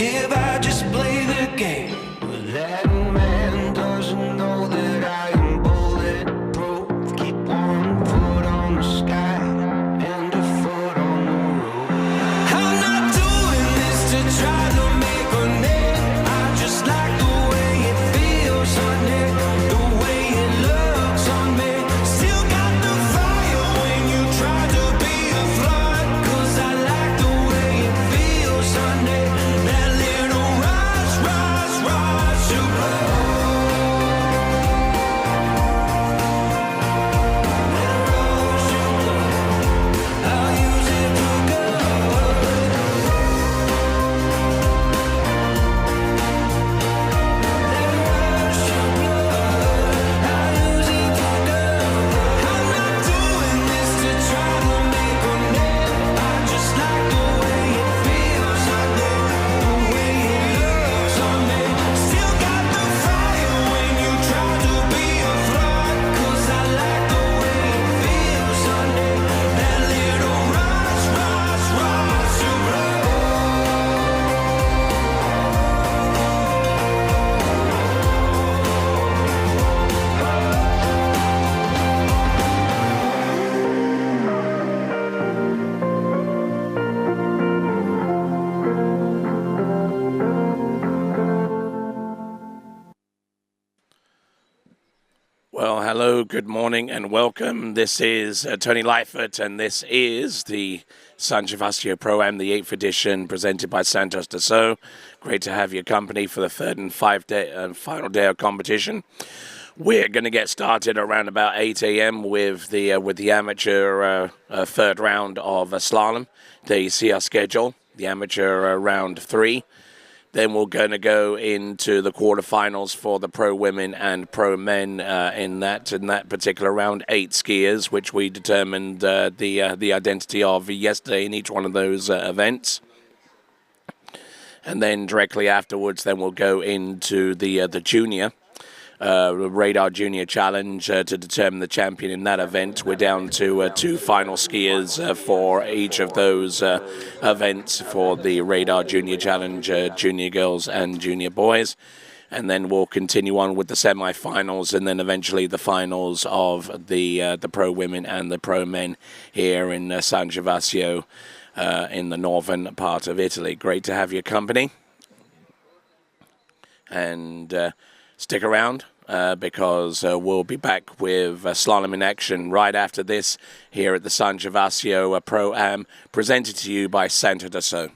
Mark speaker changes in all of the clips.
Speaker 1: if I just play the game. But that man doesn't know that I am bulletproof. Keep one foot on the sky and a foot on the roof. I'm not doing this to try to make a name. I just like the way it feels on it, the way it looks on me. Still got the fire when you try to be a flood, 'cause I like the way it feels on it. That little rush, rush, rush of blood. That rush of blood, I'll use it for good. That rush of blood, I'll use it for good. I'm not doing this to try to make a name. I just like the way it feels on it, the way it looks on me. Still got the fire when you try to be a flood, 'cause I like the way it feels on it. That little rush, rush, rush of blood.
Speaker 2: Well, hello, good morning, and welcome. This is Tony Lightfoot, and this is the San Gervasio Pro-Am, the 8th edition, presented by Santos Dassault. Great to have your company for the third and final day of competition. We're going to get started around about 8 a.m. with the amateur third round of slalom. There you see our schedule, the amateur round 3. Then we're going to go into the quarterfinals for the pro women and pro men in that particular round. 8 skiers, which we determined the identity of yesterday in each one of those events. And then directly afterwards, then we'll go into the junior. Radar Junior Challenge to determine the champion in that event. We're down to 2 final skiers for each of those events for the Radar Junior Challenge, junior girls and junior boys. And then we'll continue on with the semi-finals and then eventually the finals of the pro women and the pro men here in San Gervasio in the northern part of Italy. Great to have your company. And stick around because we'll be back with slalom in action right after this here at the San Gervasio Pro-Am, presented to you by Santos Dassault.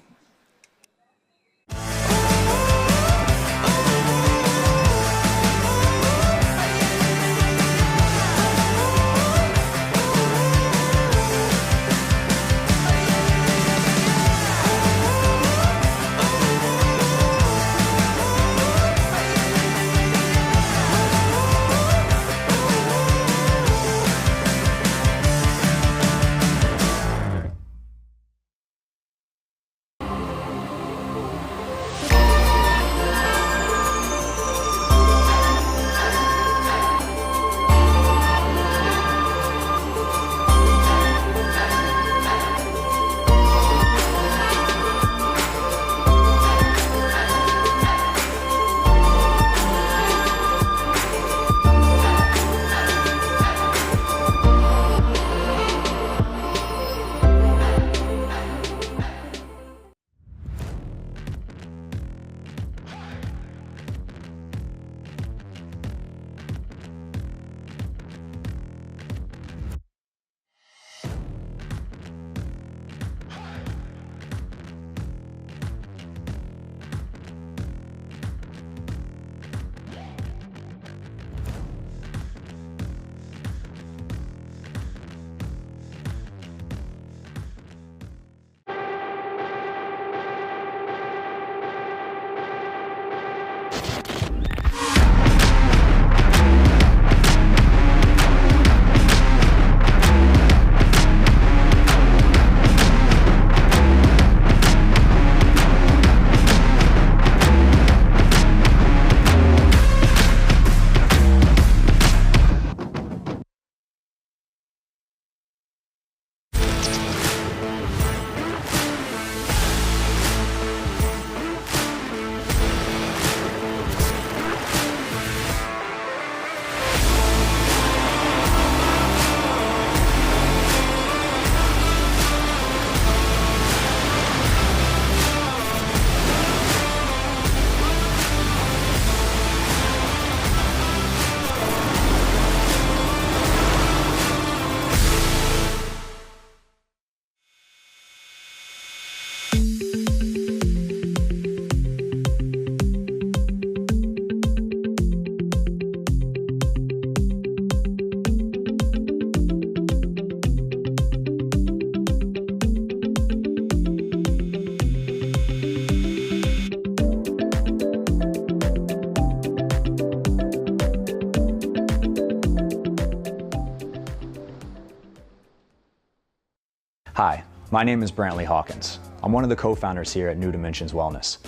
Speaker 3: My name is Brantley Hawkins. I'm one of the co-founders here at New Dimensions Wellness.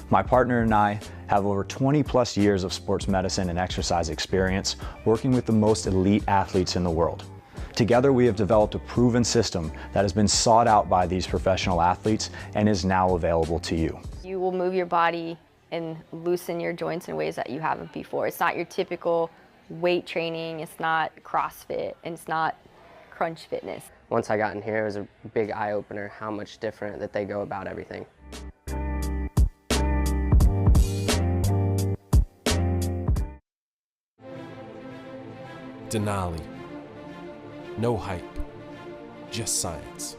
Speaker 3: My partner and I have over 20 plus years of sports medicine and exercise experience working with the most elite athletes in the world. Together we have developed a proven system that has been sought out by these professional athletes and is now available to you.
Speaker 4: You will move your body and loosen your joints in ways that you haven't before. It's not your typical weight training, it's not CrossFit, and it's not crunch fitness.
Speaker 5: Once I got in here, it was a big eye-opener how much different that they go about everything.
Speaker 6: Denali. No hype, just science.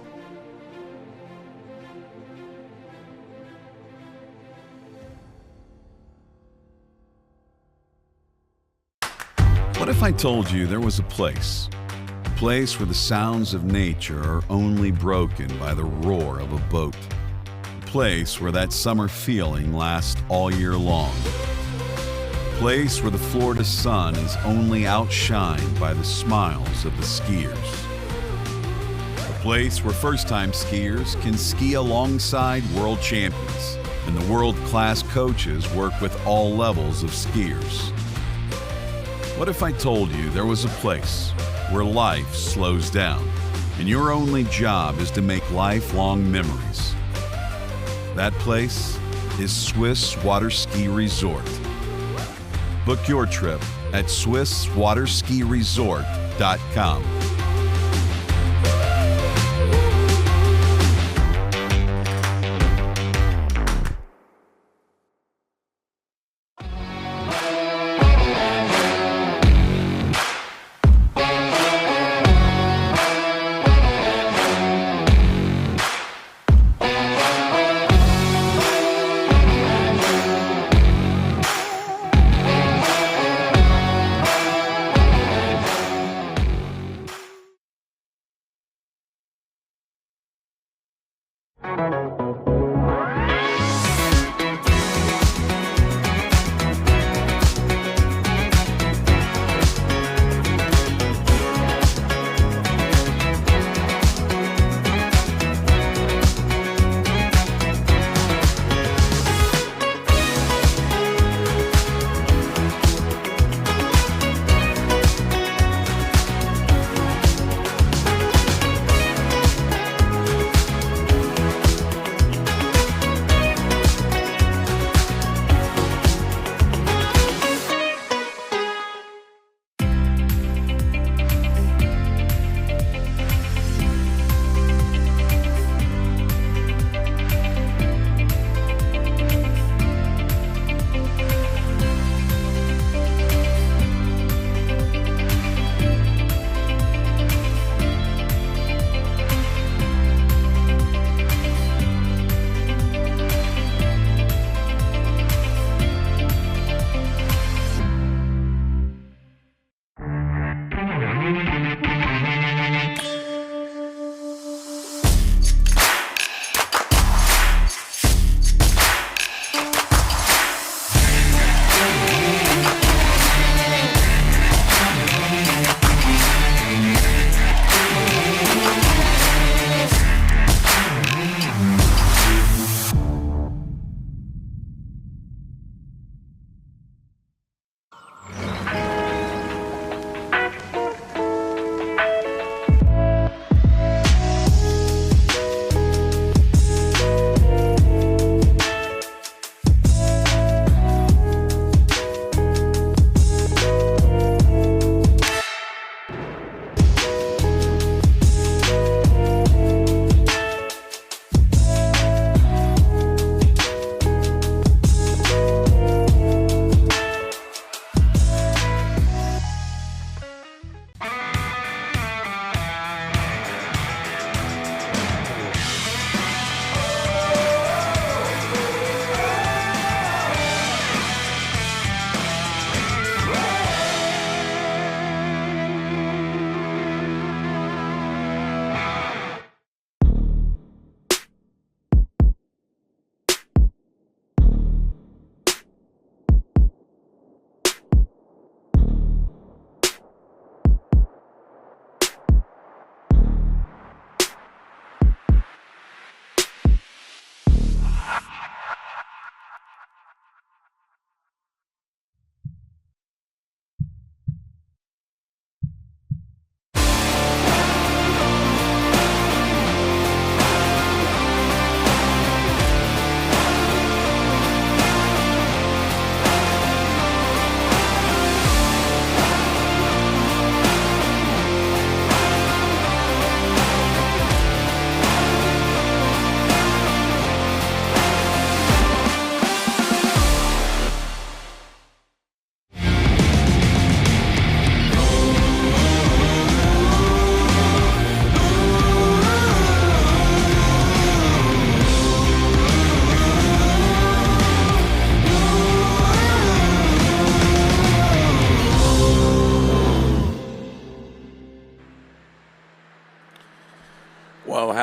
Speaker 7: What if I told you there was a place where the sounds of nature are only broken by the roar of a boat? A place where that summer feeling lasts all year long. A place where the Florida sun is only outshined by the smiles of the skiers. A place where first-time skiers can ski alongside world champions, and the world-class coaches work with all levels of skiers. What if I told you there was a place where life slows down and your only job is to make lifelong memories? That place is Swiss Waterski Resort. Book your trip at SwissWaterskiResort.com.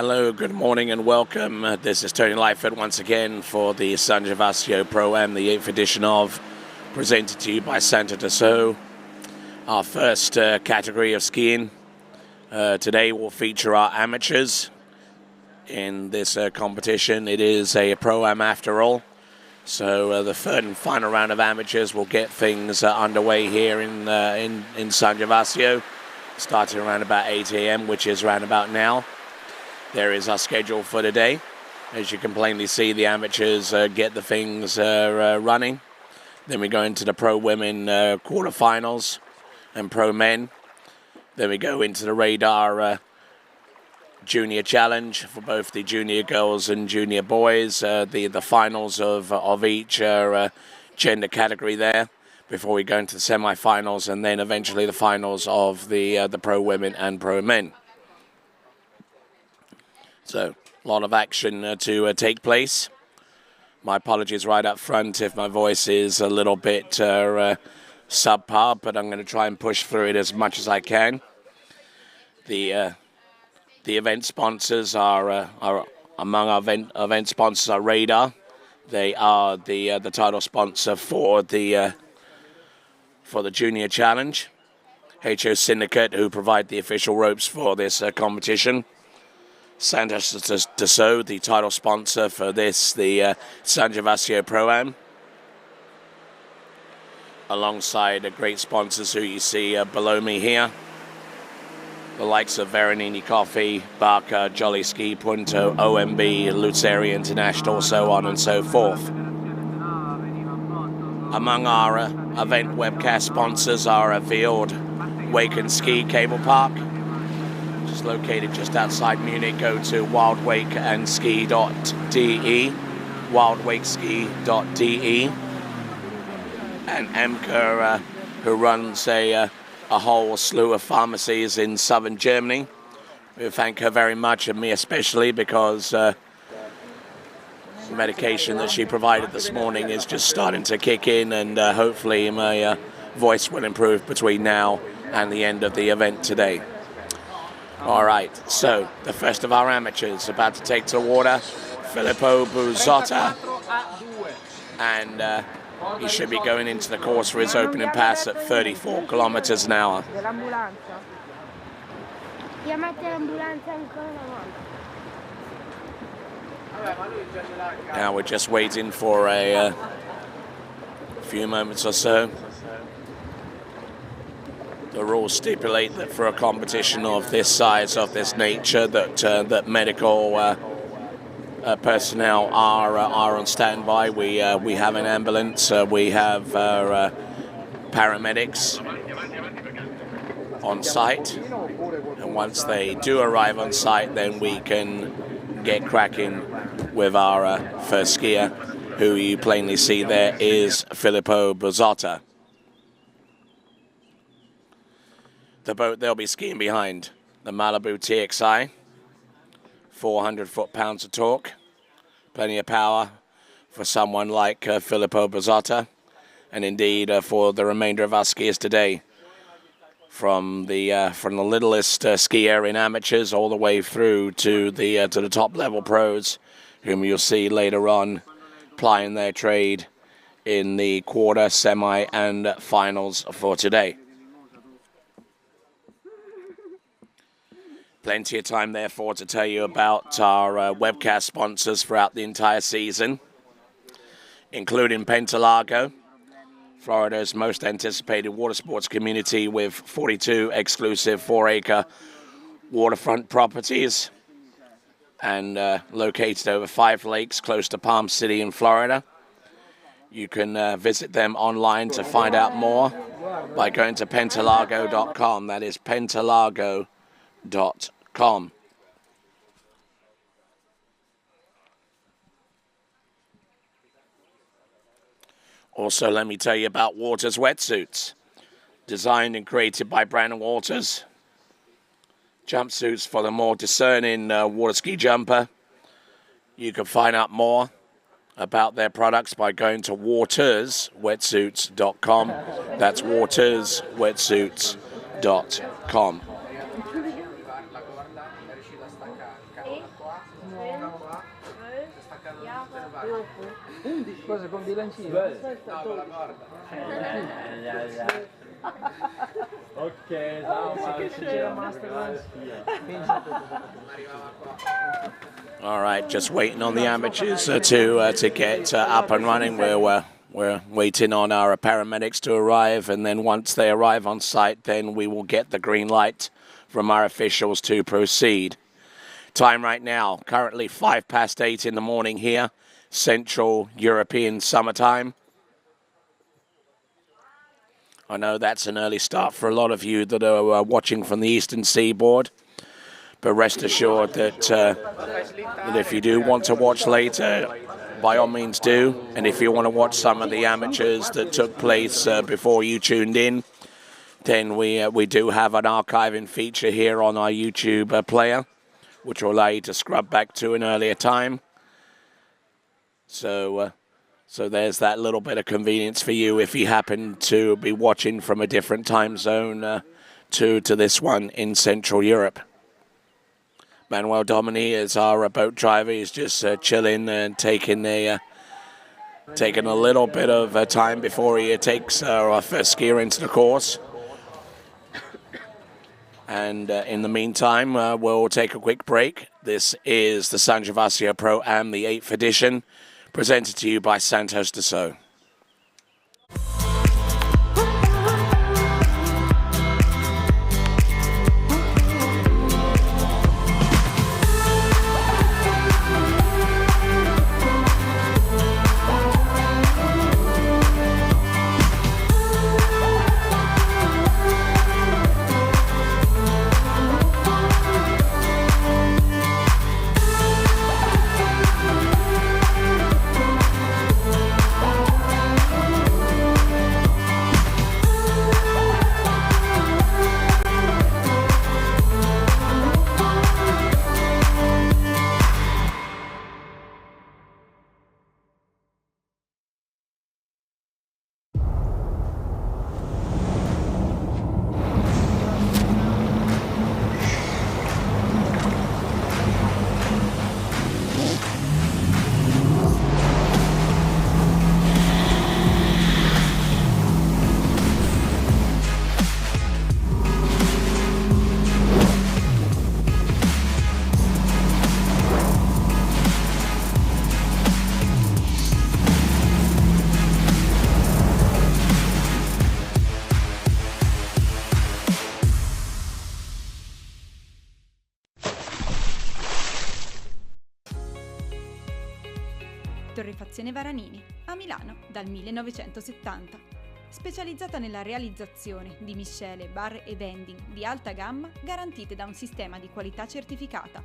Speaker 2: Hello, good morning and welcome. This is Tony Lightfoot once again for the San Gervasio Pro-Am, the 8th edition of, presented to you by Santa Dassault. Our first category of skiing today will feature our amateurs in this competition. It is a Pro-Am after all, so the third and final round of amateurs will get things underway here in San Gervasio, starting around about 8 a.m., which is around about now. There is our schedule for today. As you can plainly see, the amateurs get the things running. Then we go into the pro women quarterfinals and pro men. Then we go into the radar junior challenge for both the junior girls and junior boys. The finals of each gender category there, before we go into the semi-finals, and then eventually the finals of the pro women and pro men. So a lot of action to take place. My apologies right up front if my voice is a little bit subpar, but I'm going to try and push through it as much as I can. The event sponsors are among our event sponsors are Radar. They are the title sponsor for the Junior Challenge. HO Syndicate, who provide the official ropes for this competition. Santa Dassault, the title sponsor for this, the San Gervasio Pro-Am. Alongside great sponsors who you see below me here. The likes of Veronini Coffee, Barker, Jolly Ski, Punto, OMB, Lutzeri International, so on and so forth. Among our event webcast sponsors are Field Wake and Ski Cable Park, which is located just outside Munich. Go to wildwakeandski.de, wildwakeski.de, and Emker, who runs a whole slew of pharmacies in southern Germany. We thank her very much, and me especially, because the medication that she provided this morning is just starting to kick in, and hopefully my voice will improve between now and the end of the event today. All right, so the first of our amateurs about to take to the water, Filippo Buzzotta, and he should be going into the course for his opening pass at 34 kilometers an hour. Now we're just waiting for a few moments or so. The rules stipulate that for a competition of this size, of this nature, that medical personnel are on standby. We have an ambulance. We have paramedics on site, and once they do arrive on site, then we can get cracking with our first skier, who you plainly see there is Filippo Buzzotta. The boat they'll be skiing behind, the Malibu TXI, 400 foot-pounds of torque, plenty of power for someone like Filippo Buzzotta, and indeed for the remainder of our skiers today, from the littlest skier in amateurs all the way through to the top level pros, whom you'll see later on plying their trade in the quarter, semi, and finals for today. Plenty of time, therefore, to tell you about our webcast sponsors throughout the entire season, including Pentalago, Florida's most anticipated water sports community with 42 exclusive 4-acre waterfront properties and located over 5 lakes close to Palm City in Florida. You can visit them online to find out more by going to pentalago.com. That is pentalago.com. Also, let me tell you about Waters wetsuits, designed and created by Brandon Waters. Jumpsuits for the more discerning water ski jumper. You can find out more about their products by going to waterswetsuits.com. That's waterswetsuits.com.
Speaker 8: Cosa con bilancino? Aspetta, ok,
Speaker 2: All right, just waiting on the amateurs to get up and running. We're waiting on our paramedics to arrive, and then once they arrive on site, then we will get the green light from our officials to proceed. Time right now, currently 8:05 in the morning here, Central European summertime. I know that's an early start for a lot of you that are watching from the eastern seaboard, but rest assured that if you do want to watch later, by all means do. And if you want to watch some of the amateurs that took place before you tuned in, then we do have an archiving feature here on our YouTube player, which will allow you to scrub back to an earlier time. So there's that little bit of convenience for you if you happen to be watching from a different time zone to this one in Central Europe. Manuel Domini, as our boat driver, is just chilling and taking a little bit of time before he takes our first skier into the course. And in the meantime, we'll take a quick break. This is the San Gervasio Pro Am, the 8th edition, presented to you by Santos Dassault.
Speaker 9: Torrefazione Varanini, a Milano dal 1970. Specializzata nella realizzazione di miscele, bar e vending di alta gamma garantite da un sistema di qualità certificata.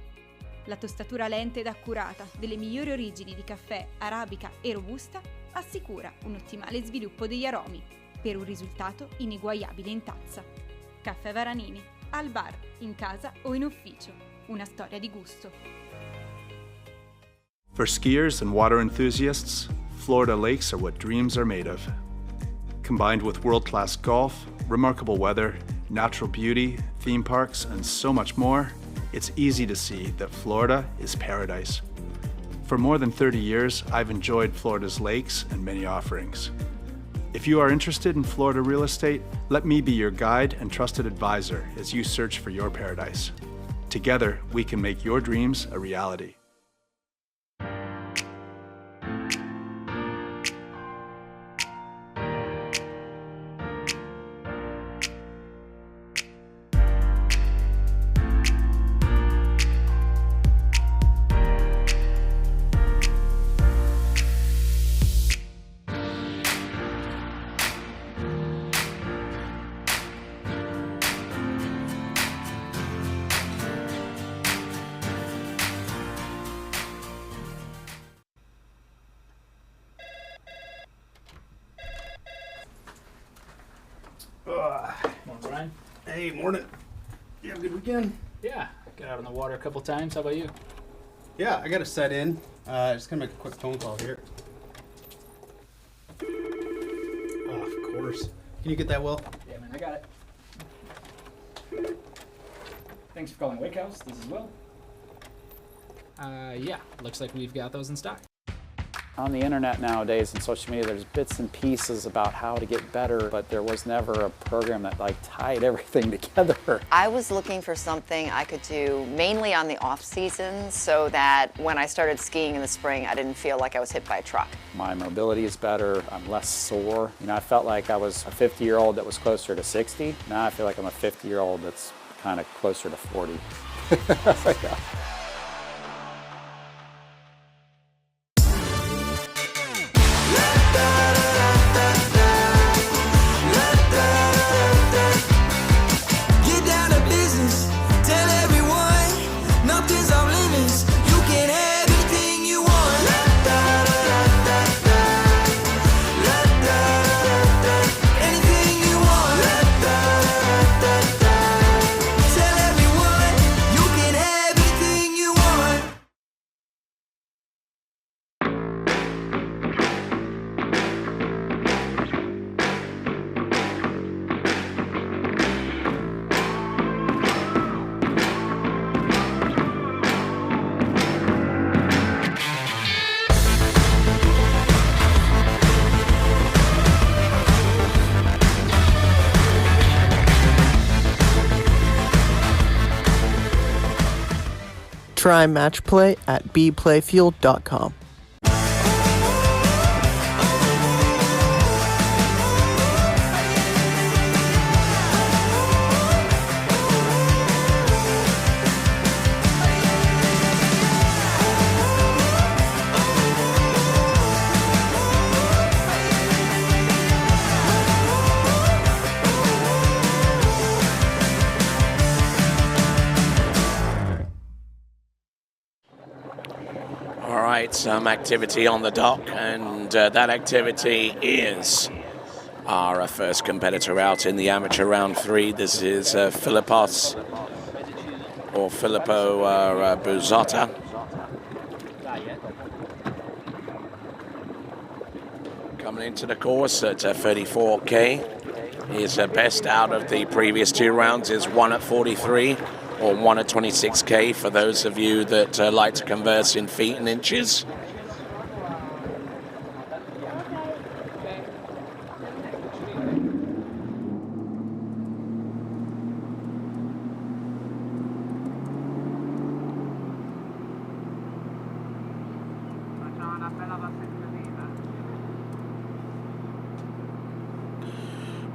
Speaker 9: La tostatura lenta ed accurata delle migliori origini di caffè, arabica e robusta assicura un ottimale sviluppo degli aromi per un risultato ineguagliabile in tazza. Caffè Varanini, al bar, in casa o in ufficio. Una storia di gusto.
Speaker 10: For skiers and water enthusiasts, Florida lakes are what dreams are made of. Combined with world-class golf, remarkable weather, natural beauty, theme parks, and so much more, it's easy to see that Florida is paradise. For more than 30 years, I've enjoyed Florida's lakes and many offerings. If you are interested in Florida real estate, let me be your guide and trusted advisor as you search for your paradise. Together, we can make your dreams a reality.
Speaker 11: Morning, Brian.
Speaker 12: Hey, morning. You have a good weekend?
Speaker 11: Yeah, got out on the water a couple times. How about you?
Speaker 12: Yeah, I got to set in. Just gonna make a quick phone call here. Oh, of course. Can you get that, Will?
Speaker 11: Yeah, man, I got it. Thanks for calling Wake House. This is Will. Yeah, looks like we've got those in stock.
Speaker 13: On the internet nowadays and social media, there's bits and pieces about how to get better, but there was never a program that like tied everything together.
Speaker 14: I was looking for something I could do mainly on the off season so that when I started skiing in the spring, I didn't feel like I was hit by a truck.
Speaker 13: My mobility is better, I'm less sore. You know, I felt like I was a 50-year-old that was closer to 60. Now I feel like I'm a 50-year-old that's kind of closer to 40.
Speaker 15: Try match play at bplayfield.com.
Speaker 2: Some activity on the dock, and that activity is our first competitor out in the amateur round 3. This is Filippo Buzotta. Coming into the course at 34K. His best out of the previous 2 rounds is 1 at 43. Or 1 at 26K for those of you that like to converse in feet and inches.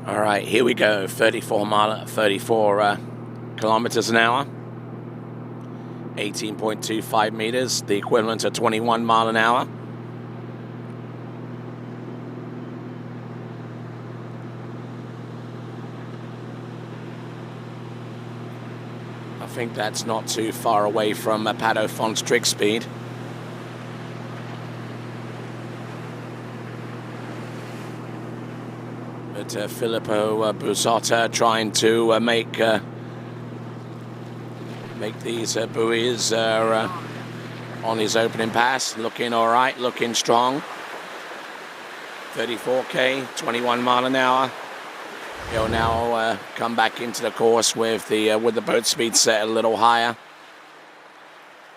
Speaker 2: All right, here we go. 34 kilometers an hour, 18.25 meters, the equivalent of 21 mile an hour. I think that's not too far away from Pato Font's trick speed. But Filippo Buzotta trying to make these buoys on his opening pass. Looking all right, looking strong. 34K, 21 mile an hour. He'll now come back into the course with the boat speed set a little higher.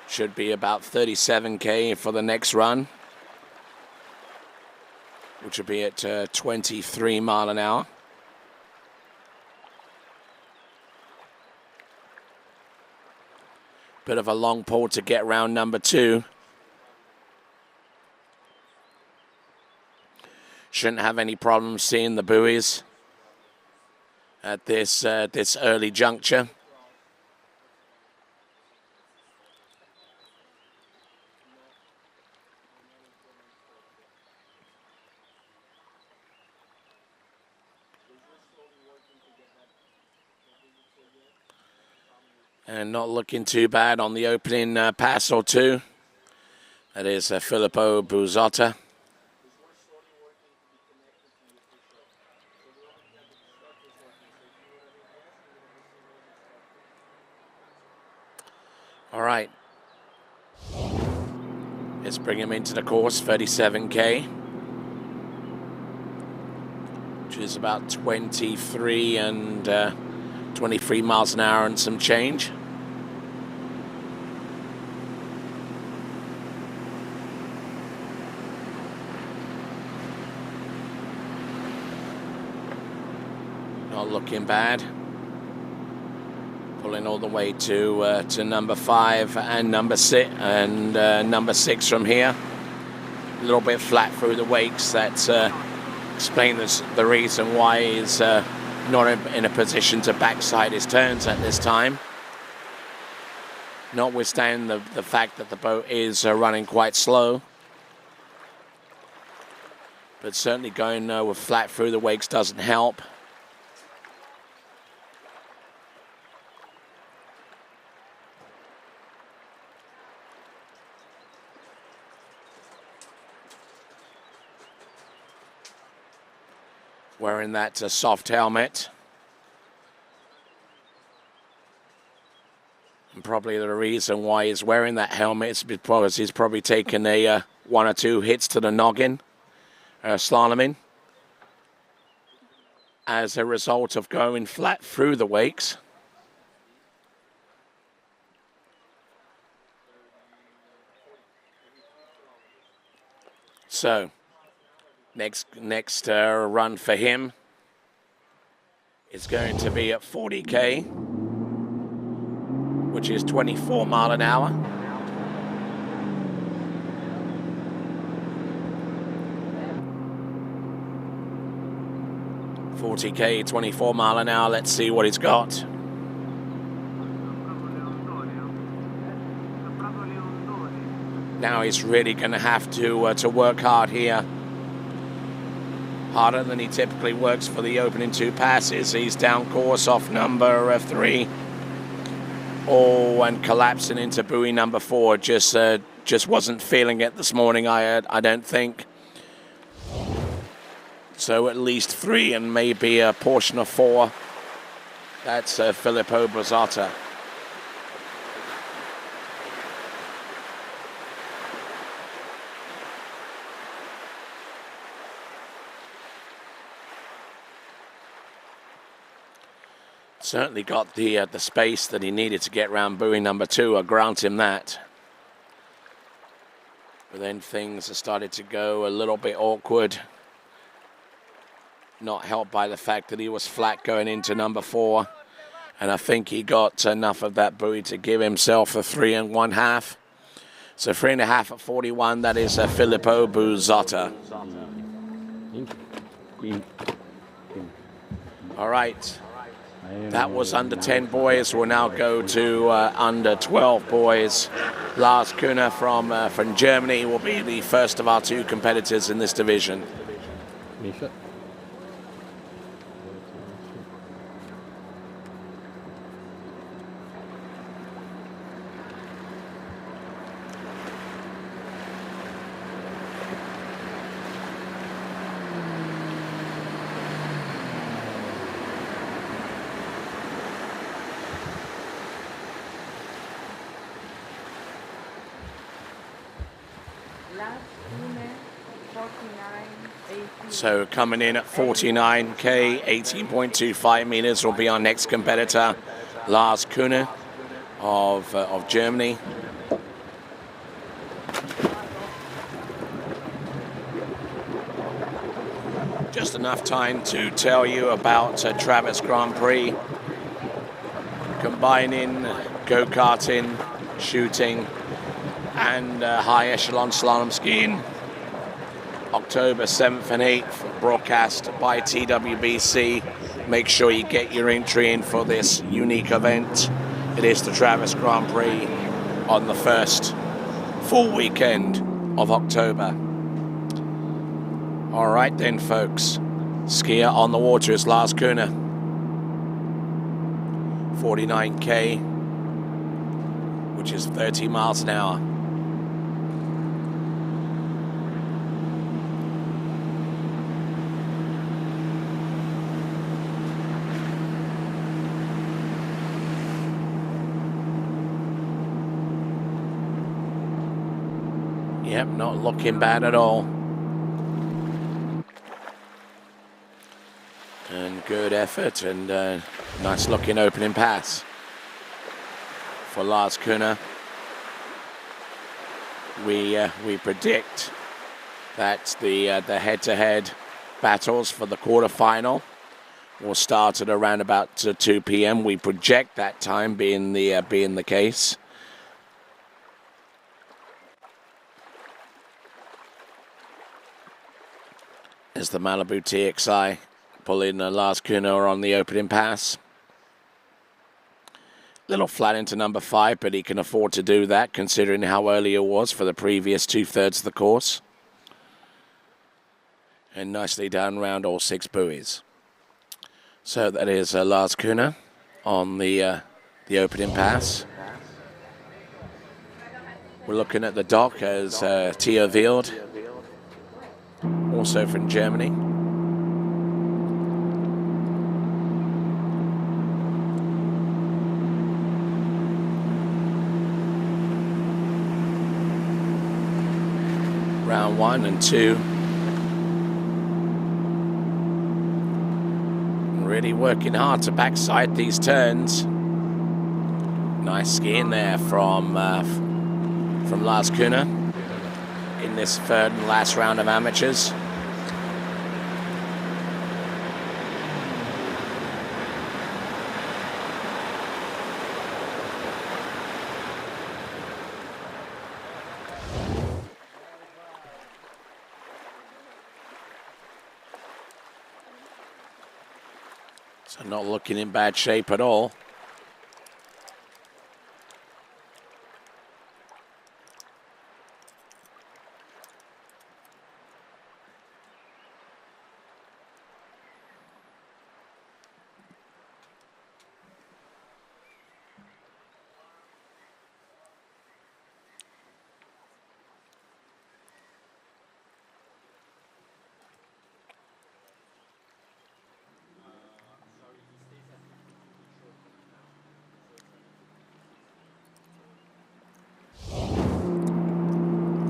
Speaker 2: Should be about 37K for the next run, which will be at 23 mile an hour. Bit of a long pull to get round number 2. Shouldn't have any problems seeing the buoys at this early juncture. And not looking too bad on the opening pass or 2. That is Filippo Buzotta. All right. Let's bring him into the course, 37K. Which is about 23 and 23 miles an hour and some change. Not looking bad. Pulling all the way to number 5 and number 6 and number 6 from here. A little bit flat through the wakes. That explains the reason why he's not in a position to backside his turns at this time. Notwithstanding the fact that the boat is running quite slow. But certainly going with flat through the wakes doesn't help. Wearing that soft helmet. And probably the reason why he's wearing that helmet is because he's probably taken a 1 or 2 hits to the noggin. Slaloming as a result of going flat through the wakes. So next run for him is going to be at 40K, which is 24 mile an hour. 40K, 24 mile an hour. Let's see what he's got. Now he's really going to have to work hard here. Harder than he typically works for the opening 2 passes. He's down course off number 3. Oh, and collapsing into buoy number 4. Just wasn't feeling it this morning, I don't think. So at least 3 and maybe a portion of 4. That's Filippo Bozzotta. Certainly got the space that he needed to get around buoy number 2. I'll grant him that. But then things have started to go a little bit awkward. Not helped by the fact that he was flat going into number 4. And I think he got enough of that buoy to give himself a 3 1/2. So 3 1/2 at 41, that is Filippo Bozzotta. All right. That was under 10 boys. We'll now go to under 12 boys. Lars Kuhne from Germany will be the first of our 2 competitors in this division. So coming in at 49K, 18.25 meters will be our next competitor, Lars Kuhne of Germany. Just enough time to tell you about Travis Grand Prix, combining go-karting, shooting, and high echelon slalom skiing. October 7th and 8th, broadcast by TWBC. Make sure you get your entry in for this unique event. It is the Travis Grand Prix on the first full weekend of October. All right then, folks. Skier on the water is Lars Kuhne. 49K, which is 30 miles an hour. Yep, not looking bad at all. And good effort and nice looking opening pass for Lars Kuhne. We predict that the head-to-head battles for the quarterfinal will start at around about 2 p.m. We project that time being the case. As the Malibu TXI pulling Lars Kuhner on the opening pass. Little flat into number 5, but he can afford to do that considering how early it was for the previous 2/3 of the course. And nicely done round all 6 buoys. So that is Lars Kuhner on the opening pass. We're looking at the dock as Theo Wild, also from Germany. Round 1 and 2. Really working hard to backside these turns. Nice skiing there from Lars Kuhner in this 3rd and last round of amateurs. So not looking in bad shape at all.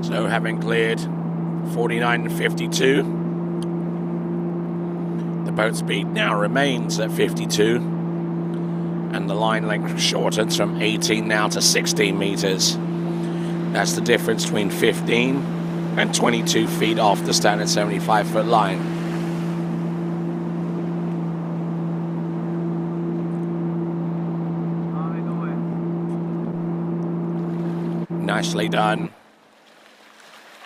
Speaker 2: So having cleared 49 and 52, the boat speed now remains at 52, and the line length shortens from 18 now to 16 meters. That's the difference between 15 and 22 feet off the standard 75-foot line. Nicely done.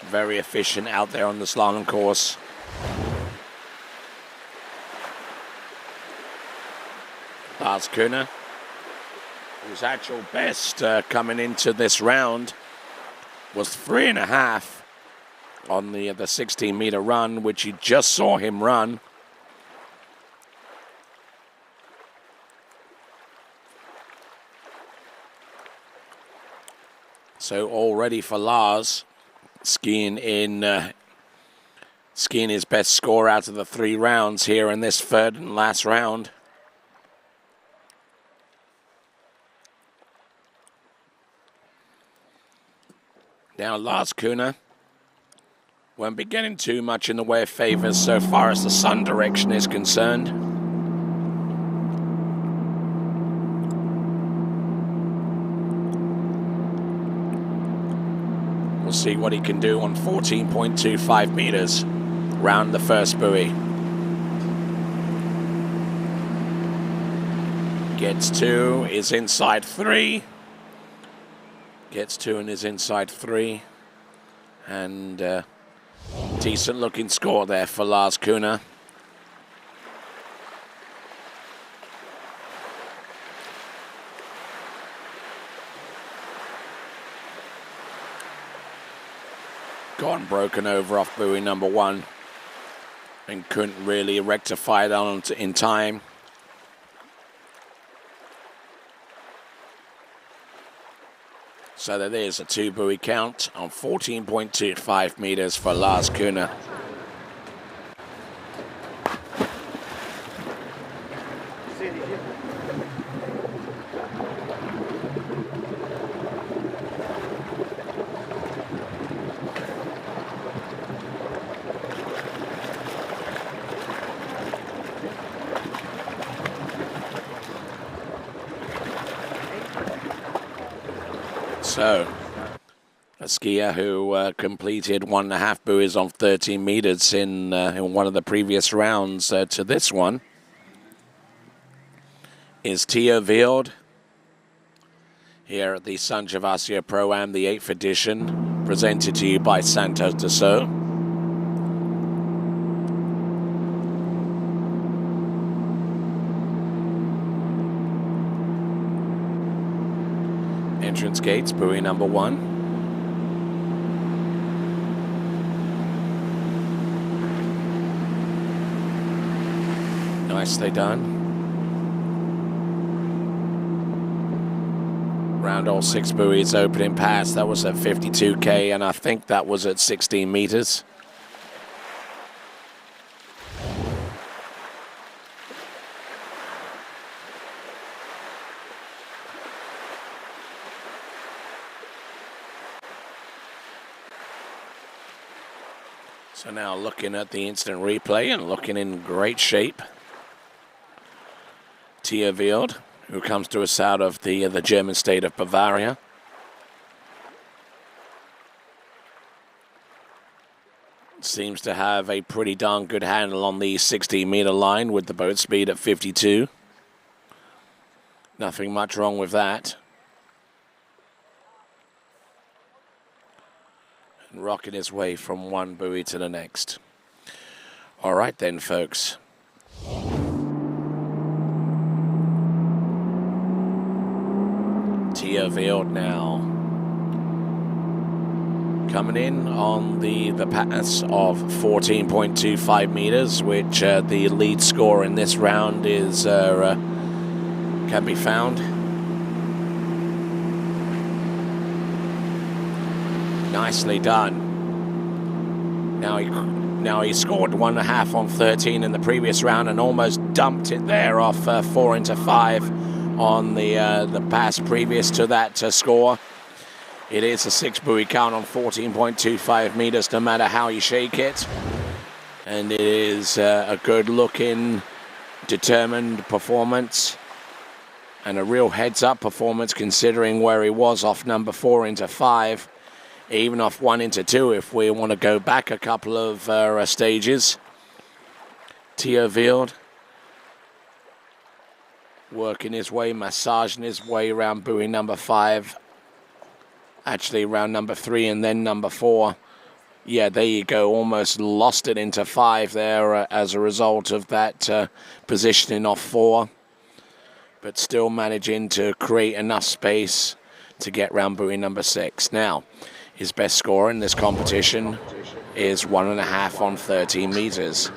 Speaker 2: Very efficient out there on the slalom course. Lars Kuhner, whose actual best coming into this round was 3.5 on the 16-meter run, which you just saw him run. So all ready for Lars. Skiing his best score out of the 3 rounds here in this 3rd and last round. Now Lars Kuhner won't be getting too much in the way of favors so far as the sun direction is concerned. We'll see what he can do on 14.25 meters round the first buoy. Gets 2, is inside 3. Gets 2 and is inside 3. And decent looking score there for Lars Kuhner. Gone broken over off buoy number 1 and couldn't really rectify it on in time. So that is a 2 buoy count on 14.25 meters for Lars Kuhner. So, a skier who completed 1.5 buoys on 13 meters in one of the previous rounds to this one is Tia Vild here at the San Gervasio Pro-Am, the 8th edition, presented to you by Santos Dassault. Entrance gates, buoy number 1. Nicely done. Round all 6 buoys opening pass. That was at 52K, and I think that was at 16 meters. So now looking at the instant replay and looking in great shape. Tia Vild, who comes to us out of the German state of Bavaria. Seems to have a pretty darn good handle on the 16-meter line with the boat speed at 52. Nothing much wrong with that. And rocking his way from one buoy to the next. All right then, folks. Tia Vild now coming in on the pass of 14.25 meters, which the lead score in this round is can be found. Nicely done. Now he scored 1.5 on 13 in the previous round and almost dumped it there off 4 into 5 on the pass previous to that score. It is a 6 buoy count on 14.25 meters, no matter how you shake it. And it is a good looking, determined performance. And a real heads up performance considering where he was off number 4 into 5. Even off 1 into 2 if we want to go back a couple of stages. Tia Vild working his way, massaging his way around buoy number 5. Actually around number 3 and then number 4. Yeah, there you go. Almost lost it into 5 there as a result of that positioning off 4. But still managing to create enough space to get round buoy number 6. Now, his best score in this competition is 1.5 on 13 meters.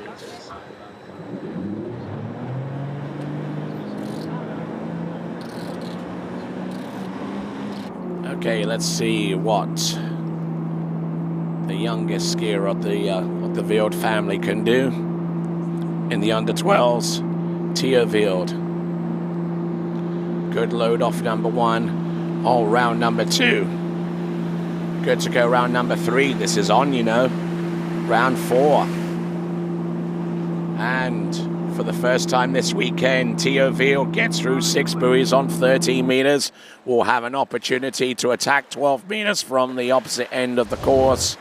Speaker 2: Okay, let's see what the youngest skier of the Vild family can do. In the under 12s, Tia Vild. Good load off number 1. Oh, round number 2. Good to go round number 3. This is on, you know. Round 4. And for the first time this weekend, Tia Vild gets through 6 buoys on 13 meters. Will have an opportunity to attack 12 meters from the opposite end of the course.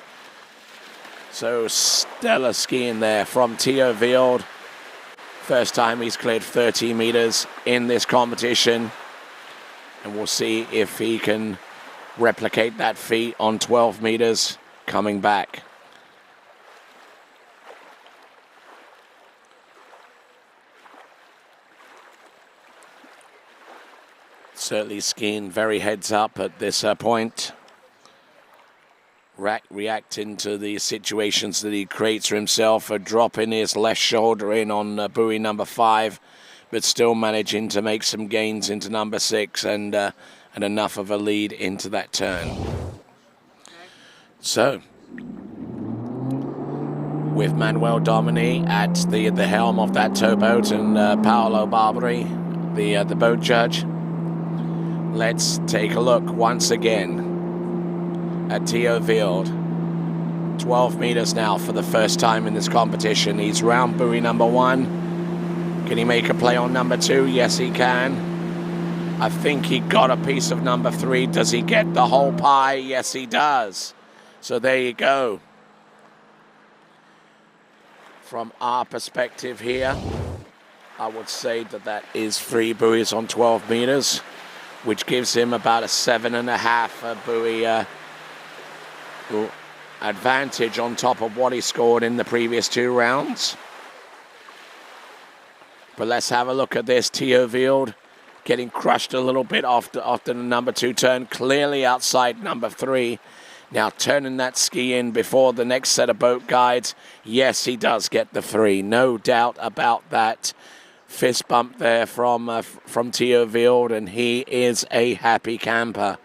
Speaker 2: So stellar skiing there from Tia Vild. First time he's cleared 30 meters in this competition. And we'll see if he can replicate that feat on 12 meters coming back. Certainly skiing very heads up at this point. Reacting to the situations that he creates for himself, dropping his left shoulder in on buoy number 5, but still managing to make some gains into number 6 and enough of a lead into that turn. So, with Manuel Domini at the helm of that towboat and Paolo Barbari, the boat judge, let's take a look once again at Tia Vild. 12 meters now for the first time in this competition. He's round buoy number 1. Can he make a play on number 2? Yes, he can. I think he got a piece of number 3. Does he get the whole pie? Yes, he does. So there you go. From our perspective here, I would say that is 3 buoys on 12 meters, which gives him about a 7.5 buoy advantage on top of what he scored in the previous 2 rounds. But let's have a look at this. Theo Wild getting crushed a little bit after the number 2 turn, clearly outside number 3. Now turning that ski in before the next set of boat guides. Yes, he does get the 3. No doubt about that. Fist bump there from Theo Wild, and he is a happy camper.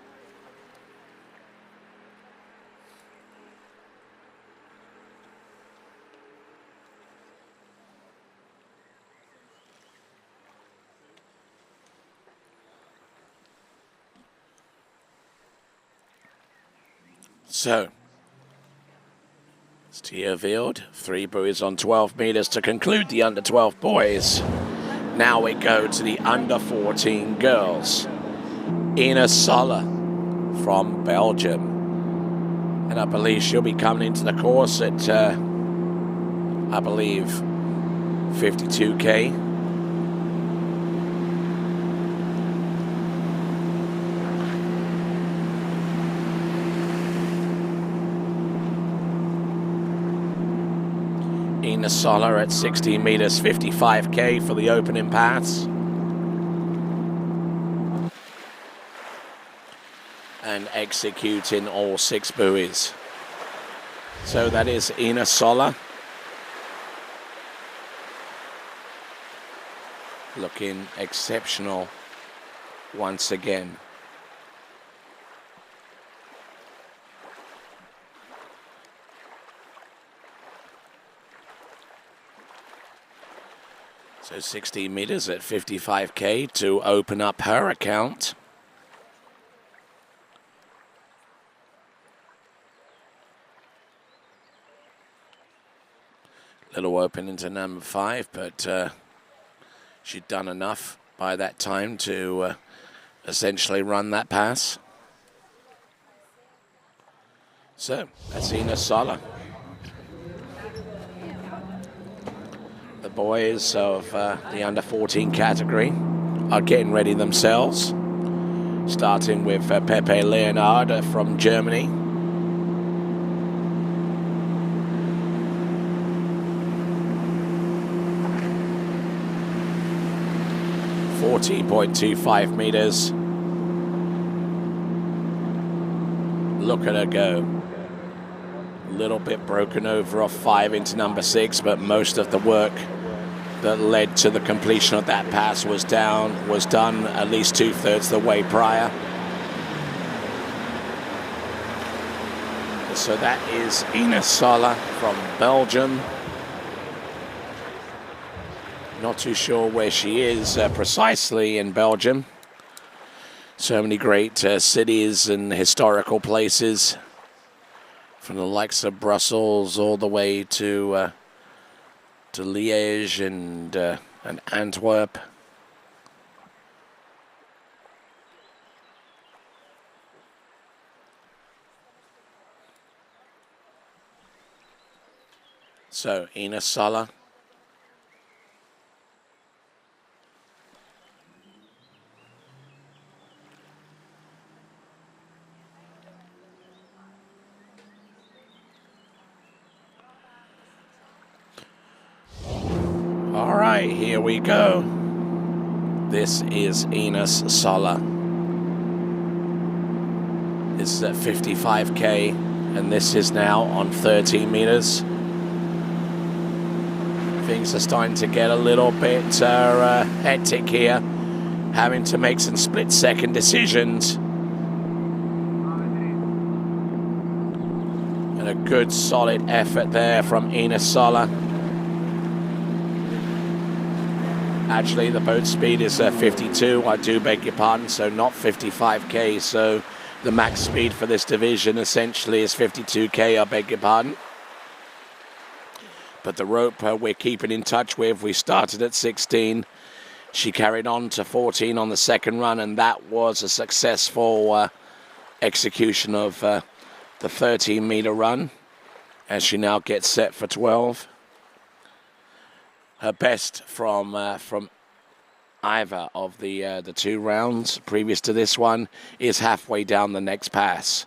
Speaker 2: So, it's Theo Wild, 3 buoys on 12 meters to conclude the under 12 boys. Now we go to the under 14 girls. Ina Sola from Belgium. And I believe she'll be coming into the course at, I believe, 52K. Ina Sola at 16 meters, 55K for the opening pass. And executing all 6 buoys. So that is Ina Sola. Looking exceptional once again. So 16 meters at 55K to open up her account. Little open into number 5, but she'd done enough by that time to essentially run that pass. So that's Ina Sola. The boys of the under 14 category are getting ready themselves, starting with Pepe Leonard from Germany. .25 meters. Look at her go. A little bit broken over off 5 into number 6, but most of the work that led to the completion of that pass was done at least 2/3 the way prior. So that is Ina Sola from Belgium. Not too sure where she is precisely in Belgium. So many great cities and historical places, from the likes of Brussels all the way to Liège and Antwerp. So Ina Sola. All right, here we go. This is Ina Sola. This is at 55K, and this is now on 13 meters. Things are starting to get a little bit hectic here, having to make some split-second decisions. And a good, solid effort there from Ina Sola. Actually, the boat speed is 52, I do beg your pardon, so not 55K. So the max speed for this division essentially is 52K, I beg your pardon. But the rope we're keeping in touch with, we started at 16. She carried on to 14 on the second run, and that was a successful execution of the 13-meter run, as she now gets set for 12. her best from either of the 2 rounds previous to this one is halfway down the next pass.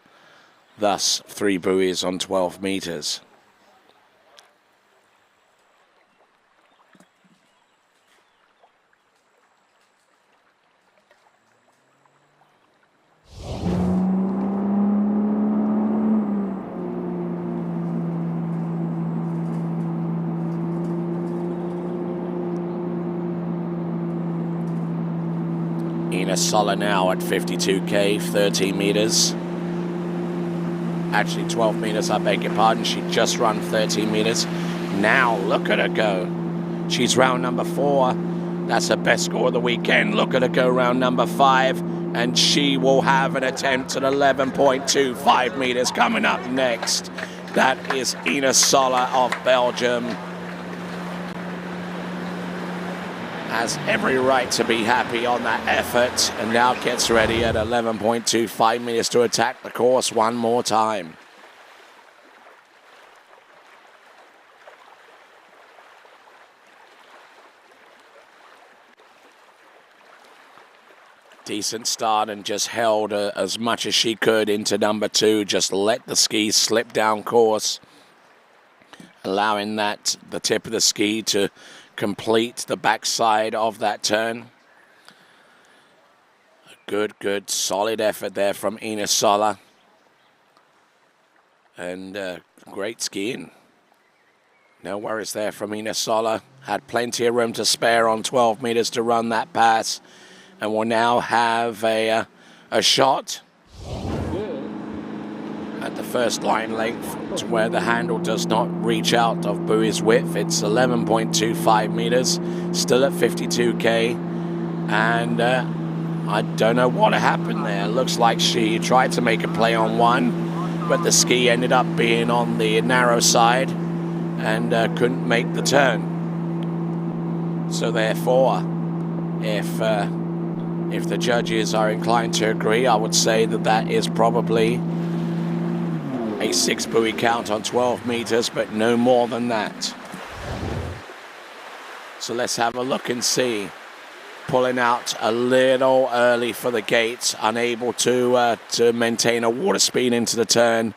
Speaker 2: Thus, 3 buoys on 12 meters. Ina Sola now at 52k, 13 meters. Actually 12 meters, I beg your pardon. She just run 13 meters. Now look at her go. She's round number 4. That's her best score of the weekend. Look at her go round number 5. And she will have an attempt at 11.25 meters coming up next. That is Ina Sola of Belgium. Has every right to be happy on that effort, and now gets ready at 11.25 meters to attack the course one more time. Decent start and just held as much as she could into number 2. Just let the skis slip down course, allowing that the tip of the ski to complete the backside of that turn. A good, solid effort there from Ina Sola. And great skiing. No worries there from Ina Sola. Had plenty of room to spare on 12 meters to run that pass. And will now have a shot at the first line length to where the handle does not reach out of buoy's width. It's 11.25 meters, still at 52k, and I don't know what happened there. Looks like she tried to make a play on one, but the ski ended up being on the narrow side and couldn't make the turn. So therefore, if the judges are inclined to agree, I would say that that is probably a 6 buoy count on 12 meters, but no more than that. So let's have a look and see. Pulling out a little early for the gates, unable to maintain a water speed into the turn.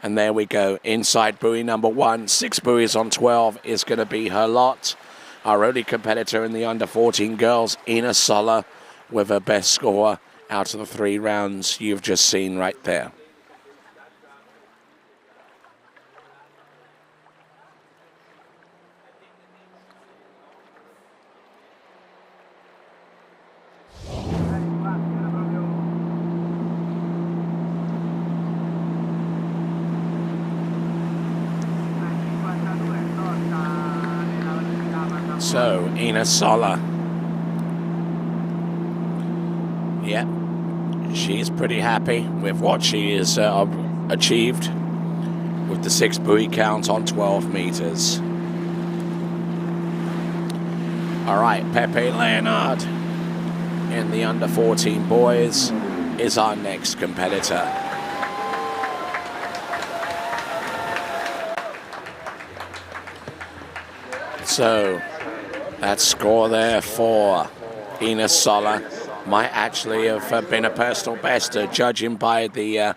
Speaker 2: And there we go, inside buoy number 1. 6 buoys on 12 is going to be her lot. Our only competitor in the under 14 girls, Ina Sola, with her best score out of the 3 rounds you've just seen right there. So, Ina Sola. Yeah, she's pretty happy with what she has achieved with the 6 buoy count on 12 meters. All right, Pepe Leonard in the under 14 boys is our next competitor. So, that score there for Ina Sola might actually have been a personal best, judging by the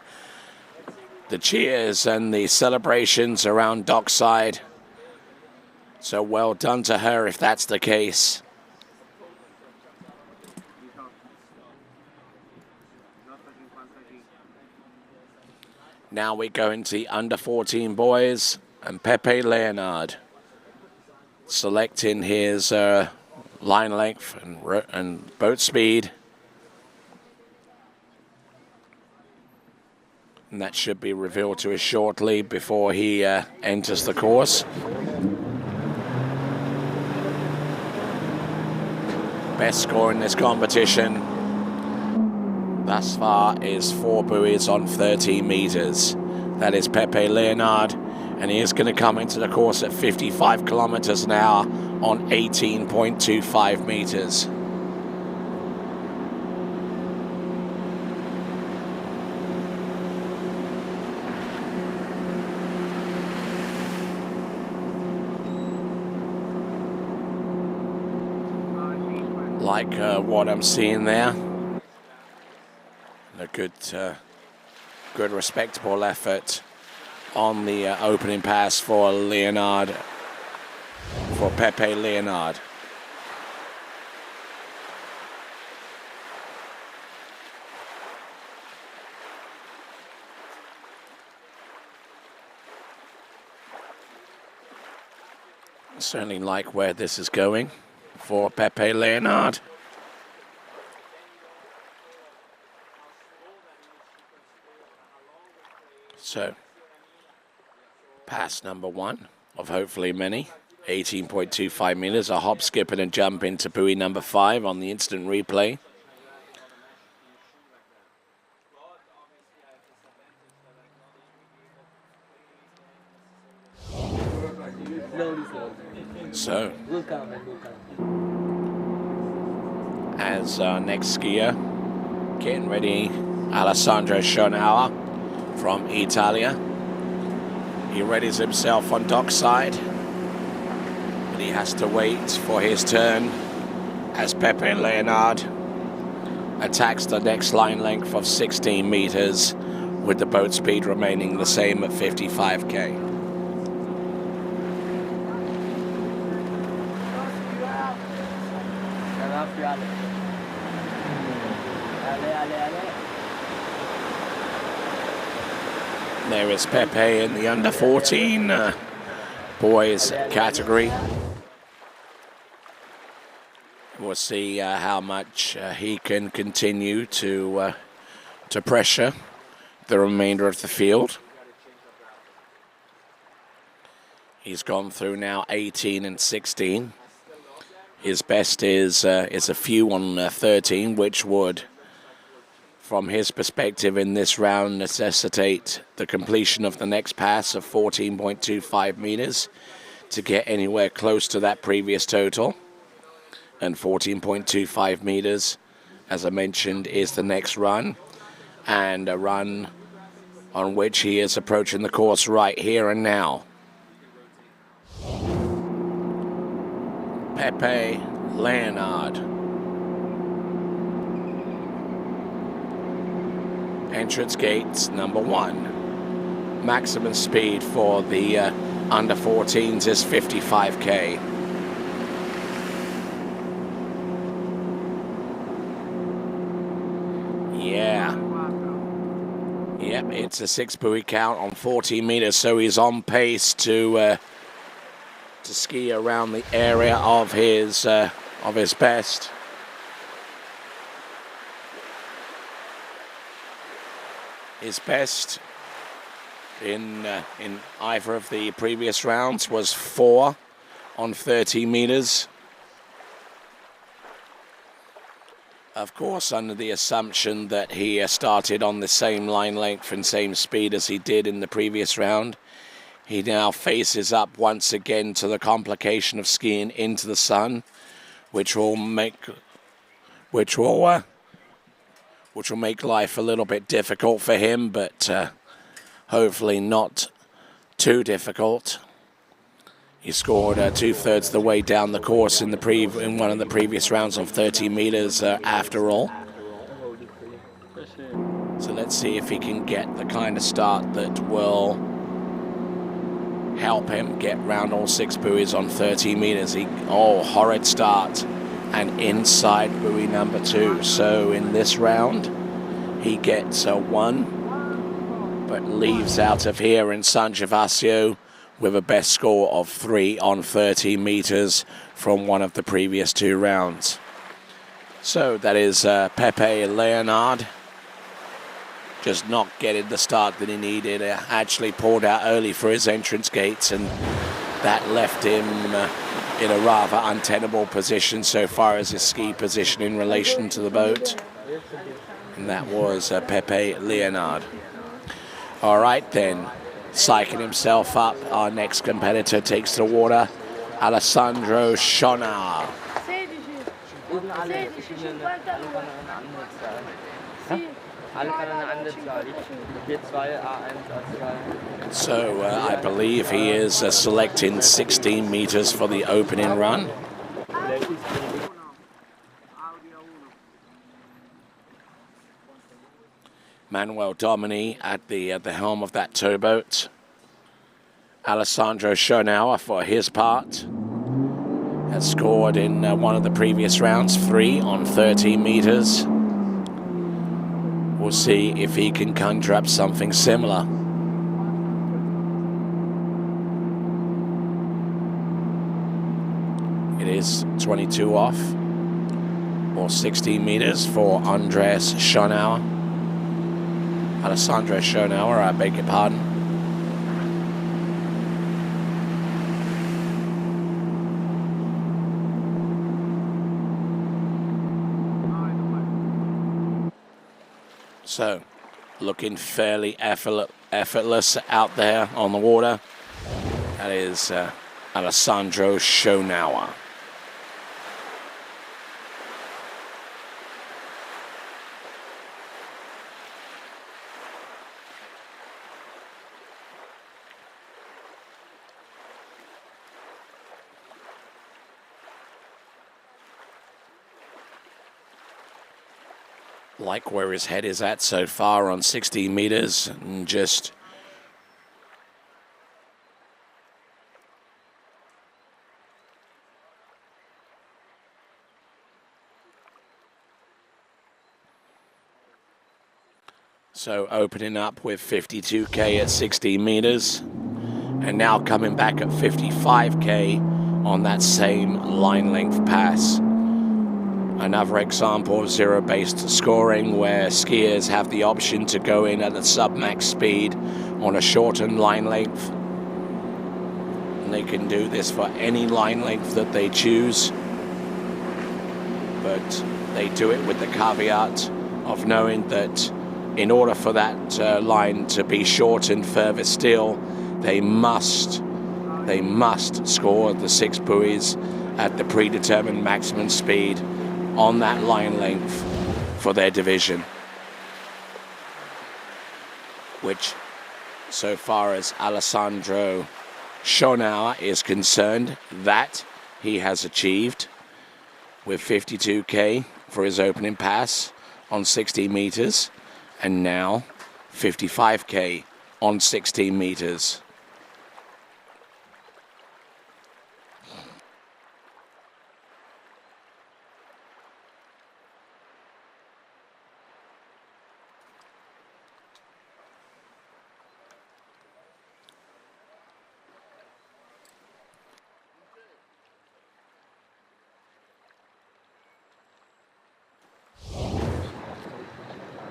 Speaker 2: cheers and the celebrations around dockside. So well done to her if that's the case. Now we go into the under 14 boys, and Pepe Leonard selecting his line length and boat speed. And that should be revealed to us shortly before he enters the course. Best score in this competition thus far is 4 buoys on 13 meters. That is Pepe Leonard, and he is going to come into the course at 55 kilometers an hour on 18.25 meters. like what I'm seeing there. A good, good respectable effort on the opening pass for Pepe Leonard. Certainly like where this is going for Pepe Leonard. So, pass number one of hopefully many. 18.25 meters, a hop, skip, and a jump into buoy number 5 on the instant replay. So, as our next skier, getting ready, Alessandro Schonauer from Italia. He readies himself on dockside, but he has to wait for his turn as Pepe Leonard attacks the next line length of 16 meters, with the boat speed remaining the same at 55k. There is Pepe in the under 14 boys category. We'll see how much he can continue to pressure the remainder of the field. He's gone through now 18 and 16. His best is a few on 13, which would, from his perspective in this round, necessitate the completion of the next pass of 14.25 meters to get anywhere close to that previous total. And 14.25 meters, as I mentioned, is the next run, and a run on which he is approaching the course right here and now. Pepe Leonard. Entrance gates number 1. Maximum speed for the under 14s is 55k. Yeah. Yep, it's a 6 buoy count on 14 meters, so he's on pace to ski around the area of his best. His best in either of the previous rounds was 4 on 30 meters. Of course, under the assumption that he started on the same line length and same speed as he did in the previous round. He now faces up once again to the complication of skiing into the sun, which will make life a little bit difficult for him, but hopefully not too difficult. He scored 2/3 the way down the course in one of the previous rounds on 30 meters after all. So let's see if he can get the kind of start that will help him get round all 6 buoys on 30 meters. Horrid start, and inside buoy number 2. So in this round, he gets a 1, but leaves out of here in San Gervasio with a best score of 3 on 30 meters from one of the previous 2 rounds. So that is Pepe Leonard. Just not getting the start that he needed. Actually pulled out early for his entrance gates, and that left him in a rather untenable position so far as his ski position in relation to the boat. And that was Pepe Leonard. All right then, psyching himself up, our next competitor takes to the water, Alessandro Schonauer. So I believe he is selecting 16 meters for the opening run. Manuel Domini at the helm of that towboat. Alessandro Schonauer, for his part, has scored in one of the previous rounds, 3 on 13 meters. We'll see if he can conjure up something similar. It is 22 off, or 16 meters for Andreas Schonauer. Alessandro Schonauer, I beg your pardon. So, looking fairly effortless out there on the water. That is Alessandro Schonauer. Like where his head is at so far on 16 meters, and just so opening up with 52K at 16 meters, and now coming back at 55K on that same line length pass. Another example of zero-based scoring where skiers have the option to go in at a sub-max speed on a shortened line length. And they can do this for any line length that they choose. But they do it with the caveat of knowing that in order for that line to be shortened further still, they must score the 6 buoys at the predetermined maximum speed on that line length for their division, which, so far as Alessandro Schonauer is concerned, that he has achieved with 52K for his opening pass on 16 meters, and now 55K on 16 meters.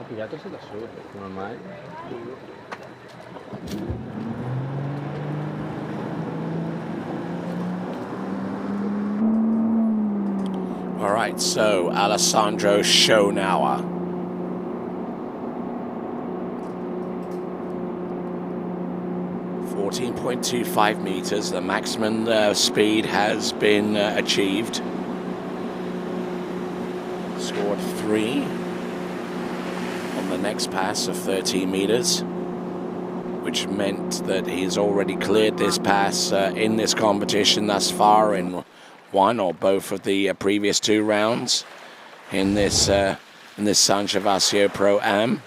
Speaker 8: Pigliatose da solo, come mai?
Speaker 2: All right, so Alessandro Schonauer. .25 meters, the maximum speed has been achieved. Scored 3 on the next pass of 13 meters, which meant that he's already cleared this pass in this competition thus far in one or both of the previous 2 rounds in this San Gervasio Pro-Am.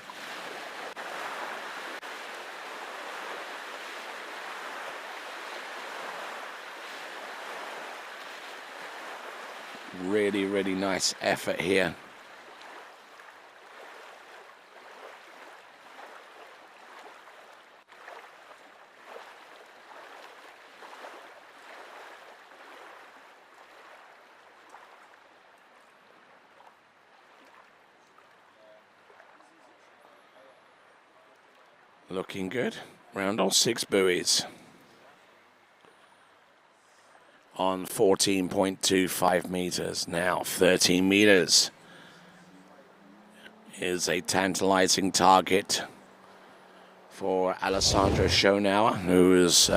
Speaker 2: Really, really nice effort here. Looking good. Round on 6 buoys. On 14.25 meters. Now 13 meters is a tantalizing target for Alessandro Schonauer, who has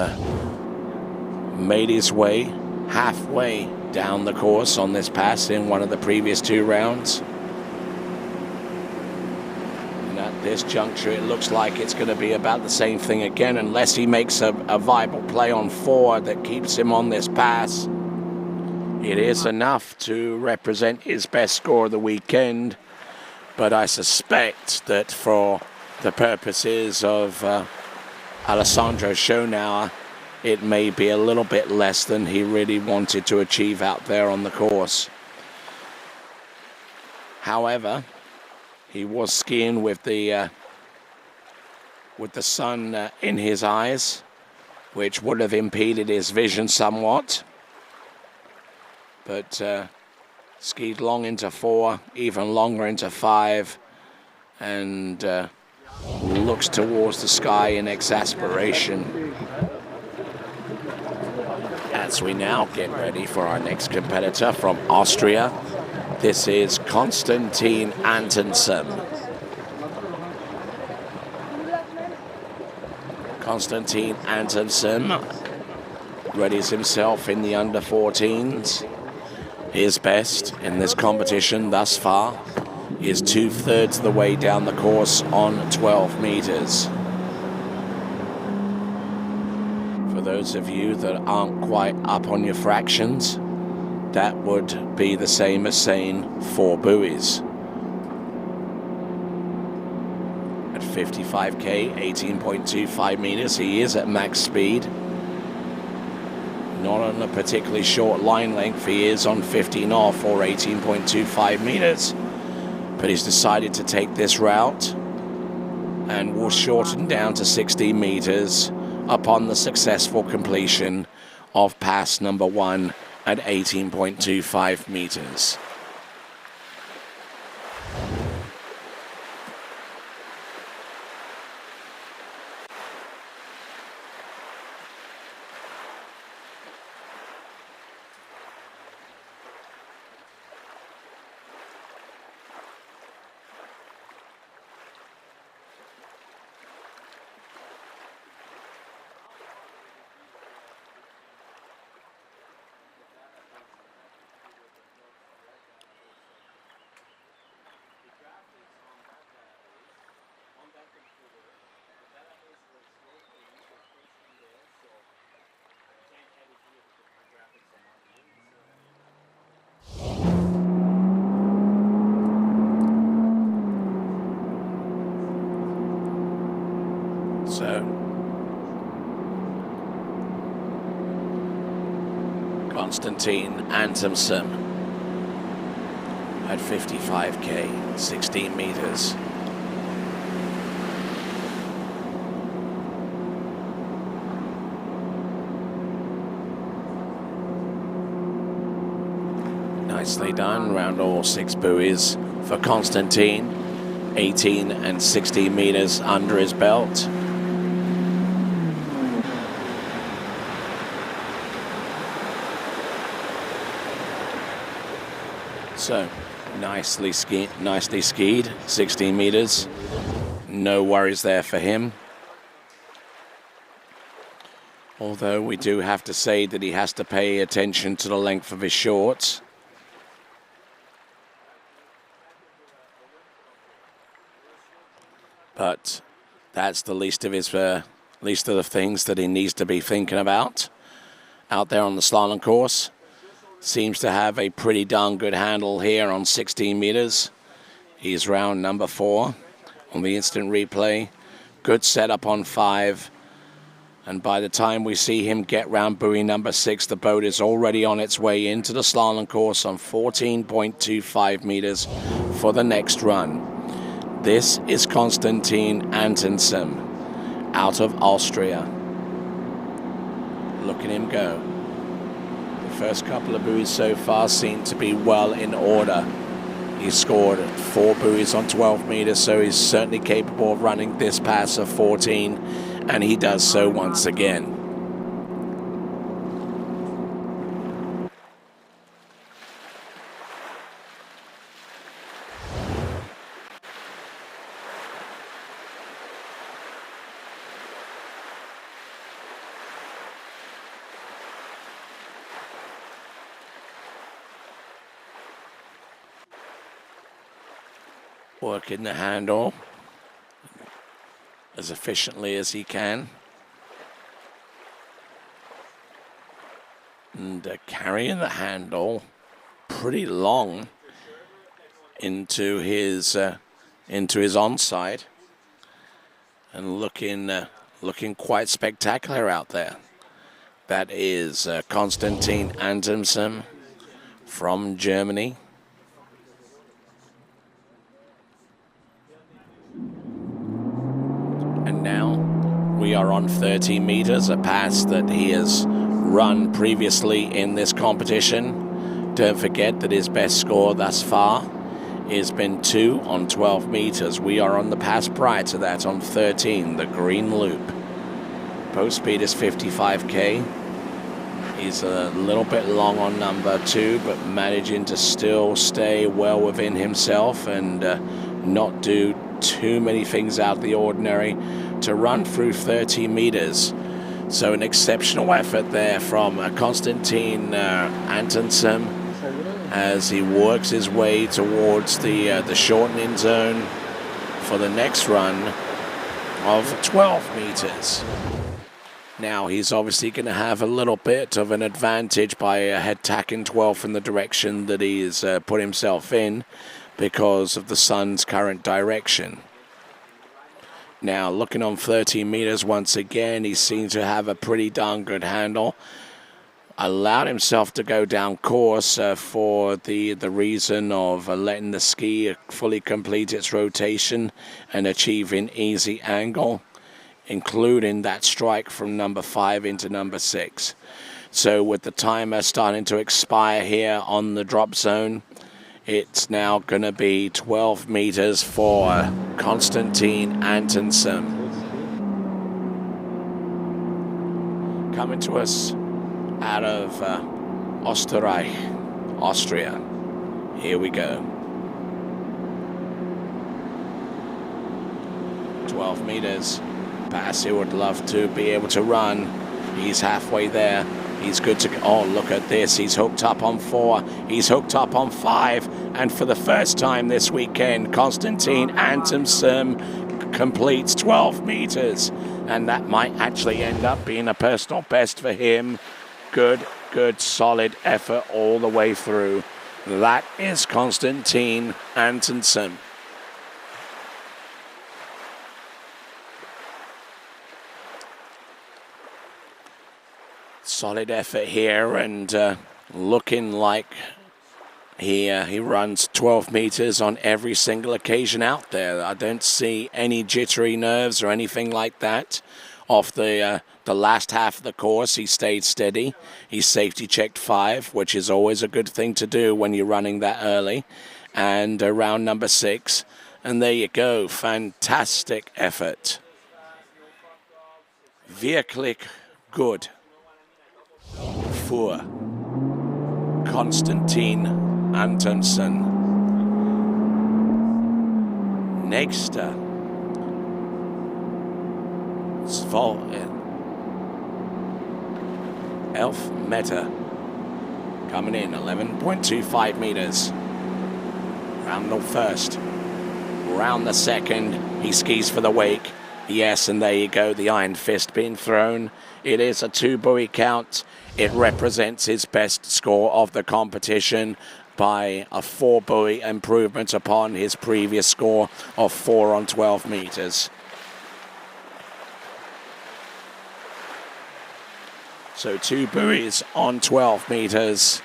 Speaker 2: made his way halfway down the course on this pass in one of the previous 2 rounds. And at this juncture, it looks like it's going to be about the same thing again, unless he makes a viable play on 4 that keeps him on this pass. It is enough to represent his best score of the weekend, but I suspect that for the purposes of Alessandro Schonauer, it may be a little bit less than he really wanted to achieve out there on the course. However, he was skiing with the sun in his eyes, which would have impeded his vision somewhat. But skied long into 4, even longer into 5, and looks towards the sky in exasperation. As we now get ready for our next competitor from Austria, this is Konstantin Antonsen. Konstantin Antonsen readies himself in the under 14s. His best in this competition thus far is 2/3 the way down the course on 12 meters. For those of you that aren't quite up on your fractions, that would be the same as saying 4 buoys. At 55k, 18.25 meters, he is at max speed. Not on a particularly short line length, he is on 15 off or 18.25 meters. But he's decided to take this route and will shorten down to 16 meters upon the successful completion of pass number 1 at 18.25 meters. So, Konstantin Antonsen at 55k, 16 meters. Nicely done, round all 6 buoys for Konstantin. 18 and 16 meters under his belt. So, nicely skied, 16 meters. No worries there for him. Although we do have to say that he has to pay attention to the length of his shorts. But that's the least of the things that he needs to be thinking about out there on the slalom course. Seems to have a pretty darn good handle here on 16 meters. He's round number 4 on the instant replay. Good setup on 5. And by the time we see him get round buoy number 6, the boat is already on its way into the slalom course on 14.25 meters for the next run. This is Konstantin Antonsen out of Austria. Look at him go. The first couple of buoys so far seem to be well in order. He scored 4 buoys on 12 meters, so he's certainly capable of running this pass of 14, and he does so once again. Working the handle as efficiently as he can. And carrying the handle pretty long into his onside. and looking quite spectacular out there. That is Konstantin Antonsen from Germany. And now we are on 30 meters, a pass that he has run previously in this competition. Don't forget that his best score thus far has been 2 on 12 meters. We are on the pass prior to that on 13, the green loop. Post speed is 55k. He's a little bit long on number 2, but managing to still stay well within himself and not do too many things out of the ordinary to run through 30 meters. So an exceptional effort there from Konstantin Antonsen as he works his way towards the shortening zone for the next run of 12 meters. Now he's obviously going to have a little bit of an advantage by head tacking 12 in the direction that he's put himself in because of the sun's current direction. Now looking on 30 meters once again, he seems to have a pretty darn good handle. Allowed himself to go down course for the reason of letting the ski fully complete its rotation and achieving easy angle, including that strike from number 5 into number 6. So with the timer starting to expire here on the drop zone, it's now going to be 12 meters for Konstantin Antonsen. Coming to us out of Österreich, Austria. Here we go. 12 meters. Pass he would love to be able to run. He's halfway there. He's good to go. Oh, look at this. He's hooked up on 4. He's hooked up on 5. And for the first time this weekend, Konstantin Antonsen completes 12 meters. And that might actually end up being a personal best for him. Good, solid effort all the way through. That is Konstantin Antonsen. Solid effort here, and looking like he runs 12 meters on every single occasion out there. I don't see any jittery nerves or anything like that. Off the last half of the course, he stayed steady. He safety checked 5, which is always a good thing to do when you're running that early. And around number 6, and there you go. Fantastic effort. Wirklich gut. For Konstantin Antonsen. Nächster 11 meter. Coming in 11.25 meters. Round the first. Round the second. He skis for the wake. Yes, and there you go, the iron fist being thrown. It is a 2-buoy count. It represents his best score of the competition by a 4-buoy improvement upon his previous score of 4 on 12 meters. So 2 buoys on 12 meters.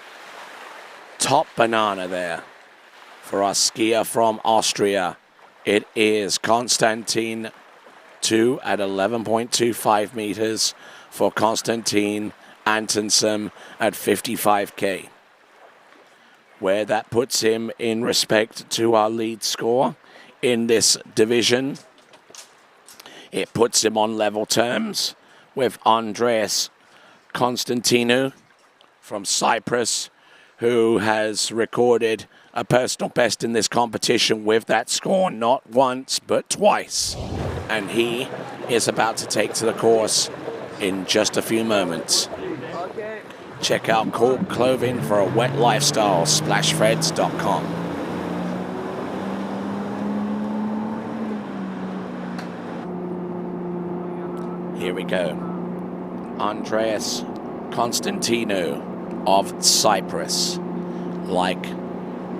Speaker 2: Top banana there for our skier from Austria. It is Konstantin 2 at 11.25 meters for Konstantin Antonsen at 55k. Where that puts him in respect to our lead score in this division, it puts him on level terms with Andreas Constantinou from Cyprus, who has recorded a personal best in this competition with that score not once but twice. And he is about to take to the course in just a few moments. Check out cool clothing for a wet lifestyle, splashthreads.com. Here we go. Andreas Constantinou of Cyprus. Like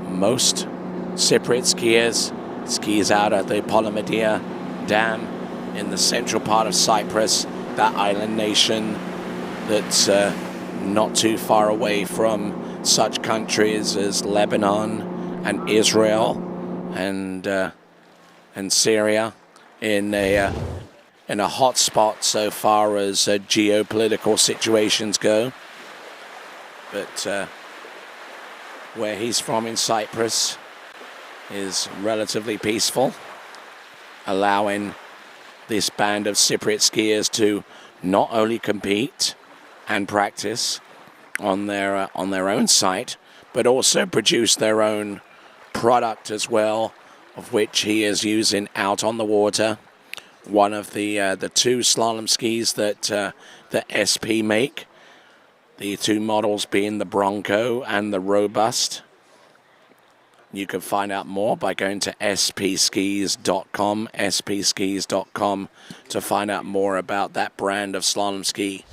Speaker 2: most Cypriot skiers, skis out at the Polomydia Dam in the central part of Cyprus, that island nation that's not too far away from such countries as Lebanon and Israel and Syria, in a hot spot so far as geopolitical situations go. But where he's from in Cyprus is relatively peaceful, allowing this band of Cypriot skiers to not only compete and practice on their own site, but also produce their own product as well, of which he is using out on the water. One of the two slalom skis that SP make, the two models being the Bronco and the Robust. You can find out more by going to spskis.com, spskis.com, to find out more about that brand of slalom ski.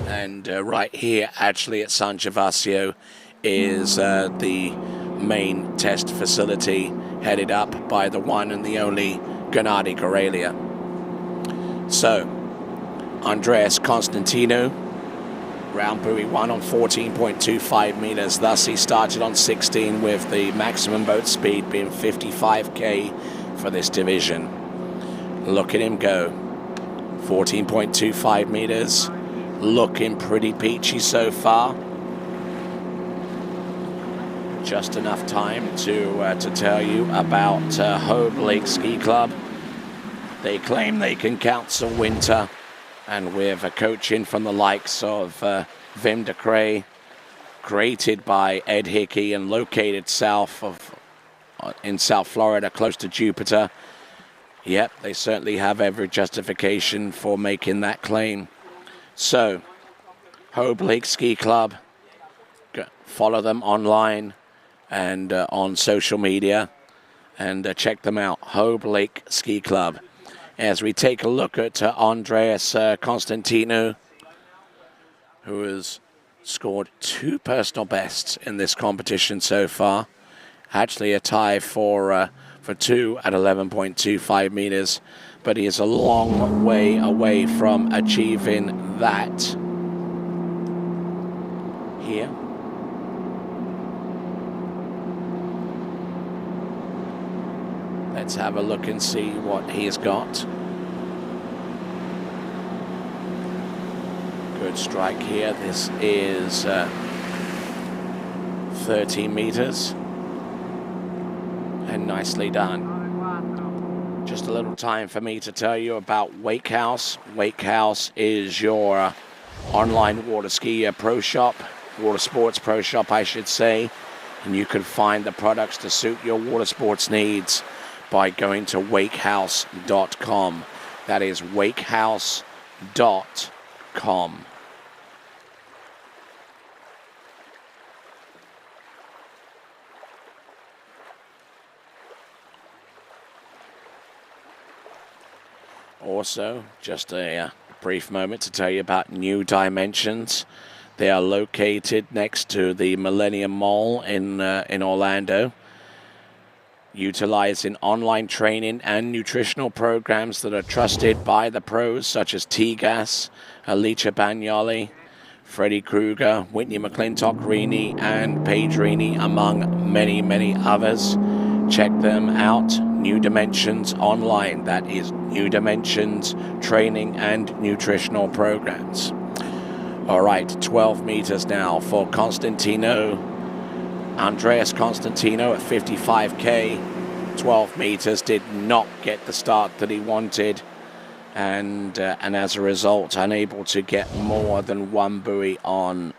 Speaker 2: And right here, actually, at San Gervasio, is the main test facility headed up by the one and the only Gennady Gorelia. So, Andreas Constantino, round buoy 1 on 14.25 meters. Thus, he started on 16 with the maximum boat speed being 55k for this division. Look at him go. 14.25 meters. Looking pretty peachy so far. Just enough time to tell you about Hobe Lake Ski Club. They claim they can counsel winter, and with a coaching from the likes of Wim de Cree, created by Ed Hickey and located in South Florida, close to Jupiter. Yep, they certainly have every justification for making that claim. So, Hobe Lake Ski Club, follow them online and on social media, and check them out, Hobe Lake Ski Club. As we take a look at Andreas Constantino, who has scored 2 personal bests in this competition so far. Actually a tie for 2 at 11.25 meters, but he is a long way away from achieving that here. Let's have a look and see what he's got. Good strike here. This is 13 meters. And nicely done. Just a little time for me to tell you about Wake House. Wake House is your online water ski pro shop, water sports pro shop, I should say. And you can find the products to suit your water sports needs by going to wakehouse.com. That is wakehouse.com. Also, just a brief moment to tell you about New Dimensions. They are located next to the Millennium Mall in Orlando, utilizing online training and nutritional programs that are trusted by the pros such as T-Gas, Alicia Bagnoli, Freddie Krueger, Whitney McClintock-Rini, and Paige Rini, among many, many others. Check them out, New Dimensions online. That is New Dimensions training and nutritional programs. All right, 12 meters now for Constantino. Andreas Constantino at 55k, 12 meters, did not get the start that he wanted, and as a result, unable to get more than one buoy on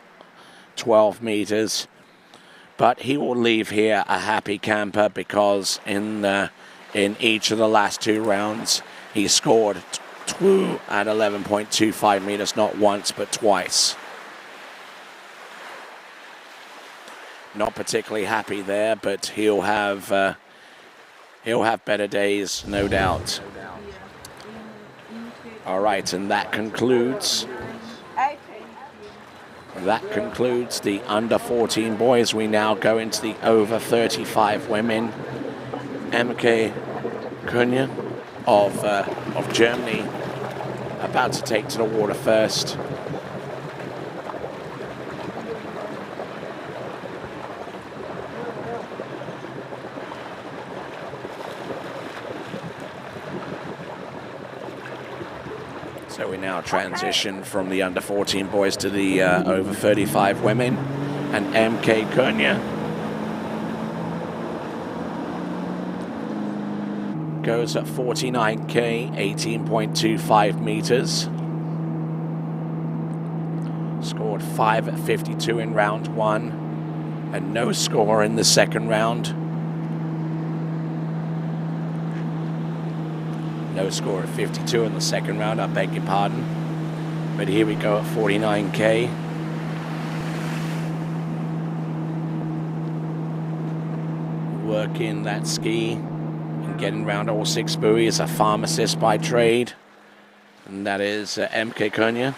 Speaker 2: 12 meters. But he will leave here a happy camper, because in each of the last 2 rounds, he scored 2 at 11.25 meters, not once but twice. Not particularly happy there, but he'll have better days, no doubt. All right, and that concludes the under 14 boys. We now go into the over 35 women. MK Cunha of of Germany, about to take to the water first. So we now transition from the under 14 boys to the over 35 women, and MK Konya goes at 49K, 18.25 meters. Scored 5 at 52 in round 1, and no score in the second round. No score at 52 in the second round, I beg your pardon. But here we go at 49K. Working that ski and getting around all 6 buoys, a pharmacist by trade. And that is MK Konya.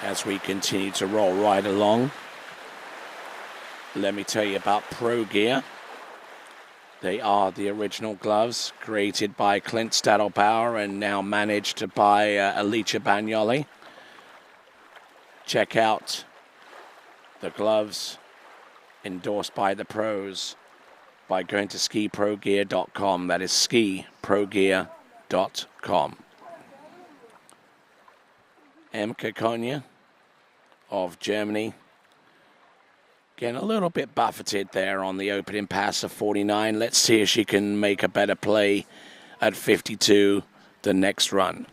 Speaker 2: As we continue to roll right along, let me tell you about Pro Gear. They are the original gloves created by Clint Stadelbauer and now managed by Alicia Bagnoli. Check out the gloves endorsed by the pros by going to skiprogear.com. That is skiprogear.com. Emke Konya of Germany. Getting a little bit buffeted there on the opening pass of 49. Let's see if she can make a better play at 52 the next run.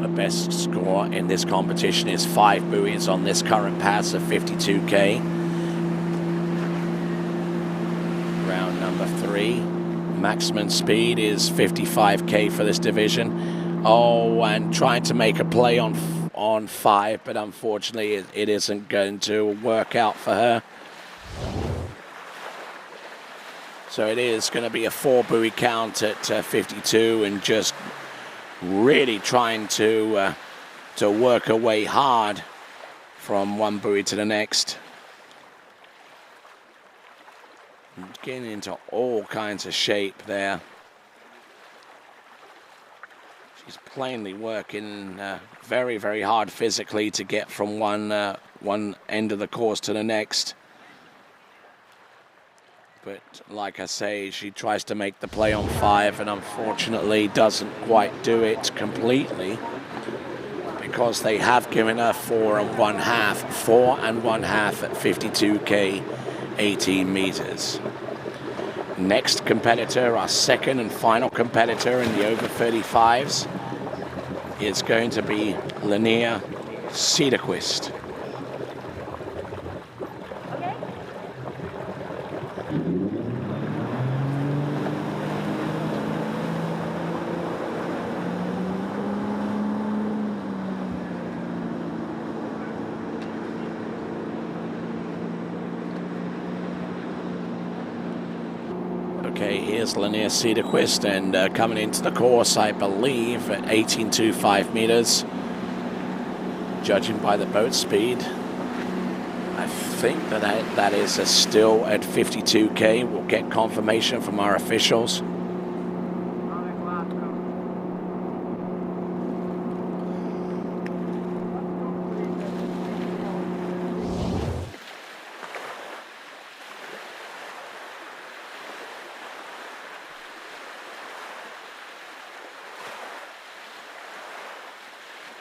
Speaker 2: The best score in this competition is 5 buoys on this current pass of 52K. Round number 3. Maximum speed is 55K for this division. Oh, and trying to make a play on 5, but unfortunately it isn't going to work out for her. So it is going to be a 4 buoy count at 52, and just really trying to work her way hard from one buoy to the next. Getting into all kinds of shape there. She's plainly working very, very hard physically to get from one end of the course to the next. But like I say, she tries to make the play on 5 and unfortunately doesn't quite do it completely, because they have given her 4 1/2 at 52K, 18 meters. Next competitor, our second and final competitor in the over 35s, is going to be Linnea Cederquist. Okay, here's Linnea Cederquist, and coming into the course, I believe, at 18.25 meters. Judging by the boat speed, I think that is still at 52K. We'll get confirmation from our officials.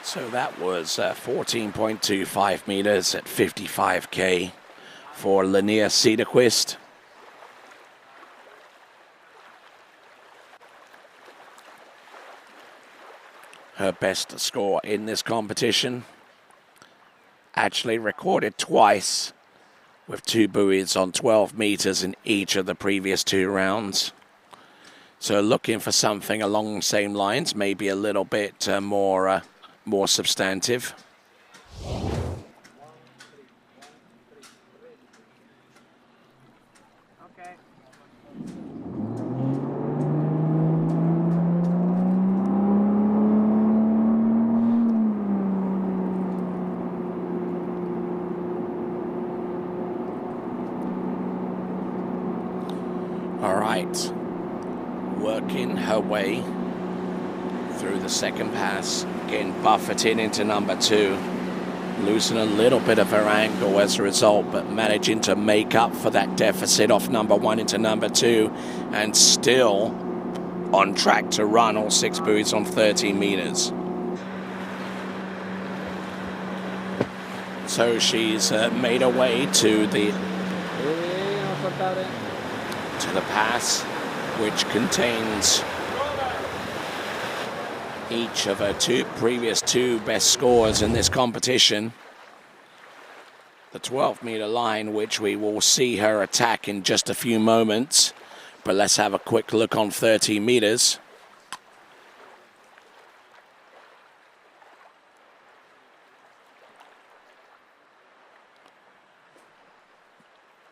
Speaker 2: So that was 14.25 meters at 55K for Linnea Cederquist. Her best score in this competition. Actually recorded twice with 2 buoys on 12 meters in each of the previous 2 rounds. So looking for something along the same lines, maybe a little bit more substantive. right, working her way through the second pass, getting buffeted into number 2, losing a little bit of her angle as a result, but managing to make up for that deficit off number 1 into number 2, and still on track to run all 6 buoys on 13 meters. So she's made her way to the pass, which contains each of her previous two best scores in this competition. The 12-meter line, which we will see her attack in just a few moments. But let's have a quick look on 13 meters.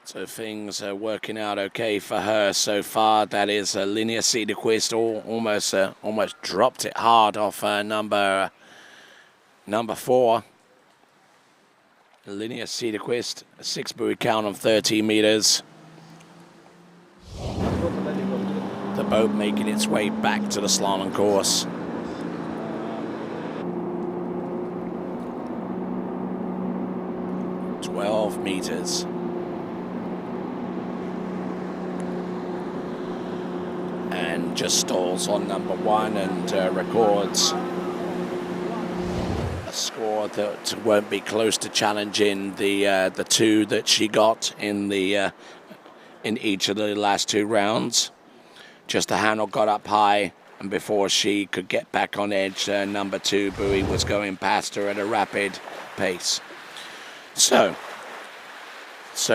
Speaker 2: So things are working out okay for her so far. That is a Linear Cederquist, almost dropped it hard off number 4. Linear Cederquist, a 6 buoy count on 13 meters. The boat making its way back to the slalom course. "12 meters. And just stalls on number 1 and records a score that won't be close to challenging the 2 that she got in each of the last 2 rounds. Just the handle got up high, and before she could get back on edge, number 2 buoy was going past her at a rapid pace. So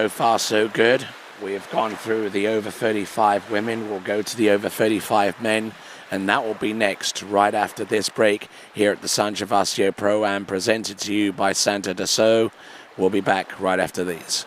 Speaker 2: far so good. We have gone through the over 35 women. We'll go to the over 35 men, and that will be next, right after this break here at the San Gervasio Pro-Am, presented to you by Santa Dassault. We'll be back right after these.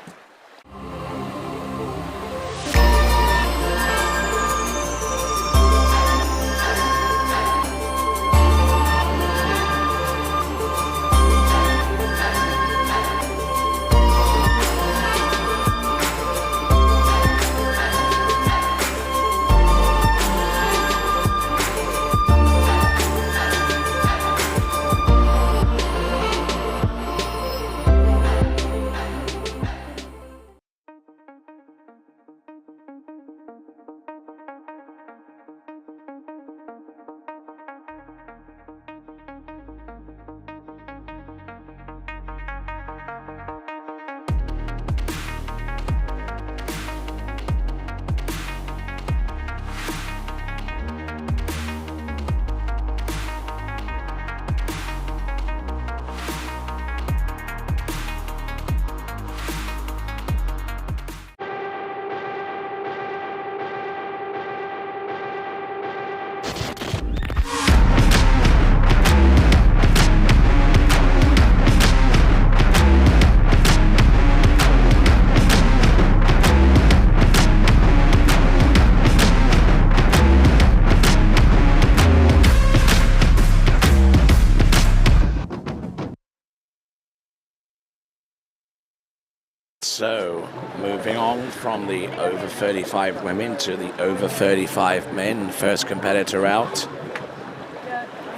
Speaker 2: So, moving on from the over 35 women to the over 35 men, first competitor out.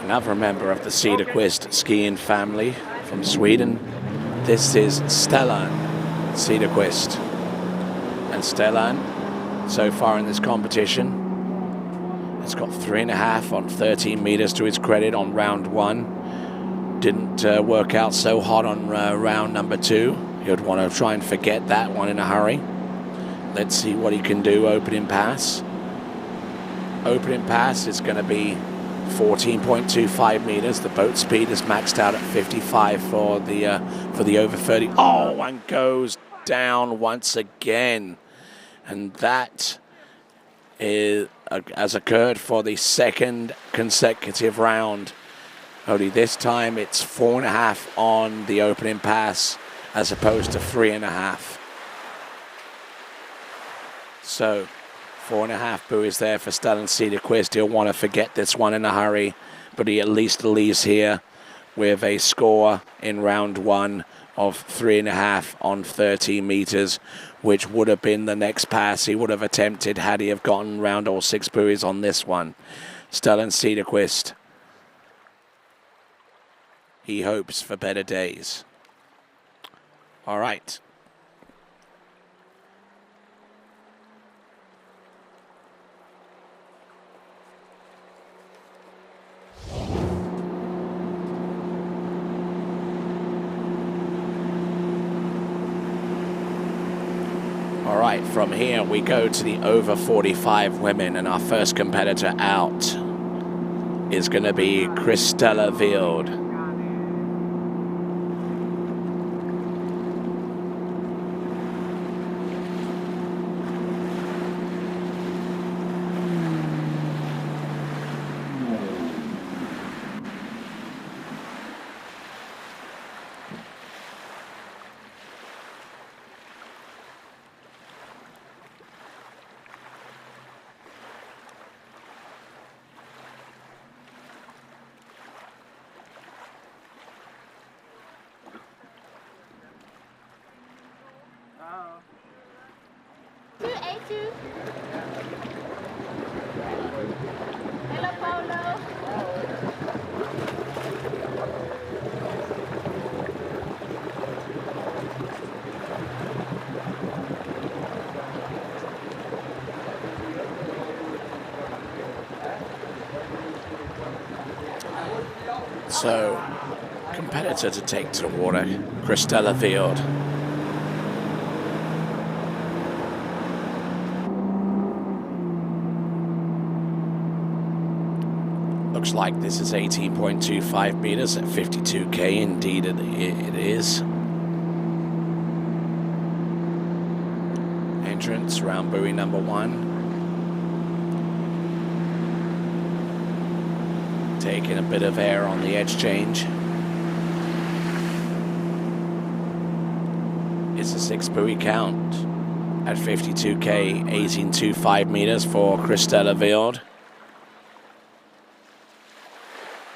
Speaker 2: Another member of the Cederquist skiing family from Sweden. This is Stellan Cederquist. And Stellan, so far in this competition, has got 3.5 on 13 meters to his credit on round 1. Didn't work out so hot on round number 2. You'd want to try and forget that one in a hurry. Let's see what he can do opening pass. Opening pass is going to be 14.25 meters. The boat speed is maxed out at 55 for the over 30. Oh, and goes down once again. And that has occurred for the second consecutive round. Only this time it's 4.5 on the opening pass, as opposed to 3.5. So 4.5 buoys there for Stellan Cederquist. He'll want to forget this one in a hurry, but he at least leaves here with a score in round 1 of 3.5 on 30 meters, which would have been the next pass he would have attempted had he have gotten round all 6 buoys on this one. Stellan Cederqvist, he hopes for better days. All right. All right, from here we go to the over 45 women, and our first competitor out is going to be Christella Wild.
Speaker 16: Hello, Paulo.
Speaker 2: So, competitor to take to the water, Christella Wild. Looks like this is 18.25 meters at 52K. Indeed, it is. Entrance around buoy number 1. Taking a bit of air on the edge change. It's a 6 buoy count at 52K, 18.25 meters for Christella Wild.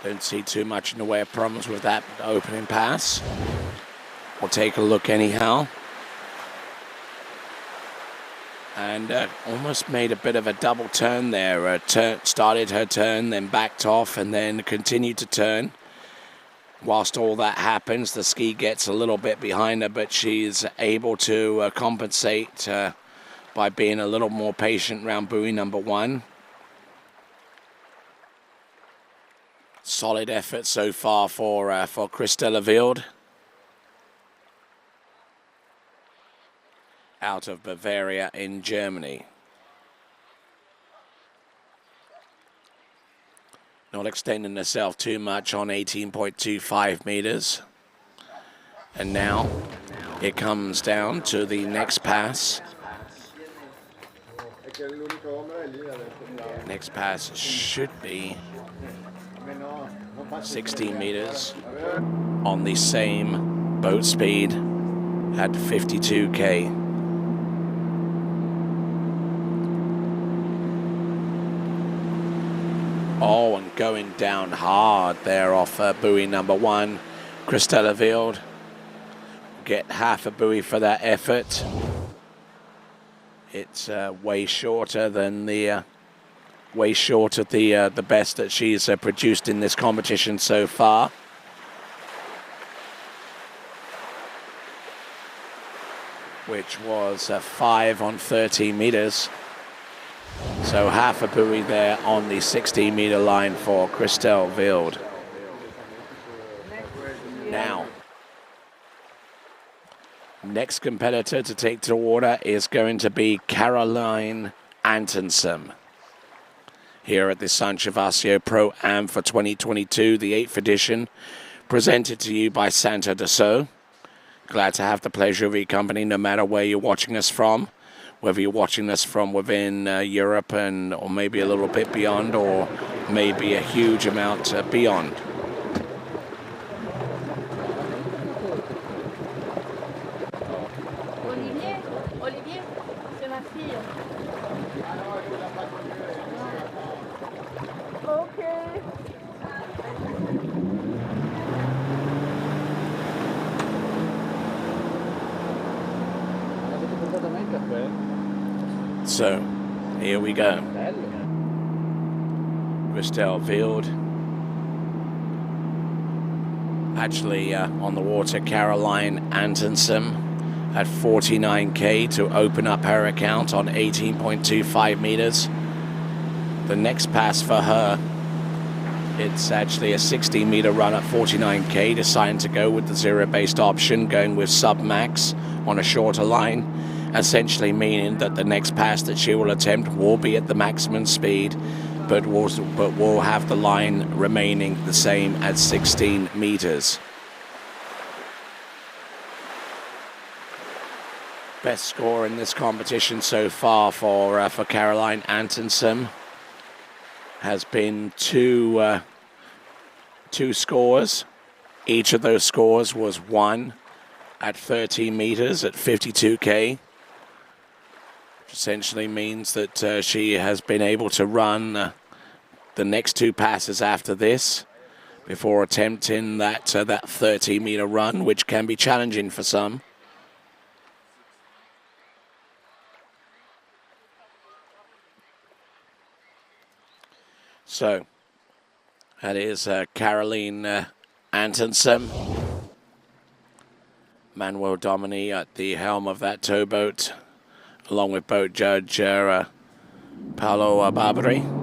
Speaker 2: Don't see too much in the way of problems with that opening pass. We'll take a look anyhow. And almost made a bit of a double turn there. Started her turn, then backed off, and then continued to turn. Whilst all that happens, the ski gets a little bit behind her, but she's able to compensate by being a little more patient around buoy number 1. Solid effort so far for Christella Wild. Out of Bavaria in Germany. Not extending herself too much on 18.25 meters. And now it comes down to the next pass. Next pass should be 16 meters on the same boat speed at 52K. Oh, and going down hard there off buoy number 1. Christella Wild get half a buoy for that effort. It's way shorter than the way short of the best that she's produced in this competition so far. Which was 5 on 13 meters. So half a buoy there on the 16-meter line for Christella Wild. Now, next competitor to take to the water is going to be Caroline Antonsen. Here at the San Gervasio Pro-Am for 2022, the 8th edition, presented to you by Santa Dassault. Glad to have the pleasure of your company, no matter where you're watching us from, whether you're watching us from within Europe or maybe a little bit beyond, or maybe a huge amount beyond.
Speaker 16: Olivier, c'est ma fille. Okay.
Speaker 2: So, here we go. Christelle Wild. Actually, on the water, Caroline Antonsen at 49k to open up her account on 18.25 meters. The next pass for her, it's actually a 16-meter run at 49k, deciding to go with the zero-based option, going with sub-max on a shorter line, essentially meaning that the next pass that she will attempt will be at the maximum speed, but will have the line remaining the same at 16 meters. Best score in this competition so far for Caroline Antonsen has been two scores. Each of those scores was one at 13 meters at 52k. Which essentially means that she has been able to run the next two passes after this before attempting that 30-meter run, which can be challenging for some. So, that is Caroline Antonsen. Manuel Domini at the helm of that towboat, along with boat judge Paolo Barbari.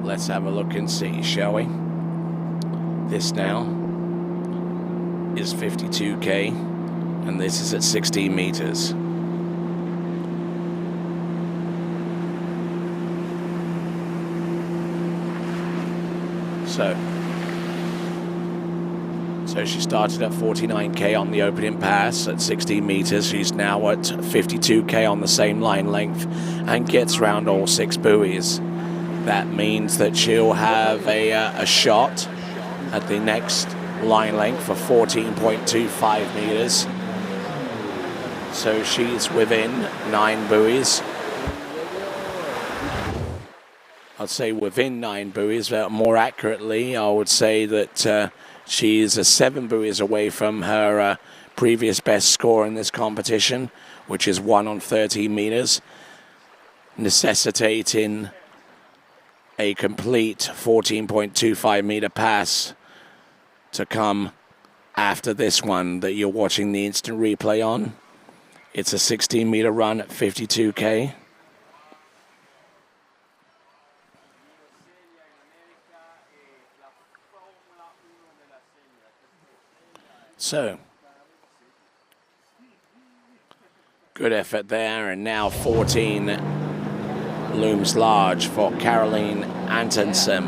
Speaker 2: Let's have a look and see, shall we? This now is 52k, and this is at 16 meters. So she started at 49k on the opening pass at 16 meters. She's now at 52k on the same line length and gets round all 6 buoys. That means that she'll have a shot at the next line length for 14.25 meters. So she's within 9 buoys. I'd say within 9 buoys, but more accurately, I would say that she's 7 buoys away from her previous best score in this competition, which is 1 on 13 meters, necessitating a complete 14.25 meter pass to come after this one that you're watching the instant replay on. It's a 16-meter run at 52k. So, good effort there, and now 14 looms large for Caroline Antonsen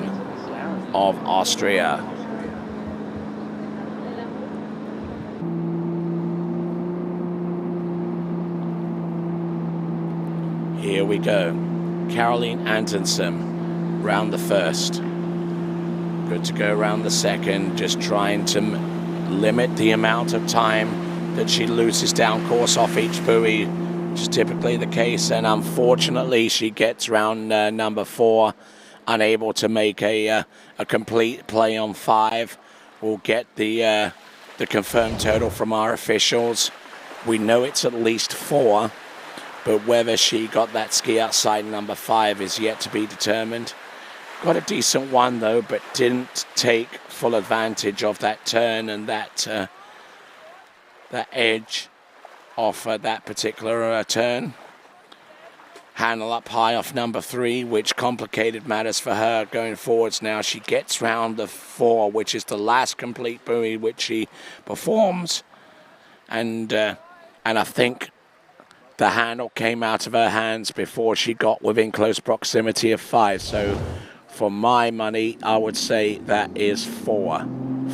Speaker 2: of Austria. Here we go. Caroline Antonsen, round the first. Good to go round the second, just trying to limit the amount of time that she loses down course off each buoy, which is typically the case, and unfortunately she gets round number 4, unable to make a complete play on 5. We'll get the confirmed total from our officials. We know it's at least 4, but whether she got that ski outside number 5 is yet to be determined. Got a decent one though, but didn't take full advantage of that turn and that edge off that particular turn. Handle up high off number 3, which complicated matters for her going forwards. Now she gets round the 4, which is the last complete buoy which she performs, and I think the handle came out of her hands before she got within close proximity of 5. So for my money, I would say that is 4.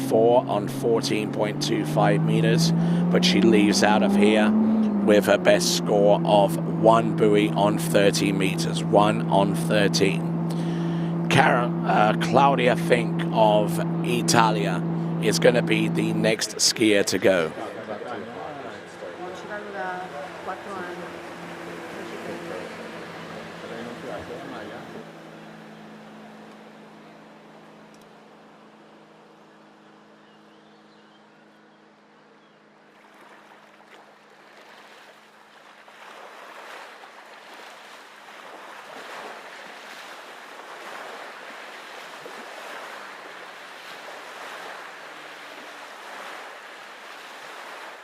Speaker 2: 4 on 14.25 meters, but she leaves out of here with her best score of 1 buoy on 30 meters. 1 on 13. Claudia Fink of Italia is going to be the next skier to go.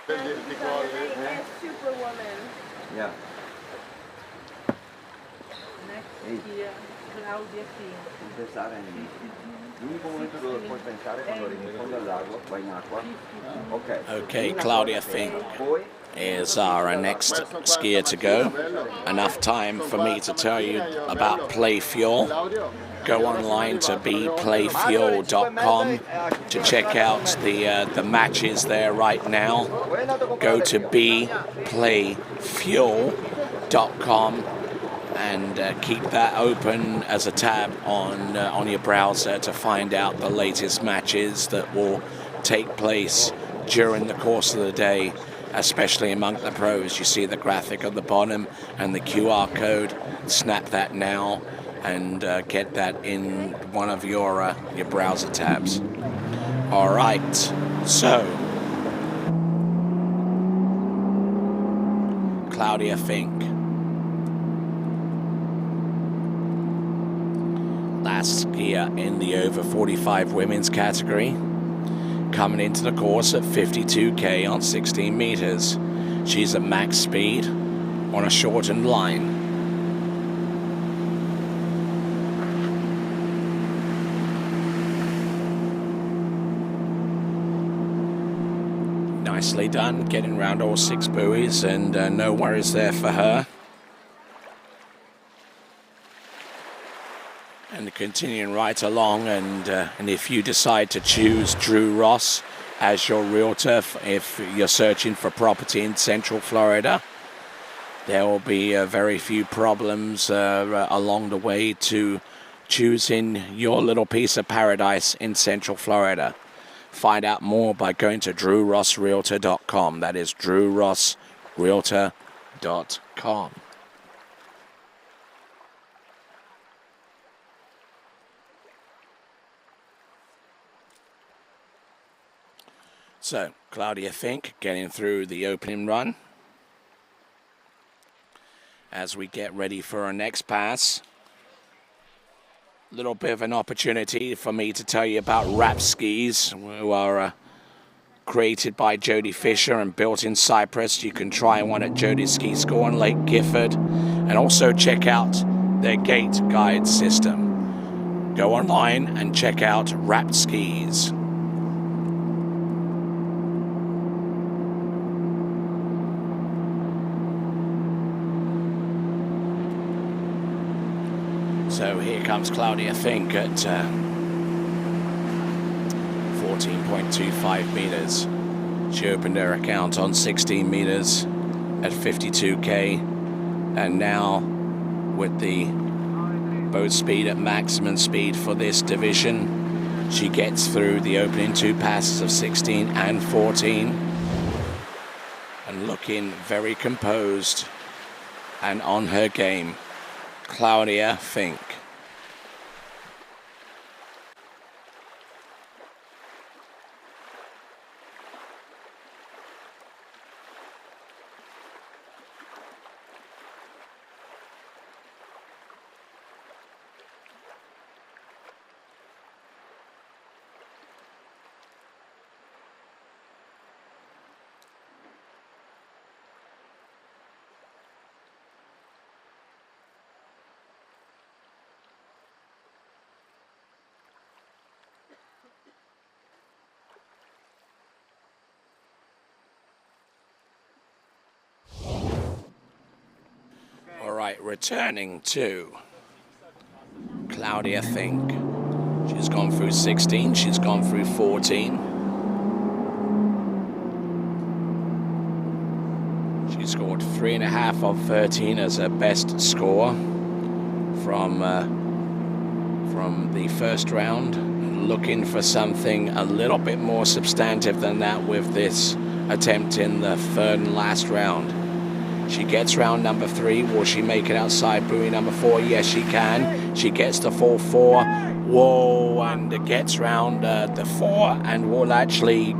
Speaker 16: Superwoman.
Speaker 17: Yeah.
Speaker 16: Next year, Claudia Fink.
Speaker 17: Pensare l'unico momento dove puoi pensare è quando arrivi in fondo al lago, vai in acqua. Ok.
Speaker 2: Okay, Claudia Fink is our next skier to go. Enough time for me to tell you about Play Fuel. Go online to beplayfuel.com to check out the matches there right now. Go to beplayfuel.com and keep that open as a tab on your browser to find out the latest matches that will take place during the course of the day, especially among the pros. You see the graphic at the bottom and the QR code. Snap that now and get that in one of your browser tabs. All right, so Claudia Fink. Last skier in the over 45 women's category, coming into the course at 52k on 16 meters. She's at max speed on a shortened line. Nicely done, getting around all 6 buoys, and no worries there for her. And continuing right along, and if you decide to choose Drew Ross as your realtor, if you're searching for property in Central Florida, there will be very few problems along the way to choosing your little piece of paradise in Central Florida. Find out more by going to drewrossrealtor.com. That is drewrossrealtor.com. So, Claudia Fink getting through the opening run. As we get ready for our next pass, a little bit of an opportunity for me to tell you about wrap skis, who are created by Jody Fisher and built in Cyprus. You can try one at Jody's Ski School in Lake Gifford, and also check out their gate guide system. Go online and check out wrap skis. So here comes Claudia Fink at 14.25 meters. She opened her account on 16 meters at 52k, and now with the boat speed at maximum speed for this division, she gets through the opening 2 passes of 16 and 14, and looking very composed and on her game. Claudia Fink. All right, returning to Claudia Fink. She's gone through 16, she's gone through 14. She scored 3.5 of 13 as her best score from the first round. Looking for something a little bit more substantive than that with this attempt in the third and last round. She gets round number 3. Will she make it outside buoy number 4? Yes, she can. She gets the full 4. Whoa, and gets round the 4 and will actually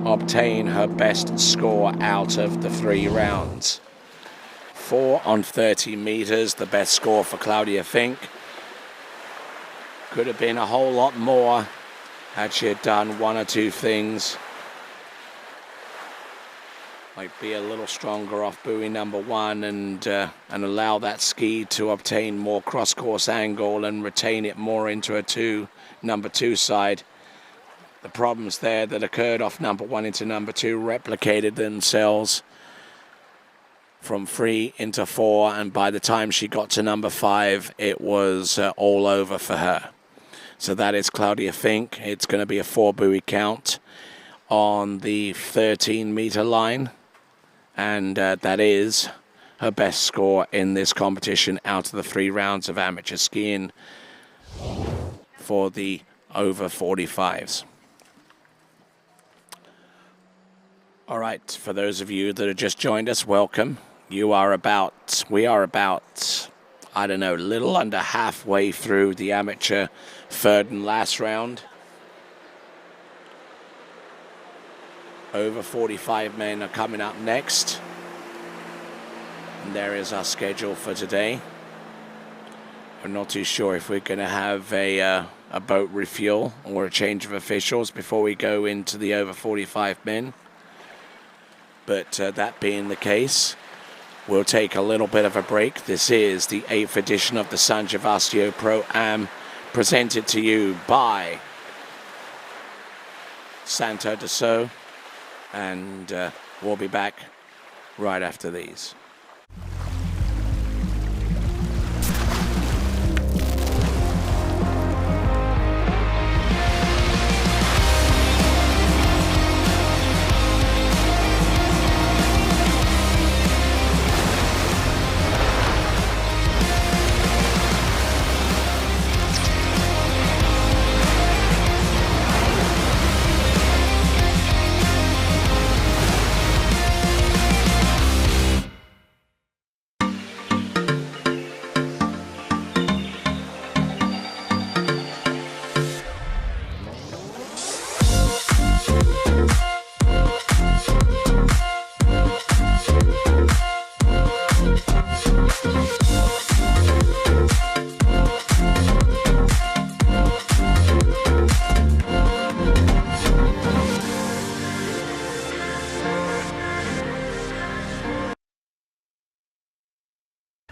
Speaker 2: obtain her best score out of the 3 rounds. 4 on 30 meters, the best score for Claudia Fink. Could have been a whole lot more had she had done 1 or 2 things Might be a little stronger off buoy number one and allow that ski to obtain more cross-course angle and retain it more into a number two side. The problems there that occurred off number one into number two replicated themselves from 3 into 4, and by the time she got to number 5, it was all over for her. So that is Claudia Fink. It's going to be a 4 buoy count on the 13-meter line. And that is her best score in this competition out of the 3 rounds of amateur skiing for the over 45s. All right, for those of you that have just joined us, welcome. We are about, I don't know, a little under halfway through the amateur third and last round. Over 45 men are coming up next. And there is our schedule for today. We're not too sure if we're going to have a boat refuel or a change of officials before we go into the over 45 men. But that being the case, we'll take a little bit of a break. This is the 8th edition of the San Gervasio Pro-Am, presented to you by Santo de So. And we'll be back right after these.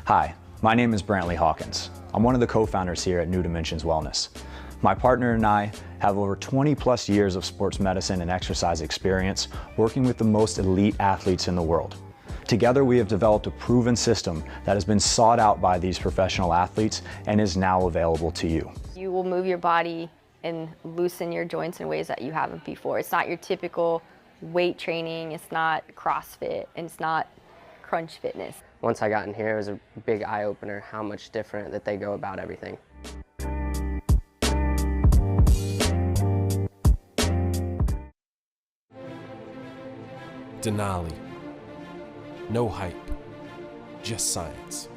Speaker 3: Hi, my name is Brantley Hawkins. I'm one of the co-founders here at New Dimensions Wellness. My partner and I have over 20 plus years of sports medicine and exercise experience working with the most elite athletes in the world. Together we have developed a proven system that has been sought out by these professional athletes and is now available to you.
Speaker 4: You will move your body and loosen your joints in ways that you haven't before. It's not your typical weight training, it's not CrossFit, and it's not crunch fitness.
Speaker 5: Once I got in here, it was a big eye-opener how much different that they go about everything.
Speaker 6: Denali. No hype, just science.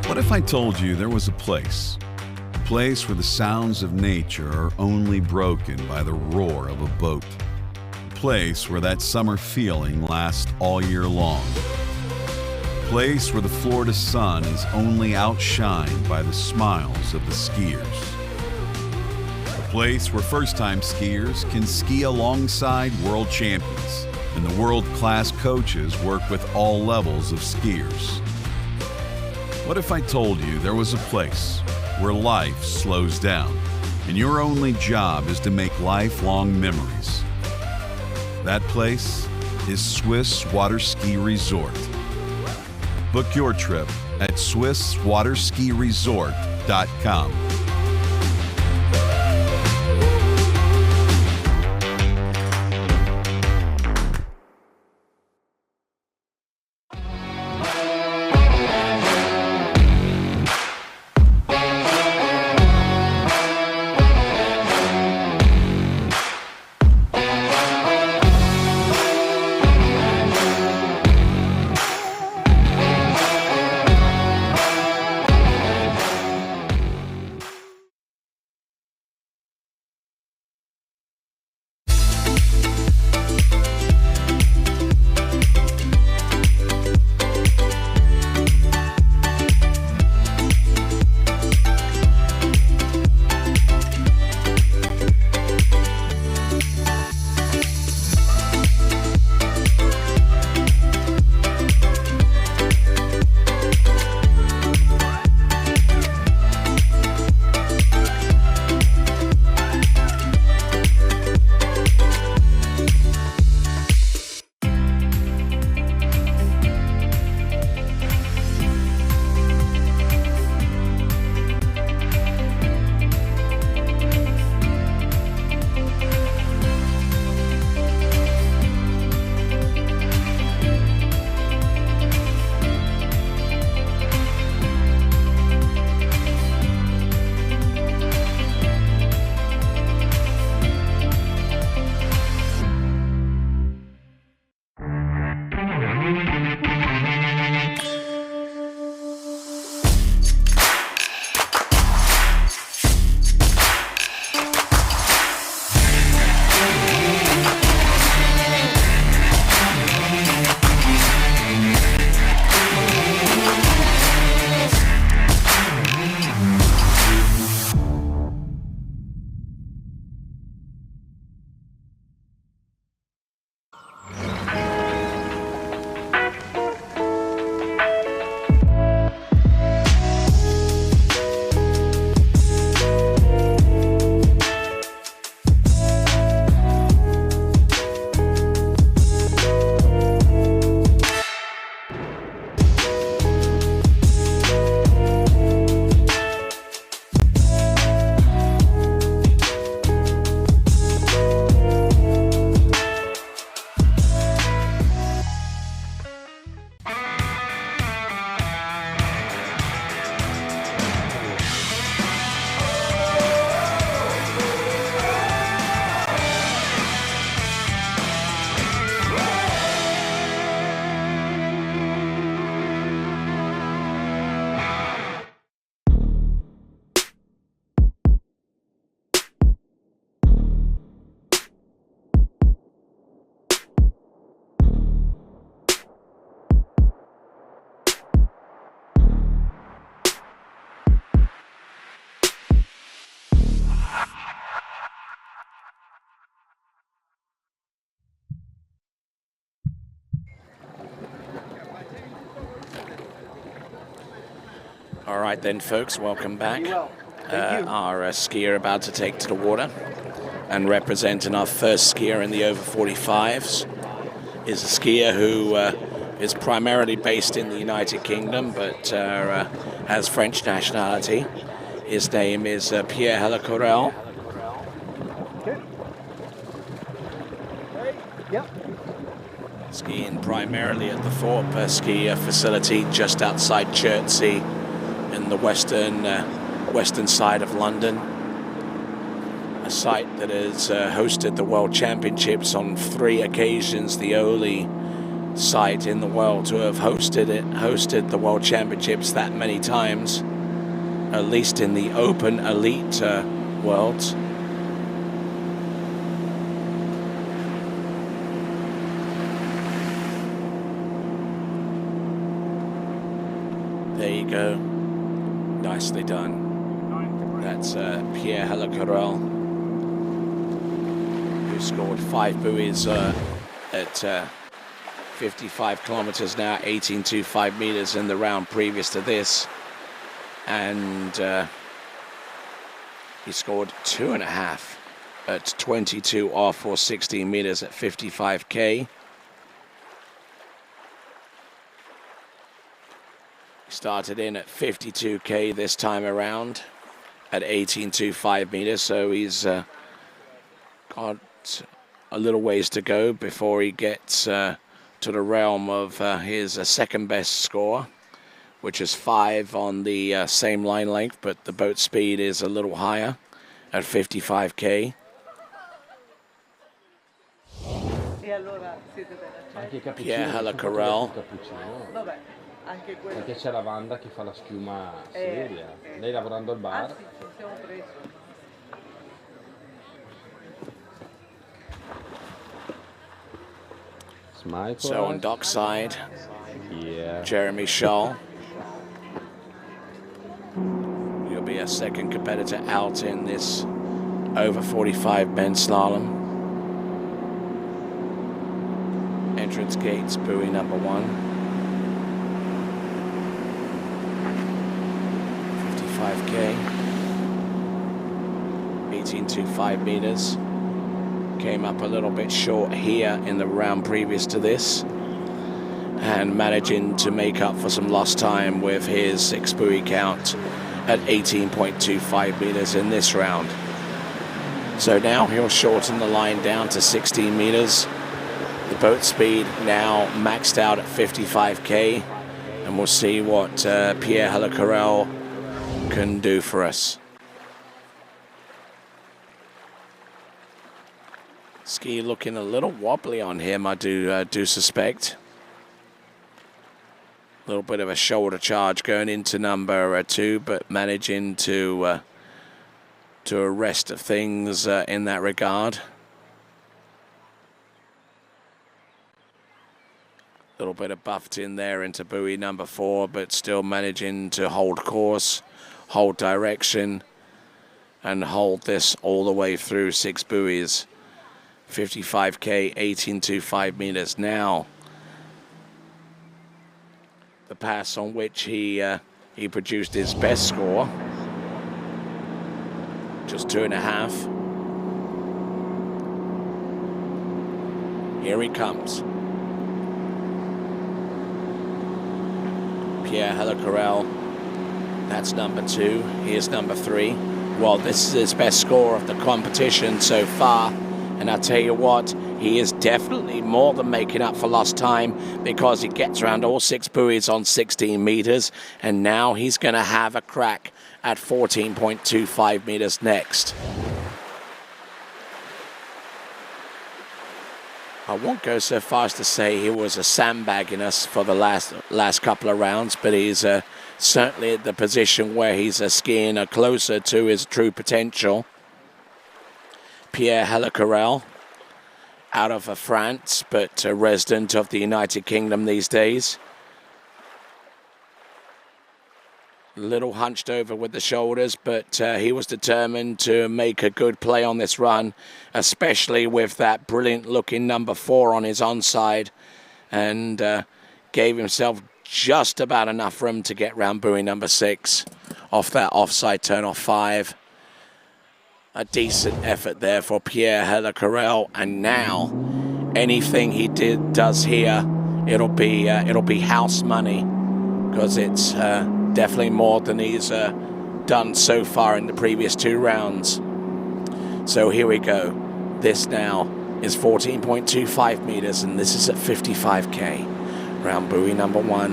Speaker 7: What if I told you there was a place where the sounds of nature are only broken by the roar of a boat? A place where that summer feeling lasts all year long. A place where the Florida sun is only outshined by the smiles of the skiers. A place where first-time skiers can ski alongside world champions, and the world-class coaches work with all levels of skiers. What if I told you there was a place where life slows down and your only job is to make lifelong memories? That place is Swiss Waterski Resort. Book your trip at SwissWaterskiResort.com.
Speaker 2: All right then, folks, welcome back. Our skier about to take to the water, and representing our first skier in the over 45s is a skier who is primarily based in the United Kingdom, but has French nationality. His name is Pierre Helacorel. Skiing primarily at the Thorpe ski facility just outside Chertsey in the western side of London. A site that has hosted the World Championships on 3 occasions, the only site in the world to have hosted the World Championships that many times, at least in the open elite worlds. There you go. Nicely done. That's Pierre Helacorel, who scored 5 buoys at 55 kilometers now, 18.25 meters in the round previous to this. And he scored 2.5 at 22 off or 16 meters at 55k. Started in at 52k this time around at 18.25 meters, so he's got a little ways to go before he gets to the realm of his second best score, which is 5 on the same line length, but the boat speed is a little higher at 55k. Pierre Helacorel.
Speaker 8: Anche c'è la Wanda che fa la schiuma seria. Lei lavorando al bar.
Speaker 16: Sì, siamo presi.
Speaker 2: So on dockside, Jeremy Scholl. You'll be a second competitor out in this over 45 men's slalom. Entrance gates, buoy number 1. 55k, 18.25 meters. Came up a little bit short here in the round previous to this, and managing to make up for some lost time with his 6 buoy count at 18.25 meters in this round. So now he'll shorten the line down to 16 meters. The boat speed now maxed out at 55k, and we'll see what Pierre Helacorel can do for us. Ski looking a little wobbly on him, I do suspect. A little bit of a shoulder charge going into number 2, but managing to arrest things in that regard. A little bit of buffed in there into buoy number 4, but still managing to hold course, hold direction, and hold this all the way through 6 buoys. 55k, 18.25 meters. Now, the pass on which he produced his best score, just 2.5. Here he comes. Pierre Helacorel, that's number 2. Here's number 3. Well, this is his best score of the competition so far. And I tell you what, he is definitely more than making up for lost time, because he gets around all 6 buoys on 16 meters. And now he's going to have a crack at 14.25 meters next. I won't go so far as to say he was a sandbagging us for the last couple of rounds, but he's certainly at the position where he's skiing closer to his true potential. Pierre Helacorel, out of France, but a resident of the United Kingdom these days. A little hunched over with the shoulders, but he was determined to make a good play on this run, especially with that brilliant looking number 4 on his onside, and gave himself just about enough room to get round buoy number 6 off that offside turn off 5. A decent effort there for Pierre Helacarel, and now anything he does here, it'll be house money, because it's definitely more than he's done so far in the previous 2 rounds. So here we go. This now is 14.25 meters, and this is at 55k. Round buoy number 1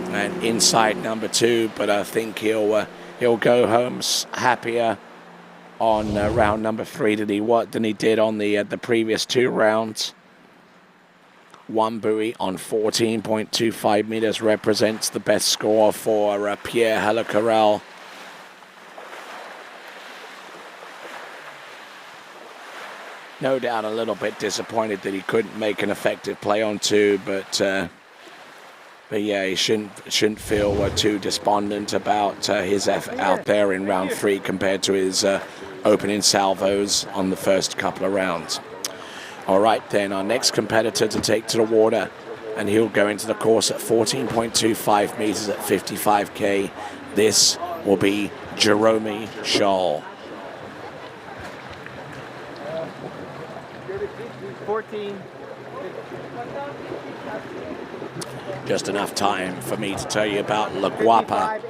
Speaker 2: and inside number 2, but I think he'll go home happier on round number 3 than he did on the previous 2 rounds. 1 buoy on 14.25 meters represents the best score for Pierre Helacarel. No doubt a little bit disappointed that he couldn't make an effective play on 2, but yeah, he shouldn't feel too despondent about his effort out there in round 3 compared to his opening salvos on the first couple of rounds. All right, then our next competitor to take to the water, and he'll go into the course at 14.25 meters at 55k. This will be Jerome Scholl.
Speaker 18: 14.
Speaker 2: Just enough time for me to tell you about La Guapa,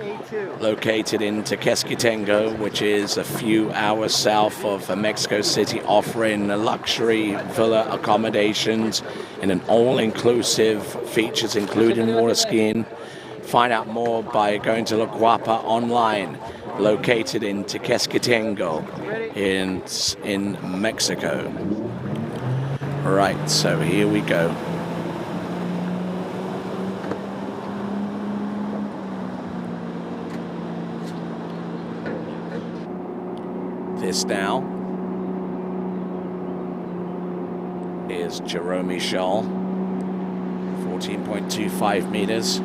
Speaker 2: located in Tequesquitengo, which is a few hours south of Mexico City, offering luxury villa accommodations in an all-inclusive features including water skiing. Find out more by going to La Guapa online, located in Tequesquitengo in Mexico. Right, so here we go. This now is Jerome Scholl, 14.25 meters.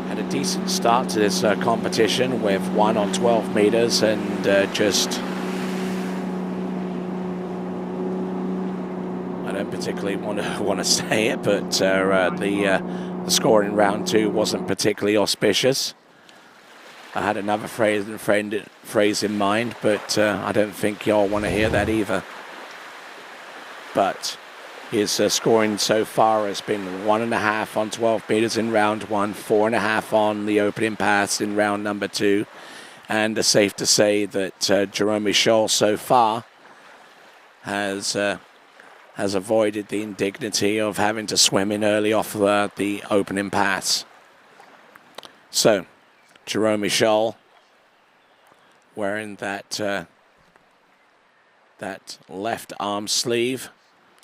Speaker 2: Had a decent start to this competition with 1 on 12 meters and just... I don't particularly want to say it, but the score in round 2 wasn't particularly auspicious. I had another phrase in mind, but I don't think y'all want to hear that either. But his scoring so far has been 1.5 on 12 meters in round 1, 4.5 on the opening pass in round number 2, and it's safe to say that Jerome Scholl so far has avoided the indignity of having to swim in early off the opening pass. So, Jerome Scholl wearing that left arm sleeve.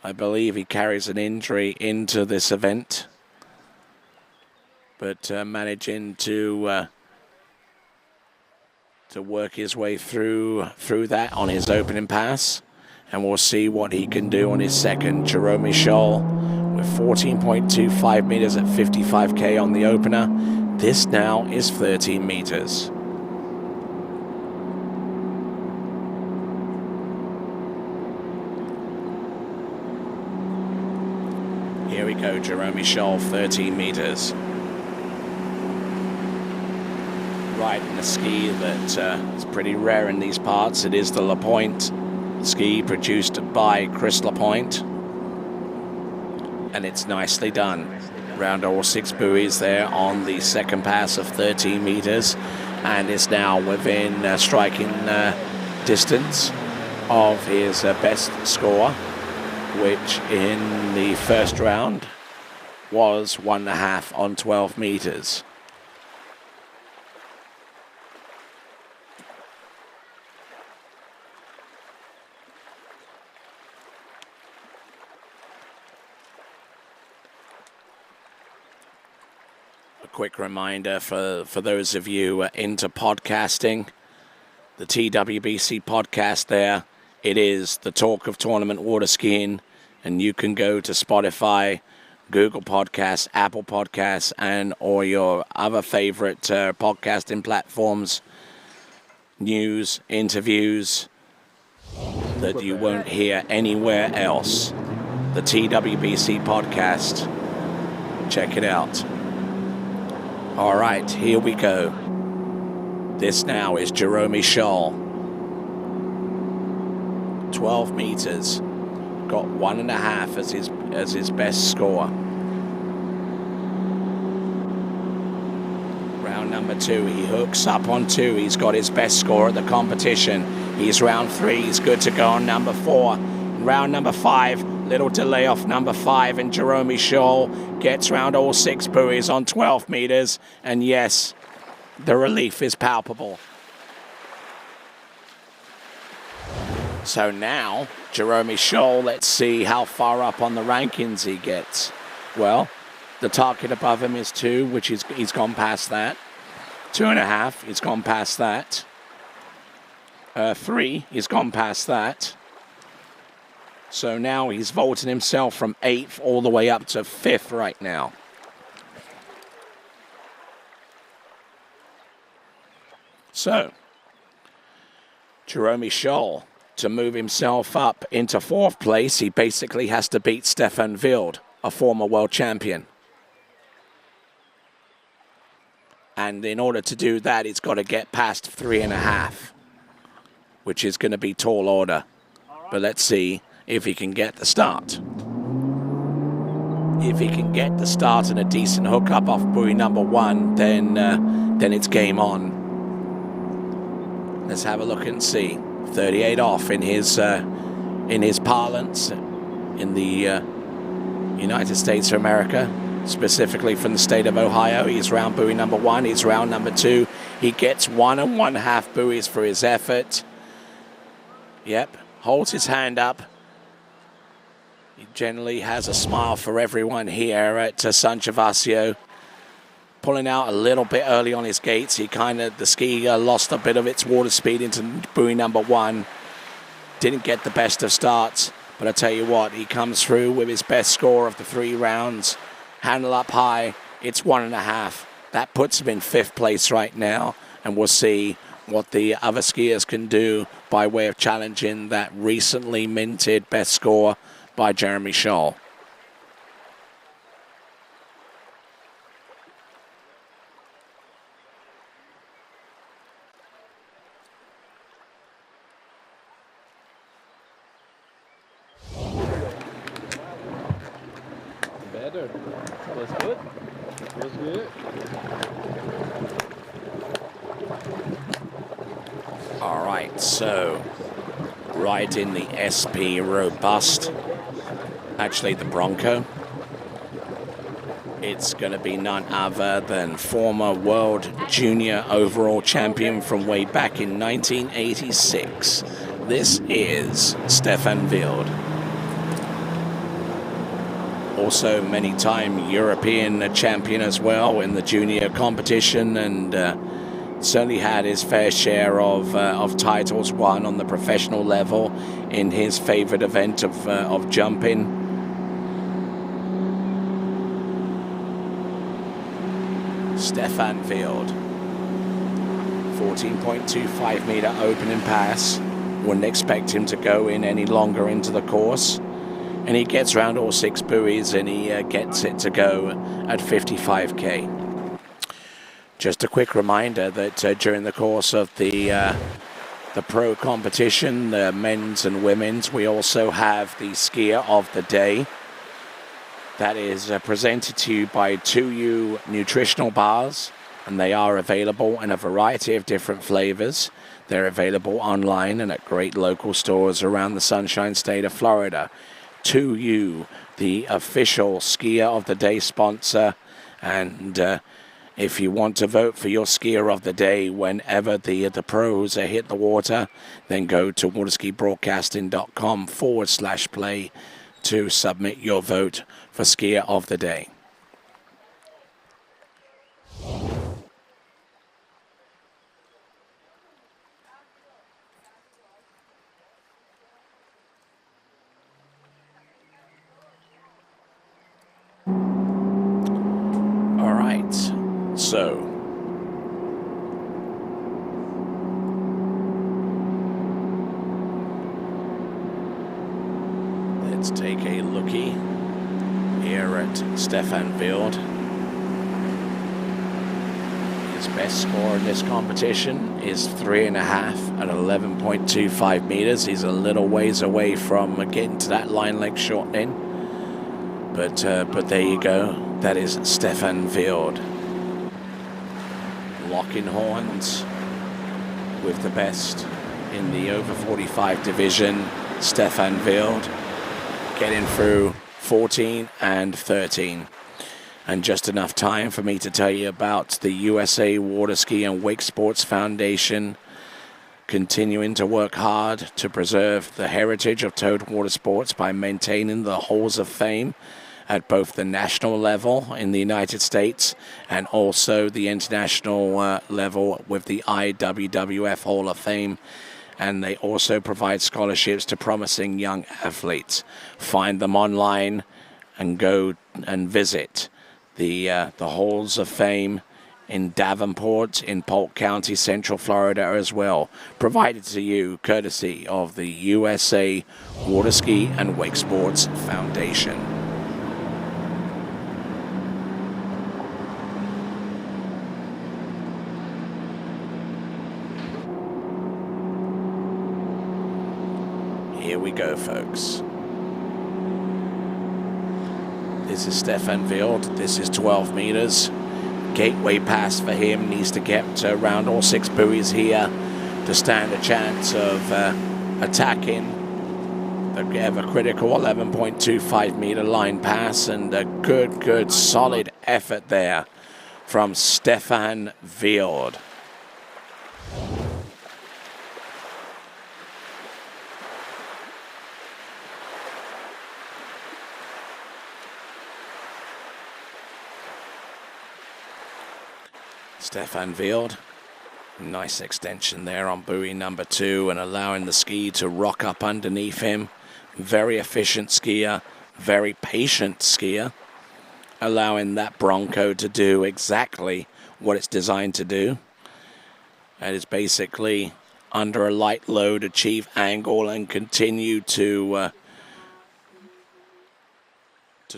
Speaker 2: I believe he carries an injury into this event, but managing to work his way through that on his opening pass. And we'll see what he can do on his second. Jerome Scholl with 14.25 meters at 55k on the opener. This now is 13 meters. Here we go, Jerome Scholl, 13 meters. Riding a ski that is pretty rare in these parts. It is the La Pointe ski produced by Chris LaPointe, and it's nicely done. Round all 6 buoys there on the second pass of 13 meters, and is now within striking distance of his best score, which in the first round was 1.5 on 12 meters. Quick reminder for those of you into podcasting, the TWBC podcast there, it is the talk of tournament water skiing, and you can go to Spotify, Google Podcasts, Apple Podcasts, and or your other favorite podcasting platforms, news, interviews that you won't hear anywhere else. The TWBC podcast Check it out. All right, here we go. This now is Jerome Scholl. 12 meters. Got 1.5 as his best score. Round number 2, he hooks up on 2. He's got his best score at the competition. He's round 3. He's good to go on number 4. Round number 5, little delay off number 5, and Jerome Scholl gets round all 6 buoys on 12 meters. And yes, the relief is palpable. So now, Jerome Scholl, let's see how far up on the rankings he gets. Well, the target above him is 2, which he's gone past that. 2.5, he's gone past that. 3, he's gone past that. So now he's vaulted himself from 8th all the way up to 5th right now. So, Jerome Scholl, to move himself up into 4th place, he basically has to beat Stefan Wild, a former world champion. And in order to do that, he's got to get past 3.5, which is going to be tall order. But let's see if he can get the start. If he can get the start and a decent hookup off buoy number 1, then it's game on. Let's have a look and see. 38 off in his parlance in the United States of America, specifically from the state of Ohio. He's round buoy number 1. He's round number 2. He gets 1 1/2 buoys for his effort. Yep, holds his hand up. He generally has a smile for everyone here at San Gervasio. Pulling out a little bit early on his gates. The ski lost a bit of its water speed into buoy number 1. Didn't get the best of starts, but I tell you what, he comes through with his best score of the 3 rounds. Handle up high, it's 1.5. That puts him in 5th place right now, and we'll see what the other skiers can do by way of challenging that recently minted best score by Jerome Scholl.
Speaker 8: Better. Was good. Was good.
Speaker 2: All right, so right in the SP Robust, actually the Bronco, it's going to be none other than former world junior overall champion from way back in 1986. This is Stefan Wild. Also many-time European champion as well in the junior competition, and certainly had his fair share of titles won on the professional level in his favorite event of jumping. Stefan Wild, 14.25 meter opening pass. Wouldn't expect him to go in any longer into the course. And he gets around all 6 buoys, and he gets it to go at 55k. Just a quick reminder that during the course of the pro competition, the men's and women's, we also have the skier of the day. That is presented to you by 2U nutritional bars, and they are available in a variety of different flavors. They're available online and at great local stores around the Sunshine State of Florida. 2U, the official skier of the day sponsor, and if you want to vote for your skier of the day whenever the pros hit the water, then go to waterskibroadcasting.com/play to submit your vote for skier of the day. So, let's take a lookie here at Stefan Wild. His best score in this competition is 3.5 at 11.25 meters. He's a little ways away from getting to that line length shortening. But there you go. That is Stefan Wild. Locking horns with the best in the over 45 division. Stefan Wild getting through 14 and 13. And just enough time for me to tell you about the USA Waterski and Wake Sports Foundation continuing to work hard to preserve the heritage of towed water sports by maintaining the halls of fame at both the national level in the United States and also the international level with the IWWF Hall of Fame. And they also provide scholarships to promising young athletes. Find them online and go and visit the Halls of Fame in Davenport, in Polk County, Central Florida as well. Provided to you courtesy of the USA Waterski and Wake Sports Foundation. Here we go, folks. This is Stefan Wild. This is 12 meters. Gateway pass for him. Needs to get around all 6 buoys here to stand a chance of attacking the ever critical 11.25 meter line pass. And a good, solid effort there from Stefan Wild. Stefan Wild, nice extension there on buoy number 2 and allowing the ski to rock up underneath him. Very efficient skier, very patient skier, allowing that Bronco to do exactly what it's designed to do. That is basically under a light load, achieve angle and continue to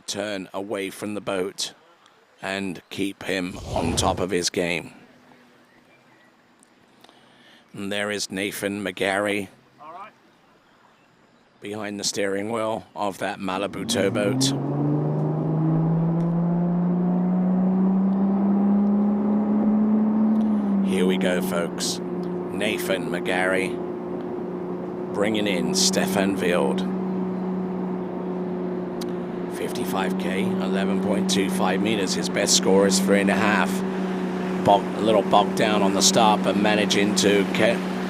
Speaker 2: turn away from the boat and keep him on top of his game. And there is Nathan McGarry behind the steering wheel of that Malibu towboat. Here we go, folks. Nathan McGarry bringing in Stefan Wild. 55K, 11.25 meters. His best score is 3.5. A little bogged down on the start, but managing to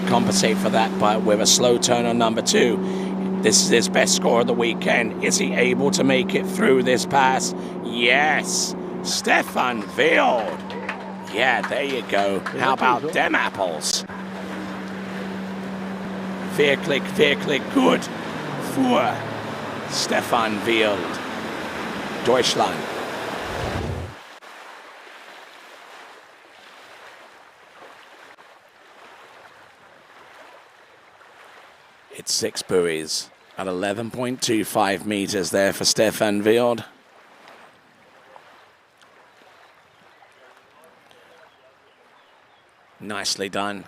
Speaker 2: compensate for that but with a slow turn on number 2. This is his best score of the weekend. Is he able to make it through this pass? Yes, Stefan Wild. Yeah, there you go. How about them apples? Wirklich good for Stefan Wild. Deutschland. It's 6 buoys at 11.25 meters there for Stefan Wild. Nicely done.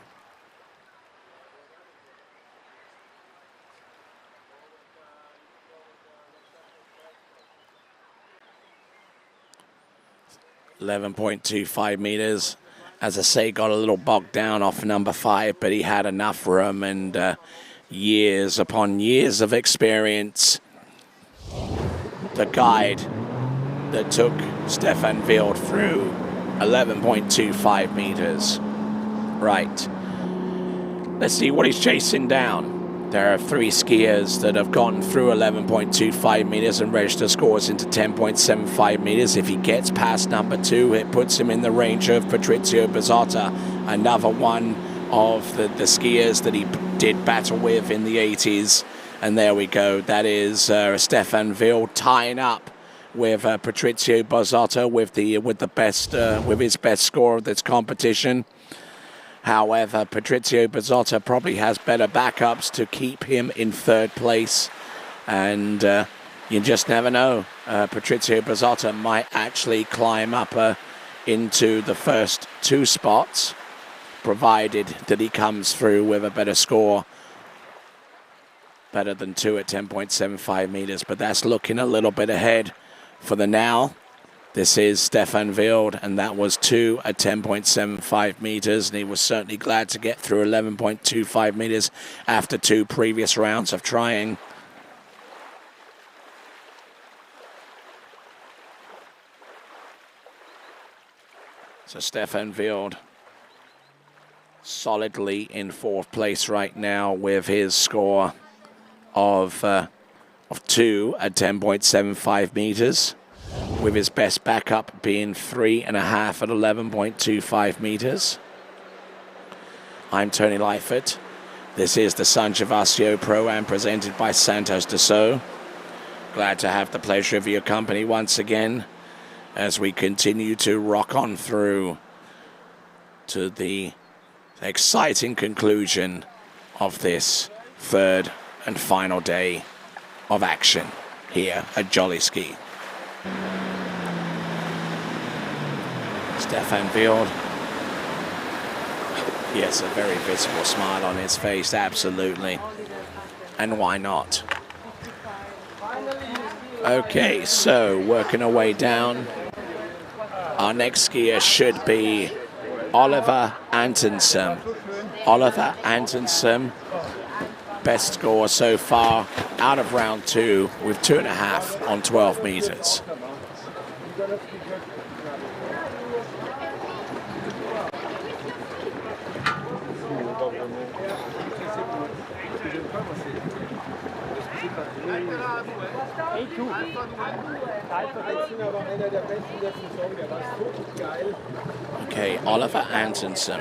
Speaker 2: .25 meters. As I say, got a little bogged down off number 5, but he had enough room and years upon years of experience. The guide that took Stefan Wild through 11.25 meters. Right. Let's see what he's chasing down. There are 3 skiers that have gone through 11.25 meters and registered scores into 10.75 meters. If he gets past number 2, it puts him in the range of Patrizio Bazzotta, another one of the skiers that he did battle with in the 80s. And there we go. That is Stefan Wild tying up with Patrizio Bazzotta with his best score of this competition. However, Patrizio Bazzotta probably has better backups to keep him in 3rd place. And You just never know. Patrizio Brazotta might actually climb up into the first 2 spots, provided that he comes through with a better score, better than 2 at 10.75 meters. But that's looking a little bit ahead for the now. This is Stefan Wild, and that was 2 at 10.75 meters, and he was certainly glad to get through 11.25 meters after 2 previous rounds of trying. So Stefan Wild solidly in 4th place right now with his score of 2 at 10.75 meters, with his best backup being 3.5 at 11.25 meters. I'm Tony Lightfoot. This is the San Gervasio Pro-Am presented by Santos Dassault. Glad to have the pleasure of your company once again as we continue to rock on through to the exciting conclusion of this 3rd and final day of action here at Jolly Ski. Stefan Wild. Yes, a very visible smile on his face, absolutely. And why not? Okay, so working our way down. Our next skier should be Oliver Antonsen. Oliver Antonsen, best score so far out of round 2 with 2.5 on 12 meters. Okay, Oliver Antonsen.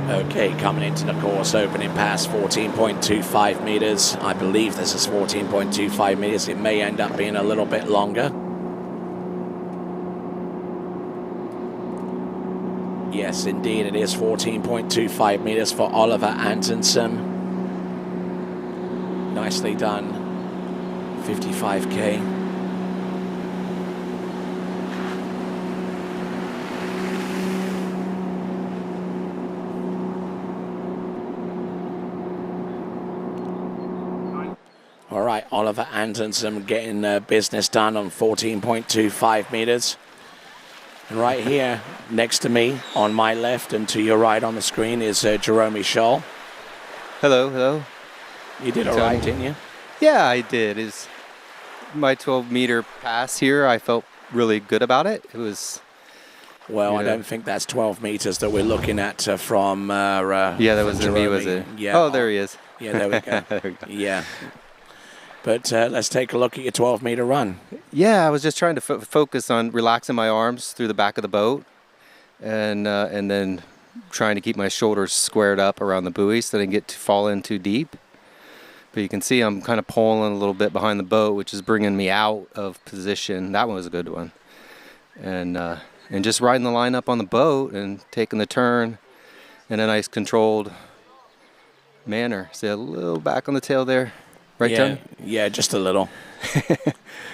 Speaker 2: Okay, coming into the course, opening past 14.25 meters. I believe this is 14.25 meters. It may end up being a little bit longer. Yes, indeed, it is 14.25 meters for Oliver Antonsen. Nicely done. 55K. All right, Oliver Antonsen getting business done on 14.25 meters. And right here, next to me, on my left and to your right on the screen is Jerome Scholl.
Speaker 18: Hello, hello.
Speaker 2: You did all right, didn't you?
Speaker 18: Yeah, I did. Is my 12-meter pass here, I felt really good about it. It was...
Speaker 2: Well, I don't think that's 12 meters that we're looking at from...
Speaker 18: yeah, that wasn't me, was it?
Speaker 2: Yeah.
Speaker 18: Oh, there he is.
Speaker 2: Yeah, there we go. There we go. Yeah. But let's take a look at your 12-meter run.
Speaker 18: Yeah, I was just trying to focus on relaxing my arms through the back of the boat and then trying to keep my shoulders squared up around the buoy so I didn't get to fall in too deep. But you can see I'm kind of pulling a little bit behind the boat, which is bringing me out of position. That one was a good one. And just riding the line up on the boat and taking the turn in a nice controlled manner. See a little back on the tail there. Right,
Speaker 2: yeah,
Speaker 18: John?
Speaker 2: Yeah, just a little.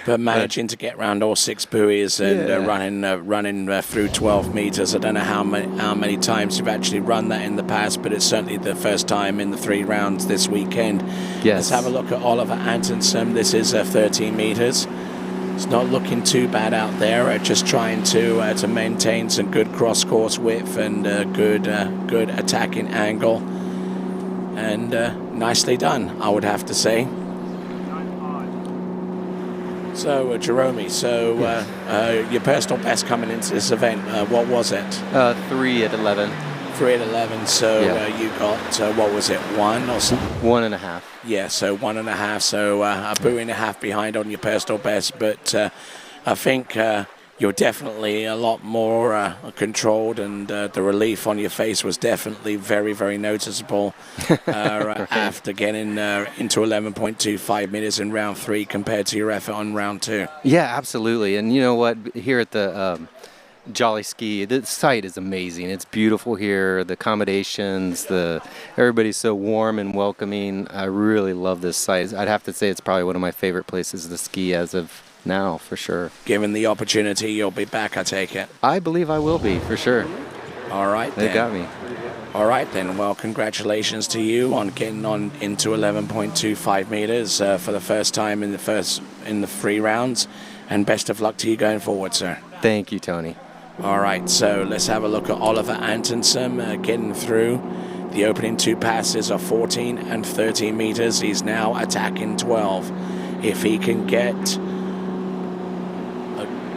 Speaker 2: But managing to get around all 6 buoys and running through 12 meters. I don't know how many times you've actually run that in the past, but it's certainly the first time in the 3 rounds this weekend.
Speaker 18: Yes.
Speaker 2: Let's have a look at Oliver Antonsen. This is 13 meters. It's not looking too bad out there. Just trying to maintain some good cross-course width and good attacking angle. And nicely done, I would have to say. So, Jerome, your personal best coming into this event, what was it?
Speaker 18: 3 at 11.
Speaker 2: 3 at 11, so you got, what was it, 1 or something?
Speaker 18: 1.5.
Speaker 2: Yeah, so 1.5, so a buoy and a half behind on your personal best, but I think you're definitely a lot more controlled, and the relief on your face was definitely very, very noticeable after getting into 11.25 meters in round 3 compared to your effort on round 2.
Speaker 18: Yeah, absolutely. And you know what? Here at the Jolly Ski. The site is amazing. It's beautiful here. The accommodations, everybody's so warm and welcoming. I really love this site. I'd have to say it's probably one of my favorite places to ski as of now, for sure.
Speaker 2: Given the opportunity, you'll be back, I take it.
Speaker 18: I believe I will be, for sure.
Speaker 2: All right,
Speaker 18: They got me.
Speaker 2: All right, then. Well, congratulations to you on getting on into 11.25 meters for the first time in the 3 rounds, and best of luck to you going forward, sir.
Speaker 18: Thank you, Tony.
Speaker 2: All right, so let's have a look at Oliver Antonsen getting through. The opening 2 passes are 14 and 13 meters. He's now attacking 12. If he can get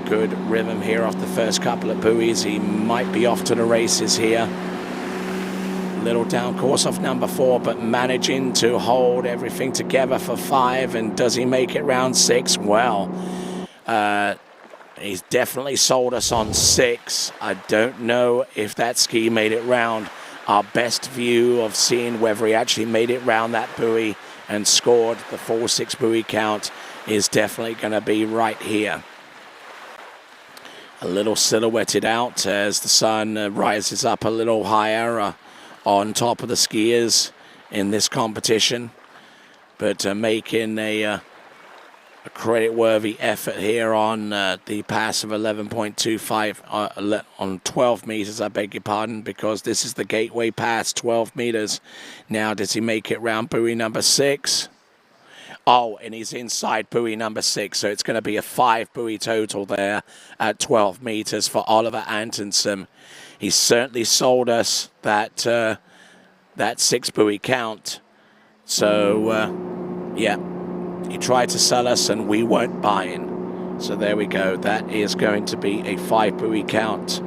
Speaker 2: good rhythm here off the first couple of buoys, he might be off to the races here. Little down course off number 4, but managing to hold everything together for 5. And does he make it round 6? Well, he's definitely sold us on 6. I don't know if that ski made it round. Our best view of seeing whether he actually made it round that buoy and scored the full 6 buoy count is definitely going to be right here. A little silhouetted out as the sun rises up a little higher on top of the skiers in this competition, but making a credit-worthy effort here on the pass of 11.25 on 12 meters, I beg your pardon, because this is the gateway pass, 12 meters. Now, does he make it round buoy number 6? Oh, and he's inside buoy number 6, so it's going to be a 5 buoy total there at 12 meters for Oliver Antonsen. He certainly sold us that 6 buoy count. So, yeah, he tried to sell us and we weren't buying. So there we go. That is going to be a 5 buoy count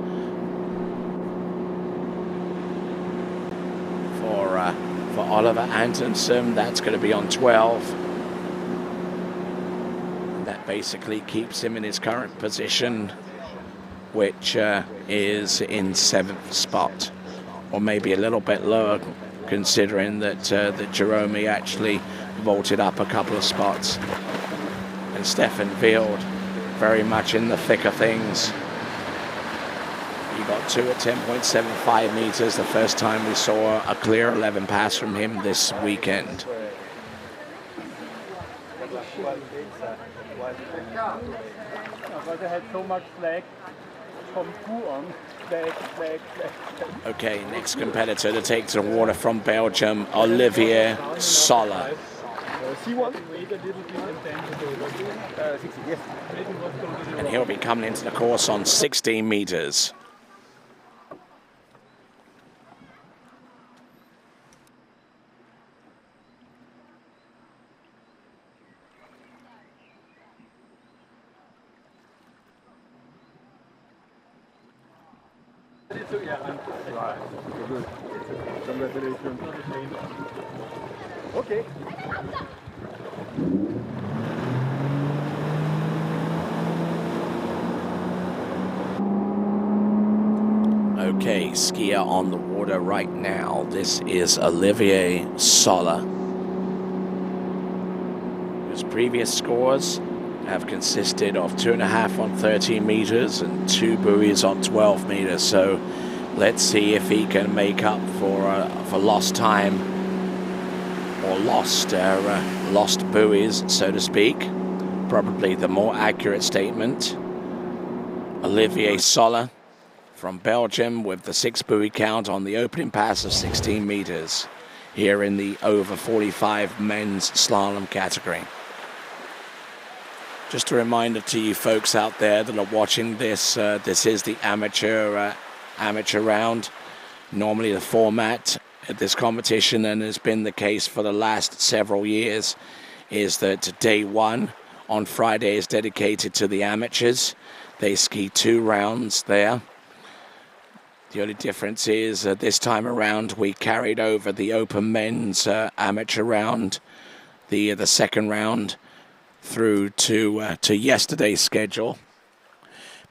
Speaker 2: for Oliver Antonsen. That's going to be on 12. That basically keeps him in his current position, which is in 7th spot, or maybe a little bit lower, considering that Jerome actually vaulted up a couple of spots. And Stefan Wild very much in the thick of things. He got 2 at 10.75 meters, the first time we saw a clear 11 pass from him this weekend. Okay, next competitor to take to the water from Belgium, Olivier Sola. And he'll be coming into the course on 16 meters.
Speaker 17: Okay.
Speaker 2: Okay, skier on the water right now. This is Olivier Sola. His previous scores have consisted of 2.5 on 13 meters and 2 buoys on 12 meters. So let's see if he can make up for lost time or lost buoys, so to speak. Probably the more accurate statement. Olivier Sola from Belgium with the 6 buoy count on the opening pass of 16 meters here in the over 45 men's slalom category. Just a reminder to you folks out there that are watching this, this is the amateur round. Normally the format at this competition, and has been the case for the last several years, is that day 1 on Friday is dedicated to the amateurs. They ski 2 rounds there. The only difference is this time around we carried over the open men's amateur round, the second round, through to yesterday's schedule,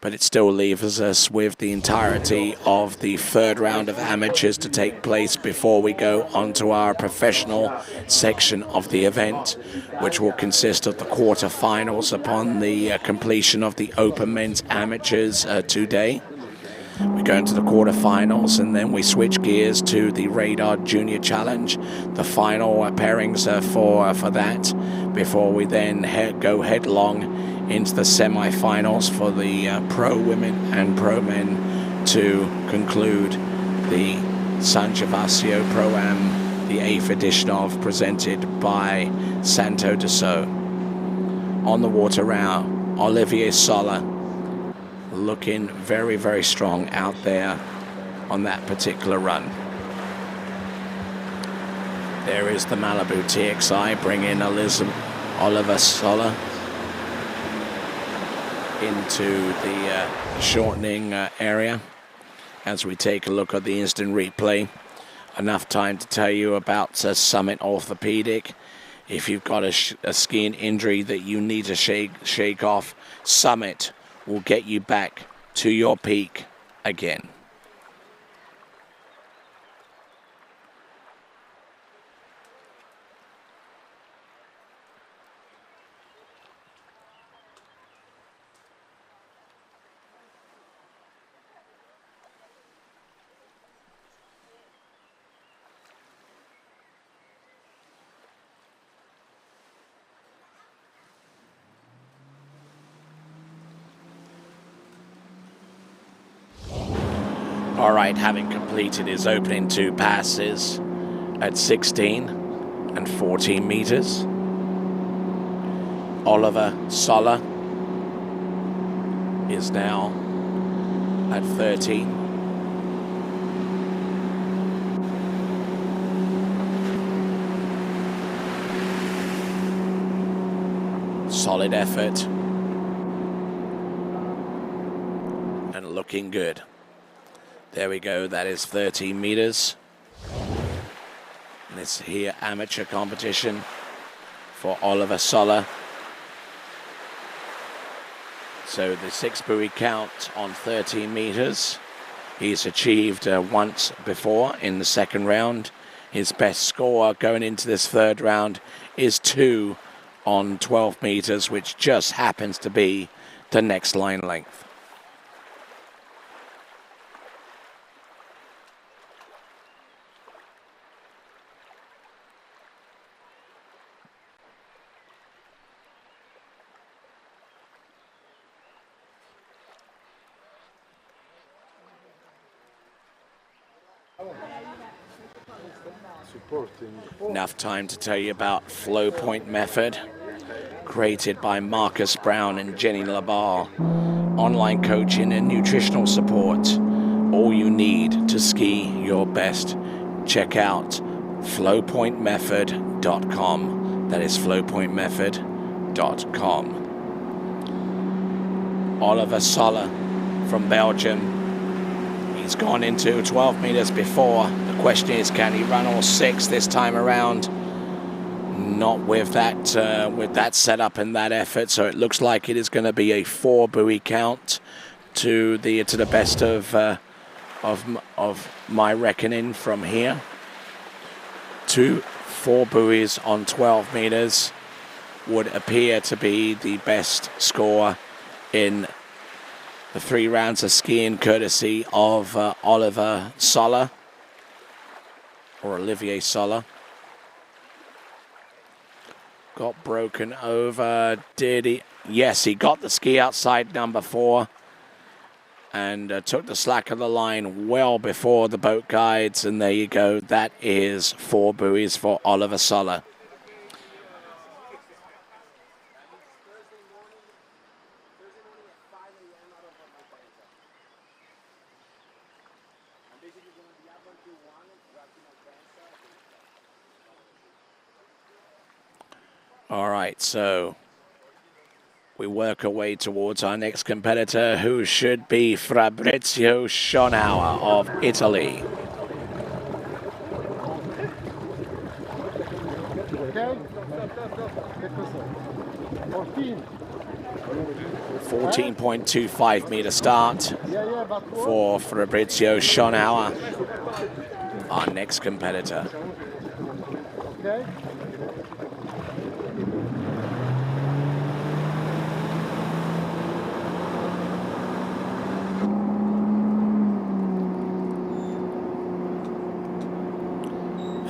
Speaker 2: but it still leaves us with the entirety of the 3rd round of amateurs to take place before we go on to our professional section of the event, which will consist of the quarterfinals upon the completion of the open men's amateurs today. We go into the quarterfinals, and then we switch gears to the Radar Junior Challenge. The final pairings for that, before we then go headlong into the semi-finals for the pro women and pro men to conclude the San Gervasio Pro-Am, the 8th edition of, presented by Santo Dassault. On the water row, Olivier Sola looking very, very strong out there on that particular run. There is the Malibu TXI bringing Oliver Sola into the shortening area. As we take a look at the instant replay, enough time to tell you about Summit Orthopedic. If you've got a skiing injury that you need to shake off, Summit will get you back to your peak again. All right, having completed his opening 2 passes at 16 and 14 meters, Oliver Sola is now at 13. Solid effort and looking good. There we go, that is 13 meters. This here amateur competition for Oliver Sola. So the 6 buoy count on 13 meters. He's achieved once before in the second round. His best score going into this third round is 2 on 12 meters, which just happens to be the next line length. Enough time to tell you about Flow Point Method, created by Marcus Brown and Jenny Labar. Online coaching and nutritional support, all you need to ski your best. Check out flowpointmethod.com. That is flowpointmethod.com. Oliver Sola from Belgium. He's gone into 12 meters before. The question is, can he run all 6 this time around? Not with that setup and that effort. So it looks like it is going to be a 4 buoy count to the best of my reckoning from here. 4 buoys on 12 meters would appear to be the best score in the 3 rounds of skiing, courtesy of Oliver Sola, or Olivier Sola. Got broken over, did he? Yes, he got the ski outside number 4 and took the slack of the line well before the boat guides, and there you go. That is 4 buoys for Oliver Sola. All right, so we work our way towards our next competitor, who should be Fabrizio Schonauer of Italy.
Speaker 19: Okay.
Speaker 2: 14.25 meter start for Fabrizio Schonauer, our next competitor.
Speaker 19: Okay.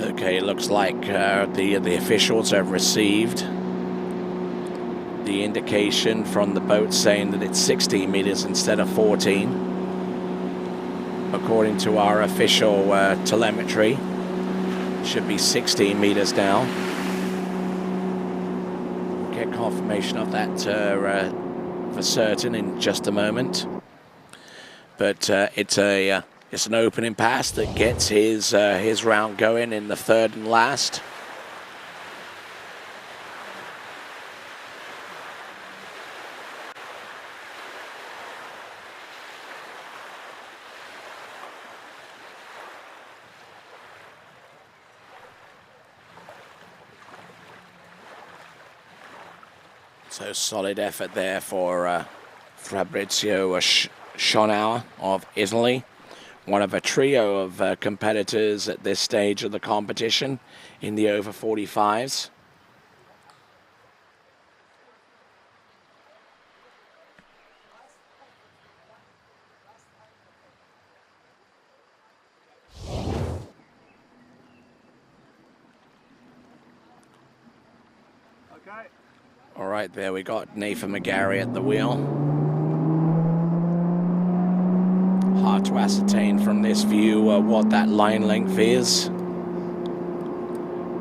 Speaker 2: Okay, it looks like the officials have received the indication from the boat saying that it's 16 meters instead of 14. According to our official telemetry, it should be 16 meters now. We'll get confirmation of that for certain in just a moment. But it's an opening pass that gets his round going in the third and last. So solid effort there for Fabrizio Schonauer of Italy, one of a trio of competitors at this stage of the competition in the over 45s. All right, there we got Nathan McGarry at the wheel. Hard to ascertain from this view what that line length is.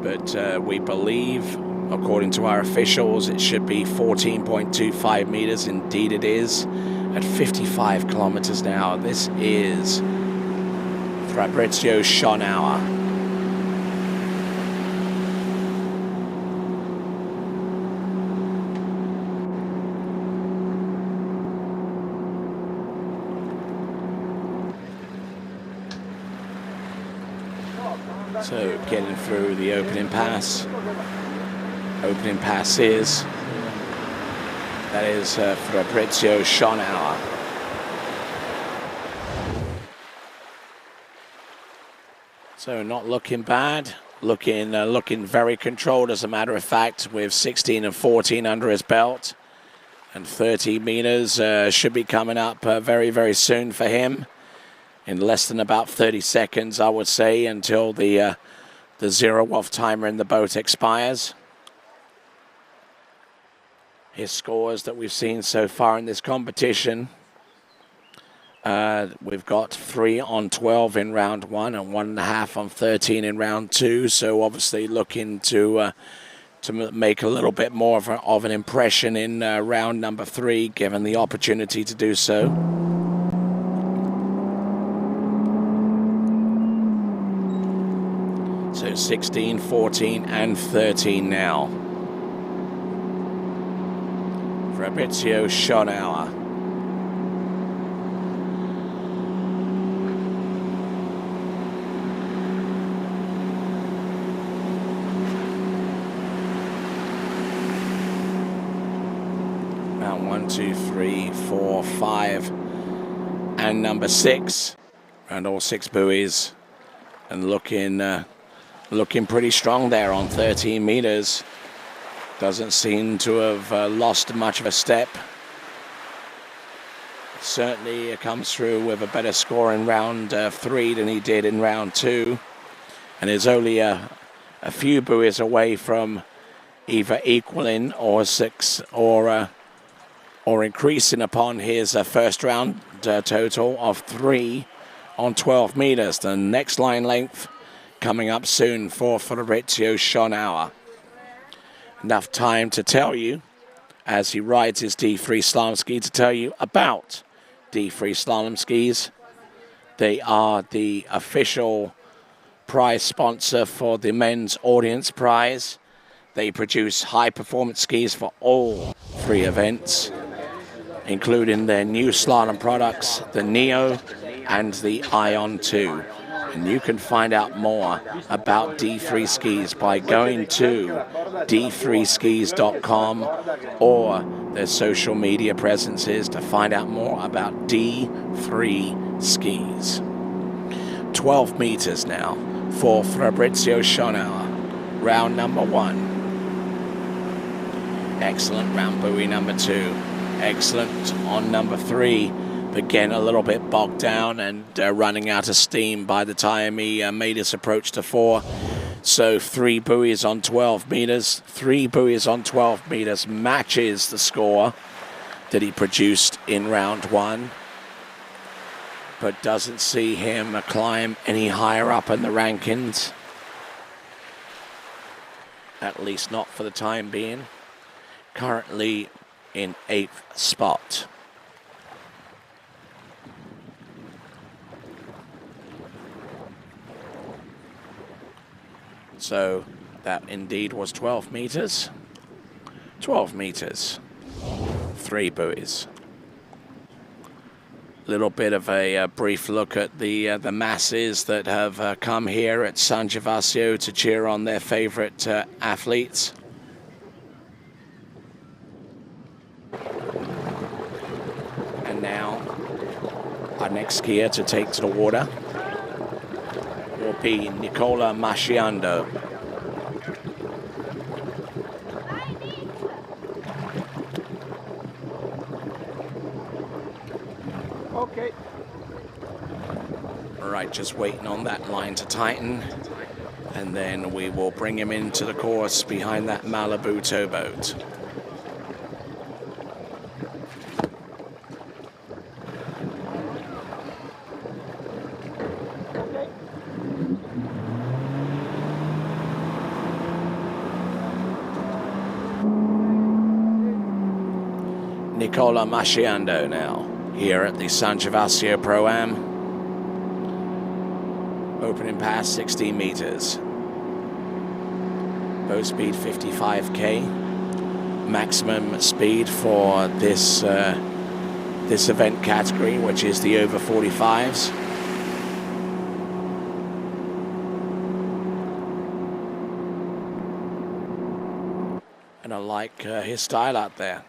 Speaker 2: But we believe, according to our officials, it should be 14.25 meters. Indeed it is, at 55 kilometers an hour. This is Fabrizio Schonauer. So getting through the opening pass. Opening pass is, that is Fabrizio Schonauer. So not looking bad, looking very controlled as a matter of fact, with 16 and 14 under his belt. And 30 meters should be coming up very, very soon for him. In less than about 30 seconds, I would say, until the zero-off timer in the boat expires. His scores that we've seen so far in this competition, we've got 3 on 12 in round 1 and 1.5 on 13 in round 2. So obviously looking to make a little bit more of an impression in round number 3, given the opportunity to do so. So 16, 14, and 13 now. Fabrizio Schonauer. Round 1, 2, 3, 4, 5, and number 6. Around all 6 buoys, and looking pretty strong there on 13 meters. Doesn't seem to have lost much of a step. Certainly comes through with a better score in round 3 than he did in round 2. And is only a few buoys away from either equaling or increasing upon his first round total of 3 on 12 meters. The next line length coming up soon for Fabrizio Schonauer. Enough time to tell you, as he rides his D3 slalom ski, to tell you about D3 slalom skis. They are the official prize sponsor for the men's audience prize. They produce high performance skis for all 3 events, including their new slalom products, the Neo and the Ion 2. And you can find out more about D3 skis by going to d3skis.com or their social media presences to find out more about D3 skis. 12 meters now for Fabrizio Schonauer. Round number 1. Excellent round buoy number 2. Excellent on number 3. Again, a little bit bogged down and running out of steam by the time he made his approach to 4. So 3 buoys on 12 meters. 3 buoys on 12 meters matches the score that he produced in round 1, but doesn't see him climb any higher up in the rankings. At least not for the time being. Currently in 8th spot. So that indeed was 12 meters. 12 meters. 3 buoys. Little bit of a brief look at the masses that have come here at San Gervasio to cheer on their favorite athletes. And now our next skier to take to the water will be Nicola Masciando.
Speaker 19: Okay.
Speaker 2: All right, just waiting on that line to tighten, and then we will bring him into the course behind that Malibu towboat. Nicola Masciando now here at the San Gervasio Pro-Am. Opening pass 16 meters. Boat speed 55k. Maximum speed for this event category, which is the over 45s. And I like his style out there.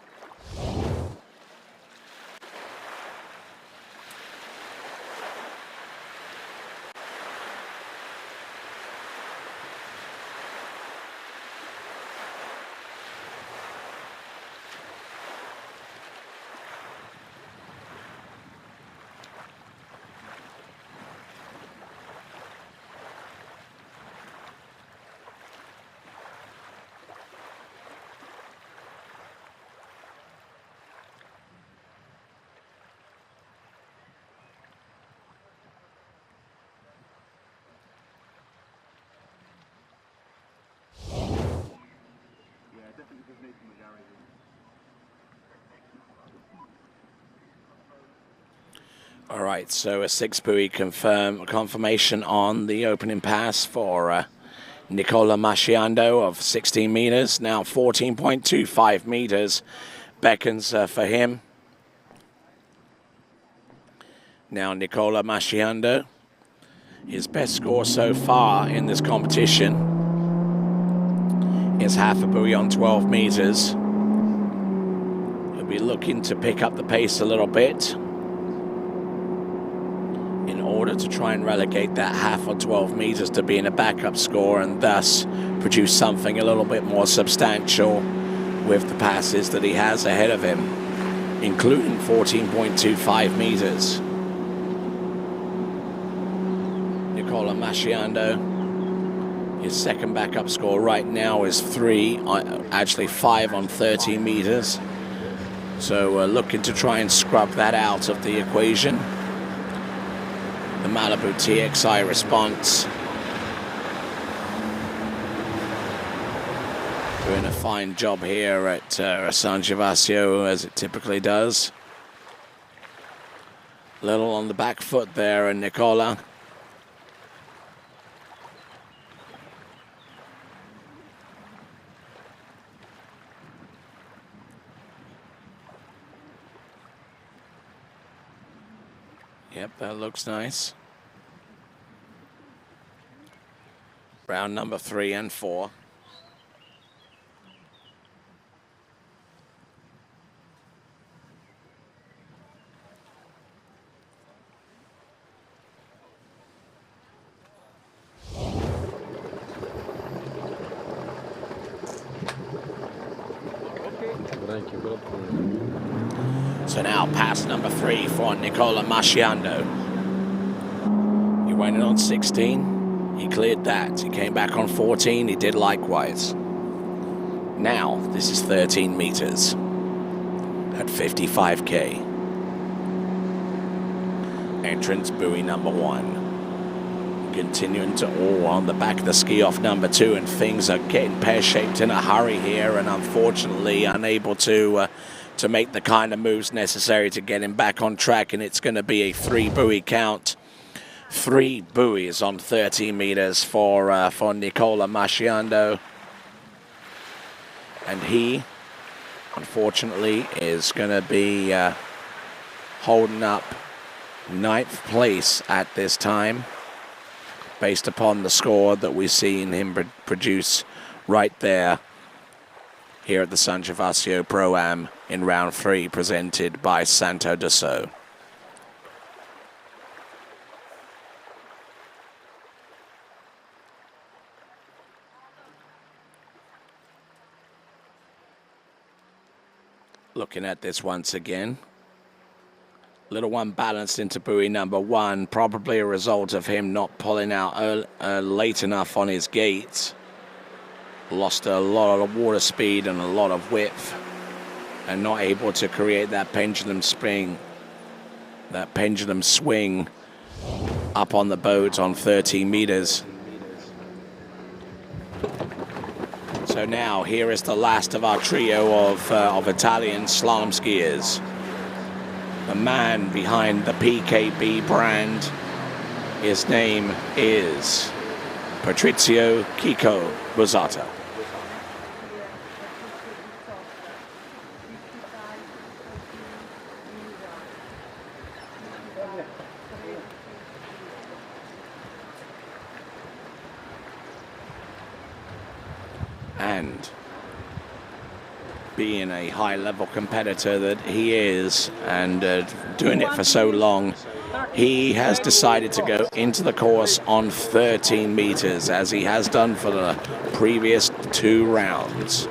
Speaker 2: All right, so a 6 buoy confirmation on the opening pass for Nicola Masciando of 16 meters. Now 14.25 meters beckons for him. Now Nicola Masciando, his best score so far in this competition is half a buoy on 12 meters. He'll be looking to pick up the pace a little bit in order to try and relegate that half on 12 meters to being a backup score and thus produce something a little bit more substantial with the passes that he has ahead of him, including 14.25 meters. Nicola Masciando, his second backup score right now is 5 on 13 meters. So looking to try and scrub that out of the equation. The Malibu TXI response doing a fine job here at San Gervasio, as it typically does. Little on the back foot there, and Nicola. Yep, that looks nice. Round number 3 and 4. So now pass number 3 for Nicola Masciando. He went in on 16. He cleared that. He came back on 14. He did likewise. Now, this is 13 meters at 55K. Entrance buoy number 1. Continuing to on the back of the ski off number 2, and things are getting pear-shaped in a hurry here, and unfortunately unable to make the kind of moves necessary to get him back on track, and it's going to be a 3 buoy count. 3 buoys on 13 meters for Nicola Masciando. And he, unfortunately, is going to be holding up 9th place at this time, based upon the score that we've seen him produce right there here at the San Gervasio Pro-Am in round 3, presented by Santo Dasso. Looking at this once again. Little one balanced into buoy number 1, probably a result of him not pulling out late enough on his gate. Lost a lot of water speed and a lot of width, and not able to create that pendulum swing up on the boat on 13 meters. So now here is the last of our trio of Italian slalom skiers. The man behind the PKB brand, his name is Patrizio Kiko Buzzata. And being a high-level competitor that he is, and doing it for so long, he has decided to go into the course on 13 meters, as he has done for the previous 2 rounds.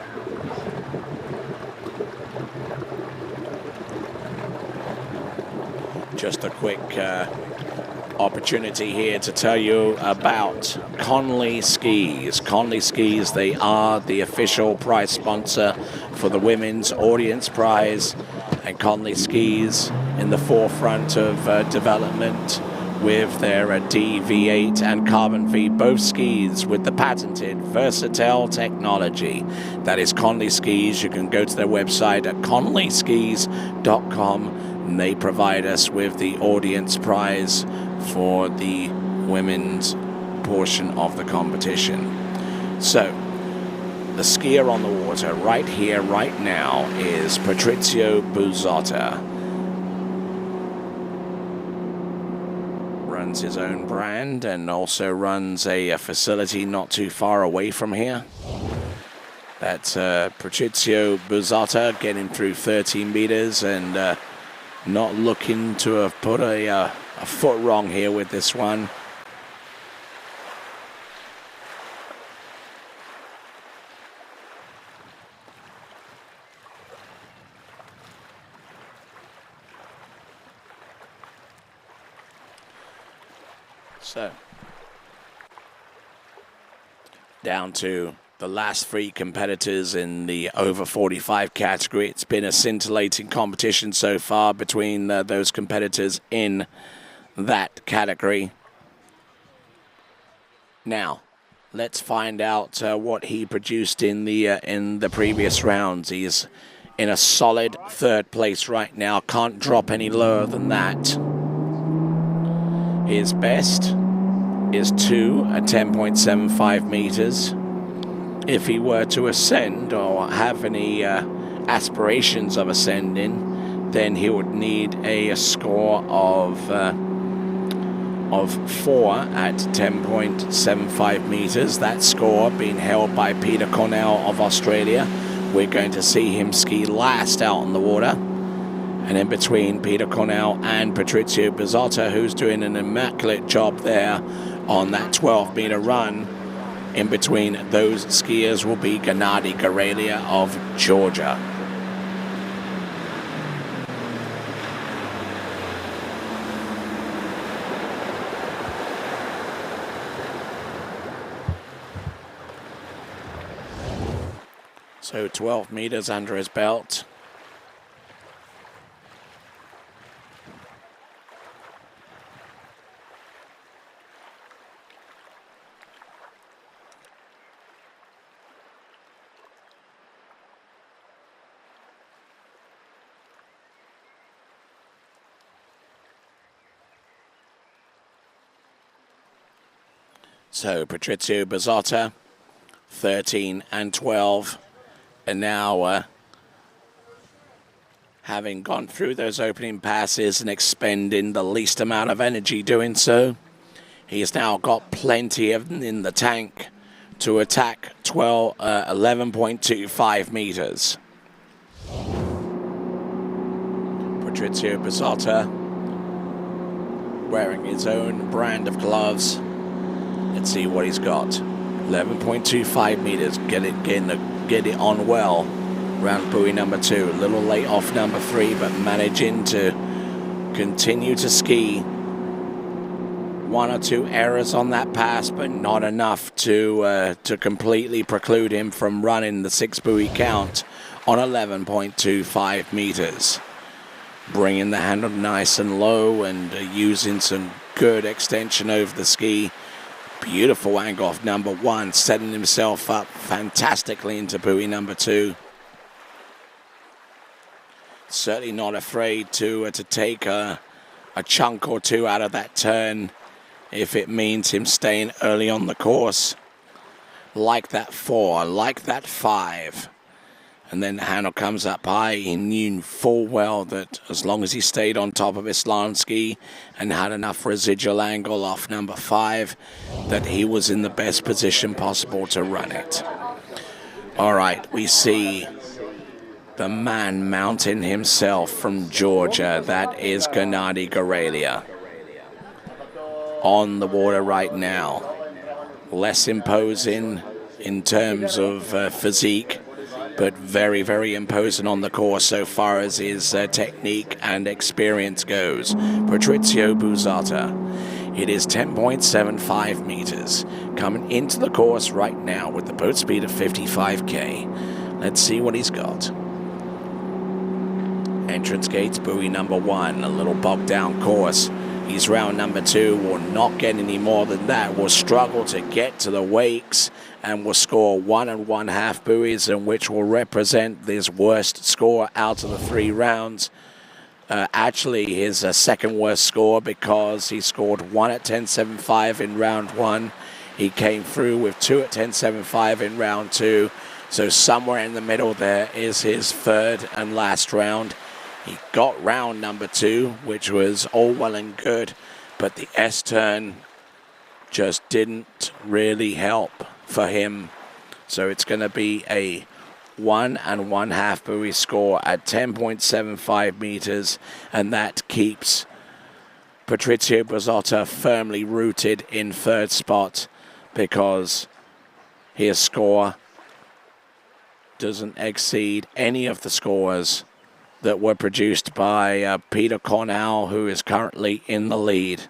Speaker 2: Just a quick opportunity here to tell you about Conley Skis. Conley Skis, they are the official prize sponsor for the Women's Audience Prize, and Conley Skis in the forefront of development with their DV8 and Carbon V, both skis with the patented Versatile technology. That is Conley Skis. You can go to their website at conleyskis.com, and they provide us with the audience prize for the women's portion of the competition. So, the skier on the water right here, right now, is Patrizio Buzzata. Runs his own brand and also runs a facility not too far away from here. That's Patrizio Buzzata getting through 13 meters and not looking to have put a foot wrong here with this one. So, down to the last 3 competitors in the over 45 category. It's been a scintillating competition so far between those competitors in that category. Now, let's find out what he produced in the previous rounds. He's in a solid 3rd place right now. Can't drop any lower than that. His best is 2 at 10.75 meters. If he were to ascend or have any aspirations of ascending, then he would need a score of 4 at 10.75 meters. That score being held by Peter Cornell of Australia. We're going to see him ski last out on the water. And in between Peter Cornell and Patrizio Buzzata, who's doing an immaculate job there on that 12-meter run. In between those skiers will be Gennady Garelia of Georgia. So 12 meters under his belt. So Patrizio Bazzotta, 13 and 12. And now, having gone through those opening passes and expending the least amount of energy doing so, he's now got plenty in the tank to attack 11.25 meters. Patrizio Bazzotta wearing his own brand of gloves. Let's see what he's got. 11.25 meters. Get it on well. Round buoy number 2. A little late off number 3, but managing to continue to ski. 1 or 2 errors on that pass, but not enough to completely preclude him from running the 6 buoy count on 11.25 meters. Bringing the handle nice and low and using some good extension over the ski. Beautiful angle off number 1, setting himself up fantastically into buoy number 2. Certainly not afraid to take a chunk or 2 out of that turn if it means him staying early on the course. Like that 4, like that 5. And then the handle comes up high. He knew full well that as long as he stayed on top of his slalom ski and had enough residual angle off number 5, that he was in the best position possible to run it. All right, we see the man mountain himself from Georgia. That is Gennady Gorelia. On the water right now. Less imposing in terms of physique, but very, very imposing on the course so far as his technique and experience goes. Patrizio Bazzotta. It is 10.75 meters. Coming into the course right now with the boat speed of 55k. Let's see what he's got. Entrance gates, buoy number 1. A little bogged down course. He's round number 2. Will not get any more than that. Will struggle to get to the wakes and will score 1 1/2 buoys, and which will represent his worst score out of the 3 rounds. Actually, his second worst score, because he scored 1 at 10.75 in round 1. He came through with 2 at 10.75 in round 2. So somewhere in the middle there is his 3rd and last round. He got round number 2, which was all well and good, but the S-turn just didn't really help for him. So it's going to be a 1 1/2 buoy score at 10.75 meters, and that keeps Patrizio Bazzotta firmly rooted in 3rd spot, because his score doesn't exceed any of the scores that were produced by Peter Cornell, who is currently in the lead.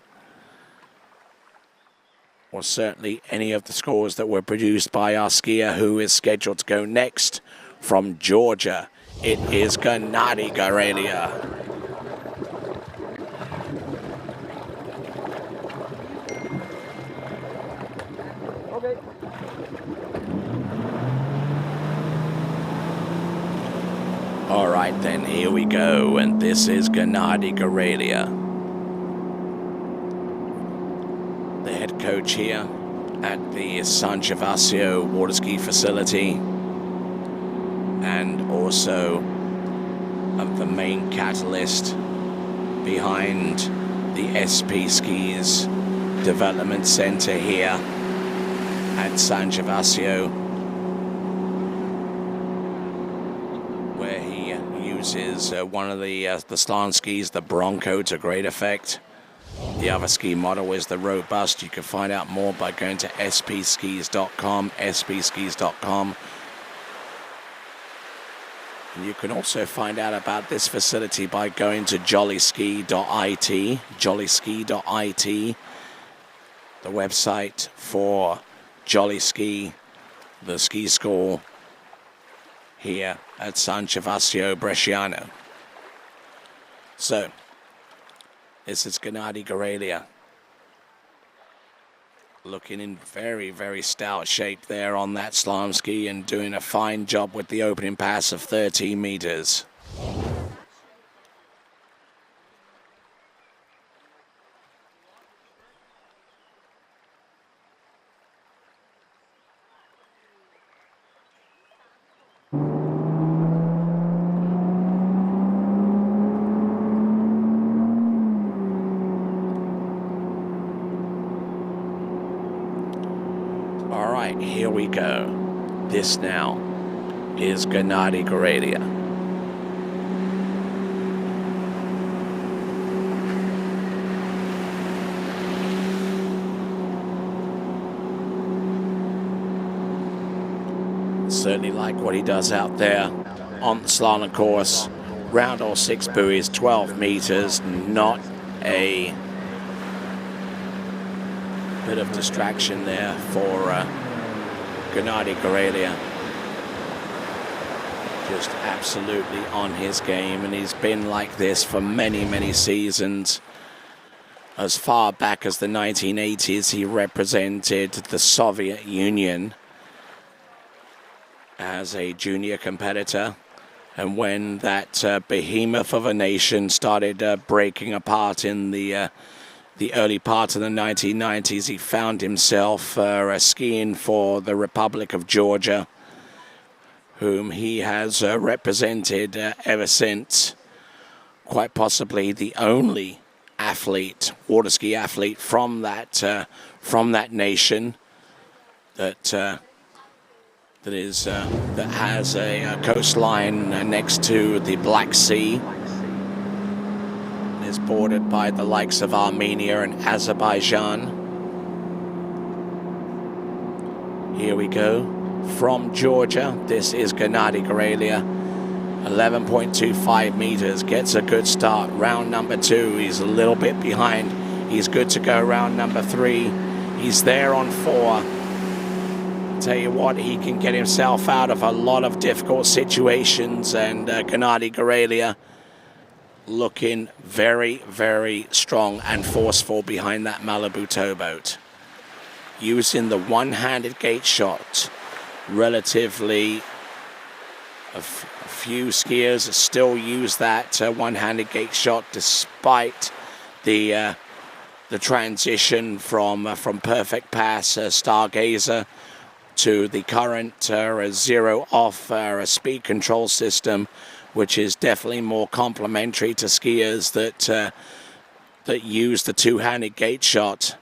Speaker 2: Or certainly any of the scores that were produced by our skier who is scheduled to go next from Georgia. It is Gennady Gorelia.
Speaker 17: Okay.
Speaker 2: All right, then, here we go, and this is Gennady Gorelia, the head coach here at the San Gervasio Waterski facility, and also of the main catalyst behind the SP Skis Development Center here at San Gervasio, where he uses one of the slalom skis, the Bronco, to great effect. The other ski model is the Robust. You can find out more by going to spskis.com, spskis.com. And you can also find out about this facility by going to jollyski.it, jollyski.it, the website for Jolly Ski, the ski school here at San Gervasio Bresciano. So, this is Gennady Gorelia, looking in very, very stout shape there on that slalom ski and doing a fine job with the opening pass of 13 meters. All right, here we go. This now is Gennady Gorelia. Certainly like what he does out there on the slalom course. Round all 6 buoys, 12 meters, not a bit of distraction there for Gennady Gorelia. Just absolutely on his game, and he's been like this for many, many seasons. As far back as the 1980s, he represented the Soviet Union as a junior competitor. And when that behemoth of a nation started breaking apart in the early part of the 1990s, he found himself skiing for the Republic of Georgia, whom he has represented ever since. Quite possibly the only athlete, water ski athlete from that nation that has a coastline next to the Black Sea. Is bordered by the likes of Armenia and Azerbaijan. Here we go. From Georgia, this is Gennady Gorelia. 11.25 meters, gets a good start. Round number 2, he's a little bit behind. He's good to go round number 3. He's there on 4. Tell you what, he can get himself out of a lot of difficult situations, and Gennady Gorelia looking very, very strong and forceful behind that Malibu towboat. Using the one-handed gate shot. Relatively, a few skiers still use that one-handed gate shot despite the transition from Perfect Pass Stargazer to the current zero off speed control system, which is definitely more complementary to skiers that use the two-handed gate shot.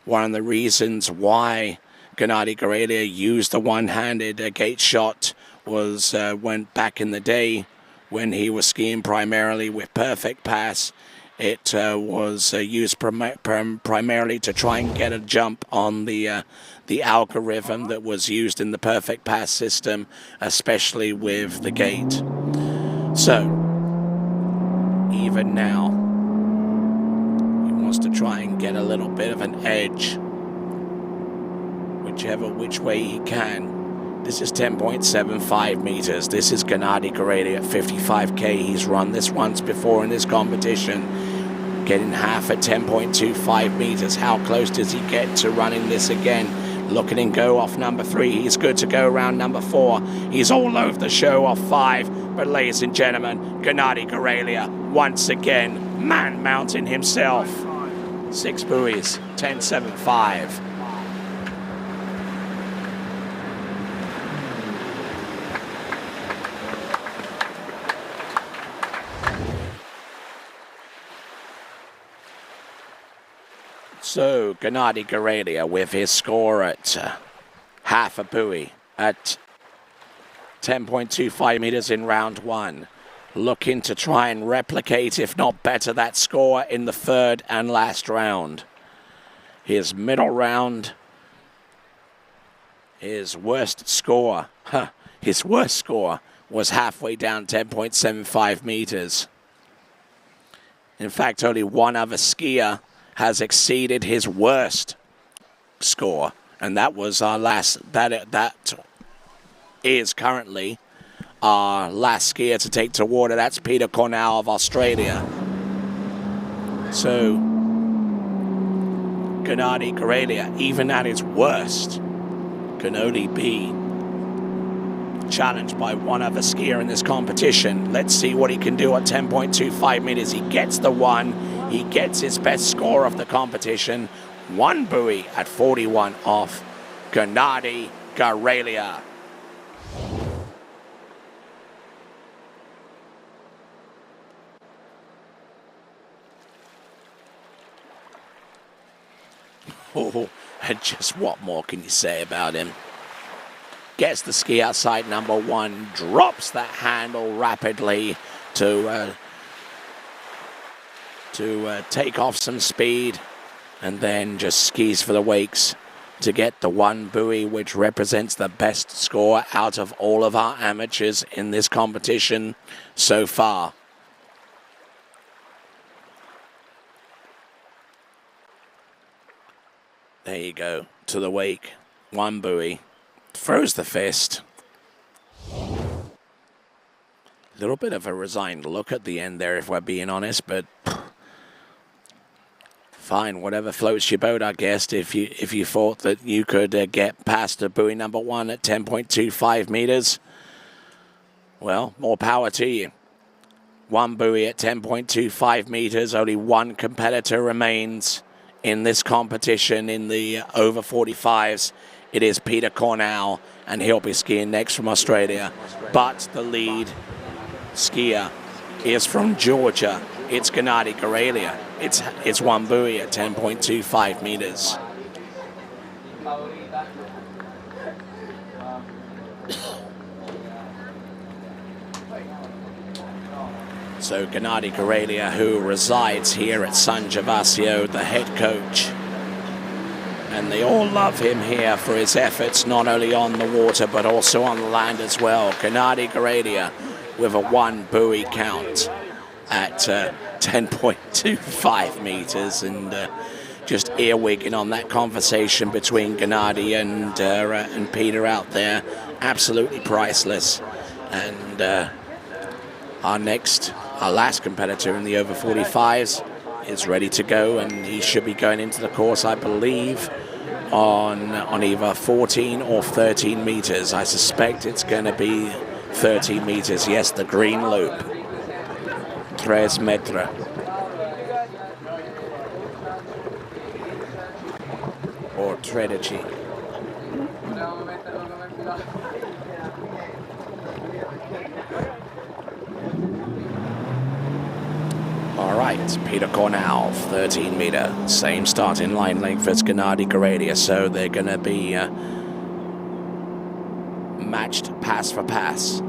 Speaker 2: One of the reasons why Gennady Gorelia used the one-handed gate shot was when back in the day when he was skiing primarily with Perfect Pass, it was used primarily to try and get a jump on the algorithm that was used in the Perfect Pass system, especially with the gate. So, even now, he wants to try and get a little bit of an edge, which way he can. This is 10.75 meters. This is Gennady Gorelia at 55K. He's run this once before in this competition, getting half at 10.25 meters. How close does he get to running this again? Looking and go off number 3. He's good to go round number 4. He's all over the show off 5. But ladies and gentlemen, Gennady Gorelia once again man-mounting himself. 6 buoys, 10.75. So, Gennady Gorelia with his score at half a buoy at 10.25 meters in round 1. Looking to try and replicate, if not better, that score in the third and last round. His middle round, his worst score was halfway down 10.75 meters. In fact, only one other skier has exceeded his worst score, and that was our last. That is currently our last skier to take to water. That's Peter Cornell of Australia. So Gennady Karelia, even at his worst, can only be challenged by one other skier in this competition. Let's see what he can do at 10.25 meters. He gets the one. He gets his best score of the competition. One buoy at 41 off Gennady Karelia. Oh, and just what more can you say about him? Gets the ski outside number one, drops that handle rapidly to take off some speed, and then just skis for the wakes to get the one buoy, which represents the best score out of all of our amateurs in this competition so far. There you go, to the wake, one buoy, throws the fist. Little bit of a resigned look at the end there, if we're being honest, but fine, whatever floats your boat, I guess. If you thought that you could get past the buoy number one at 10.25 meters, well, more power to you. One buoy at 10.25 meters, only one competitor remains in this competition in the over 45s. It is Peter Cornell, and he'll be skiing next from Australia. But the lead skier is from Georgia. It's Gennady Karelia. It's one buoy at 10.25 meters. So Gennady Karelia, who resides here at San Gervasio, the head coach. And they all love him here for his efforts, not only on the water, but also on the land as well. Gennady Karelia with a one buoy count at 10.25 meters. And just earwigging on that conversation between Gennady and Peter out there. Absolutely priceless. And our last competitor in the over 45s is ready to go, and he should be going into the course, I believe, on either 14 or 13 meters. I suspect it's going to be 13 meters. Yes, the green loop. 3 metros. Or 13. All right, Peter Cornell, 13 meter, same starting line length as Gennady Karelia, so they're going to be matched pass for pass.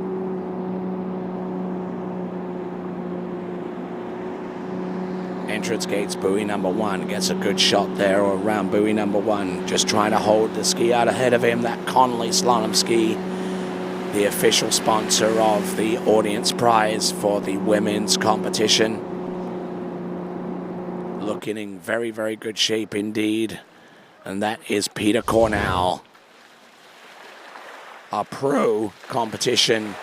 Speaker 2: Entrance gates, buoy number one, gets a good shot there around buoy number one, just trying to hold the ski out ahead of him, that Connolly slalom ski, the official sponsor of the audience prize for the women's competition. Looking in very, very good shape indeed. And that is Peter Cornell. Our pro competition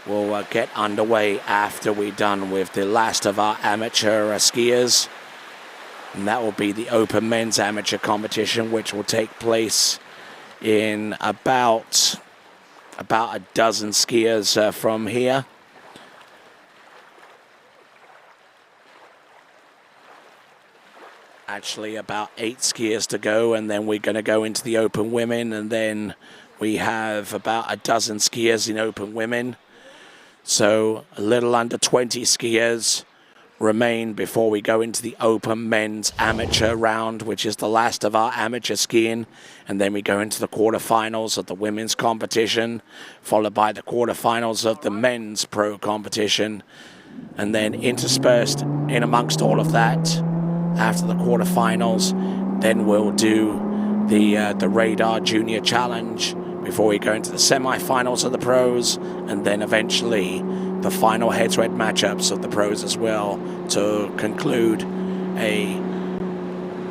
Speaker 2: will get underway after we're done with the last of our amateur skiers. And that will be the Open Men's Amateur Competition, which will take place in about a dozen skiers from here. Actually, about 8 skiers to go, and then we're going to go into the Open Women, and then we have about a dozen skiers in Open Women. So a little under 20 skiers remain before we go into the Open Men's Amateur round, which is the last of our amateur skiing. And then we go into the quarterfinals of the women's competition, followed by the quarterfinals of the men's pro competition. And then interspersed in amongst all of that, after the quarterfinals, then we'll do the Radar Junior Challenge before we go into the semifinals of the pros, and then eventually the final head-to-head matchups of the pros as well, to conclude the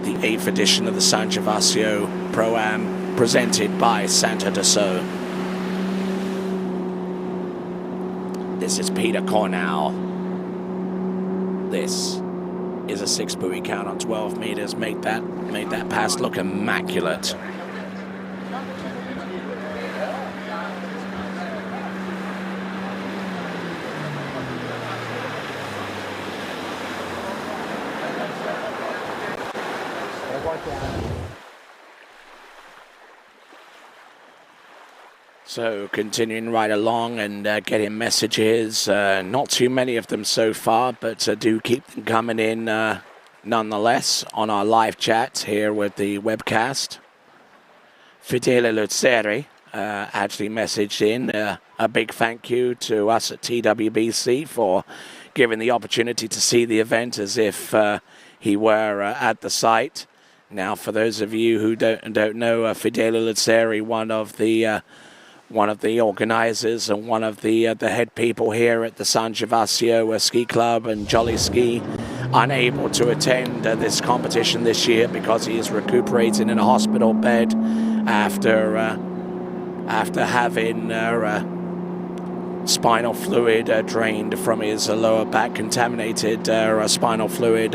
Speaker 2: 8th edition of the San Gervasio Pro-Am presented by Santa de So. This is Peter Cornell. This is a 6 buoy count on 12 meters. Made that pass look immaculate. So continuing right along and getting messages, not too many of them so far, but do keep them coming in nonetheless on our live chat here with the webcast. Fidele Luzzeri actually messaged in a big thank you to us at TWBC for giving the opportunity to see the event as if he were at the site. Now, for those of you who don't know, Fidele Luzzeri, one of the organizers and one of the head people here at the San Gervasio Ski Club and Jolly Ski, unable to attend this competition this year because he is recuperating in a hospital bed after having spinal fluid drained from his lower back, contaminated spinal fluid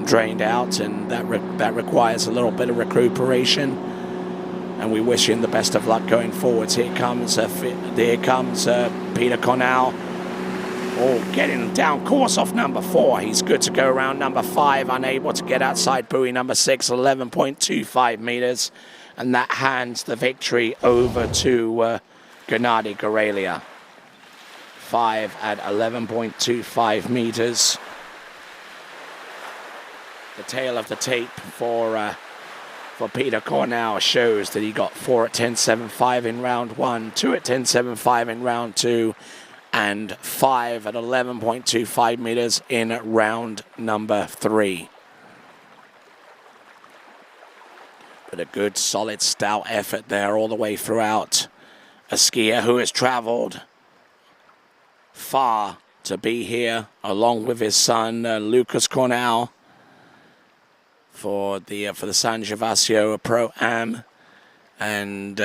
Speaker 2: drained out, and that requires a little bit of recuperation. And we wish him the best of luck going forwards. Here comes Peter Cornell. Oh, getting down course off number 4. He's good to go around number 5. Unable to get outside buoy number 6, 11.25 meters. And that hands the victory over to Gennady Gorelia. 5 at 11.25 meters. The tail of the tape for Peter Cornell shows that he got 4 at 10.75 in round 1, 2 at 10.75 in round 2, and 5 at 11.25 meters in round number 3. But a good, solid, stout effort there all the way throughout. A skier who has traveled far to be here, along with his son, Lucas Cornell, for the San Gervasio Pro-Am, and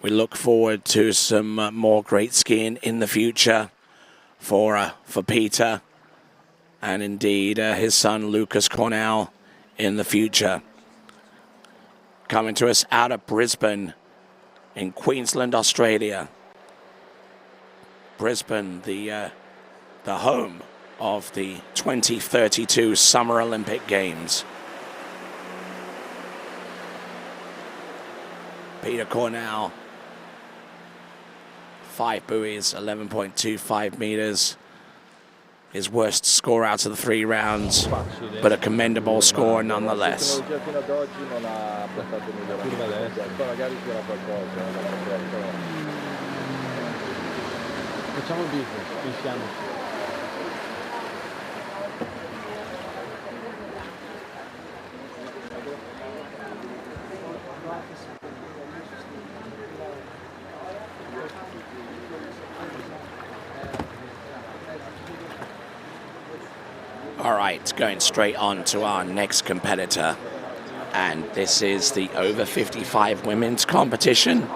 Speaker 2: we look forward to some more great skiing in the future for Peter and indeed his son Lucas Cornell in the future. Coming to us out of Brisbane in Queensland, Australia. Brisbane, the home of the 2032 Summer Olympic Games. Peter Cornell, 5 buoys, 11.25 meters. His worst score out of the 3 rounds, but a commendable score nonetheless.
Speaker 8: Facciamo business, pensiamo.
Speaker 2: All right, going straight on to our next competitor. And this is the over 55 women's competition.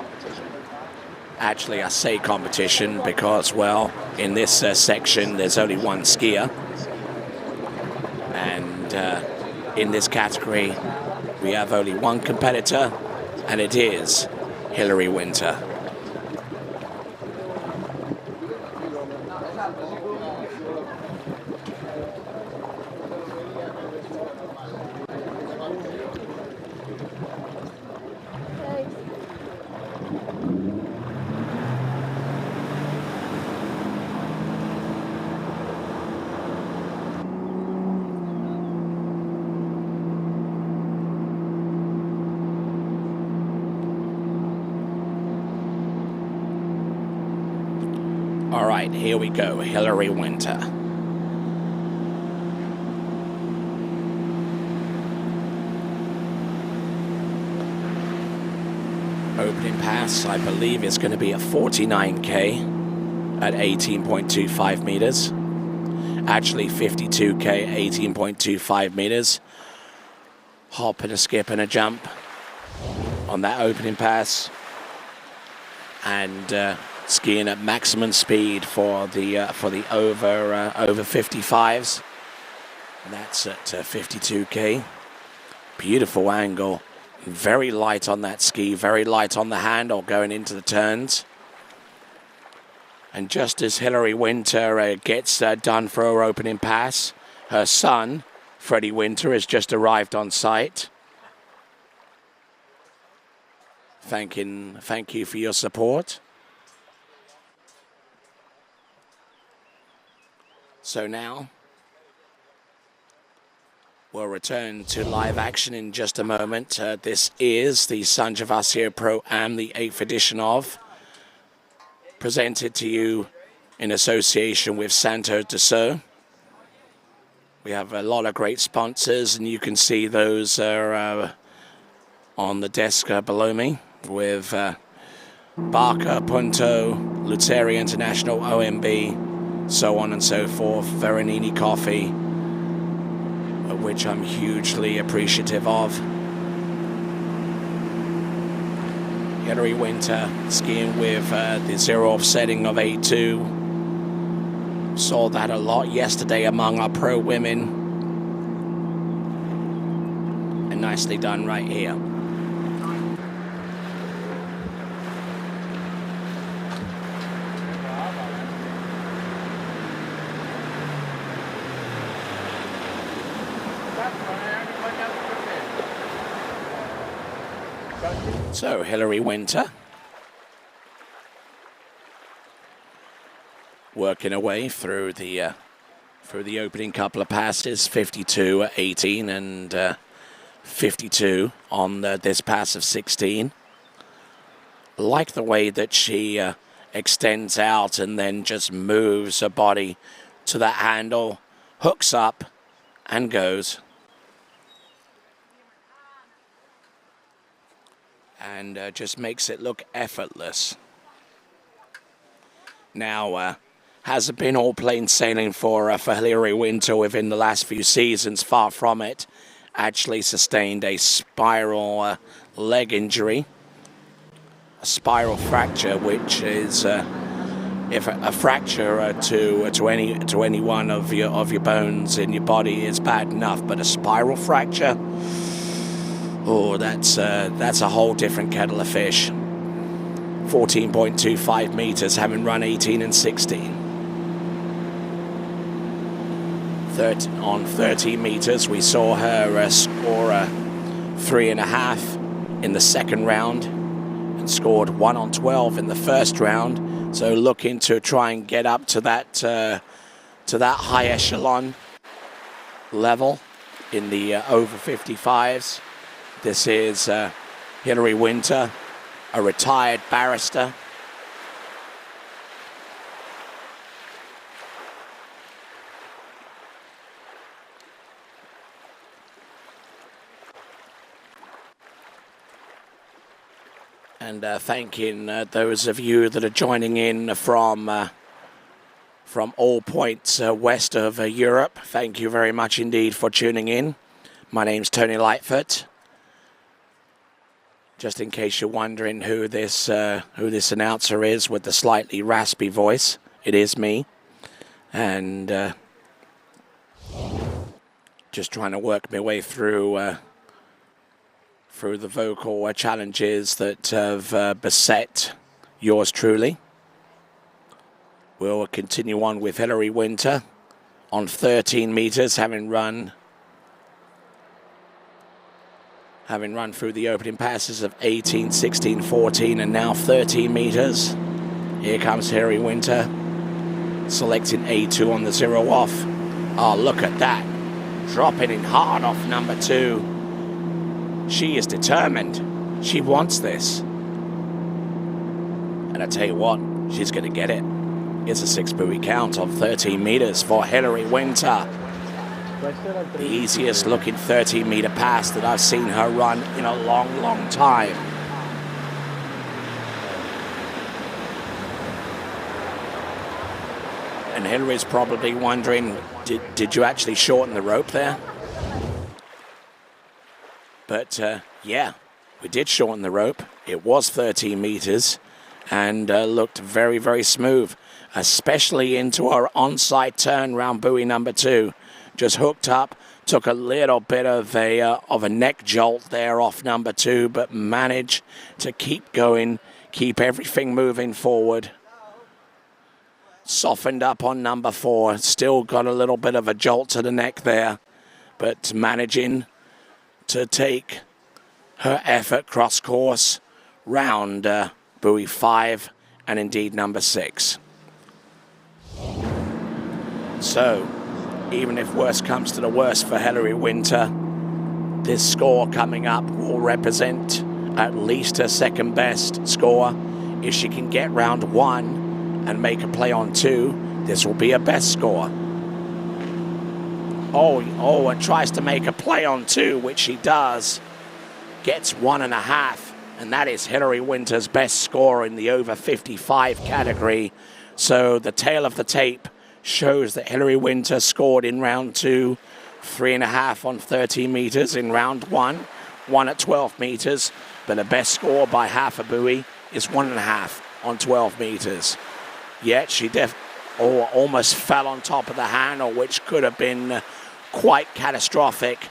Speaker 2: Actually, I say competition because, well, in this section, there's only one skier. And in this category, we have only one competitor, and it is Hilary Winter. All right, here we go, Hilary Winter. Opening pass, I believe, is going to be a 49K at 18.25 meters. Actually, 52K, 18.25 meters. Hop and a skip and a jump on that opening pass. And skiing at maximum speed for the over 55s. And that's at 52k. Beautiful angle. Very light on that ski, very light on the handle going into the turns. And just as Hilary Winter gets done for her opening pass, her son, Freddie Winter, has just arrived on site. Thank you for your support. So now we'll return to live action in just a moment. This is the San Gervasio Pro-Am, the 8th edition of, presented to you in association with Santos Dassault. We have a lot of great sponsors, and you can see those are on the desk below me, with Barker, Punto, Luteri International, OMB, so on and so forth, Veronini Coffee, which I'm hugely appreciative of. Hilary Winter skiing with the zero offsetting of A2. Saw that a lot yesterday among our pro women. And nicely done right here. So, Hilary Winter working away through the opening couple of passes, 52 at 18 and 52 on this pass of 16. Like the way that she extends out and then just moves her body to that handle, hooks up and goes. And just makes it look effortless. Now, hasn't been all plain sailing for Hilary Winter within the last few seasons. Far from it. Actually sustained a spiral leg injury, a spiral fracture, which is if a fracture to any one of your bones in your body is bad enough, but a spiral fracture. Oh, that's a whole different kettle of fish. 14.25 meters, having run 18 and 16. On 30 meters, we saw her score 3.5 in the second round and scored 1 on 12 in the first round. So looking to try and get up to that high echelon level in the over 55s. This is Hilary Winter, a retired barrister. And thanking those of you that are joining in from all points west of Europe. Thank you very much indeed for tuning in. My name's Tony Lightfoot. Just in case you're wondering who this announcer is with the slightly raspy voice, it is me. And just trying to work my way through the vocal challenges that have beset yours truly. We'll continue on with Hilary Winter on 13 meters, having run through the opening passes of 18, 16, 14, and now 13 meters. Here comes Hilary Winter, selecting A2 on the zero off. Oh, look at that. Dropping in hard off number 2. She is determined. She wants this. And I tell you what, she's going to get it. It's a 6-buoy count of 13 meters for Hilary Winter. The easiest looking 13-meter pass that I've seen her run in a long, long time. And Hilary's probably wondering, did you actually shorten the rope there? But yeah, we did shorten the rope. It was 13 meters. and looked very, very smooth, especially into her onside turn round buoy number 2. Just hooked up, took a little bit of a neck jolt there off number 2, but managed to keep going, keep everything moving forward. Softened up on number 4, still got a little bit of a jolt to the neck there, but managing to take her effort cross course round buoy 5 and indeed number 6. So, even if worse comes to the worst for Hilary Winter, this score coming up will represent at least her second best score. If she can get round 1 and make a play on 2, this will be her best score. And tries to make a play on 2, which she does. Gets 1.5, and that is Hilary Winter's best score in the over 55 category. So the tail of the tape shows that Hilary Winter scored in round 2, 3.5 on 13 meters in round 1, 1 at 12 meters, but the best score by half a buoy is 1.5 on 12 meters. Yet she almost fell on top of the handle, which could have been quite catastrophic,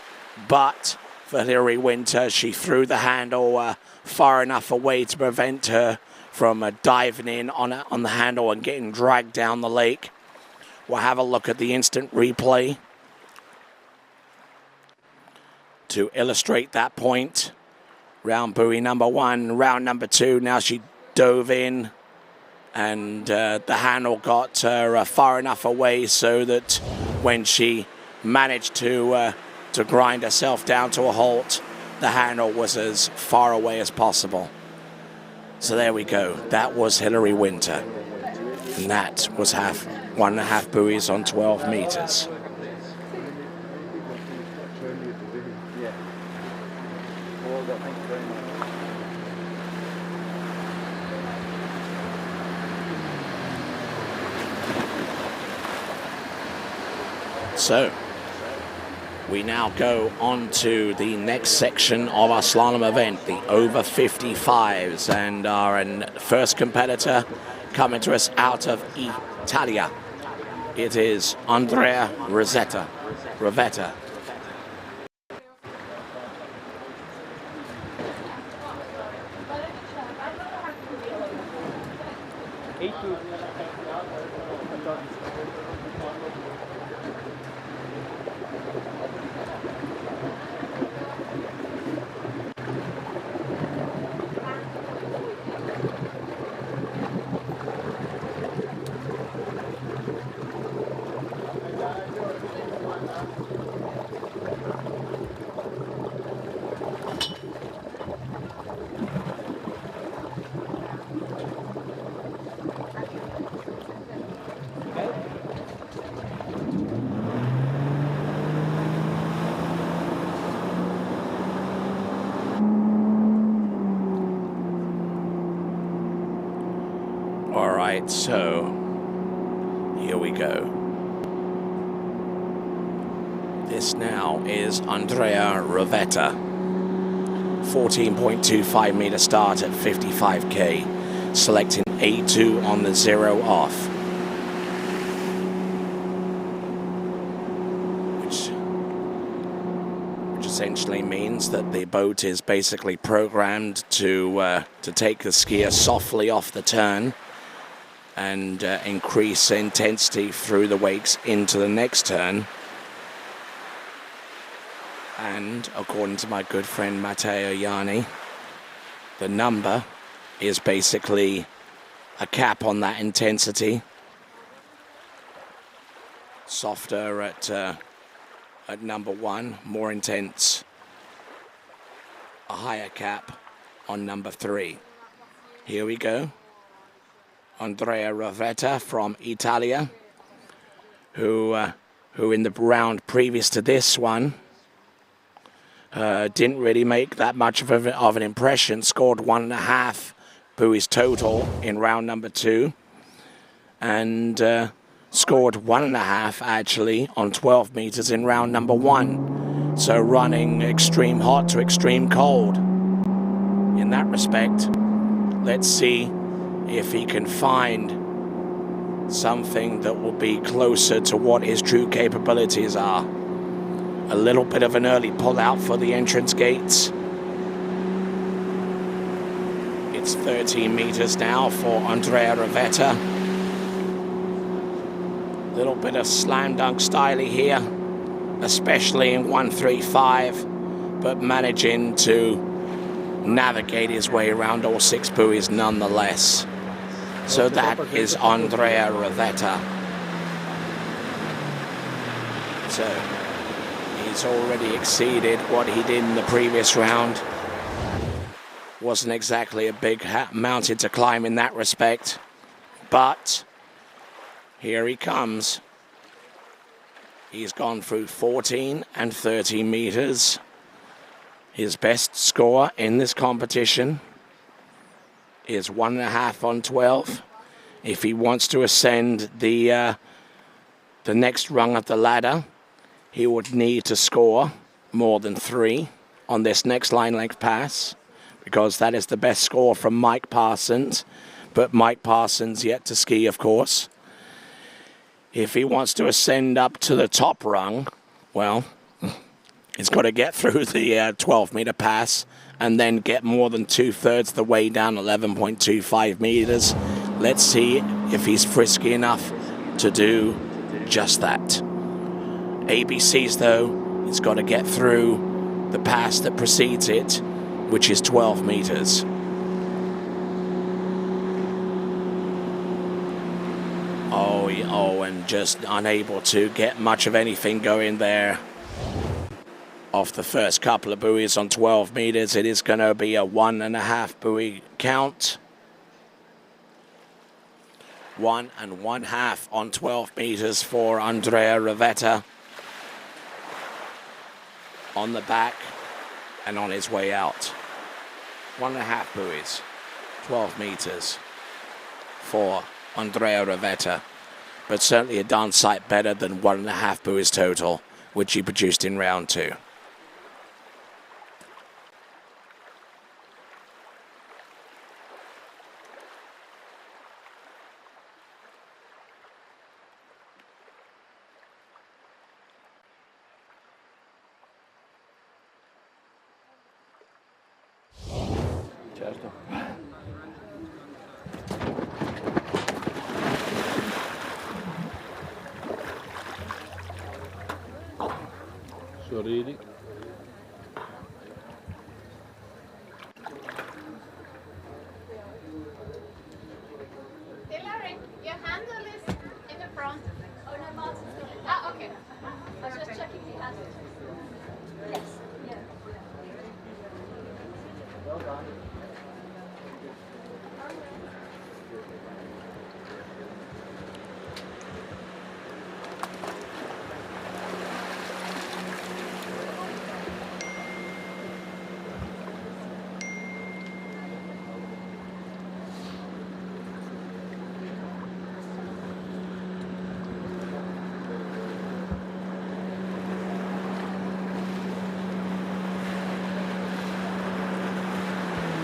Speaker 2: but for Hilary Winter, she threw the handle far enough away to prevent her from diving in on the handle and getting dragged down the lake. We'll have a look at the instant replay to illustrate that point. Round buoy number 1, round number 2, now she dove in, and the handle got her far enough away so that when she managed to grind herself down to a halt, the handle was as far away as possible. So there we go. That was Hilary Winter. And that was 1.5 buoys on 12 meters. So, we now go on to the next section of our slalom event, the over 55s, and our first competitor coming to us out of Italia. It is Andrea Rovetta. So, here we go. This now is Andrea Rovetta. 14.25 meter start at 55k. Selecting A2 on the 0 off. Which essentially means that the boat is basically programmed to take the skier softly off the turn and increase intensity through the wakes into the next turn. And according to my good friend Matteo Ianni, the number is basically a cap on that intensity. Softer at number 1, more intense. A higher cap on number 3. Here we go. Andrea Rovetta from Italia, who in the round previous to this one didn't really make that much of an impression. Scored 1.5 buoys total in round number 2, and scored 1.5 actually on 12 meters in round number 1. So running extreme hot to extreme cold. In that respect, let's see if he can find something that will be closer to what his true capabilities are. A little bit of an early pull out for the entrance gates. It's 13 meters now for Andrea Rivetta. Little bit of slam dunk style here, especially in 135, but managing to navigate his way around all 6 buoys nonetheless. So that is Andrea Rivetta. So he's already exceeded what he did in the previous round. Wasn't exactly a big mountain to climb in that respect, but here he comes. He's gone through 14 and 13 meters. His best score in this competition is 1.5 on 12. If he wants to ascend the next rung of the ladder, he would need to score more than 3 on this next line length pass, because that is the best score from Mike Parsons. But Mike Parsons yet to ski, of course. If he wants to ascend up to the top rung, well, he's got to get through the 12-meter pass and then get more than 2/3 the way down, 11.25 meters. Let's see if he's frisky enough to do just that. ABCs, though, he's got to get through the pass that precedes it, which is 12 meters. Oh, and just unable to get much of anything going there. Off the first couple of buoys on 12 meters, it is going to be a 1.5 buoy count. 1 1/2 on 12 meters for Andrea Rivetta. On the back and on his way out. 1.5 buoys, 12 meters for Andrea Rivetta. But certainly a darn sight better than 1.5 buoys total, which he produced in round 2.
Speaker 8: Certo. Sorridi.
Speaker 20: Your handle is in the front. Oh, no, Martin's got it. Ah, okay. I was just checking the handle. Yes. Yeah.
Speaker 8: Well done.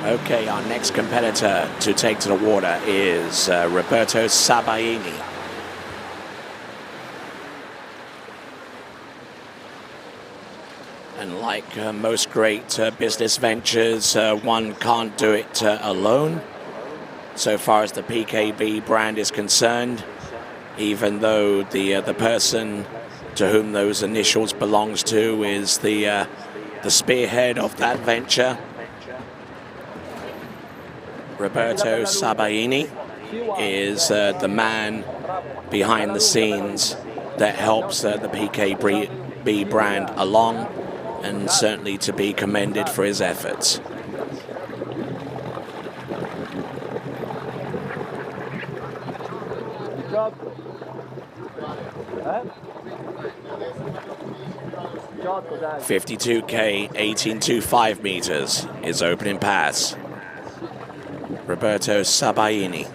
Speaker 2: Okay, our next competitor to take to the water is Roberto Sabaini. And like most great business ventures, one can't do it alone. So far as the PKB brand is concerned, even though the person to whom those initials belongs to is the spearhead of that venture. Roberto Sabaini is the man behind the scenes that helps the PKB brand along, and certainly to be commended for his efforts. $52K, 18.25 meters is opening pass. Roberto Sabaini.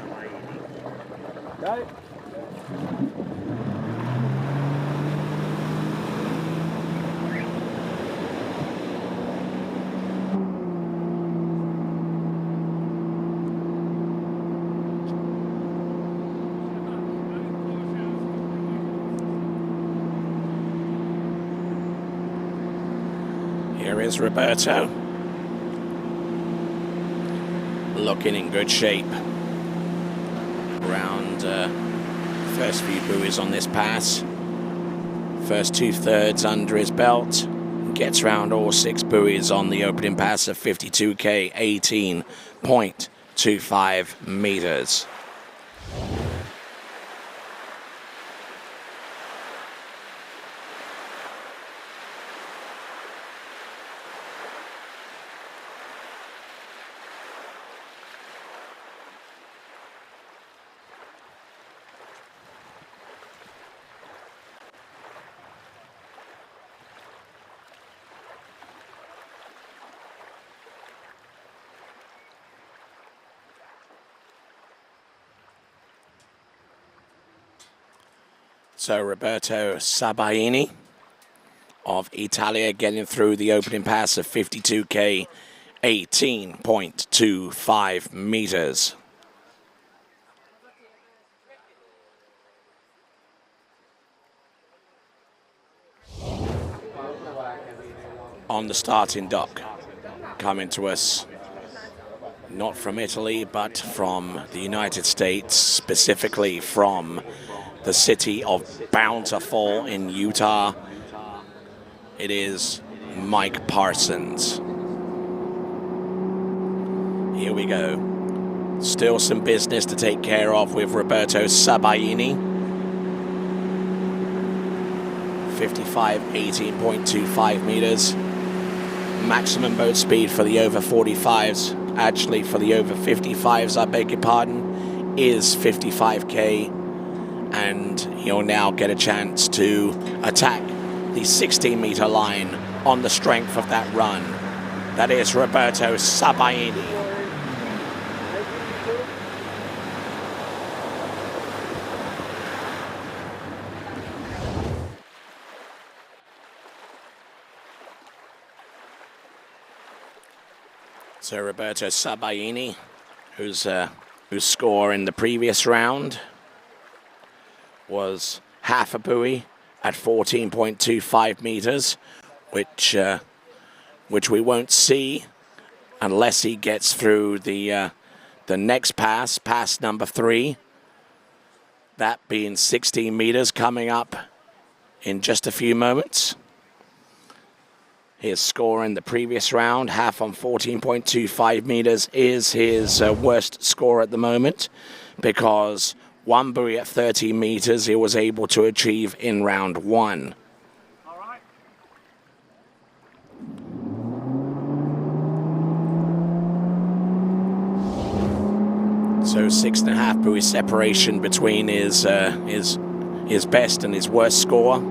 Speaker 2: There is Roberto. Looking in good shape. Around first few buoys on this pass. First 2/3 under his belt. Gets round all 6 buoys on the opening pass of 52K, 18.25 meters. So Roberto Sabaini of Italia getting through the opening pass of 52K, 18.25 meters. On the starting dock, coming to us not from Italy, but from the United States, specifically from the city of Bountiful in Utah. It is Mike Parsons. Here we go. Still some business to take care of with Roberto Sabaini. 55, 18.25 meters. Maximum boat speed for the over 45s, actually for the over 55s, I beg your pardon, is 55K. And he'll now get a chance to attack the 16-meter line on the strength of that run. That is Roberto Sabaini. So Roberto Sabaini, whose score in the previous round was half a buoy at 14.25 meters, which we won't see unless he gets through the next pass number 3. That being 16 meters coming up in just a few moments. His score in the previous round, half on 14.25 meters, is his worst score at the moment, because one buoy at 30 meters he was able to achieve in round 1. So 6.5 buoy separation between his best and his worst score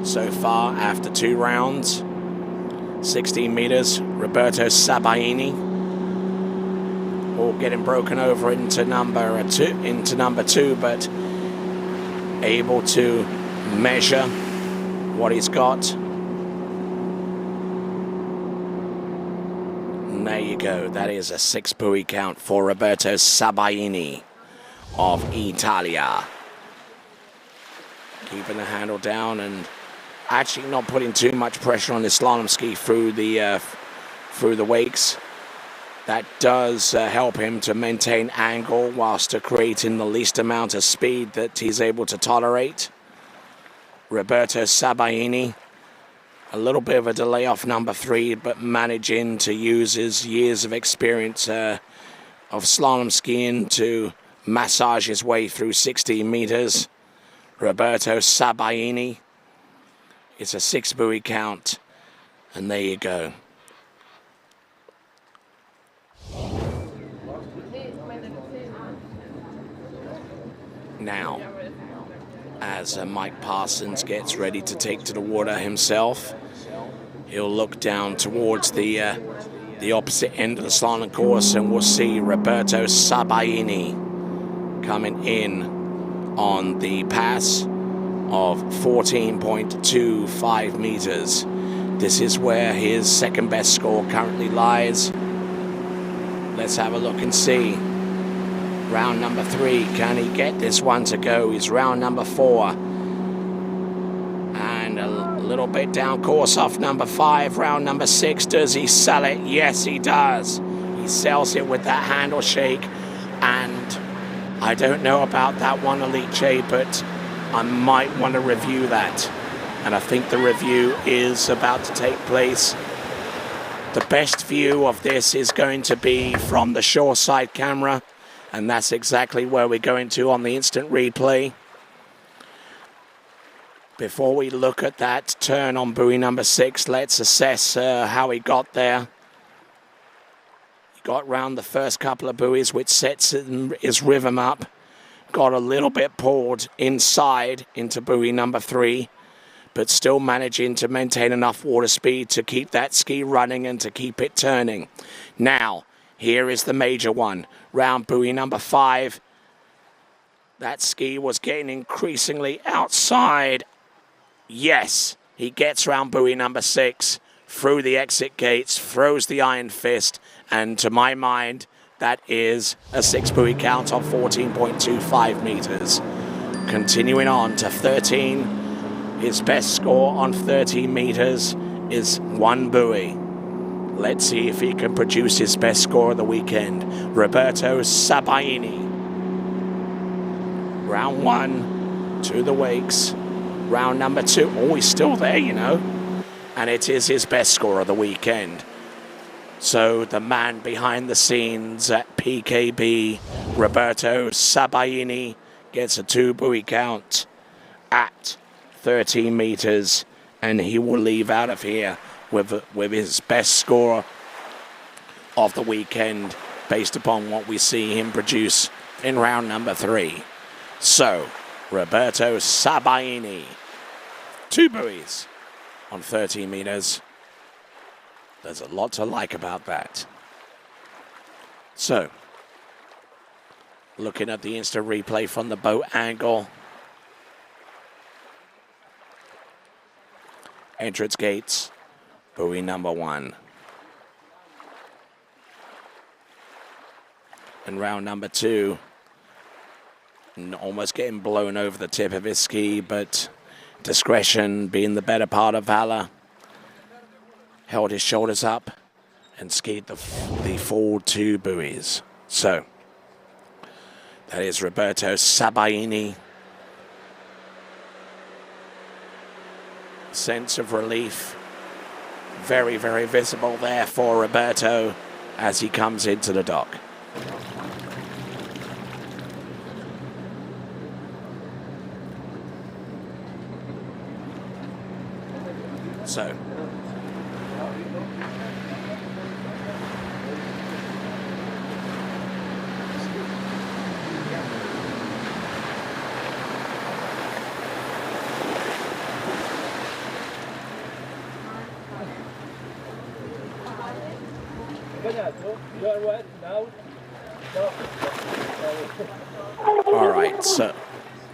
Speaker 2: so far after 2 rounds. 16 meters, Roberto Sabaini. All getting broken over into number 2, but able to measure what he's got. And there you go. That is a 6 buoy count for Roberto Sabaini of Italia. Keeping the handle down and actually not putting too much pressure on the slalom ski through the wakes. That does help him to maintain angle whilst creating the least amount of speed that he's able to tolerate. Roberto Sabaini, a little bit of a delay off number 3, but managing to use his years of experience of slalom skiing to massage his way through 16 meters. Roberto Sabaini. It's a 6 buoy count, and there you go. Now, as Mike Parsons gets ready to take to the water himself, he'll look down towards the opposite end of the slalom course, and we'll see Roberto Sabaini coming in on the pass of 14.25 meters. This is where his second best score currently lies. Let's have a look and see. Round number 3, can he get this one to go? He's round number 4. And little bit down course off number 5, round number 6. Does he sell it? Yes, he does. He sells it with that handle shake, and I don't know about that one, Elite J, but I might want to review that. And I think the review is about to take place. The best view of this is going to be from the shoreside camera, and that's exactly where we're going to on the instant replay. Before we look at that turn on buoy number 6, let's assess how he got there. He got round the first couple of buoys, which sets his rhythm up. Got a little bit pulled inside into buoy number 3, but still managing to maintain enough water speed to keep that ski running and to keep it turning. Now, here is the major one. Round buoy number 5. That ski was getting increasingly outside. Yes, he gets round buoy number 6, through the exit gates, throws the iron fist, and to my mind, that is a 6 buoy count of 14.25 meters. Continuing on to 13, his best score on 13 meters is 1 buoy. Let's see if he can produce his best score of the weekend. Roberto Sabaini. Round 1 to the wakes. Round number 2, oh, he's still there, you know. And it is his best score of the weekend. So the man behind the scenes at PKB, Roberto Sabaini, gets a 2 buoy count at 13 meters. And he will leave out of here with his best score of the weekend based upon what we see him produce in round number 3. So, Roberto Sabaini, 2 buoys on 13 meters. There's a lot to like about that. So, looking at the instant replay from the boat angle. Entrance gates, buoy number 1. And round number 2. Almost getting blown over the tip of his ski, but discretion being the better part of valor. Held his shoulders up and skied the full 2 buoys. So, that is Roberto Sabaini. Sense of relief. Very, very visible there for Roberto as he comes into the dock. So,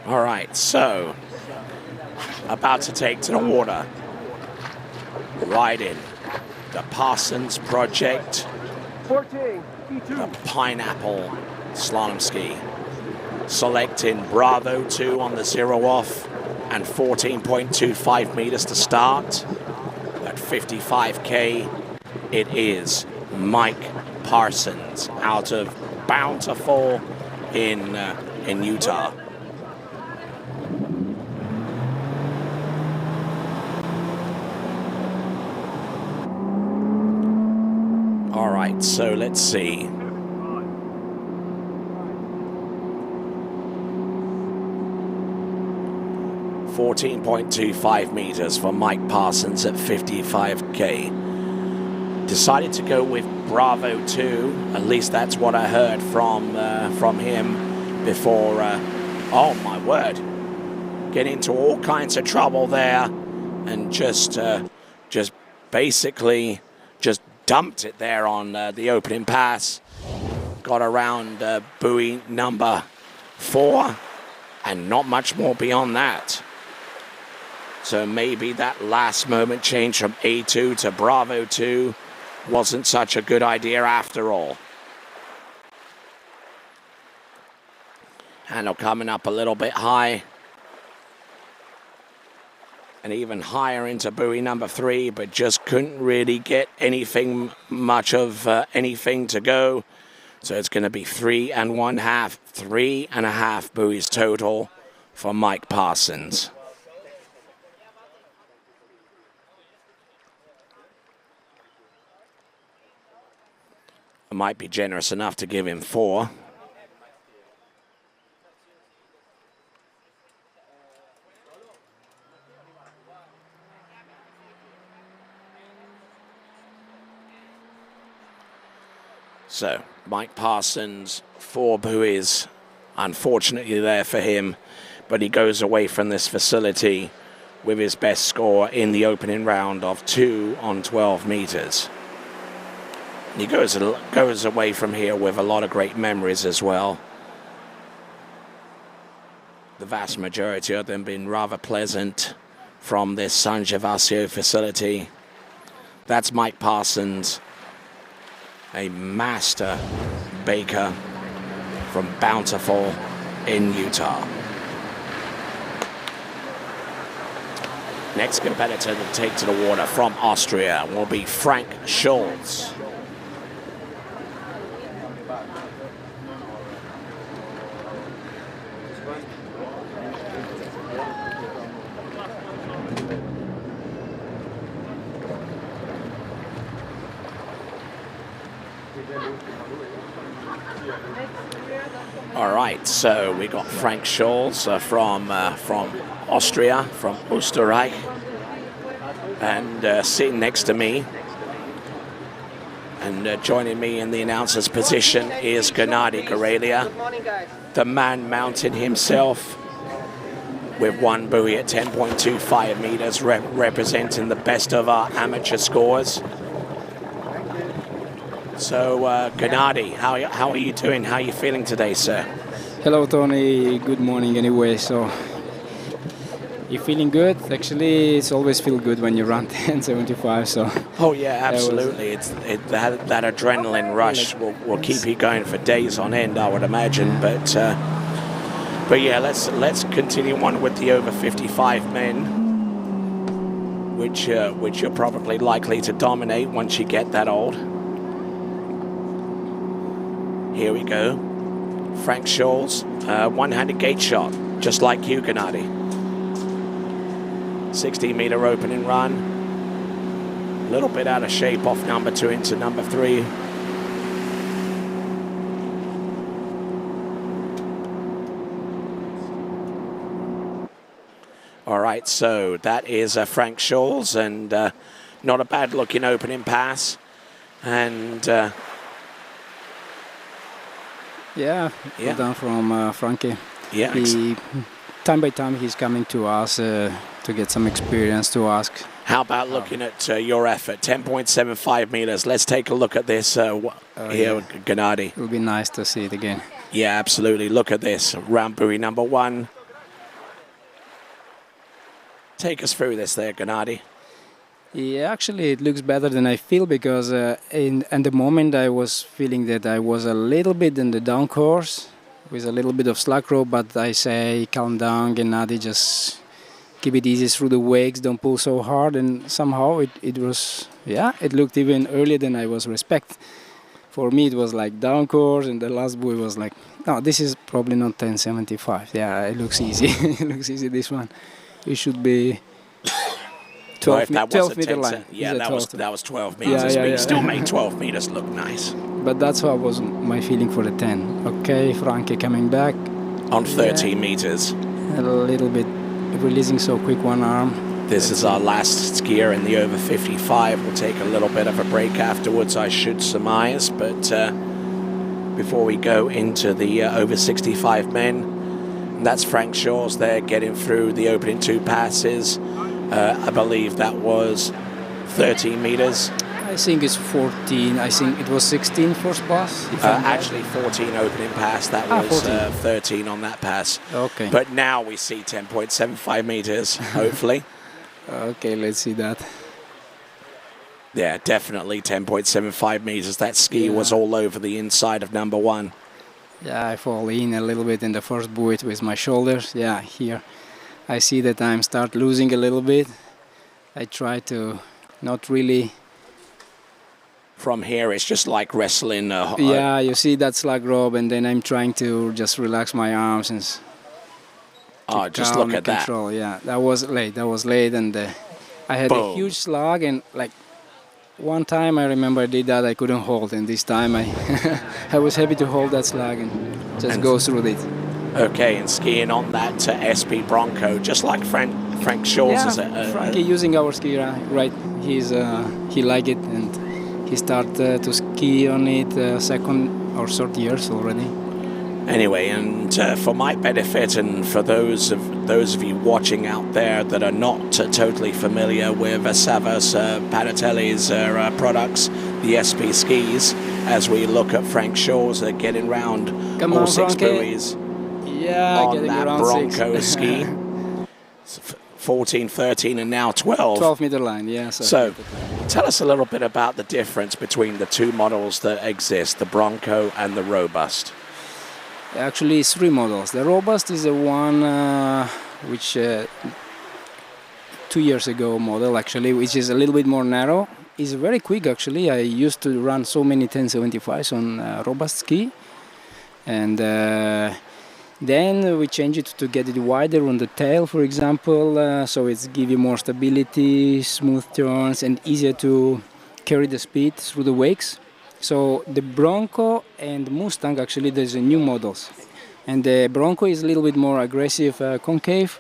Speaker 2: all right, so, about to take to the water. Riding the Parsons Project,
Speaker 19: 14,
Speaker 2: the Pineapple Slalom Ski. Selecting Bravo 2 on the 0 off and 14.25 meters to start. At 55K, it is Mike Parsons out of Bountiful in Utah. All right, so let's see. $14.25 meters for Mike Parsons at 55K. Decided to go with Bravo 2. At least that's what I heard from him before. Oh my word! Get into all kinds of trouble there, and just basically just dumped it there on the opening pass. Got around buoy number 4, and not much more beyond that. So maybe that last moment change from A2 to Bravo 2 wasn't such a good idea after all. Handle coming up a little bit high. and even higher into buoy number 3, but just couldn't really get anything anything to go. So it's going to be 3 and a half buoys total for Mike Parsons. I might be generous enough to give him 4. So, Mike Parsons, 4 buoys, unfortunately there for him, but he goes away from this facility with his best score in the opening round of 2 on 12 meters. He goes away from here with a lot of great memories as well. The vast majority of them been rather pleasant from this San Gervasio facility. That's Mike Parsons, a master baker from Bountiful in Utah. Next competitor to take to the water from Austria will be Frank Schulz. All right, so we got Frank Schulz from Austria, from Österreich, and sitting next to me and joining me in the announcer's position is Gennady Gorelia, the man mountain himself, with 1 buoy at 10.25 meters, representing the best of our amateur scores. So, Gennady, how are you doing? How are you feeling today, sir?
Speaker 21: Hello, Tony. Good morning anyway. So, you feeling good? Actually, it's always feel good when you run 10.75. So.
Speaker 2: Oh yeah, absolutely. That adrenaline rush will keep you going for days on end, I would imagine. But yeah, let's continue on with the over 55 men, which you're probably likely to dominate once you get that old. Here we go. Frank Schulz, one-handed gate shot, just like you, Gennady. 16-meter opening run. A little bit out of shape off number 2 into number 3. All right, so that is Frank Schulz, and not a bad-looking opening pass. And...
Speaker 21: well done from Frankie.
Speaker 2: Yeah.
Speaker 21: Time by time he's coming to us to get some experience, to ask.
Speaker 2: How about looking at your effort? 10.75 meters. Let's take a look at this here, Gennady.
Speaker 21: It will be nice to see it again.
Speaker 2: Yeah, absolutely. Look at this. Round buoy number 1. Take us through this there, Gennady.
Speaker 21: Yeah, actually it looks better than I feel, because in the moment I was feeling that I was a little bit in the down course with a little bit of slack rope, but I say calm down, Gennady, just keep it easy through the wakes, don't pull so hard, and somehow it was, it looked even earlier than I was expect. For me it was like down course, and the last buoy was like, no, this is probably not 10.75. Yeah, it looks easy. It looks easy, this one. It should be 12 meter line.
Speaker 2: Yeah, that was 12 meters. But you still made 12 meters look nice.
Speaker 21: But that's what was my feeling for the 10. Okay, Frankie coming back.
Speaker 2: On 13 meters.
Speaker 21: A little bit releasing so quick one arm.
Speaker 2: This is our last skier in the over 55. We'll take a little bit of a break afterwards, I should surmise. But before we go into the over 65 men, that's Frank Schulz there getting through the opening 2 passes. I believe that was 13 meters.
Speaker 21: I think it's 14. I think it was 16 first pass.
Speaker 2: Actually, 14 opening pass. That was 13 on that pass.
Speaker 21: Okay.
Speaker 2: But now we see 10.75 meters, hopefully.
Speaker 21: Okay, let's see that.
Speaker 2: Yeah, definitely 10.75 meters. That ski was all over the inside of number 1.
Speaker 21: Yeah, I fall in a little bit in the first buoy with my shoulders. Yeah, here. I see that I'm start losing a little bit. I try to not really.
Speaker 2: From here, it's just like wrestling.
Speaker 21: Yeah, you see that slack rope, and then I'm trying to just relax my arms and.
Speaker 2: Oh, just look at that.
Speaker 21: Control. Yeah, that was late, and I had a huge slug, and like one time I remember I did that, I couldn't hold, and this time I was happy to hold that slug and just go through it.
Speaker 2: Okay, and skiing on that SP Bronco, just like Frank Shaw's.
Speaker 21: Yeah, Frankie using our ski, right? He liked it, and he started to ski on it second or third years already.
Speaker 2: Anyway, and for my benefit and for those of you watching out there that are not totally familiar with Savas Panatelli's products, the SP skis, as we look at Frank Shaw's getting round all 6 buoys on that Bronco ski. 14, 13, and now 12.
Speaker 21: 12-meter line, yeah.
Speaker 2: So tell us a little bit about the difference between the two models that exist, the Bronco and the Robust.
Speaker 21: Actually, it's 3 models. The Robust is the one which 2 years ago model, actually, which is a little bit more narrow. It's very quick, actually. I used to run so many 1075s on Robust ski. And then we changed it to get it wider on the tail, for example, so it's give you more stability, smooth turns, and easier to carry the speed through the wakes. So the Bronco and Mustang, actually, there's a new models. And the Bronco is a little bit more aggressive concave.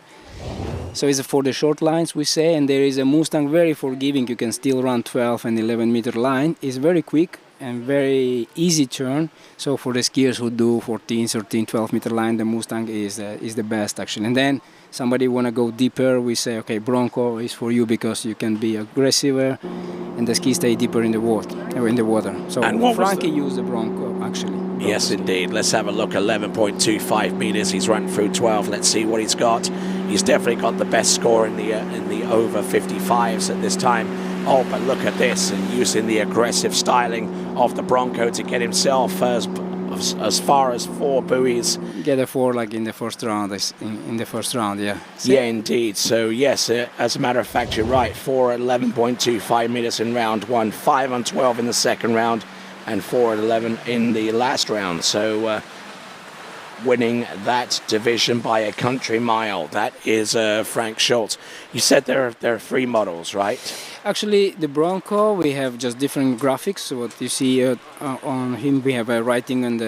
Speaker 21: So it's for the short lines, we say. And there is a Mustang very forgiving. You can still run 12 and 11-meter line. It's very quick and very easy turn. So for the skiers who do 14, 13, 12-meter line, the Mustang is the best, actually. And then somebody want to go deeper, we say, okay, Bronco is for you because you can be aggressive and the ski stay deeper in the water. So Frankie used the Bronco, actually.
Speaker 2: Yes, indeed. Let's have a look. 11.25 meters. He's run through 12. Let's see what he's got. He's definitely got the best score in the over 55s at this time. Oh, but look at this, and using the aggressive styling of the Bronco to get himself as far as 4 buoys.
Speaker 21: Get a 4 like in the first round. In the first round, yeah.
Speaker 2: Yeah, indeed. So yes, as a matter of fact, you're right. 4 at 11.25 meters in round 1, 5 on 12 in the second round, and 4 at 11 in the last round. So winning that division by a country mile. That is Frank Schultz. You said there are 3 models, right?
Speaker 21: Actually, the Bronco, we have just different graphics. So what you see on him, we have a writing on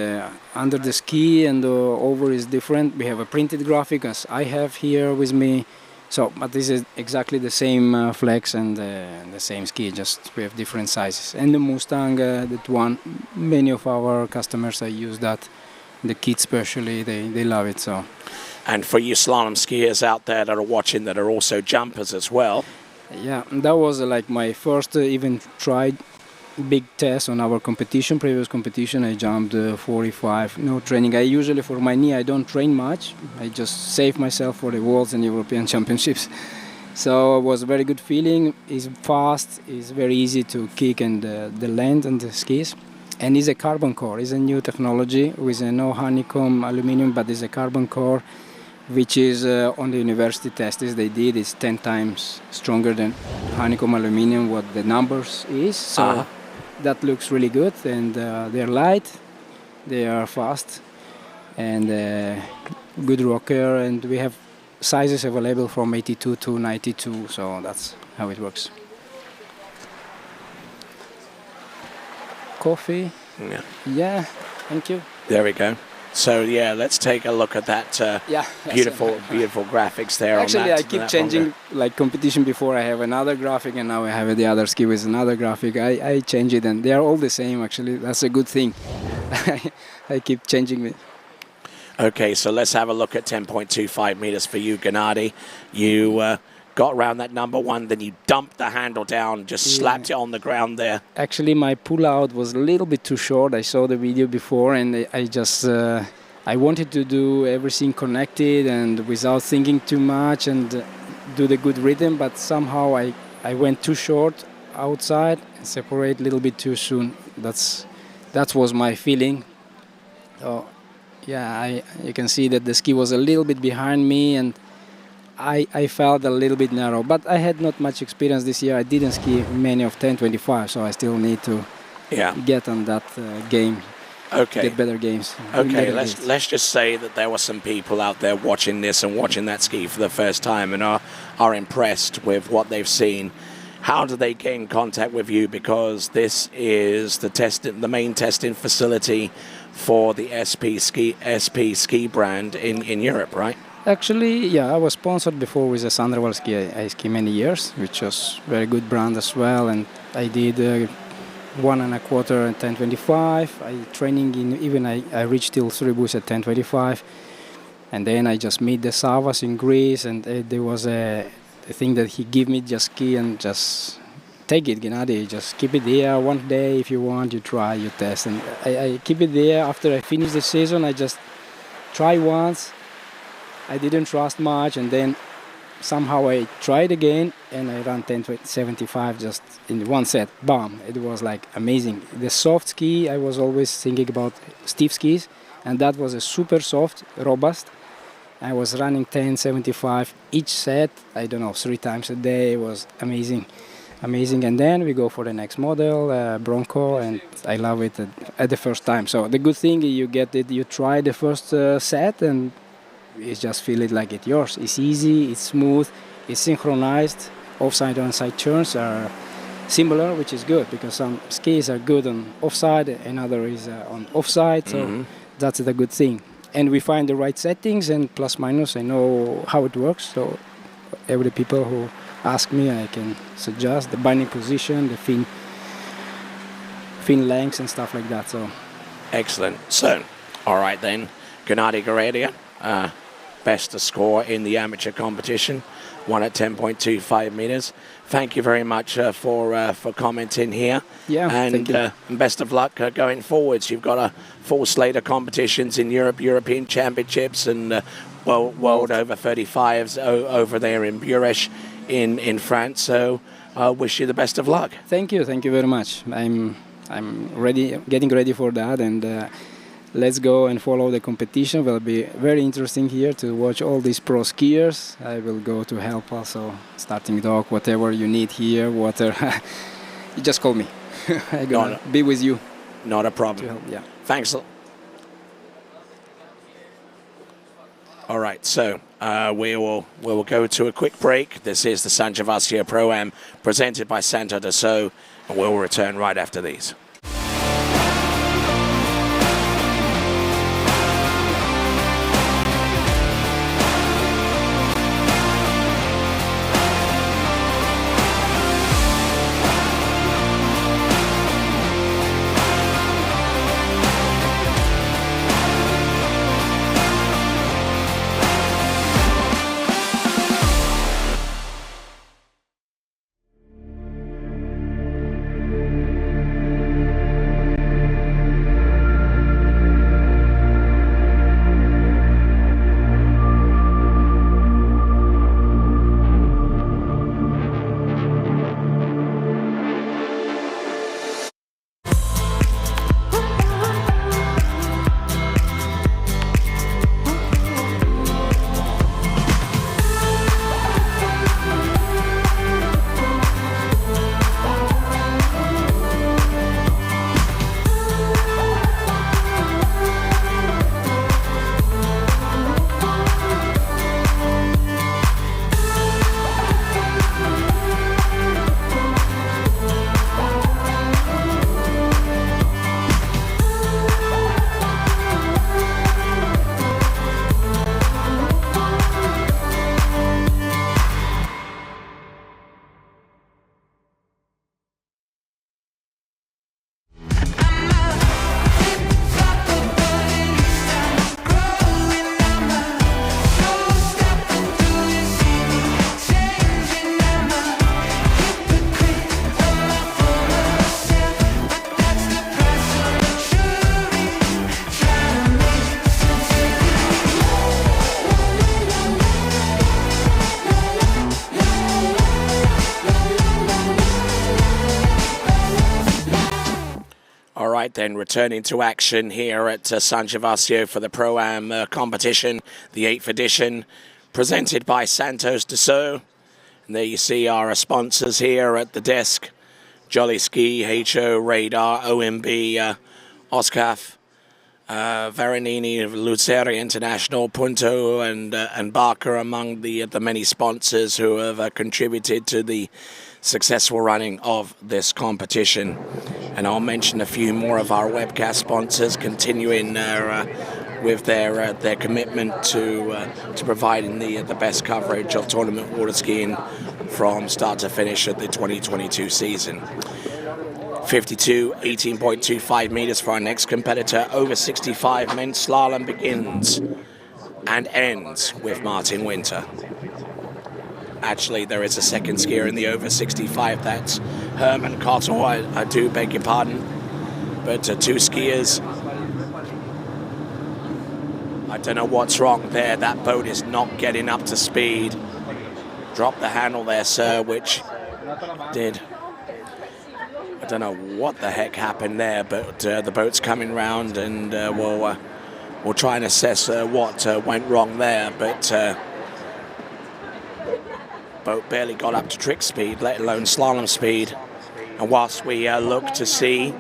Speaker 21: under the ski, and the over is different. We have a printed graphic, as I have here with me. So, but this is exactly the same flex and the same ski, just we have different sizes. And the Mustang, that one, many of our customers use that. The kids especially, they love it. So.
Speaker 2: And for you slalom skiers out there that are watching that are also jumpers as well.
Speaker 21: Yeah, that was like my first even tried big test on our competition, previous competition. I jumped 45, no training. I usually, for my knee, I don't train much. I just save myself for the Worlds and European Championships. So it was a very good feeling. It's fast, it's very easy to kick and the length and the skis. And it's a carbon core. It's a new technology with no honeycomb aluminum, but it's a carbon core, which is on the university tests they did. It's 10 times stronger than honeycomb aluminum, what the numbers is. So that looks really good. And they're light, they are fast, and good rocker. And we have sizes available from 82 to 92. So that's how it works. Coffee. Yeah, thank you.
Speaker 2: There we go. So yeah, let's take a look at that beautiful graphics there.
Speaker 21: Actually,
Speaker 2: on that,
Speaker 21: I keep changing like competition. Before I have another graphic, and now I have the other ski with another graphic. I change it, and they are all the same. Actually, that's a good thing. I keep changing it.
Speaker 2: Okay, so let's have a look at 10.25 meters for you, Gennady. You got around that number 1, then you dumped the handle down, just slapped it on the ground there.
Speaker 21: Actually, my pull out was a little bit too short. I saw the video before, and I just I wanted to do everything connected and without thinking too much and do the good rhythm, but somehow I went too short outside and separate a little bit too soon. That was my feeling. So yeah, you can see that the ski was a little bit behind me, and I felt a little bit narrow, but I had not much experience this year. I didn't ski many of 1025, so I still need to get on that game.
Speaker 2: Okay.
Speaker 21: Get better games.
Speaker 2: Okay, let's just say that there were some people out there watching this and watching that ski for the first time and are impressed with what they've seen. How do they get in contact with you? Because this is the main testing facility for the SP ski brand in Europe, right?
Speaker 21: Actually, yeah, I was sponsored before with the Sanderwall ski. I ski many years, which was very good brand as well, and I did 1.25 at 1025. I reached till 3 boosts at 1025, and then I just meet the Savas in Greece, and there was a thing that he gave me, just ski and just take it, Gennady. Just keep it there. One day, if you want, you try, you test, and I keep it there. After I finish the season, I just try once. I didn't trust much, and then somehow I tried again, and I ran 10.75 just in one set. Bam! It was like amazing. The soft ski, I was always thinking about stiff skis, and that was a super soft, robust. I was running 10.75 each set, I don't know, 3 times a day. It was amazing. And then we go for the next model, Bronco, and I love it at the first time. So the good thing, you get it, you try the first set, and you just feel it like it's yours. It's easy, it's smooth, it's synchronized. Offside, onside turns are similar, which is good, because some skis are good on offside, another is on offside, so that's the good thing. And we find the right settings, and plus minus, I know how it works. So every people who ask me, I can suggest the binding position, the fin lengths and stuff like that. So
Speaker 2: excellent. So, all right then, Gennady Goradia, best score in the amateur competition, won at 10.25 meters. Thank you very much for commenting here.
Speaker 21: Yeah,
Speaker 2: and best of luck going forwards. You've got a full slate of competitions in Europe, European Championships, and World over 35s over there in Buresh in France. So I wish you the best of luck.
Speaker 21: Thank you very much. I'm ready, getting ready for that, and let's go and follow the competition. Will be very interesting here to watch all these pro skiers. I will go to help also, starting dog, whatever you need here, water. You just call me. I'm gonna be with you.
Speaker 2: Not a problem.
Speaker 21: Yeah.
Speaker 2: Thanks. All right, so we will go to a quick break. This is the San Gervasio Pro-Am presented by Santo Dassault, and we'll return right after these. Then returning to action here at San Gervasio for the Pro-Am competition, the 8th edition, presented by Santos Dassault. And there you see our sponsors here at the desk. Jolly Ski, HO, Radar, OMB, Oscaf, Veronini, Luceri International, Punto, and Barker among the many sponsors who have contributed to the successful running of this competition. And I'll mention a few more of our webcast sponsors continuing with their commitment to providing the best coverage of tournament water skiing from start to finish at the 2022 season. 52, 18.25 meters for our next competitor. Over 65 men's slalom begins and ends with Martin Winter. Actually, there is a second skier in the over 65. That's Herman Cottle. I do beg your pardon. But two skiers. I don't know what's wrong there. That boat is not getting up to speed. Drop the handle there, sir, which did. I don't know what the heck happened there, but the boat's coming round, and we'll try and assess what went wrong there. But boat barely got up to trick speed, let alone slalom speed. And whilst we look to see,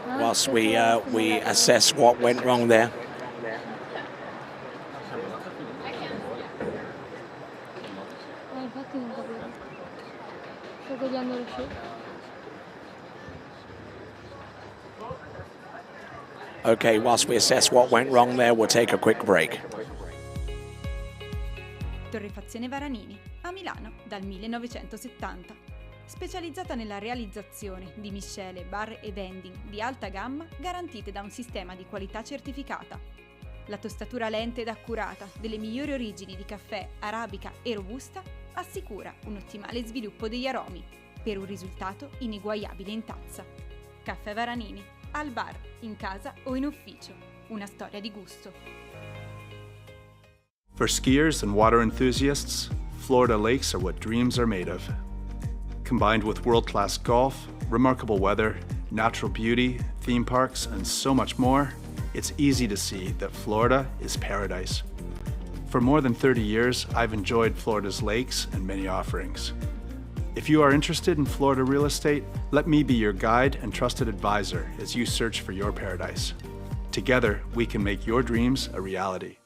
Speaker 2: whilst we assess what went wrong there. Okay, whilst we assess what went wrong there, we'll take a quick break.
Speaker 9: Torrefazione Varanini, a Milano dal 1970. Specializzata nella realizzazione di miscele, bar e vending di alta gamma garantite da un sistema di qualità certificata. La tostatura lenta ed accurata delle migliori origini di caffè, arabica e robusta assicura un ottimale sviluppo degli aromi per un risultato ineguagliabile in tazza. Caffè Varanini, al bar, in casa o in ufficio. Una storia di gusto.
Speaker 10: For skiers and water enthusiasts, Florida lakes are what dreams are made of. Combined with world-class golf, remarkable weather, natural beauty, theme parks, and so much more, it's easy to see that Florida is paradise. For more than 30 years, I've enjoyed Florida's lakes and many offerings. If you are interested in Florida real estate, let me be your guide and trusted advisor as you search for your paradise. Together, we can make your dreams a reality.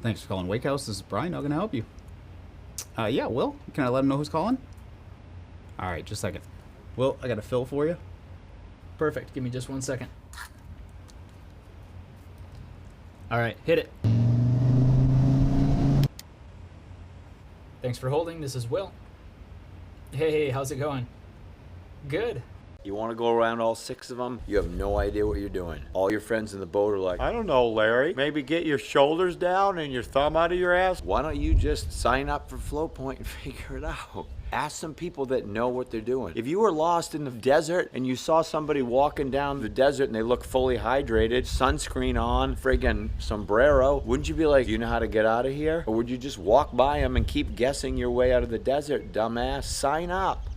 Speaker 1: Thanks for calling Wake House. This is Brian. How can I help you? Yeah, Will. Can I let him know who's calling? All right, just a second. Will, I got a fill for you.
Speaker 22: Perfect. Give me just 1 second. All right, hit it. Thanks for holding. This is Will. Hey, how's it going? Good.
Speaker 23: You want to go around all 6 of them? You have no idea what you're doing. All your friends in the boat are like,
Speaker 24: I don't know, Larry. Maybe get your shoulders down and your thumb out of your ass?
Speaker 23: Why don't you just sign up for Flow Point and figure it out? Ask some people that know what they're doing. If you were lost in the desert and you saw somebody walking down the desert and they look fully hydrated, sunscreen on, friggin' sombrero, wouldn't you be like, do you know how to get out of here? Or would you just walk by them and keep guessing your way out of the desert, dumbass? Sign up.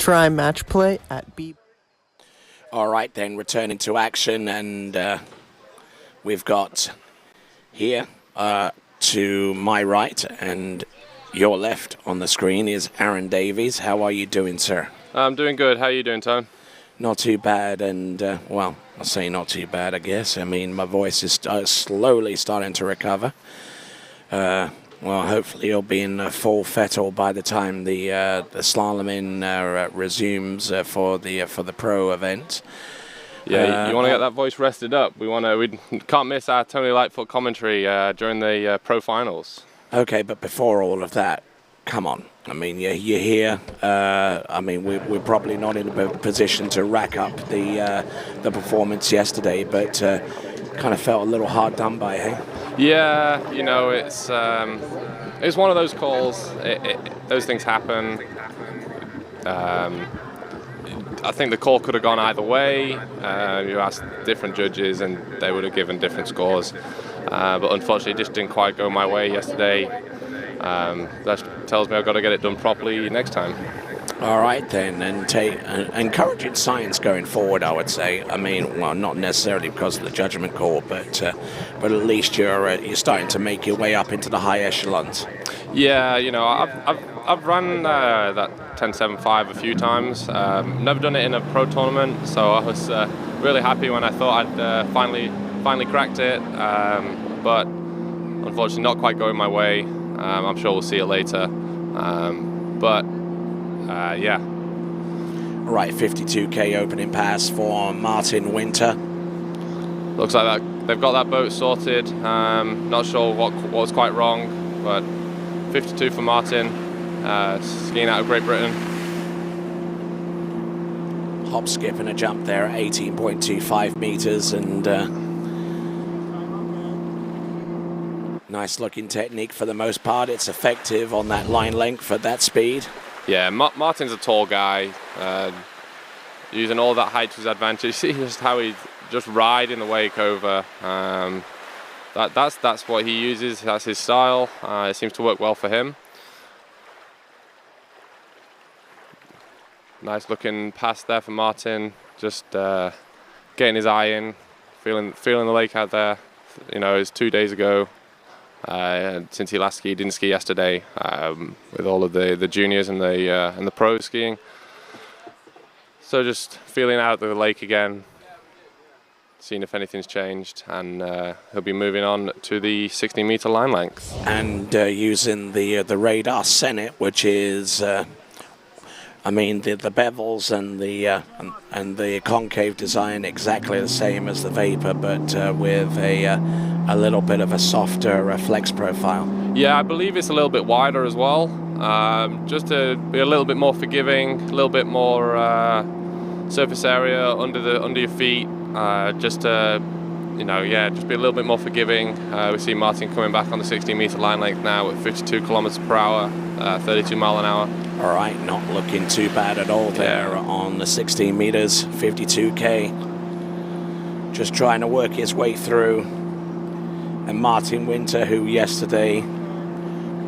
Speaker 15: Try match play at B.
Speaker 2: All right, then, returning to action, and we've got here to my right and your left on the screen is Aaron Davies. How are you doing, sir?
Speaker 11: I'm doing good. How are you doing, Tom?
Speaker 2: Not too bad, and, well, I'll say not too bad, I guess. I mean, my voice is slowly starting to recover. Well, hopefully you'll be in full fettle by the time the slaloming resumes for the pro event.
Speaker 11: Yeah, you want to get that voice rested up. We can't miss our Tony Lightfoot commentary during the pro finals. Okay, but before all of that, come on. I mean, you're here. I mean, we're probably not in a position to rack up the performance yesterday, but kind of felt a little hard done by, hey? Yeah, you know, it's one of those calls. Those things happen. I think the call could have gone either way. You asked different judges, and they would have given different scores. But unfortunately, it just didn't quite go my way yesterday. That tells me I've got to get it done properly next time.
Speaker 2: All right, then, and encouraging science going forward, I would say. I mean, well, not necessarily because of the judgment call, but at least you're starting to make your way up into the high echelons.
Speaker 11: Yeah, you know, I've run that 10.75 a few times. Never done it in a pro tournament, so I was really happy when I thought I'd finally cracked it. But unfortunately, not quite going my way. I'm sure we'll see it later. Yeah.
Speaker 2: Right, 52K opening pass for Martin Winter.
Speaker 11: Looks like they've got that boat sorted. Not sure what was quite wrong, but 52 for Martin, skiing out of Great Britain.
Speaker 2: Hop, skip and a jump there at 18.25 meters, and nice looking technique for the most part. It's effective on that line length at that speed.
Speaker 11: Yeah, Martin's a tall guy, using all that height to his advantage. See just how he's just riding the wake over. That's what he uses. That's his style. It seems to work well for him. Nice looking pass there for Martin. Just getting his eye in, feeling the lake out there. You know, it was 2 days ago. Since he last skied, didn't ski yesterday, with all of the juniors and the pros skiing. So just feeling out the lake again, seeing if anything's changed, and he'll be moving on to the 60-meter line length.
Speaker 2: And using the radar Senate, which is, I mean, the bevels and the concave design exactly the same as the Vapor, but with a little bit of a softer flex profile.
Speaker 11: Yeah, I believe it's a little bit wider as well, just to be a little bit more forgiving, a little bit more surface area under your feet, just to, you know, yeah, just be a little bit more forgiving. We see Martin coming back on the 60-meter line length now at 52 kilometers per hour, 32 mile an hour.
Speaker 2: All right, not looking too bad at all there on the 16 meters, 52K. Just trying to work his way through. And Martin Winter, who yesterday,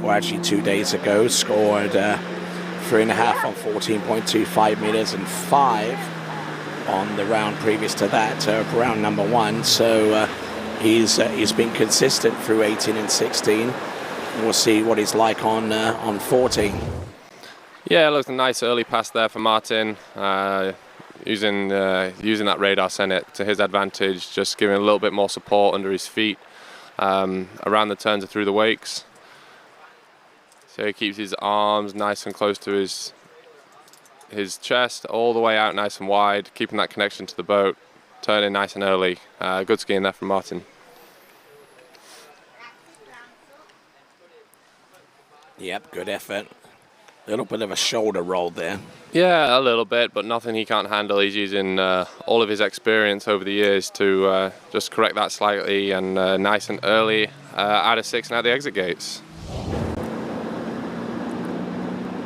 Speaker 2: or actually 2 days ago, scored 3.5 on 14.25 meters and 5 on the round previous to that, round number 1. So he's been consistent through 18 and 16. We'll see what he's like on 14.
Speaker 11: Yeah, it looks a nice early pass there for Martin, using that radar Senate to his advantage, just giving a little bit more support under his feet around the turns and through the wakes. So he keeps his arms nice and close to his chest, all the way out nice and wide, keeping that connection to the boat, turning nice and early. Good skiing there from Martin.
Speaker 2: Yep, good effort. A little bit of a shoulder roll there.
Speaker 11: Yeah, a little bit, but nothing he can't handle. He's using all of his experience over the years to just correct that slightly, and nice and early out of 6 and out the exit gates.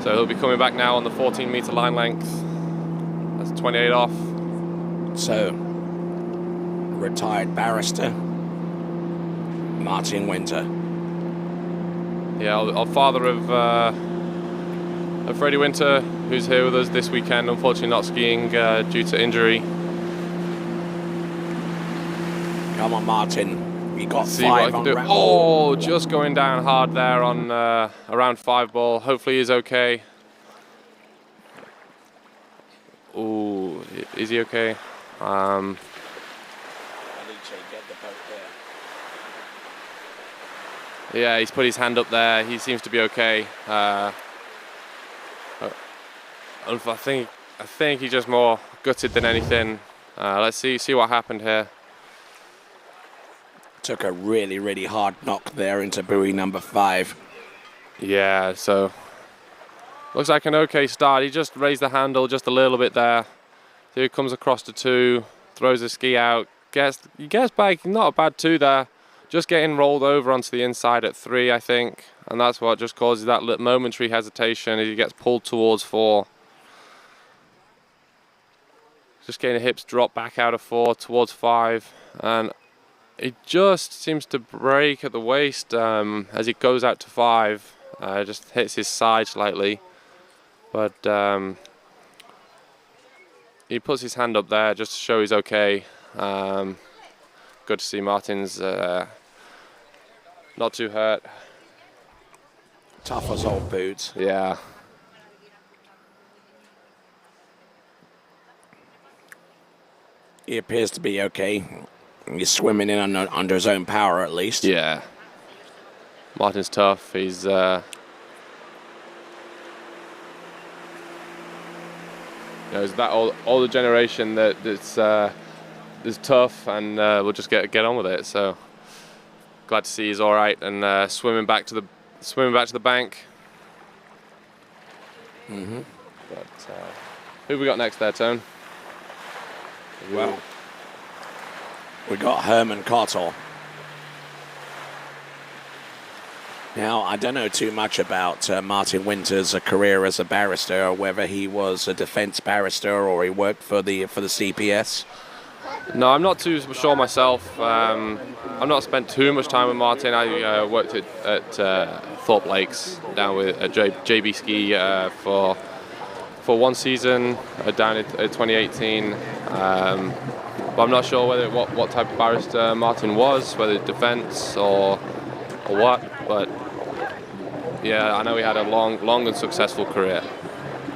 Speaker 11: So he'll be coming back now on the 14-meter line length. That's 28 off.
Speaker 2: So, retired barrister, Martin Winter.
Speaker 11: Yeah, our father of Freddie Winter, who's here with us this weekend, unfortunately not skiing due to injury.
Speaker 2: Come on, Martin. You got
Speaker 11: See what I
Speaker 2: five
Speaker 11: can
Speaker 2: on
Speaker 11: do.
Speaker 2: round.
Speaker 11: Oh, just going down hard there on around 5 ball. Hopefully he's okay. Oh, is he okay? Yeah, he's put his hand up there. He seems to be okay. I think he's just more gutted than anything. Let's see what happened here.
Speaker 2: Took a really, really hard knock there into buoy number 5.
Speaker 11: Yeah, so looks like an okay start. He just raised the handle just a little bit there. So he comes across to 2, throws the ski out, he gets back, not a bad 2 there. Just getting rolled over onto the inside at 3, I think. And that's what just causes that momentary hesitation as he gets pulled towards 4. Just getting the hips drop back out of 4 towards 5. And it just seems to break at the waist as it goes out to 5. Just hits his side slightly. But he puts his hand up there just to show he's okay. Good to see Martin's not too hurt.
Speaker 2: Tough as old boots.
Speaker 11: Yeah.
Speaker 2: He appears to be okay. He's swimming in under his own power, at least.
Speaker 11: Yeah. Martin's tough. He's is that older generation that's tough and we'll just get on with it. So glad to see he's all right and swimming back to the bank.
Speaker 2: Mm-hmm.
Speaker 11: But who have we got next there, Tone?
Speaker 2: Well, we got Herman Kottel. Now, I don't know too much about Martin Winter's career as a barrister, or whether he was a defense barrister or he worked for the CPS.
Speaker 11: No, I'm not too sure myself. I've not spent too much time with Martin. I worked at Thorpe Lakes down with JB Ski for 1 season down in 2018. But I'm not sure what type of barrister Martin was, whether defense or what. But yeah, I know he had a long and successful career.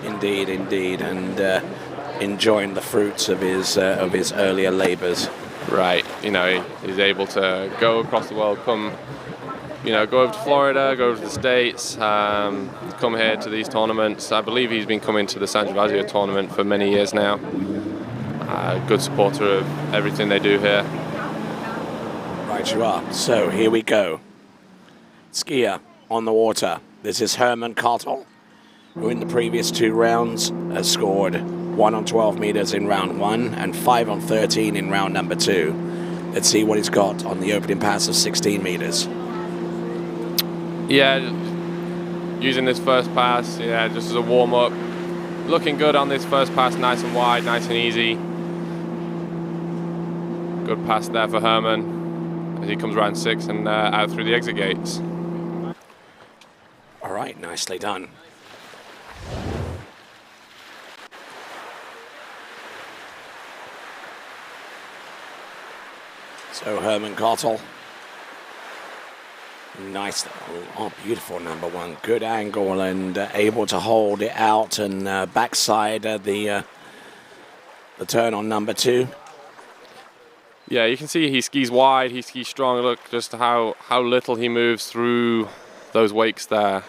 Speaker 2: Indeed, and enjoying the fruits of his earlier labours.
Speaker 11: Right, he's able to go across the world, go over to Florida, go over to the States, come here to these tournaments. I believe he's been coming to the San Gervasio tournament for many years now. Good supporter of everything they do here.
Speaker 2: Right you are. So here we go. Skier on the water. This is Herman Kottel, who in the previous 2 rounds has scored 1 on 12 meters in round 1 and 5 on 13 in round number 2. Let's see what he's got on the opening pass of 16 meters.
Speaker 11: Yeah, using this first pass, just as a warm-up. Looking good on this first pass, nice and wide, nice and easy. Good pass there for Herman as he comes around 6 and out through the exit gates.
Speaker 2: All right, nicely done. So Herman Kottel. Nice, beautiful number 1. Good angle and able to hold it out and backside the turn on number 2.
Speaker 11: Yeah, you can see he skis wide, he skis strong. Look just how little he moves through those wakes there.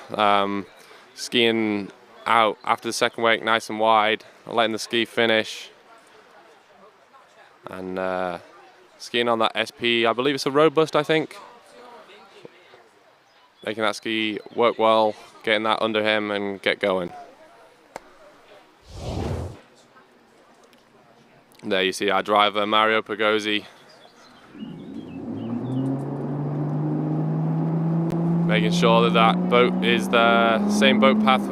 Speaker 11: Skiing out after the second wake, nice and wide, letting the ski finish. And skiing on that SP, I believe it's a robust, I think. Making that ski work well, getting that under him and get going. There you see our driver, Mario Pagozzi. Making sure that boat is the same boat path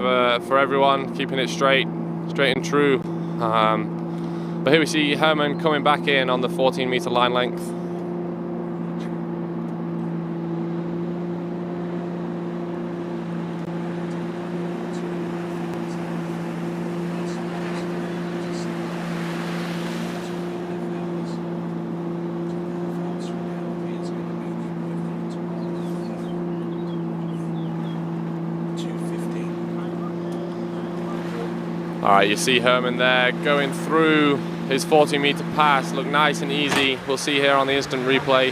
Speaker 11: for everyone, keeping it straight and true. But here we see Herman coming back in on the 14-meter line length. All right, you see Herman there going through his 40-meter pass. Look nice and easy. We'll see here on the instant replay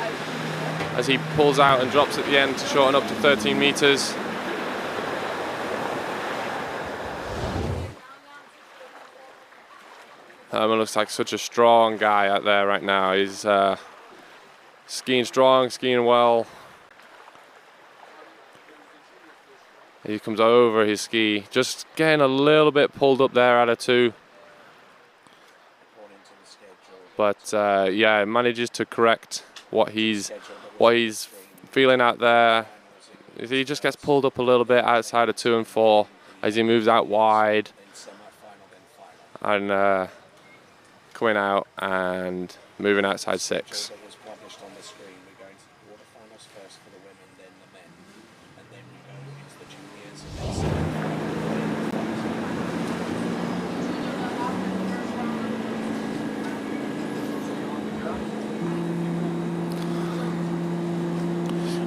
Speaker 11: as he pulls out and drops at the end to shorten up to 13 meters. Herman looks like such a strong guy out there right now. He's skiing strong, skiing well. He comes over his ski, just getting a little bit pulled up there out of 2. But yeah, manages to correct what he's feeling out there. He just gets pulled up a little bit outside of 2 and 4 as he moves out wide. And coming out and moving outside 6.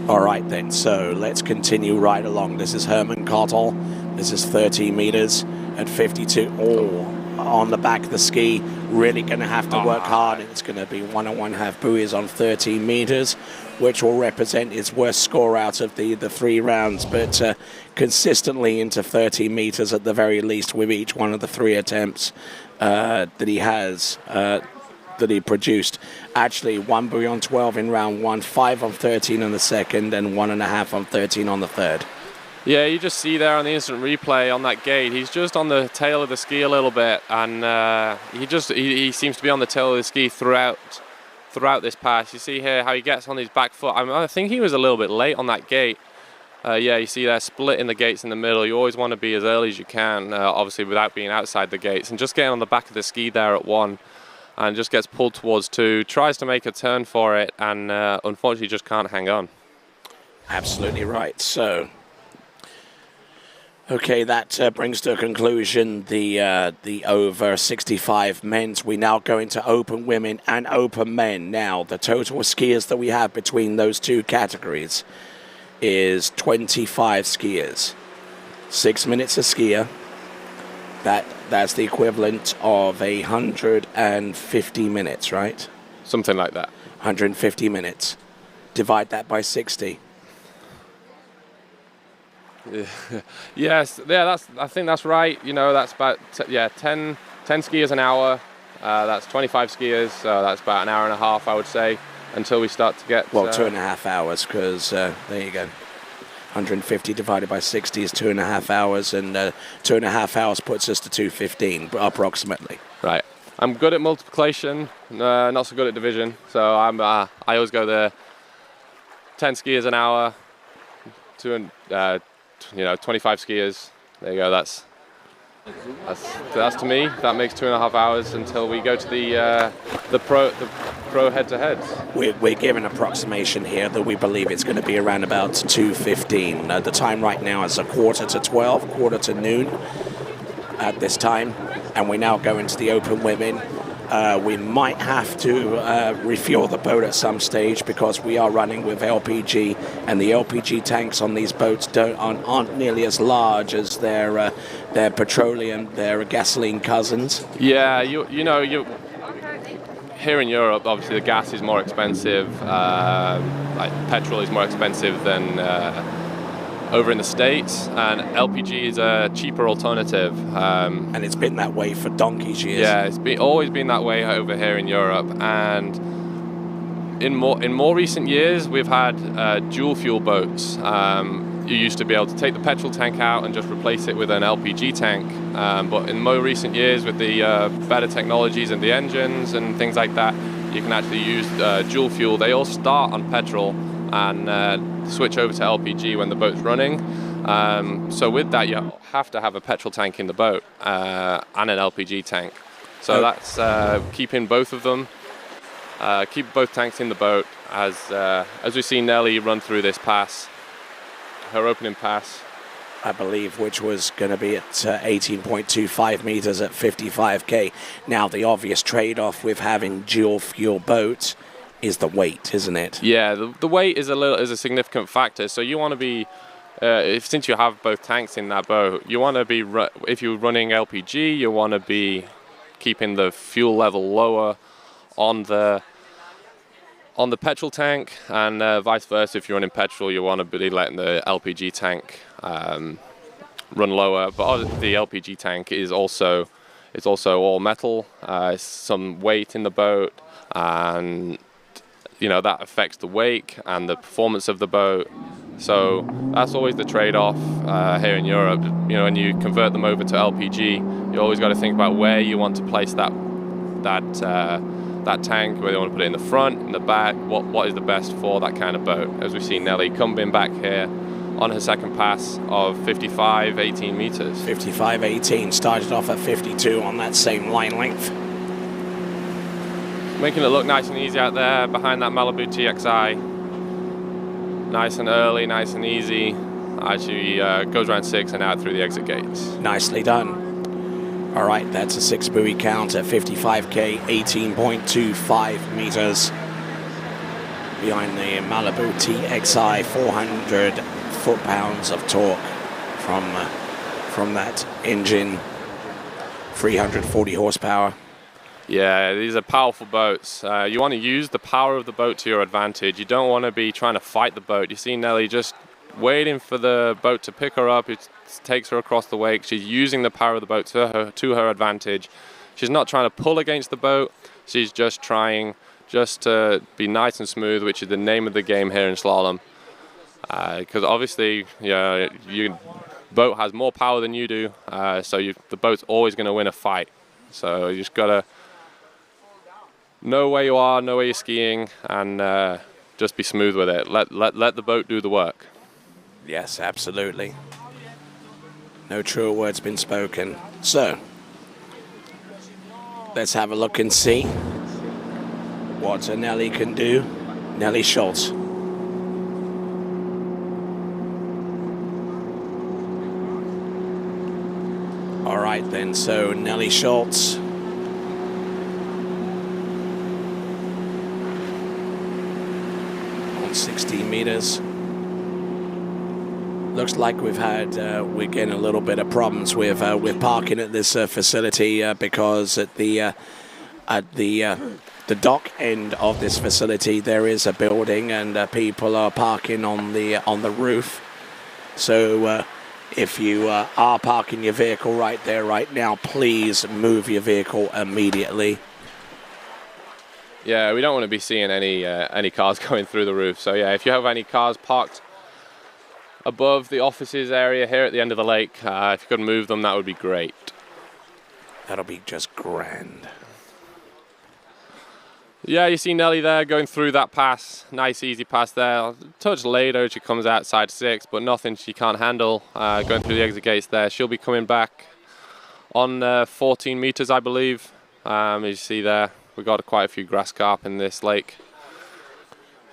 Speaker 2: All right then, so let's continue right along. This is Herman Cottle. This is 13 meters at 52. Oh, on the back of the ski, really going to have to work hard. It's going to be 1 1/2 buoys on 13 meters, which will represent his worst score out of the 3 rounds, but consistently into 13 meters at the very least with each one of the 3 attempts that he has. That he produced. Actually, 1 buoy on 12 in round 1, 5 on 13 on the second, and 1 1/2 on 13 on the third.
Speaker 11: Yeah, you just see there on the instant replay on that gate, he's just on the tail of the ski a little bit, and he seems to be on the tail of the ski throughout this pass. You see here how he gets on his back foot. I think he was a little bit late on that gate. Yeah, you see there splitting the gates in the middle. You always want to be as early as you can, obviously without being outside the gates, and just getting on the back of the ski there at 1. And just gets pulled towards 2, tries to make a turn for it, and unfortunately just can't hang on.
Speaker 2: Absolutely right. So, okay, that brings to a conclusion the over 65 men's. We now go into open women and open men. Now, the total skiers that we have between those 2 categories is 25 skiers. 6 minutes a skier. That's the equivalent of 150 minutes, right?
Speaker 11: Something like that.
Speaker 2: 150 minutes. Divide that by 60.
Speaker 11: Yes, yeah, I think that's right. You know, that's about 10 skiers an hour. That's 25 skiers, so that's about an hour and a half, I would say, until we start to get...
Speaker 2: Well, 2.5 hours, because there you go. 150 divided by 60 is 2.5 hours, and 2.5 hours puts us to 2:15, approximately.
Speaker 11: Right. I'm good at multiplication, not so good at division. So I always go the 10 skiers an hour, 25 skiers. There you go. That's to me. That makes 2.5 hours until we go to the pro head-to-heads.
Speaker 2: We're given an approximation here that we believe it's going to be around about 2:15. The time right now is 11:45, quarter to noon at this time, and we now go into the open women. We might have to refuel the boat at some stage because we are running with LPG, and the LPG tanks on these boats aren't nearly as large as their petroleum, their gasoline cousins.
Speaker 11: Yeah, you know, here in Europe, obviously the gas is more expensive. Like petrol is more expensive than over in the States, and LPG is a cheaper alternative.
Speaker 2: And it's been that way for donkey's years.
Speaker 11: Yeah, it's always been that way over here in Europe. And in more recent years, we've had dual fuel boats. You used to be able to take the petrol tank out and just replace it with an LPG tank. But in more recent years, with the better technologies and the engines and things like that, you can actually use dual fuel. They all start on petrol and switch over to LPG when the boat's running. So with that, you have to have a petrol tank in the boat and an LPG tank. So that's keeping both of them, keep both tanks in the boat as we've seen Nelly run through this pass, her opening pass.
Speaker 2: I believe, which was going to be at 18.25 meters at 55K. Now, the obvious trade-off with having dual fuel boats is the weight, isn't it?
Speaker 11: Yeah, the weight is a significant factor. So you want to be since you have both tanks in that boat, you want to be, if you're running LPG, you want to be keeping the fuel level lower on the petrol tank, and vice versa. If you're running petrol, you want to be letting the LPG tank run lower. But the LPG tank is also all metal, some weight in the boat, and that affects the wake and the performance of the boat. So that's always the trade-off here in Europe. When you convert them over to LPG, you always got to think about where you want to place that tank, whether you want to put it in the front, in the back, what is the best for that kind of boat. As we see Nelly coming back here on her second pass of 55.18 meters.
Speaker 2: 55.18, started off at 52 on that same line length.
Speaker 11: Making it look nice and easy out there behind that Malibu TXI. Nice and early, nice and easy. Actually goes around 6 and out through the exit gates.
Speaker 2: Nicely done. All right, that's a 6 buoy count at 55K, 18.25 meters. Behind the Malibu TXI, 400 foot-pounds of torque from that engine, 340 horsepower.
Speaker 11: Yeah, these are powerful boats. You want to use the power of the boat to your advantage. You don't want to be trying to fight the boat. You see Nelly just waiting for the boat to pick her up. It takes her across the wake. She's using the power of the boat to her advantage. She's not trying to pull against the boat. She's just trying to be nice and smooth, which is the name of the game here in slalom. Because obviously, your boat has more power than you do, so the boat's always going to win a fight. So you just got to know where you are, know where you're skiing, and just be smooth with it. Let the boat do the work.
Speaker 2: Yes, absolutely. No truer words been spoken. So, let's have a look and see what Nelly can do. Nelly Schultz. All right then, so Nelly Schultz. On 16 meters. Looks like we're getting a little bit of problems with parking at this facility because at the dock end of this facility there is a building and people are parking on the roof. So if you are parking your vehicle right there right now, please move your vehicle immediately.
Speaker 11: Yeah, we don't want to be seeing any cars going through the roof. So yeah, if you have any cars parked above the offices area here at the end of the lake, if you could move them, that would be great.
Speaker 2: That'll be just grand.
Speaker 11: Yeah, you see Nelly there going through that pass. Nice, easy pass there. A touch later, she comes outside 6, but nothing she can't handle. Going through the exit gates there. She'll be coming back on 14 meters, I believe. As you see there, we've got quite a few grass carp in this lake.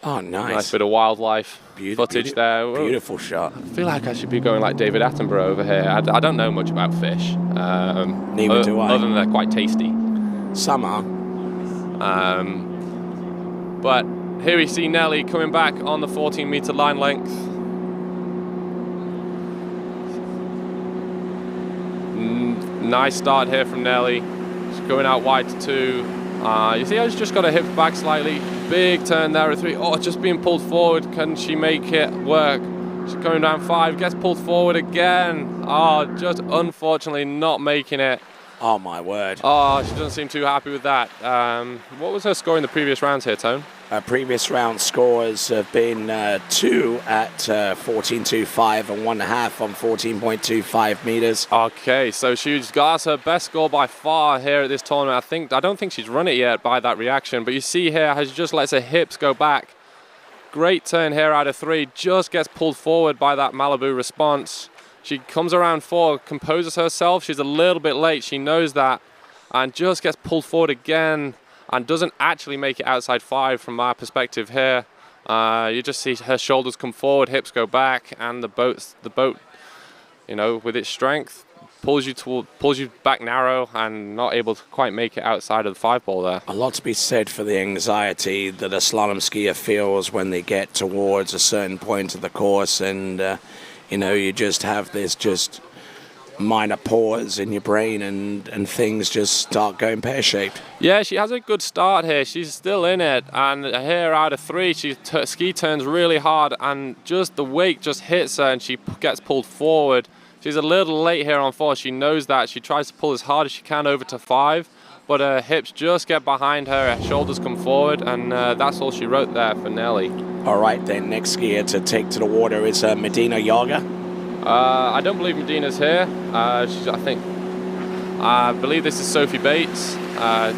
Speaker 2: Oh, nice.
Speaker 11: Nice bit of wildlife footage there.
Speaker 2: Beautiful shot.
Speaker 11: I feel like I should be going like David Attenborough over here. I don't know much about fish.
Speaker 2: Neither do I.
Speaker 11: Other than they're quite tasty.
Speaker 2: Some are.
Speaker 11: But here we see Nelly coming back on the 14-meter line length. Nice start here from Nelly. She's going out wide to 2. You see how she's just got her hips back slightly. Big turn there at 3. Oh, just being pulled forward. Can she make it work? She's going down 5. Gets pulled forward again. Oh, just unfortunately not making it.
Speaker 2: Oh, my word.
Speaker 11: Oh, she doesn't seem too happy with that. What was her score in the previous rounds here, Tone?
Speaker 2: Previous round scores have been 2 at 14.25 and 1.5 on 14.25 meters.
Speaker 11: Okay, so she's got her best score by far here at this tournament. I don't think she's run it yet by that reaction, but you see here how she just lets her hips go back. Great turn here out of 3, just gets pulled forward by that Malibu response. She comes around 4, composes herself. She's a little bit late, she knows that, and just gets pulled forward again and doesn't actually make it outside 5 from our perspective here. You just see her shoulders come forward, hips go back, and the boat, you know, with its strength, pulls you back narrow and not able to quite make it outside of the 5 ball there.
Speaker 2: A lot to be said for the anxiety that a slalom skier feels when they get towards a certain point of the course, and You know, you just have this just minor pause in your brain and things just start going pear-shaped.
Speaker 11: Yeah, she has a good start here. She's still in it, and here out of 3, she ski turns really hard, and just the weight just hits her, and she gets pulled forward. She's a little late here on 4. She knows that. She tries to pull as hard as she can over to 5, but her hips just get behind her, her shoulders come forward, and that's all she wrote there for Nelly.
Speaker 2: All right, then next skier to take to the water is Medina Yaga.
Speaker 11: I don't believe Medina's here. I believe this is Sophie Bates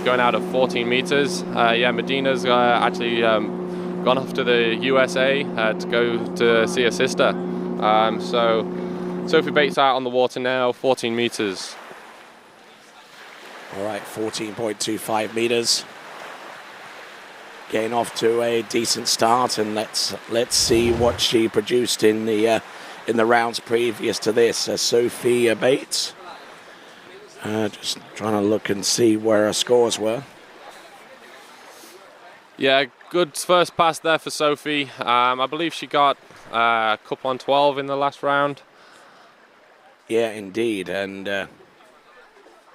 Speaker 11: going out of 14 meters. Yeah, Medina's actually gone off to the USA to go to see her sister. So Sophie Bates out on the water now, 14 meters.
Speaker 2: All right, 14.25 meters. Getting off to a decent start, and let's see what she produced in the rounds previous to this. Sophie Bates. Just trying to look and see where her scores were.
Speaker 11: Yeah, good first pass there for Sophie. I believe she got a cup on 12 in the last round.
Speaker 2: Yeah, indeed, and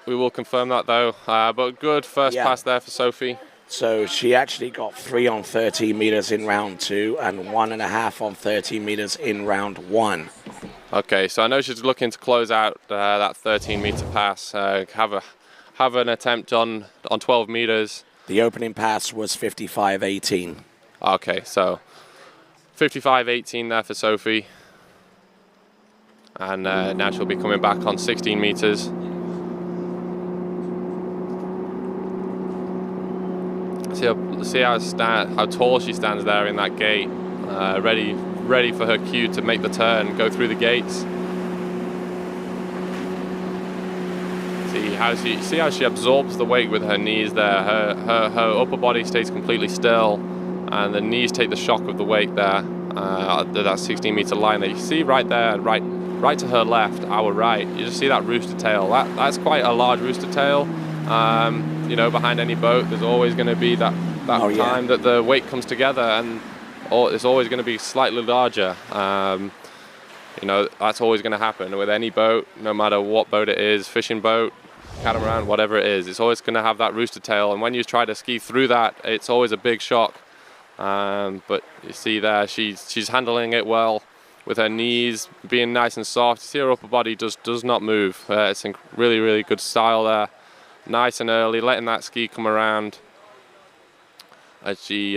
Speaker 11: we will confirm that though. But good first pass there for Sophie.
Speaker 2: So she actually got 3 on 13 meters in round 2 and 1.5 on 13 meters in round 1.
Speaker 11: Okay, so I know she's looking to close out that 13-meter pass. Have an attempt on 12 meters.
Speaker 2: The opening pass was 55.18.
Speaker 11: Okay, so 55.18 there for Sophie. And now she'll be coming back on 16 meters. See how tall she stands there in that gate, ready for her cue to make the turn, go through the gates. See how she absorbs the weight with her knees there. Her upper body stays completely still, and the knees take the shock of the weight there. That 16-meter line that you see right there, right to her left, our right. You just see that rooster tail. That's quite a large rooster tail. You know, behind any boat, there's always going to be that time that the weight comes together, and it's always going to be slightly larger. You know, that's always going to happen with any boat, no matter what boat it is, fishing boat, catamaran, whatever it is. It's always going to have that rooster tail, and when you try to ski through that, it's always a big shock. But you see there, she's handling it well with her knees being nice and soft. You see her upper body does not move. It's a really, really good style there. Nice and early, letting that ski come around as she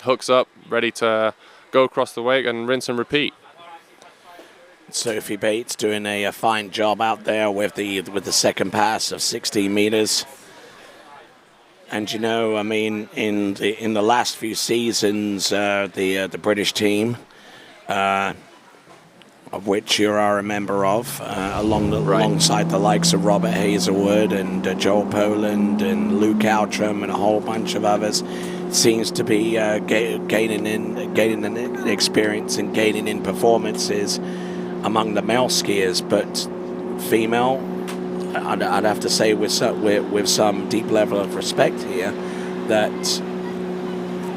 Speaker 11: hooks up, ready to go across the wake and rinse and repeat.
Speaker 2: Sophie Bates doing a fine job out there with the second pass of 16 meters. And you know, I mean, in the last few seasons, the British team, of which you are a member of, alongside the likes of Robert Hazelwood and Joel Poland and Luke Outram and a whole bunch of others, seems to be gaining in experience and gaining in performances among the male skiers. But female, I'd have to say with some deep level of respect here, that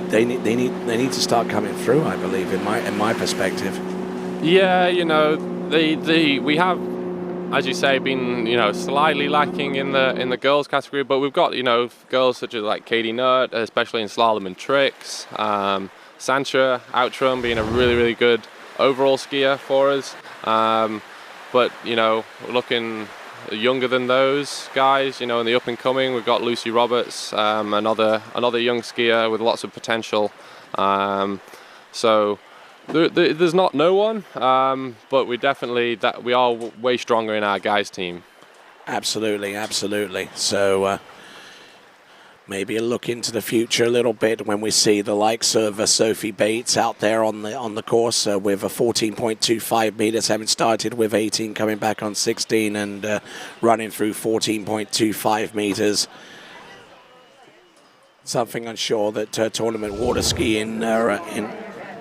Speaker 2: they need to start coming through, I believe, in my perspective.
Speaker 11: Yeah, you know, we have, as you say, been, you know, slightly lacking in the girls category, but we've got, you know, girls such as like Katie Nutt, especially in slalom and tricks. Sancha Outram being a really, really good overall skier for us. But, you know, looking younger than those guys, you know, in the up and coming, we've got Lucy Roberts, another young skier with lots of potential. So there's not no one, but we are way stronger in our guys team.
Speaker 2: Absolutely. So maybe a look into the future a little bit when we see the likes of Sophie Bates out there on the course with a 14.25 meters, having started with 18, coming back on 16 and running through 14.25 meters. Something I'm sure that tournament water skiing in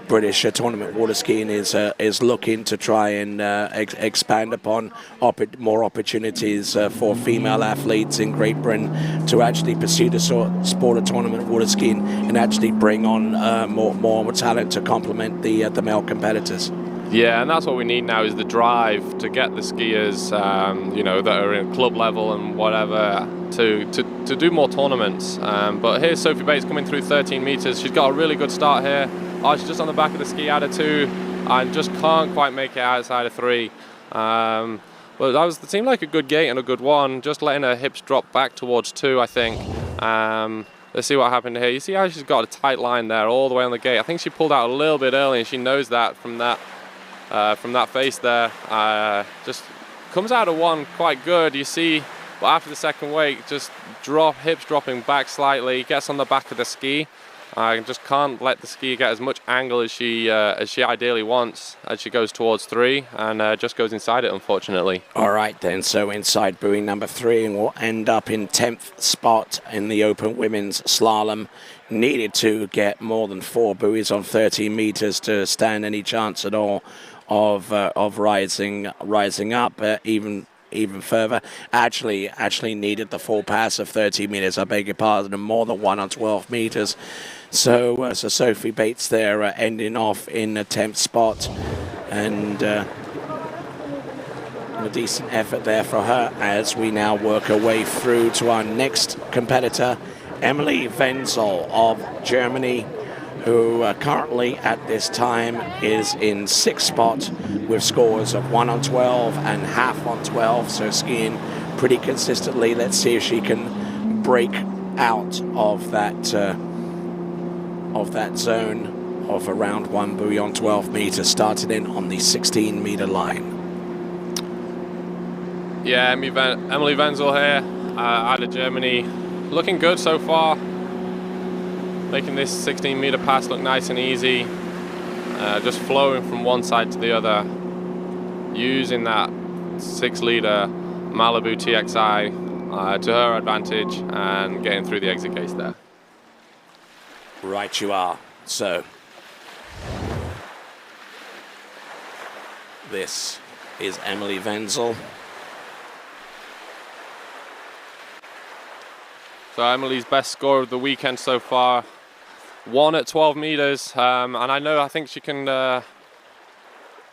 Speaker 2: British tournament water skiing is looking to try and expand upon more opportunities for female athletes in Great Britain to actually pursue the sport of tournament water skiing and actually bring on more talent to complement the male competitors.
Speaker 11: Yeah, and that's what we need now, is the drive to get the skiers, you know, that are in club level and whatever, to do more tournaments. But here's Sophie Bates coming through 13 meters. She's got a really good start here. Oh, she's just on the back of the ski out of 2 and just can't quite make it outside of 3. But that seemed like a good gate and a good one, just letting her hips drop back towards 2, I think. Let's see what happened here. You see how she's got a tight line there all the way on the gate. I think she pulled out a little bit early, and she knows that from that face there. Just comes out of 1 quite good, you see, but after the second wake, just hips dropping back slightly, gets on the back of the ski. Just can't let the ski get as much angle as she ideally wants as she goes towards 3, and just goes inside it, unfortunately.
Speaker 2: All right then, so inside buoy number 3, and we'll end up in 10th spot in the open women's slalom. Needed to get more than 4 buoys on 13 meters to stand any chance at all of rising up even further. Actually needed the full pass of 30 meters, I beg your pardon, and more than 1 on 12 meters. So Sophie Bates there ending off in the 10th spot, and a decent effort there for her as we now work our way through to our next competitor, Emily Wenzel of Germany, who currently at this time is in 6th spot with scores of 1 on 12 and half on 12, so skiing pretty consistently. Let's see if she can break out of that zone of around 1 buoy on 12 meters, starting in on the 16-meter line.
Speaker 11: Yeah, Emily Wenzel here out of Germany, looking good so far. Making this 16-meter pass look nice and easy, just flowing from one side to the other, using that 6-liter Malibu TXI to her advantage and getting through the exit gates there.
Speaker 2: Right you are. So this is Emily Wenzel.
Speaker 11: So Emily's best score of the weekend so far, 1 at 12 meters, and I think she can. I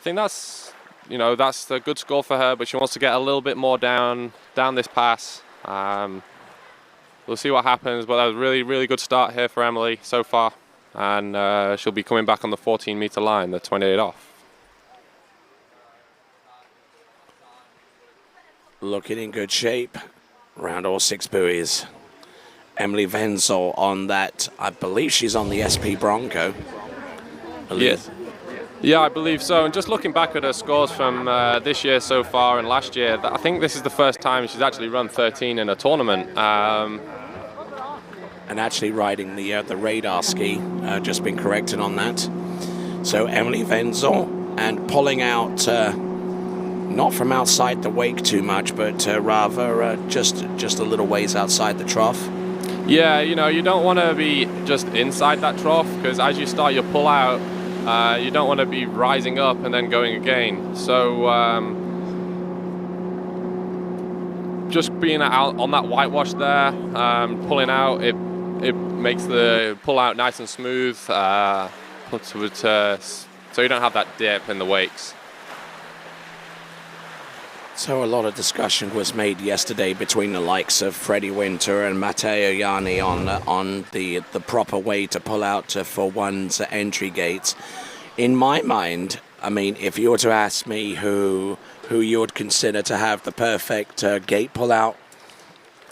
Speaker 11: think that's a good score for her, but she wants to get a little bit more down this pass. We'll see what happens, but that was a really, really good start here for Emily so far, and she'll be coming back on the 14-meter line, the 28 off.
Speaker 2: Looking in good shape around all 6 buoys. Emily Wenzel on that, I believe she's on the SP Bronco.
Speaker 11: Yes. Yeah, I believe so. And just looking back at her scores from this year so far and last year, I think this is the first time she's actually run 13 in a tournament.
Speaker 2: And actually riding the radar ski, just been corrected on that. So Emily Wenzel, and pulling out not from outside the wake too much, but rather just a little ways outside the trough.
Speaker 11: Yeah, you don't want to be just inside that trough, because as you start your pull out, you don't want to be rising up and then going again. So just being out on that whitewash there, pulling out, it makes the pull out nice and smooth, so you don't have that dip in the wakes.
Speaker 2: So a lot of discussion was made yesterday between the likes of Freddie Winter and Matteo Ianni on the proper way to pull out for one's entry gates. In my mind, I mean, if you were to ask me who you would consider to have the perfect gate pull out,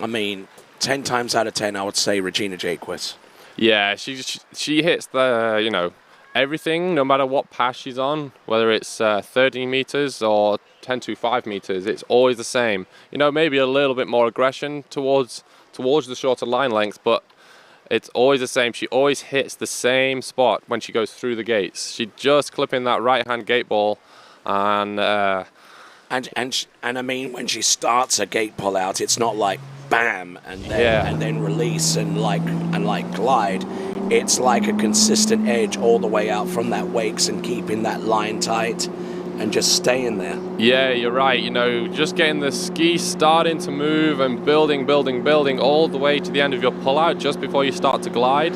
Speaker 2: I mean, 10 times out of 10, I would say Regina Jaquez.
Speaker 11: Yeah, she hits the everything, no matter what pass she's on, whether it's 13 meters or 10 to 5 meters, it's always the same. Maybe a little bit more aggression towards the shorter line lengths, but it's always the same. She always hits the same spot when she goes through the gates. She just clipping that right-hand gate ball, and
Speaker 2: I mean, when she starts a gate pull out, it's not like bam and then release and glide. It's like a consistent edge all the way out from that wakes and keeping that line tight and just staying there.
Speaker 11: Yeah, you're right. Just getting the ski starting to move and building all the way to the end of your pull out just before you start to glide.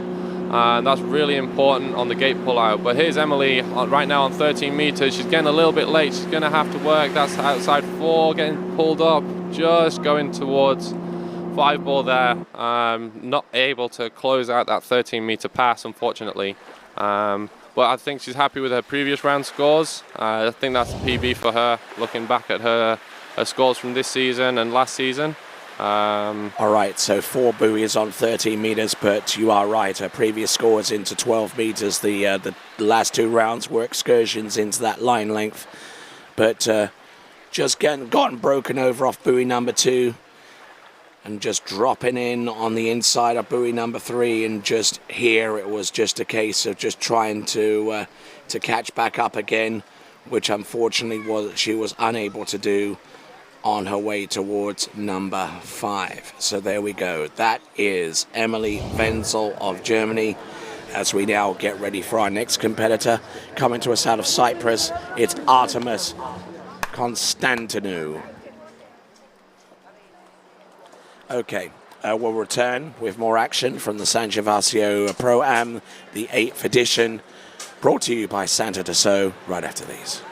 Speaker 11: And that's really important on the gate pull-out. But here's Emily right now on 13 meters. She's getting a little bit late. She's going to have to work. That's outside 4, getting pulled up, just going towards 5 ball there. Not able to close out that 13-meter pass, unfortunately. But I think she's happy with her previous round scores. I think that's a PB for her, looking back at her scores from this season and last season.
Speaker 2: All right, so 4 buoys on 13 meters, but you are right. Her previous scores into 12 meters. The last 2 rounds were excursions into that line length, but just gotten broken over off buoy number 2, and just dropping in on the inside of buoy number 3, and just here it was just a case of just trying to catch back up again, which unfortunately she was unable to do on her way towards number 5. So there we go. That is Emily Wenzel of Germany. As we now get ready for our next competitor, coming to us out of Cyprus, it's Artemis Constantinou. Okay, we'll return with more action from the San Gervasio Pro-Am, the 8th edition, brought to you by Santa Dassault, right after these.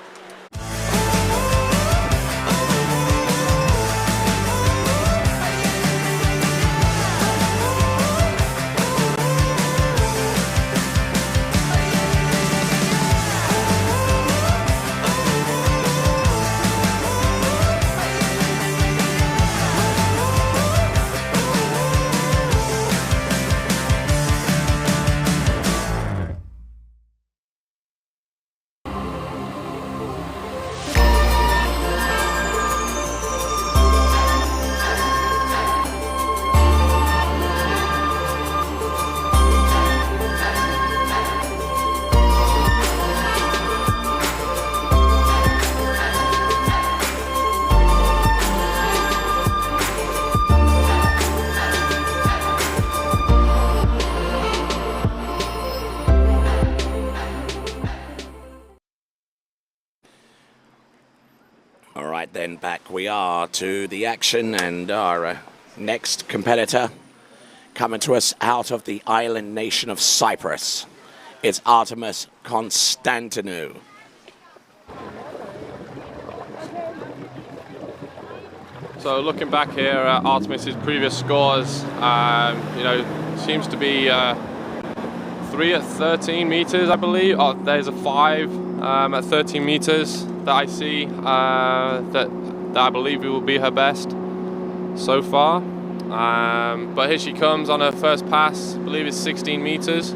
Speaker 2: Then back we are to the action, and our next competitor coming to us out of the island nation of Cyprus. It's Artemis Constantinou.
Speaker 11: So looking back here at Artemis's previous scores, seems to be 3 at 13 meters, I believe. Oh, there's a 5 at 13 meters that I see that I believe will be her best so far. But here she comes on her first pass. I believe it's 16 meters.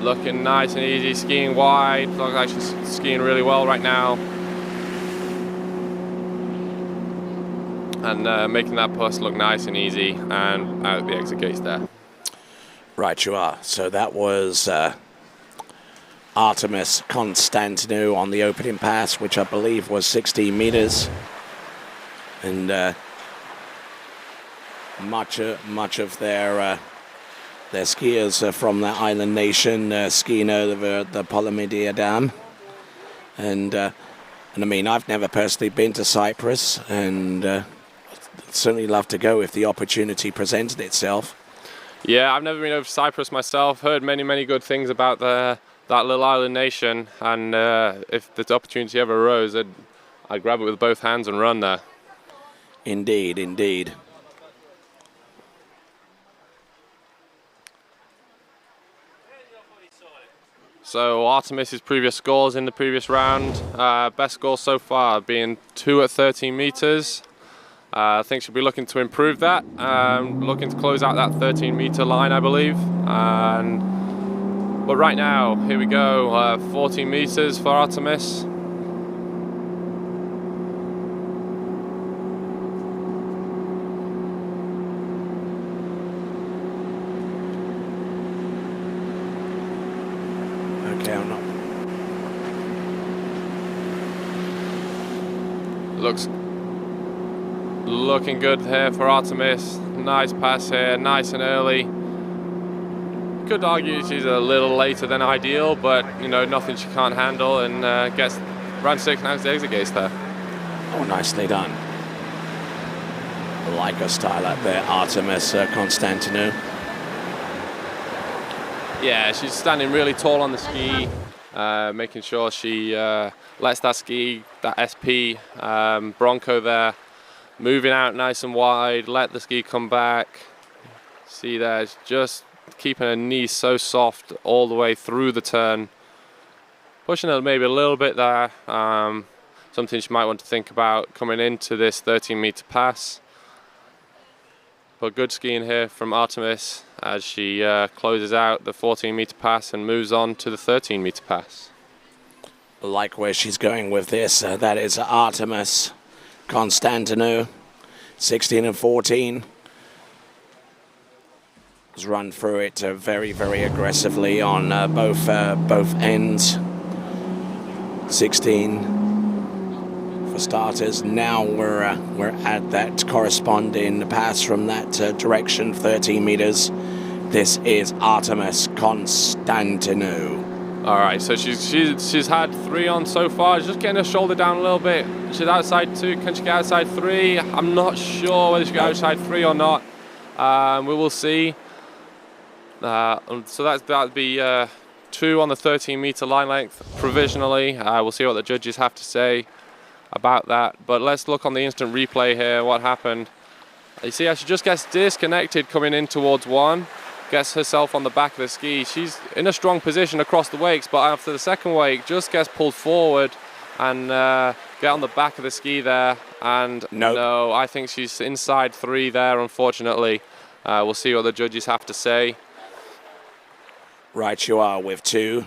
Speaker 11: Looking nice and easy, skiing wide. Looks like she's skiing really well right now. And making that puss look nice and easy, and out the exit gates there.
Speaker 2: Right you are. So that was Artemis Constantinou on the opening pass, which I believe was 16 meters. And much of their skiers from that island nation skiing over the Polomidia Dam. And I mean, I've never personally been to Cyprus, and I'd certainly love to go if the opportunity presented itself.
Speaker 11: Yeah, I've never been over to Cyprus myself. Heard many good things about that little island nation, and if the opportunity ever arose, I'd grab it with both hands and run there.
Speaker 2: Indeed, indeed.
Speaker 11: So Artemis's previous scores in the previous round, best score so far being 2 at 13 meters. I think she'll be looking to improve that, looking to close out that 13-meter line, I believe. But right now, here we go, 14 meters for Artemis.
Speaker 2: Okay, I'm not.
Speaker 11: Looking good here for Artemis. Nice pass here, nice and early. Could argue she's a little later than ideal, but nothing she can't handle, and gets round 6 now to the exit gates there.
Speaker 2: Oh, nicely done. I like her style out there, Artemis Constantinou.
Speaker 11: Yeah, she's standing really tall on the ski, making sure she lets that ski, that SP Bronco there, moving out nice and wide, let the ski come back. See there, it's just keeping her knees so soft all the way through the turn. Pushing her maybe a little bit there, something she might want to think about coming into this 13-meter pass. But good skiing here from Artemis as she closes out the 14-meter pass and moves on to the 13-meter pass.
Speaker 2: I like where she's going with this. That is Artemis Constantinou, 16 and 14. Has run through it very, very aggressively on both ends. 16 for starters. Now we're at that corresponding pass from that direction, 13 meters. This is Artemis Constantinou.
Speaker 11: All right, so she's had 3 on so far. She's just getting her shoulder down a little bit. She's outside 2. Can she get outside 3? I'm not sure whether she can get outside 3 or not. We will see. So that'd be 2 on the 13-meter line length provisionally. We'll see what the judges have to say about that. But let's look on the instant replay here. What happened? You see how she just gets disconnected coming in towards 1. Gets herself on the back of the ski. She's in a strong position across the wakes, but after the second wake, just gets pulled forward and get on the back of the ski there. And no, I think she's inside 3 there, unfortunately. We'll see what the judges have to say.
Speaker 2: Right, you are with 2.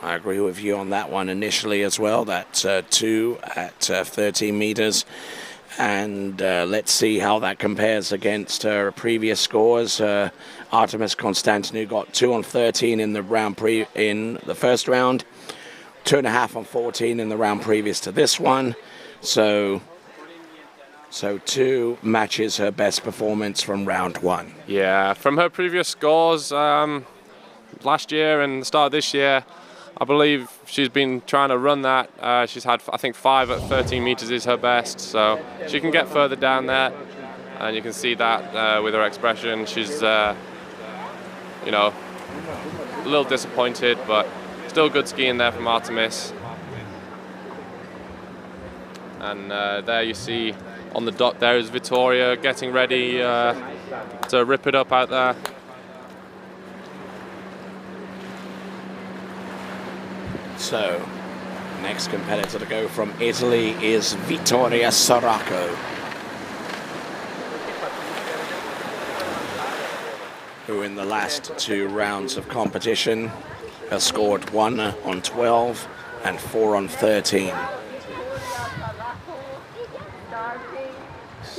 Speaker 2: I agree with you on that one initially as well. That's 2 at 13 meters. And let's see how that compares against her previous scores. Artemis Constantinou got 2 on 13 in the in the first round, 2.5 on 14 in the round previous to this one. So 2 matches her best performance from round 1.
Speaker 11: Yeah, from her previous scores last year and the start of this year, I believe she's been trying to run that. She's had, I think, 5 at 13 meters is her best, so she can get further down there, and you can see that with her expression. She's, you know, a little disappointed, but still good skiing there from Artemis. And there you see on the dot there is Vittoria getting ready to rip it up out there.
Speaker 2: So, next competitor to go from Italy is Vittoria Soracco, who in the last 2 rounds of competition has scored 1 on 12 and 4 on 13.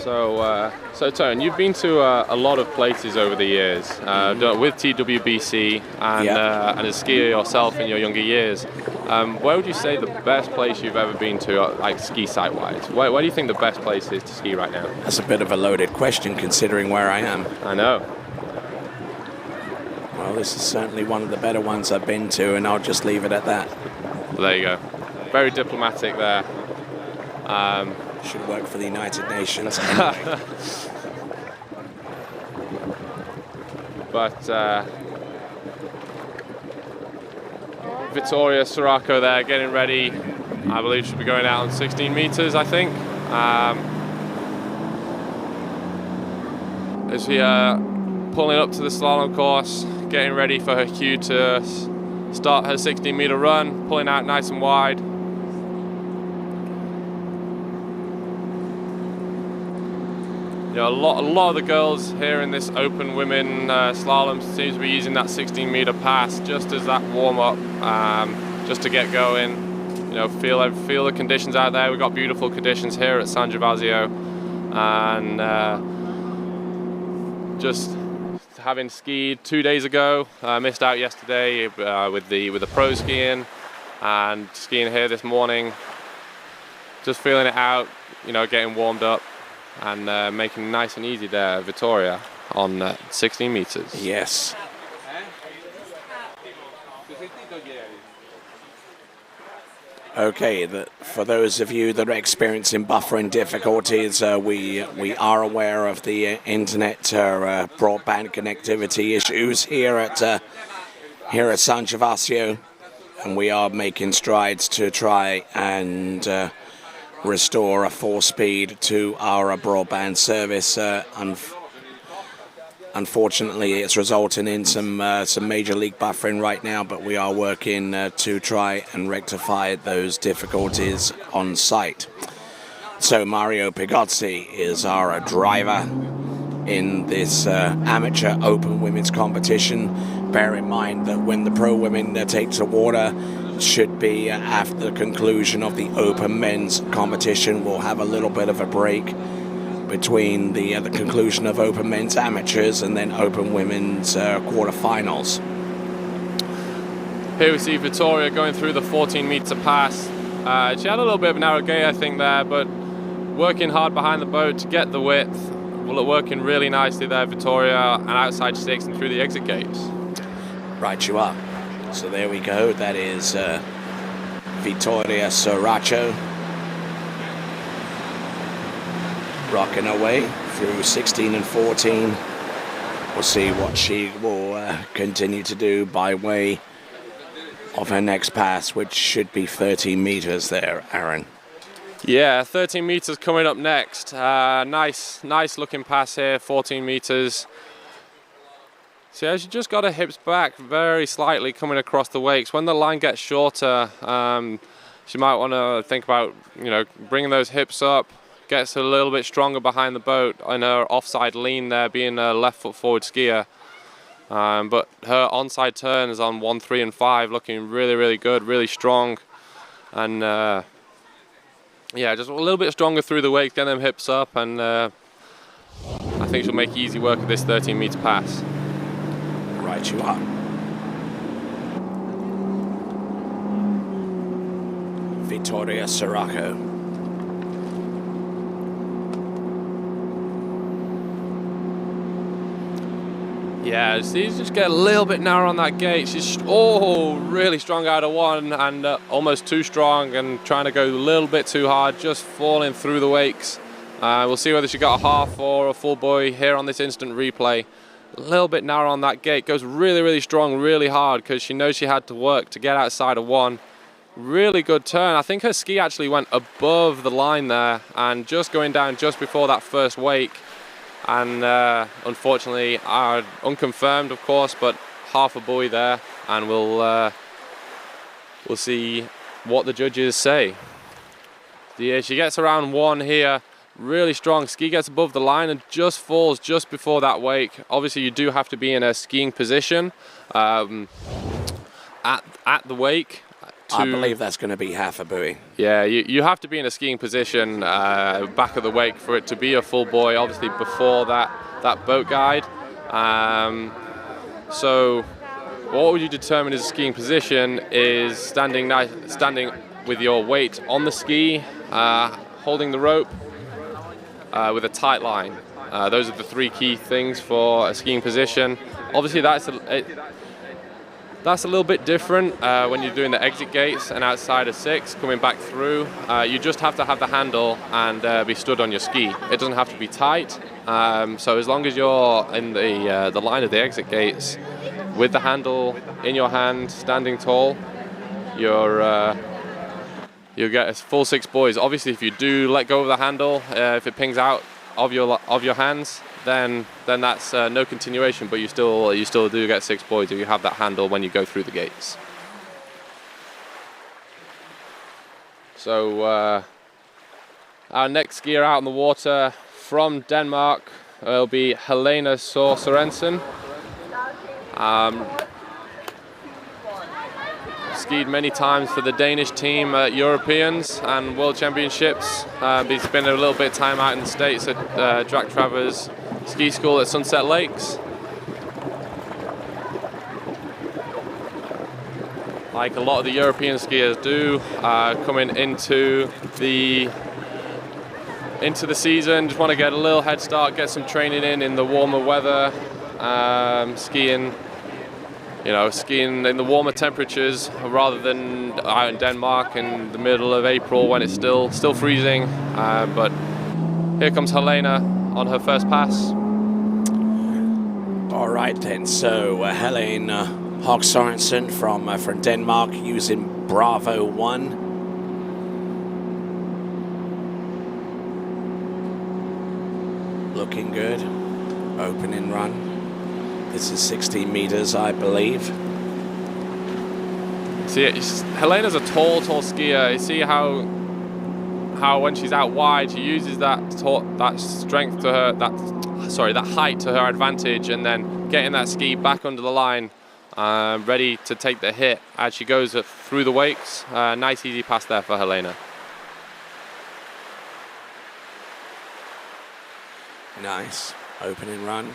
Speaker 11: So Tone, you've been to a lot of places over the years with TWBC and as a skier yourself in your younger years. Where would you say the best place you've ever been to, like ski site-wise? Where do you think the best place is to ski right now?
Speaker 2: That's a bit of a loaded question considering where I am.
Speaker 11: I know.
Speaker 2: Well, this is certainly one of the better ones I've been to, and I'll just leave it at that.
Speaker 11: Well, there you go. Very diplomatic there.
Speaker 2: Should work for the United Nations anyway.
Speaker 11: But Vittoria Soracco there getting ready. I believe she'll be going out on 16 meters, I think. As we are pulling up to the slalom course, getting ready for her cue to start her 16-meter run, pulling out nice and wide. You know, a lot of the girls here in this open women slalom seems to be using that 16-meter pass just as that warm-up, just to get going. You know, feel the conditions out there. We've got beautiful conditions here at San Gervasio, and just having skied 2 days ago, missed out yesterday with the pro skiing, and skiing here this morning. Just feeling it out, you know, getting warmed up. And making it nice and easy there, Vittoria, on 16 meters.
Speaker 2: Yes. Okay, for those of you that are experiencing buffering difficulties, we are aware of the internet broadband connectivity issues here at here at San Gervasio, and we are making strides to try and restore a 4-speed to our broadband service. Unfortunately, it's resulting in some major leak buffering right now, but we are working to try and rectify those difficulties on site. So Mario Pigozzi is our driver in this amateur open women's competition. Bear in mind that when the pro women take to water, should be after the conclusion of the open men's competition. We'll have a little bit of a break between the conclusion of open men's amateurs and then open women's quarterfinals.
Speaker 11: Here we see Vittoria going through the 14-meter pass. She had a little bit of a narrow gate, I think, there, but working hard behind the boat to get the width. Well, working really nicely there, Vittoria, and outside 6 and through the exit gates.
Speaker 2: Right you are. So there we go. That is Vittoria Soracho rocking away through 16 and 14. We'll see what she will continue to do by way of her next pass, which should be 13 meters there, Aaron.
Speaker 11: Yeah, 13 meters coming up next. Nice looking pass here, 14 meters. So she just got her hips back very slightly coming across the wakes. When the line gets shorter, she might want to think about, bringing those hips up, gets a little bit stronger behind the boat on her offside lean there, being a left foot forward skier. But her onside turn is on 1, 3, and 5, looking really, really good, really strong. And yeah, just a little bit stronger through the wakes, get them hips up, and I think she'll make easy work of this 13-meter pass.
Speaker 2: Right you are. Vittoria Soraco.
Speaker 11: Yeah, she's just get a little bit narrow on that gate. She's really strong out of 1 and almost too strong, and trying to go a little bit too hard, just falling through the wakes. We'll see whether she got a half or a full buoy here on this instant replay. A little bit narrow on that gate, goes really, really strong, really hard, because she knows she had to work to get outside of 1. Really good turn. I think her ski actually went above the line there, and just going down just before that first wake. And unfortunately, unconfirmed, of course, but half a buoy there, and we'll see what the judges say. Yeah, she gets around 1 here, really strong. Ski gets above the line and just falls just before that wake. Obviously, you do have to be in a skiing position at the wake.
Speaker 2: I believe that's going to be half a buoy.
Speaker 11: Yeah, you have to be in a skiing position back of the wake for it to be a full buoy, obviously before that boat guide. So what would you determine as a skiing position is standing with your weight on the ski, holding the rope with a tight line. Those are the 3 key things for a skiing position. Obviously that's a little bit different when you're doing the exit gates and outside of 6, coming back through. You just have to have the handle and be stood on your ski. It doesn't have to be tight. So as long as you're in the line of the exit gates with the handle in your hand, standing tall, you'll get a full 6 buoys. Obviously, if you do let go of the handle, if it pings out of your hands, then that's no continuation, but you still do get 6 buoys if you have that handle when you go through the gates. So our next skier out on the water from Denmark will be Helena Sorensen. Skied many times for the Danish team at Europeans and World Championships. He's spent a little bit of time out in the States at Jack Travers Ski School at Sunset Lakes. Like a lot of the European skiers do, coming into the season, just want to get a little head start, get some training in the warmer weather, skiing in the warmer temperatures rather than out in Denmark in the middle of April when it's still freezing. But here comes Helena on her first pass.
Speaker 2: All right then, so Helena Hog Sorensen from Denmark using Bravo 1. Looking good. Opening run. This is 16 meters, I believe.
Speaker 11: See, Helena's a tall skier. You see how when she's out wide, she uses that strength to her, that height to her advantage, and then getting that ski back under the line, ready to take the hit as she goes through the wakes. Nice easy pass there for Helena.
Speaker 2: Nice opening run.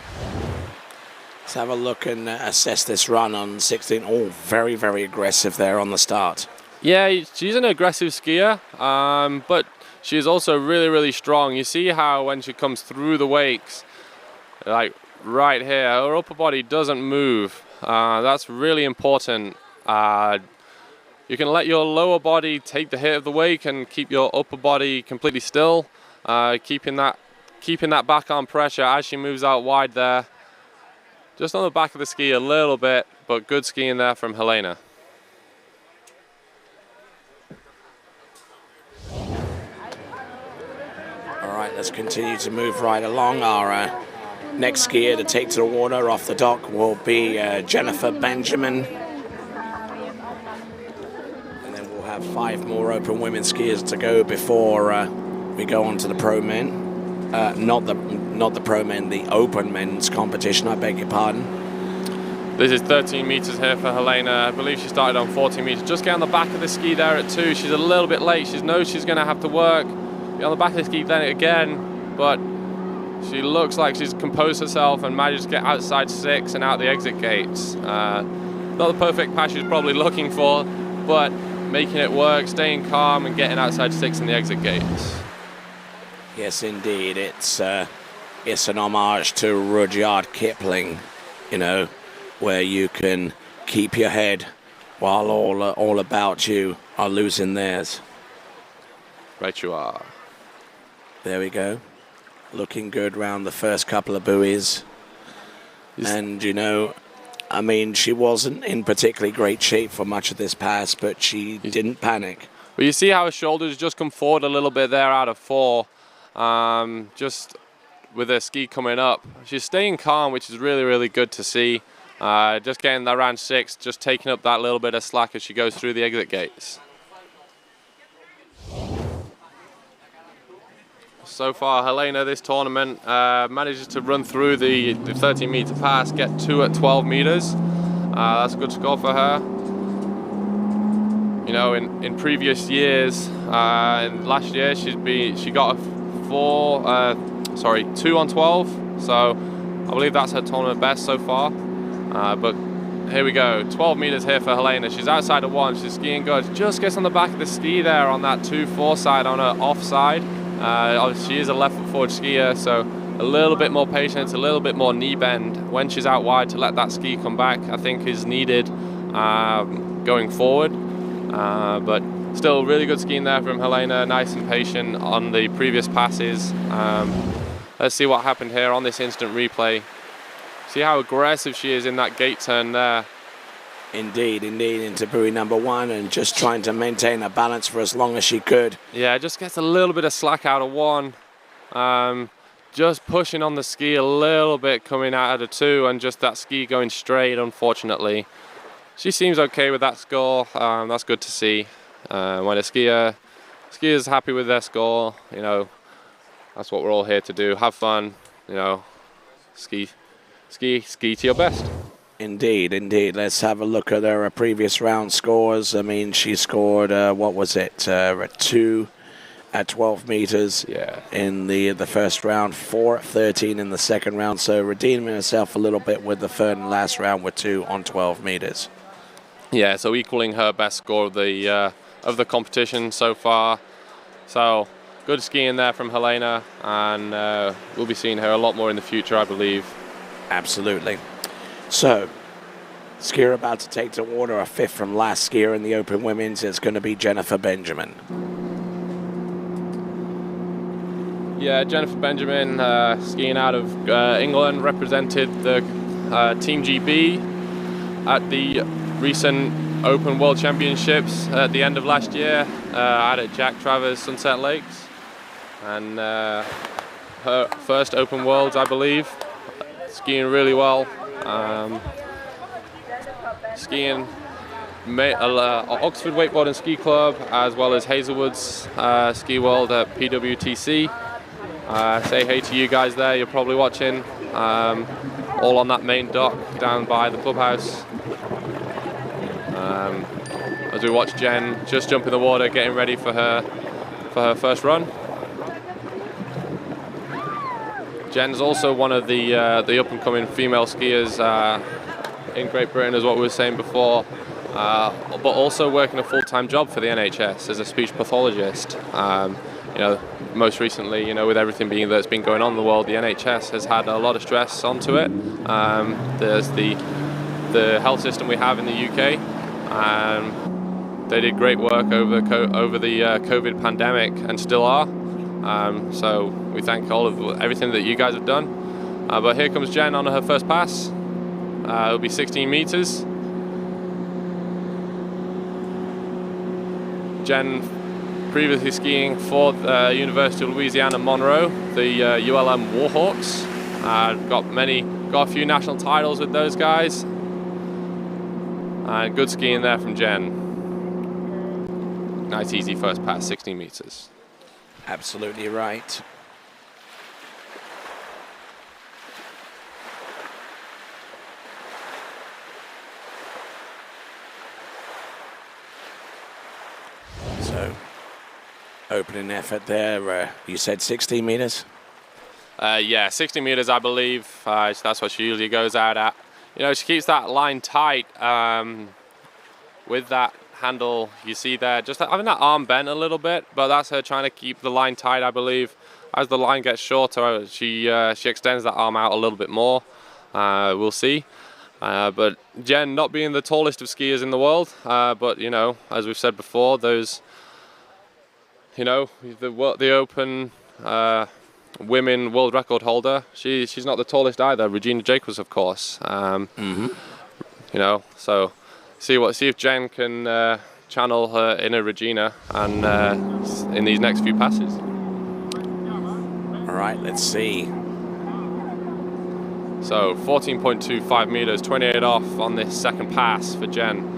Speaker 2: Let's have a look and assess this run on 16. Oh, very, very aggressive there on the start.
Speaker 11: Yeah, she's an aggressive skier, but she's also really, really strong. You see how when she comes through the wakes, like right here, her upper body doesn't move. That's really important. You can let your lower body take the hit of the wake and keep your upper body completely still, keeping that back arm pressure as she moves out wide there. Just on the back of the ski a little bit, but good skiing there from Helena.
Speaker 2: All right, let's continue to move right along. Our next skier to take to the water off the dock will be Jennifer Benjamin. And then we'll have 5 more open women skiers to go before we go on to the pro men. Not the pro men, the open men's competition, I beg your pardon.
Speaker 11: This is 13 meters here for Helena. I believe she started on 14 meters. Just get on the back of the ski there at 2. She's a little bit late. She knows she's going to have to work. Get on the back of the ski then again, but she looks like she's composed herself and managed to get outside 6 and out the exit gates. Not the perfect pass she's probably looking for, but making it work, staying calm and getting outside 6 in the exit gates.
Speaker 2: Yes, indeed. It's an homage to Rudyard Kipling, you know, where you can keep your head while all about you are losing theirs.
Speaker 11: Right you are.
Speaker 2: There we go. Looking good round the first couple of buoys. And, you know, I mean, she wasn't in particularly great shape for much of this pass, but she didn't panic.
Speaker 11: Well, you see how her shoulders just come forward a little bit there out of 4. Just with her ski coming up. She's staying calm, which is really, really good to see. Just getting that around 6, just taking up that little bit of slack as she goes through the exit gates. So far, Helena, this tournament, manages to run through the 13-meter pass, get 2 at 12 meters. That's a good score for her. You know, in previous years, last year she got a 2 on 12. So I believe that's her tournament best so far. But here we go, 12 meters here for Helena. She's outside of 1, she's skiing good. Just gets on the back of the ski there on that 2-4 side on her offside. She is a left foot forward skier, so a little bit more patience, a little bit more knee bend when she's out wide to let that ski come back, I think is needed going forward. But still really good skiing there from Helena, nice and patient on the previous passes. Let's see what happened here on this instant replay. See how aggressive she is in that gate turn there.
Speaker 2: Indeed, into buoy number 1 and just trying to maintain a balance for as long as she could.
Speaker 11: Yeah, just gets a little bit of slack out of 1. Just pushing on the ski a little bit coming out of the 2 and just that ski going straight, unfortunately. She seems okay with that score. That's good to see. When a skier's happy with their score, you know, that's what we're all here to do. Have fun, you know, ski to your best.
Speaker 2: Indeed. Let's have a look at her previous round scores. I mean, she scored, what was it, 2 at 12 meters in the first round, 4 at 13 in the second round. So redeeming herself a little bit with the third and last round with 2 on 12 meters.
Speaker 11: Yeah, so equaling her best score of the competition so far. So good skiing there from Helena, and we'll be seeing her a lot more in the future, I believe.
Speaker 2: Absolutely. So, skier about to take to water, a 5th from last skier in the Open Women's is going to be Jennifer Benjamin.
Speaker 11: Yeah, Jennifer Benjamin, skiing out of England, represented the Team GB. at the recent Open World Championships at the end of last year, out at Jack Travers Sunset Lakes, and her first Open Worlds, I believe. Skiing really well. Skiing Oxford Wakeboard and Ski Club, as well as Hazelwood's Ski World at PWTC. Say hey to you guys there, you're probably watching. All on that main dock down by the clubhouse. As we watch Jen just jump in the water, getting ready for her first run. Jen's also one of the up-and-coming female skiers in Great Britain, as what we were saying before, but also working a full-time job for the NHS as a speech pathologist. You know, most recently, you know, with everything that's been going on in the world, the NHS has had a lot of stress onto it. There's the health system we have in the UK. They did great work over the COVID pandemic and still are. So we thank all of everything that you guys have done. But here comes Jen on her first pass. It'll be 16 meters. Jen previously skiing for the University of Louisiana Monroe, the ULM Warhawks. Got a few national titles with those guys. Good skiing there from Jen. Nice easy first pass, 16 meters.
Speaker 2: Absolutely right. So, opening effort there, you said 16 meters?
Speaker 11: Yeah, 60 meters, I believe. That's what she usually goes out at. You know, she keeps that line tight with that handle. You see there, just having that arm bent a little bit, but that's her trying to keep the line tight, I believe. As the line gets shorter, she extends that arm out a little bit more. We'll see. But Jen, not being the tallest of skiers in the world, but you know, as we've said before, those, you know, the Open women world record holder, she's not the tallest either. Regina Jacobs, of course. You know, so see if Jen can channel her inner Regina and in these next few passes.
Speaker 2: All right, let's see.
Speaker 11: So 14.25 meters, 28 off on this second pass for Jen.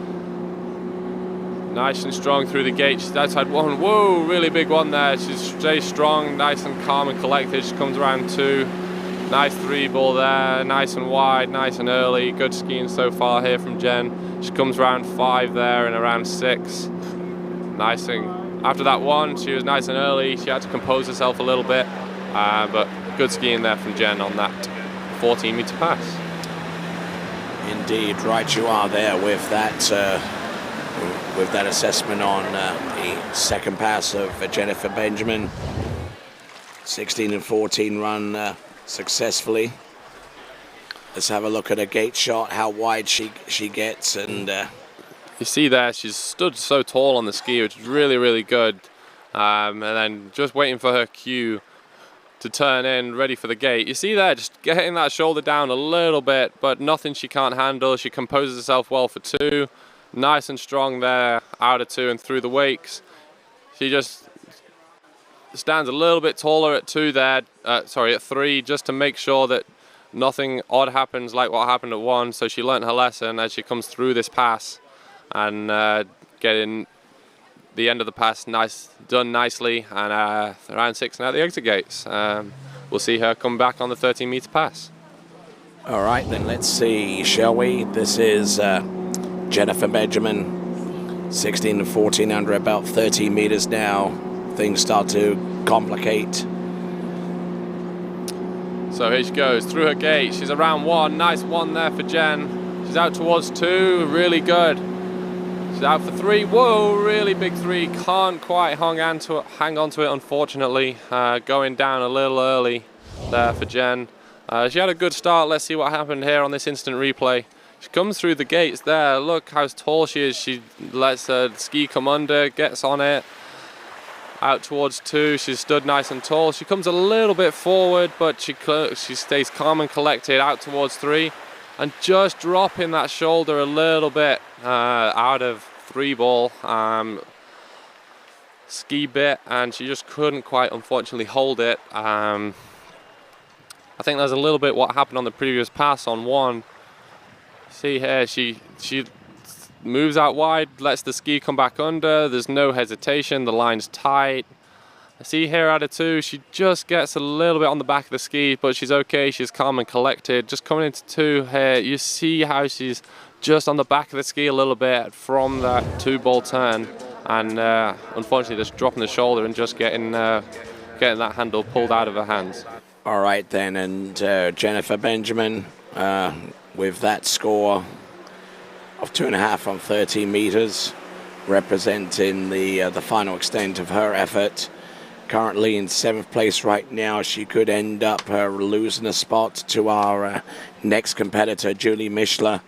Speaker 11: Nice and strong through the gate. She's outside one. Whoa, really big one there. She stays strong, nice and calm and collected. She comes around two. Nice three ball there, nice and wide, nice and early. Good skiing so far here from Jen. She comes around five there and around six. Nice and after that one, she was nice and early. She had to compose herself a little bit, but good skiing there from Jen on that 14-meter pass.
Speaker 2: Indeed, right you are there with that assessment on the second pass of Jennifer Benjamin. 16 and 14 run successfully. Let's have a look at her gate shot, how wide she gets, and
Speaker 11: you see there she's stood so tall on the ski, which is really, really good. And then just waiting for her cue to turn in, ready for the gate. You see there, just getting that shoulder down a little bit, but nothing she can't handle. She composes herself well for two. Nice and strong there, out of two and through the wakes. She just stands a little bit taller at two there, at three, just to make sure that nothing odd happens like what happened at one. So she learnt her lesson as she comes through this pass and getting the end of the pass done nicely, and around six now at the exit gates. We'll see her come back on the 13-meter pass.
Speaker 2: All right, then let's see, shall we? This is Jennifer Benjamin, 16 and 14 under about 13 meters now. Things start to complicate.
Speaker 11: So here she goes through her gate. She's around one. Nice one there for Jen. She's out towards two. Really good. She's out for three. Whoa, really big three. Can't quite hang on to it, unfortunately. Going down a little early there for Jen. She had a good start. Let's see what happened here on this instant replay. She comes through the gates there. Look how tall she is. She lets her ski come under, gets on it. Out towards two, she's stood nice and tall. She comes a little bit forward, but she stays calm and collected out towards three. and just dropping that shoulder a little bit out of 3-ball. Ski bit, and she just couldn't quite, unfortunately, hold it. I think there's a little bit what happened on the previous pass on 1. See here, she moves out wide, lets the ski come back under. There's no hesitation, the line's tight. See here out of 2, she just gets a little bit on the back of the ski, but she's okay, she's calm and collected. Just coming into 2 here, you see how she's just on the back of the ski a little bit from that 2-ball turn, and unfortunately just dropping the shoulder and just getting that handle pulled out of her hands.
Speaker 2: All right then, and Jennifer Benjamin with that score of 2.5 on 13 meters, representing the final extent of her effort. Currently in 7th place right now. She could end up losing a spot to our next competitor, Julie Mischler,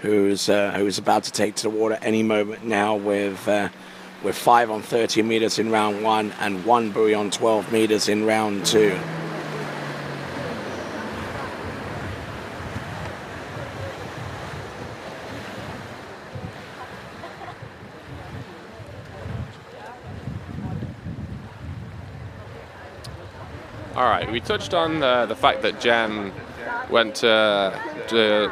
Speaker 2: who's about to take to the water any moment now with 5 on 30 meters in round 1 and 1 buoy on 12 meters in round 2.
Speaker 11: All right, we touched on the fact that Jen went to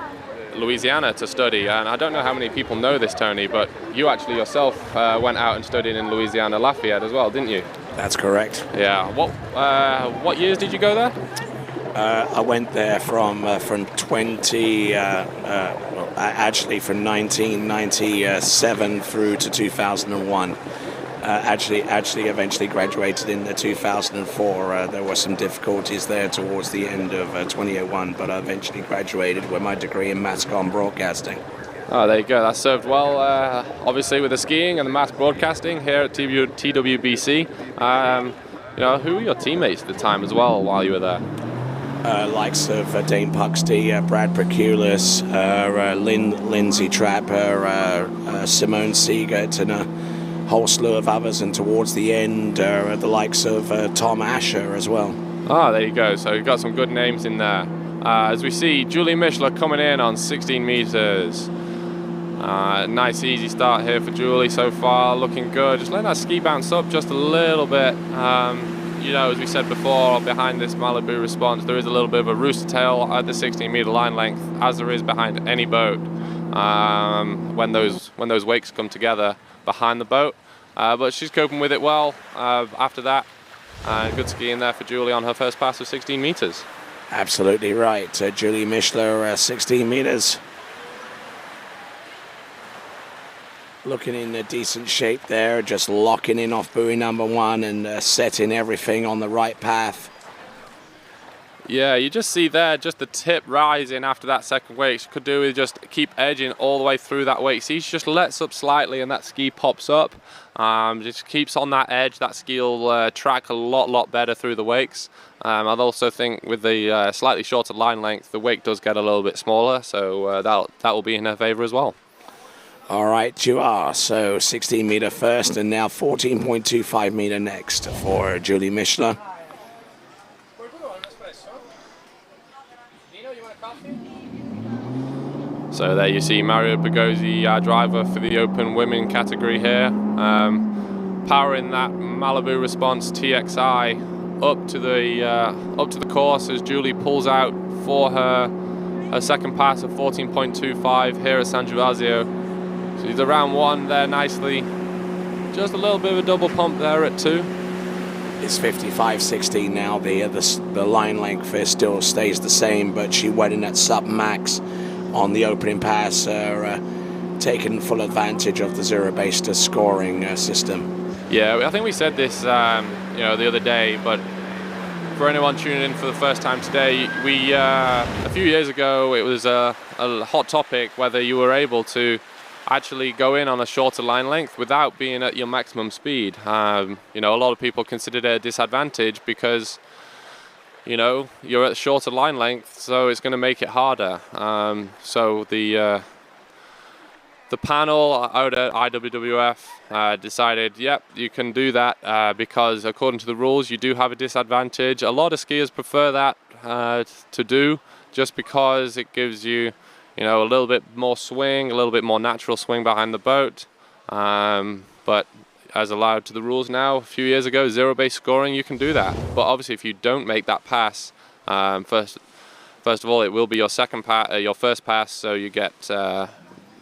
Speaker 11: Louisiana to study, and I don't know how many people know this, Tony, but you actually yourself went out and studied in Louisiana Lafayette as well, didn't you?
Speaker 2: That's correct.
Speaker 11: Yeah. What years did you go there?
Speaker 2: I went there from 1997 through to 2001. Actually eventually graduated in 2004. There were some difficulties there towards the end of 2001, but I eventually graduated with my degree in mass comm broadcasting.
Speaker 11: Oh, there you go. That served well, obviously, with the skiing and the mass broadcasting here at TWBC. Who were your teammates at the time as well while you were there?
Speaker 2: Likes of Dane Puxty, Brad Proculis, Lindsay Trapper, Simone Siegert, and a whole slew of others, and towards the end the likes of Tom Asher as well.
Speaker 11: Ah, there you go. So you've got some good names in there. As we see Julie Mischler coming in on 16 meters. Nice easy start here for Julie so far, looking good. Just letting that ski bounce up just a little bit. As we said before, behind this Malibu response, there is a little bit of a rooster tail at the 16-meter line length, as there is behind any boat when those wakes come together behind the boat. But she's coping with it well after that. Good skiing there for Julie on her first pass of 16 meters.
Speaker 2: Absolutely right. Julie Mischler, 16 meters. Looking in a decent shape there, just locking in off buoy number 1 and setting everything on the right path.
Speaker 11: Yeah, you just see there just the tip rising after that second wake. She could do with just keep edging all the way through that wake. See, she just lets up slightly and that ski pops up. Just keeps on that edge. That ski will track a lot better through the wakes. I'd also think with the slightly shorter line length, the wake does get a little bit smaller, so that will be in her favor as well.
Speaker 2: All right, you are. So 16 meter first and now 14.25 meter next for Julie Mischler.
Speaker 11: So there you see Mario Bogozzi, our driver for the open women category here, powering that Malibu Response TXI up to the course as Julie pulls out for her second pass of 14.25 here at San Gervasio. She's around 1 there nicely. Just a little bit of a double pump there at 2.
Speaker 2: It's 55.16 now. The line length still stays the same, but she went in at sub max on the opening pass, taking full advantage of the zero-based scoring system.
Speaker 11: Yeah, I think we said this the other day, but for anyone tuning in for the first time today, we a few years ago it was a hot topic whether you were able to actually go in on a shorter line length without being at your maximum speed. A lot of people considered it a disadvantage because you're at a shorter line length, so it's going to make it harder. So the panel out at IWWF decided, yep, you can do that because according to the rules, you do have a disadvantage. A lot of skiers prefer that to do just because it gives you you know, a little bit more swing, a little bit more natural swing behind the boat. But as allowed to the rules now, a few years ago, zero-base scoring, you can do that. But obviously, if you don't make that pass, first of all, it will be your your first pass. So you get,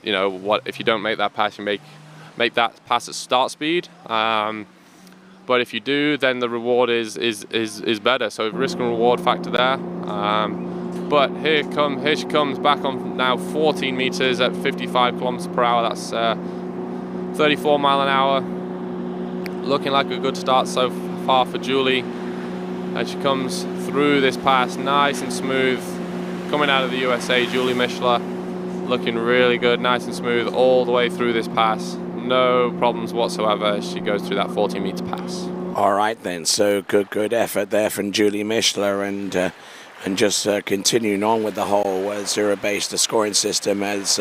Speaker 11: you know, what if you don't make that pass, you make that pass at start speed. But if you do, then the reward is better. So risk and reward factor there. But here she comes back on now 14 meters at 55 kilometers per hour. That's 34 mile an hour. Looking like a good start so far for Julie. And she comes through this pass nice and smooth. Coming out of the USA, Julie Mischler, looking really good, nice and smooth all the way through this pass. No problems whatsoever as she goes through that 40-meter pass.
Speaker 2: All right then, so good effort there from Julie Mischler, and just continuing on with the whole zero-based scoring system as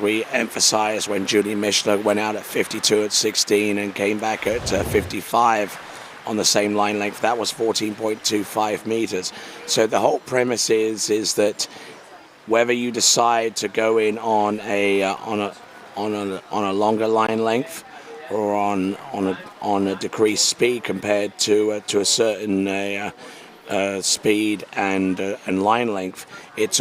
Speaker 2: we emphasized when Julie Mischler went out at 52 at 16 and came back at 55 on the same line length. That was 14.25 meters. So the whole premise is that whether you decide to go in on a longer line length or on a decreased speed compared to a certain speed and line length, it's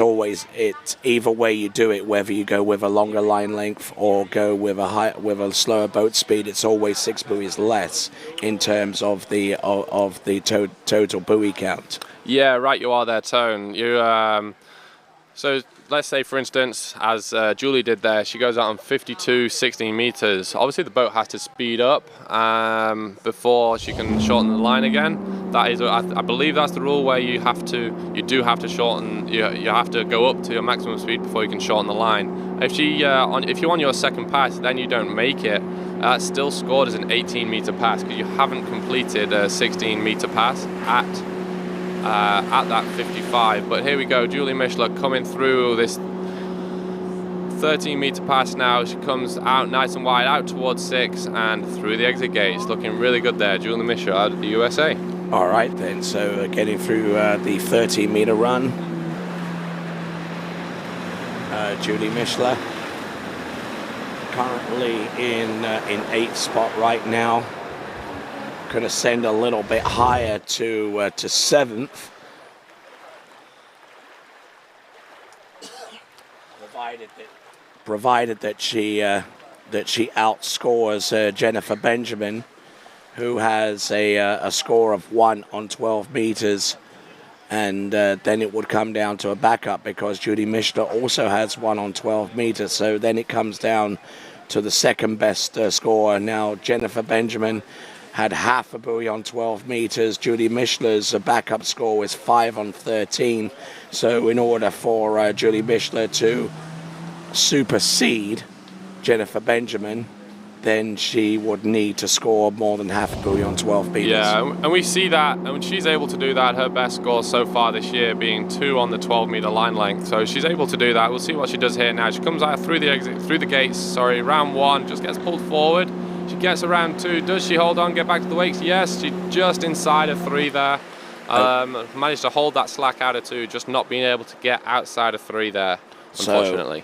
Speaker 2: either way you do it, whether you go with a longer line length or go with a slower boat speed, it's always 6 buoys less in terms of the total buoy count.
Speaker 11: Yeah, right, you are there, Tone. So let's say, for instance, as Julie did there, she goes out on 52, 16 meters. Obviously, the boat has to speed up before she can shorten the line again. That is, I believe that's the rule where you do have to shorten. You have to go up to your maximum speed before you can shorten the line. If you're on your second pass, then you don't make it. That's still scored as an 18-meter pass because you haven't completed a 16-meter pass at that 55. But here we go, Julie Mischler coming through this 13-meter pass now. She comes out nice and wide, out towards 6 and through the exit gates. Looking really good there, Julie Mischler out of the USA.
Speaker 2: All right then, so getting through the 13-meter run. Julie Mischler currently in 8th spot right now. Going to send a little bit higher to 7th, provided that she outscores Jennifer Benjamin, who has a score of 1 on 12 meters, and then it would come down to a backup because Julie Mischler also has 1 on 12 meters. So then it comes down to the second best score. Now Jennifer Benjamin had half a buoy on 12 meters. Julie Mischler's backup score was 5 on 13. So in order for Julie Mischler to supersede Jennifer Benjamin, then she would need to score more than half a buoy on 12 meters.
Speaker 11: Yeah, and we see that, and when she's able to do that, her best score so far this year being 2 on the 12-meter line length. So she's able to do that. We'll see what she does here now. She comes out through the gates, round 1, just gets pulled forward. She gets around 2. Does she hold on, get back to the wakes? Yes, she just inside of 3 there. Managed to hold that slack out of 2, just not being able to get outside of 3 there, unfortunately.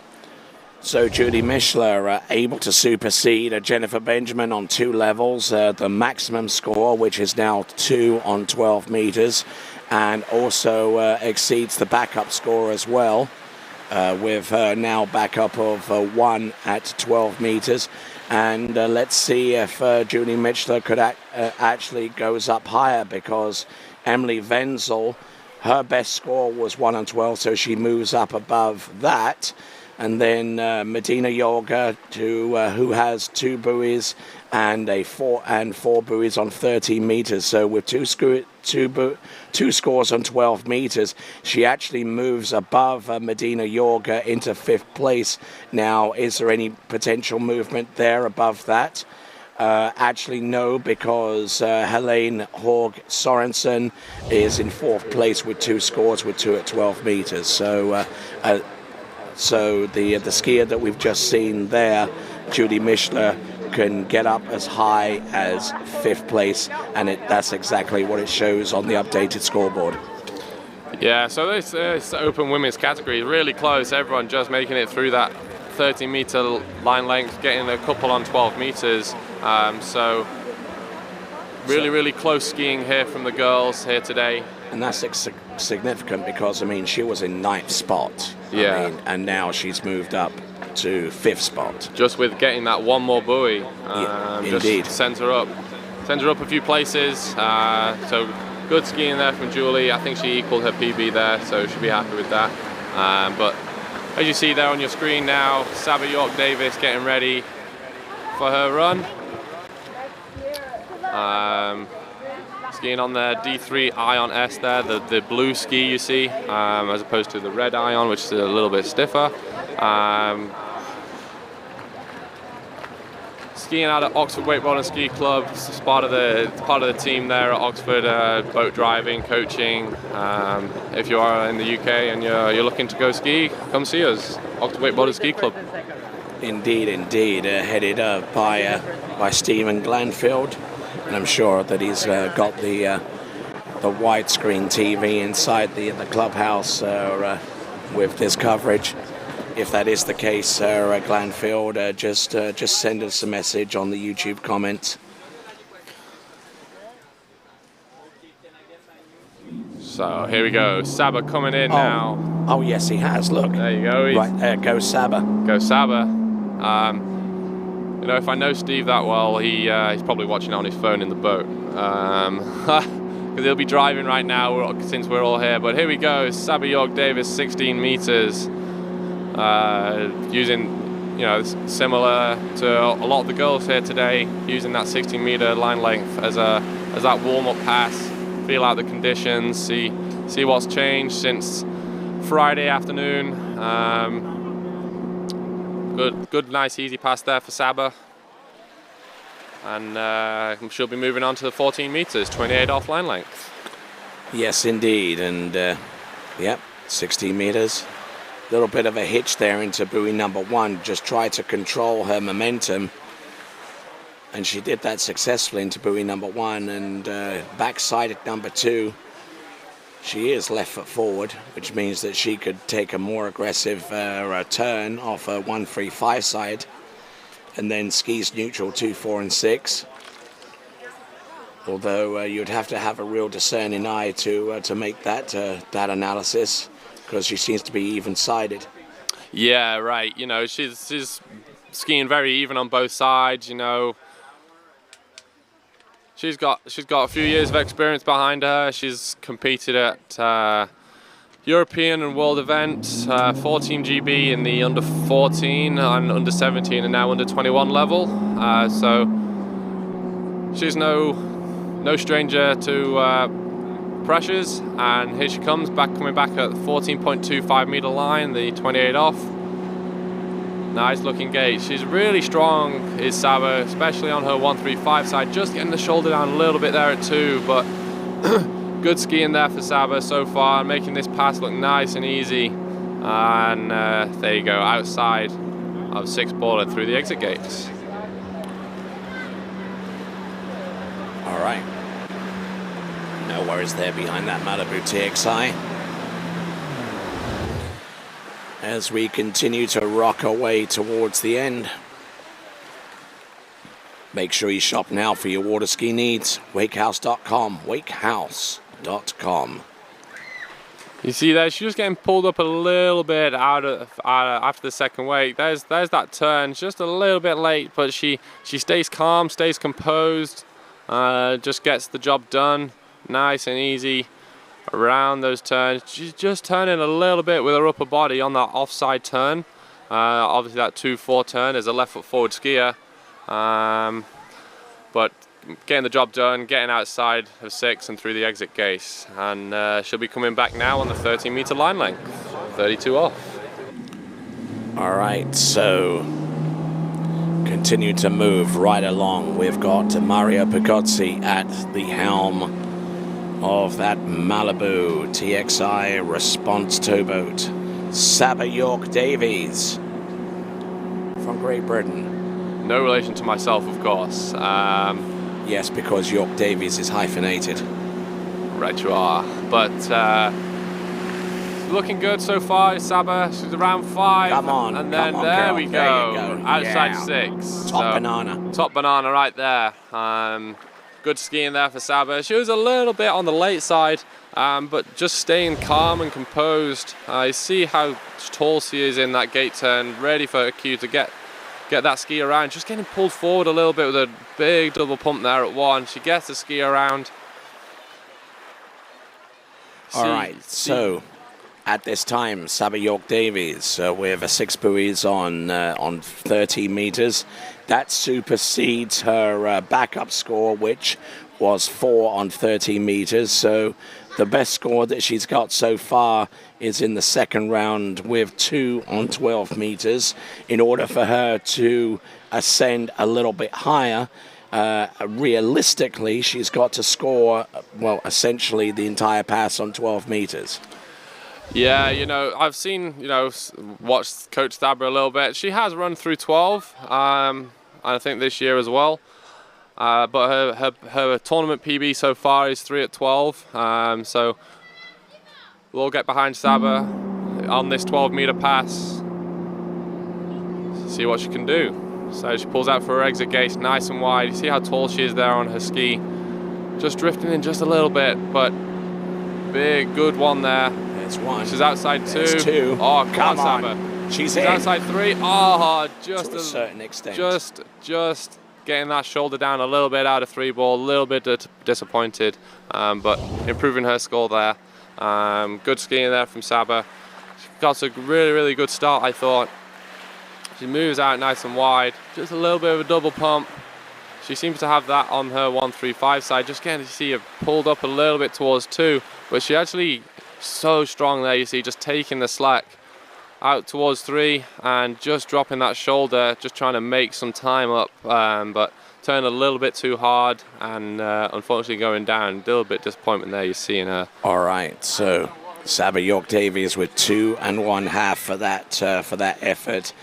Speaker 2: So Julie Mischler able to supersede Jennifer Benjamin on 2 levels. The maximum score, which is now 2 on 12 meters, and also exceeds the backup score as well, with now backup of 1 at 12 meters. And let's see if Julie Mischler could actually goes up higher, because Emily Wenzel, her best score was 1 on 12, so she moves up above that. And then Medina Yorga, who has 2 buoys and 4 buoys on 13 meters. So with two scores on 12 meters, she actually moves above Medina Yorga into 5th place. Now, is there any potential movement there above that? Actually, no, because Helene Horg Sorensen is in 4th place with 2 scores with 2 at 12 meters. So the skier that we've just seen there, Julie Mischler, can get up as high as 5th place, and that's exactly what it shows on the updated scoreboard.
Speaker 11: Yeah, so this open women's category is really close. Everyone just making it through that 30-meter line length, getting a couple on 12 meters. So really close skiing here from the girls here today.
Speaker 2: And that's significant because, I mean, she was in 9th spot.
Speaker 11: Yeah.
Speaker 2: I mean, and now she's moved up to 5th spot.
Speaker 11: Just with getting that one more buoy.
Speaker 2: Indeed.
Speaker 11: Just sends her up a few places. So good skiing there from Julie. I think she equaled her PB there, so she'll be happy with that. But as you see there on your screen now, Saba York-Davis getting ready for her run. Skiing on the D3 Ion S there, the blue ski you see, as opposed to the red Ion, which is a little bit stiffer. Skiing out at Oxford Wakeboard and Ski Club, it's part of the team there at Oxford, boat driving, coaching. If you are in the UK and you're looking to go ski, come see us, Oxford Wakeboard and Ski Club.
Speaker 2: Indeed, headed up by Stephen Glanfield, and I'm sure that he's got the widescreen TV inside the clubhouse with this coverage. If that is the case, Glanfield, just send us a message on the YouTube comments.
Speaker 11: So here we go, Saba coming in now.
Speaker 2: Oh yes, he has. Look.
Speaker 11: There you go.
Speaker 2: Right there, go Saba.
Speaker 11: Go Saba. You know, if I know Steve that well, he's probably watching it on his phone in the boat. Because he'll be driving right now since we're all here. But here we go, Saba York-Davis, 16 meters. Using, you know, similar to a lot of the girls here today, using that 16-meter line length as that warm-up pass, feel out the conditions, see what's changed since Friday afternoon. Good, nice, easy pass there for Saba, and she'll be moving on to the 14 meters, 28 off line length.
Speaker 2: Yes, indeed, and yep, 16 meters. Little bit of a hitch there into buoy number 1, just try to control her momentum, and she did that successfully into buoy number 1, and backside at number 2 she is left foot forward, which means that she could take a more aggressive turn off her 1-3-5 side, and then skis neutral 2, 4 and 6, although you'd have to have a real discerning eye to make that analysis, because she seems to be even-sided.
Speaker 11: Yeah, right. You know, she's skiing very even on both sides. You know, she's got a few years of experience behind her. She's competed at European and world events, 14 GB in the under 14 and under 17 and now under 21 level. So she's no stranger to pressures, and here she comes coming back at the 14.25 meter line, the 28 off. Nice looking gate. She's really strong, is Saba, especially on her 1-3-5 side, just getting the shoulder down a little bit there at 2, but good skiing there for Saba so far, making this pass look nice and easy. And there you go, outside of 6 baller through the exit gates.
Speaker 2: All right. No worries there behind that Malibu TXI. As we continue to rock our way towards the end. Make sure you shop now for your water ski needs. Wakehouse.com. Wakehouse.com.
Speaker 11: You see there, she's just getting pulled up a little bit after the second wake. There's that turn, just a little bit late, but she stays calm, stays composed, just gets the job done. Nice and easy around those turns. She's just turning a little bit with her upper body on that offside turn. Obviously that 2-4 turn is a left foot forward skier, but getting the job done, getting outside of 6 and through the exit gate, and she'll be coming back now on the 13 meter line length, 32 off.
Speaker 2: All right, so continue to move right along. We've got Mario Picozzi at the helm of that Malibu TXI response towboat. Saba York-Davies from Great Britain.
Speaker 11: No relation to myself, of course.
Speaker 2: Yes, because York-Davies is hyphenated.
Speaker 11: Right you are. But looking good so far. Saba, she's around 5.
Speaker 2: Come on,
Speaker 11: and then
Speaker 2: come on,
Speaker 11: there
Speaker 2: girl.
Speaker 11: we
Speaker 2: There
Speaker 11: go.
Speaker 2: you go.
Speaker 11: Outside
Speaker 2: Yeah.
Speaker 11: 6.
Speaker 2: Top banana.
Speaker 11: Top banana right there. Good skiing there for Saba. She was a little bit on the late side, but just staying calm and composed. You see how tall she is in that gate turn, ready for her cue to get that ski around. Just getting pulled forward a little bit with a big double pump there at 1. She gets the ski around.
Speaker 2: All right, so at this time, Saba York-Davies with 6 buoys on 30 meters. That supersedes her backup score, which was 4 on 30 meters. So the best score that she's got so far is in the second round with 2 on 12 meters. In order for her to ascend a little bit higher, realistically, she's got to score, well, essentially the entire pass on 12 meters.
Speaker 11: Yeah, you know, I've seen, watched Coach Stabber a little bit. She has run through 12, I think this year as well. But her tournament PB so far is 3 at 12. So we'll get behind Saba on this 12-meter pass. See what she can do. So she pulls out for her exit gate, nice and wide. You see how tall she is there on her ski. Just drifting in just a little bit, but big, good one there.
Speaker 2: There's 1.
Speaker 11: She's outside 2.
Speaker 2: There's 2.
Speaker 11: Oh,
Speaker 2: come on,
Speaker 11: Saba.
Speaker 2: She's
Speaker 11: outside 3. Oh, just
Speaker 2: to a certain extent.
Speaker 11: Just getting that shoulder down a little bit out of 3 ball, a little bit disappointed, but improving her score there. Good skiing there from Saba. She got a really, really good start, I thought. She moves out nice and wide, just a little bit of a double pump. She seems to have that on her 135 side, just getting to see her pulled up a little bit towards 2, but she actually so strong there, you see, just taking the slack out towards 3 and just dropping that shoulder, just trying to make some time up, but turned a little bit too hard and unfortunately going down. A little bit disappointment there, you see in her.
Speaker 2: All right, so Saba York-Davies with 2 1/2 for that effort.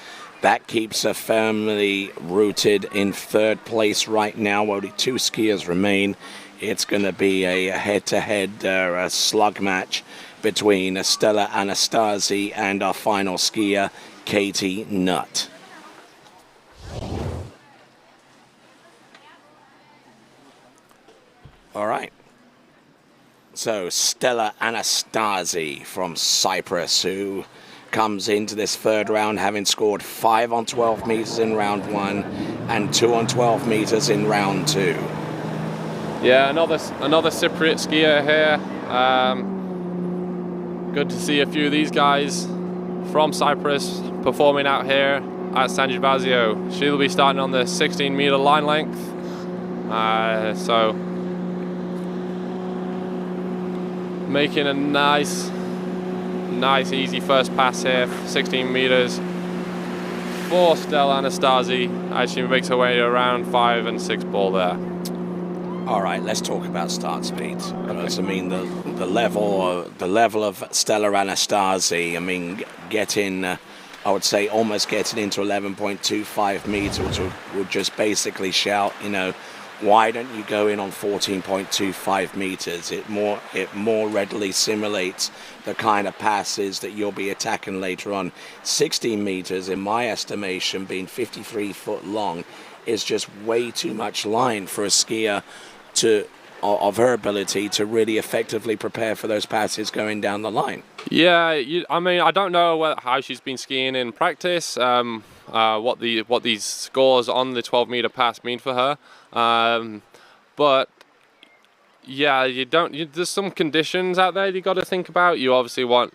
Speaker 2: That keeps her firmly rooted in 3rd place right now. Only 2 skiers remain. It's going to be a head-to-head slug match between Stella Anastasi and our final skier, Katie Nutt. All right. So Stella Anastasi from Cyprus, who comes into this 3rd round having scored 5 on 12 meters in round 1 and 2 on 12 meters in round 2.
Speaker 11: Yeah, another Cypriot skier here. Good to see a few of these guys from Cyprus performing out here at San Gervasio. She'll be starting on the 16-meter line length. So making a nice easy first pass here, 16 meters for Stella Anastasi as she makes her way around 5 and 6 ball there.
Speaker 2: All right, let's talk about start speed. Because, I mean, the level of Stella Anastasi, I mean, getting, I would say, almost getting into 11.25 meters would just basically shout, why don't you go in on 14.25 meters? It more readily simulates the kind of passes that you'll be attacking later on. 16 meters, in my estimation, being 53 foot long, is just way too much line for a skier of her ability to really effectively prepare for those passes going down the line.
Speaker 11: Yeah, I mean, I don't know how she's been skiing in practice, what these scores on the 12-meter pass mean for her, but yeah, there's some conditions out there you got to think about. You obviously want,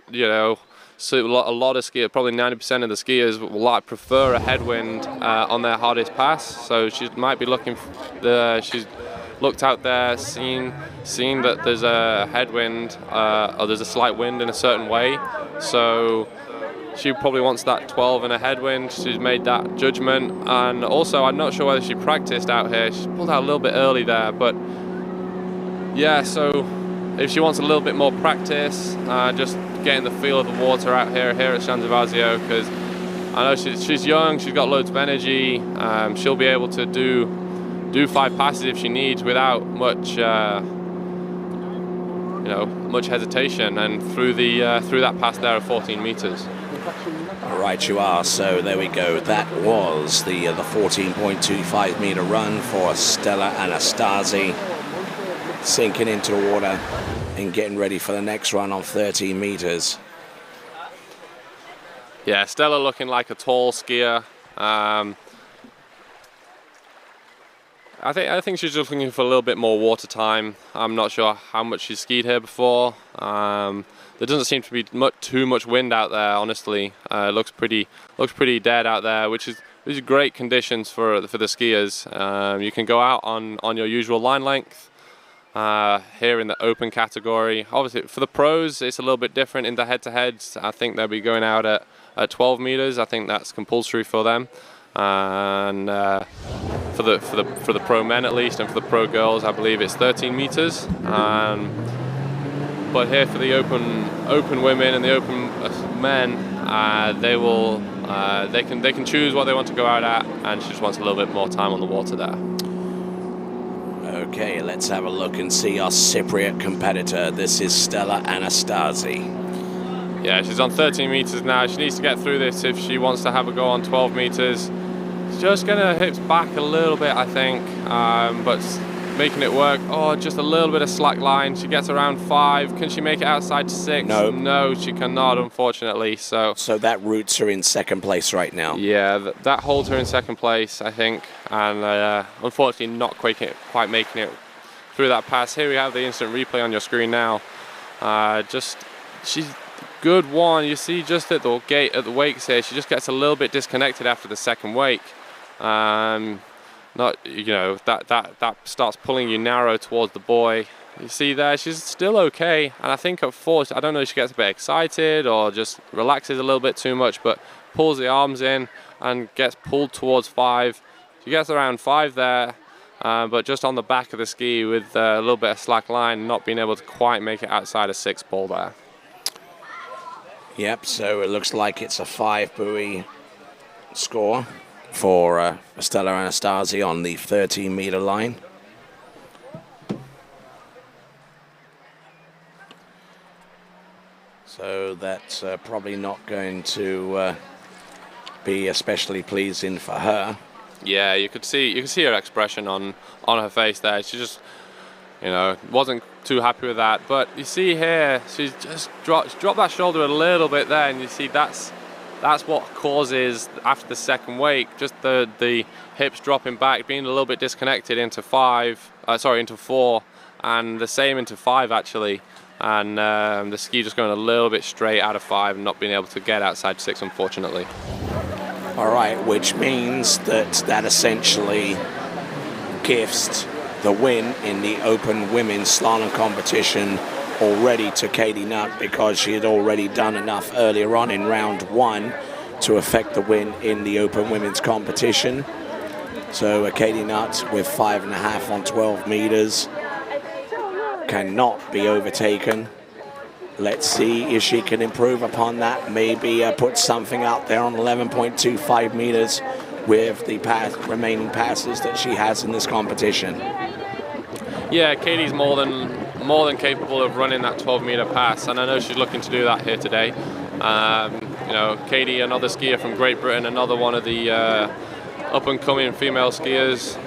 Speaker 11: so a lot of skiers, probably 90% of the skiers will prefer a headwind on their hardest pass. So she might be looking. She's looked out there, seen that there's a headwind or there's a slight wind in a certain way. So she probably wants that 12 and a headwind. She's made that judgment, and also I'm not sure whether she practiced out here. She pulled out a little bit early there, but yeah. So if she wants a little bit more practice, just getting the feel of the water out here at San Gervasio, because I know she's young, she's got loads of energy. She'll be able to do 5 passes if she needs without much much hesitation, and through that pass there of 14 meters.
Speaker 2: Right you are. So there we go. That was the 14.25 meter run for Stella Anastasi, sinking into the water and getting ready for the next run on 13 meters.
Speaker 11: Yeah, Stella looking like a tall skier. I think she's just looking for a little bit more water time. I'm not sure how much she's skied here before. There doesn't seem to be too much wind out there, honestly. Looks pretty dead out there, which is great conditions for the skiers. You can go out on your usual line length. Here in the open category. Obviously, for the pros, it's a little bit different in the head-to-heads. I think they'll be going out at 12 meters. I think that's compulsory for them. And for the pro men at least, and for the pro girls, I believe it's 13 meters. But here for the open women and the open men, they can choose what they want to go out at, and she just wants a little bit more time on the water there.
Speaker 2: Okay, let's have a look and see our Cypriot competitor. This is Stella Anastasi.
Speaker 11: Yeah, she's on 13 meters now. She needs to get through this if she wants to have a go on 12 meters. She's just going to hips back a little bit, I think, but making it work. Oh, just a little bit of slack line. She gets around 5. Can she make it outside to 6? No, she cannot, unfortunately. So
Speaker 2: that roots her in second place right now.
Speaker 11: Yeah, that holds her in second place, I think, and unfortunately not quite making it through that pass. Here we have the instant replay on your screen now. She's good one. You see just at the gate at the wakes here, she just gets a little bit disconnected after the second wake. That starts pulling you narrow towards the buoy. You see there, she's still okay, and I think at 4, I don't know if she gets a bit excited or just relaxes a little bit too much, but pulls the arms in and gets pulled towards 5. She gets around 5 there, but just on the back of the ski with a little bit of slack line, not being able to quite make it outside a 6 ball there.
Speaker 2: Yep, so it looks like it's a 5 buoy score for Stella Anastasi on the 13 meter line. So that's probably not going to be especially pleasing for her.
Speaker 11: Yeah, you can see her expression on her face there. She just, wasn't too happy with that. But you see here, she's just dropped that shoulder a little bit there, and you see that's what causes, after the second wake, just the hips dropping back, being a little bit disconnected into 4, and the same into 5 actually. And the ski just going a little bit straight out of 5 and not being able to get outside 6, unfortunately.
Speaker 2: All right, which means that essentially gifts the win in the open women's slalom competition already to Katie Nutt, because she had already done enough earlier on in round 1 to affect the win in the open women's competition. So Katie Nutt with 5.5 on 12 meters cannot be overtaken. Let's see if she can improve upon that. Maybe put something out there on 11.25 meters with the remaining passes that she has in this competition.
Speaker 11: Yeah, Katie's more than capable of running that 12-meter pass, and I know she's looking to do that here today. Katie, another skier from Great Britain, another one of the up-and-coming female skiers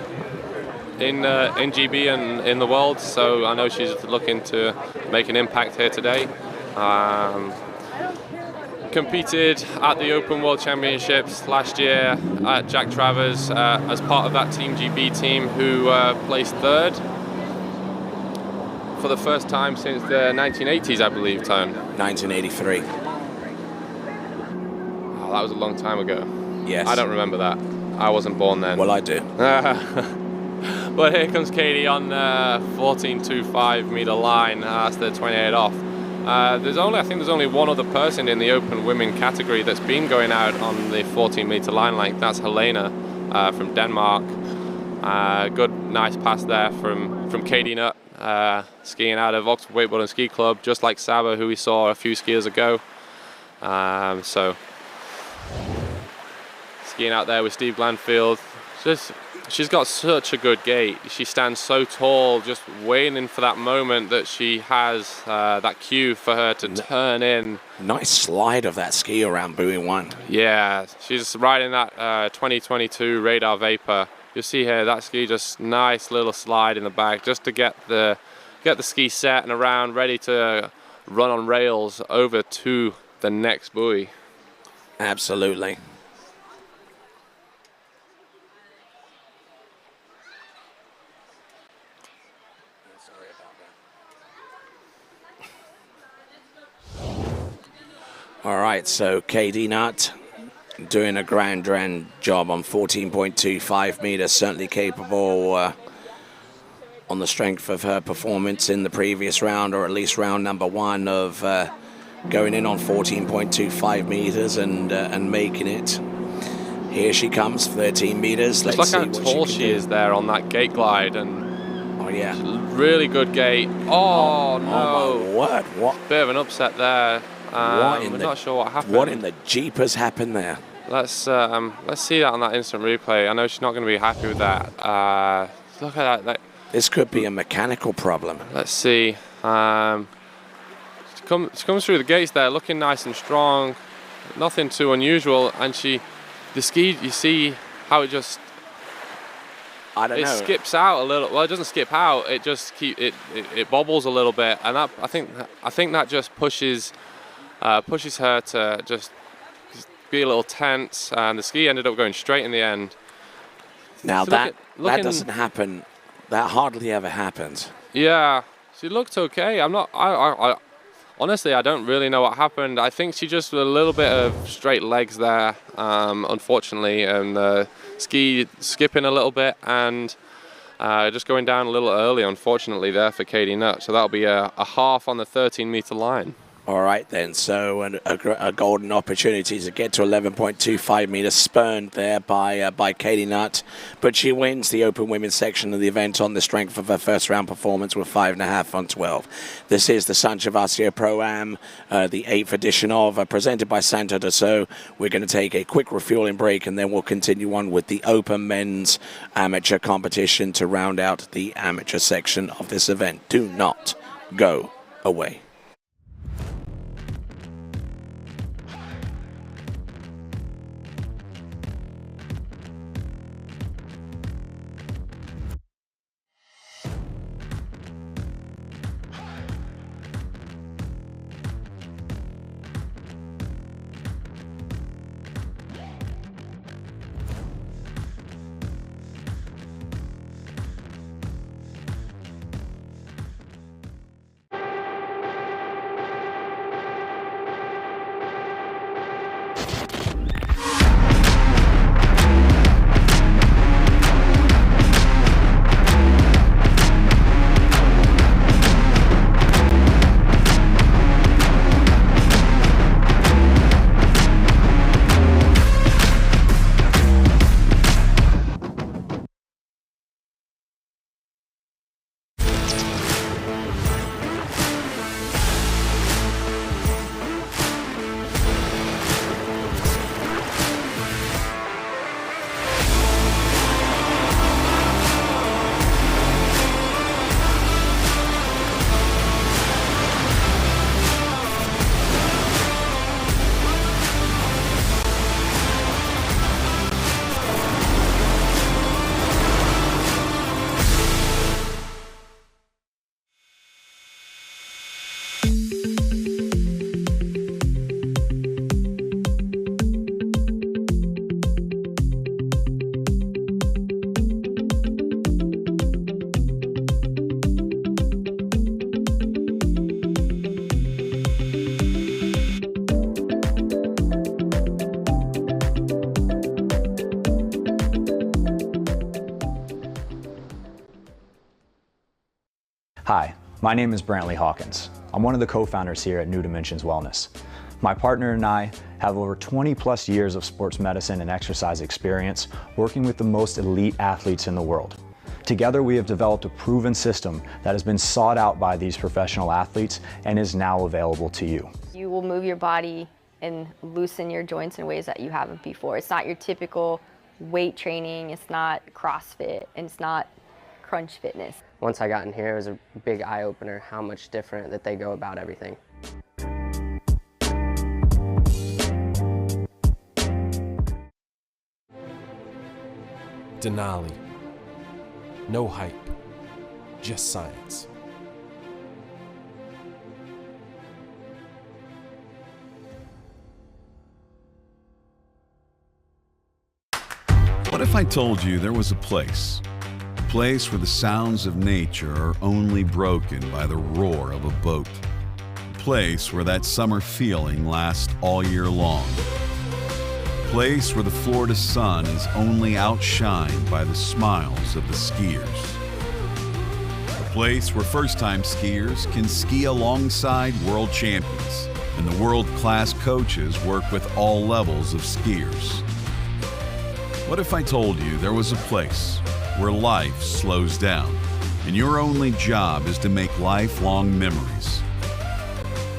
Speaker 11: in GB and in the world, so I know she's looking to make an impact here today. Competed at the Open World Championships last year at Jack Travers as part of that Team GB team, who placed 3rd for the first time since the 1980s, I believe, Tone.
Speaker 2: 1983.
Speaker 11: Oh, that was a long time ago.
Speaker 2: Yes.
Speaker 11: I don't remember that. I wasn't born then.
Speaker 2: Well, I do.
Speaker 11: But here comes Katie on 14.25 meter line. That's the 28 off. I think there's only one other person in the open women category that's been going out on the 14 meter line length. That's Helena from Denmark. Good, nice pass there from Katie Nutt, skiing out of Oxford Wakeboard and Ski Club, just like Saba, who we saw a few skiers ago. So skiing out there with Steve Glanfield. Just she's got such a good gait. She stands so tall, just waiting for that moment that she has that cue for her to turn in.
Speaker 2: Nice slide of that ski around buoy 1.
Speaker 11: Yeah, she's riding that 2022 Radar Vapor. You'll see here that ski, just nice little slide in the back, just to get the ski set and around, ready to run on rails over to the next buoy.
Speaker 2: Absolutely. All right, so KD Nutt doing a grand job on 14.25 meters, certainly capable on the strength of her performance in the previous round, or at least round number 1, of going in on 14.25 meters and making it. Here she comes, 13 meters.
Speaker 11: Just
Speaker 2: Let's
Speaker 11: look
Speaker 2: see
Speaker 11: how
Speaker 2: what
Speaker 11: tall
Speaker 2: she
Speaker 11: she
Speaker 2: can do.
Speaker 11: is there on that gate glide, and
Speaker 2: oh yeah,
Speaker 11: really good gate. Oh, no!
Speaker 2: Oh my word! What?
Speaker 11: Bit of an upset there. We're not sure what happened.
Speaker 2: What in the jeepers happened there?
Speaker 11: Let's see that on that instant replay. I know she's not going to be happy with that. Look at that.
Speaker 2: This could be a mechanical problem.
Speaker 11: Let's see. She comes through the gates there, looking nice and strong. Nothing too unusual, and the ski. You see how it just.
Speaker 2: I don't know.
Speaker 11: It skips out a little. Well, it doesn't skip out. It just it bobbles a little bit, and that, I think that just pushes her to just be a little tense, and the ski ended up going straight in the end.
Speaker 2: Now
Speaker 11: So
Speaker 2: that doesn't happen. That hardly ever happens.
Speaker 11: Yeah, she looked okay. I honestly, I don't really know what happened. I think she just a little bit of straight legs there, unfortunately, and ski skipping a little bit, and just going down a little early, unfortunately, there for KD Nutt. So that'll be a half on the 13-meter line.
Speaker 2: All right then, so a golden opportunity to get to 11.25 meters, spurned there by Katie Nutt, but she wins the open women's section of the event on the strength of her first round performance with 5.5 on 12. This is the San Gervasio Pro-Am, the 8th edition of, presented by Santo Dassault. We're going to take a quick refueling break, and then we'll continue on with the open men's amateur competition to round out the amateur section of this event. Do not go away.
Speaker 3: Hi, my name is Brantley Hawkins. I'm one of the co-founders here at New Dimensions Wellness. My partner and I have over 20 plus years of sports medicine and exercise experience working with the most elite athletes in the world. Together we have developed a proven system that has been sought out by these professional athletes and is now available to you.
Speaker 4: You will move your body and loosen your joints in ways that you haven't before. It's not your typical weight training, it's not CrossFit, and it's not crunch fitness.
Speaker 5: Once I got in here, it was a big eye-opener how much different that they go about everything.
Speaker 6: Denali. No hype, just science.
Speaker 7: What if I told you there was a place where the sounds of nature are only broken by the roar of a boat? A place where that summer feeling lasts all year long. A place where the Florida sun is only outshined by the smiles of the skiers. A place where first-time skiers can ski alongside world champions, and the world-class coaches work with all levels of skiers. What if I told you there was a place where life slows down and your only job is to make lifelong memories?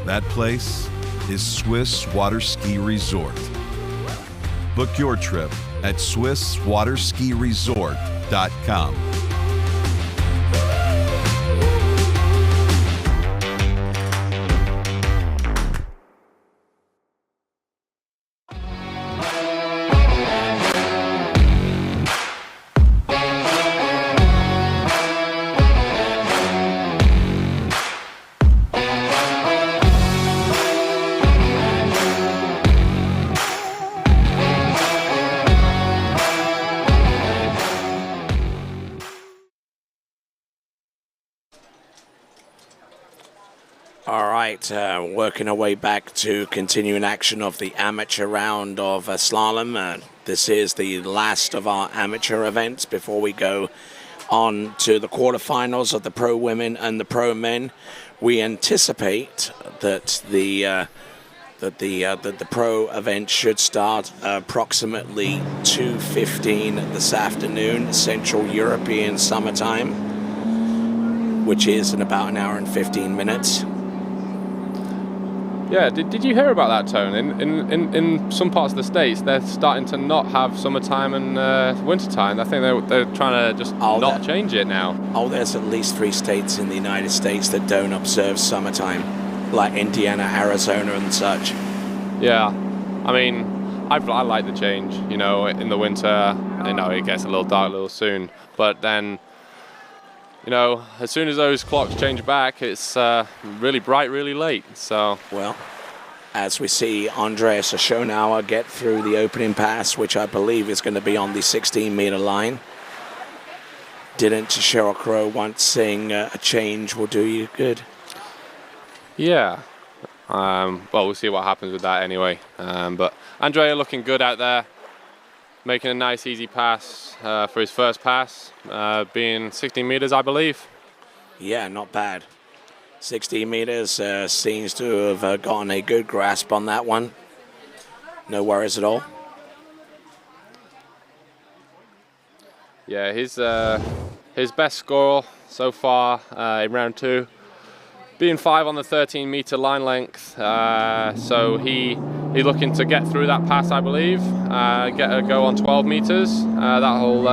Speaker 7: That place is Swiss Waterski Resort. Book your trip at SwissWaterskiResort.com.
Speaker 2: All right, working our way back to continuing action of the amateur round of slalom. This is the last of our amateur events before we go on to the quarterfinals of the pro women and the pro men. We anticipate that the pro event should start approximately 2:15 this afternoon, Central European summertime, which is in about an hour and 15 minutes.
Speaker 11: Yeah, did you hear about that, Tone? In some parts of the States, they're starting to not have summertime and wintertime. I think they're trying to just not change it now.
Speaker 2: Oh, there's at least 3 states in the United States that don't observe summertime, like Indiana, Arizona, and such.
Speaker 11: Yeah, I mean, I like the change. You know, in the winter, you know, it gets a little dark a little soon, but then, you know, as soon as those clocks change back, it's really bright, really late. So,
Speaker 2: well, as we see Andreas Schonauer get through the opening pass, which I believe is going to be on the 16-meter line. Didn't Cheryl Crow once saying a change will do you good?
Speaker 11: Yeah. Well, we'll see what happens with that anyway. But Andrea looking good out there, making a nice, easy pass for his first pass, being 16 meters, I believe.
Speaker 2: Yeah, not bad. 16 meters seems to have gotten a good grasp on that one. No worries at all.
Speaker 11: Yeah, his best score so far in round 2, being 5 on the 13-meter line length. So he's looking to get through that pass, I believe, get a go on 12 meters. That'll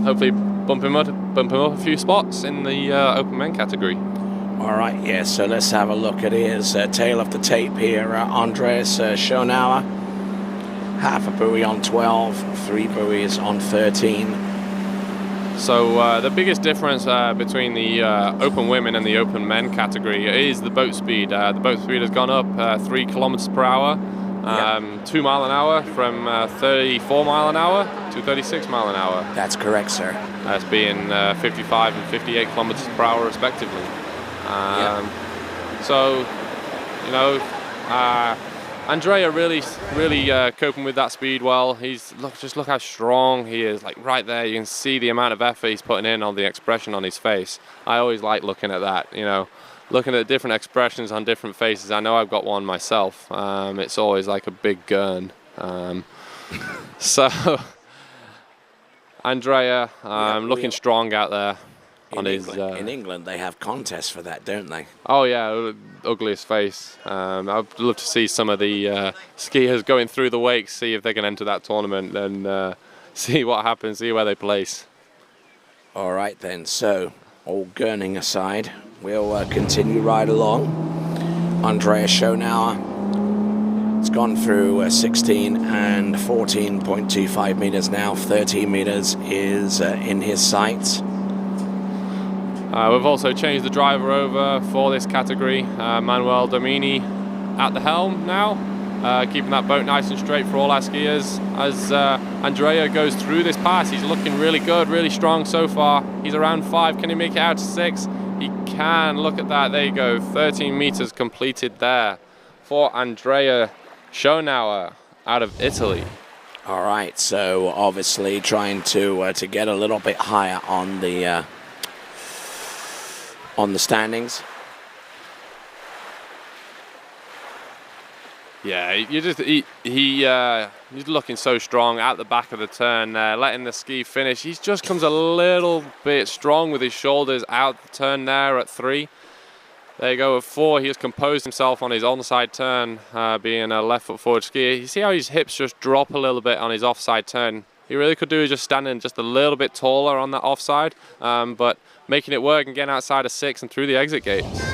Speaker 11: hopefully bump him up a few spots in the open men category.
Speaker 2: All right, yeah, so let's have a look at his tail of the tape here. Andreas Schonauer, half a buoy on 12, 3 buoys on 13.
Speaker 11: So the biggest difference between the open women and the open men category is the boat speed. The boat speed has gone up 3 kilometers per hour, 2 mile an hour from 34 mile an hour to 36 mile an hour.
Speaker 2: That's correct, sir.
Speaker 11: That's being 55 and 58 kilometers per hour respectively. So, you know, Andrea really coping with that speed well. Just look how strong he is, like right there. You can see the amount of effort he's putting in on the expression on his face. I always like looking at that, you know, looking at different expressions on different faces. I know I've got one myself. It's always like a big gurn. So, Andrea looking strong out there.
Speaker 2: In England, they have contests for that, don't they?
Speaker 11: Oh yeah, ugliest face. I'd love to see some of the skiers going through the wakes, see if they can enter that tournament and see what happens, see where they place.
Speaker 2: All right then, so all gurning aside, we'll continue right along. Andrea Schonauer, it's gone through 16 and 14.25 meters now. 13 meters is in his sights.
Speaker 11: We've also changed the driver over for this category. Manuel Domini at the helm now, keeping that boat nice and straight for all our skiers. As Andrea goes through this pass, he's looking really good, really strong so far. He's around 5. Can he make it out to 6? He can. Look at that. There you go. 13 meters completed there for Andrea Schonauer out of Italy.
Speaker 2: All right, so obviously trying to get a little bit higher on the standings.
Speaker 11: Yeah, he's looking so strong at the back of the turn there, letting the ski finish. He just comes a little bit strong with his shoulders out the turn there at 3. There you go at 4. He has composed himself on his onside turn, being a left foot forward skier. You see how his hips just drop a little bit on his offside turn. He really could do just standing just a little bit taller on that offside, but making it work and getting outside of 6 and through the exit gates.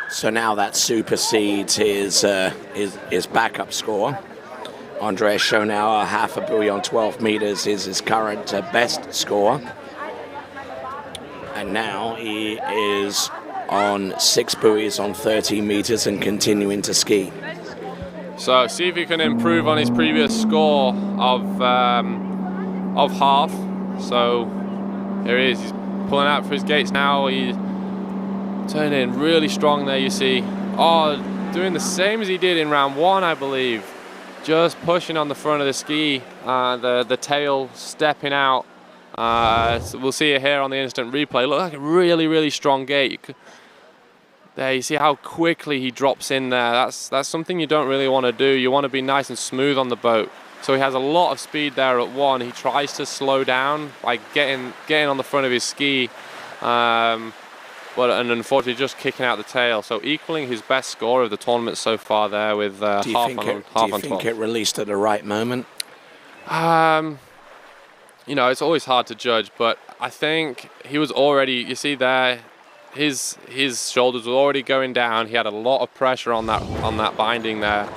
Speaker 2: So now that supersedes his backup score. Andrea Schonauer, half a buoy on 12 meters is his current best score. And now he is on 6 buoys on 13 meters and continuing to ski.
Speaker 11: So see if he can improve on his previous score of half. So here he is, he's pulling out for his gates now. He's turning really strong there, you see. Oh, doing the same as he did in round 1, I believe. Just pushing on the front of the ski, the tail stepping out. So we'll see it here on the instant replay. Look like a really, really strong gate. There, you see how quickly he drops in there. That's something you don't really want to do. You want to be nice and smooth on the boat. So he has a lot of speed there at 1. He tries to slow down by getting on the front of his ski. And unfortunately just kicking out the tail, so equaling his best score of the tournament so far there with half on 12.
Speaker 2: Do you think it released at the right moment?
Speaker 11: You know, it's always hard to judge, but I think he was already, you see there, his shoulders were already going down. He had a lot of pressure on that binding there,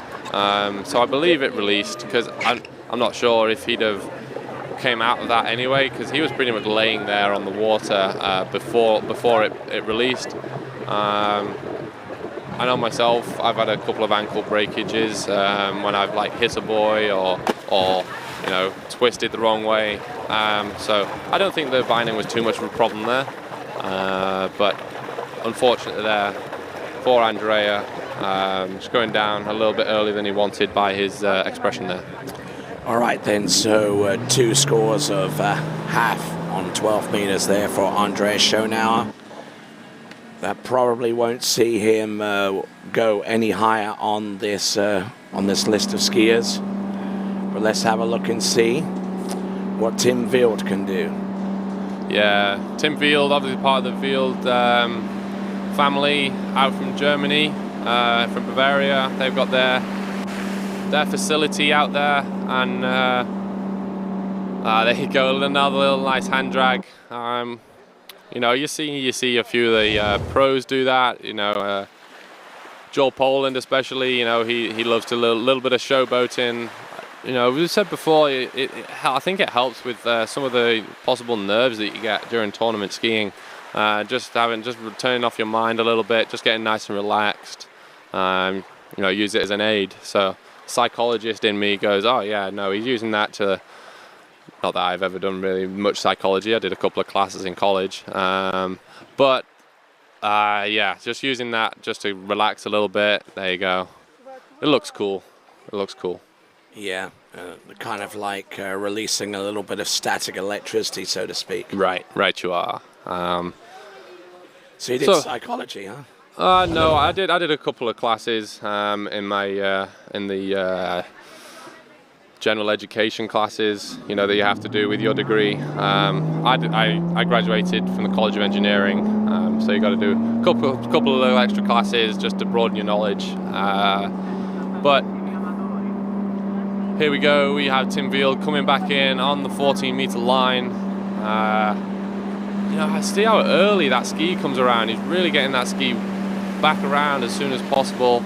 Speaker 11: so I believe it released, because I'm not sure if he'd have came out of that anyway, because he was pretty much laying there on the water before it released. I know myself, I've had a couple of ankle breakages when I've like hit a buoy or you know, twisted the wrong way. So I don't think the binding was too much of a problem there, but unfortunately there for Andrea, just going down a little bit earlier than he wanted by his expression there.
Speaker 2: All right then, so 2 scores of half on 12 meters there for Andrea Schonauer. That probably won't see him go any higher on this list of skiers. But let's have a look and see what Tim Wild can do.
Speaker 11: Yeah, Tim Wild, obviously part of the Wild family out from Germany, from Bavaria. They've got their facility out there, and there you go, another little nice hand drag. You know, you see a few of the pros do that. You know, Joel Poland especially. You know, he loves to little bit of showboating. You know, we've said before, I think it helps with some of the possible nerves that you get during tournament skiing. Just turning off your mind a little bit, just getting nice and relaxed. You know, use it as an aid. So psychologist in me goes, oh yeah, no, he's using that to, not that I've ever done really much psychology, I did a couple of classes in college, but yeah, just using that just to relax a little bit. There you go. It looks cool.
Speaker 2: Yeah, kind of like releasing a little bit of static electricity, so to speak.
Speaker 11: Right you are.
Speaker 2: So you did psychology, huh?
Speaker 11: No, I did a couple of classes in my in the general education classes, you know, that you have to do with your degree. I graduated from the College of Engineering, so you got to do a couple of little extra classes just to broaden your knowledge. But here we go. We have Tim Field coming back in on the 14-meter line. I see how early that ski comes around. He's really getting that ski back around as soon as possible.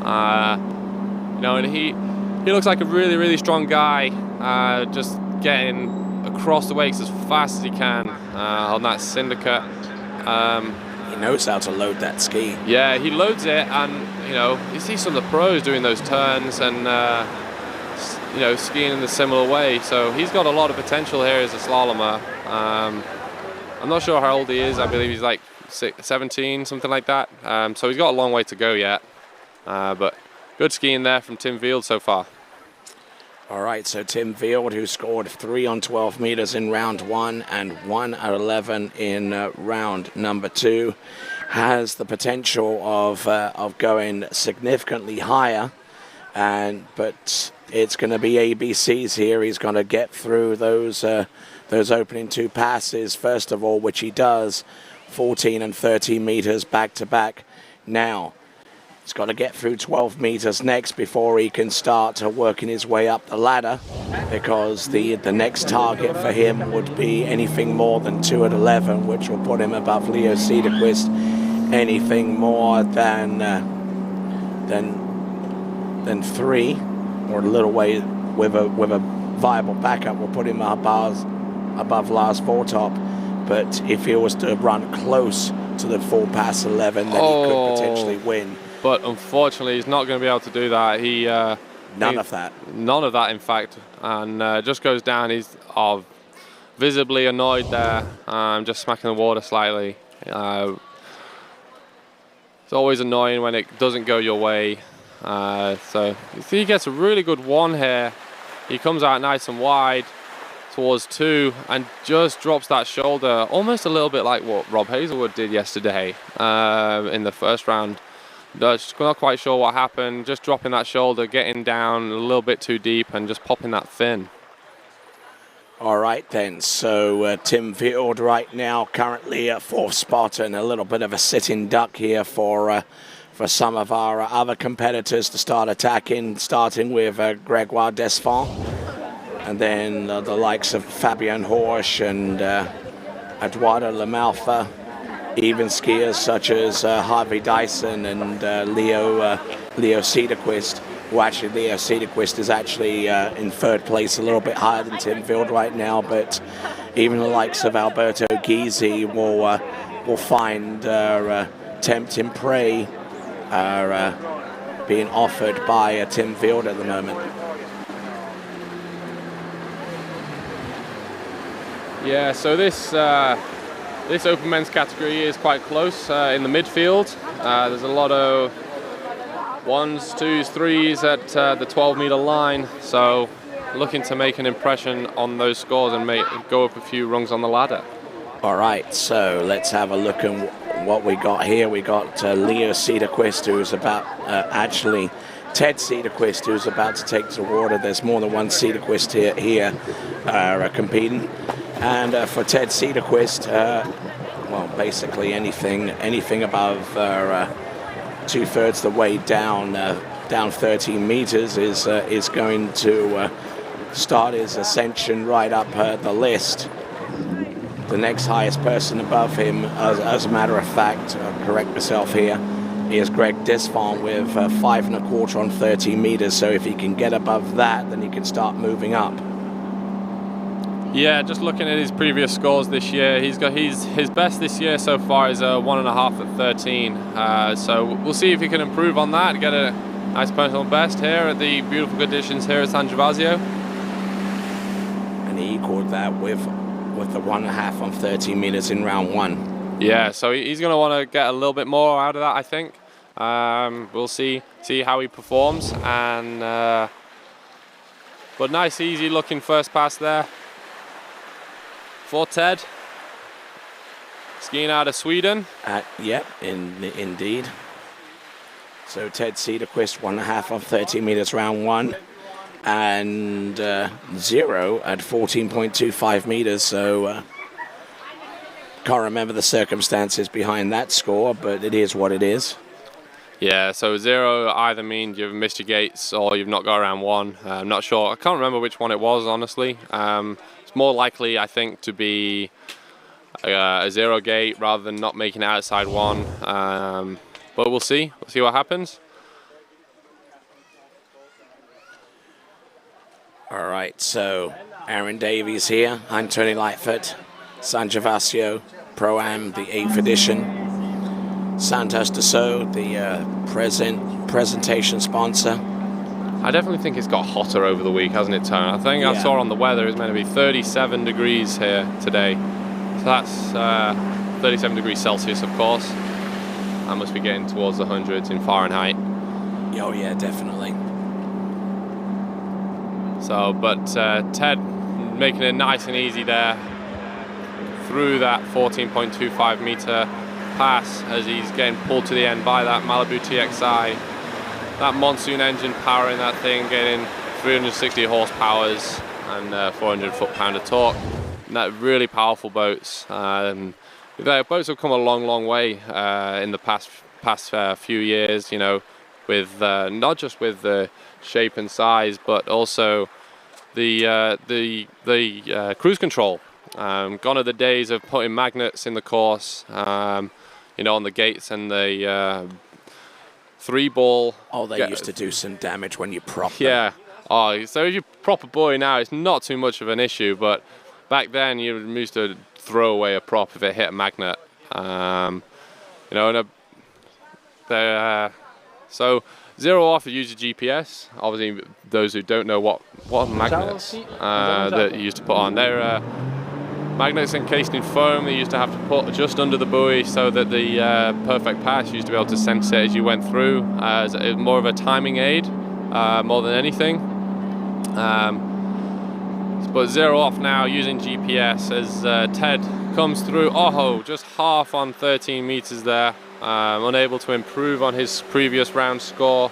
Speaker 11: And he looks like a really, really strong guy, just getting across the wakes as fast as he can on that syndicate.
Speaker 2: He knows how to load that ski.
Speaker 11: Yeah, he loads it, and you see some of the pros doing those turns and skiing in a similar way. So he's got a lot of potential here as a slalomer. I'm not sure how old he is. I believe he's like 17, something like that. So he's got a long way to go yet. But good skiing there from Tim Field so far.
Speaker 2: All right, so Tim Field, who scored 3 on 12 meters in round 1 and 1 at 11 in round number 2, has the potential of going significantly higher. But it's going to be ABCs here. He's going to get through those opening 2 passes first of all, which he does, 14 and 13 meters back to back. Now he's got to get through 12 meters next before he can start working his way up the ladder, because the next target for him would be anything more than 2 at 11, which will put him above Leo Cederquist. Anything more than 3, or a little way with a viable backup, will put him above Lars Vortop. But if he was to run close to the full pass 11, then he could potentially win.
Speaker 11: But unfortunately, he's not going to be able to do that. None
Speaker 2: of that,
Speaker 11: in fact, and just goes down. He's visibly annoyed there, just smacking the water slightly. It's always annoying when it doesn't go your way. So you see he gets a really good 1 here. He comes out nice and wide towards 2 and just drops that shoulder, almost a little bit like what Rob Hazelwood did yesterday in the first round. Just not quite sure what happened, just dropping that shoulder, getting down a little bit too deep and just popping that fin.
Speaker 2: All right then, so Tim Field right now currently at 4th spot, and a little bit of a sitting duck here for some of our other competitors to start attacking, starting with Grégoire Desfond, and then the likes of Fabian Horsch and Eduardo Lamalfa, even skiers such as Harvey Dyson and Leo Cederquist. Well, actually, Leo Cederquist is actually in 3rd place, a little bit higher than Tim Field right now, but even the likes of Alberto Gysi will find tempting prey being offered by Tim Field at the moment.
Speaker 11: Yeah, so this open men's category is quite close in the midfield. There's a lot of 1s, 2s, 3s at the 12-meter line, so looking to make an impression on those scores and go up a few rungs on the ladder.
Speaker 2: All right, so let's have a look at what we got here. We got Leo Cederquist, who's actually Ted Cederquist, who's about to take to the water. There's more than one Cederquist here competing. And for Ted Cederquist, well, basically anything above 2/3 the way down 13 meters is going to start his ascension right up the list. The next highest person above him, as a matter of fact, correct myself here, is Greg Desfond with 5 1/4 on 13 meters. So if he can get above that, then he can start moving up.
Speaker 11: Yeah, just looking at his previous scores this year, he's got his best this year so far is 1.5 at 13. So we'll see if he can improve on that, get a nice personal best here at the beautiful conditions here at San Gervasio.
Speaker 2: And he equaled that with the 1.5 on 13 meters in round 1.
Speaker 11: Yeah, so he's going to want to get a little bit more out of that, I think. We'll see how he performs. And but nice, easy looking first pass there for Ted, skiing out of Sweden.
Speaker 2: Yep, indeed. So Ted Cederquist, 1.5 on 13 meters round 1, and 0 at 14.25 meters. So can't remember the circumstances behind that score, but it is what it is.
Speaker 11: Yeah, so 0 either means you've missed your gates or you've not got around 1. I'm not sure. I can't remember which one it was, honestly. It's more likely, I think, to be a 0 gate rather than not making it outside 1. But we'll see. We'll see what happens.
Speaker 2: All right, so Aaron Davies here. I'm Tony Lightfoot. San Gervasio Pro-Am, the 8th edition. Santos Dassault, the presentation sponsor.
Speaker 11: I definitely think it's got hotter over the week, hasn't it, Tony? I think I saw on the weather it's meant to be 37 degrees here today. So that's 37 degrees Celsius, of course. I must be getting towards the hundreds in Fahrenheit.
Speaker 2: Oh yeah, definitely.
Speaker 11: So, but Ted making it nice and easy there through that 14.25 meter pass as he's getting pulled to the end by that Malibu TXI. That Monsoon engine powering that thing, getting 360 horsepowers and 400 foot-pound of torque. And that really powerful boats. The boats have come a long way in the past few years, you know, with not just with the shape and size, but also the cruise control. Gone are the days of putting magnets in the course, you know, on the gates and the 3-ball.
Speaker 2: Oh, they used to do some damage when you prop them.
Speaker 11: Yeah. Oh, so if you prop a buoy now, it's not too much of an issue, but back then you used to throw away a prop if it hit a magnet. You know, and so 0 off, use your GPS. Obviously, those who don't know what magnets that you used to put on, they're magnets encased in foam. They used to have to put just under the buoy so that the perfect pass used to be able to sense it as you went through. As more of a timing aid, more than anything. But 0 off now using GPS as Ted comes through. Oh, just half on 13 meters there. Unable to improve on his previous round score.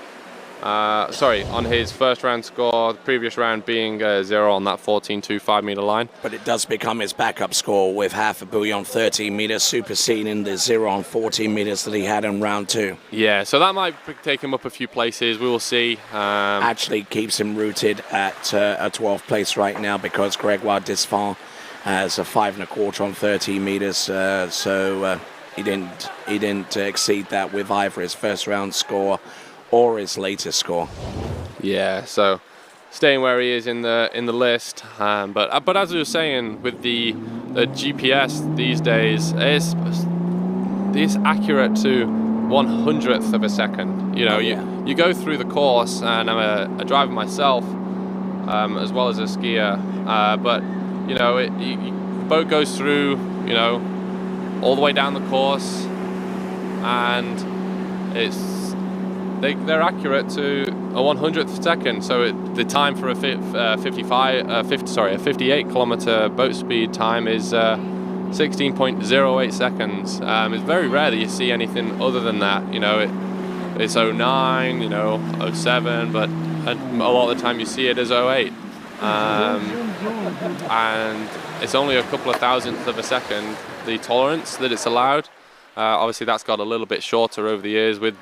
Speaker 11: On his first round score, the previous round being 0 on that 14.25 meter line.
Speaker 2: But it does become his backup score with half a buoy on 13 meters, superseding the 0 on 14 meters that he had in round 2.
Speaker 11: Yeah, so that might take him up a few places. We will see.
Speaker 2: Actually keeps him rooted at a 12th place right now because Gregoire Desfond has a 5 1/4 on 13 meters. So he didn't exceed that with either his first round score or his latest score.
Speaker 11: Yeah, so staying where he is in the list. But as I was saying, with the GPS these days, it's accurate to 1/100th of a second. You know, you go through the course, and I'm a driver myself, as well as a skier. But you know, the boat goes through, you know, all the way down the course, and they're accurate to a 1/100th second. So the time for a 58 kilometer boat speed time is 16.08 seconds. It's very rare that you see anything other than that. You know, it's 09, you know, 07, but a lot of the time you see it as 08. And it's only a couple of thousandths of a second, the tolerance that it's allowed. Obviously that's got a little bit shorter over the years with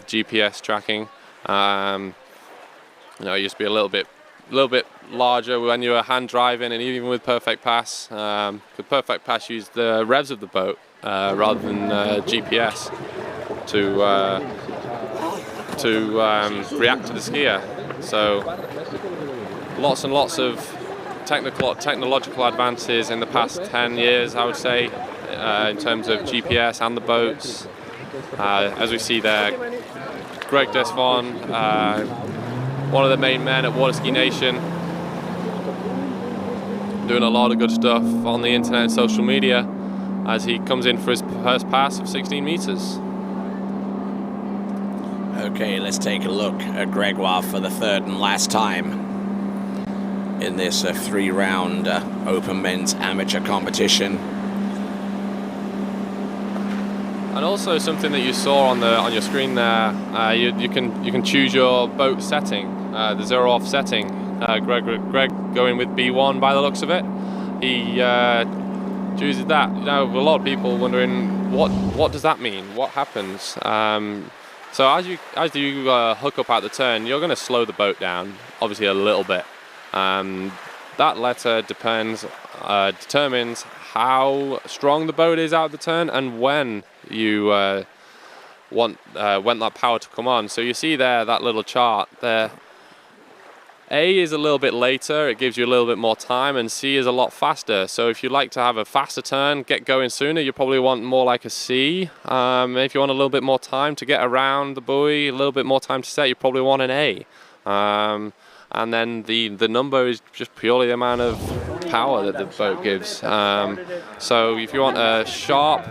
Speaker 11: GPS tracking. You know, it used to be a little bit larger when you were hand driving, and even with Perfect Pass. The Perfect Pass used the revs of the boat rather than GPS to react to the skier. So lots and lots of technological advances in the past 10 years, I would say. In terms of GPS and the boats. As we see there, Greg Desfond, one of the main men at Waterski Nation, doing a lot of good stuff on the internet and social media as he comes in for his first pass of 16 meters.
Speaker 2: Okay, let's take a look at Gregoire for the third and last time in this 3-round open men's amateur competition.
Speaker 11: And also something that you saw on your screen there, you can choose your boat setting, the 0 off setting. Greg going with B1 by the looks of it. He chooses that. You know, a lot of people wondering what does that mean? What happens? So as you hook up at the turn, you're going to slow the boat down, obviously a little bit. That letter determines how strong the boat is out the turn and when you want that power to come on. So you see there that little chart there. A is a little bit later, it gives you a little bit more time, and C is a lot faster. So if you like to have a faster turn, get going sooner, you probably want more like a C. If you want a little bit more time to get around the buoy, a little bit more time to set, you probably want an A. And then the number is just purely the amount of power that the boat gives. So if you want a sharp,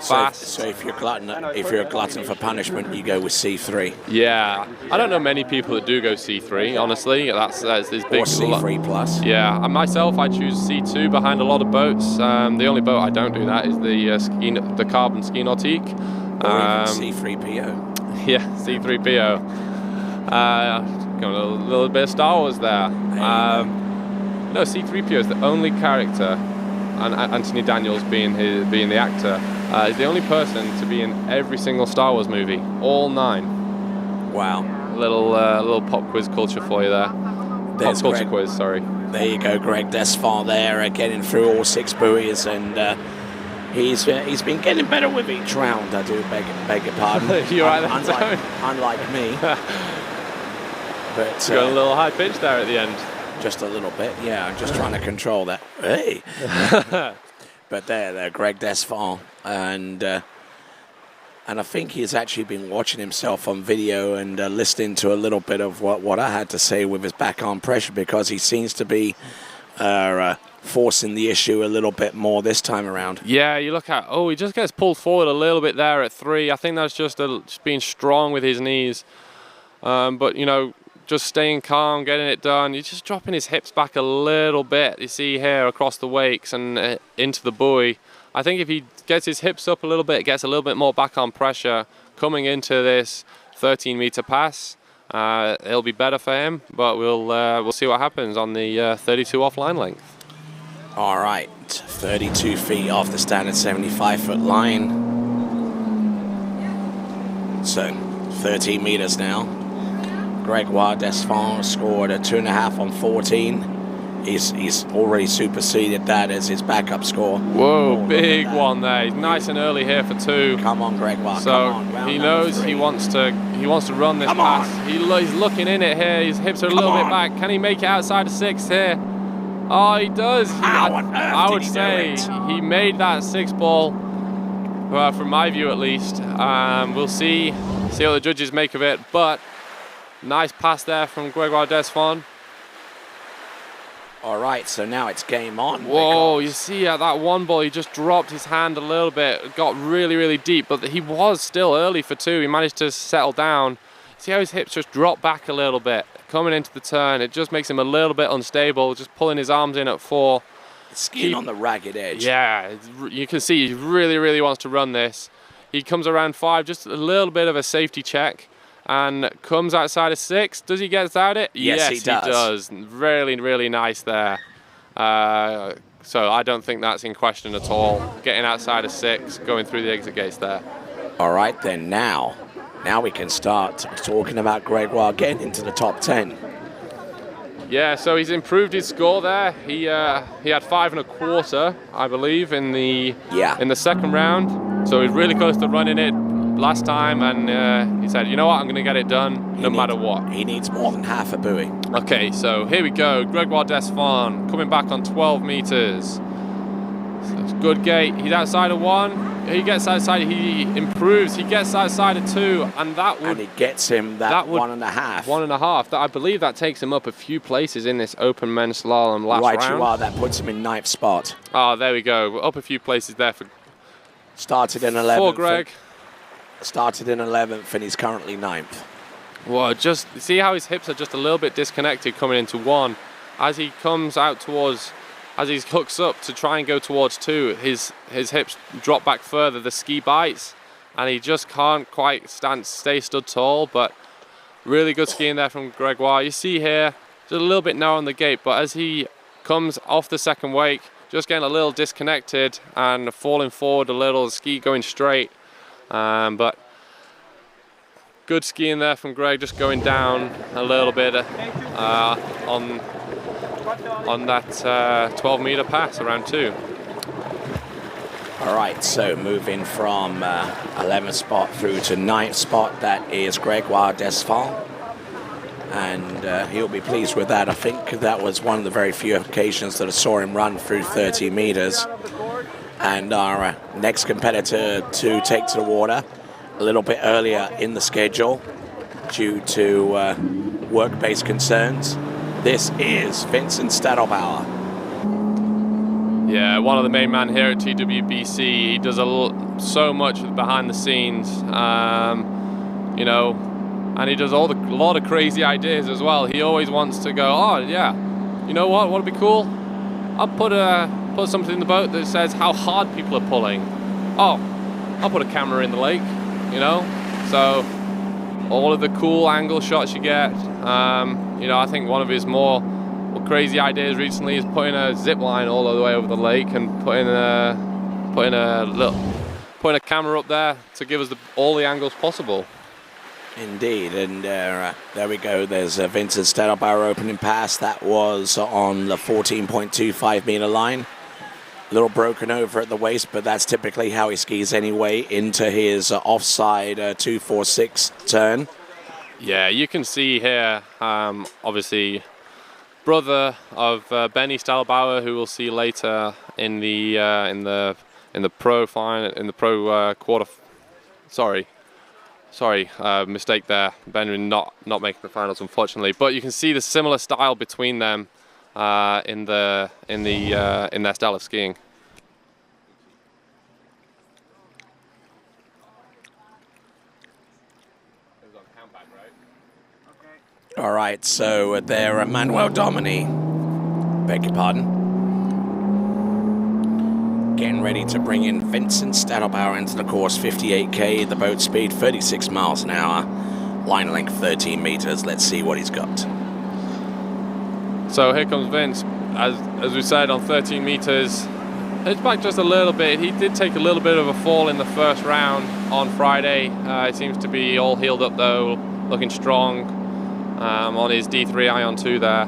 Speaker 11: fast.
Speaker 2: So if you're a glutton for punishment, you go with C3.
Speaker 11: Yeah, I don't know many people that do go C3. Honestly, that's big.
Speaker 2: Or C3 plus.
Speaker 11: Yeah, and myself, I choose C2 behind a lot of boats. The only boat I don't do that is the carbon ski nautique.
Speaker 2: Or even C3PO.
Speaker 11: Yeah, C3PO. Got a little bit of Star Wars there. No, C3PO is the only character, and Anthony Daniels being the actor, is the only person to be in every single Star Wars movie, all 9.
Speaker 2: Wow.
Speaker 11: Little pop quiz culture for you there.
Speaker 2: There's
Speaker 11: pop culture quiz, sorry.
Speaker 2: There you go, Greg Desfond there, getting through all 6 buoys, and he's been getting better with each round. I do beg your pardon.
Speaker 11: You're right,
Speaker 2: unlike me. But
Speaker 11: got a little high pitch there at the end.
Speaker 2: Just a little bit, yeah. I'm just trying to control that. Hey. But there, Greg Desfond, and I think he's actually been watching himself on video and listening to a little bit of what I had to say with his back arm pressure, because he seems to be forcing the issue a little bit more this time around.
Speaker 11: Yeah, you look at, he just gets pulled forward a little bit there at 3. I think that's just being strong with his knees. But, just staying calm, getting it done. He's just dropping his hips back a little bit. You see here across the wakes and into the buoy. I think if he gets his hips up a little bit, gets a little bit more back on pressure coming into this 13-meter pass, it'll be better for him. But we'll see what happens on the 32 off-line length.
Speaker 2: All right, 32 feet off the standard 75-foot line. So 13 meters now. Gregoire Desfond scored a 2.5 on 14. He's already superseded that as his backup score.
Speaker 11: Whoa, big one there. He's nice and early here for 2.
Speaker 2: Come on, Gregoire.
Speaker 11: So he knows he wants to run this pass. He's looking in it here. His hips are a little bit back. Can he make it outside of 6 here? Oh, he does. I would say he made that 6 ball. From my view, at least. We'll see what the judges make of it, but. Nice pass there from Gregoire Desfond.
Speaker 2: All right, so now it's game on.
Speaker 11: Whoa, you see at that one ball, he just dropped his hand a little bit. Got really, really deep, but he was still early for 2. He managed to settle down. See how his hips just drop back a little bit. Coming into the turn, it just makes him a little bit unstable, just pulling his arms in at 4.
Speaker 2: Skiing on the ragged edge.
Speaker 11: Yeah, you can see he really, really wants to run this. He comes around 5, just a little bit of a safety check. And comes outside of 6. Does he get out it?
Speaker 2: Yes, he does.
Speaker 11: Really, really nice there. So I don't think that's in question at all. Getting outside of 6, going through the exit gates there.
Speaker 2: All right, then now we can start talking about Gregoire getting into the top 10.
Speaker 11: Yeah, so he's improved his score there. He had 5.25, I believe, in the second round. So he's really close to running it last time, and he said, you know what, I'm going to get it done no matter what.
Speaker 2: He needs more than half a buoy.
Speaker 11: Okay, so here we go. Gregoire Desfond coming back on 12 meters. So good gate. He's outside of 1. He gets outside. He improves. He gets outside of 2, and that would.
Speaker 2: And it gets him that 1.5.
Speaker 11: 1.5. I believe that takes him up a few places in this open men's slalom last round.
Speaker 2: Right, you are. That puts him in 9th spot.
Speaker 11: Oh, there we go. Up a few places there for.
Speaker 2: Started in 11th.
Speaker 11: For Greg.
Speaker 2: Started in 11th, and he's currently 9th.
Speaker 11: Well, just see how his hips are just a little bit disconnected coming into 1. As he comes out towards, as he hooks up to try and go towards 2, his hips drop back further. The ski bites, and he just can't quite stay stood tall. But really good skiing there from Gregoire. You see here, just a little bit narrow on the gate, but as he comes off the second wake, just getting a little disconnected and falling forward a little, ski going straight. But Good skiing there from Greg, just going down a little bit on that 12-meter pass around 2.
Speaker 2: All right, so moving from 11th spot through to 9th spot, that is Gregoire Desval. And he'll be pleased with that. I think that was one of the very few occasions that I saw him run through 30 meters. And our next competitor to take to the water a little bit earlier in the schedule due to work-based concerns. This is Vincent Stadelbauer.
Speaker 11: Yeah, one of the main men here at TWBC. He does so much behind the scenes, you know, and he does a lot of crazy ideas as well. He always wants to go, oh yeah, you know what would be cool? I'll put something in the boat that says how hard people are pulling. Oh, I'll put a camera in the lake, you know? So all of the cool angle shots you get. You know, I think one of his more crazy ideas recently is putting a zip line all the way over the lake and putting a camera up there to give us all the angles possible.
Speaker 2: Indeed, and there we go. There's Vincent Stadelbauer opening pass. That was on the 14.25 meter line. A little broken over at the waist, but that's typically how he skis anyway into his offside 246 turn.
Speaker 11: Yeah, you can see here, obviously, brother of Benny Stadelbauer, who we'll see later in the pro final, in the pro quarter. Sorry, mistake there. Benjamin not making the finals, unfortunately. But you can see the similar style between them in their style of skiing.
Speaker 2: All right, so there, Manuel Domini. Beg your pardon. Getting ready to bring in Vincent Stadelbauer into the course, 58K, the boat speed 36 miles an hour, line length 13 meters. Let's see what he's got.
Speaker 11: So here comes Vince, as we said, on 13 meters. It's back just a little bit. He did take a little bit of a fall in the first round on Friday. It seems to be all healed up though, looking strong on his D3 Ion 2 there,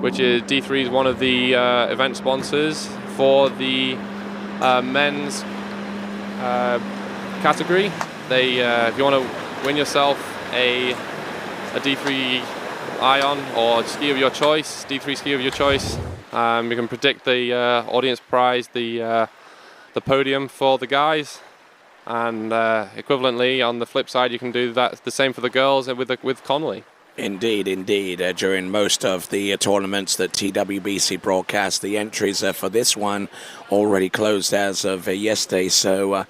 Speaker 11: which is D3 is one of the event sponsors for the men's category. They, if you want to win yourself a D3 Ion or ski of your choice, D3 ski of your choice, you can predict the audience prize, the podium for the guys, and equivalently on the flip side, you can do that the same for the girls with Connolly.
Speaker 2: Indeed, indeed. During most of the tournaments that TWBC broadcast, the entries for this one already closed as of yesterday. So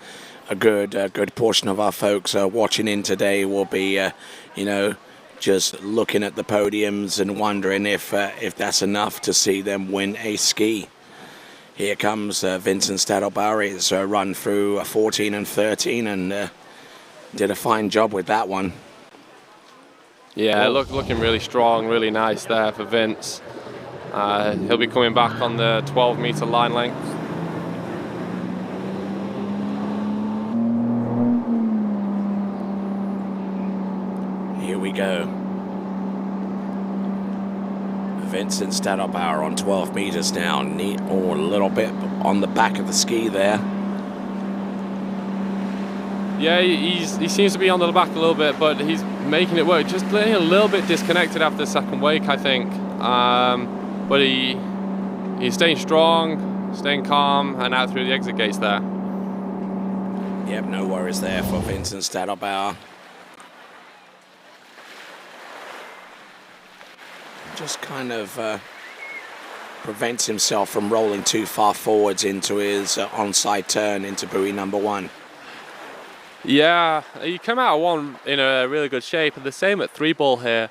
Speaker 2: a good portion of our folks watching in today will be, you know, just looking at the podiums and wondering if that's enough to see them win a ski. Here comes Vincent Stadelbauer. He's run through 14 and 13 and did a fine job with that one.
Speaker 11: Yeah, looking really strong, really nice there for Vince. He'll be coming back on the 12-meter line length.
Speaker 2: Here we go. Vincent Stadelbauer on 12 meters now. Neat, a little bit on the back of the ski there.
Speaker 11: Yeah, he seems to be on the back a little bit, but he's making it work. Just a little bit disconnected after the second wake, I think. But he's staying strong, staying calm, and out through the exit gates there.
Speaker 2: Yep, no worries there for Vincent Stadelbauer. Just kind of prevents himself from rolling too far forwards into his onside turn into buoy number 1.
Speaker 11: Yeah, he came out of 1 in a really good shape, and the same at 3-ball here.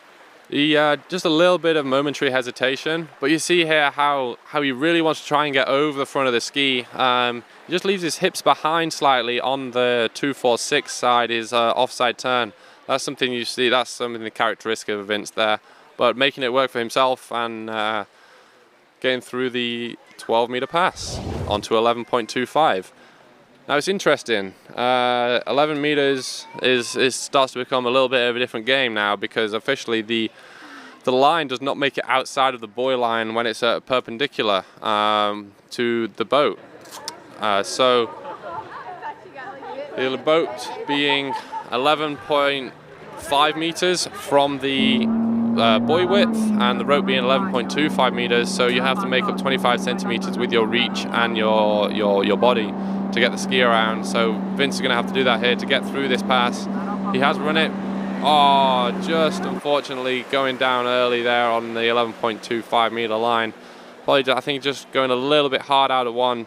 Speaker 11: He just a little bit of momentary hesitation, but you see here how he really wants to try and get over the front of the ski. He just leaves his hips behind slightly on the 246 side, his offside turn. That's something you see, that's something the characteristic of Vince there. But making it work for himself and getting through the 12-meter pass onto 11.25. Now it's interesting. 11 meters starts to become a little bit of a different game now, because officially the line does not make it outside of the buoy line when it's perpendicular to the boat. So the boat being 11.5 meters from the buoy width, and the rope being 11.25 meters, so you have to make up 25 centimeters with your reach and your body to get the ski around. So Vince is going to have to do that here to get through this pass. He has run it. Oh, just unfortunately going down early there on the 11.25 meter line. Probably, I think, just going a little bit hard out of one.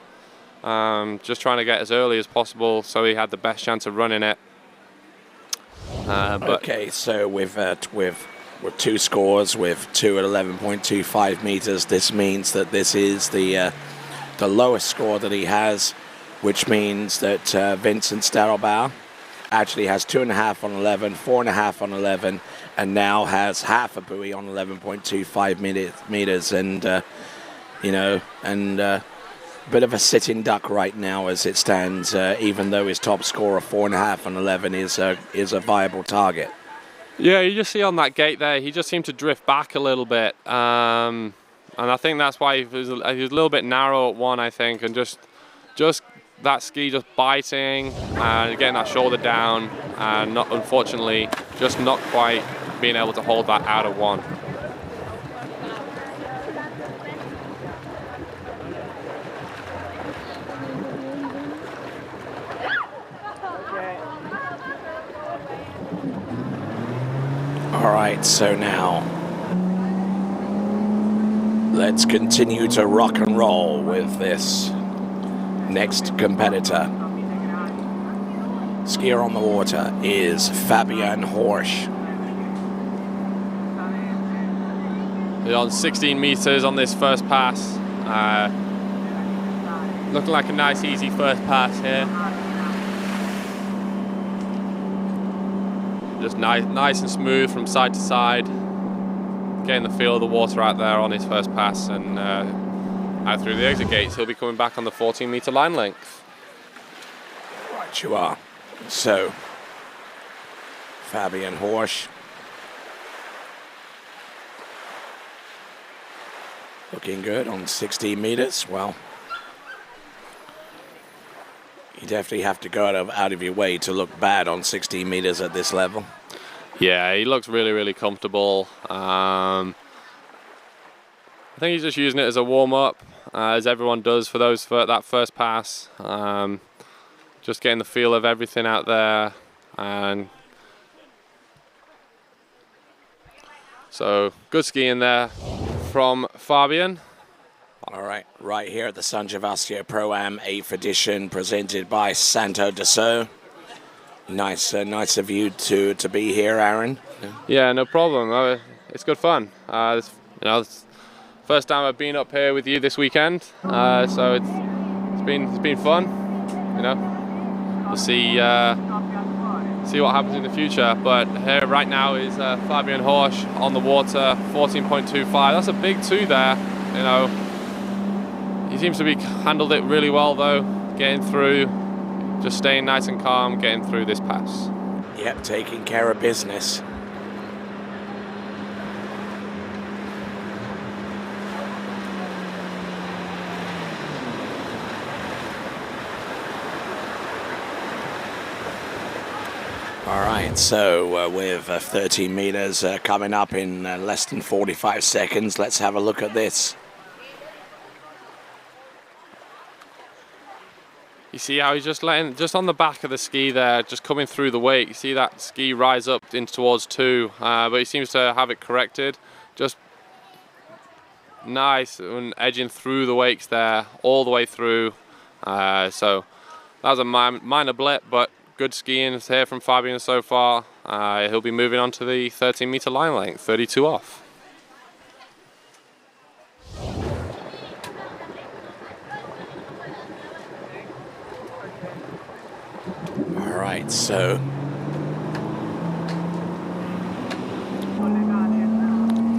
Speaker 11: Just trying to get as early as possible so he had the best chance of running it.
Speaker 2: Okay, so with two scores, with two at 11.25 meters, this means that this is the lowest score that he has, which means that Vincent Starobauer actually has 2.5 on 11, 4.5 on 11, and now has half a buoy on 11.25 meters, and bit of a sitting duck right now as it stands, even though his top score of 4.5 on 11 is a viable target.
Speaker 11: Yeah, you just see on that gate there, he just seemed to drift back a little bit, and I think that's why he was a little bit narrow at one, I think, and just that ski just biting and getting that shoulder down, and unfortunately just not quite being able to hold that out of one.
Speaker 2: All right, so now let's continue to rock and roll with this next competitor. Skier on the water is Fabian Horsch.
Speaker 11: We're on 16 meters on this first pass. Looking like a nice, easy first pass here. Just nice and smooth from side to side. Getting the feel of the water out there on his first pass, and out through the exit gates, he'll be coming back on the 14-meter line length.
Speaker 2: Right you are. So, Fabian Horsch looking good on 16 meters. Well, you definitely have to go out of your way to look bad on 16 meters at this level.
Speaker 11: Yeah, he looks really, really comfortable. I think he's just using it as a warm-up, as everyone does for that first pass. Just getting the feel of everything out there, and so good skiing there from Fabian.
Speaker 2: All right, right here at the San Gervasio Pro-Am 8th edition, presented by Santo Dassault. Nice of you to be here, Aaron.
Speaker 11: Yeah, no problem. It's good fun. It's the first time I've been up here with you this weekend, so it's been fun. We'll see what happens in the future. But here right now is Fabian Horsch on the water, 14.25. That's a big two there. He seems to be handled it really well though, getting through, just staying nice and calm, getting through this pass.
Speaker 2: Yep, taking care of business. All right, so with 13 meters coming up in less than 45 seconds, let's have a look at this.
Speaker 11: You see how he's just on the back of the ski there, just coming through the wake. You see that ski rise up in towards two, but he seems to have it corrected. Just nice and edging through the wakes there, all the way through. So that was a minor blip, but good skiing here from Fabian so far. He'll be moving on to the 13-meter line length, 32 off.
Speaker 2: All right, so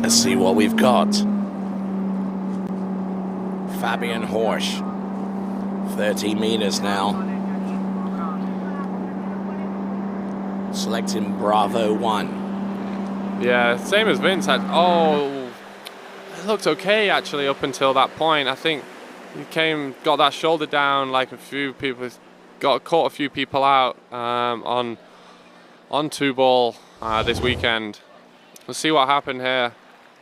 Speaker 2: let's see what we've got. Fabian Horsch, 30 meters now. selecting Bravo 1.
Speaker 11: Yeah, same as Vince had. Oh, it looked okay actually up until that point. I think he got that shoulder down like a few people, caught a few people out on 2-ball this weekend. We'll see what happened here.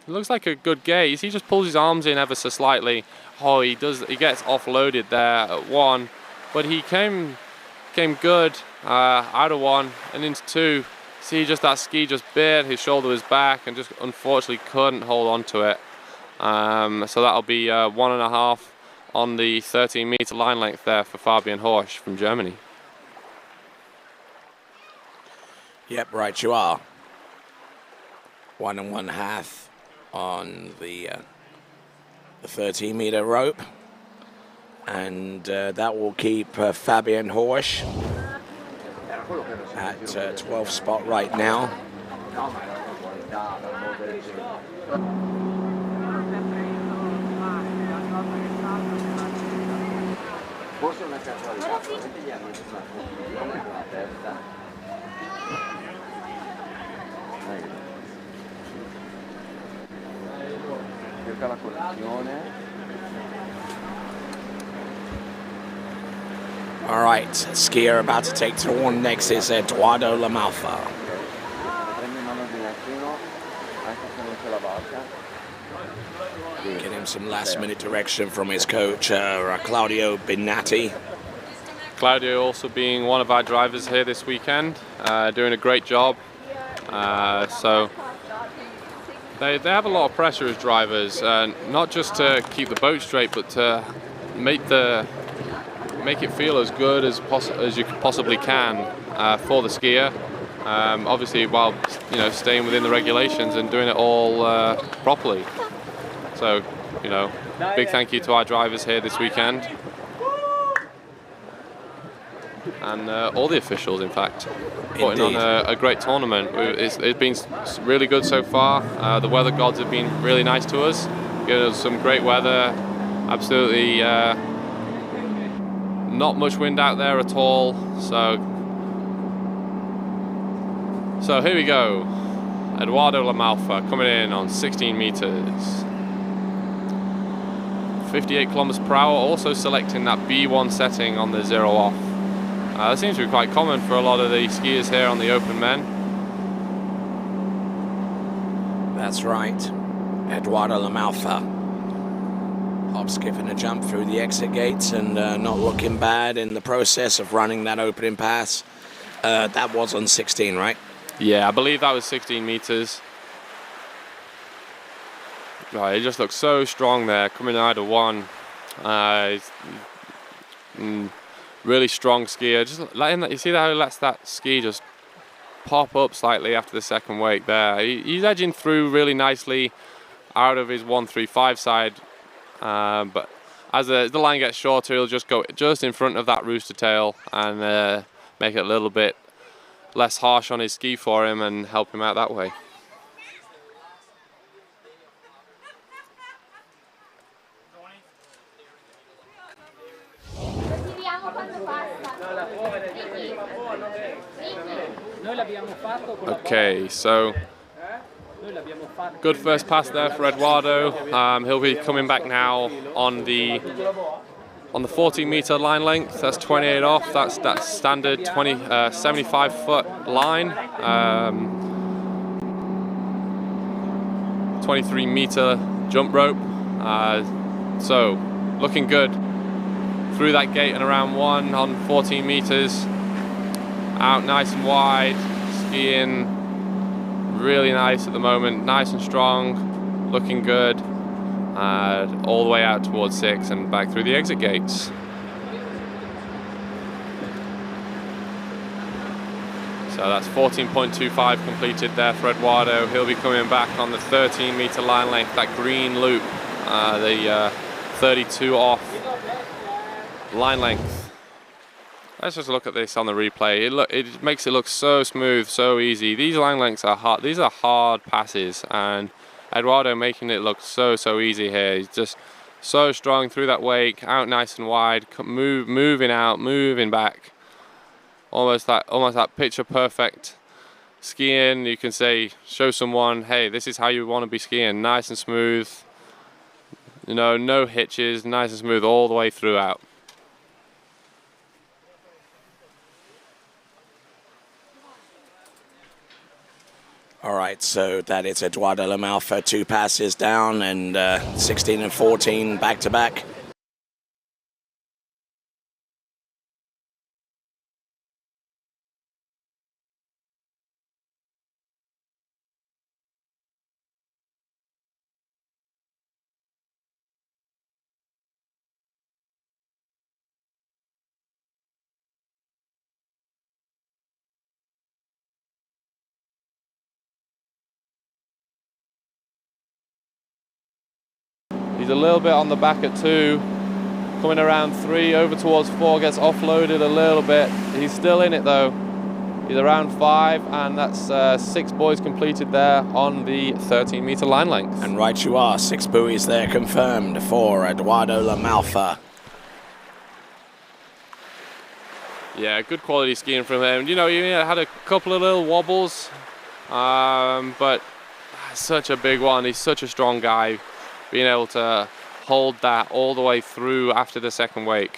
Speaker 11: It looks like a good gate. He just pulls his arms in ever so slightly. Oh, he gets offloaded there at 1, but he came good out of 1 and into 2. See, just that ski just bit, his shoulder was back and just unfortunately couldn't hold on to it. So that'll be 1.5 on the 13-meter line length there for Fabian Horsch from Germany.
Speaker 2: Yep, right you are. 1 1/2 on the 13-meter rope. And that will keep Fabian Horsch at 12th spot right now. All right, skier about to take turn. Next is Eduardo Lamalfa. Getting some last-minute direction from his coach, Claudio Binatti.
Speaker 11: Claudio also being one of our drivers here this weekend, doing a great job. So they have a lot of pressure as drivers, not just to keep the boat straight, but to make it feel as good as you possibly can for the skier. Obviously, while staying within the regulations and doing it all properly. So, big thank you to our drivers here this weekend, and all the officials, in fact, putting on a great tournament. It's been really good so far. The weather gods have been really nice to us, giving us some great weather. Absolutely not much wind out there at all. So here we go. Eduardo Lamalfa coming in on 16 meters. 58 kilometers per hour, also selecting that B1 setting on the 0 off. That seems to be quite common for a lot of the skiers here on the Open Men.
Speaker 2: That's right. Eduardo Lamalfa. Hop, skip and a jump through the exit gates and not looking bad in the process of running that opening pass. That was on 16, right?
Speaker 11: Yeah, I believe that was 16 meters. Right, he just looks so strong there, coming out of 1. Really strong skier. Just letting that, you see how he lets that ski just pop up slightly after the second wake there. He's edging through really nicely out of his 135 side. But as the line gets shorter, he'll just go just in front of that rooster tail and make it a little bit less harsh on his ski for him and help him out that way. Okay, so good first pass there for Eduardo. He'll be coming back now on the 14-meter line length. That's 28 off. That's that standard 75-foot line. 23-meter jump rope. So looking good through that gate and around 1 on 14 meters. Out nice and wide, skiing really nice at the moment, nice and strong, looking good, all the way out towards 6 and back through the exit gates. So that's 14.25 completed there for Eduardo. He'll be coming back on the 13-meter line length, that green loop, the 32 off line length. Let's just look at this on the replay. It makes it look so smooth, so easy. These line lengths are hard. These are hard passes, and Eduardo making it look so easy here. He's just so strong through that wake, out nice and wide, moving out, moving back. Almost that picture perfect skiing, you can show someone, hey, this is how you want to be skiing, nice and smooth, you know, no hitches, nice and smooth all the way throughout.
Speaker 2: All right, so that is Eduardo Lamalfa, 2 passes down, and 16 and 14 back to back.
Speaker 11: He's a little bit on the back at 2, coming around 3, over towards 4, gets offloaded a little bit. He's still in it though. He's around 5, and that's 6 buoys completed there on the 13-meter line length.
Speaker 2: And right you are, 6 buoys there confirmed for Eduardo Lamalfa.
Speaker 11: Yeah, good quality skiing from him. You know, he had a couple of little wobbles, but such a big one. He's such a strong guy. Being able to hold that all the way through after the second wake.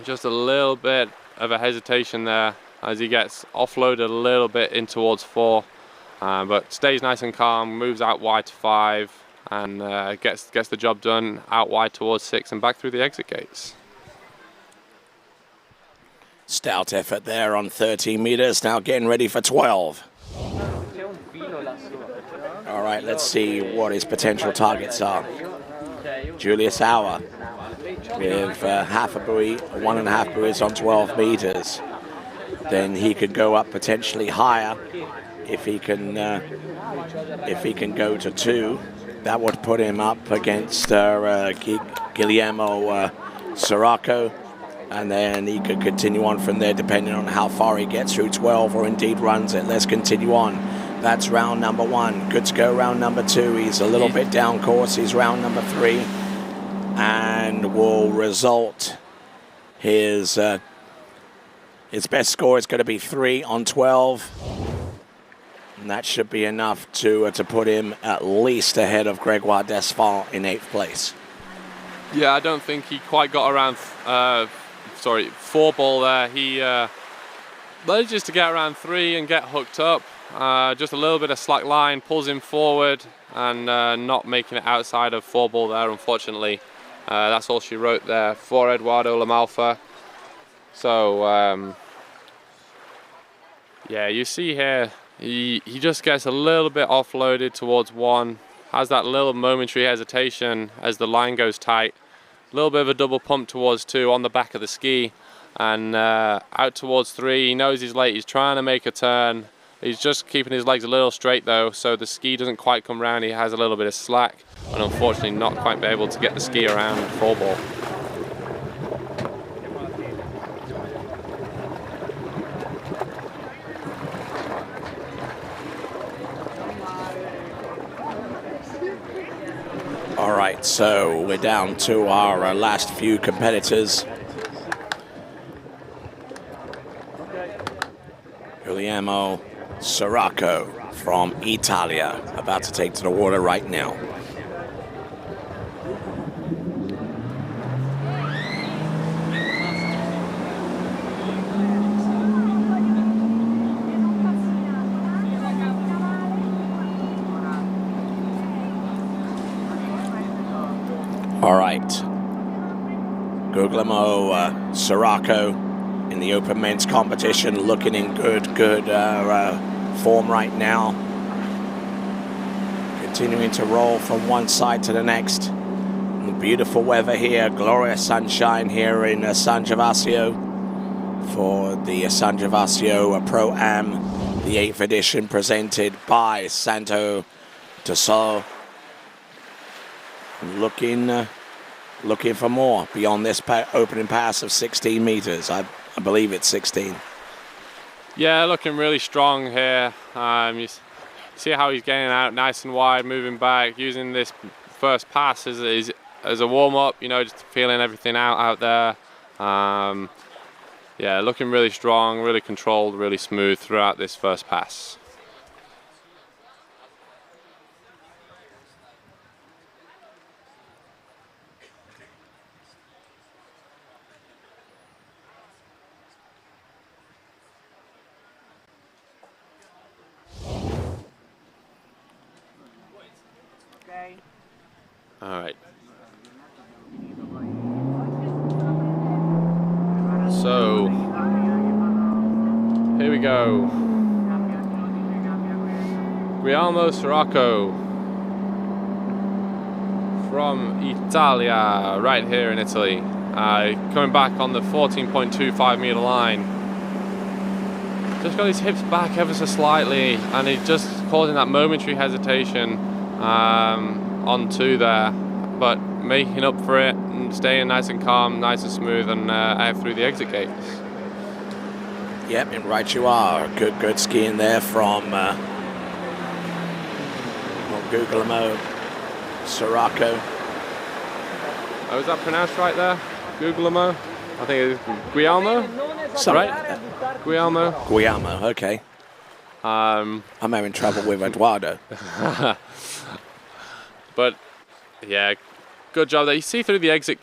Speaker 11: Just a little bit of a hesitation there as he gets offloaded a little bit in towards 4, but stays nice and calm, moves out wide to 5, and gets the job done out wide towards 6 and back through the exit gates.
Speaker 2: Stout effort there on 13 meters, now getting ready for 12. All right, let's see what his potential targets are. Julius Auer with half a buoy, 1.5 buoys on 12 meters. Then he could go up potentially higher if he can go to 2. That would put him up against Guillermo Sirocco, and then he could continue on from there depending on how far he gets through 12 or indeed runs it. Let's continue on. That's round number 1. Good to go round number 2. He's a little bit down course. He's round number 3. And will result his best score is going to be 3 on 12. And that should be enough to put him at least ahead of Gregoire Desval in 8th place.
Speaker 11: Yeah, I don't think he quite got around, 4 ball there. He manages to get around 3 and get hooked up. Just a little bit of slack line pulls him forward, and not making it outside of 4 ball there, unfortunately. That's all she wrote there for Eduardo Lamalfa. So yeah, you see here he just gets a little bit offloaded towards 1, has that little momentary hesitation as the line goes tight, a little bit of a double pump towards 2 on the back of the ski, and out towards 3. He knows he's late, he's trying to make a turn. He's just keeping his legs a little straight though, so the ski doesn't quite come round. He has a little bit of slack, and unfortunately not quite be able to get the ski around 4 ball.
Speaker 2: All right, so we're down to our last few competitors. Guillermo Sirocco from Italia, about to take to the water right now. All right, Guillermo Sirocco in the open men's competition, looking in good form right now. Continuing to roll from one side to the next. The beautiful weather here, glorious sunshine here in San Gervasio for the San Gervasio Pro-Am, the 8th edition presented by Santo Dassault. Looking for more beyond this opening pass of 16 meters. I believe it's 16.
Speaker 11: Yeah, looking really strong here. You see how he's getting out nice and wide, moving back, using this first pass as a warm-up, you know, just feeling everything out there. yeah, looking really strong, really controlled, really smooth throughout this first pass. All right. So here we go. Guglielmo Sirocco from Italia, right here in Italy. Coming back on the 14.25 meter line. Just got his hips back ever so slightly, and he's just causing that momentary hesitation on two there, but making up for it and staying nice and calm, nice and smooth, and out through the exit gates.
Speaker 2: Yep, and right you are. Good skiing there from Guglielmo Sirocco.
Speaker 11: Oh, is that pronounced right there? Guglielmo? I think it's Guglielmo.
Speaker 2: Sorry?
Speaker 11: Right? Guglielmo.
Speaker 2: Guglielmo, okay. I'm having trouble with Eduardo.
Speaker 11: But yeah, good job there. You see through the exit,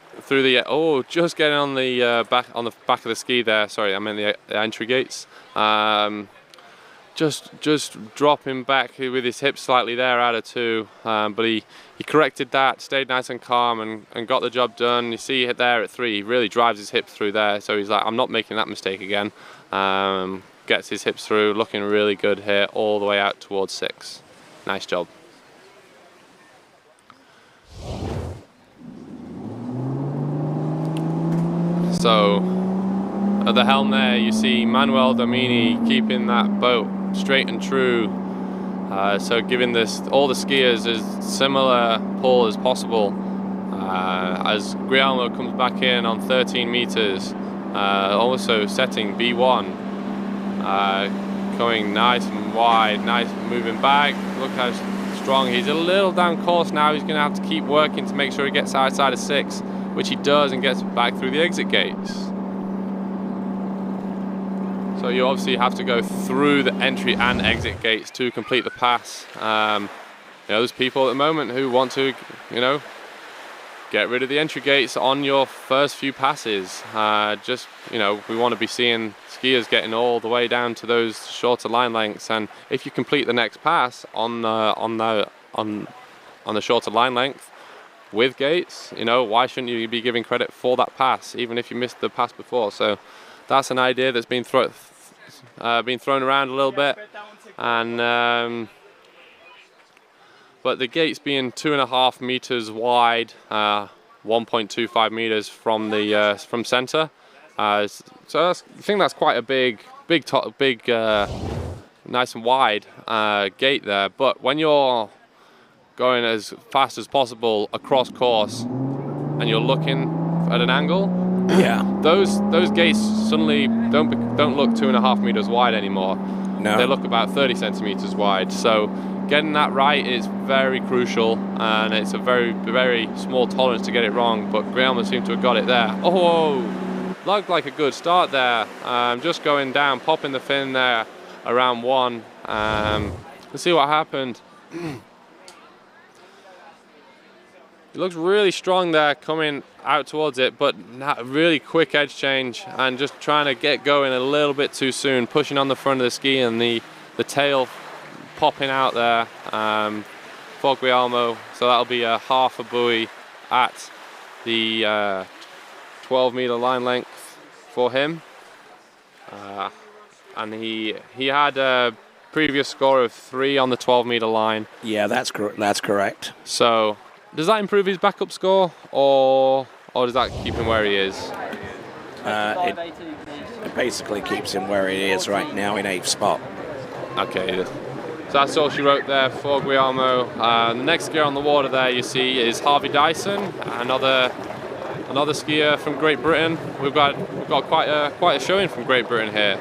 Speaker 11: just getting on the back of the ski there. Sorry, I meant the entry gates. Just dropping back with his hips slightly there out of two, but he corrected that, stayed nice and calm, and got the job done. You see it there at 3, he really drives his hips through there, so he's like, I'm not making that mistake again. Gets his hips through, looking really good here, all the way out towards 6. Nice job. So at the helm there, you see Manuel Domini keeping that boat straight and true. So giving all the skiers as similar pull as possible. As Guglielmo comes back in on 13 meters, also setting B1, going nice and wide, nice moving back. Look how strong. He's a little down course now. He's going to have to keep working to make sure he gets outside of 6, which he does, and gets back through the exit gates. So you obviously have to go through the entry and exit gates to complete the pass. There's people at the moment who want to, get rid of the entry gates on your first few passes. We want to be seeing skiers getting all the way down to those shorter line lengths, and if you complete the next pass on the shorter line length with gates, why shouldn't you be giving credit for that pass, even if you missed the pass before? So that's an idea that's been thrown around a little bit, and but the gates being 2.5 meters wide, 1.25 meters from the from center, so I think that's quite a big, nice and wide gate there. But when you're going as fast as possible across course and you're looking at an angle,
Speaker 2: yeah,
Speaker 11: those gates suddenly don't look 2.5 meters wide anymore.
Speaker 2: No,
Speaker 11: they look about 30 centimeters wide. So getting that right is very crucial, and it's a very, very small tolerance to get it wrong. But Guglielmo seemed to have got it there. Oh, looked like a good start there. Just going down, popping the fin there around 1. Let's see what happened. It looks really strong there coming out towards it, but not really quick edge change, and just trying to get going a little bit too soon, pushing on the front of the ski, and the tail popping out there for Guglielmo. So that'll be a half a buoy at the 12 meter line length for him. And he had a previous score of 3 on the 12 meter line.
Speaker 2: Yeah, that's correct.
Speaker 11: So does that improve his backup score, or does that keep him where he is?
Speaker 2: It basically keeps him where he is right now in 8th spot.
Speaker 11: Okay, so that's all she wrote there for Guglielmo. The next skier on the water there you see is Harvey Dyson, another skier from Great Britain. We've got quite a showing from Great Britain here,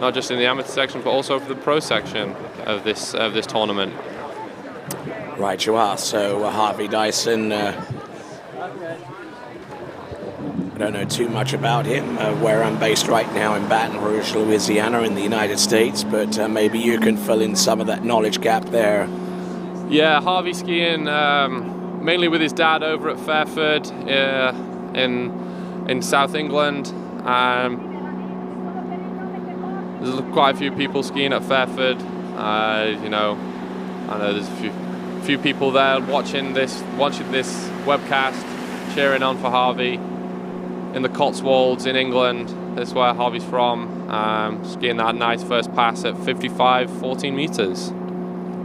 Speaker 11: not just in the amateur section but also for the pro section of this tournament.
Speaker 2: Right you are. So Harvey Dyson, don't know too much about him, where I'm based right now in Baton Rouge, Louisiana, in the United States, but maybe you can fill in some of that knowledge gap there.
Speaker 11: Yeah, Harvey skiing mainly with his dad over at Fairford in South England. There's quite a few people skiing at Fairford. You know, I know there's a few people there watching this webcast, cheering on for Harvey in the Cotswolds in England. That's where Harvey's from. Skiing that nice first pass at 55.14 meters.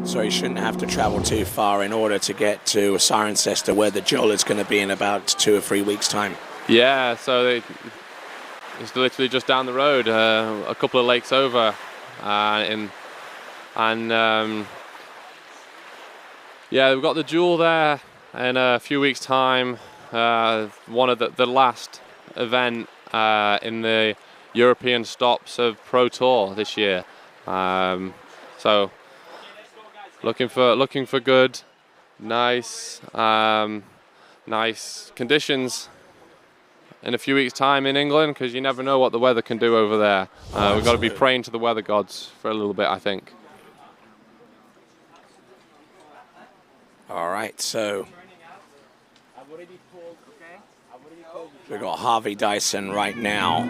Speaker 2: So he shouldn't have to travel too far in order to get to Cirencester, where the Joel is going to be in about 2 or 3 weeks' time.
Speaker 11: Yeah, so it's literally just down the road, a couple of lakes over, yeah, we've got the Jewel there in a few weeks' time. One of the last event in the European stops of Pro Tour this year. So looking for good, nice conditions in a few weeks' time in England, because you never know what the weather can do over there. We've got to be praying to the weather gods for a little bit, I think.
Speaker 2: All right, so we've got Harvey Dyson right now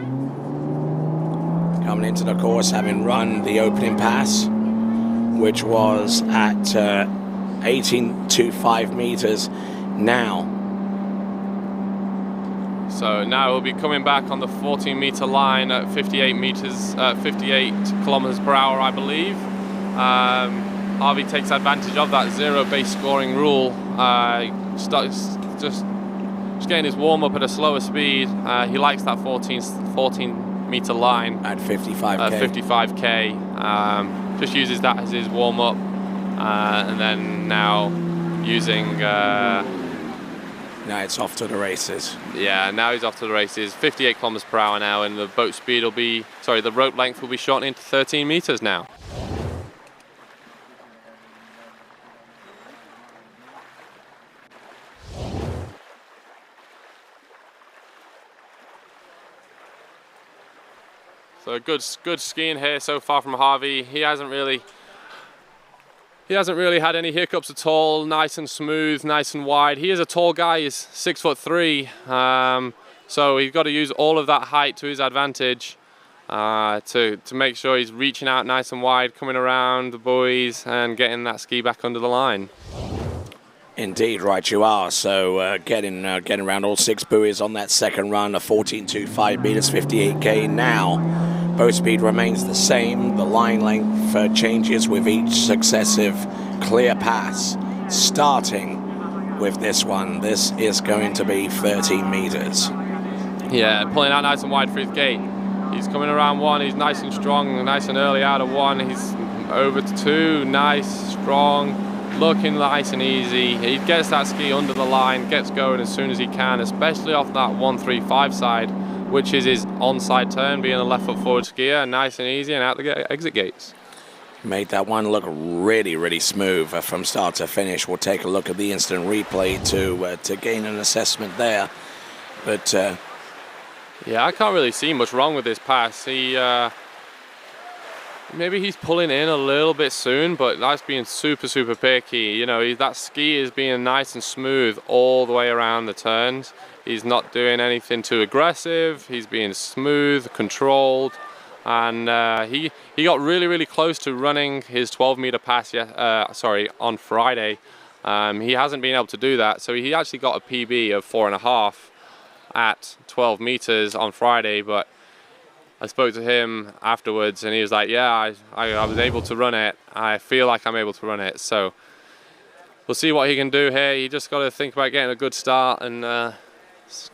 Speaker 2: coming into the course, having run the opening pass, which was at 18.25 meters now.
Speaker 11: So now we'll be coming back on the 14-meter line at 58 kilometers per hour, I believe. Harvey takes advantage of that zero-base scoring rule. Just getting his warm-up at a slower speed. He likes that 14-meter line
Speaker 2: at 55k.
Speaker 11: 55k. Just uses that as his warm-up, and then now using.
Speaker 2: Now it's off to the races.
Speaker 11: Yeah, now he's off to the races. 58 kilometers per hour now, and the boat speed will be, the rope length will be shortening to 13 meters now. So good skiing here so far from Harvey. He hasn't really had any hiccups at all. Nice and smooth, nice and wide. He is a tall guy. He's 6'3", so he's got to use all of that height to his advantage to make sure he's reaching out nice and wide, coming around the buoys and getting that ski back under the line.
Speaker 2: Indeed, right you are. So getting around all 6 buoys on that second run, a 14.25 meters, 58k now. Boat speed remains the same. The line length changes with each successive clear pass. Starting with this one, this is going to be 13 meters.
Speaker 11: Yeah, pulling out nice and wide for his gate. He's coming around 1, he's nice and strong, nice and early out of 1. He's over to 2, nice, strong, looking nice and easy. He gets that ski under the line, gets going as soon as he can, especially off that 135 side, which is his onside turn, being a left foot forward skier, nice and easy and out the exit gates.
Speaker 2: Made that one look really, really smooth from start to finish. We'll take a look at the instant replay to gain an assessment there. But
Speaker 11: yeah, I can't really see much wrong with this pass. Maybe he's pulling in a little bit soon, but that's being super, super picky. You know, that ski is being nice and smooth all the way around the turns. He's not doing anything too aggressive. He's being smooth, controlled, and he got really, really close to running his 12-meter pass. On Friday. He hasn't been able to do that, so he actually got a PB of 4.5 at 12 meters on Friday. But I spoke to him afterwards, and he was like, "Yeah, I was able to run it. I feel like I'm able to run it." So we'll see what he can do here. You just got to think about getting a good start and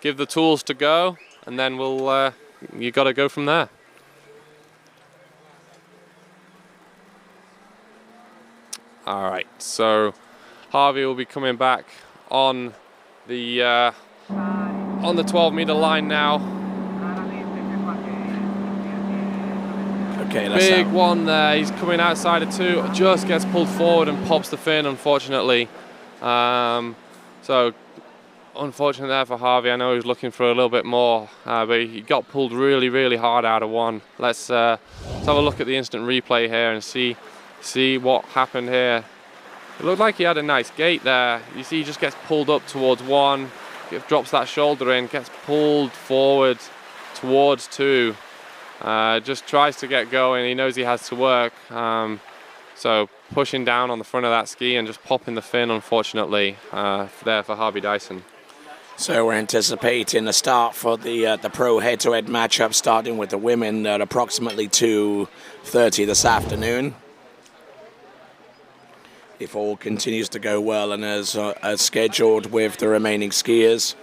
Speaker 11: give the tools to go, and then you got to go from there. All right, so Harvey will be coming back on the 12-meter line now.
Speaker 2: Okay,
Speaker 11: big one there. He's coming outside of 2, just gets pulled forward and pops the fin, unfortunately. So unfortunate there for Harvey. I know he was looking for a little bit more, but he got pulled really, really hard out of one. Let's have a look at the instant replay here and see what happened here. It looked like he had a nice gate there. You see he just gets pulled up towards one, drops that shoulder in, gets pulled forward towards two. Just tries to get going. He knows he has to work. So pushing down on the front of that ski and just popping the fin, unfortunately, there for Harvey Dyson.
Speaker 2: So we're anticipating a start for the pro head-to-head matchup, starting with the women at approximately 2:30 this afternoon. If all continues to go well and as scheduled with the remaining skiers,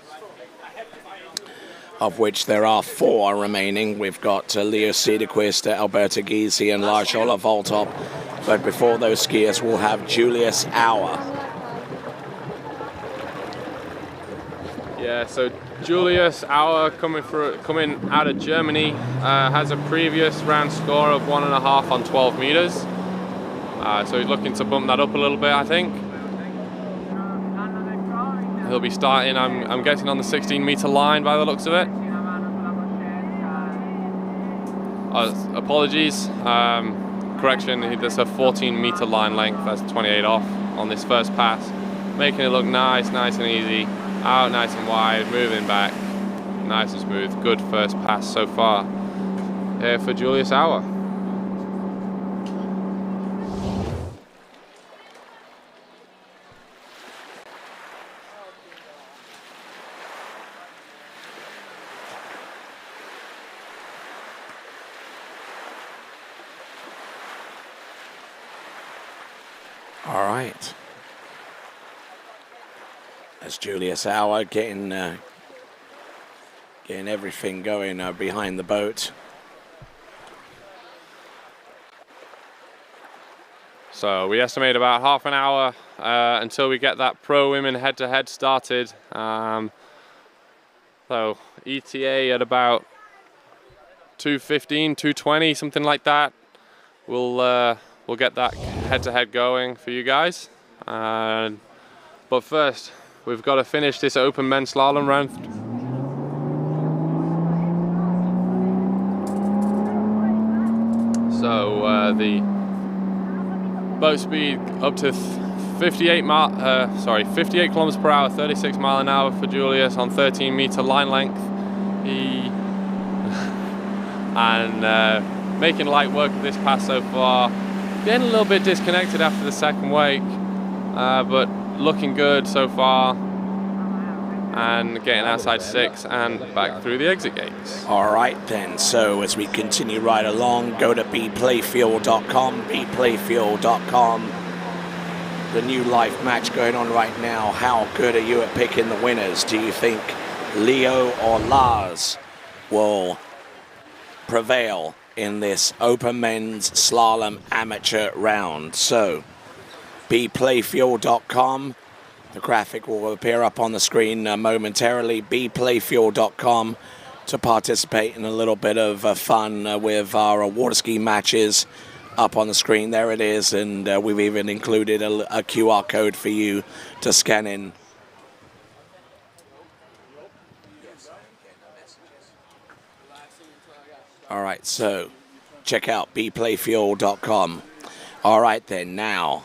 Speaker 2: of which there are 4 remaining. We've got Leo Cederquist, Alberto Gysi and Lars-Ola Voltop. But before those skiers, we'll have Julius Auer.
Speaker 11: Yeah, so Julius Auer coming out of Germany, has a previous round score of 1.5 on 12 meters. So he's looking to bump that up a little bit, I think. He'll be starting, I'm guessing, on the 16-meter line by the looks of it. Apologies, correction, there's a 14-meter line length, that's 28 off on this first pass. Making it look nice and easy. Out nice and wide, moving back. Nice and smooth, good first pass so far here for Julius Auer.
Speaker 2: All right. That's Julius Auer getting everything going behind the boat.
Speaker 11: So we estimate about half an hour until we get that pro women head-to-head started. So ETA at about 2:15, 2:20, something like that. We'll get that head-to-head going for you guys. But first, we've got to finish this open men's slalom round. So the boat speed up to 58 kilometers per hour, 36 mile an hour for Julius on 13-meter line length. Making light work of this pass so far. Getting a little bit disconnected after the second wake, but looking good so far. And getting outside 6 and back through the exit gates.
Speaker 2: All right then, so as we continue right along, go to bplayfuel.com, bplayfuel.com. The new live match going on right now. How good are you at picking the winners? Do you think Leo or Lars will prevail in this open men's slalom amateur round? So, bplayfuel.com. The graphic will appear up on the screen momentarily. bplayfuel.com to participate in a little bit of fun with our Waterski matches up on the screen. There it is, and we've even included a QR code for you to scan in. All right, so check out bplayfuel.com. All right then, now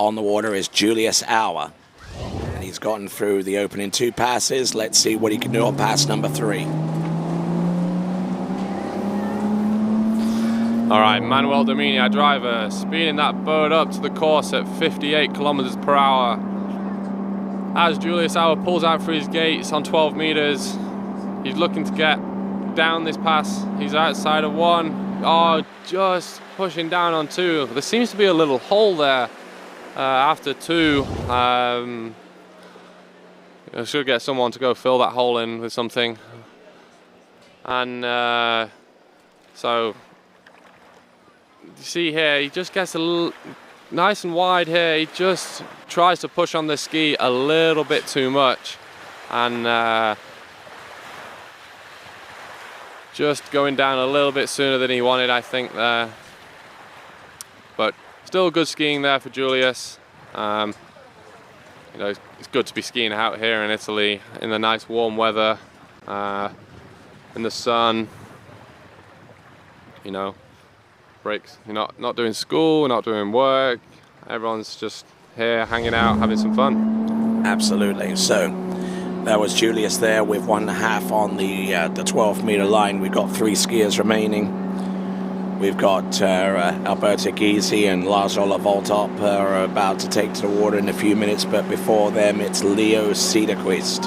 Speaker 2: on the water is Julius Auer. And he's gotten through the opening 2 passes. Let's see what he can do on pass number 3.
Speaker 11: All right, Manuel Domini, our driver, speeding that boat up to the course at 58 kilometers per hour. As Julius Auer pulls out through his gates on 12 meters, he's looking to get down this pass. He's outside of 1. Oh, just pushing down on 2. There seems to be a little hole there. After 2, I should get someone to go fill that hole in with something. And so, you see here, he just gets a little nice and wide here. He just tries to push on the ski a little bit too much. And just going down a little bit sooner than he wanted, I think, there. But still good skiing there for Julius. you know, it's good to be skiing out here in Italy in the nice warm weather, in the sun. You know, breaks. You're not doing school, not doing work. Everyone's just here hanging out, having some fun.
Speaker 2: Absolutely. So that was Julius there with 1.5 on the 12-meter line. We've got 3 skiers remaining. We've got Alberto Gysi and Lars Ola Voltop are about to take to the water in a few minutes, but before them it's Leo Cederqvist.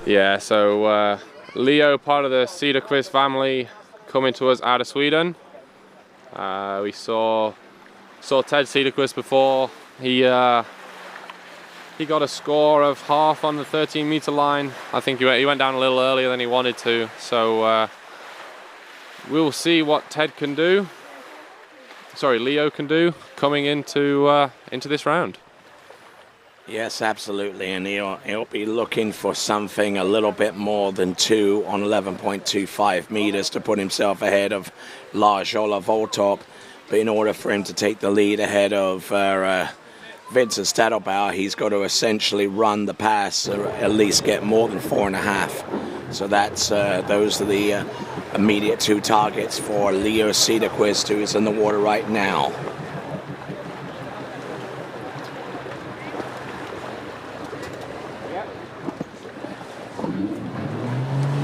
Speaker 11: Yeah, so Leo, part of the Cederqvist family, coming to us out of Sweden. We saw Ted Cederqvist before. He got a score of half on the 13-meter line. I think he went down a little earlier than he wanted to. So we'll see what Leo can do coming into this round.
Speaker 2: Yes, absolutely, and he'll be looking for something a little bit more than 2 on 11.25 meters to put himself ahead of Lars Ola Voltop. But in order for him to take the lead ahead of Vincent Stadelbauer, he's got to essentially run the pass, or at least get more than 4.5. So that's those are the immediate 2 targets for Leo Cederqvist, who is in the water right now.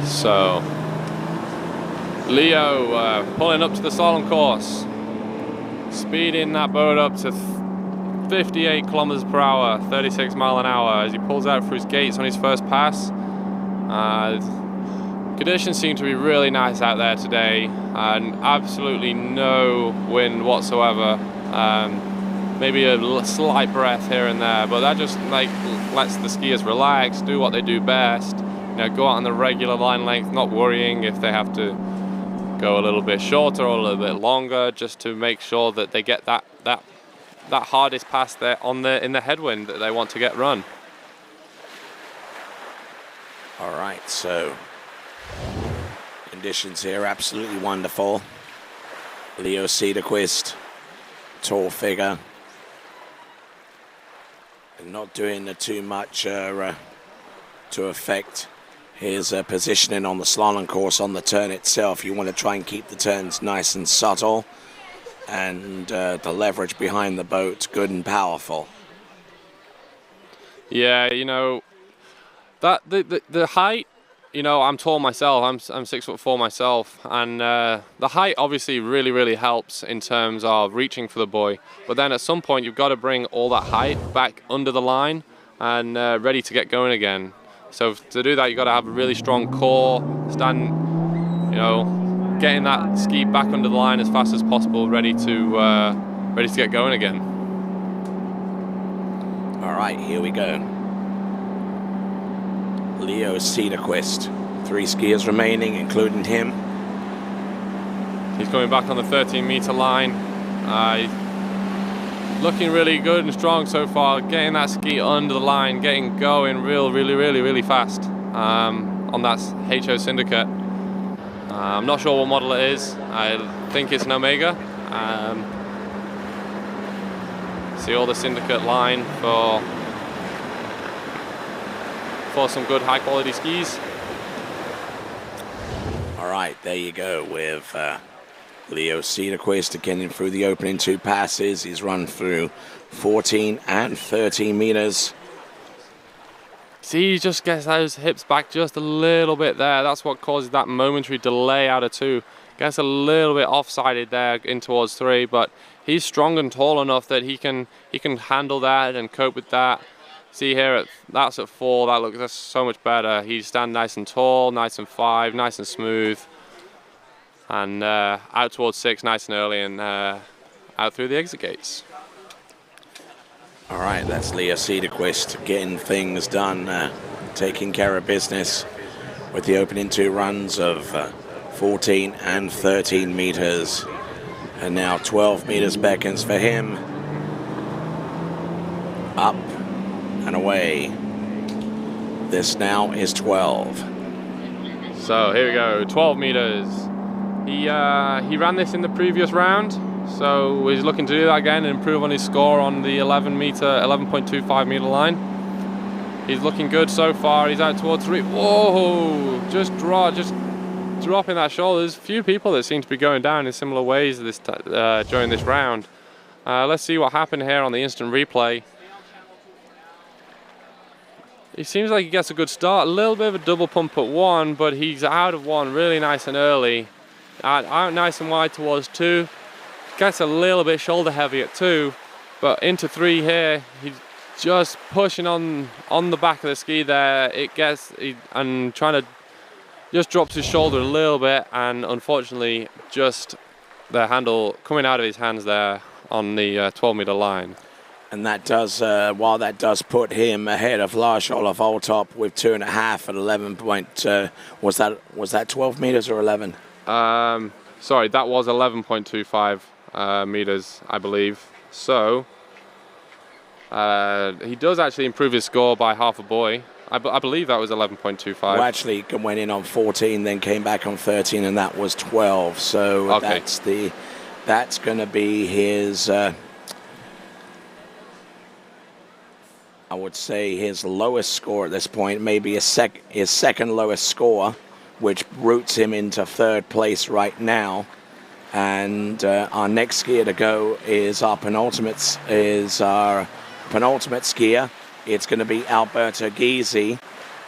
Speaker 11: So Leo pulling up to the slalom course, speeding that boat up to 58 kilometers per hour, 36 mile an hour as he pulls out through his gates on his first pass. Conditions seem to be really nice out there today, and absolutely no wind whatsoever. Maybe a slight breath here and there, but that just lets the skiers relax, do what they do best. You know, go out on the regular line length, not worrying if they have to go a little bit shorter or a little bit longer, just to make sure that they get that hardest pass there in the headwind that they want to get run.
Speaker 2: All right, so conditions here absolutely wonderful. Leo Cederqvist, tall figure, and not doing too much to affect his positioning on the slalom course. On the turn itself, you want to try and keep the turns nice and subtle, and the leverage behind the boat good and powerful.
Speaker 11: Yeah, you know, that the height, you know, I'm tall myself, I'm 6'4" myself, and the height obviously really helps in terms of reaching for the buoy, but then at some point you've got to bring all that height back under the line and ready to get going again. So to do that, you've got to have a really strong core, stand, you know, getting that ski back under the line as fast as possible, ready to get going again.
Speaker 2: All right, here we go. Leo Cederqvist, 3 skiers remaining, including him.
Speaker 11: He's coming back on the 13-meter line. He's looking really good and strong so far, getting that ski under the line, getting going really fast on that HO Syndicate. I'm not sure what model it is. I think it's an Omega. See all the Syndicate line for some good high quality skis.
Speaker 2: All right, there you go with Leo Cederqvist getting through the opening 2 passes. He's run through 14 and 13 meters.
Speaker 11: See, he just gets those hips back just a little bit there. That's what causes that momentary delay out of 2. Gets a little bit offsided there in towards 3, but he's strong and tall enough that he can handle that and cope with that. See here, that's at 4. That's so much better. He stands nice and tall, nice and 5, nice and smooth, and out towards 6, nice and early, and out through the exit gates.
Speaker 2: All right, that's Leo Cederqvist getting things done, taking care of business with the opening 2 runs of 14 and 13 meters. And now 12 meters beckons for him. Up and away. This now is 12.
Speaker 11: So here we go, 12 meters. He ran this in the previous round. So he's looking to do that again and improve on his score on the 11.25 meter line. He's looking good so far. He's out towards 3. Whoa! Just dropping that shoulder. There's a few people that seem to be going down in similar ways during this round. Let's see what happened here on the instant replay. He seems like he gets a good start. A little bit of a double pump at 1, but he's out of 1 really nice and early. Out nice and wide towards 2. Gets a little bit shoulder heavy at 2, but into 3 here. He's just pushing on the back of the ski there. And trying to just drops his shoulder a little bit, and unfortunately just the handle coming out of his hands there on the 12 meter line.
Speaker 2: And that does, while that does put him ahead of Lars Olav Oltop with 2.5 at 11 point. Was that 12 meters or 11?
Speaker 11: Sorry, that was 11.25 meters, I believe. So he does actually improve his score by half a buoy. I believe that was 11.25.
Speaker 2: Well, actually, went in on 14, then came back on 13, and that was 12. So
Speaker 11: okay.
Speaker 2: That's going to be his. I would say his lowest score at this point, maybe his second lowest score, which roots him into 3rd place right now. And our next skier to go is our penultimate skier. It's going to be Alberto Gysi,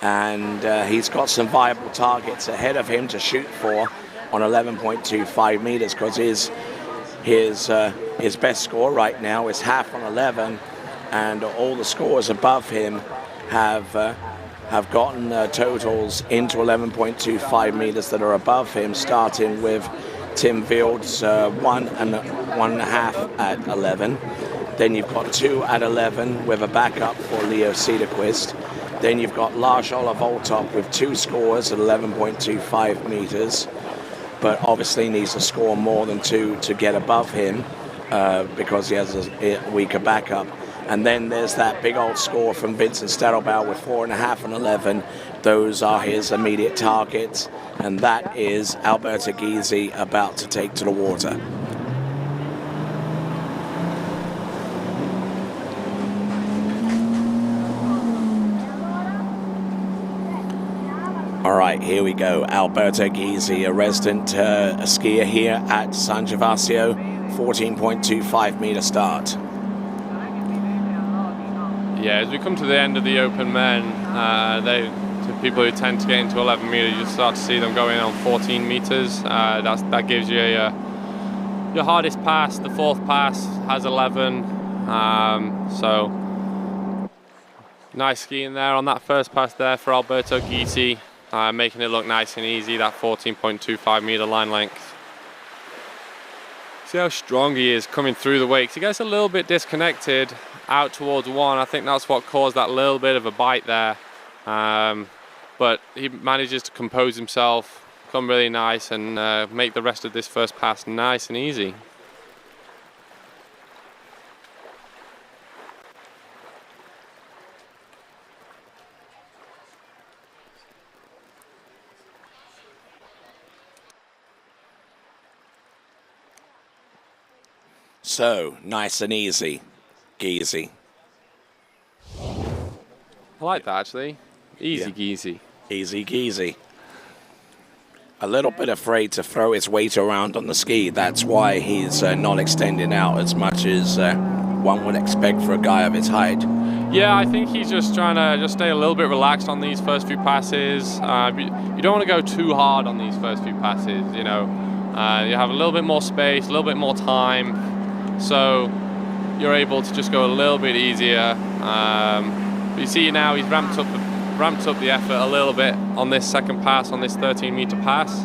Speaker 2: and he's got some viable targets ahead of him to shoot for on 11.25 meters, because his best score right now is half on 11. And all the scores above him have gotten totals into 11.25 meters that are above him, starting with Tim Vild's 1 and 1.5 at 11. Then you've got 2 at 11 with a backup for Leo Cederquist. Then you've got Lars Olav Oltop with 2 scores at 11.25 meters, but obviously needs to score more than 2 to get above him because he has a weaker backup. And then there's that big old score from Vincent Stadelbauer with 4.5 and 11. Those are his immediate targets, and that is Alberto Gysi about to take to the water. All right, here we go. Alberto Gysi, a resident skier here at San Gervasio, 14.25 meter start.
Speaker 11: Yeah, as we come to the end of the Open Men, to people who tend to get into 11 meters, you start to see them going on 14 meters. That gives you your hardest pass. The 4th pass has 11. So nice skiing there on that first pass there for Alberto Gysi, making it look nice and easy. That 14.25 meter line length. See how strong he is coming through the wakes. He gets a little bit disconnected out towards 1. I think that's what caused that little bit of a bite there. But he manages to compose himself, come really nice, and make the rest of this first pass nice and easy.
Speaker 2: So, nice and easy, Gysi.
Speaker 11: I like that, actually. Easy Gysi.
Speaker 2: Easy Gysi. A little bit afraid to throw his weight around on the ski. That's why he's not extending out as much as one would expect for a guy of his height.
Speaker 11: Yeah, I think he's just trying to just stay a little bit relaxed on these first few passes. You don't want to go too hard on these first few passes, you know. You have a little bit more space, a little bit more time. So you're able to just go a little bit easier. But you see now he's ramped up the effort a little bit on this second pass, on this 13-meter pass.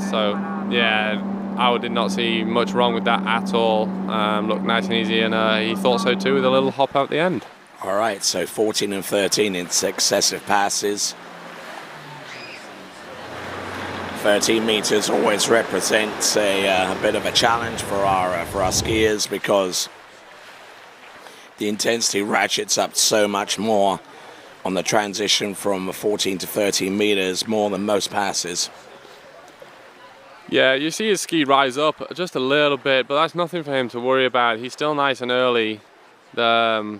Speaker 11: So yeah, I did not see much wrong with that at all. Looked nice and easy, and he thought so too with a little hop out the end.
Speaker 2: All right, so 14 and 13 in successive passes. 13 meters always represents a bit of a challenge for our skiers, because the intensity ratchets up so much more on the transition from 14 to 13 meters, more than most passes.
Speaker 11: Yeah, you see his ski rise up just a little bit, but that's nothing for him to worry about. He's still nice and early. I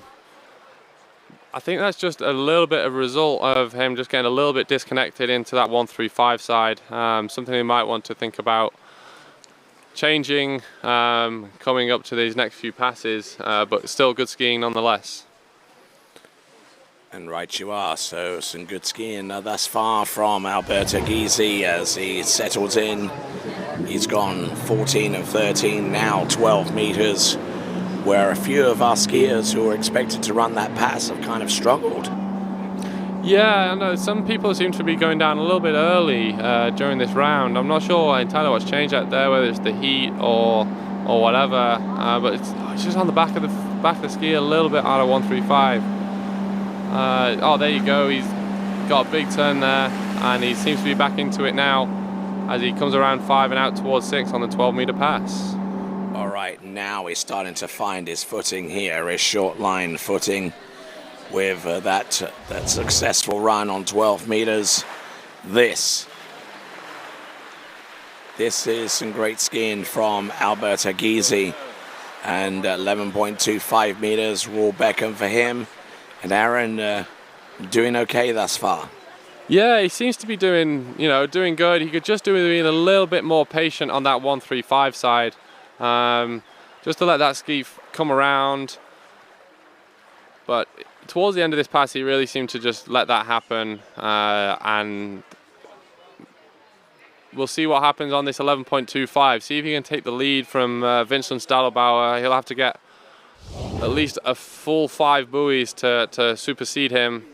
Speaker 11: think that's just a little bit of a result of him just getting a little bit disconnected into that 135 side. Something he might want to think about changing coming up to these next few passes, but still good skiing nonetheless.
Speaker 2: And right you are, so some good skiing thus far from Alberto Gysi as he settles in. He's gone 14 of 13, now 12 meters, where a few of our skiers who were expected to run that pass have kind of struggled.
Speaker 11: Yeah, I know some people seem to be going down a little bit early during this round. I'm not sure entirely what's changed out there, whether it's the heat or whatever, but it's just on the back of the ski a little bit out of 135. Oh, there you go. He's got a big turn there, and he seems to be back into it now as he comes around 5 and out towards 6 on the 12-meter pass.
Speaker 2: All right, now he's starting to find his footing here, his short line footing with that successful run on 12 meters. This is some great skiing from Alberto Gysi, and 11.25 meters will beckon for him. And Aaron doing okay thus far.
Speaker 11: Yeah, he seems to be doing good. He could just do with being a little bit more patient on that 135 side, just to let that ski come around. But towards the end of this pass, he really seemed to just let that happen, and we'll see what happens on this 11.25. See if he can take the lead from Vincent Stadelbauer. He'll have to get at least a full 5 buoys to supersede him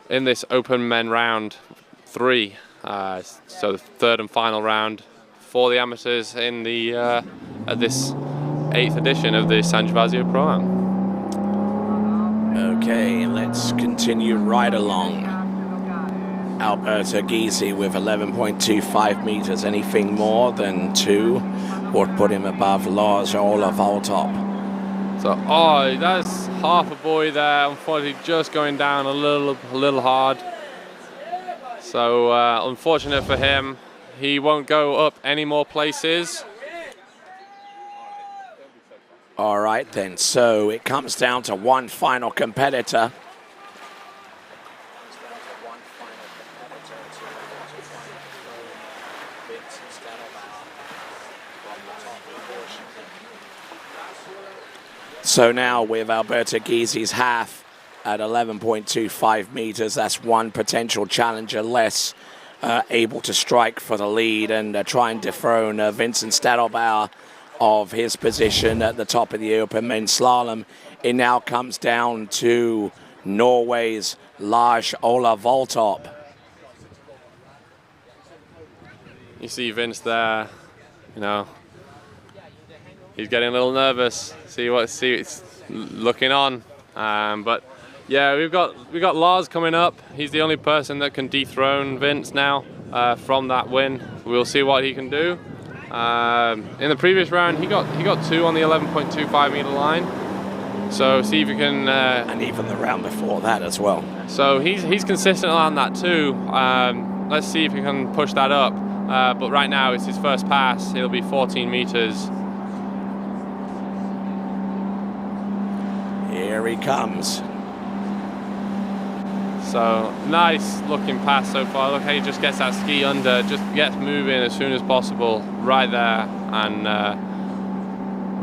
Speaker 11: in this open men round 3. So the third and final round for the amateurs in the at this 8th edition of the San Gervasio Pro-Am.
Speaker 2: Okay, let's continue right along. Alberto Gysi with 11.25 meters. Anything more than 2 would put him above Lars Ola Voltop.
Speaker 11: So, that's half a buoy there. Unfortunately, just going down a little hard. So, unfortunate for him. He won't go up any more places.
Speaker 2: All right then, so it comes down to one final competitor. So now with Alberto Gysi's half at 11.25 meters, that's one potential challenger less able to strike for the lead and try and dethrone Vincent Stadelbauer of his position at the top of the open men's slalom. It now comes down to Norway's Lars Ola Voltop.
Speaker 11: You see Vince there, he's getting a little nervous. See it's looking on, but yeah, we've got Lars coming up. He's the only person that can dethrone Vince now from that win. We'll see what he can do. In the previous round, he got 2 on the 11.25 meter line. So see if you can.
Speaker 2: And even the round before that as well.
Speaker 11: So he's consistent on that too. Let's see if he can push that up. But right now it's his first pass. It'll be 14 meters.
Speaker 2: Here he comes.
Speaker 11: So nice looking pass so far. Look how he just gets that ski under, just gets moving as soon as possible right there, and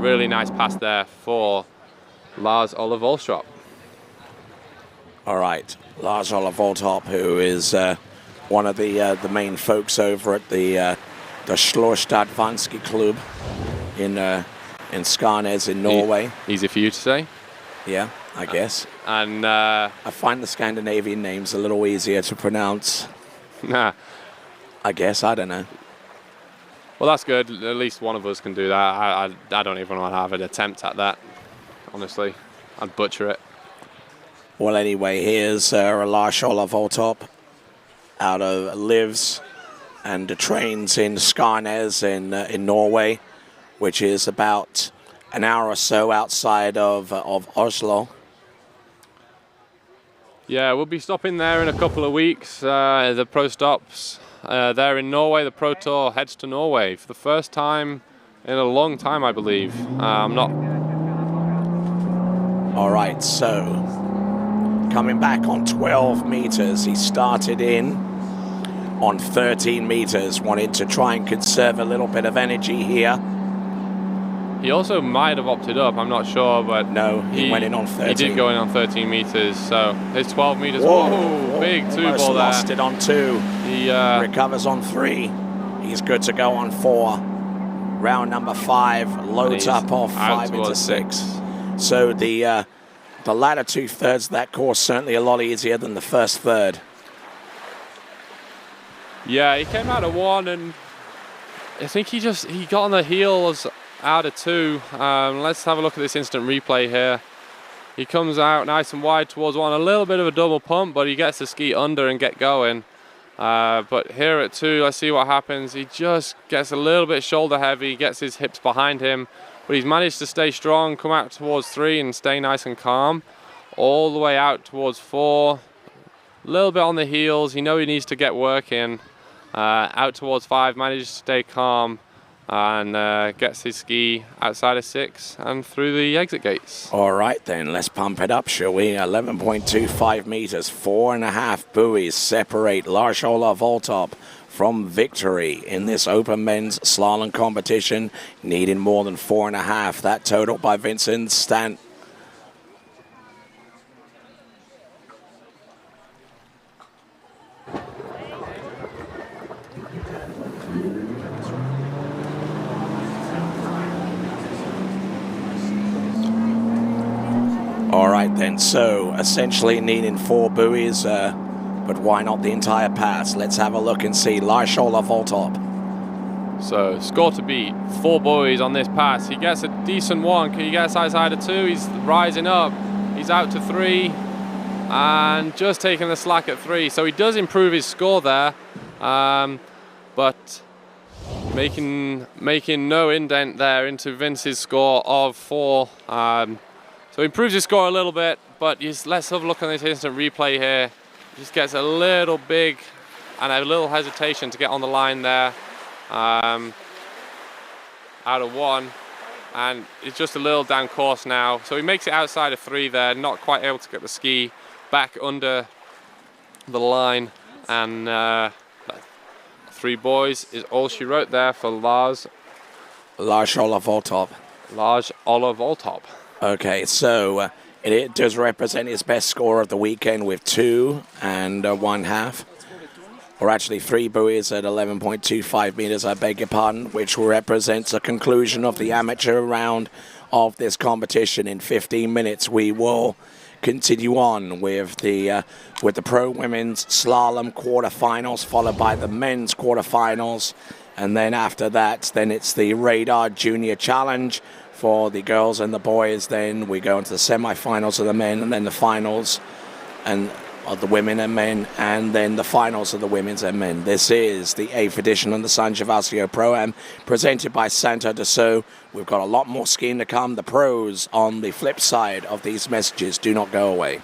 Speaker 11: really nice pass there for Lars Ola Voltop.
Speaker 2: All right, Lars Ola Voltop, who is one of the main folks over at the Slorstad Vanski Club in Skarnes in Norway.
Speaker 11: Easy for you to say.
Speaker 2: Yeah, I guess.
Speaker 11: And
Speaker 2: I find the Scandinavian names a little easier to pronounce.
Speaker 11: Nah.
Speaker 2: I guess, I don't know.
Speaker 11: Well, that's good. At least one of us can do that. I don't even want to have an attempt at that, honestly. I'd butcher it.
Speaker 2: Well, anyway, here's Lars Ola Voltop lives and trains in Skarnes in Norway, which is about an hour or so outside of Oslo.
Speaker 11: Yeah, we'll be stopping there in a couple of weeks. The pro stops there in Norway. The Pro Tour heads to Norway for the first time in a long time, I believe. I'm not...
Speaker 2: All right, so coming back on 12 meters. He started in on 13 meters, wanted to try and conserve a little bit of energy here.
Speaker 11: He also might have opted up, I'm not sure, but...
Speaker 2: No, he went in on 13.
Speaker 11: He did go in on 13 meters, so his 12 meters... Whoa, big two
Speaker 2: almost
Speaker 11: ball there.
Speaker 2: Lost it on 2.
Speaker 11: He
Speaker 2: recovers on 3. He's good to go on 4. Round number 5, loads up off 5 into 6. So the latter 2/3 of that course certainly a lot easier than the first third.
Speaker 11: Yeah, he came out of 1, and I think he got on the heels out of 2. Let's have a look at this instant replay here. He comes out nice and wide towards 1, a little bit of a double pump, but he gets the ski under and get going. But here at 2, let's see what happens. He just gets a little bit shoulder heavy, gets his hips behind him, but he's managed to stay strong, come out towards 3 and stay nice and calm, all the way out towards 4. A little bit on the heels, he needs to get working. Out towards 5, manages to stay calm, and gets his ski outside of 6 and through the exit gates.
Speaker 2: All right then, let's pump it up, shall we? 11.25 meters, 4.5 buoys separate Lars Ola Voltop from victory in this open men's slalom competition, needing more than 4.5. That total by Vincent Stant. All right then, so essentially needing 4 buoys, but why not the entire pass? Let's have a look and see. Lars Ola Voltop.
Speaker 11: So score to beat, 4 buoys on this pass. He gets a decent one. He gets outside of 2. He's rising up. He's out to 3 and just taking the slack at 3. So he does improve his score there, but making no indent there into Vince's score of 4. So he improves his score a little bit, but let's have a look on this instant replay here. Just gets a little big and a little hesitation to get on the line there. Out of 1, and it's just a little down course now. So he makes it outside of 3 there, not quite able to get the ski back under the line. And 3 buoys is all she wrote there for Lars
Speaker 2: Ola Voltop.
Speaker 11: Lars Ola Voltop.
Speaker 2: Okay, so it does represent his best score of the weekend with 2 and 1/2. Or actually 3 buoys at 11.25 meters, I beg your pardon, which represents a conclusion of the amateur round of this competition. In 15 minutes, we will continue on with the pro women's slalom quarterfinals, followed by the men's quarterfinals, and then after that, then it's the Radar Junior Challenge for the girls and the boys. Then we go into the semi-finals of the men, and then the finals and of the women and men, and then the finals of the women's and men. This is the 8th edition of the San Gervasio Pro-Am, presented by Santo Dassault. We've got a lot more skiing to come. The pros on the flip side of these messages. Do not go away.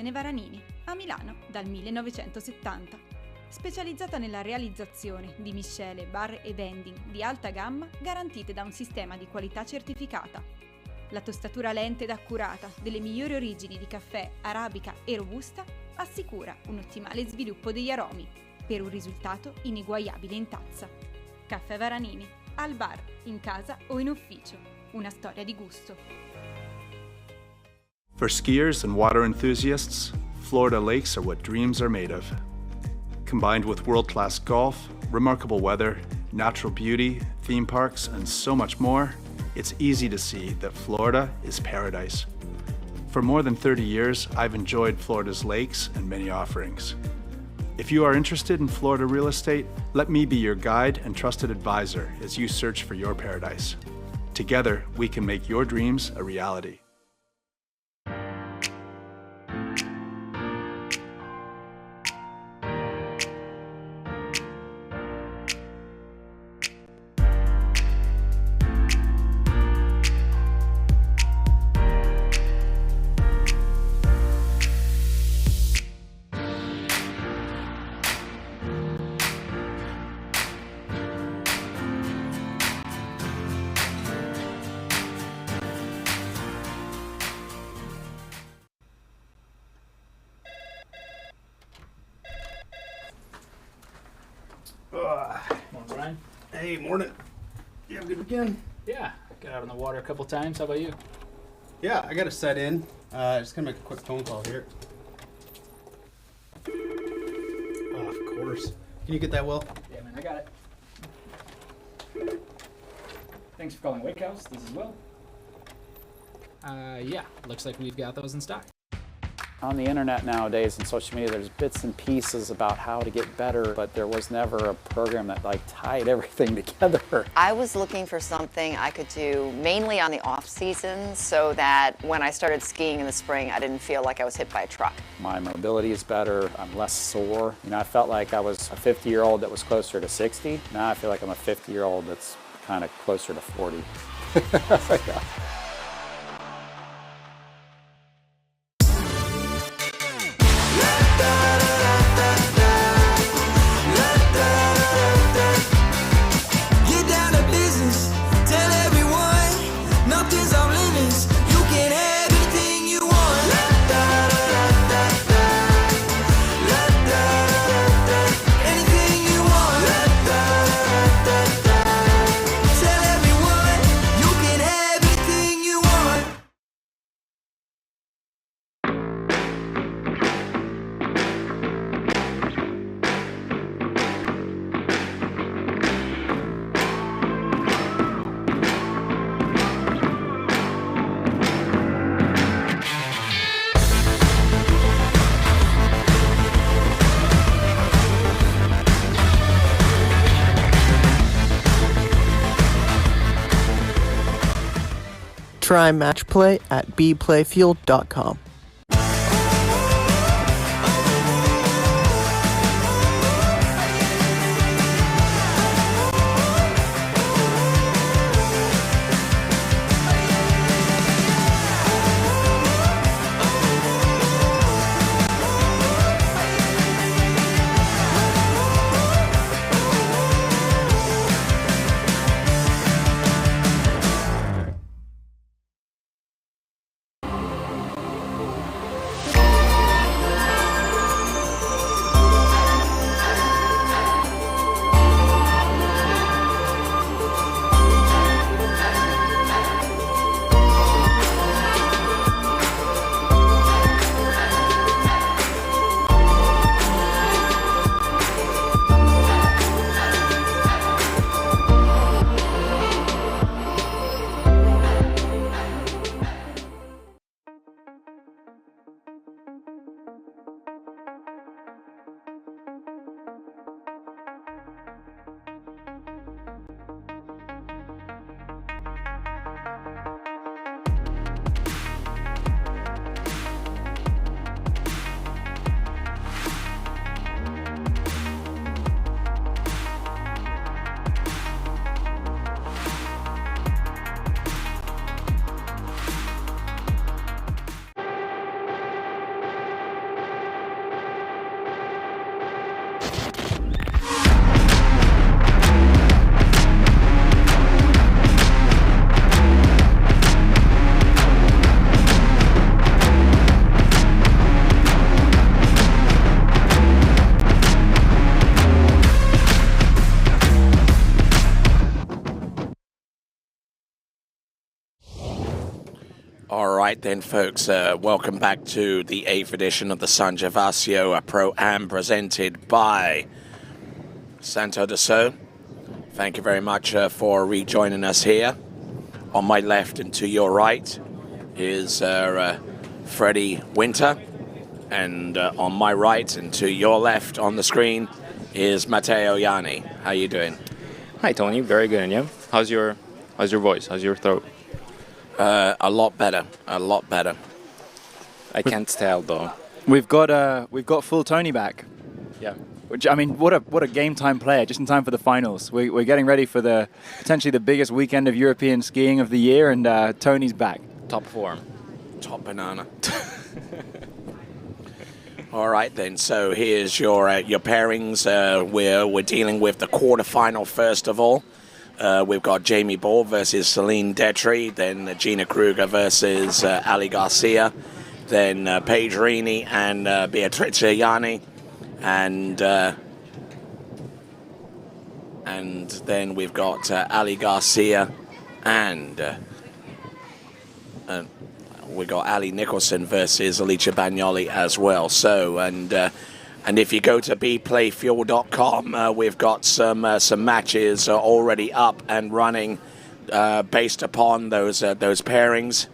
Speaker 9: Atene Varanini, a Milano dal 1970. Specializzata nella realizzazione di miscele, bar e vending di alta gamma garantite da un sistema di qualità certificata. La tostatura lenta ed accurata delle migliori origini di caffè, arabica e robusta assicura un ottimale sviluppo degli aromi per un risultato ineguagliabile in tazza. Caffè Varanini, al bar, in casa o in ufficio. Una storia di gusto.
Speaker 10: For skiers and water enthusiasts, Florida lakes are what dreams are made of. Combined with world-class golf, remarkable weather, natural beauty, theme parks, and so much more, it's easy to see that Florida is paradise. For more than 30 years, I've enjoyed Florida's lakes and many offerings. If you are interested in Florida real estate, let me be your guide and trusted advisor as you search for your paradise. Together, we can make your dreams a reality.
Speaker 22: Morning, Brian.
Speaker 1: Hey, morning. You have a good weekend?
Speaker 22: Yeah, got out on the water a couple times. How about you?
Speaker 1: Yeah, I got to set in. Just gonna make a quick phone call here. Oh, of course. Can you get that, Will?
Speaker 22: Yeah, man, I got it. Thanks for calling Wake House. This is Will. Yeah, looks like we've got those in stock.
Speaker 12: On the internet nowadays and social media, there's bits and pieces about how to get better, but there was never a program that tied everything together.
Speaker 13: I was looking for something I could do mainly on the off season so that when I started skiing in the spring, I didn't feel like I was hit by a truck.
Speaker 12: My mobility is better, I'm less sore. I felt like I was a 50-year-old that was closer to 60. Now I feel like I'm a 50-year-old that's kind of closer to 40. Yeah.
Speaker 15: Try Match Play at bplayfield.com.
Speaker 2: right then, folks. Welcome back to the 8th edition of the San Gervasio Pro-Am presented by Santo Deso. Thank you very much for rejoining us here. On my left and to your right is Freddie Winter. And on my right and to your left on the screen is Matteo Yanni. How you doing?
Speaker 14: Hi, Tony. Very good. And you? How's your voice? How's your throat?
Speaker 2: A lot better. A lot better.
Speaker 14: I can't tell though.
Speaker 16: We've got full Tony back.
Speaker 14: Yeah.
Speaker 16: Which, I mean, what a game time player, just in time for the finals. We're getting ready for potentially the biggest weekend of European skiing of the year, and Tony's back.
Speaker 14: Top form.
Speaker 2: Top banana. All right then. So here's your pairings. We're dealing with the quarterfinal first of all. We've got Jamie Ball versus Celine Detry, then Gina Kruger versus Ali Garcia, then Paige Rini and Beatrice Yanni. And then we've got Ali Garcia and we got Ali Nicholson versus Alicia Bagnoli as well. So and if you go to bplayfuel.com, we've got some matches already up and running based upon those pairings.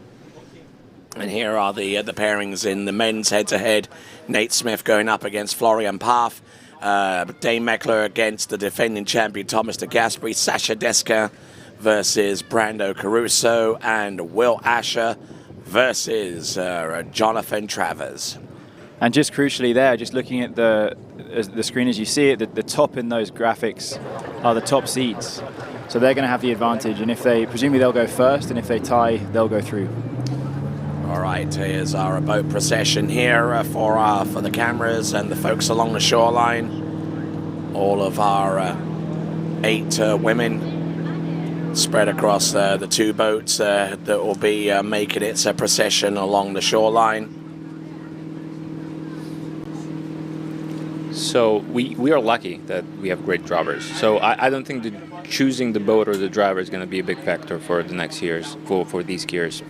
Speaker 2: And here are the pairings in the men's head-to-head. Nate Smith going up against Florian Paff. Dane Meckler against the defending champion Thomas de Gasperi. Sasha Deska versus Brando Caruso. And Will Asher versus Jonathan Travers.
Speaker 16: And just crucially there, just looking at the screen as you see it, the top in those graphics are the top seeds. So they're going to have the advantage. And presumably they'll go first, and if they tie, they'll go through.
Speaker 2: All right, here's our boat procession here for the cameras and the folks along the shoreline. All of our 8 women spread across the 2 boats that will be making its procession along the shoreline.
Speaker 14: So we are lucky that we have great drivers. So I don't think that choosing the boat or the driver is going to be a big factor for the next years, for these skiers.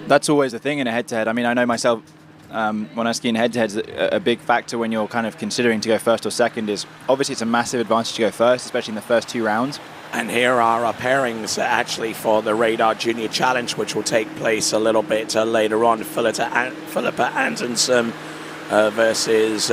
Speaker 16: That's always the thing in a head-to-head. I mean, I know myself, when I ski in head-to-heads, a big factor when you're kind of considering to go first or second is, obviously it's a massive advantage to go first, especially in the first 2 rounds.
Speaker 2: And here are our pairings actually for the Radar Junior Challenge, which will take place a little bit later on. Philippa Antonsen versus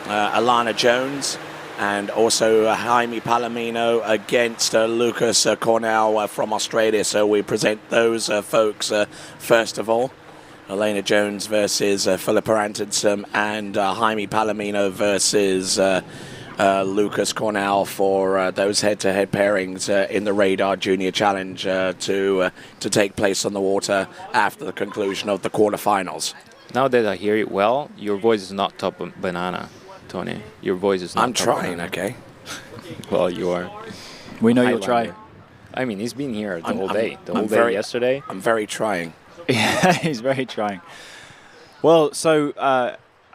Speaker 2: Alana Jones. And also Jaime Palomino against Lucas Cornell from Australia. So we present those folks first of all. Elena Jones versus Philippa Antonsen, and Jaime Palomino versus Lucas Cornell for those head-to-head pairings in the Radar Junior Challenge to take place on the water after the conclusion of the quarterfinals.
Speaker 14: Now that I hear it well, your voice is not top banana. Tony, your voice is not.
Speaker 2: I'm trying, okay.
Speaker 14: Well, you are.
Speaker 16: We know you'll try.
Speaker 14: I mean, he's been here the whole day. The whole day yesterday.
Speaker 2: I'm very trying.
Speaker 16: Yeah, he's very trying. Well, so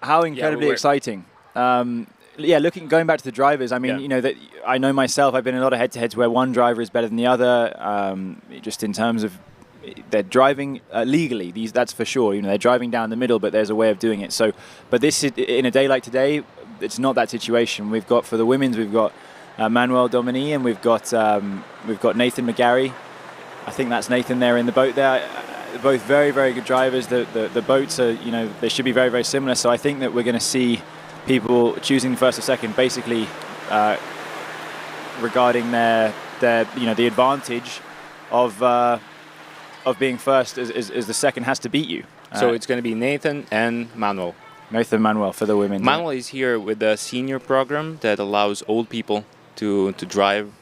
Speaker 16: how incredibly exciting. Going back to the drivers, I mean, that I know myself, I've been in a lot of head-to-heads where one driver is better than the other, just in terms of they're driving legally, that's for sure. They're driving down the middle, but there's a way of doing it. So, but this is, in a day like today, it's not that situation. We've got, for the women's, we've got Manuel Domini, and we've got Nathan McGarry. I think that's Nathan there in the boat there. Both very, very good drivers. The boats are, they should be very, very similar. So I think that we're going to see people choosing first or second, basically regarding their the advantage of being first as the second has to beat you.
Speaker 14: So it's going to be Nathan and Manuel.
Speaker 16: Nathan Manuel for the women.
Speaker 14: Manuel is here with the senior program that allows old people to drive.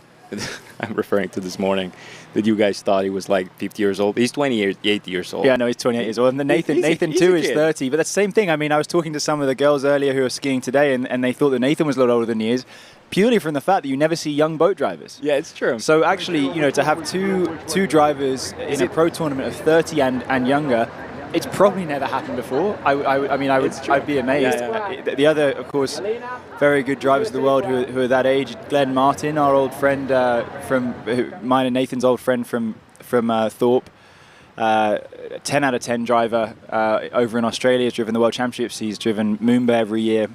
Speaker 14: I'm referring to this morning that you guys thought he was like 50 years old. He's 28 years old.
Speaker 16: Yeah, no, he's 28 years old. And then Nathan too is 30. But that's the same thing. I mean, I was talking to some of the girls earlier who are skiing today, and they thought that Nathan was a lot older than he is, purely from the fact that you never see young boat drivers.
Speaker 14: Yeah, it's true.
Speaker 16: So actually, to have two drivers in a pro tournament of 30 and younger, it's probably never happened before. I'd be amazed.
Speaker 14: Yeah.
Speaker 16: The other, of course, very good drivers of the world who are that age. Glenn Martin, our old friend mine and Nathan's old friend from Thorpe. 10 out of 10 driver over in Australia. He's driven the World Championships. He's driven Moomba every year.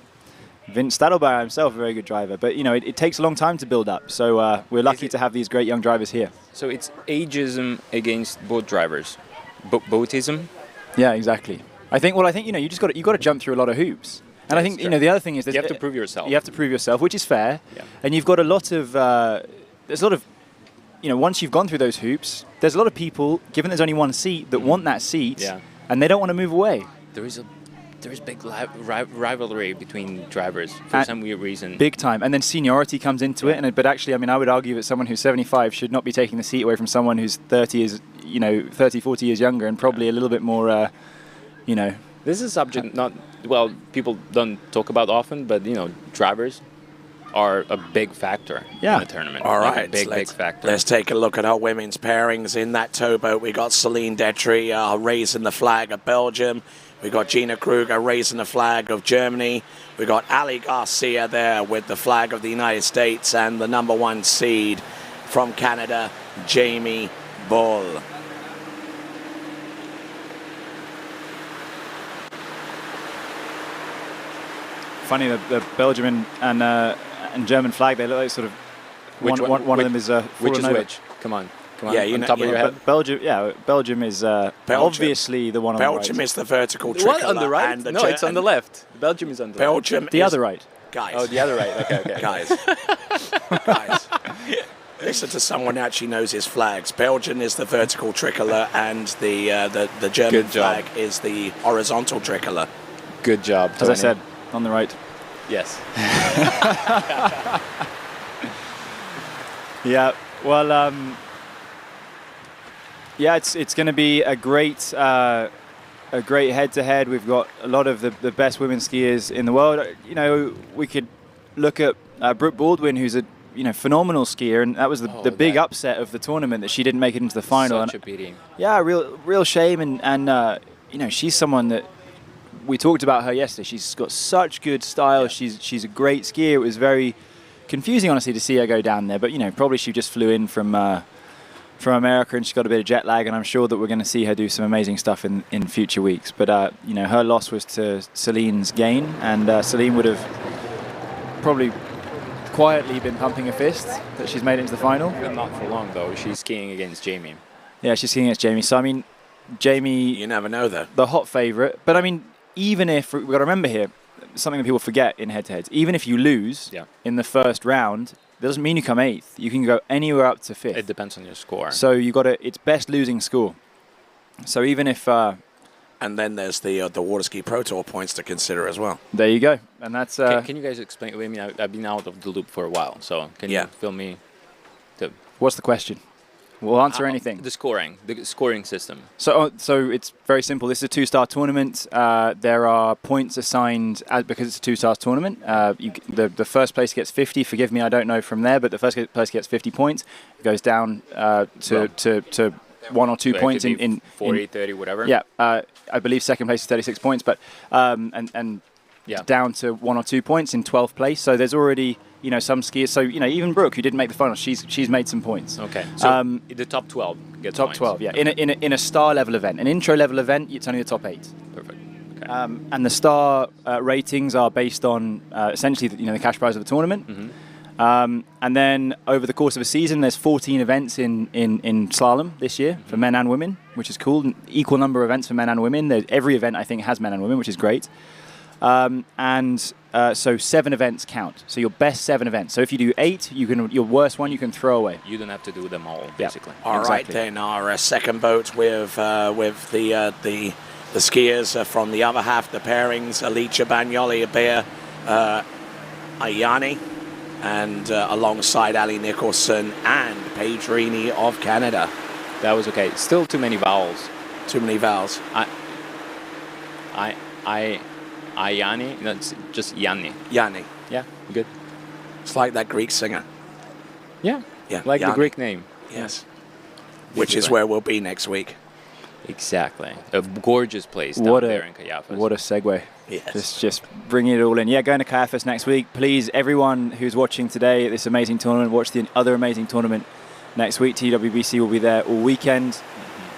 Speaker 16: Vince Stadelbauer himself, a very good driver. But, you know, it takes a long time to build up. So we're lucky to have these great young drivers here.
Speaker 14: So it's ageism against boat drivers. Boatism?
Speaker 16: Yeah, exactly. I think you know, you got to jump through a lot of hoops. And I think, you know, the other thing is that
Speaker 14: you have to prove yourself.
Speaker 16: You have to prove yourself, which is fair.
Speaker 14: Yeah.
Speaker 16: And you've got a lot of, there's a lot of, you know, once you've gone through those hoops, there's a lot of people, given there's only one seat, that want that seat, and they don't want to move away.
Speaker 14: There is big rivalry between drivers for some weird reason.
Speaker 16: Big time. And then seniority comes into it. But actually, I mean, I would argue that someone who's 75 should not be taking the seat away from someone who's 40 years younger and probably a little bit more, you know.
Speaker 14: This is a subject people don't talk about often, but, you know, drivers are a big factor in the tournament.
Speaker 2: All right,
Speaker 14: big factor.
Speaker 2: Let's take a look at our women's pairings in that towboat. We got Celine Detry raising the flag of Belgium. We got Gina Kruger raising the flag of Germany. We got Ali Garcia there with the flag of the United States, and the number 1 seed from Canada, Jamie Bull.
Speaker 16: Funny, the Belgium and German flag, they look like sort of one of them is
Speaker 14: which is
Speaker 16: over.
Speaker 14: which? Come on.
Speaker 2: Yeah,
Speaker 14: on top of your head.
Speaker 16: Belgium is obviously the one on the right.
Speaker 2: Belgium is the vertical tricolour.
Speaker 14: What, on the right?
Speaker 2: And
Speaker 14: No, it's on the left. Belgium is on the
Speaker 2: Belgium
Speaker 14: left.
Speaker 16: The other right.
Speaker 2: Guys.
Speaker 14: Oh, the other right. Okay.
Speaker 2: Guys. Listen to someone who actually knows his flags. Belgium is the vertical tricolour, and the German flag is the horizontal tricolour.
Speaker 14: Good job,
Speaker 16: As
Speaker 14: Tony.
Speaker 16: I said, on the right.
Speaker 14: Yes.
Speaker 16: Yeah. Well, yeah, it's going to be a great head-to-head. We've got a lot of the best women skiers in the world. You know, we could look at Brooke Baldwin, who's a phenomenal skier, and that was the big upset of the tournament, that she didn't make it into the final.
Speaker 14: Such a pity.
Speaker 16: Yeah, real shame, and you know, she's someone that we talked about her yesterday. She's got such good style. Yeah. She's a great skier. It was very confusing, honestly, to see her go down there, but you know, probably she just flew in from America and she's got a bit of jet lag, and I'm sure that we're going to see her do some amazing stuff in future weeks. But you know, her loss was to Celine's gain, and Celine would have probably quietly been pumping a fist that she's made it into the final.
Speaker 14: Not for long, though. She's skiing against Jamie.
Speaker 16: Yeah, she's skiing against Jamie. So I mean, Jamie,
Speaker 2: you never know, though.
Speaker 16: The hot favourite. But I mean, even if we've got to remember here, something that people forget in head-to-heads, even if you lose in the first round, that doesn't mean you come 8th. You can go anywhere up to 5th.
Speaker 14: It depends on your score.
Speaker 16: So you got it's best losing score. So even if
Speaker 2: and then there's the Waterski Pro Tour points to consider as well.
Speaker 16: There you go, and that's.
Speaker 14: Can you guys explain? I mean, I've been out of the loop for a while, so can you fill me?
Speaker 16: What's the question? We'll answer anything.
Speaker 14: The scoring system.
Speaker 16: So it's very simple. This is a 2-star tournament. There are points assigned because it's a 2-star tournament. The first place gets 50. Forgive me, I don't know from there, but the first place gets 50 points. It goes down to 1 or 2 points in
Speaker 14: 40, 30, whatever.
Speaker 16: Yeah, I believe second place is 36 points, but down to 1 or 2 points in 12th place. So there's already some skiers. So even Brooke, who didn't make the final, she's made some points.
Speaker 14: Okay. So the top 12 gets points.
Speaker 16: 12, yeah. In a star level event, an intro level event, it's only the top 8.
Speaker 14: Perfect. Okay.
Speaker 16: And the star ratings are based on essentially the cash prize of the tournament.
Speaker 14: Mm-hmm.
Speaker 16: And then over the course of a season, there's 14 events in slalom this year for men and women, which is cool. An equal number of events for men and women. Every event, I think, has men and women, which is great. So 7 events count. So your best 7 events. So if you do 8, your worst one you can throw away.
Speaker 14: You don't have to do them all, basically.
Speaker 2: All right, then our second boat with the skiers from the other half, the pairings, Alicia Bagnoli, Abir Ayani, and alongside Ali Nicholson and Pedrini of Canada.
Speaker 14: That was okay. Still too many vowels.
Speaker 2: Too many vowels.
Speaker 14: Ayani? No, it's just Yanni.
Speaker 2: Yanni.
Speaker 14: Yeah, good.
Speaker 2: It's like that Greek singer.
Speaker 14: Yeah.
Speaker 2: Yanni.
Speaker 14: Like the Greek name.
Speaker 2: Yes. Which is where we'll be next week.
Speaker 14: Exactly. A gorgeous place down there in Caiaphas.
Speaker 16: What a segue.
Speaker 2: Yes.
Speaker 16: Just bringing it all in. Yeah, going to Caiaphas next week. Please, everyone who's watching today at this amazing tournament, watch the other amazing tournament next week. TWBC will be there all weekend.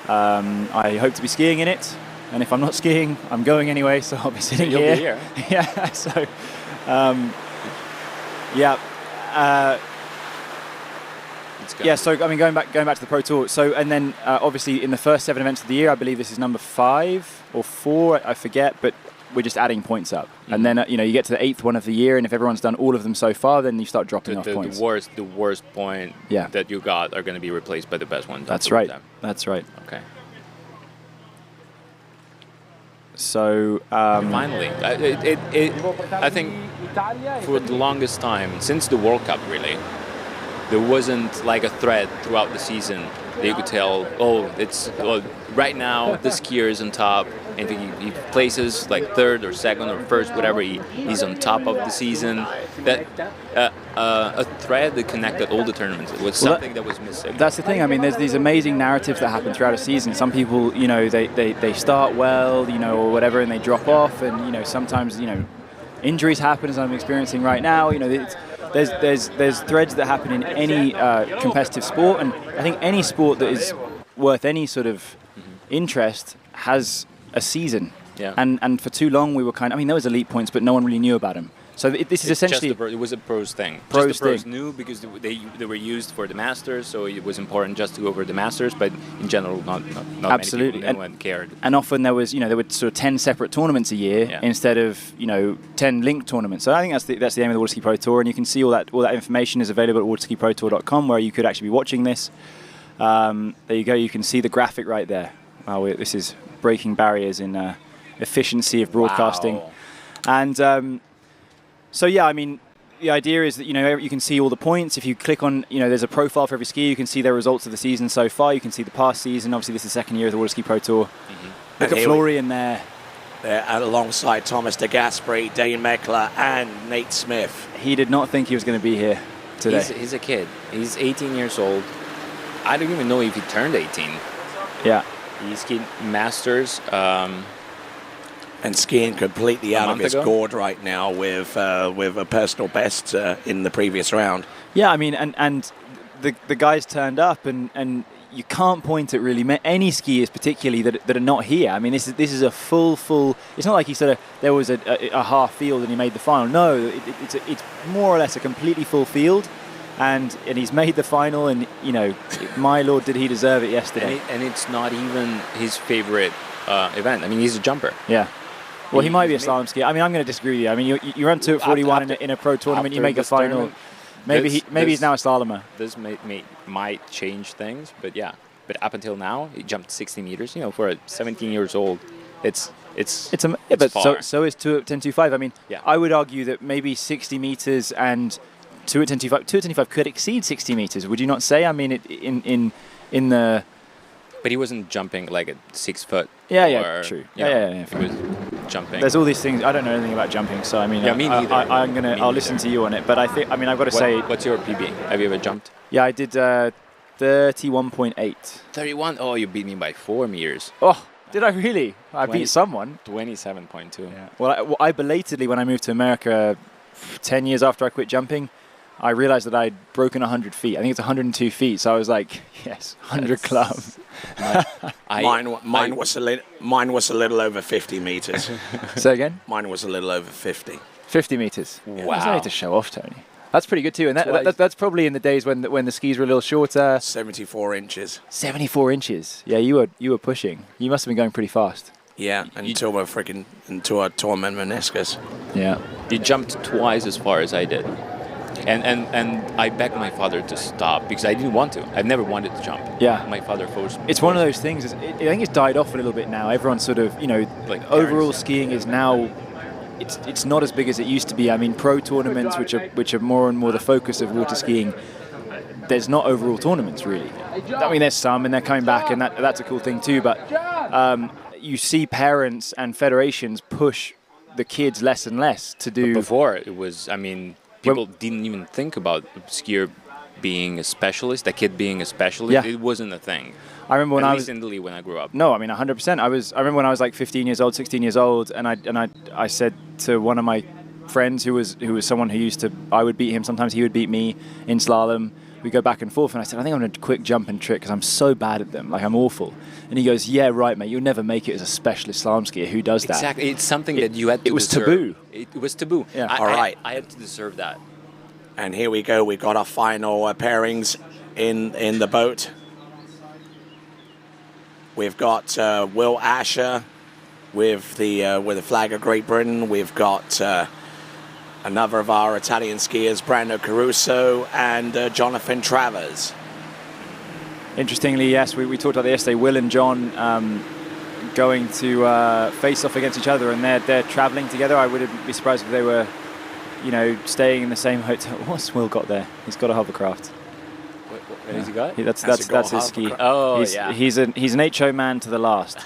Speaker 16: I hope to be skiing in it, and if I'm not skiing, I'm going anyway, so I'll be sitting
Speaker 14: You'll
Speaker 16: here.
Speaker 14: be here.
Speaker 16: Yeah, so, yeah, so I mean, going back to the Pro Tour. So, and then obviously in the first 7 events of the year, I believe this is number 5 or 4, I forget, but we're just adding points up. And then you get to the 8th one of the year, and if everyone's done all of them so far, then you start dropping off points.
Speaker 14: The worst point that you got are going to be replaced by the best one.
Speaker 16: That's right. That's right.
Speaker 14: Okay.
Speaker 16: So
Speaker 14: finally, I think for the longest time since the World Cup, really, there wasn't like a thread throughout the season that you could tell. Right now the skier is on top, and if he places like 3rd or 2nd or 1st, whatever, he's on top of the season. That a thread that connected all the tournaments. It was something that was missing.
Speaker 16: That's the thing. I mean, there's these amazing narratives that happen throughout a season. Some people, they start well, or whatever, and they drop off, and sometimes injuries happen, as I'm experiencing right now. There's threads that happen in any competitive sport, and I think any sport that is worth any sort of interest has a season.
Speaker 14: Yeah.
Speaker 16: And for too long we were there was elite points, but no one really knew about them. So this is essentially
Speaker 14: it was a pros thing.
Speaker 16: Pros
Speaker 14: just the pros
Speaker 16: thing.
Speaker 14: knew because they were used for the Masters, so it was important just to go over the Masters. But in general, not
Speaker 16: absolutely
Speaker 14: many people knew and cared.
Speaker 16: And often there was there were sort of 10 separate tournaments a year instead of 10 linked tournaments. So I think that's the aim of the Waterski Pro Tour, and you can see all that information is available at waterskiprotour.com, where you could actually be watching this. There you go. You can see the graphic right there. Wow, this is breaking barriers in efficiency of broadcasting.
Speaker 14: Wow.
Speaker 16: And so yeah, I mean, the idea is that you can see all the points. If you click on there's a profile for every skier, you can see their results of the season so far. You can see the past season. Obviously, this is the 2nd year of the Waterski Pro Tour. Look at Florian there.
Speaker 2: They're alongside Thomas de Gasperi, Dane Meckler, and Nate Smith.
Speaker 16: He did not think he was going to be here today.
Speaker 14: He's a kid. He's 18 years old. I don't even know if he turned 18.
Speaker 16: Yeah.
Speaker 14: He skied Masters.
Speaker 2: And skiing completely out of his gourd right now with a personal best in the previous round.
Speaker 16: Yeah, I mean, and the guys turned up, and you can't point at really any skiers particularly that are not here. I mean, this is a full. It's not like there was a half field and he made the final. No, it's more or less a completely full field. And he's made the final, and my lord, did he deserve it yesterday?
Speaker 14: And it's not even his favorite event. I mean, he's a jumper.
Speaker 16: Yeah. Well, he might be a slalom skier. I mean, I'm going to disagree with you. I mean, you run 2 at 41 in a pro tournament, you make a final. Maybe he's now a slalomer.
Speaker 14: This might change things, but yeah. But up until now, he jumped 60 meters. For a 17 years old, it's
Speaker 16: far. So is 2 at 10.25. I mean,
Speaker 14: yeah.
Speaker 16: I would argue that maybe 60 meters and 2 at 10.25. 2 at 10.25 could exceed 60 meters. Would you not say? I mean, in the.
Speaker 14: But he wasn't jumping like at 6 foot.
Speaker 16: Yeah, true. Yeah.
Speaker 14: He was jumping.
Speaker 16: There's all these things. I don't know anything about jumping, so I mean,
Speaker 14: me neither.
Speaker 16: I'll listen to you on it. But I think, I've got to say.
Speaker 14: What's your PB? Have you ever jumped?
Speaker 16: Yeah, I did 31.8.
Speaker 14: 31? Oh, you beat me by 4 meters.
Speaker 16: Oh, did I really? I beat someone.
Speaker 14: 27.2.
Speaker 16: Yeah. Well, I belatedly, when I moved to America 10 years after I quit jumping, I realized that I'd broken 100 feet. I think it's 102 feet. So I was like, yes, 100 club.
Speaker 2: Mine was a little over 50 meters.
Speaker 16: Say again?
Speaker 2: Mine was a little over 50.
Speaker 16: 50 meters.
Speaker 2: Wow.
Speaker 16: That's only to show off, Tony. That's pretty good too. And that's probably in the days when the skis were a little shorter.
Speaker 2: 74 inches.
Speaker 16: 74 inches. Yeah, you were pushing. You must have been going pretty fast.
Speaker 2: Yeah, until I tore my meniscus.
Speaker 16: Yeah.
Speaker 14: You jumped twice as far as I did. And I begged my father to stop because I didn't want to. I've never wanted to jump.
Speaker 16: Yeah.
Speaker 14: My father forced me.
Speaker 16: It's one of those things. I think it's died off a little bit now. Everyone's sort of, like overall skiing is now, it's not as big as it used to be. I mean, pro tournaments, which are more and more the focus of water skiing, there's not overall tournaments really. I mean, there's some, and they're coming back, and that's a cool thing too. But you see parents and federations push the kids less and less to do.
Speaker 14: But before it was, people didn't even think about a skier being a specialist, a kid being a specialist.
Speaker 16: Yeah.
Speaker 14: It wasn't a thing.
Speaker 16: I remember when
Speaker 14: At
Speaker 16: I
Speaker 14: least
Speaker 16: was
Speaker 14: in Italy when I grew up.
Speaker 16: No, 100%. I remember when I was like 15 years old, 16 years old, and I said to one of my friends who was someone who I would beat him. Sometimes he would beat me in slalom. we go back and forth, and I said, I think I'm going to quick jump and trick because I'm so bad at them. Like, I'm awful. And he goes, yeah, right, mate. You'll never make it as a specialist slalom skier. Who does that?
Speaker 14: Exactly. It's something that you had to
Speaker 16: It was
Speaker 14: deserve.
Speaker 16: taboo.
Speaker 14: It was taboo.
Speaker 16: Yeah.
Speaker 2: All right.
Speaker 14: I had to deserve that.
Speaker 2: And here we go. We've got our final pairings in the boat. We've got Will Asher with the flag of Great Britain. We've got another of our Italian skiers, Brando Caruso, and Jonathan Travers.
Speaker 16: Interestingly, yes, we talked about that yesterday. Will and John going to face off against each other, and they're traveling together. I wouldn't be surprised if they were, staying in the same hotel. What's Will got there? He's got a hovercraft.
Speaker 14: What has he got?
Speaker 16: That's his ski.
Speaker 14: Oh,
Speaker 16: he's an HO man to the last.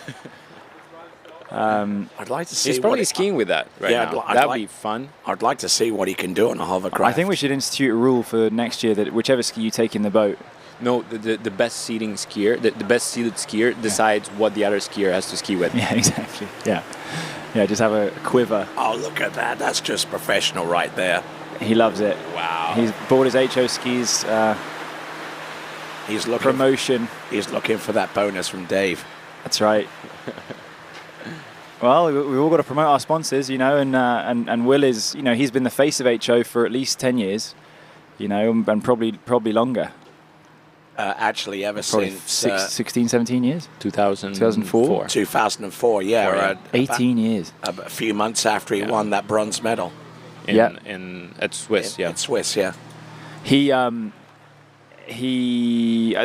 Speaker 2: I'd like to see.
Speaker 14: He's probably skiing with that now. That'd be fun.
Speaker 2: I'd like to see what he can do on a hovercraft.
Speaker 16: I think we should institute a rule for next year that whichever ski you take in the boat.
Speaker 14: No, the best seating skier, the best seated skier decides what the other skier has to ski with.
Speaker 16: Yeah, exactly. Yeah, just have a quiver.
Speaker 2: Oh, look at that. That's just professional right there.
Speaker 16: He loves it.
Speaker 14: Wow.
Speaker 16: He's bought his HO skis.
Speaker 2: He's looking
Speaker 16: promotion.
Speaker 2: He's looking for that bonus from Dave.
Speaker 16: That's right. Well, we've all got to promote our sponsors, and Will is, he's been the face of HO for at least 10 years, and probably longer.
Speaker 2: Actually, ever
Speaker 16: Probably
Speaker 2: since
Speaker 16: 16, 17 years?
Speaker 14: 2004.
Speaker 2: 2004, yeah.
Speaker 16: 18 years.
Speaker 2: A few months after he won that bronze medal.
Speaker 14: At Swiss,
Speaker 2: At Swiss, yeah.
Speaker 16: He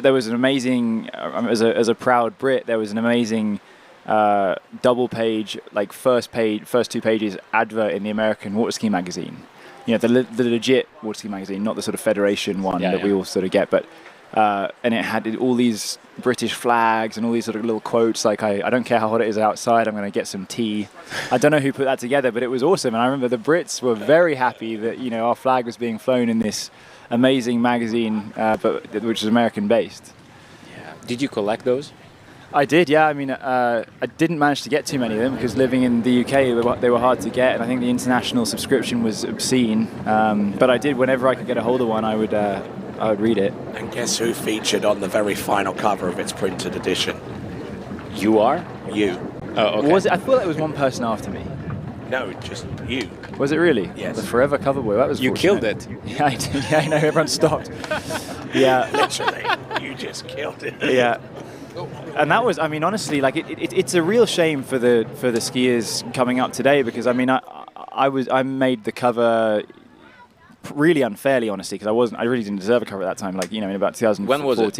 Speaker 16: there was an amazing, as a proud Brit, there was an amazing double page, like first 2 pages advert in the American Waterski magazine. The legit Waterski magazine, not the sort of Federation one that we all sort of get, but and it had all these British flags and all these sort of little quotes like, I don't care how hot it is outside, I'm going to get some tea. I don't know who put that together, but it was awesome. And I remember the Brits were very happy that, our flag was being flown in this amazing magazine, which is American based.
Speaker 14: Yeah. Did you collect those?
Speaker 16: I did, yeah. I mean, I didn't manage to get too many of them because living in the UK, they were hard to get, and I think the international subscription was obscene. But I did, whenever I could get a hold of one, I would read it.
Speaker 2: And guess who featured on the very final cover of its printed edition?
Speaker 14: You are?
Speaker 2: You.
Speaker 14: Oh, okay.
Speaker 16: Was it? I thought it was one person after me.
Speaker 2: No, just you.
Speaker 16: Was it really?
Speaker 2: Yes.
Speaker 16: The Forever cover boy. That was
Speaker 14: you
Speaker 16: fortunate.
Speaker 14: killed it.
Speaker 16: Yeah, I did. Yeah, I know. Everyone stopped. Yeah.
Speaker 2: Literally, you just killed it.
Speaker 16: Yeah. And that was, I mean, honestly, like it's a real shame for the skiers coming up today because I mean, I made the cover really unfairly, honestly, because I really didn't deserve a cover at that time. Like, in about 2014.
Speaker 14: When was it?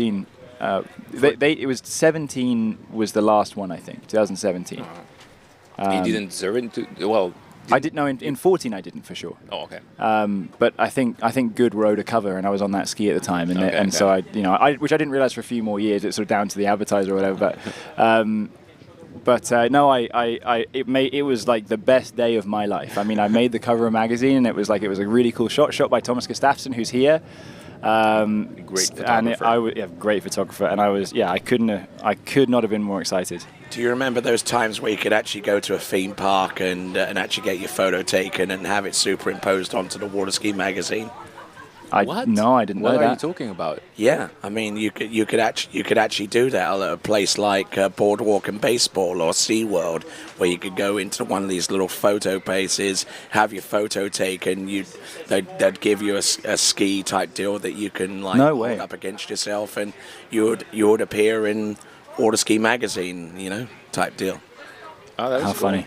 Speaker 16: It was 17 was the last one, I think. 2017.
Speaker 14: You didn't deserve it. Well,
Speaker 16: I didn't know in 14 I didn't for sure.
Speaker 14: Oh, okay.
Speaker 16: But I think Good rode a cover, and I was on that ski at the time, and so I which I didn't realize for a few more years. It's sort of down to the advertiser or whatever. But no, it was like the best day of my life. I mean, I made the cover of a magazine, and it was a really cool shot by Thomas Gustafsson, who's here.
Speaker 14: Great photographer.
Speaker 16: And great photographer, and I could not have been more excited.
Speaker 2: Do you remember those times where you could actually go to a theme park and actually get your photo taken and have it superimposed onto the Waterski magazine?
Speaker 14: What?
Speaker 16: No, I didn't know that.
Speaker 14: What are you talking about?
Speaker 2: Yeah, I mean, you could actually do that at a place like Boardwalk and Baseball or SeaWorld, where you could go into one of these little photo places, have your photo taken. They'd give you a ski type deal that you can hold up against yourself, and you would appear in Waterski magazine, type deal.
Speaker 14: Oh, that was
Speaker 16: how funny.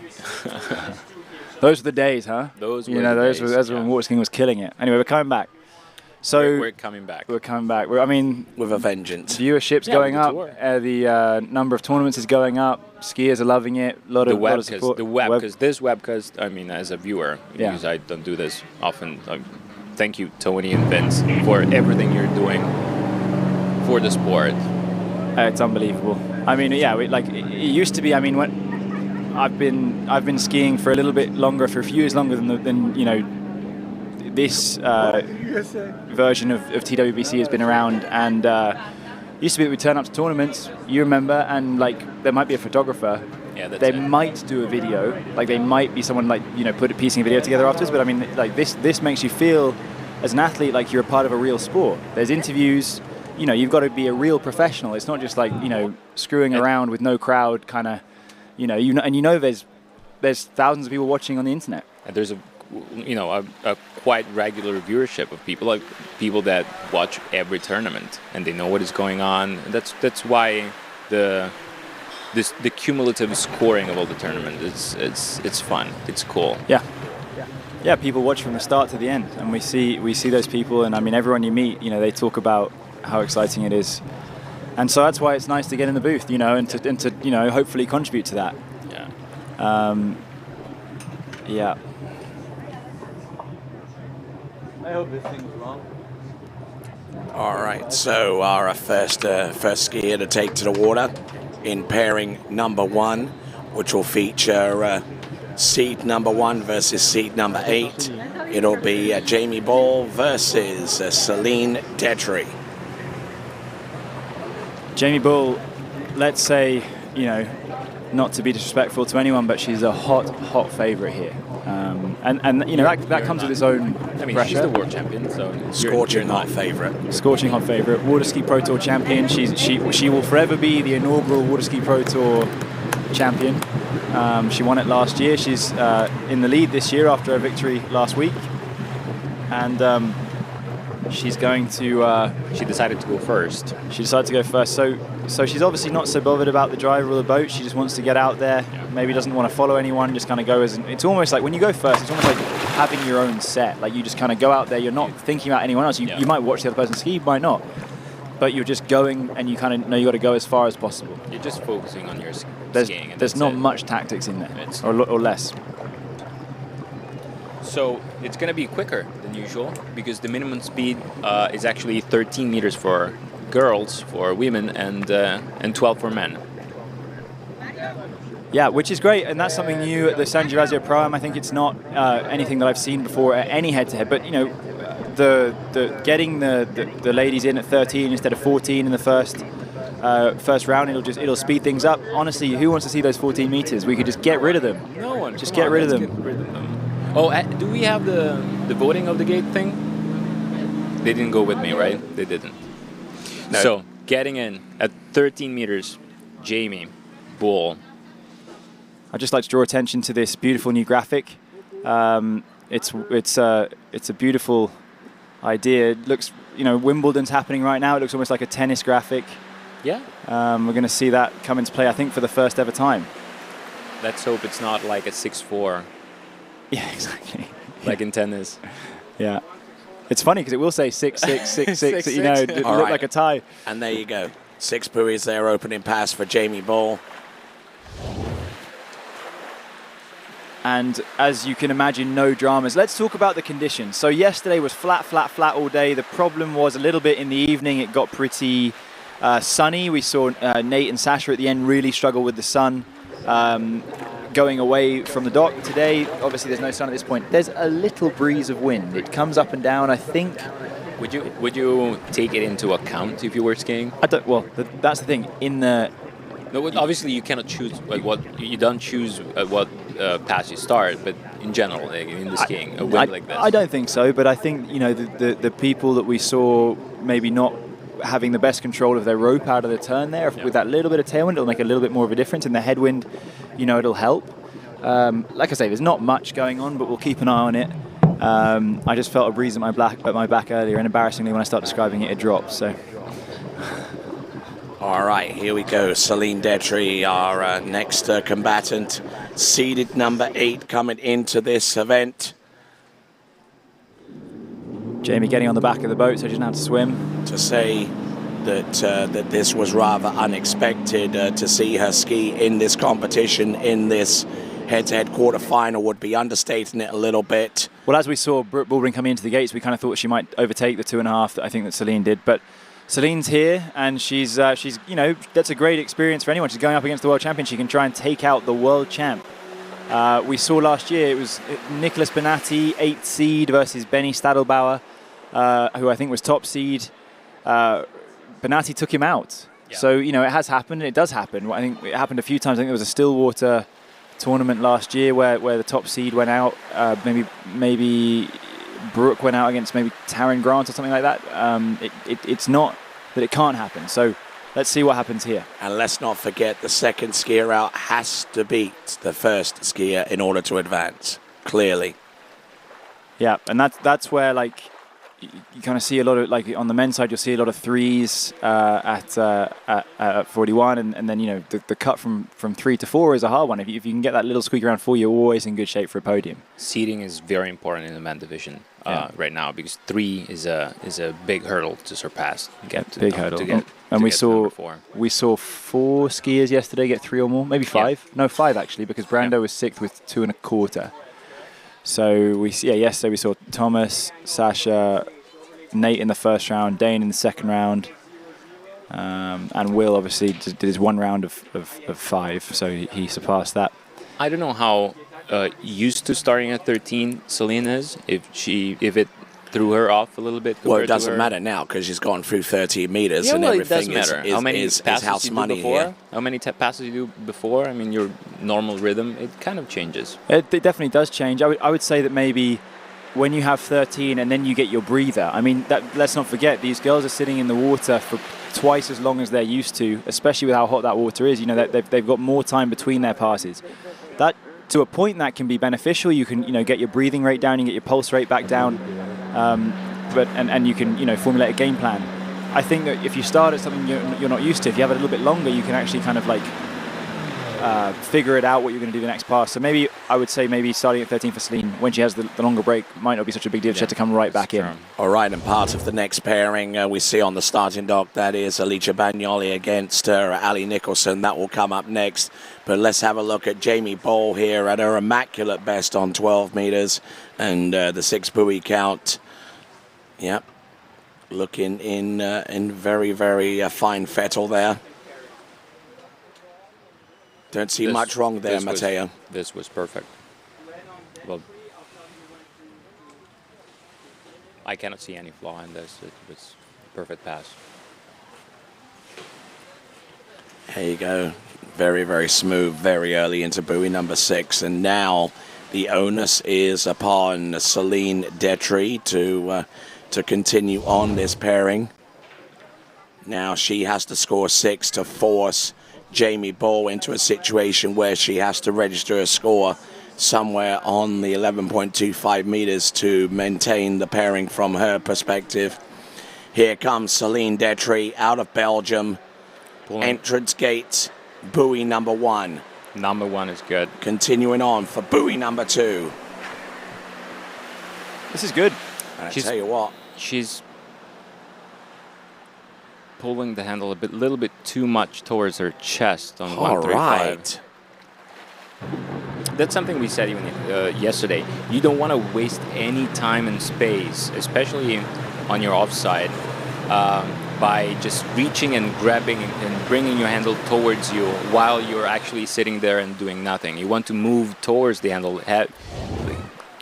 Speaker 16: Those were the days, huh?
Speaker 14: Those were
Speaker 16: those were when Waterskiing was killing it. Anyway, we're coming back. So
Speaker 14: we're coming back.
Speaker 16: We're coming back. With
Speaker 2: a vengeance.
Speaker 16: Viewership's going up. The number of tournaments is going up. Skiers are loving it. A lot of support.
Speaker 14: This webcast. I mean, as a viewer, because I don't do this often. Thank you, Tony and Vince, for everything you're doing for the sport.
Speaker 16: It's unbelievable. I mean, it used to be. I mean, when I've been skiing for a little bit longer, for a few years longer than this version of TWBC has been around, and used to be that we turn up to tournaments, you remember, and there might be a photographer.
Speaker 14: Yeah,
Speaker 16: they might do a video, they might be someone piecing a video together afterwards. But I mean, this makes you feel as an athlete, like you're a part of a real sport. There's interviews, you've got to be a real professional. It's not just like, screwing around with no crowd kind of, there's thousands of people watching on the internet.
Speaker 14: And there's a quite regular viewership of people that watch every tournament and they know what is going on. And that's why the cumulative scoring of all the tournament it's fun. It's cool.
Speaker 16: Yeah, people watch from the start to the end, and we see those people, and I mean everyone you meet, they talk about how exciting it is, and so that's why it's nice to get in the booth, and to hopefully contribute to that. Yeah.
Speaker 23: I hope this thing's wrong.
Speaker 2: All right, so our first skier to take to the water in pairing number 1, which will feature seed number 1 versus seed number 8. It'll be Jamie Ball versus Celine Detry.
Speaker 16: Jamie Ball, let's say, not to be disrespectful to anyone, but she's a hot favorite here. That comes with its own pressure.
Speaker 14: She's the world champion, so
Speaker 2: scorching hot favorite.
Speaker 16: Scorching hot favorite. Waterski Pro Tour champion. She will forever be the inaugural Waterski Pro Tour champion. She won it last year. She's in the lead this year after a victory last week, and she's going to.
Speaker 14: She decided to go first.
Speaker 16: She decided to go first. So she's obviously not so bothered about the driver or the boat. She just wants to get out there. Maybe doesn't want to follow anyone. Just kind of go as. It's almost like when you go first. It's almost like having your own set. Like you just kind of go out there. You're not thinking about anyone else. You might watch the other person ski. You might not. But you're just going, and you kind of know you got to go as far as possible.
Speaker 14: You're just focusing on your skiing.
Speaker 16: There's not much tactics in there, or less.
Speaker 14: So it's going to be quicker than usual because the minimum speed is actually 13 meters for girls, for women, and 12 for men.
Speaker 16: Yeah, which is great, and that's something new at the San Gervasio Pro-Am. I think it's not anything that I've seen before at any head-to-head, but the getting the ladies in at 13 instead of 14 in the first round, it'll speed things up. Honestly, who wants to see those 14 meters? We could just get rid of them.
Speaker 14: No one.
Speaker 16: Just get rid of them.
Speaker 14: Oh, do we have the voting of the gate thing? They didn't go with me, right? They didn't. No. So getting in at 13 meters, Jamie Bull.
Speaker 16: I'd just like to draw attention to this beautiful new graphic. It's a beautiful idea. It looks, Wimbledon's happening right now. It looks almost like a tennis graphic.
Speaker 14: Yeah.
Speaker 16: We're going to see that come into play, I think, for the first ever time.
Speaker 14: Let's hope it's not like a 6-4.
Speaker 16: Yeah, exactly.
Speaker 14: Like in tennis.
Speaker 16: Yeah. It's funny because it will say 6-6, 6-6. It look like a tie.
Speaker 2: And there you go. 6 buoys there, opening pass for Jamie Ball.
Speaker 16: And as you can imagine, no dramas. Let's talk about the conditions. So yesterday was flat all day. The problem was a little bit in the evening. It got pretty sunny. We saw Nate and Sasha at the end really struggle with the sun going away from the dock. Today, obviously, there's no sun at this point. There's a little breeze of wind. It comes up and down, I think.
Speaker 14: Would you take it into account if you were skiing?
Speaker 16: That's the thing.
Speaker 14: No, obviously you cannot choose what you don't choose what pass you start, but in general, in the skiing, a wind like this.
Speaker 16: I don't think so, but I think the people that we saw maybe not having the best control of their rope out of the turn there, with that little bit of tailwind, it'll make a little bit more of a difference. In the headwind, it'll help. Like I say, there's not much going on, but we'll keep an eye on it. I just felt a breeze at my back earlier, and embarrassingly, when I start describing it, it drops. So.
Speaker 2: All right, here we go. Celine Detry, our next combatant, seeded number 8 coming into this event.
Speaker 16: Jamie getting on the back of the boat, so she doesn't have to swim.
Speaker 2: To say that this was rather unexpected to see her ski in this competition, in this head-to-head quarterfinal, would be understating it a little bit.
Speaker 16: Well, as we saw Brooke Baldwin coming into the gates, we kind of thought she might overtake the 2.5 that I think that Celine did, but Celine's here, and she's that's a great experience for anyone. She's going up against the world champion. She can try and take out the world champ. We saw last year it was Nicholas Benatti, 8th seed, versus Benny Stadelbauer, who I think was top seed. Benatti took him out. Yeah. So, it has happened, and it does happen. I think it happened a few times. I think there was a Stillwater tournament last year where the top seed went out. Maybe Brooke went out against maybe Taryn Grant or something like that. It's not that it can't happen. So let's see what happens here.
Speaker 2: And let's not forget the second skier out has to beat the first skier in order to advance, clearly.
Speaker 16: Yeah, and that's where, like, you kind of see a lot of, like, on the men's side, you'll see a lot of threes at 41, and then, you know, the cut from 3 to 4 is a hard one. If you can get that little squeak around 4, you're always in good shape for a podium.
Speaker 14: Seeding is very important in the men division right now, because 3 is a big hurdle to surpass.
Speaker 16: Big hurdle.
Speaker 14: And
Speaker 16: we saw 4 skiers yesterday get 3 or more, maybe 5. Yeah. No, 5 actually, because Brando was 6th with 2 1/4. So yesterday we saw Thomas, Sasha, Nate in the first round, Dane in the second round, and Will obviously did his 1 round of 5, so he surpassed that.
Speaker 14: I don't know how used to starting at 13 Celine is, if it threw her off a little bit.
Speaker 2: Well, it doesn't matter now because she's gone through 30 meters and everything is
Speaker 14: how many passes
Speaker 2: house
Speaker 14: you do
Speaker 2: money
Speaker 14: before?
Speaker 2: here.
Speaker 14: How many passes you do before? I mean, your normal rhythm, it kind of changes.
Speaker 16: It definitely does change. I would say that maybe when you have 13 and then you get your breather, I mean, let's not forget, these girls are sitting in the water for twice as long as they're used to, especially with how hot that water is. You know, they've got more time between their passes. That, to a point, that can be beneficial. You can, you know, get your breathing rate down, you can get your pulse rate back down, and you can, you know, formulate a game plan. I think that if you start at something you're not used to, if you have it a little bit longer, you can actually kind of like figure it out what you're going to do the next pass. So maybe I would say maybe starting at 13 for Celine when she has the longer break might not be such a big deal. She had to come right back in.
Speaker 2: All right, and part of the next pairing we see on the starting dock, that is Alicia Bagnoli against Ali Nicholson. That will come up next. But let's have a look at Jamie Ball here at her immaculate best on 12 meters and the 6 buoy count. Yep, looking in very, very fine fettle there. Don't see much wrong there, Matteo.
Speaker 14: This was perfect. Well, I cannot see any flaw in this. It was a perfect pass.
Speaker 2: There you go. Very, very smooth, very early into buoy number 6. And now the onus is upon Celine Detry to continue on this pairing. Now she has to score 6 to force Jamie Ball into a situation where she has to register a score somewhere on the 11.25 meters to maintain the pairing from her perspective. Here comes Celine Detry out of Belgium. Entrance gate, buoy number 1.
Speaker 14: Number 1 is good.
Speaker 2: Continuing on for buoy number 2.
Speaker 16: This is good.
Speaker 2: I tell you what.
Speaker 14: She's pulling the handle a little bit too much towards her chest on 135.
Speaker 2: Right.
Speaker 14: That's something we said even yesterday. You don't want to waste any time and space, especially on your offside, by just reaching and grabbing and bringing your handle towards you while you're actually sitting there and doing nothing. You want to move towards the handle.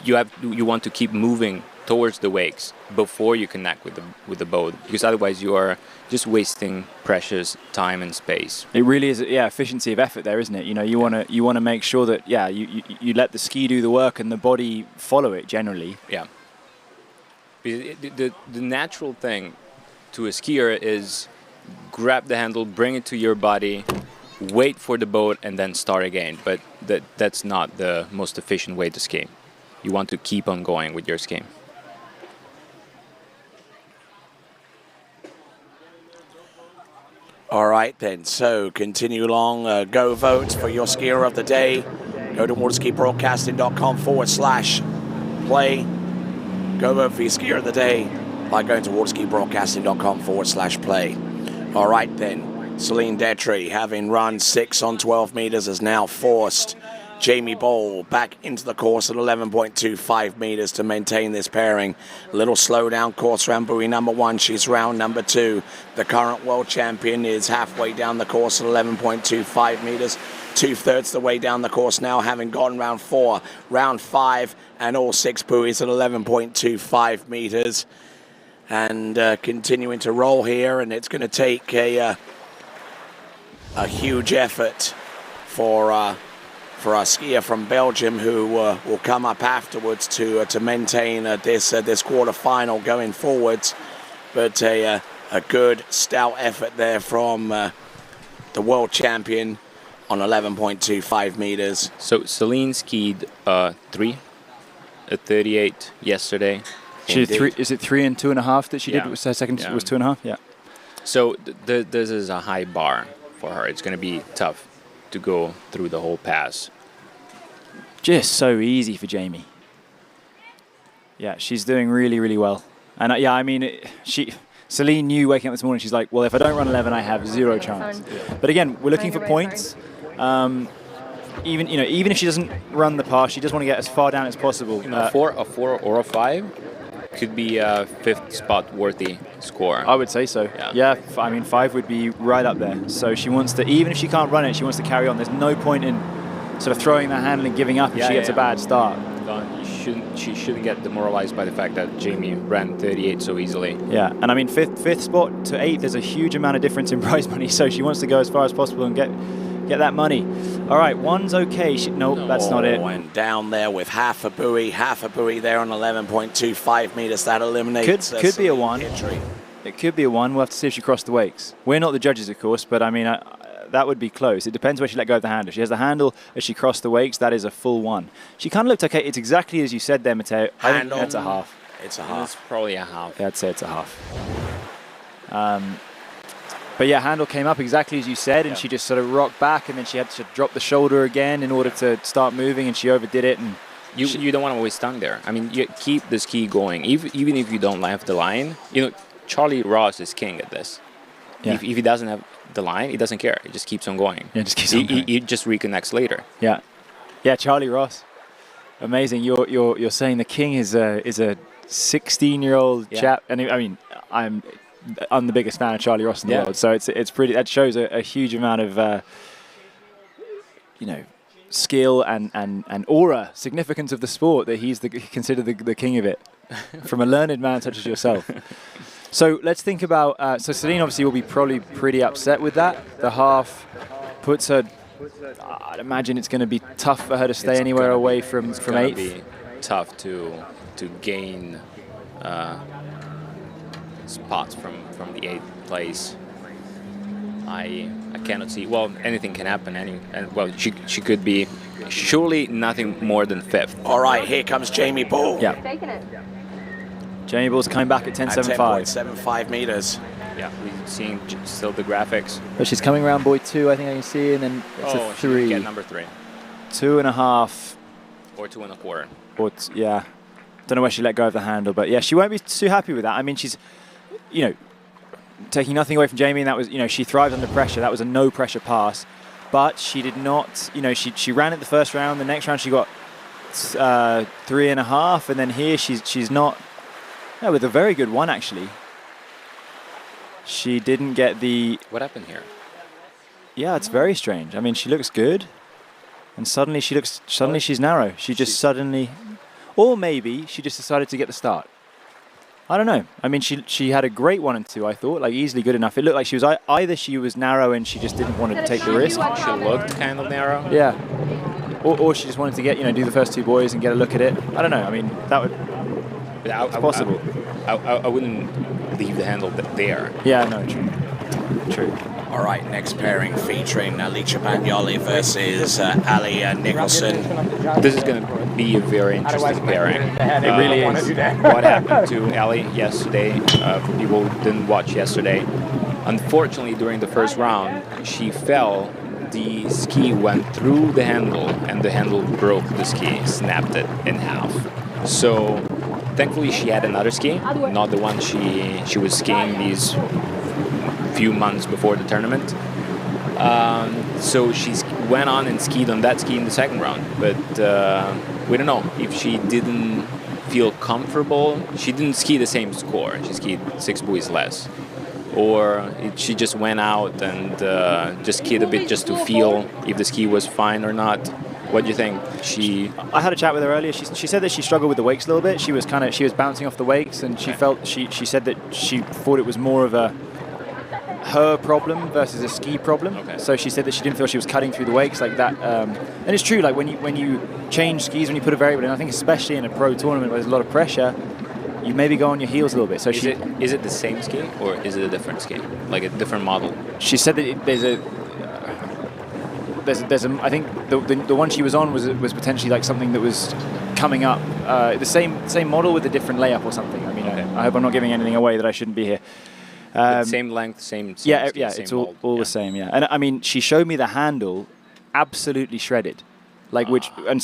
Speaker 14: You want to keep moving towards the wakes before you connect with the boat, because otherwise you are just wasting precious time and space.
Speaker 16: It really is, efficiency of effort there, isn't it? You know, you want to make sure that you let the ski do the work and the body follow it generally.
Speaker 14: Yeah. The natural thing to a skier is grab the handle, bring it to your body, wait for the boat, and then start again. But that's not the most efficient way to ski. You want to keep on going with your ski.
Speaker 2: All right, then. So continue along. Go vote for your skier of the day. Go to waterskibroadcasting.com/play. Go vote for your skier of the day by going to waterskibroadcasting.com/play. All right, then. Celine Detry, having run 6 on 12 meters, has now forced Jamie Ball back into the course at 11.25 meters to maintain this pairing. A little slow down course round buoy number 1. She's round number 2. The current world champion is halfway down the course at 11.25 meters. 2/3 the way down the course now, having gone round 4, round 5, and all 6 buoys at 11.25 meters. And continuing to roll here, and it's going to take a huge effort for for our skier from Belgium, who will come up afterwards to maintain this quarter-final going forwards. But a good, stout effort there from the world champion on 11.25 meters.
Speaker 14: So Celine skied 3 at 38 yesterday.
Speaker 16: She did 3. Is it 3 and 2.5 that she did? Was her second was 2.5? Yeah.
Speaker 14: So this is a high bar for her. It's going to be tough to go through the whole pass.
Speaker 16: Just so easy for Jamie. Yeah, she's doing really, really well. And yeah, I mean, Celine knew waking up this morning, she's like, well, if I don't run 11, I have 0 chance. But again, we're looking for points. Even if she doesn't run the pass, she just want to get as far down as possible.
Speaker 14: A 4 or a 5 could be a 5th spot worthy score.
Speaker 16: I would say so. Yeah, I mean 5 would be right up there. So she wants to, even if she can't run it, she wants to carry on. There's no point in sort of throwing the handle and giving up if she gets a bad start.
Speaker 14: She shouldn't get demoralized by the fact that Jamie ran 38 so easily.
Speaker 16: Yeah, and I mean fifth spot to 8th, there's a huge amount of difference in prize money. So she wants to go as far as possible and get that money. All right, 1's okay. No, that's not it.
Speaker 2: And down there with half a buoy there on 11.25 meters. That eliminates.
Speaker 16: Could be a 1. It could be a 1. We'll have to see if she crossed the wakes. We're not the judges, of course, but I mean, that would be close. It depends where she let go of the handle. If she has the handle as she crossed the wakes, that is a full 1. She kind of looked okay. It's exactly as you said there, Matteo. I think that's a half.
Speaker 2: It's a half.
Speaker 14: It's probably a half.
Speaker 16: Yeah, I'd say it's a half. But yeah, handle came up exactly as you said, and she just sort of rocked back, and then she had to drop the shoulder again in order to start moving, and she overdid it. And
Speaker 14: you don't want to waste time there. I mean, you keep the ski going, even if you don't have the line. Charlie Ross is king at this.
Speaker 16: Yeah.
Speaker 14: If he doesn't have the line, he doesn't care. He just keeps on going.
Speaker 16: Yeah, just keeps on going.
Speaker 14: He just reconnects later.
Speaker 16: Yeah, Charlie Ross, amazing. You're saying the king is a 16-year-old chap, and I mean I'm the biggest fan of Charlie Ross in the world, so it's pretty. That shows a huge amount of skill and aura, significance of the sport, that he's considered the king of it, from a learned man such as yourself. So let's think about. So Celine obviously will be probably pretty upset with that. The half puts her. I'd imagine it's going to be tough for her to stay anywhere away from 8th.
Speaker 14: It's going to be tough to gain spots from the 8th place. I cannot see. Well, anything can happen. She could be surely nothing more than 5th.
Speaker 2: All right, here comes Jamie Ball.
Speaker 16: Yeah.
Speaker 4: Taking it.
Speaker 16: Jamie Ball's coming back at 10.75.
Speaker 2: 10.75 meters.
Speaker 14: Yeah, we're seeing still the graphics.
Speaker 16: But she's coming around buoy 2, I think I can see, and then it's a 3.
Speaker 14: She get number 3.
Speaker 16: 2.5.
Speaker 14: Or 2.25.
Speaker 16: Or yeah. Don't know where she let go of the handle, but yeah, she won't be too happy with that. I mean, she's, taking nothing away from Jamie, and that was, she thrived under pressure. That was a no pressure pass, but she did not, she ran it the first round. The next round she got 3.5, and then here she's not. Yeah, with a very good 1 actually. She didn't get the.
Speaker 14: What happened here?
Speaker 16: Yeah, it's very strange. I mean, she looks good, and suddenly she's narrow. She just suddenly, or maybe she just decided to get the start. I don't know. I mean, she had a great 1 and 2. I thought, like, easily good enough. It looked like she was either she was narrow and she just didn't want to take the risk.
Speaker 14: She looked kind of narrow.
Speaker 16: Yeah. Or she just wanted to get, do the first 2 buoys and get a look at it. I don't know. I mean, that would. It's possible.
Speaker 14: I wouldn't leave the handle there.
Speaker 16: Yeah, no, true.
Speaker 2: All right, next pairing featuring Alicia Bagnoli versus Ali Nicholson.
Speaker 14: This is going to be a very interesting pairing.
Speaker 16: It really is.
Speaker 14: What happened to Ali yesterday, for people who didn't watch yesterday, unfortunately during the first round, she fell. The ski went through the handle, and the handle broke the ski, snapped it in half. So thankfully she had another ski, not the one she was skiing these few months before the tournament. So she went on and skied on that ski in the second round, but we don't know if she didn't feel comfortable. She didn't ski the same score. She skied 6 buoys less. Or she just went out and just skied a bit just to feel if the ski was fine or not. What do you think?
Speaker 16: I had a chat with her earlier. She said that she struggled with the wakes a little bit. She was bouncing off the wakes, and she said that she thought it was more of a her problem versus a ski problem.
Speaker 14: Okay.
Speaker 16: So she said that she didn't feel she was cutting through the wakes like that. And it's true, like when you change skis, when you put a variable in, I think especially in a pro tournament where there's a lot of pressure, you maybe go on your heels a little bit. So
Speaker 14: is it the same ski or is it a different ski, like a different model?
Speaker 16: She said that there's a I think the one she was on was potentially like something that was coming up, the same model with a different layup or something. I mean, okay. I hope I'm not giving anything away that I shouldn't be here.
Speaker 14: Same length, same ski,
Speaker 16: yeah,
Speaker 14: same
Speaker 16: it's all the same. Yeah, and I mean, she showed me the handle, absolutely shredded, like and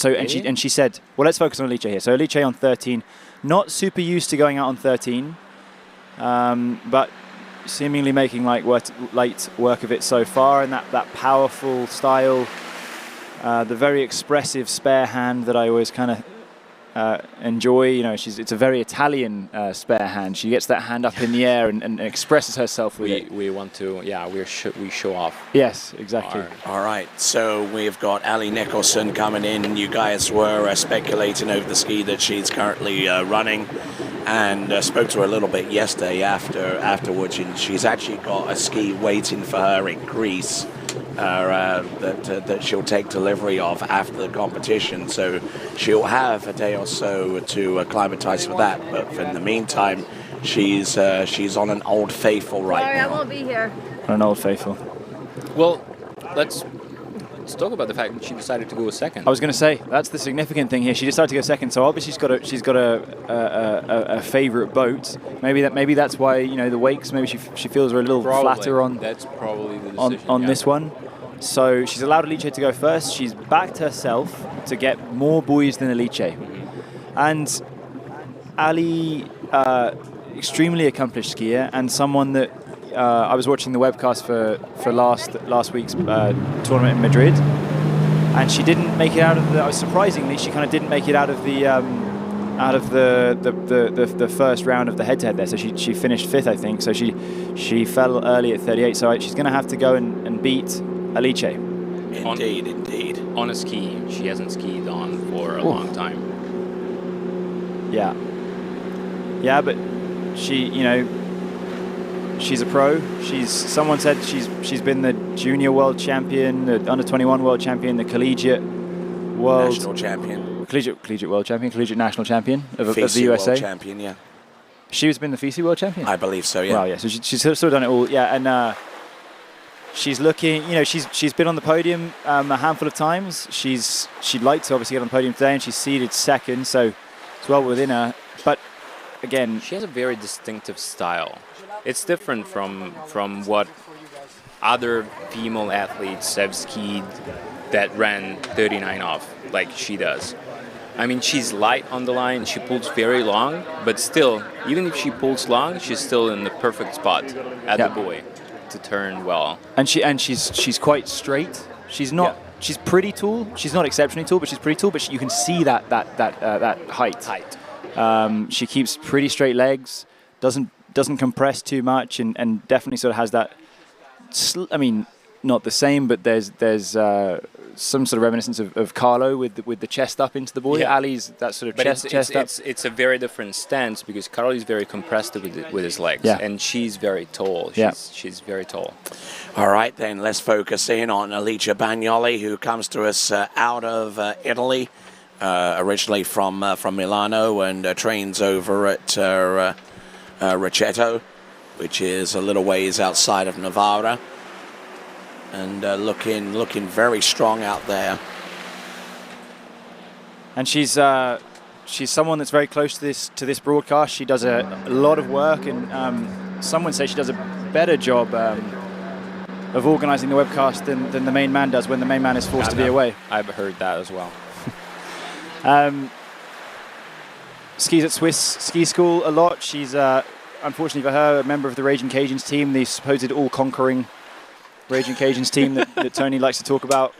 Speaker 16: she said, well, let's focus on Alice here. So Alice on 13, not super used to going out on 13, but seemingly making light work of it so far, and that powerful style, the very expressive spare hand that I always kind of enjoy. You know, it's a very Italian spare hand. She gets that hand up in the air and expresses herself with it.
Speaker 14: We want to, we show off.
Speaker 16: Yes, exactly.
Speaker 2: All right, so we've got Ali Nicholson coming in. You guys were speculating over the ski that she's currently running, and spoke to her a little bit yesterday afterwards, and she's actually got a ski waiting for her in Greece that she'll take delivery of after the competition. So she'll have a day or so to acclimatise for that. But in the meantime, she's on an Old Faithful right now.
Speaker 4: I won't be here.
Speaker 16: On an Old Faithful.
Speaker 14: Well, let's talk about the fact that she decided to go second.
Speaker 16: I was going to say that's the significant thing here. She decided to go second, so obviously she's got a favourite boat. Maybe that's why the wakes. Maybe she feels are a little flatter on.
Speaker 14: That's probably the decision,
Speaker 16: on this one. So she's allowed Alice to go first. She's backed herself to get more buoys than Alice, and Ali, extremely accomplished skier and someone that. I was watching the webcast for last week's tournament in Madrid, and she didn't make it out of the. Surprisingly, she kind of didn't make it out of the first round of the head-to-head there. So she finished 5th, I think. So she fell early at 38. So she's going to have to go and beat Alice.
Speaker 2: Indeed.
Speaker 14: On a ski she hasn't skied on for a long time.
Speaker 16: Yeah, but she, she's a pro. Someone said she's been the junior world champion, the under 21 world champion, the collegiate world
Speaker 2: national champion,
Speaker 16: collegiate world champion, collegiate national champion of the USA.
Speaker 2: World champion, yeah.
Speaker 16: She's been the FISI world champion.
Speaker 2: I believe so, yeah.
Speaker 16: Wow, yeah. So she's sort of done it all, yeah. And she's looking, she's been on the podium a handful of times. She'd like to obviously get on the podium today, and she's seeded second, so it's well within her. But again,
Speaker 14: she has a very distinctive style. It's different from what other female athletes have skied that ran 39 off like she does. I mean, she's light on the line, she pulls very long, but still, even if she pulls long, she's still in the perfect spot at the buoy to turn well.
Speaker 16: And she's quite straight. She's not. Yeah. She's pretty tall. She's not exceptionally tall, but she's pretty tall. But you can see that height. She keeps pretty straight legs. Doesn't compress too much, and definitely sort of has that. I mean, not the same, but there's some sort of reminiscence of Carlo with the chest up into the buoy. Yeah. Ali's that sort of chest up.
Speaker 14: It's a very different stance because Carlo is very compressed with his legs, and she's very tall. She's very tall.
Speaker 2: All right, then let's focus in on Alice Bagnoli, who comes to us out of Italy, originally from Milano, and trains over at Rocchetto, which is a little ways outside of Novara. And looking very strong out there.
Speaker 16: And she's someone that's very close to this broadcast. She does a lot of work, and someone says she does a better job of organising the webcast than the main man does when the main man is forced to be away.
Speaker 14: I've heard that as well.
Speaker 16: Skis at Swiss Ski School a lot. She's unfortunately for her a member of the Raging Cajuns team, the supposed all-conquering Raging Cajuns team that Tony likes to talk about.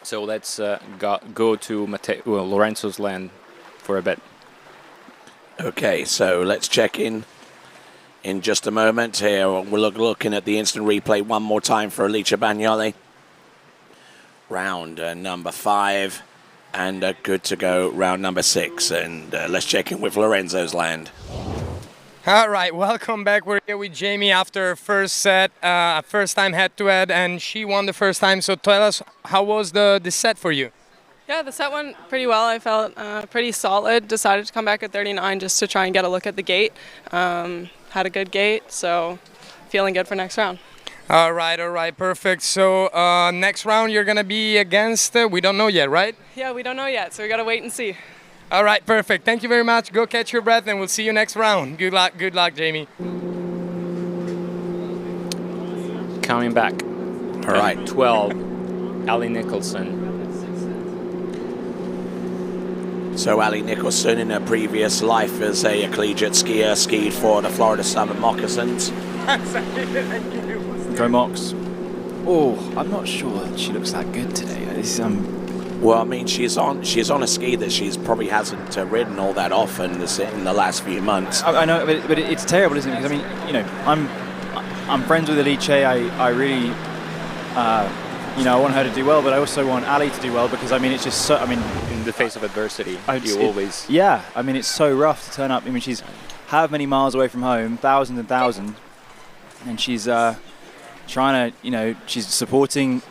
Speaker 14: So let's go to Lorenzo's land for a bit.
Speaker 2: Okay, so let's check in just a moment. Here we're looking at the instant replay one more time for Alice Bagnoli. Round number 5, and good to go round number 6. And let's check in with Lorenzo's land.
Speaker 8: All right, welcome back. We're here with Jamie after first set, first time head-to-head, and she won the first time. So tell us, how was the set for you?
Speaker 17: Yeah, the set went pretty well. I felt pretty solid. Decided to come back at 39 just to try and get a look at the gate. Had a good gate, so feeling good for next round.
Speaker 8: All right, perfect. So next round you're gonna be against, we don't know yet, right?
Speaker 17: Yeah, we don't know yet, so we gotta wait and see.
Speaker 8: All right, perfect. Thank you very much. Go catch your breath, and we'll see you next round. Good luck, Jamie.
Speaker 14: Coming back.
Speaker 2: All right.
Speaker 14: 12, Ali Nicholson.
Speaker 2: So Ali Nicholson, in her previous life as a collegiate skier, skied for the Florida Summer Moccasins.
Speaker 16: Go Mox. Oh, I'm not sure that she looks that good today.
Speaker 2: Well, I mean, she's on a ski that she's probably hasn't ridden all that often in the last few months.
Speaker 16: I know, but it's terrible, isn't it? Because I mean, you know, I'm friends with Alice. I really, you know, I want her to do well, but I also want Ali to do well because I mean, it's just so. I mean,
Speaker 14: in the face of adversity, you always.
Speaker 16: Yeah, I mean, it's so rough to turn up. I mean, she's however many miles away from home, thousands and thousands, and she's trying to, you know, she's supporting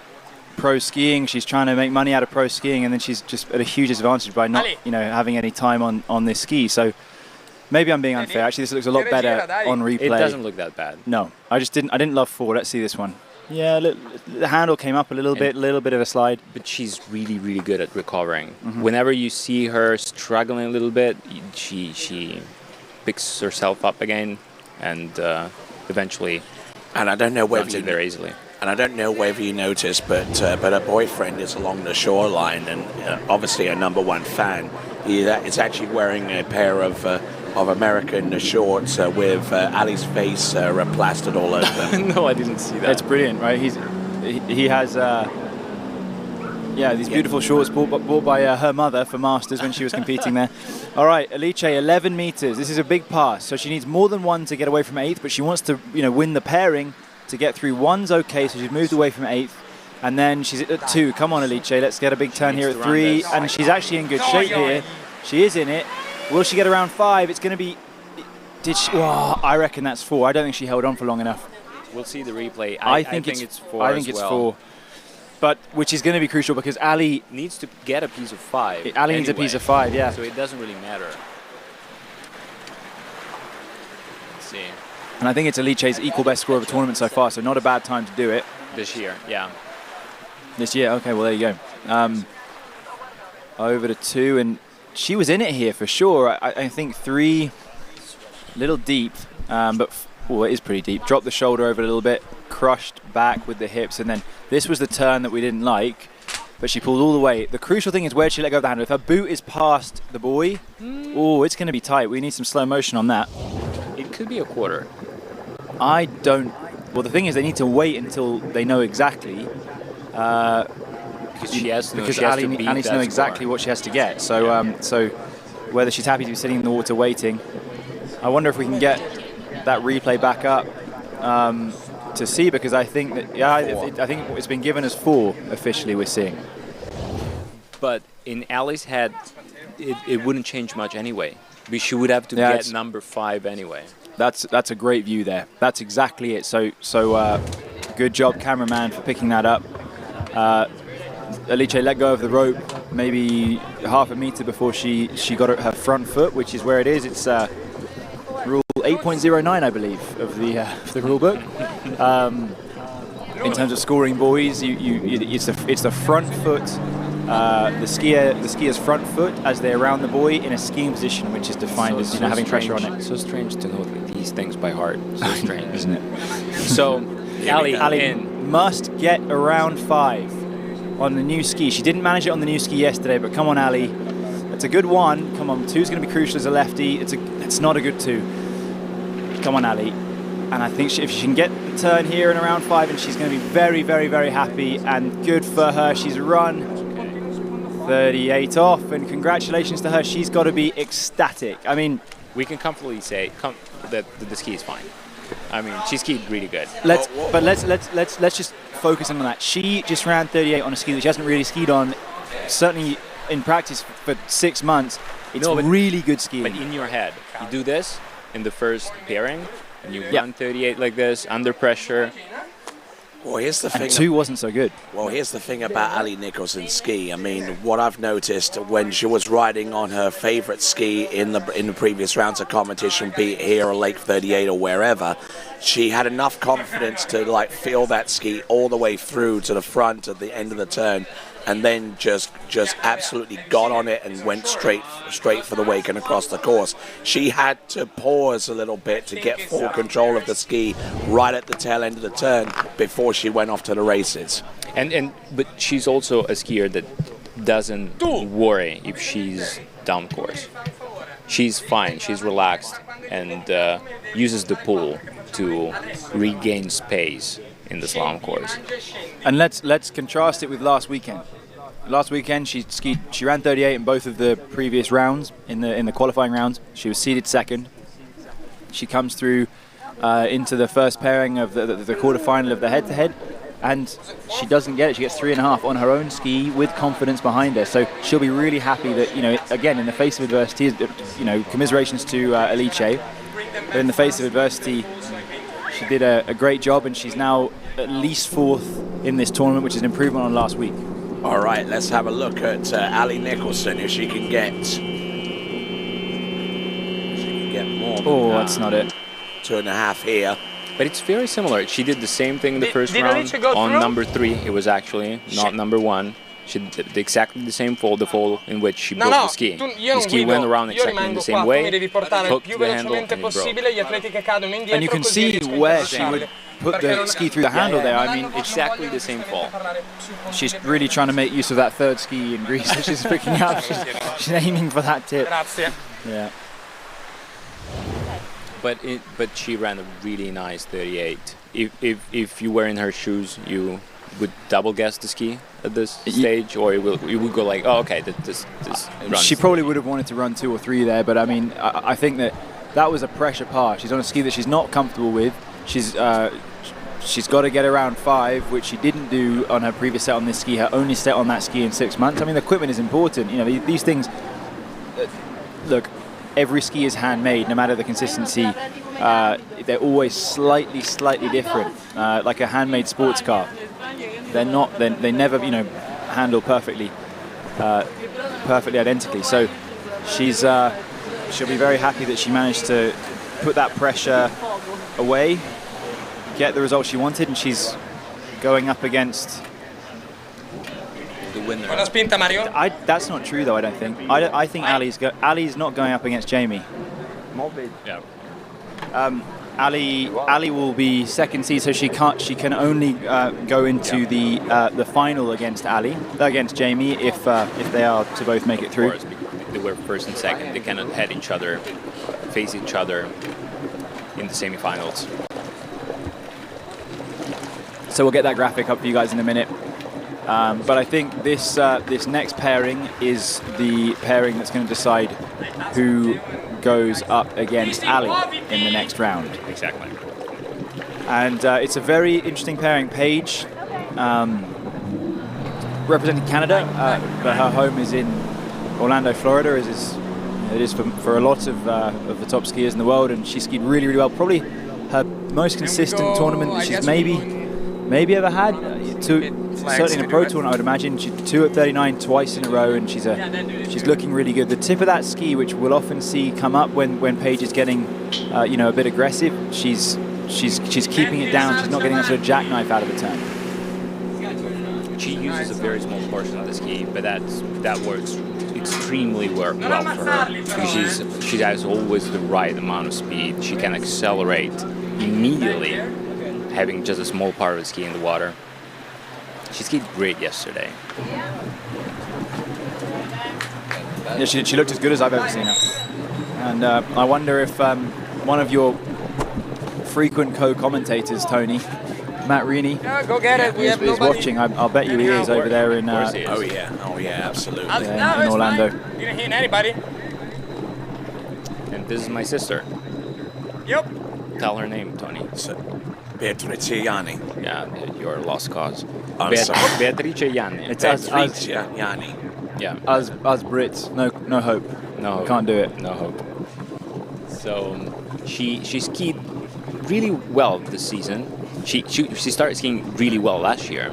Speaker 16: pro skiing. She's trying to make money out of pro skiing, and then she's just at a huge disadvantage by not, you know, having any time on this ski. So maybe I'm being unfair. Actually, this looks a lot better on replay.
Speaker 14: It doesn't look that bad.
Speaker 16: No, I didn't love 4. Let's see this one. Yeah, the handle came up a little bit of a slide.
Speaker 14: But she's really, really good at recovering. Mm-hmm. Whenever you see her struggling a little bit, she picks herself up again, and eventually.
Speaker 2: And I don't know whether
Speaker 14: you there easily.
Speaker 2: And I don't know whether you noticed, but her boyfriend is along the shoreline, and obviously a #1 fan. He is actually wearing a pair of American shorts with Ali's face plastered all over them.
Speaker 14: No, I didn't see that.
Speaker 16: That's brilliant, right? He has these beautiful shorts bought by her mother for Masters when she was competing there. All right, Alice, 11 meters. This is a big pass, so she needs more than 1 to get away from 8th, but she wants to, you know, win the pairing to get through. 1's okay, so she's moved away from 8th, and then she's at 2. Come on, Alice, let's get a big turn here at 3, and she's actually in good shape here. She is in it. Will she get around 5? It's going to be. Did she? Oh, I reckon that's 4. I don't think she held on for long enough.
Speaker 14: We'll see the replay.
Speaker 16: I think it's 4. I think it's 4. But which is going to be crucial because Ali
Speaker 14: needs to get a piece of 5.
Speaker 16: Ali needs a piece of 5, yeah.
Speaker 14: So it doesn't really matter. Let's see.
Speaker 16: And I think it's Alice's equal best score of a tournament so far, so not a bad time to do it.
Speaker 14: This year, yeah.
Speaker 16: This year, okay, well, there you go. Over to 2, and she was in it here for sure. I think 3, a little deep, but it is pretty deep. Dropped the shoulder over a little bit, crushed back with the hips, and then this was the turn that we didn't like, but she pulled all the way. The crucial thing is where she let go of the handle. If her boot is past the buoy, it's going to be tight. We need some slow motion on that.
Speaker 14: It could be a quarter.
Speaker 16: I don't. Well, the thing is, they need to wait until they know exactly.
Speaker 14: Because she has to know.
Speaker 16: Because Ali needs to know exactly what she has to get. So, so whether she's happy to be sitting in the water waiting, I wonder if we can get that replay back up to see, because I think that I think it's been given as 4 officially. We're seeing.
Speaker 14: But in Ali's head, it wouldn't change much anyway. She would have to get #5 anyway.
Speaker 16: That's a great view there. That's exactly it. So good job, cameraman, for picking that up. Alice let go of the rope maybe half a meter before she got her front foot, which is where it is. It's rule 8.09, I believe, of the rule book. In terms of scoring buoys, it's the front foot, the skier's front foot as they're around the buoy in a skiing position, which is defined as having pressure on it.
Speaker 14: So strange to know these things by heart. So strange, isn't it? So Ali
Speaker 16: must get around 5 on the new ski. She didn't manage it on the new ski yesterday, but come on, Ali. It's a good 1. Come on, 2's going to be crucial as a lefty. It's not a good 2. Come on, Ali. And I think if she can get the turn here in around 5, and she's going to be very, very, very happy, and good for her. She's run 38 off, and congratulations to her. She's got to be ecstatic. I mean,
Speaker 14: we can comfortably say that the ski is fine. I mean, she skied really good.
Speaker 16: Let's just focus on that. She just ran 38 on a ski that she hasn't really skied on, certainly in practice for 6 months. It's really good skiing.
Speaker 14: But in your head, you do this, in the first pairing, and you run 38 like this under pressure.
Speaker 2: Well, here's the thing.
Speaker 16: And 2 wasn't so good.
Speaker 2: Well, here's the thing about Ali Nicholson's ski. I mean, what I've noticed when she was riding on her favorite ski in the previous rounds of competition, be it here or Lake 38 or wherever, she had enough confidence to like feel that ski all the way through to the front at the end of the turn, and then just absolutely got on it and went straight for the wake and across the course. She had to pause a little bit to get full control of the ski right at the tail end of the turn before she went off to the races.
Speaker 14: But she's also a skier that doesn't worry if she's down course. She's fine, she's relaxed, and uses the pull to regain space in the slalom course.
Speaker 16: And let's contrast it with last weekend. Last weekend she ran 38 in both of the previous rounds, in the qualifying rounds. She was seeded second. She comes through into the first pairing of the quarterfinal of the head-to-head, and she doesn't get it. She gets 3.5 on her own ski with confidence behind her. So she'll be really happy that, again, in the face of adversity, commiserations to Alice, but in the face of adversity, she did a great job, and she's now at least 4th in this tournament, which is an improvement on last week.
Speaker 2: All right, let's have a look at Ali Nicholson, if she can get more.
Speaker 16: Oh, that's not it.
Speaker 2: 2.5 here.
Speaker 14: But it's very similar. She did the same thing in the first round on number 3. It was actually not number 1. She did exactly the same fall, the fall in which she broke the ski. The ski went around exactly in the same way, hooked the handle, and it broke.
Speaker 16: And you can see where she would put the ski through the handle there. I mean,
Speaker 14: exactly the same fall.
Speaker 16: She's really trying to make use of that third ski in Greece that she's picking up. She's aiming for that tip. Yeah.
Speaker 14: But she ran a really nice 38. If you were in her shoes, you would double guess the ski at this stage, or you would go like, oh, okay, this runs.
Speaker 16: She probably would have wanted to run 2 or 3 there, but I mean, I think that was a pressure par. She's on a ski that she's not comfortable with. She's got to get around 5, which she didn't do on her previous set on this ski. Her only set on that ski in 6 months. I mean, the equipment is important. These things. Look, every ski is handmade, no matter the consistency. They're always slightly different, like a handmade sports car. They're not. They never, handle perfectly identically. So she'll be very happy that she managed to put that pressure away, get the result she wanted, and she's going up against
Speaker 14: the winner.
Speaker 16: That's not true, though. I don't think. I think Ali's not going up against Jamie.
Speaker 14: Yeah.
Speaker 16: Ali will be second seed, so she can only go into the final against Jamie if they are to both make it through.
Speaker 14: Of course, they were first and second. They cannot face each other in the semifinals.
Speaker 16: So we'll get that graphic up for you guys in a minute. But I think this next pairing is the pairing that's going to decide who goes up against Ali in the next round.
Speaker 14: Exactly.
Speaker 16: And it's a very interesting pairing. Paige, representing Canada, but her home is in Orlando, Florida, as it is for a lot of the top skiers in the world, and she skied really, really well. Probably her most consistent tournament that she's maybe ever had. Certainly in a pro tournament, I would imagine. She did 2 at 39 twice in a row, and she's looking really good. The tip of that ski, which we'll often see come up when Paige is getting a bit aggressive, she's keeping it down. She's not getting that sort of jackknife out of the turn.
Speaker 14: She uses a very small portion of the ski, but that works extremely well for her, because she has always the right amount of speed. She can accelerate immediately, having just a small part of the ski in the water. She skied great yesterday.
Speaker 16: Yeah, she looked as good as I've ever seen her. And I wonder if one of your frequent co-commentators, Tony, Matt Reaney, is watching. I'll bet you he is over there in.
Speaker 2: Oh yeah, absolutely.
Speaker 16: In Orlando.
Speaker 8: You didn't hit anybody.
Speaker 14: And this is my sister.
Speaker 8: Yep.
Speaker 14: Tell her name, Tony.
Speaker 2: Beatrice Yanni.
Speaker 14: Yeah, you're a lost cause.
Speaker 2: Beatrice
Speaker 14: Yanni.
Speaker 16: It's us
Speaker 2: Yanni.
Speaker 14: Yeah.
Speaker 16: Us Brits. No hope.
Speaker 14: No hope.
Speaker 16: Can't do it.
Speaker 14: No hope. So She skied really well this season. She started skiing really well last year.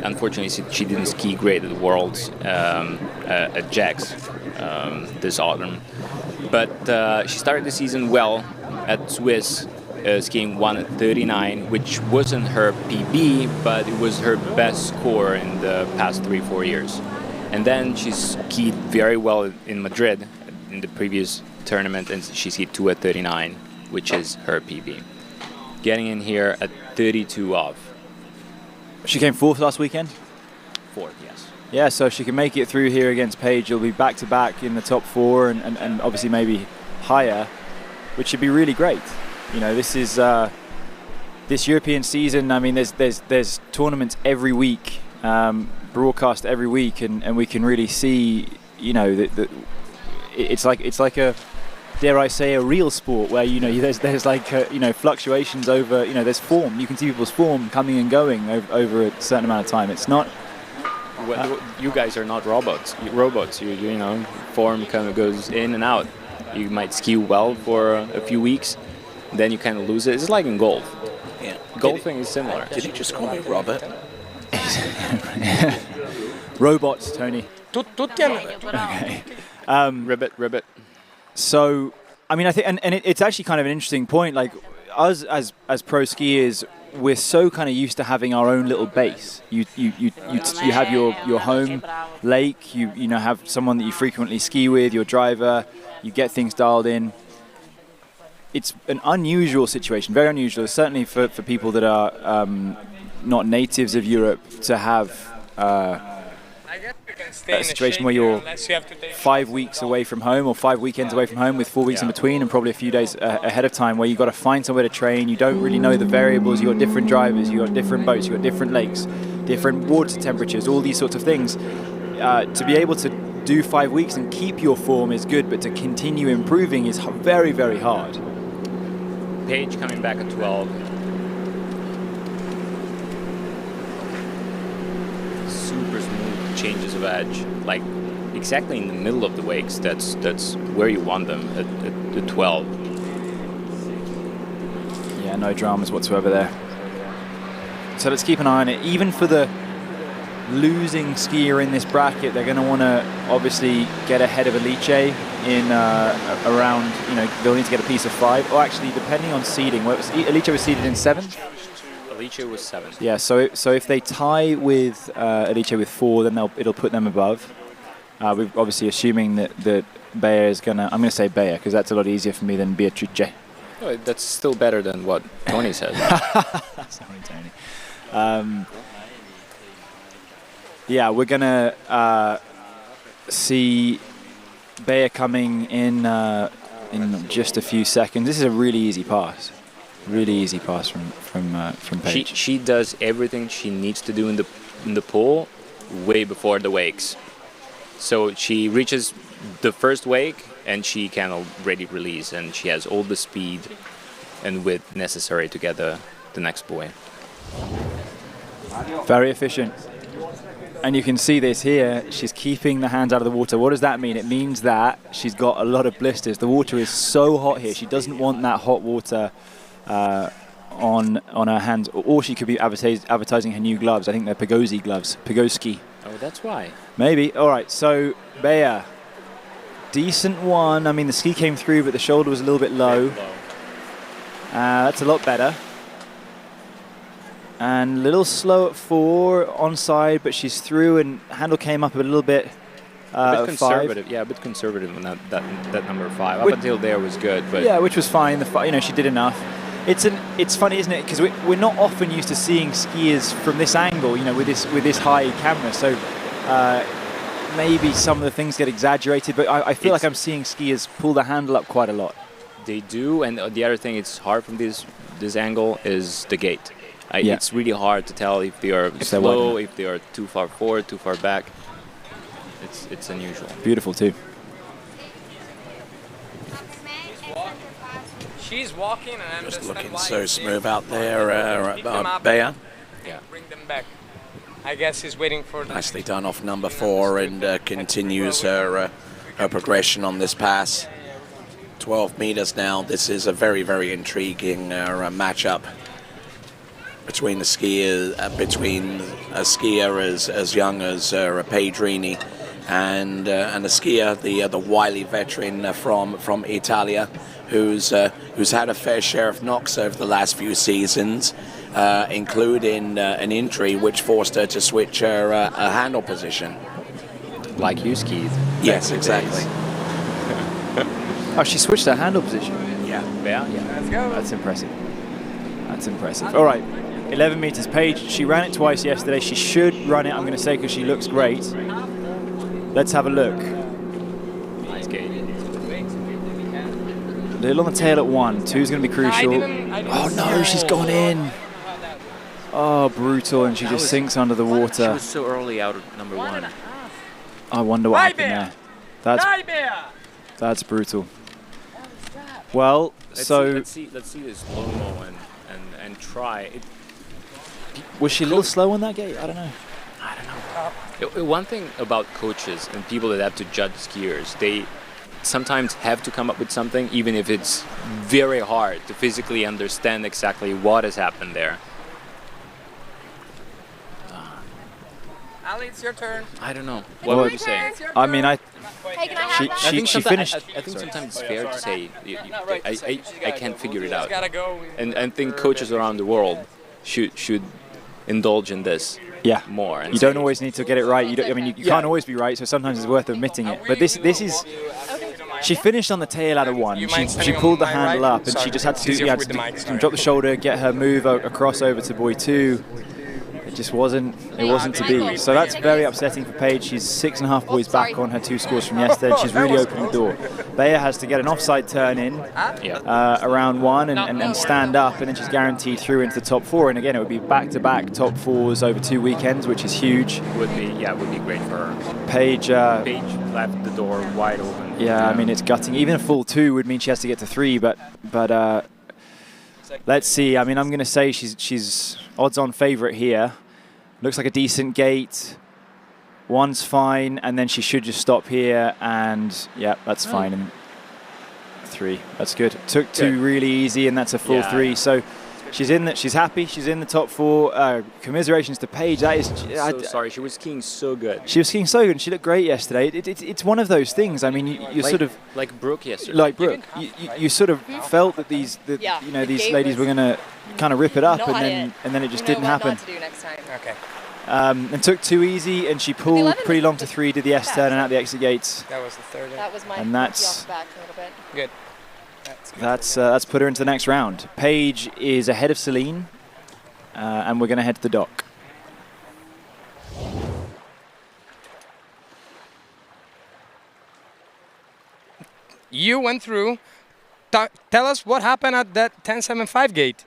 Speaker 14: Unfortunately, she didn't ski great at the Worlds at Jax this autumn. But she started the season well at Swiss, skiing 1 at 39, which wasn't her PB, but it was her best score in the past 3-4 years. And then she skied very well in Madrid in the previous tournament, and she skied 2 at 39, which is her PB. Getting in here at 32 off.
Speaker 16: She came 4th last weekend?
Speaker 14: 4th, yes.
Speaker 16: Yeah, so if she can make it through here against Paige, you'll be back-to-back in the top 4 and obviously maybe higher, which should be really great. You know, this is this European season. I mean, there's tournaments every week, broadcast every week, and we can really see, you know, that it's like a, dare I say, a real sport where, you know, there's like you know, fluctuations over, you know, there's form. You can see people's form coming and going over a certain amount of time. It's not.
Speaker 14: Well, you guys are not robots. You know, form kind of goes in and out. You might ski well for a few weeks, then you kind of lose it. It's like in golf.
Speaker 2: Yeah.
Speaker 14: Golfing is similar.
Speaker 2: Did you just call me Robert?
Speaker 16: Robots, Tony.
Speaker 2: Tutti hanno
Speaker 16: Okay.
Speaker 14: Ribbit.
Speaker 16: So, I mean, I think, and it's actually kind of an interesting point. Like, us as pro skiers, we're so kind of used to having our own little base. You have your home lake. You know, have someone that you frequently ski with, your driver. You get things dialed in. It's an unusual situation, very unusual, certainly for people that are not natives of Europe, to have a situation where you're 5 weeks away from home, or 5 weekends away from home, with 4 weeks in between, and probably a few days ahead of time, where you've got to find somewhere to train. You don't really know the variables. You've got different drivers, you've got different boats, you've got different lakes, different water temperatures, all these sorts of things. To be able to do 5 weeks and keep your form is good, but to continue improving is very, very hard.
Speaker 14: Paige coming back at 12. Super smooth changes of edge, like exactly in the middle of the wakes. That's where you want them, at the 12.
Speaker 16: Yeah, no dramas whatsoever there. So let's keep an eye on it. Even for the losing skier in this bracket, they're going to want to obviously get ahead of Alice in around, you know, they'll need to get a piece of 5, or actually depending on seeding. Alice was seeded in 7th?
Speaker 14: Alice was 7th.
Speaker 16: Yeah, so if they tie with Alice with 4, then it'll put them above. We're obviously assuming that Bea is going to, I'm going to say Bea because that's a lot easier for me than Beatrice.
Speaker 14: Oh, that's still better than what Tony says.
Speaker 16: That's only Tony. Yeah, we're going to see Bea coming in just a few seconds. This is a really easy pass. Really easy pass from Paige.
Speaker 14: She does everything she needs to do in the pool way before the wakes. So she reaches the first wake and she can already release, and she has all the speed and width necessary to get the next buoy.
Speaker 16: Very efficient. And you can see this here, she's keeping the hands out of the water. What does that mean? It means that she's got a lot of blisters. The water is so hot here. She doesn't want that hot water on her hands. Or she could be advertising her new gloves. I think they're Pagosi gloves. Pagoski.
Speaker 14: Oh, that's why.
Speaker 16: Maybe. All right, so Bea. Decent one. I mean, the ski came through, but the shoulder was a little bit low. That's a lot better. And a little slow at 4 onside, but she's through, and handle came up a little bit.
Speaker 14: A bit conservative, 5. Yeah, a bit conservative on that number 5. Up until there was good, but
Speaker 16: yeah, which was fine. You know, she did enough. It's funny, isn't it? Because we're not often used to seeing skiers from this angle, you know, with this high camera. So maybe some of the things get exaggerated, but I feel like I'm seeing skiers pull the handle up quite a lot.
Speaker 14: They do, and the other thing it's hard from this angle is the gate.
Speaker 16: Yeah.
Speaker 14: It's really hard to tell if they are slow, if they are too far forward, too far back. It's unusual.
Speaker 16: Beautiful too.
Speaker 8: She's walking, and I'm
Speaker 2: just looking so smooth out there, Bea.
Speaker 14: Yeah.
Speaker 8: Bring them back. I guess he's waiting for.
Speaker 2: Nicely done off number 4, and continues her progression on this pass. 12 meters now. This is a very, very intriguing matchup between a skier, as young as Pedrini and a skier, the wily veteran from Italia, who's had a fair share of knocks over the last few seasons, including an injury which forced her to switch her handle position.
Speaker 3: Like you skied.
Speaker 2: Yes, exactly.
Speaker 16: Oh, she switched her handle position.
Speaker 2: Yeah.
Speaker 16: Yeah. Let's go. That's impressive. That's impressive. All right, 11 meters. Paige, she ran it twice yesterday. She should run it, I'm going to say, because she looks great. Let's have a look.
Speaker 14: Nice gate.
Speaker 16: Little on the tail at 1. 2 is going to be crucial. Oh no, she's gone in. Oh, brutal, and she just sinks under the water.
Speaker 14: She was so early out of number 1.
Speaker 16: I wonder what happened there. That's brutal. Well,
Speaker 14: let's see this slow-mo and try.
Speaker 16: Was she a little slow on that gate? I don't know.
Speaker 14: One thing about coaches and people that have to judge skiers, they sometimes have to come up with something, even if it's very hard to physically understand exactly what has happened there.
Speaker 8: Ali, it's your turn.
Speaker 14: I don't know. What would you say?
Speaker 16: I mean,
Speaker 14: she
Speaker 16: finished.
Speaker 14: I think sometimes it's fair to say I can't figure it out.
Speaker 8: Gotta go.
Speaker 14: And I think coaches around the world should indulge in this.
Speaker 16: Yeah.
Speaker 14: More. And
Speaker 16: you don't always need to get it right. You can't always be right, so sometimes it's worth admitting it. But this is. She finished on the tail out of 1. She pulled the handle up, and she just had to drop the shoulder, get her move across over to buoy 2. It just wasn't to be. So that's very upsetting for Paige. She's 6.5 buoys back on her 2 scores from yesterday. She's really opened the door. Bayer has to get an offside turn in around 1 and stand up, and then she's guaranteed through into the top 4. And again, it would be back-to-back top 4s over 2 weekends, which is huge.
Speaker 14: Would be great for her.
Speaker 16: Paige
Speaker 14: left the door wide open.
Speaker 16: Yeah, I mean, it's gutting. Even a full 2 would mean she has to get to 3, but let's see. I mean, I'm going to say she's odds-on favourite here. Looks like a decent gate. 1's fine, and then she should just stop here, and yeah, that's fine. And 3, that's good. Took 2 really easy, and that's a full 3. So she's in that. She's happy. She's in the top 4. Commiserations to Paige. That is.
Speaker 14: So sorry, she was skiing so good.
Speaker 16: She was skiing so good, and she looked great yesterday. It's one of those things. I mean, you sort of
Speaker 14: like Brooke yesterday.
Speaker 16: Like Brooke, you sort of felt that these ladies were going to kind of rip it up, and then it just didn't happen.
Speaker 8: What to do next time. Okay.
Speaker 16: And took 2 easy, and she pulled pretty long to 3, did the S turn and out the exit gates.
Speaker 8: That was the third.
Speaker 18: That was my
Speaker 16: and that's
Speaker 18: back a little bit.
Speaker 8: Good.
Speaker 16: That's put her into the next round. Paige is ahead of Celine, and we're going to head to the dock.
Speaker 8: You went through. Tell us what happened at that 10.75 gate.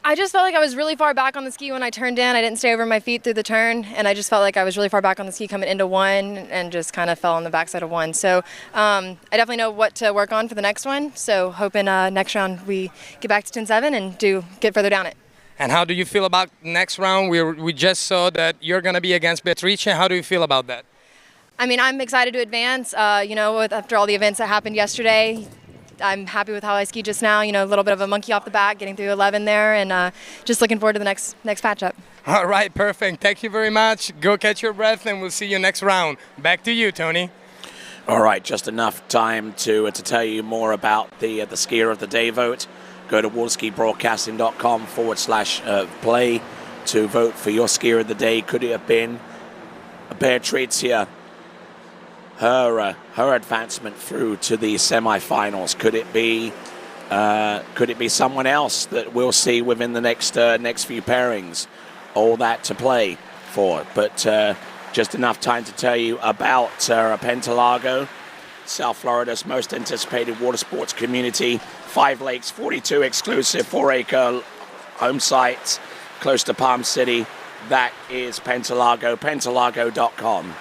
Speaker 18: I just felt like I was really far back on the ski when I turned in. I didn't stay over my feet through the turn, and I just felt like I was really far back on the ski coming into 1 and just kind of fell on the backside of 1. So I definitely know what to work on for the next one. So hoping next round we get back to 10.7 and get further down it.
Speaker 8: And how do you feel about next round? We just saw that you're going to be against Beatrice. How do you feel about that?
Speaker 18: I mean, I'm excited to advance. After all the events that happened yesterday, I'm happy with how I skied just now. A little bit of a monkey off the back, getting through 11 there, and just looking forward to the next patch up.
Speaker 8: All right, perfect. Thank you very much. Go catch your breath, and we'll see you next round. Back to you, Tony.
Speaker 2: All right, just enough time to tell you more about the Skier of the Day vote. Go to waterskibroadcasting.com/play to vote for your Skier of the Day. Could it have been Beatrice? Her advancement through to the semi-finals? Could it be someone else that we'll see within the next few pairings? All that to play for, but just enough time to tell you about Pentalago, South Florida's most anticipated water sports community. 5 lakes, 42 exclusive 4-acre home sites close to Palm City. That is Pentalago, pentalago.com.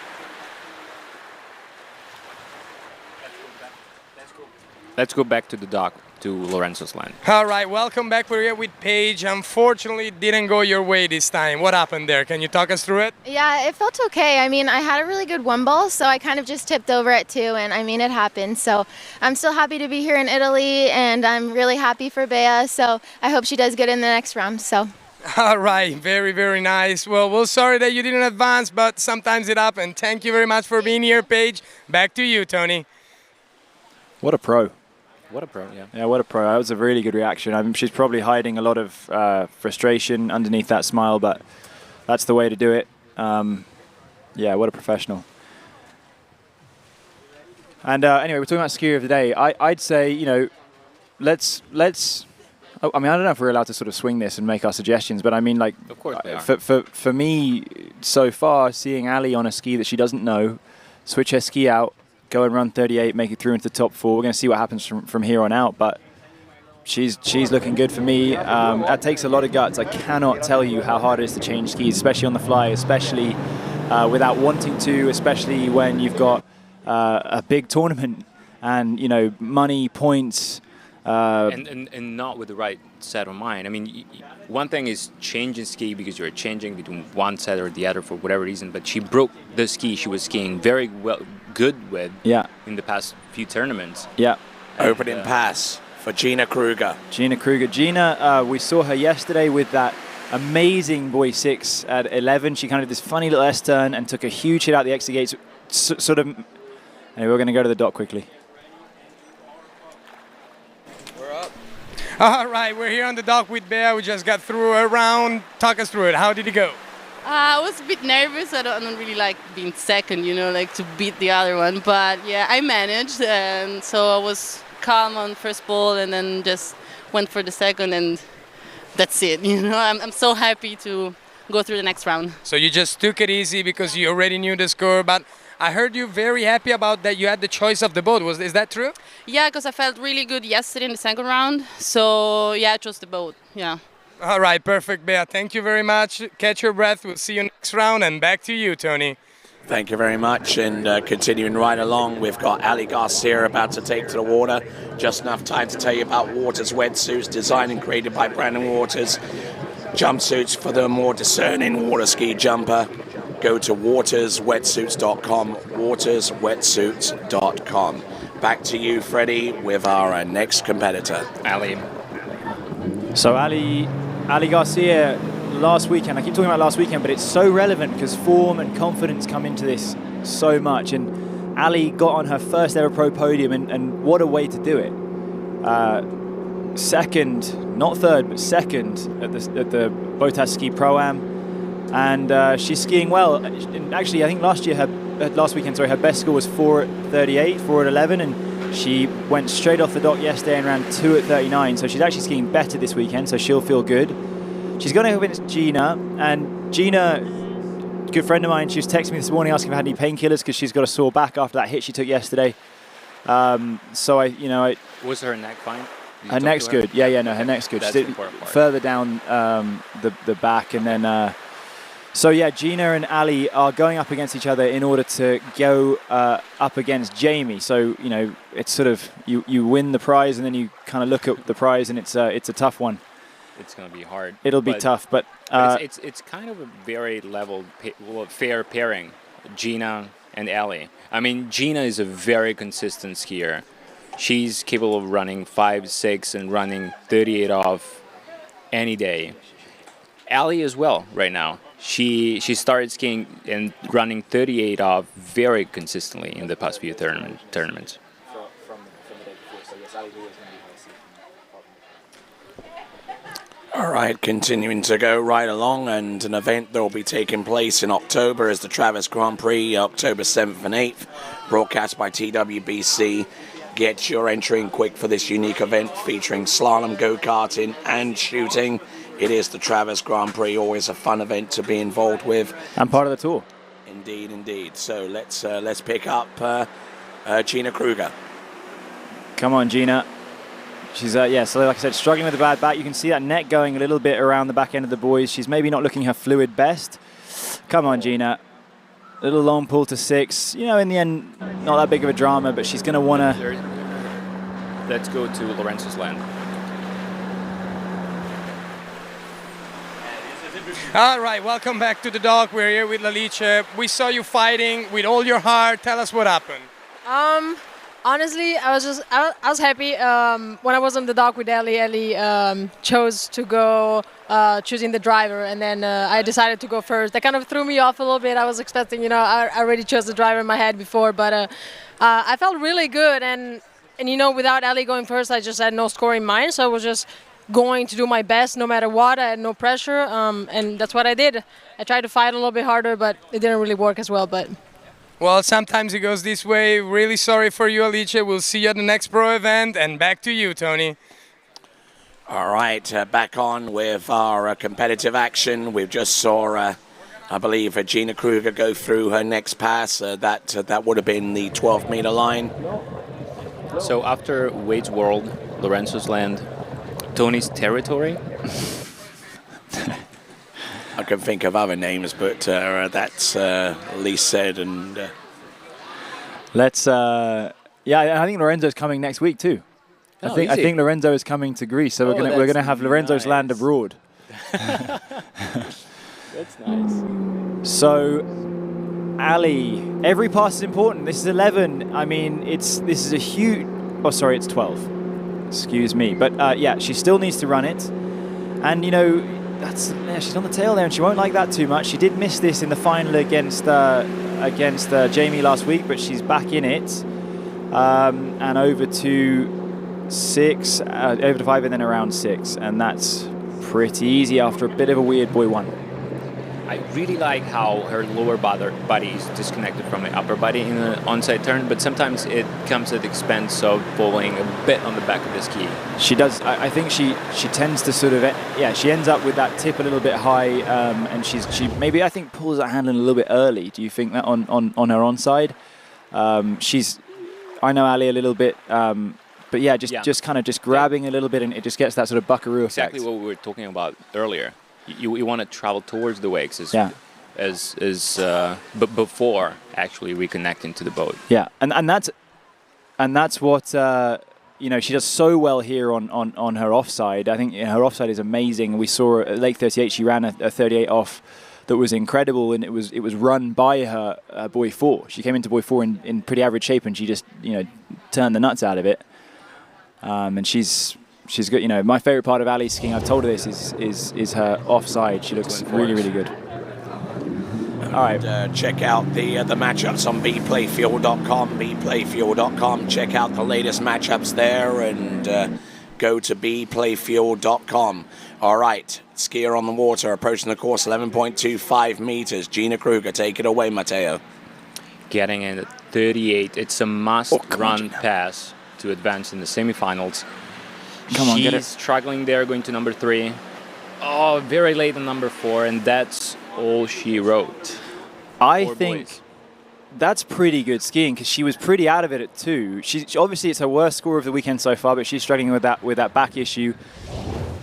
Speaker 14: Let's go back to the dock, to Lorenzo's land.
Speaker 8: All right, welcome back. We're here with Paige. Unfortunately, it didn't go your way this time. What happened there? Can you talk us through it?
Speaker 19: Yeah, it felt okay. I mean, I had a really good one ball, so I kind of just tipped over at 2, and I mean, it happened. So I'm still happy to be here in Italy, and I'm really happy for Bea, so I hope she does good in the next round. So.
Speaker 8: All right, very, very nice. Well, we're sorry that you didn't advance, but sometimes it happens. Thank you very much for being here, Paige. Back to you, Tony.
Speaker 16: What a pro.
Speaker 14: What a pro, yeah.
Speaker 16: Yeah, what a pro. That was a really good reaction. I mean, she's probably hiding a lot of frustration underneath that smile, but that's the way to do it. Yeah, what a professional. And anyway, we're talking about skier of the day. I'd say, you know, let's. I mean, I don't know if we're allowed to sort of swing this and make our suggestions, but I mean, like,
Speaker 14: of course they are.
Speaker 16: For me, so far, seeing Ali on a ski that she doesn't know, switch her ski out, go and run 38, make it through into the top 4. We're going to see what happens from here on out, but she's looking good for me. That takes a lot of guts. I cannot tell you how hard it is to change skis, especially on the fly, especially without wanting to, especially when you've got a big tournament and, you know, money, points.
Speaker 14: And not with the right set of mind. I mean, one thing is changing ski because you're changing between one set or the other for whatever reason, but she broke the ski she was skiing very good with in the past few tournaments.
Speaker 16: Yeah.
Speaker 2: Opening pass for Gina Kruger.
Speaker 16: Gina, we saw her yesterday with that amazing boy 6 at 11. She kind of did this funny little S-turn and took a huge hit out the exit gates. Sort of. Anyway, we're going to go to the dock quickly.
Speaker 8: All right, we're here on the dock with Bea. We just got through a round. Talk us through it. How did it go?
Speaker 20: I was a bit nervous. I don't really like being second, you know, like to beat the other one. But yeah, I managed, and so I was calm on first ball, and then just went for the second, and that's it. You know, I'm so happy to go through the next round.
Speaker 8: So you just took it easy because you already knew the score, but I heard you very happy about that you had the choice of the boat. Is that true?
Speaker 20: Yeah, because I felt really good yesterday in the second round. So yeah, I chose the boat. Yeah.
Speaker 8: All right, perfect, Bea. Thank you very much. Catch your breath. We'll see you next round. And back to you, Tony.
Speaker 2: Thank you very much. And continuing right along, we've got Ali Garcia about to take to the water. Just enough time to tell you about Waters wetsuits, designed and created by Brandon Waters. Jumpsuits for the more discerning water ski jumper. Go to waterswetsuits.com, waterswetsuits.com. Back to you, Freddie, with our next competitor.
Speaker 14: Ali.
Speaker 16: So Ali Garcia, last weekend, I keep talking about last weekend, but it's so relevant because form and confidence come into this so much. And Ali got on her first ever pro podium, and what a way to do it. Second, not third, but second at the Waterski Pro-Am. And she's skiing well. And actually, I think last weekend, her best score was 4 at 38, 4 at 11, and she went straight off the dock yesterday and ran 2 at 39. So she's actually skiing better this weekend, so she'll feel good. She's going to against Gina, and Gina, good friend of mine, she was texting me this morning asking if I had any painkillers because she's got a sore back after that hit she took yesterday. So
Speaker 14: was her neck fine?
Speaker 16: Her neck's good. Yeah, no, her neck's good.
Speaker 14: That's
Speaker 16: She's
Speaker 14: the important part.
Speaker 16: further down the back, and then. So yeah, Gina and Ali are going up against each other in order to go up against Jamie. So you know, it's sort of you win the prize, and then you kind of look at the prize, and it's a tough one.
Speaker 14: It's going to be hard.
Speaker 16: It'll be tough, but
Speaker 14: it's kind of a very fair pairing, Gina and Ali. I mean, Gina is a very consistent skier. She's capable of running 5, 6, and running 38 off any day. Ali as well right now. She started skiing and running 38 off very consistently in the past few tournaments.
Speaker 2: All right, continuing to go right along, and an event that will be taking place in October is the Travis Grand Prix, October 7th and 8th, broadcast by TWBC. Get your entry in quick for this unique event featuring slalom, go-karting, and shooting. It is the Travis Grand Prix, always a fun event to be involved with.
Speaker 16: And part of the tour.
Speaker 2: Indeed, indeed. So let's pick up Gina Kruger.
Speaker 16: Come on, Gina. She's, so like I said, struggling with a bad back. You can see that neck going a little bit around the back end of the boys. She's maybe not looking her fluid best. Come on, Gina. Little long pull to 6. You know, in the end, not that big of a drama, but she's going to want to...
Speaker 14: let's go to Lorenzo's land.
Speaker 8: All right, welcome back to the dock. We're here with Alice. We saw you fighting with all your heart. Tell us what happened.
Speaker 5: Honestly, I was happy when I was on the dock with Ellie. Ellie chose to go choosing the driver, and then I decided to go first. That kind of threw me off a little bit. I was expecting, I already chose the driver in my head before, but I felt really good. And without Ellie going first, I just had no score in mind, so I was just going to do my best no matter what. I had no pressure, and that's what I did. I tried to fight a little bit harder, but it didn't really work as well. But
Speaker 8: well, sometimes it goes this way. Really sorry for you, Alice. We'll see you at the next pro event, and back to you, Tony.
Speaker 2: All right, back on with our competitive action. We just saw, I believe, Gina Kruger go through her next pass. That would have been the 12-meter line.
Speaker 14: So after Wade's World, Lorenzo's land, Tony's territory.
Speaker 2: I can think of other names, but that's Lee said. And
Speaker 16: let's. I think Lorenzo's coming next week too. I think Lorenzo is coming to Greece, so we're gonna have Lorenzo's land abroad.
Speaker 14: That's nice.
Speaker 16: So, Ali, every pass is important. This is 11. I mean, this is a huge. Oh, sorry, it's 12. Excuse me, but she still needs to run it, and she's on the tail there, and she won't like that too much. She did miss this in the final against Jamie last week, but she's back in it, and over to 6, over to 5, and then around 6, and that's pretty easy after a bit of a weird boy 1.
Speaker 14: I really like how her lower body is disconnected from the upper body in an onside turn, but sometimes it comes at the expense of falling a bit on the back of the ski.
Speaker 16: She does. I think she tends to sort of, she ends up with that tip a little bit high, and she maybe, I think, pulls that handling a little bit early. Do you think that on her onside? I know Ali a little bit, but just kind of grabbing a little bit, and it just gets that sort of buckaroo effect.
Speaker 14: Exactly what we were talking about earlier. You want to travel towards the wakes but before actually reconnecting to the boat.
Speaker 16: Yeah, and that's what she does so well here on her offside. I think her offside is amazing. We saw at Lake 38 she ran a 38 off that was incredible, and it was run by her buoy 4. She came into buoy 4 in pretty average shape, and she just turned the nuts out of it. And she's good. My favorite part of Ali's skiing, I've told her this, is her offside. She looks really, really good. All right.
Speaker 2: Check out the matchups on bplayfield.com, bplayfield.com. Check out the latest matchups there, and go to bplayfield.com. All right, skier on the water, approaching the course, 11.25 meters. Gina Kruger, take it away, Matteo.
Speaker 14: Getting in at 38. It's a must-run pass to advance in the semifinals.
Speaker 16: Come on,
Speaker 14: She's
Speaker 16: get it.
Speaker 14: struggling there, going to number 3. Oh, very late on number 4, and that's all she wrote.
Speaker 16: I think that's pretty good skiing, because she was pretty out of it at 2. She obviously, it's her worst score of the weekend so far, but she's struggling with that back issue.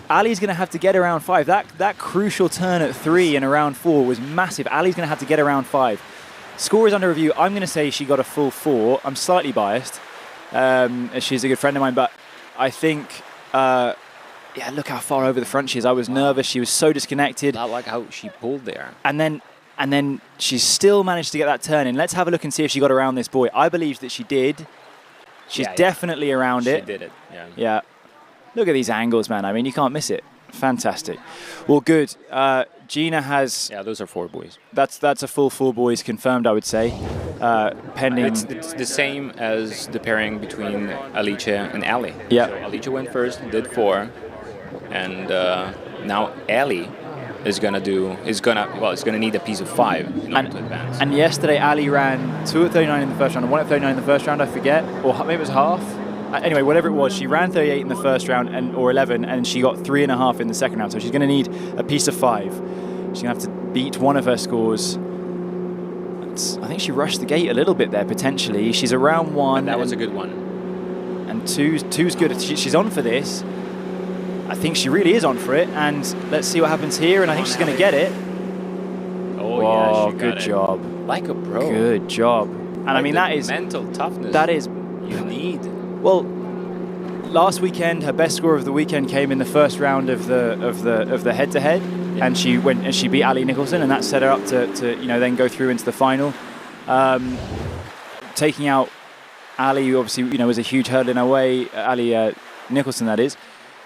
Speaker 16: Ali's going to have to get around 5. That crucial turn at 3 and around 4 was massive. Ali's going to have to get around 5. Score is under review. I'm going to say she got a full 4. I'm slightly biased. She's a good friend of mine, but I think... look how far over the front she is. I was nervous. She was so disconnected.
Speaker 14: I like how she pulled there.
Speaker 16: And then she still managed to get that turn in. Let's have a look and see if she got around this buoy. I believe that she did. She's definitely around it.
Speaker 14: She did it,
Speaker 16: Yeah. Look at these angles, man. I mean, you can't miss it. Fantastic. Well, good. Gina has...
Speaker 14: Yeah, those are 4 buoys.
Speaker 16: That's a full 4 buoys confirmed, I would say. Pending...
Speaker 14: It's the same as the pairing between Alice and Ali.
Speaker 16: Yeah.
Speaker 14: So Alice went first, did 4. And now Ali is gonna need a piece of 5 in order to advance.
Speaker 16: And yesterday Ali ran 2 at 39 in the first round and 1 at 39 in the first round, I forget, or maybe it was half. Anyway, whatever it was, she ran 38 in the first round or 11, and she got 3.5 in the second round. So she's going to need a piece of 5. She's going to have to beat one of her scores. I think she rushed the gate a little bit there potentially. She's around 1.
Speaker 14: And that was a good one.
Speaker 16: And two's good. She's on for this. I think she really is on for it, and let's see what happens here. And I think she's going to get it.
Speaker 14: Oh, yeah, she got
Speaker 16: good
Speaker 14: it.
Speaker 16: job.
Speaker 14: Like a pro.
Speaker 16: Good job. And I mean, that is
Speaker 14: mental toughness.
Speaker 16: That is
Speaker 14: you need.
Speaker 16: Well, last weekend, her best score of the weekend came in the first round of the head-to-head, and she beat Ali Nicholson, and that set her up to then go through into the final. Taking out Ali, obviously, was a huge hurdle in her way. Ali Nicholson, that is.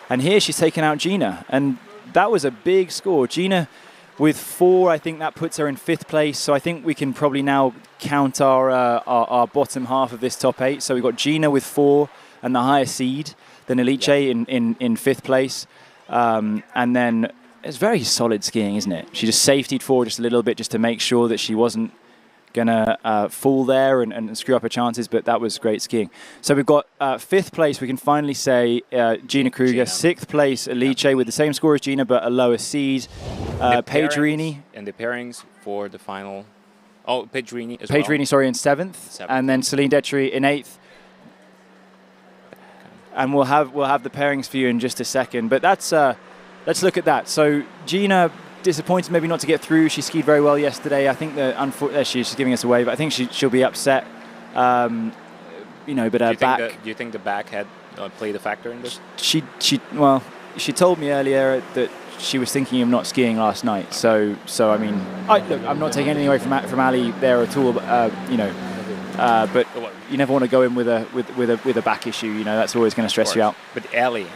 Speaker 16: And here she's taken out Gina, and that was a big score. Gina with 4, I think that puts her in 5th place. So I think we can probably now count our bottom half of this top 8. So we've got Gina with 4 and the higher seed, then Elite in 5th place. And then it's very solid skiing, isn't it? She just safetied forward just a little bit just to make sure that she wasn't going to fall there and screw up her chances, but that was great skiing. So we've got 5th place, we can finally say Gina Kruger, 6th place Elite with the same score as Gina but a lower seed. Pedrini.
Speaker 14: And the pairings for the final. Oh, Pedrini as
Speaker 16: Pedrini,
Speaker 14: well.
Speaker 16: sorry, in 7th. And then Celine Detry in 8th. And we'll have the pairings for you in just a second. But that's let's look at that. So Gina, disappointed maybe not to get through. She skied very well yesterday. I think she's giving us away, but I think she'll be upset. But her back.
Speaker 14: Do you think the back had played a factor in this?
Speaker 16: She told me earlier that she was thinking of not skiing last night. So I mean, I'm not taking anything away from Ali there at all. But you never want to go in with a back issue. That's always going to stress you out.
Speaker 14: But Ali,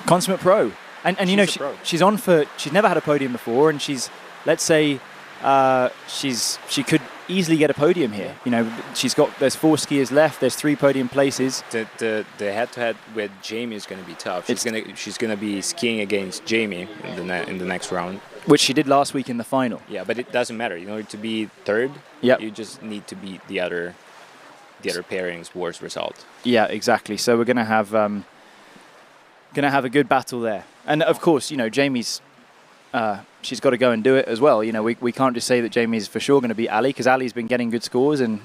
Speaker 16: consummate pro. And she's on for, she's never had a podium before, and she's, let's say, she could easily get a podium here. There's 4 skiers left, there's 3 podium places.
Speaker 14: The head-to-head with Jamie is going to be tough. She's gonna be skiing against Jamie in the next round,
Speaker 16: which she did last week in the final.
Speaker 14: Yeah, but it doesn't matter. In order to be 3rd, you just need to beat the other pairing's worst result.
Speaker 16: Yeah, exactly. So we're gonna have a good battle there. And of course, Jamie's, she's got to go and do it as well. We can't just say that Jamie's for sure going to beat Ali, because Ali's been getting good scores, and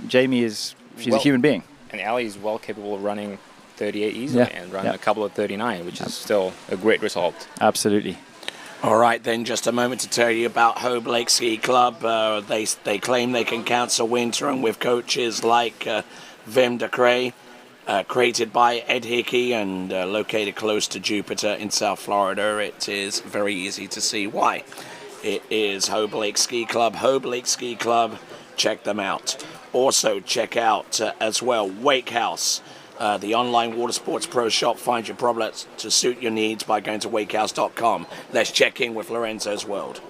Speaker 16: Jamie she's a human being.
Speaker 14: And Ali is well capable of running 38 easily and running a couple of 39, which is still a great result.
Speaker 16: Absolutely.
Speaker 2: All right, then, just a moment to tell you about Hobe Lake Ski Club. They claim they can cancel winter, and with coaches like Wim de Cree, created by Ed Hickey and located close to Jupiter in South Florida, it is very easy to see why. It is Hobe Lake Ski Club. Hobe Lake Ski Club, check them out. Also, check out as well Wake House, the online water sports pro shop. Find your products to suit your needs by going to wakehouse.com. Let's check in with Lorenzo's World.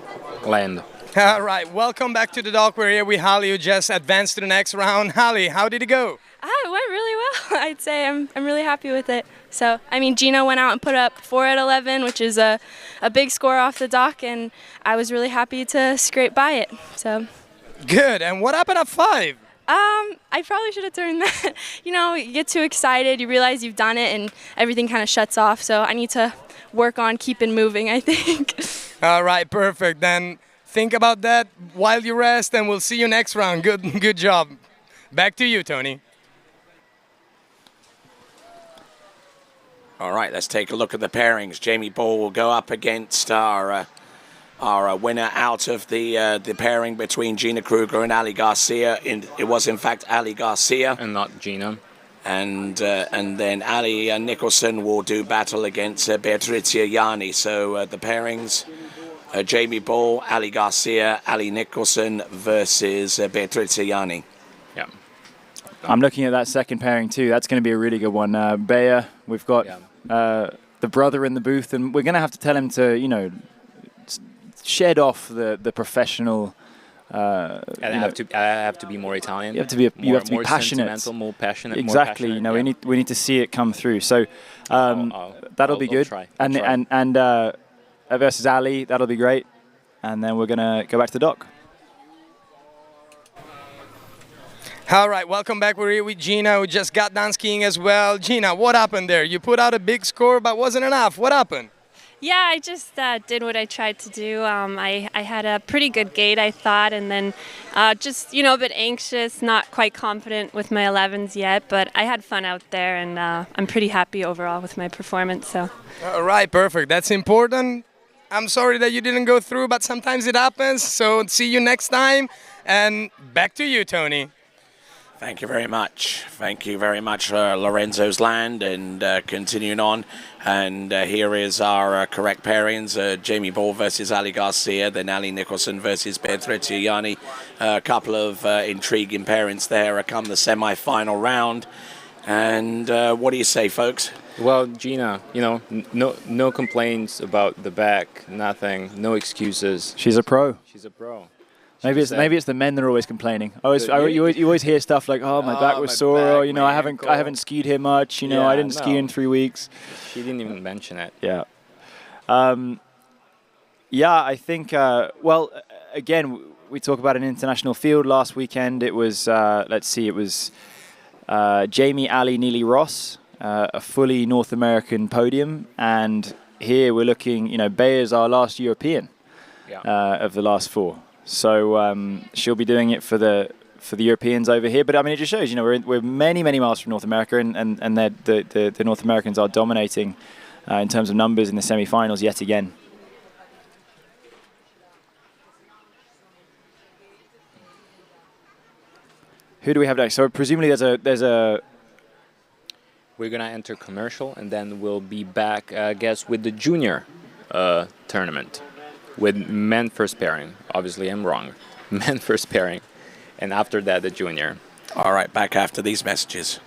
Speaker 14: Glenn.
Speaker 8: All right, welcome back to the dock. We're here with Holly, who just advanced to the next round. Holly, how did it go?
Speaker 6: It went really well. I'd say I'm really happy with it. So, Gina went out and put up 4 at 11, which is a big score off the dock, and I was really happy to scrape by it. So.
Speaker 8: Good. And what happened at 5?
Speaker 6: I probably should have turned that. You get too excited, you realize you've done it, and everything kind of shuts off. So I need to work on keeping moving, I think.
Speaker 8: All right, perfect. Then think about that while you rest, and we'll see you next round. Good job. Back to you, Tony.
Speaker 2: All right, let's take a look at the pairings. Jamie Ball will go up against our winner out of the pairing between Gina Kruger and Ali Garcia. It was, in fact, Ali Garcia.
Speaker 14: And not Gina.
Speaker 2: And then Ali Nicholson will do battle against Beatricia Yanni. So the pairings, Jamie Ball, Ali Garcia, Ali Nicholson versus Beatricia Yanni.
Speaker 14: Yeah.
Speaker 16: I'm looking at that second pairing too. That's going to be a really good one. Bea, we've got the brother in the booth, and we're going to have to tell him to, shed off the professional.
Speaker 14: I have to be more Italian.
Speaker 16: You have to be
Speaker 14: more
Speaker 16: passionate,
Speaker 14: sentimental, more passionate.
Speaker 16: Exactly.
Speaker 14: More passionate,
Speaker 16: we need to see it come through. So that'll be good.
Speaker 14: Try.
Speaker 16: And versus Ali, that'll be great. And then we're gonna go back to the dock.
Speaker 8: All right, welcome back. We're here with Gina, who just got done skiing as well. Gina, what happened there? You put out a big score, but wasn't enough. What happened?
Speaker 6: Yeah, I just did what I tried to do. I had a pretty good gait, I thought, and then just, a bit anxious, not quite confident with my 11s yet, but I had fun out there, and I'm pretty happy overall with my performance. So.
Speaker 8: All right, perfect. That's important. I'm sorry that you didn't go through, but sometimes it happens. So see you next time, and back to you, Tony.
Speaker 2: Thank you very much. Thank you very much, Lorenzo's Land. And continuing on, and here is our correct pairings. Jamie Ball versus Ali Garcia, then Ali Nicholson versus Petra Tiani. A couple of intriguing pairings there come the semi-final round. And what do you say, folks?
Speaker 14: Well, Gina, you know, no complaints about the back, nothing, no excuses.
Speaker 16: She's a pro.
Speaker 14: She's a pro.
Speaker 16: Maybe it's the men that are always complaining. You always hear stuff like, "Oh, my back was sore," or you know, I haven't skied here much. You know, I didn't ski in 3 weeks.
Speaker 14: She didn't even mention it.
Speaker 16: Yeah. I think. Well, again, we talk about an international field. Last weekend, it was. It was Jamie, Ali, Neely, Ross, a fully North American podium, and here we're looking. You know, Bea is our last European of the last 4. So she'll be doing it for the Europeans over here. But I mean, it just shows, you know, we're many miles from North America, and the North Americans are dominating in terms of numbers in the semi-finals yet again. Who do we have next? So presumably there's a.
Speaker 14: We're gonna enter commercial, and then we'll be back, I guess, with the junior tournament. With men first pairing. Obviously, I'm wrong. Men first pairing. And after that, the junior.
Speaker 2: All right, back after these messages.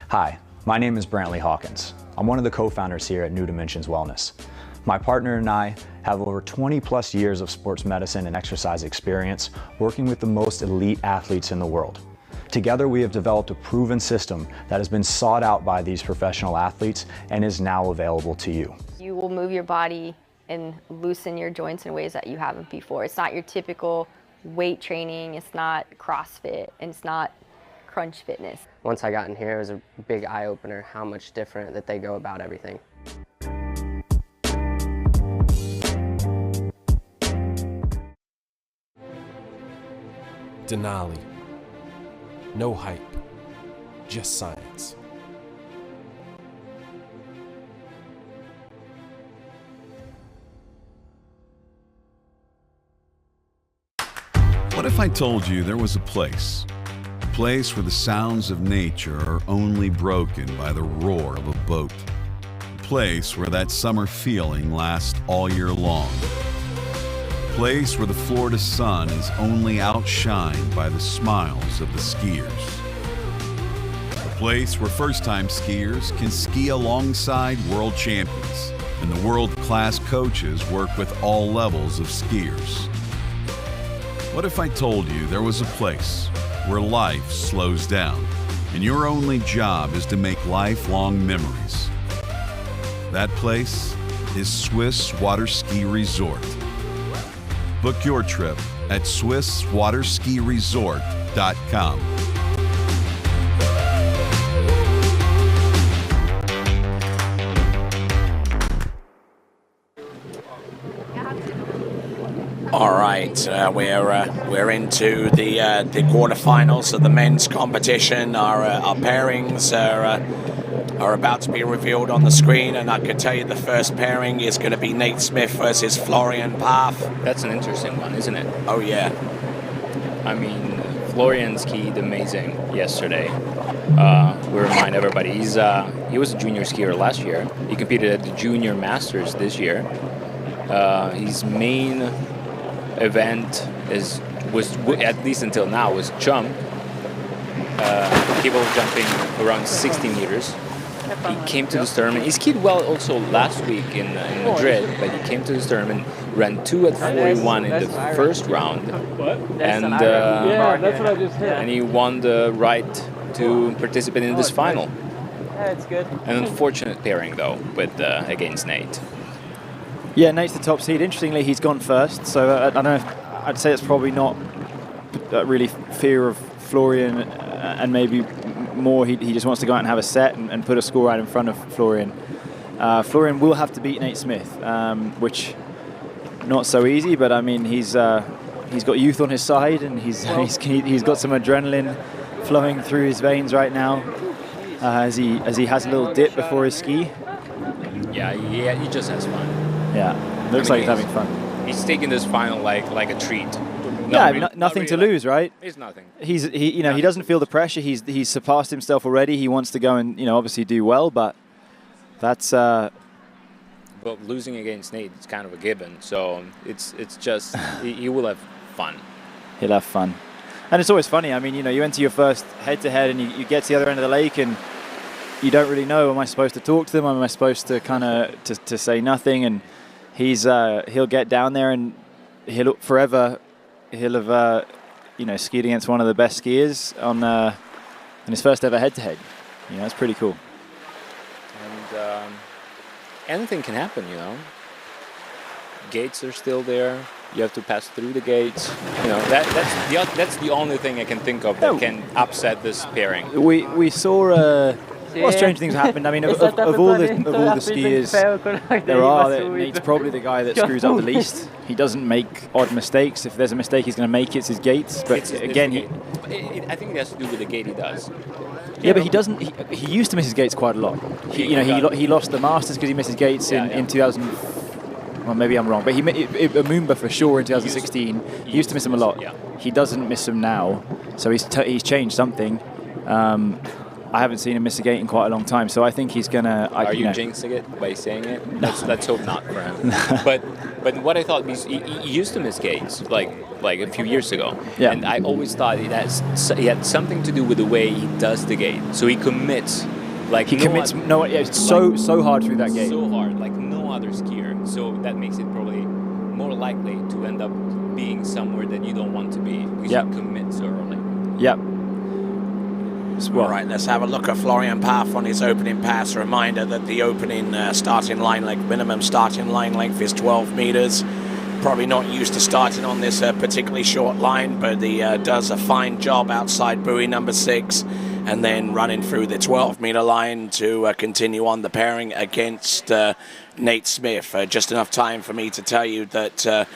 Speaker 3: Hi, my name is Brantley Hawkins. I'm one of the co-founders here at New Dimensions Wellness. My partner and I have over 20 plus years of sports medicine and exercise experience working with the most elite athletes in the world. Together we have developed a proven system that has been sought out by these professional athletes and is now available to you.
Speaker 4: You will move your body and loosen your joints in ways that you haven't before. It's not your typical weight training, it's not CrossFit, and it's not crunch fitness.
Speaker 7: Once I got in here, it was a big eye-opener how much different that they go about everything.
Speaker 11: Denali. No hype, just science.
Speaker 21: What if I told you there was a place where the sounds of nature are only broken by the roar of a boat? A place where that summer feeling lasts all year long. A place where the Florida sun is only outshined by the smiles of the skiers. A place where first-time skiers can ski alongside world champions, and the world-class coaches work with all levels of skiers. What if I told you there was a place where life slows down and your only job is to make lifelong memories? That place is Swiss Waterski Resort. Book your trip at SwissWaterskiResort.com.
Speaker 2: All right, we're into the quarterfinals of the men's competition. Our pairings are about to be revealed on the screen, and I can tell you the first pairing is going to be Nate Smith versus Florian Paff.
Speaker 14: That's an interesting one, isn't it?
Speaker 2: Oh yeah.
Speaker 14: I mean, Florian skied amazing yesterday. We remind everybody he was a junior skier last year. He competed at the Junior Masters this year. His main event was at least until now was jump. People jumping around 60 meters. He came to this tournament. He skied well also last week in Madrid, but he came to this tournament, ran 2 at 41 in the first round, and he won the right to participate in this final.
Speaker 16: That's good.
Speaker 14: An unfortunate pairing though with against Nate.
Speaker 16: Yeah, Nate's the top seed. Interestingly, he's gone first, so I don't know. I'd say it's probably not really fear of Florian and maybe more, he just wants to go out and have a set and put a score out in front of Florian. Florian will have to beat Nate Smith, which not so easy, but I mean he's got youth on his side, and he's got some adrenaline flowing through his veins right now as he has a little dip before his ski.
Speaker 14: Yeah, he just has fun.
Speaker 16: Yeah, looks like he's having fun.
Speaker 14: He's taking this final like a treat.
Speaker 16: Nothing to lose, right?
Speaker 14: It's nothing.
Speaker 16: He doesn't feel the pressure. He's surpassed himself already. He wants to go and obviously do well, but that's.
Speaker 14: Well, losing against Nate is kind of a given, so it's just he will have fun.
Speaker 16: He'll have fun, and it's always funny. I mean, you enter your first head-to-head, and you get to the other end of the lake, and you don't really know. Am I supposed to talk to them? Am I supposed to kind of to say nothing? And he'll get down there, and he'll forever. He'll have, skied against one of the best skiers on his first ever head-to-head. It's pretty cool.
Speaker 14: And anything can happen, Gates are still there. You have to pass through the gates. That's the only thing I can think of that can upset this pairing.
Speaker 16: We saw. Well, strange things happened. I mean, of all the skiers there are, Nate's probably the guy that screws up the least. He doesn't make odd mistakes. If there's a mistake, he's going to make it. It's his gates. But again,
Speaker 14: I think it has to do with the gate he does.
Speaker 16: Yeah, but he doesn't. He used to miss his gates quite a lot. He lost the Masters because he missed his gates in 2000. Well, maybe I'm wrong, but Moomba for sure in 2016. He used to miss them a lot.
Speaker 14: Yeah.
Speaker 16: He doesn't miss them now, so he's changed something. I haven't seen him miss a gate in quite a long time, so I think he's gonna.
Speaker 14: Are you jinxing it by saying it? Let's hope not for him. but what I thought, he used to miss gates like a few years ago, and I always thought he had something to do with the way he does the gate. So he commits.
Speaker 16: It's so hard through that gate.
Speaker 14: So hard, like no other skier. So that makes it probably more likely to end up being somewhere that you don't want to be because you commit so early.
Speaker 16: Yep.
Speaker 2: All right, let's have a look at Florian Paff on his opening pass. A reminder that the opening starting line length, minimum starting line length is 12 meters. Probably not used to starting on this particularly short line, but he does a fine job outside buoy number 6 and then running through the 12-meter line to continue on the pairing against Nate Smith. Just enough time for me to tell you that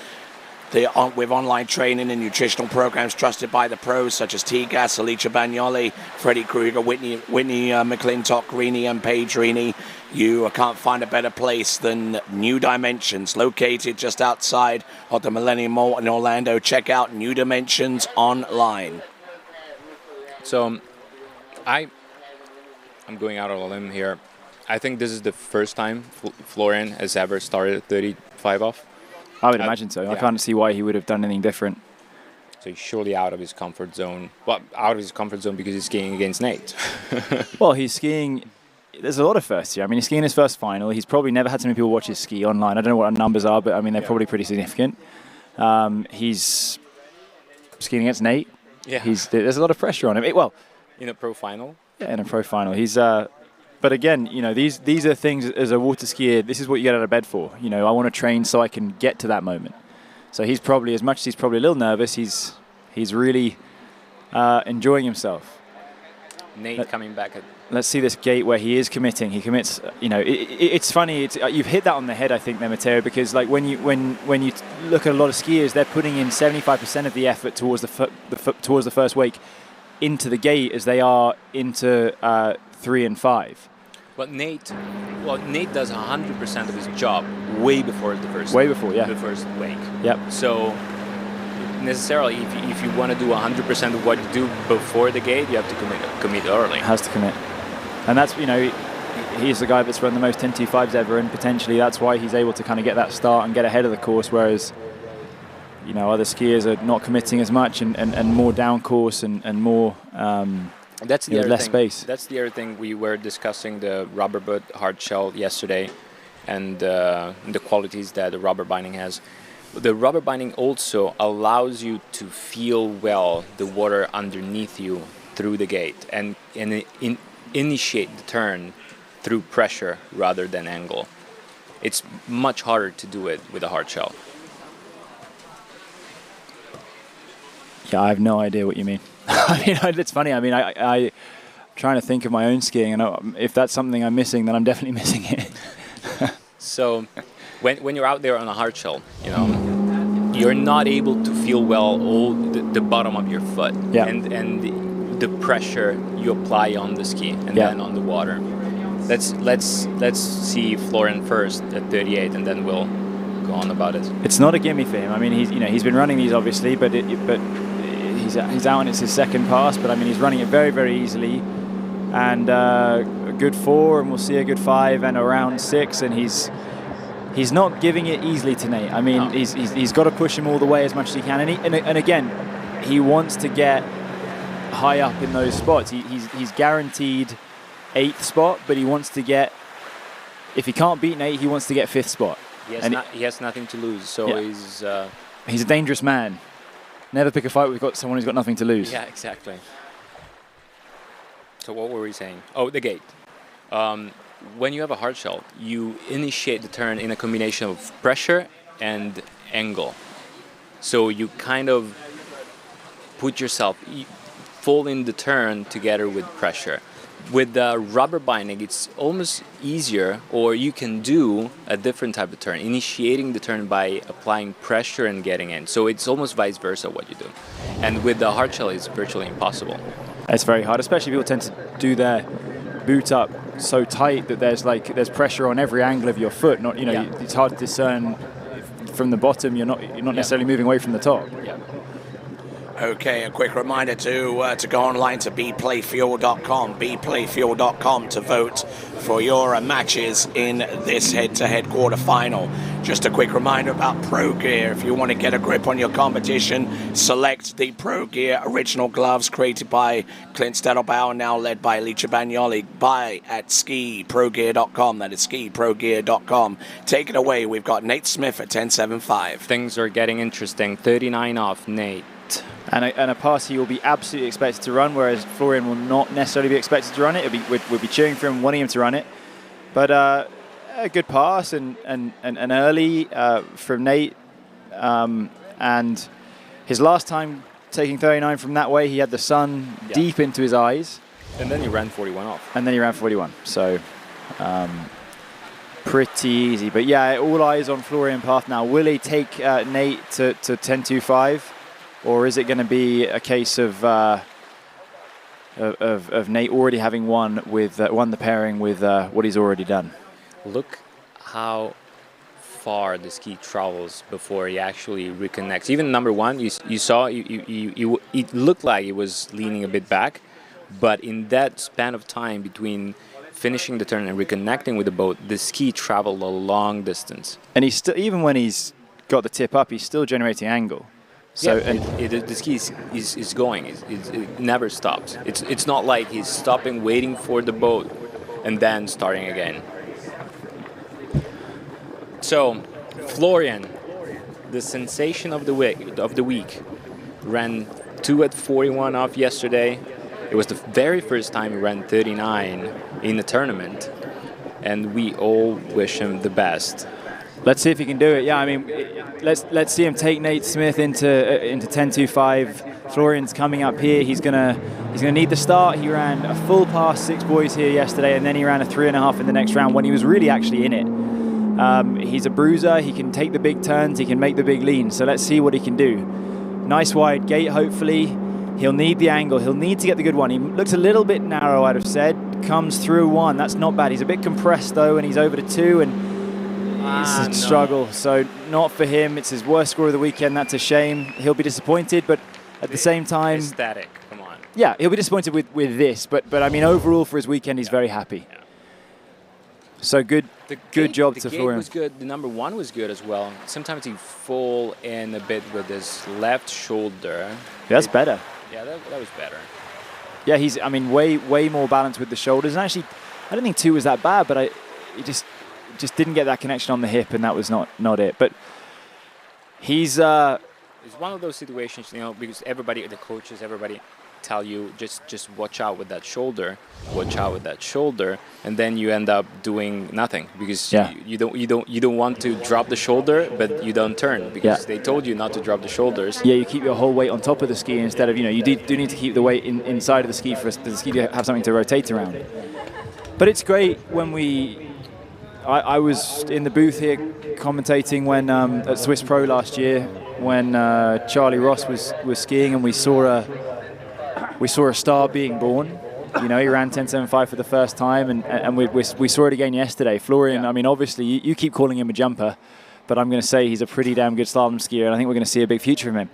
Speaker 2: with online training and nutritional programs trusted by the pros such as T-Gas, Alicia Bagnoli, Freddie Krueger, Whitney McClintock, Rini and Paige Rini, you can't find a better place than New Dimensions, located just outside of the Millennium Mall in Orlando. Check out New Dimensions online.
Speaker 14: So I'm going out on a limb here. I think this is the first time Florian has ever started at 35 off.
Speaker 16: I would imagine so. I can't see why he would have done anything different.
Speaker 14: So he's surely out of his comfort zone. Well, out of his comfort zone because he's skiing against Nate.
Speaker 16: Well, he's skiing. There's a lot of firsts here. I mean, he's skiing his first final. He's probably never had so many people watch his ski online. I don't know what our numbers are, but I mean, they're probably pretty significant. He's skiing against Nate.
Speaker 14: Yeah.
Speaker 16: There's a lot of pressure on him.
Speaker 14: In a pro final?
Speaker 16: Yeah, in a pro final. But again, these are things as a water skier, this is what you get out of bed for. I want to train so I can get to that moment. So he's probably, as much as he's probably a little nervous, he's really enjoying himself.
Speaker 14: Nate coming back.
Speaker 16: Let's see this gate where he is committing. He commits, it's funny. You've hit that on the head, I think, there, Matteo, because like when you look at a lot of skiers, they're putting in 75% of the effort towards the first wake into the gate as they are into 3 and 5.
Speaker 14: But Nate does 100% of his job way before the first.
Speaker 16: Way before, yeah.
Speaker 14: The first wake.
Speaker 16: Yep.
Speaker 14: So necessarily, if you want to do 100% of what you do before the gate, you have to commit early.
Speaker 16: Has to commit, and that's he's the guy that's run the most 10.25s ever, and potentially that's why he's able to kind of get that start and get ahead of the course, whereas other skiers are not committing as much and more down course and more.
Speaker 14: That's the other
Speaker 16: less
Speaker 14: thing.
Speaker 16: Space.
Speaker 14: That's the other thing. We were discussing the rubber butt hard shell yesterday, and the qualities that the rubber binding has. The rubber binding also allows you to feel well the water underneath you through the gate and initiate the turn through pressure rather than angle. It's much harder to do it with a hard shell.
Speaker 16: Yeah, I have no idea what you mean. I mean, it's funny. I mean, I'm trying to think of my own skiing, and if that's something I'm missing, then I'm definitely missing it.
Speaker 14: So, when you're out there on a hard shell, you know, you're not able to feel well all the bottom of your foot, and the pressure you apply on the ski and then on the water. Let's see Florian first at 38, and then we'll go on about it.
Speaker 16: It's not a gimme for him. I mean, he's been running these obviously, but he's out and it's his second pass. But I mean, he's running it very, very easily, and a good 4, and we'll see a good 5 and around 6, and he's not giving it easily to Nate. I mean, he's got to push him all the way as much as he can, and again, he wants to get high up in those spots. He's guaranteed 8th spot, but he wants to get, if he can't beat Nate, he wants to get 5th spot.
Speaker 14: He has nothing to lose, so
Speaker 16: he's a dangerous man. Never pick a fight with someone who's got nothing to lose.
Speaker 14: Yeah, exactly. So what were we saying? Oh, the gate. When you have a hard shell, you initiate the turn in a combination of pressure and angle. So you kind of put yourself, fall in the turn together with pressure. With the rubber binding, it's almost easier, or you can do a different type of turn, initiating the turn by applying pressure and getting in. So it's almost vice versa what you do. And with the hard shell, it's virtually impossible.
Speaker 16: It's very hard, especially people tend to do their boot up so tight that there's pressure on every angle of your foot. Not it's hard to discern from the bottom. You're not necessarily moving away from the top.
Speaker 14: Yeah.
Speaker 2: Okay, a quick reminder to go online to bplayfield.com to vote for your matches in this head-to-head quarterfinal. Just a quick reminder about Pro Gear. If you want to get a grip on your competition, select the Pro Gear original gloves created by Clint Stedelbauer, now led by Alicia Bagnoli. Buy at skiprogear.com. That is skiprogear.com. Take it away. We've got Nate Smith at 10.75.
Speaker 14: Things are getting interesting. 39 off, Nate.
Speaker 16: And a pass he will be absolutely expected to run, whereas Florian will not necessarily be expected to run it. We'll be cheering for him, wanting him to run it. But a good pass and early from Nate. And his last time taking 39 from that way, he had the sun deep into his eyes.
Speaker 14: And then he ran 41 off.
Speaker 16: So pretty easy. But yeah, all eyes on Florian Path now. Will he take Nate to 10.25? Or is it going to be a case of Nate already having won the pairing with what he's already done?
Speaker 14: Look how far the ski travels before he actually reconnects. Even number 1, you saw it looked like he was leaning a bit back, but in that span of time between finishing the turn and reconnecting with the boat, the ski traveled a long distance.
Speaker 16: And he's still, even when he's got the tip up, he's still generating angle. So
Speaker 14: the ski is going. It never stops. It's not like he's stopping, waiting for the boat, and then starting again. So, Florian, the sensation of the week, ran 2 at 41 off yesterday. It was the very first time he ran 39 in the tournament, and we all wish him the best.
Speaker 16: Let's see if he can do it. Yeah, I mean, let's see him take Nate Smith into 10.25. Florian's coming up here. He's gonna need the start. He ran a full pass 6 boys here yesterday, and then he ran a 3.5 in the next round when he was really actually in it. He's a bruiser. He can take the big turns. He can make the big leans. So let's see what he can do. Nice wide gate. Hopefully, he'll need the angle. He'll need to get the good one. He looks a little bit narrow, I'd have said. Comes through 1. That's not bad. He's a bit compressed though, and he's over to 2 and. It's a struggle, so not for him. It's his worst score of the weekend. That's a shame. He'll be disappointed, but at the same time...
Speaker 14: Ecstatic, come on.
Speaker 16: Yeah, he'll be disappointed with this, but I mean, overall for his weekend, he's very happy. Yeah. So good job to Florian.
Speaker 14: The gate was good. The number 1 was good as well. Sometimes he fall in a bit with his left shoulder.
Speaker 16: Yeah, that's better.
Speaker 14: Yeah, that was better.
Speaker 16: Yeah, he's, I mean, way more balanced with the shoulders. And actually, I don't think 2 was that bad, but he just didn't get that connection on the hip, and that was not it. But he's...
Speaker 14: it's one of those situations, because everybody, the coaches, everybody tell you just watch out with that shoulder, and then you end up doing nothing because you don't want to drop the shoulder, but you don't turn because they told you not to drop the shoulders.
Speaker 16: Yeah, you keep your whole weight on top of the ski instead of, you do need to keep the weight inside of the ski for the ski to have something to rotate around. But it's great when I was in the booth here commentating when at Swiss Pro last year when Charlie Ross was skiing, and we saw a star being born. He ran 10.75 for the first time, and we saw it again yesterday. Florian, I mean, obviously you keep calling him a jumper, but I'm going to say he's a pretty damn good slalom skier, and I think we're going to see a big future from him.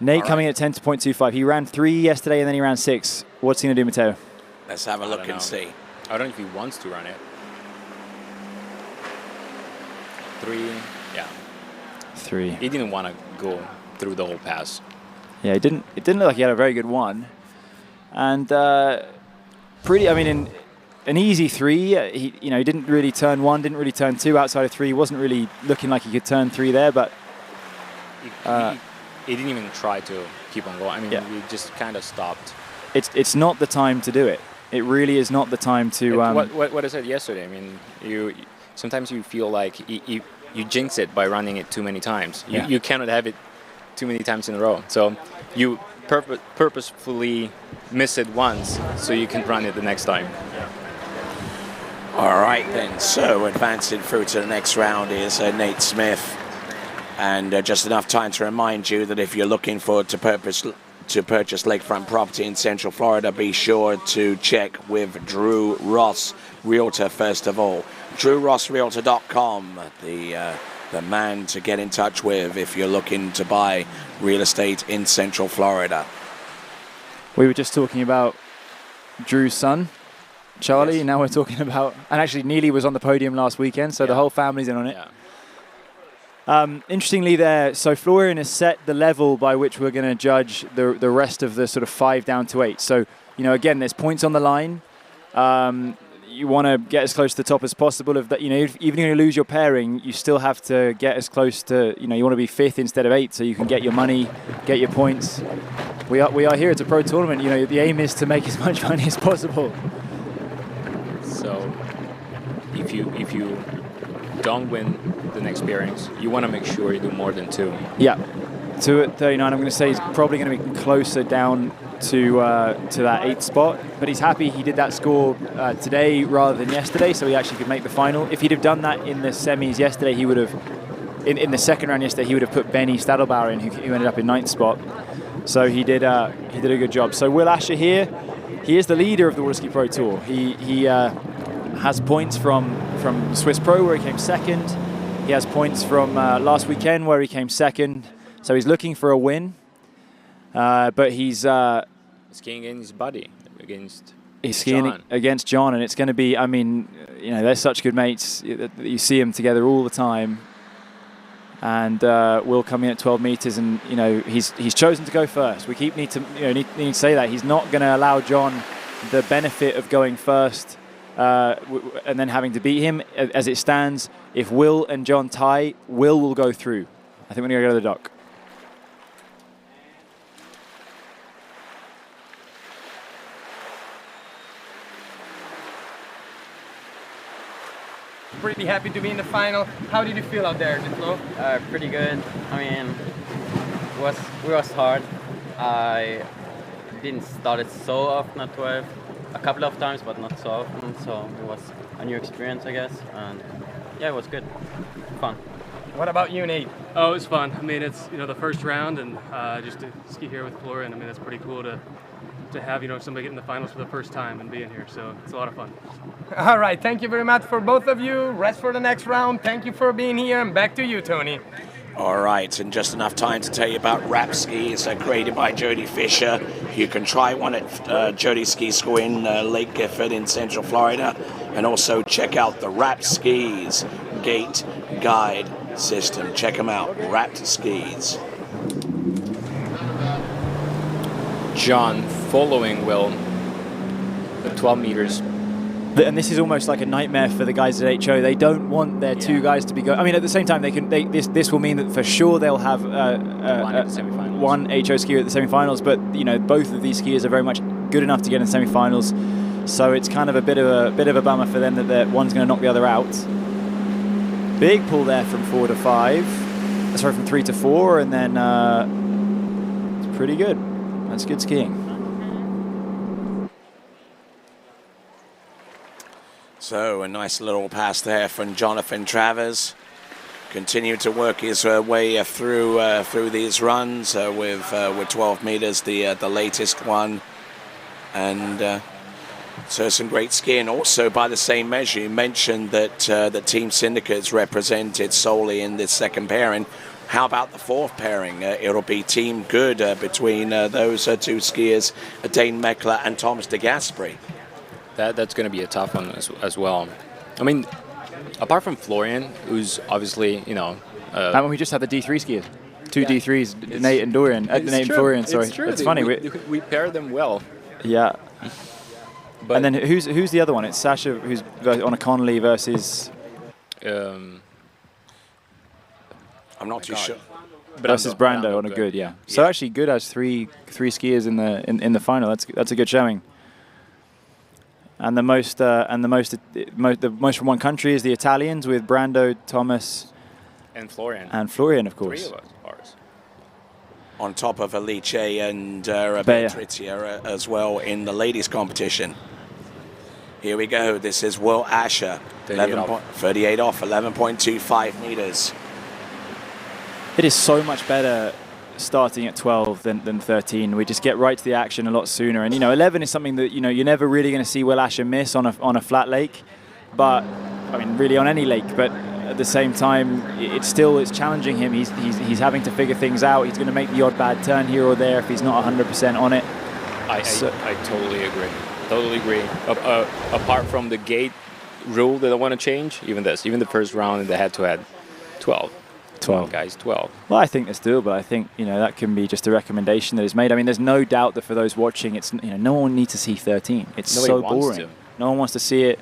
Speaker 16: Nate coming at 10.25. He ran 3 yesterday, and then he ran 6. What's he going to do, Matteo?
Speaker 2: Let's have a look and see.
Speaker 14: I don't know if he wants to run it. 3, yeah.
Speaker 16: 3.
Speaker 14: He didn't want to go through the whole pass.
Speaker 16: Yeah, it didn't look like he had a very good one. And in an easy 3, he didn't really turn 1, didn't really turn 2 outside of 3. He wasn't really looking like he could turn 3 there, but
Speaker 14: he didn't even try to keep on going. I mean, he just kind of stopped.
Speaker 16: It's not the time to do it. It really is not the time to.
Speaker 14: What I said yesterday. I mean, sometimes you feel like you jinx it by running it too many times. You cannot have it too many times in a row. So you purposefully miss it once so you can run it the next time.
Speaker 2: All right then, so advancing through to the next round is Nate Smith. And just enough time to remind you that if you're looking to purchase lakefront property in Central Florida, be sure to check with Drew Ross, Realtor, first of all. DrewRossRealtor.com, the man to get in touch with if you're looking to buy real estate in Central Florida.
Speaker 16: We were just talking about Drew's son, Charlie. Yes. Now we're talking about, and actually Neely was on the podium last weekend, so the whole family's in on it. Interestingly there, so Florian has set the level by which we're going to judge the rest of the sort of 5 down to 8. So, again, there's points on the line. You want to get as close to the top as possible. Of that, even if you lose your pairing, you still have to get as close to, you want to be 5th instead of 8th, so you can get your money, get your points. We are here. It's a pro tournament. The aim is to make as much money as possible.
Speaker 14: So, if you don't win the next pairings, you want to make sure you do more than 2.
Speaker 16: Yeah, 2 at 39. I'm going to say he's probably going to be closer down to that 8th spot, but he's happy he did that score today rather than yesterday, so he actually could make the final. If he'd have done that in the semis yesterday, he would have, in the second round yesterday, he would have put Benny Stadelbauer in, who ended up in 9th spot. So he did a good job. So Will Asher here, he is the leader of the Waterski Pro Tour. He has points from Swiss Pro where he came 2nd. He has points from last weekend where he came 2nd. So he's looking for a win, but he's
Speaker 14: skiing against his buddy,
Speaker 16: he's skiing against John, and it's going to be. I mean, they're such good mates. You see them together all the time. And Will come in at 12 meters, and he's chosen to go first. We need to say that he's not going to allow John the benefit of going first and then having to beat him. As it stands, if Will and John tie, Will will go through. I think we're going to go to the dock.
Speaker 8: Pretty happy to be in the final. How did you feel out there, Flo?
Speaker 1: Pretty good. I mean, it was hard. I didn't start it so often at 12. A couple of times, but not so often. So it was a new experience, I guess. And yeah, it was good. Fun.
Speaker 8: What about you, Nate?
Speaker 9: Oh, it was fun. I mean, it's the first round, and just to ski here with Florian. I mean, it's pretty cool to have somebody get in the finals for the first time and being here. So it's a lot of fun.
Speaker 8: All right, thank you very much for both of you. Rest for the next round. Thank you for being here, and back to you, Tony.
Speaker 2: All right, and just enough time to tell you about Wrap Skis, created by Jody Fisher. You can try one at Jody Ski School in Lake Gifford in Central Florida, and also check out the Wrap Skis Gate Guide System. Check them out, Wrapped Skis.
Speaker 14: John following Will at 12 meters.
Speaker 16: And this is almost like a nightmare for the guys at HO. They don't want their 2 guys to be going. I mean, at the same time, they can. This will mean that for sure they'll have one one HO skier at the semi-finals, but both of these skiers are very much good enough to get in the semi-finals. So it's kind of a bit of a bummer for them that one's going to knock the other out. Big pull there from 4 to 5. Sorry, from 3 to 4, and then it's pretty good. That's good skiing.
Speaker 2: So a nice little pass there from Jonathan Travers. Continued to work his way through these runs with 12 meters, the latest one, and so some great skiing. Also, by the same measure, you mentioned that the Team Syndicate's represented solely in this second pairing. How about the fourth pairing? It'll be Team Good between those two skiers, Dane Meckler and Thomas de Gasperi.
Speaker 14: That's going to be a tough one as well. I mean, apart from Florian, who's obviously,
Speaker 16: and we just had the D3 skiers. Two D3s, Nate and Dorian. Nate and Florian, sorry. It's funny.
Speaker 14: We pair them well.
Speaker 16: Yeah. But and then who's the other one? It's Sasha, who's on a Connolly versus...
Speaker 2: I'm not too sure.
Speaker 16: Versus Brando on a Good, yeah. So actually, Good has three skiers in the final. That's a good showing. And the most from one country is the Italians with Brando, Thomas,
Speaker 14: and Florian.
Speaker 16: And Florian, of course.
Speaker 14: 3 of ours.
Speaker 2: On top of Alice and Beatricia as well in the ladies' competition. Here we go. This is Will Asher. 38 off, 11.25 meters.
Speaker 16: It is so much better starting at 12 than 13. We just get right to the action a lot sooner. And 11 is something that you're never really going to see Will Asher miss on a flat lake, but I mean really on any lake. But at the same time, it's challenging him. He's having to figure things out. He's going to make the odd bad turn here or there if he's not 100% on it.
Speaker 14: I totally agree. Totally agree. Apart from the gate rule that I want to change, even the first round in the head-to-head, 12. 12 guys, 12.
Speaker 16: Well, I think it's doable. I think that can be just a recommendation that is made. I mean, there's no doubt that for those watching, it's no one needs to see 13. It's so boring. No one wants to see it.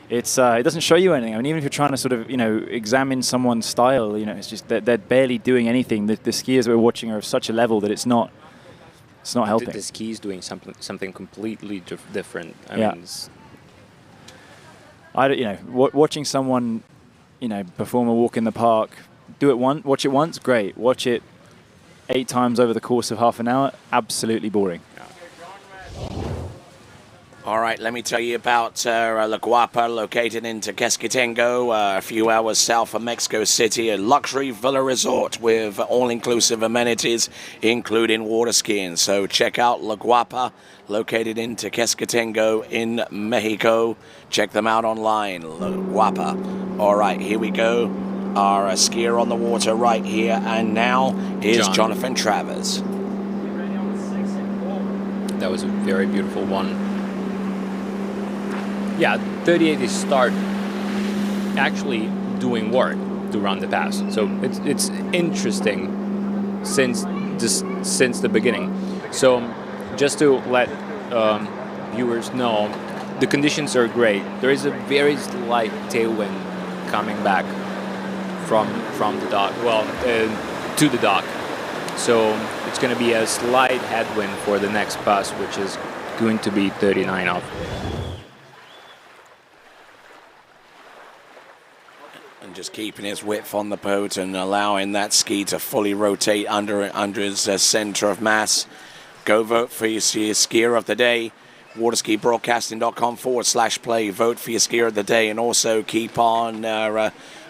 Speaker 16: It doesn't show you anything. I mean, even if you're trying to sort of examine someone's style, it's just that they're barely doing anything. The skiers that we're watching are of such a level that it's not helping.
Speaker 14: The ski's doing something completely different.
Speaker 16: Watching someone perform a walk in the park. Watch it once, great. Watch it 8 times over the course of half an hour, absolutely boring.
Speaker 2: All right, let me tell you about La Guapa, located in Tequesquitengo, a few hours south of Mexico City, a luxury villa resort with all-inclusive amenities, including water skiing. So check out La Guapa, located in Tequesquitengo in Mexico. Check them out online, La Guapa. All right, here we go. Our skier on the water right here, and now is Jonathan Travers.
Speaker 14: That was a very beautiful one. Yeah, 38 is start actually doing work to run the pass. So it's interesting since the beginning. So just to let viewers know, the conditions are great. There is a very slight tailwind coming back from the dock, to the dock. So it's going to be a slight headwind for the next pass, which is going to be 39 off.
Speaker 2: And just keeping his width on the boat and allowing that ski to fully rotate under his center of mass. Go vote for your skier of the day. Waterskibroadcasting.com/play. Vote for your skier of the day, and also keep on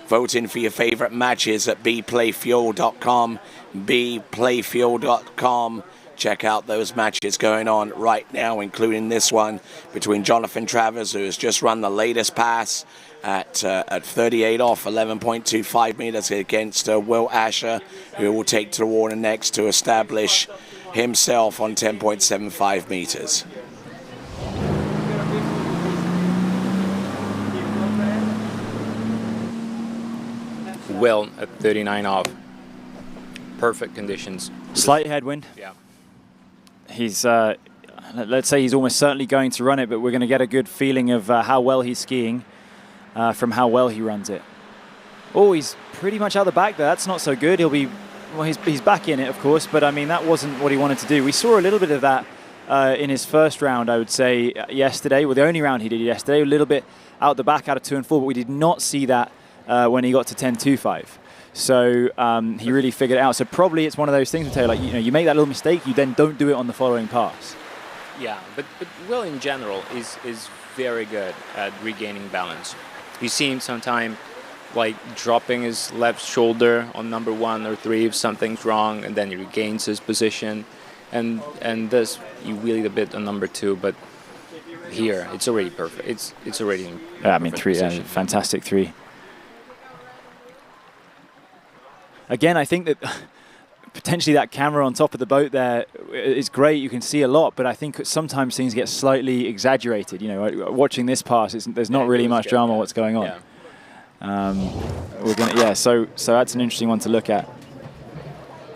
Speaker 2: voting for your favorite matches at bplayfuel.com. bplayfuel.com. Check out those matches going on right now, including this one between Jonathan Travers, who has just run the latest pass at 38 off, 11.25 meters against Will Asher, who will take to the water next to establish himself on 10.75 meters.
Speaker 14: Will at 39 off. Perfect conditions.
Speaker 16: Slight headwind.
Speaker 14: Yeah.
Speaker 16: He's, let's say he's almost certainly going to run it, but we're going to get a good feeling of how well he's skiing from how well he runs it. Oh, he's pretty much out the back there. That's not so good. He'll be well, he's back in it, of course, but I mean, that wasn't what he wanted to do. We saw a little bit of that in his first round, I would say, yesterday. Well, the only round he did yesterday, a little bit out the back, out of 2 and 4, but we did not see that when he got to 10.25. So he really figured it out. So probably it's one of those things, Matteo, like, you make that little mistake, you then don't do it on the following pass.
Speaker 14: Yeah, but Will in general is very good at regaining balance. You see him sometimes like dropping his left shoulder on number 1 or 3 if something's wrong, and then he regains his position, and this he wheeled a bit on number 2, but here it's already perfect. It's already in
Speaker 16: I mean, 3, fantastic 3. Again, I think that potentially that camera on top of the boat there is great. You can see a lot, but I think sometimes things get slightly exaggerated. Watching this pass, there's not really much drama what's going on. Yeah. So that's an interesting one to look at.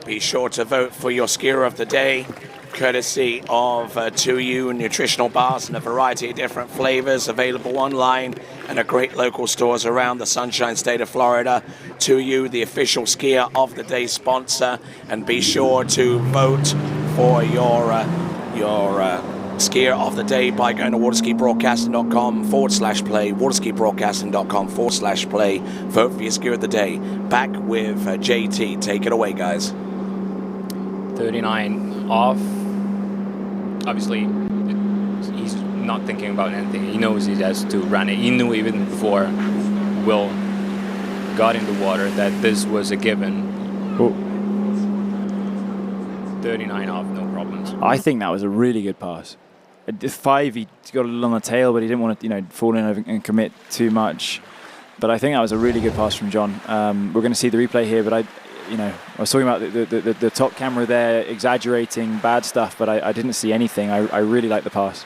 Speaker 2: Be sure to vote for your skier of the day, courtesy of 2U nutritional bars in a variety of different flavors available online and at great local stores around the Sunshine State of Florida. 2U, the official skier of the day sponsor, and be sure to vote for your skier of the day by going to waterskibroadcasting.com/play, waterskibroadcasting.com/play. Vote for your skier of the day. Back with JT. Take it away, guys.
Speaker 14: 39 off. Obviously, he's not thinking about anything. He knows he has to run it. He knew even before Will got in the water that this was a given.
Speaker 16: Ooh.
Speaker 14: 39 off, no problems.
Speaker 16: I think that was a really good pass. At 5, he got a little on the tail, but he didn't want to, fall in and commit too much. But I think that was a really good pass from John. We're going to see the replay here, but I was talking about the top camera there exaggerating bad stuff, but I didn't see anything. I really like the pass.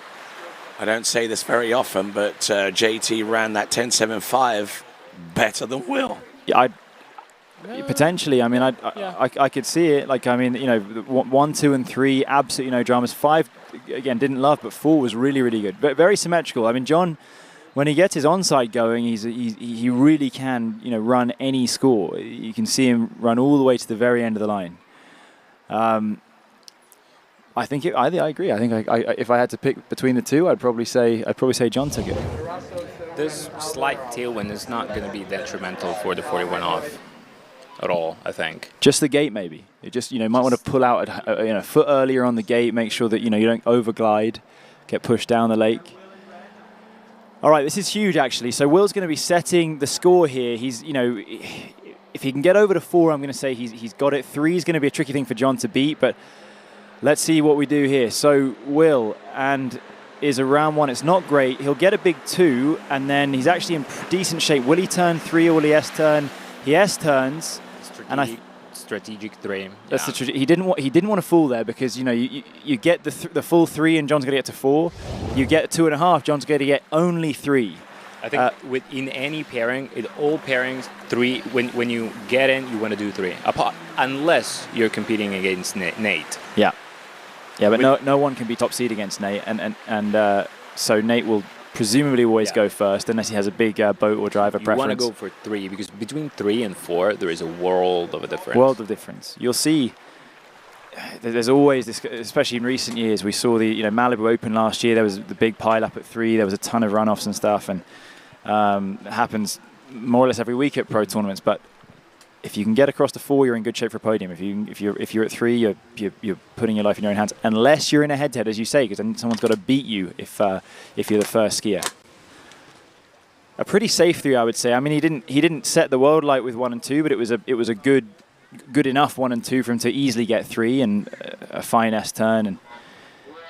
Speaker 2: I don't say this very often, but JT ran that 10.75 better than Will.
Speaker 16: Yeah, potentially. I mean, I could see it. 1, 2, and 3, absolutely no dramas. 5, again, didn't love, but 4 was really, really good. But very symmetrical. I mean, John, when he gets his onside going, he really can, run any score. You can see him run all the way to the very end of the line. I agree. I think if I had to pick between the two, I'd probably say John took it.
Speaker 14: This slight tailwind is not going to be detrimental for the 41 off at all, I think.
Speaker 16: Just the gate, maybe. It just, might want to pull out a foot earlier on the gate, make sure that, you don't overglide, get pushed down the lake. All right, this is huge, actually. So Will's going to be setting the score here. He's, if he can get over to 4, I'm going to say he's got it. 3 is going to be a tricky thing for John to beat, but let's see what we do here. So Will is around 1. It's not great. He'll get a big 2, and then he's actually in decent shape. Will he turn 3 or will he S-turn? He S-turns.
Speaker 14: Strategic 3.
Speaker 16: That's the he didn't want to fall there because you get the full 3 and John's going to get to 4. You get 2.5. John's going to get only 3.
Speaker 14: I think in any pairing, in all pairings, 3. When you get in, you want to do 3. Unless you're competing against Nate.
Speaker 16: Yeah, but no one can be top seed against Nate, and so Nate will presumably always go first unless he has a big boat or driver preference.
Speaker 14: You want to go for 3 because between 3 and 4 there is a world of a difference.
Speaker 16: World of difference. You'll see. There's always this, especially in recent years. We saw the Malibu Open last year. There was the big pile up at 3. There was a ton of runoffs and stuff, and it happens more or less every week at pro tournaments. But if you can get across to 4, you're in good shape for a podium. If you're at 3, you're putting your life in your own hands. Unless you're in a head-to-head, as you say, because then someone's got to beat you if you're the first skier. A pretty safe 3, I would say. I mean, he didn't set the world light with 1 and 2, but it was a good enough 1 and 2 for him to easily get 3 and a fine S turn.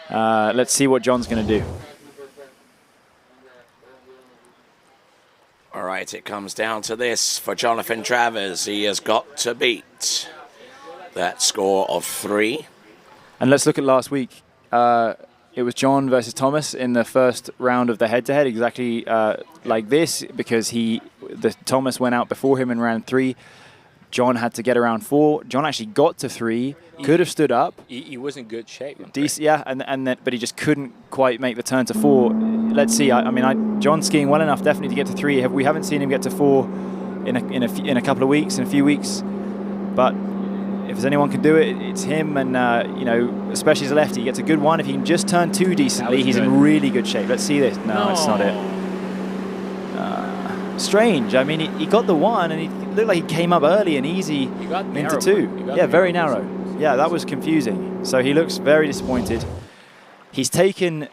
Speaker 16: And let's see what John's going to do.
Speaker 2: All right, it comes down to this for Jonathan Travers. He has got to beat that score of 3.
Speaker 16: And let's look at last week. It was John versus Thomas in the first round of the head-to-head, exactly like this, because Thomas went out before him in round 3. John had to get around 4. John actually got to 3, could have stood up.
Speaker 14: He was in good shape.
Speaker 16: Yeah, but he just couldn't quite make the turn to 4. Let's see. John's skiing well enough definitely to get to 3. We haven't seen him get to 4 in a couple of weeks, in a few weeks, but if there's anyone can do it, it's him. And you know, especially as a lefty, he gets a good one. If he can just turn 2 decently, he's in really good shape. Let's see this. No, it's not it. Strange. I mean, he got the 1, and he looked like he came up early and easy into 2. Yeah, very narrow. Yeah, that was confusing. So he looks very disappointed. He's taken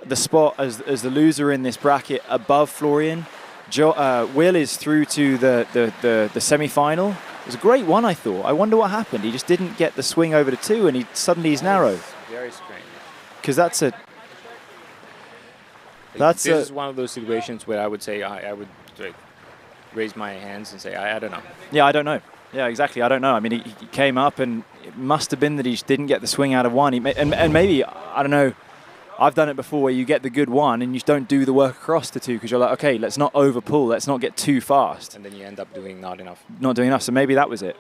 Speaker 16: the spot as the loser in this bracket above Florian. Will is through to the semi-final. It was a great one, I thought. I wonder what happened. He just didn't get the swing over to 2, and he's narrow.
Speaker 14: Very strange.
Speaker 16: Because this
Speaker 14: is one of those situations where I would say I would like, raise my hands and say I don't know.
Speaker 16: Yeah, I don't know. Yeah, exactly. I don't know. I mean, he came up, and it must have been that he just didn't get the swing out of 1. And maybe, I don't know, I've done it before where you get the good 1 and you don't do the work across the 2 because you're like, okay, let's not over pull, let's not get too fast.
Speaker 14: And then you end up doing not enough.
Speaker 16: Not doing enough. So maybe that was it.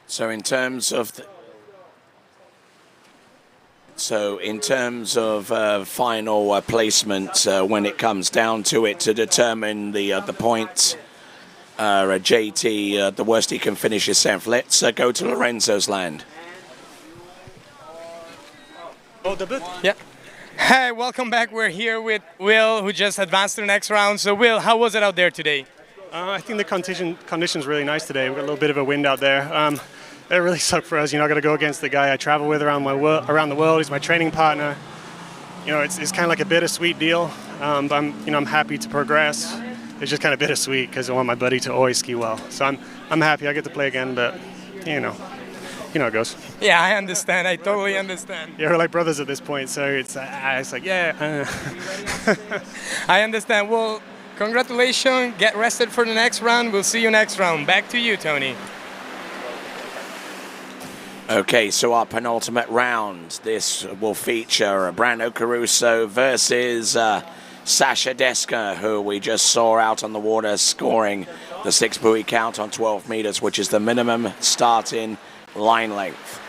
Speaker 2: So in terms of final placement, when it comes down to it to determine the points, JT, the worst he can finish is 7th. Let's go to Lorenzo's land.
Speaker 8: Yeah. Hey, welcome back. We're here with Will, who just advanced to the next round. So, Will, how was it out there today?
Speaker 10: I think the conditions really nice today. We got a little bit of a wind out there. It really sucked for us. You know, I got to go against the guy I travel with around the world. He's my training partner. You know, it's kind of like a bittersweet deal. But I'm happy to progress. It's just kind of bittersweet because I want my buddy to always ski well. So I'm happy I get to play again. But you know how it goes.
Speaker 8: Yeah, I understand. I totally understand.
Speaker 10: Yeah, we're like brothers at this point, so it's like, yeah.
Speaker 8: I understand. Well, congratulations. Get rested for the next round. We'll see you next round. Back to you, Tony.
Speaker 2: Okay, so our penultimate round. This will feature Brando Caruso versus Sasha Deska, who we just saw out on the water scoring the 6 buoy count on 12 meters, which is the minimum starting line length.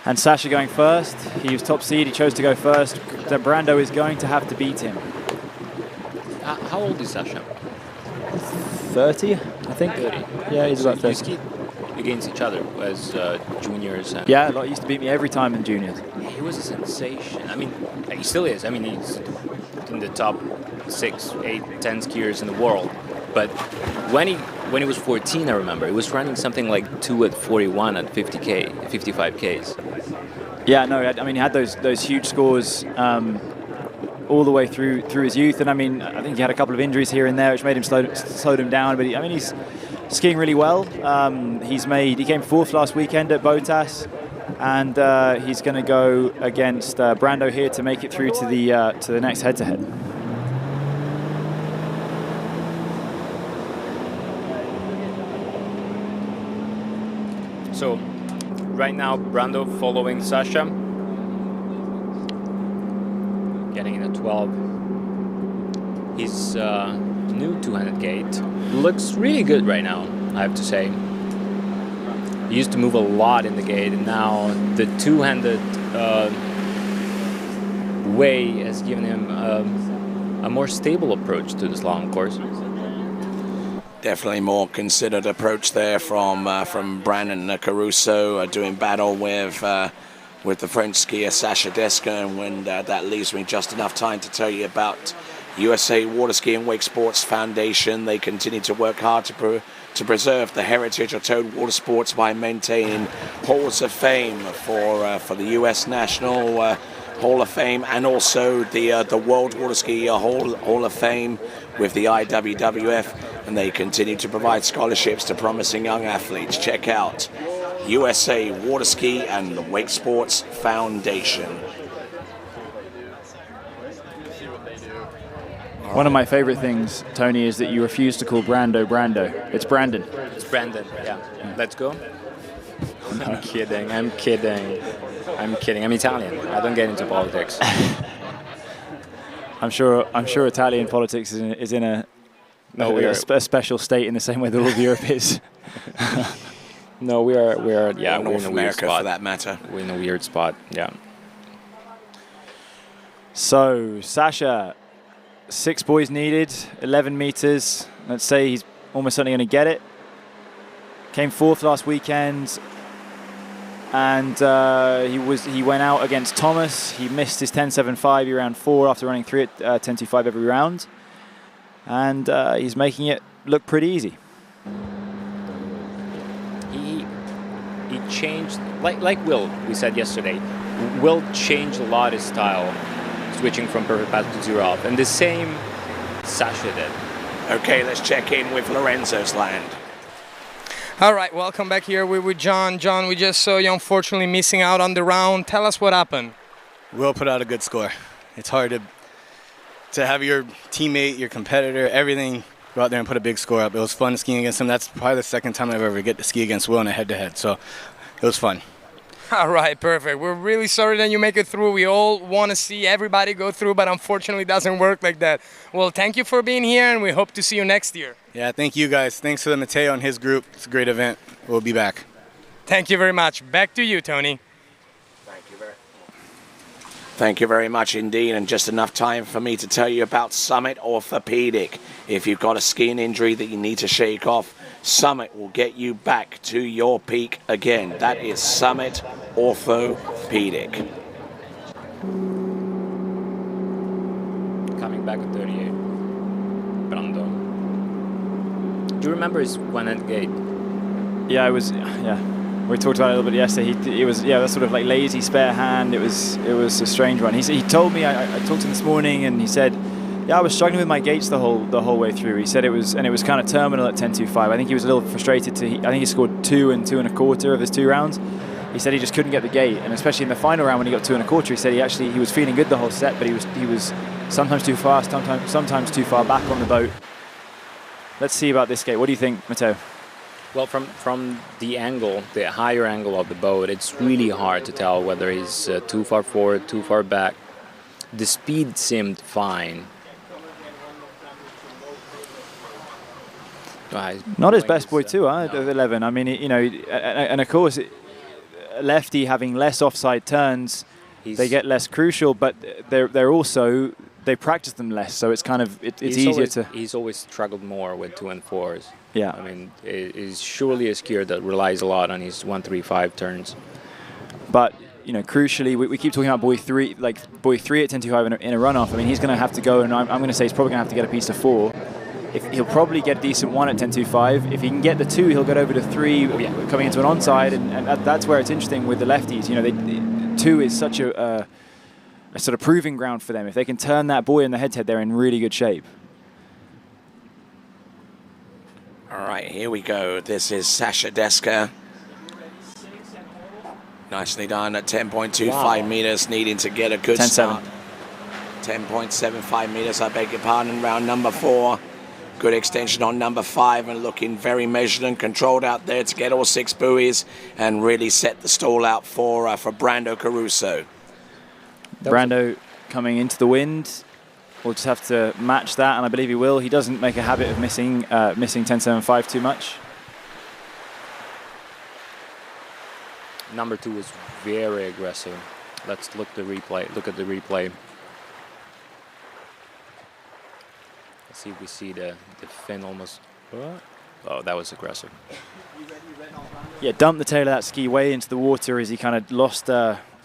Speaker 16: And Sasha going first. He was top seed. He chose to go first. Brando is going to have to beat him.
Speaker 14: How old is Sasha?
Speaker 16: 30, I think.
Speaker 14: 30.
Speaker 16: Yeah, he's about 30.
Speaker 14: You skied against each other as juniors. And
Speaker 16: yeah, he used to beat me every time in juniors.
Speaker 14: He was a sensation. I mean, he still is. I mean, he's in the top 6, 8, 10 skiers in the world. But when he was 14, I remember, he was running something like 2 at 41 at 50K, 55Ks.
Speaker 16: Yeah, no, I mean, he had those huge scores all the way through his youth. And I mean, I think he had a couple of injuries here and there, which made him slowed him down. But he's skiing really well. He came 4th last weekend at Botas. And he's going to go against Brando here to make it through to the next head-to-head.
Speaker 14: So right now, Brando following Sasha. Getting in a 12. His new two-handed gate looks really good right now, I have to say. He used to move a lot in the gate, and now the two-handed way has given him a more stable approach to the slalom course.
Speaker 2: Definitely more considered approach there from Brandon Caruso, doing battle with the French skier Sasha Deska, and when that leaves me just enough time to tell you about USA Waterski and Wake Sports Foundation. They continue to work hard to preserve the heritage of towed water sports by maintaining halls of fame for the U.S. National Hall of Fame and also the World Waterski Hall of Fame with the IWWF, and they continue to provide scholarships to promising young athletes. Check out USA Waterski and the Wake Sports Foundation.
Speaker 16: One of my favorite things, Tony, is that you refuse to call Brando Brando. It's Brandon.
Speaker 14: It's Brandon, yeah. Let's go. I'm kidding. I'm Italian. I don't get into politics.
Speaker 16: I'm sure Italian politics is in a special state in the same way that all of Europe is.
Speaker 14: No, we're
Speaker 2: North
Speaker 14: in a weird
Speaker 2: America
Speaker 14: spot.
Speaker 2: for that matter.
Speaker 14: We're in a weird spot, yeah.
Speaker 16: So Sasha, 6 buoys needed, 11 meters. Let's say he's almost certainly going to get it. Came 4th last weekend, and he went out against Thomas. He missed his 10.75 round 4 after running 3 at 10.25 every round, and he's making it look pretty easy.
Speaker 14: He changed, like Will, we said yesterday. Will changed a lot his style, switching from perfect path to 0 off, and the same Sasha did.
Speaker 2: Okay, let's check in with Lorenzo's land.
Speaker 8: All right, welcome back here. We're with John. John, we just saw you unfortunately missing out on the round. Tell us what happened.
Speaker 12: Will put out a good score. It's hard to have your teammate, your competitor, everything go out there and put a big score up. It was fun skiing against him. That's probably the second time I've ever get to ski against Will in a head-to-head, so it was fun.
Speaker 8: All right, perfect. We're really sorry that you make it through. We all want to see everybody go through, but unfortunately it doesn't work like that. Well, thank you for being here, and we hope to see you next year.
Speaker 12: Yeah, thank you guys. Thanks to Matteo and his group. It's a great event. We'll be back.
Speaker 8: Thank you very much. Back to you, Tony.
Speaker 2: Thank you very much indeed, and just enough time for me to tell you about Summit Orthopedic. If you've got a skiing injury that you need to shake off, Summit will get you back to your peak again. That is Summit Orthopedic.
Speaker 14: Coming back at 38. Brando. Do you remember his one-end gate?
Speaker 16: Yeah, we talked about it a little bit yesterday. It was that sort of like lazy spare hand. It was a strange one. He told me, I talked to him this morning, and he said, yeah, I was struggling with my gates the whole way through. He said it was kind of terminal at 10.25. I think he was a little frustrated. I think he scored 2 and 2 1/4 of his 2 rounds. He said he just couldn't get the gate, and especially in the final round when he got 2 1/4, he said he was feeling good the whole set, but he was sometimes too fast, sometimes too far back on the boat. Let's see about this gate. What do you think, Matteo?
Speaker 14: Well, from the angle, the higher angle of the boat, it's really hard to tell whether he's too far forward, too far back. The speed seemed fine.
Speaker 16: Not his best boy too, huh? No. 11. I mean, and of course, lefty having less offside turns, they get less crucial, but they practice them less, so it's kind of it's easier to.
Speaker 14: He's always struggled more with 2 and 4s.
Speaker 16: Yeah.
Speaker 14: I mean, he's surely a skier that relies a lot on his 1-3-5 turns.
Speaker 16: But crucially, we keep talking about boy 3 at 10.25 in a runoff. I mean, he's going to have to go, and I'm going to say he's probably going to have to get a piece to 4. He'll probably get a decent 1 at 10.25. If he can get the 2, he'll get over to 3 coming into an onside, and that's where it's interesting with the lefties. 2 is such a sort of proving ground for them. If they can turn that buoy in the head-to-head, they're in really good shape.
Speaker 2: All right, here we go. This is Sasha Deska. Nicely done at 10.25 meters, needing to get a good start. 10.75 meters, I beg your pardon, round number 4. Good extension on number 5, and looking very measured and controlled out there to get all 6 buoys and really set the stall out for Brando Caruso.
Speaker 16: Brando coming into the wind. We'll just have to match that, and I believe he will. He doesn't make a habit of missing 10.75 too much.
Speaker 14: Number 2 was very aggressive. Let's look at the replay. Let's see if we see the fin almost. Oh, that was aggressive.
Speaker 16: Yeah, dumped the tail of that ski way into the water as he kind of lost.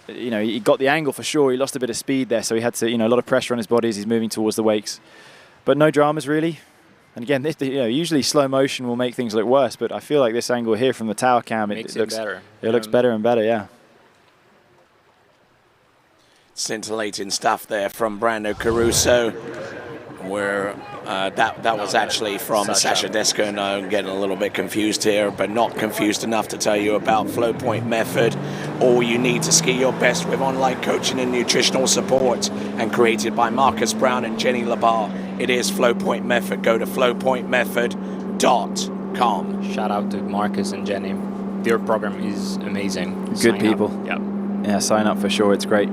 Speaker 16: He got the angle for sure. He lost a bit of speed there, so he had to, a lot of pressure on his body as he's moving towards the wakes. But no dramas really. And again, usually slow motion will make things look worse, but I feel like this angle here from the tower cam, it looks
Speaker 14: better.
Speaker 16: It looks better and better, yeah.
Speaker 2: Scintillating stuff there from Brando Caruso, where that was actually from Sasha Deska, and I'm getting a little bit confused here, but not confused enough to tell you about Flow Point Method. All you need to ski your best with online coaching and nutritional support, and created by Marcus Brown and Jenny Labar. It is Flow Point Method. Go to flowpointmethod.com.
Speaker 14: Shout out to Marcus and Jenny. Their program is amazing.
Speaker 16: Good people.
Speaker 14: Yep.
Speaker 16: Yeah, sign up for sure. It's great.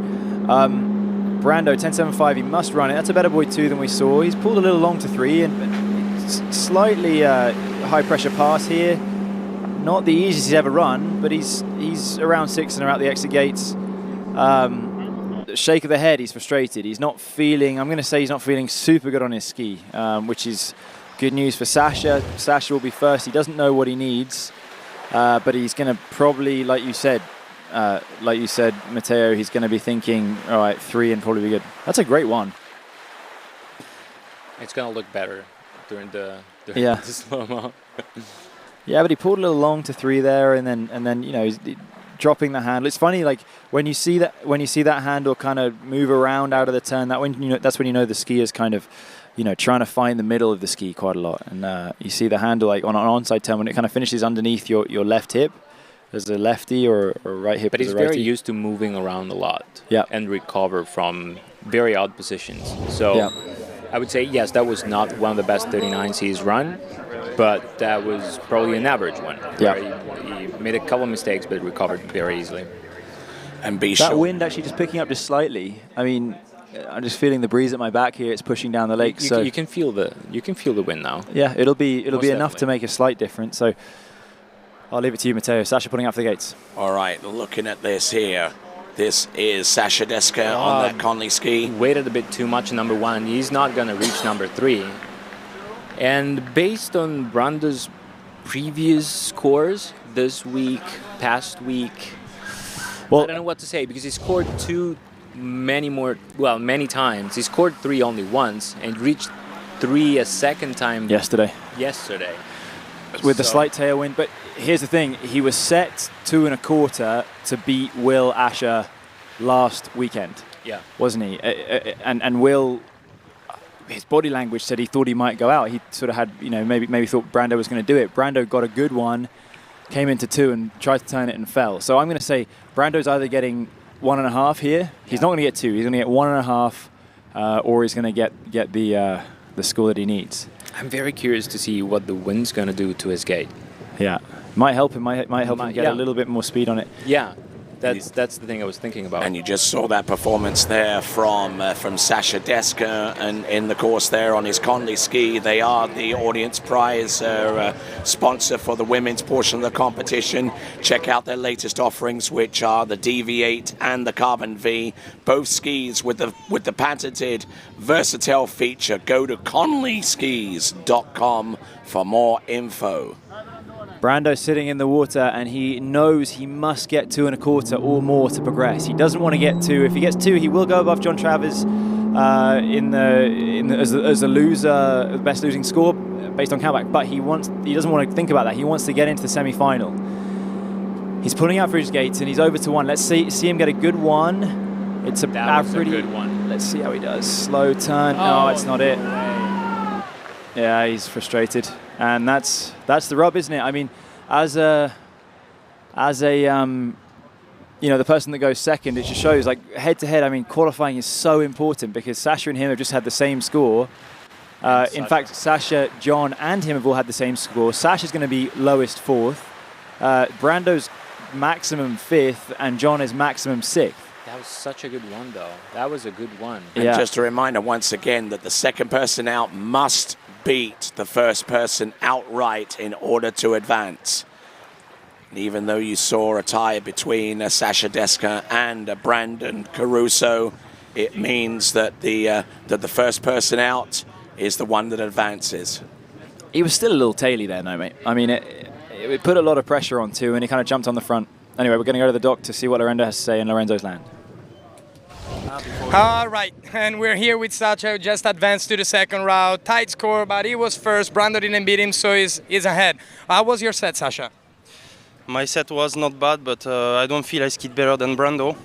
Speaker 16: Brando, 10.75, he must run it. That's a better boy 2 than we saw. He's pulled a little long to 3, and slightly high-pressure pass here. Not the easiest he's ever run, but he's around 6 and around the exit gates. Shake of the head, he's frustrated. He's not feeling, I'm going to say he's not feeling super good on his ski, which is good news for Sasha. Sasha will be first. He doesn't know what he needs, but he's going to probably, like you said, Matteo, he's going to be thinking, all right, 3 and probably be good. That's a great one.
Speaker 14: It's going to look better during the slow-mo.
Speaker 16: Yeah, but he pulled a little long to 3 there, and then you know, he's dropping the handle. It's funny, like when you see that handle kind of move around out of the turn. That's when you know the ski is kind of, you know, trying to find the middle of the ski quite a lot. And you see the handle like on an onside turn when it kind of finishes underneath your left hip as a lefty or right hip.
Speaker 14: But
Speaker 16: as
Speaker 14: he's
Speaker 16: a righty.
Speaker 14: very used to moving around a lot.
Speaker 16: Yeah.
Speaker 14: And recover from very odd positions. So
Speaker 16: Yeah.
Speaker 14: I would say yes, that was not one of the best 39s he's run, but that was probably an average one.
Speaker 16: Yeah.
Speaker 14: He made a couple of mistakes, but recovered very easily.
Speaker 2: And be
Speaker 16: that
Speaker 2: sure.
Speaker 16: wind actually just picking up just slightly. I mean, I'm just feeling the breeze at my back here. It's pushing down the lake.
Speaker 14: You can feel the wind now.
Speaker 16: Yeah, it'll be enough
Speaker 14: definitely.
Speaker 16: to make a slight difference. So I'll leave it to you, Matteo. Sasha putting out for the gates.
Speaker 2: All right, looking at this here. This is Sasha Deska on that Conley ski.
Speaker 14: Waited a bit too much, number 1. He's not going to reach number 3. And based on Brando's previous scores this week, past week, well, I don't know what to say because he scored many times. He scored 3 only once and reached 3 a second time
Speaker 16: yesterday. With the slight tailwind. But here's the thing. He was set 2 1/4 to beat Will Asher last weekend.
Speaker 14: Yeah.
Speaker 16: Wasn't he? And Will, his body language said he thought he might go out. He sort of had, you know, maybe thought Brando was going to do it. Brando got a good one, came into 2 and tried to turn it and fell. So I'm going to say Brando's either getting 1.5 here. He's not going to get 2. He's going to get 1.5, or he's going to get the score that he needs.
Speaker 14: I'm very curious to see what the wind's going to do to his gate.
Speaker 16: Yeah, might help him. Might help him get a little bit more speed on it.
Speaker 14: Yeah, that's the thing I was thinking about.
Speaker 2: And you just saw that performance there from Sasha Deska, and in the course there on his Conley ski. They are the audience prize sponsor for the women's portion of the competition. Check out their latest offerings, which are the DV8 and the Carbon V, both skis with the patented Versatile feature. Go to conleyskis.com for more info.
Speaker 16: Brando sitting in the water, and he knows he must get 2 1/4 or more to progress. He doesn't want to get 2. If he gets 2, he will go above John Travers as a loser, the best losing score based on countback. But he doesn't want to think about that. He wants to get into the semi-final. He's pulling out for his gates, and he's over to 1. Let's see him get a good one. It's a pretty
Speaker 14: good one.
Speaker 16: Let's see how he does. Slow turn. No, it's not it. Yeah, he's frustrated. And that's the rub, isn't it? I mean, as a you know, the person that goes second, it just shows, like, head to head. I mean, qualifying is so important because Sasha and him have just had the same score. In fact, Sasha, John, and him have all had the same score. Sasha's going to be lowest 4th. Brando's maximum 5th, and John is maximum 6th.
Speaker 14: That was such a good one, though. That was a good one.
Speaker 2: And just a reminder once again that the second person out must beat the first person outright in order to advance. And even though you saw a tie between Sasha Deska and Brandon Caruso, it means that the first person out is the one that advances.
Speaker 16: He was still a little taily there, no, mate. I mean, it put a lot of pressure on 2, and he kind of jumped on the front. Anyway, we're going to go to the dock to see what Lorenzo has to say in Lorenzo's land.
Speaker 8: All right, and we're here with Sasha, who just advanced to the second round. Tight score, but he was first. Brando didn't beat him, so he's ahead. How was your set, Sasha?
Speaker 13: My set was not bad, but I don't feel I skied better than Brando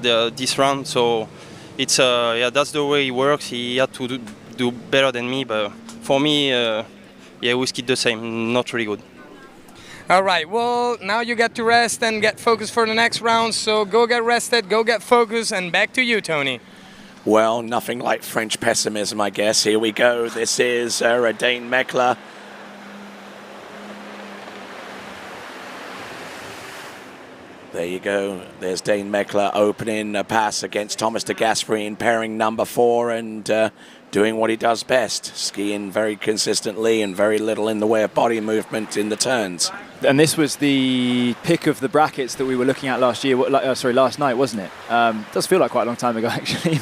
Speaker 13: this round. So it's that's the way he works. He had to do better than me, but for me, we skied the same. Not really good.
Speaker 8: All right, well, now you get to rest and get focused for the next round, so go get rested, go get focused, and back to you, Tony.
Speaker 2: Well, nothing like French pessimism, I guess. Here we go. This is Dane Meckler. There you go. There's Dane Meckler opening a pass against Thomas de Gasperi in pairing number 4 and doing what he does best, skiing very consistently and very little in the way of body movement in the turns.
Speaker 16: And this was the pick of the brackets that we were looking at last night, wasn't it? Does feel like quite a long time ago, actually.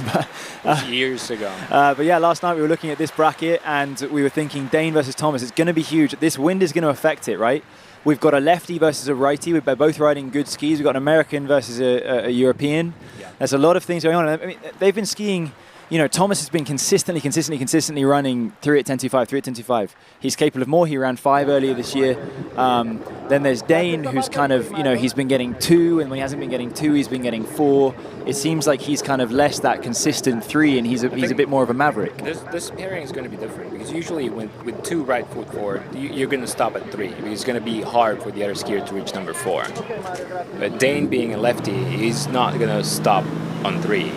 Speaker 16: But,
Speaker 14: years ago.
Speaker 16: But yeah, last night we were looking at this bracket and we were thinking Dane versus Thomas. It's going to be huge. This wind is going to affect it, right? We've got a lefty versus a righty. We're both riding good skis. We've got an American versus a European. Yeah. There's a lot of things going on. I mean, they've been skiing. Thomas has been consistently running 3 at 10.25, 3 at 10.25. He's capable of more. He ran 5 earlier this year. Then there's Dane, who's kind of, he's been getting 2, and when he hasn't been getting 2, he's been getting 4. It seems like he's kind of less that consistent 3, and he's a bit more of a maverick.
Speaker 14: This pairing is going to be different, because usually with 2 right foot forward, you're going to stop at 3. It's going to be hard for the other skier to reach number 4. But Dane being a lefty, he's not going to stop on 3.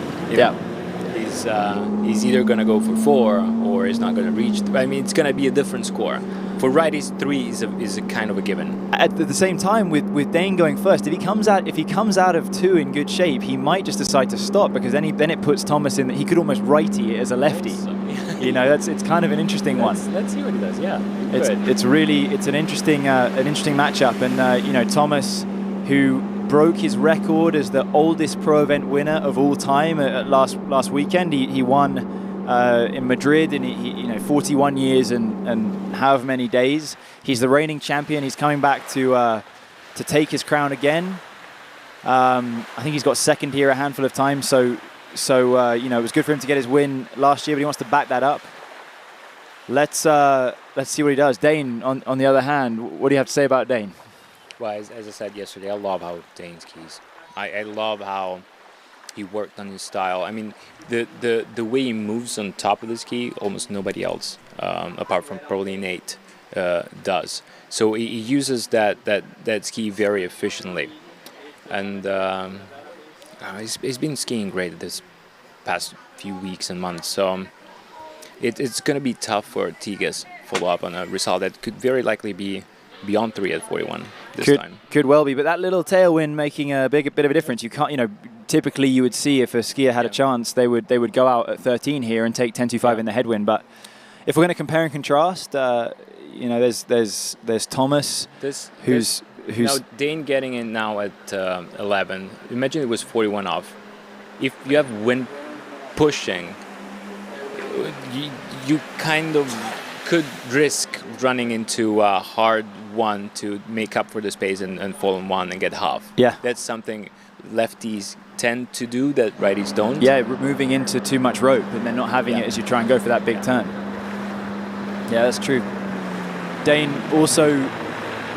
Speaker 14: He's either going to go for 4 or he's not going to reach. I mean, it's going to be a different score. For righties, 3 is a kind of a given.
Speaker 16: At the same time, with Dane going first, if he comes out of 2 in good shape, he might just decide to stop, because then it puts Thomas in that he could almost righty it as a lefty. It's kind of an interesting one.
Speaker 14: Let's see what he does. Yeah,
Speaker 16: it's an interesting matchup, and Thomas, who broke his record as the oldest pro event winner of all time at last weekend. He won in Madrid, and he 41 years and however many days. He's the reigning champion. He's coming back to take his crown again. I think he's got second here a handful of times. So it was good for him to get his win last year, but he wants to back that up. Let's see what he does. Dane, on the other hand, what do you have to say about Dane?
Speaker 14: Well, as I said yesterday, I love how Dane skis. I love how he worked on his style. I mean, the way he moves on top of the ski, almost nobody else, apart from probably Nate, does. So he uses that ski very efficiently. And he's been skiing great this past few weeks and months. So it's going to be tough for Tigas follow up on a result that could very likely be beyond 3 at 41 this time.
Speaker 16: Could well be, but that little tailwind making a bit of a difference. You can't, typically you would see if a skier had a chance, they would go out at 13 here and take 10.25 in the headwind. But if we're going to compare and contrast, there's Thomas, who's
Speaker 14: now Dane getting in now at 11. Imagine it was 41 off. If you have wind pushing, you kind of could risk running into a hard one to make up for the space and fall on 1 and get half.
Speaker 16: Yeah.
Speaker 14: That's something lefties tend to do that righties don't.
Speaker 16: Yeah, moving into too much rope and then not having it as you try and go for that big turn. Yeah, that's true. Dane also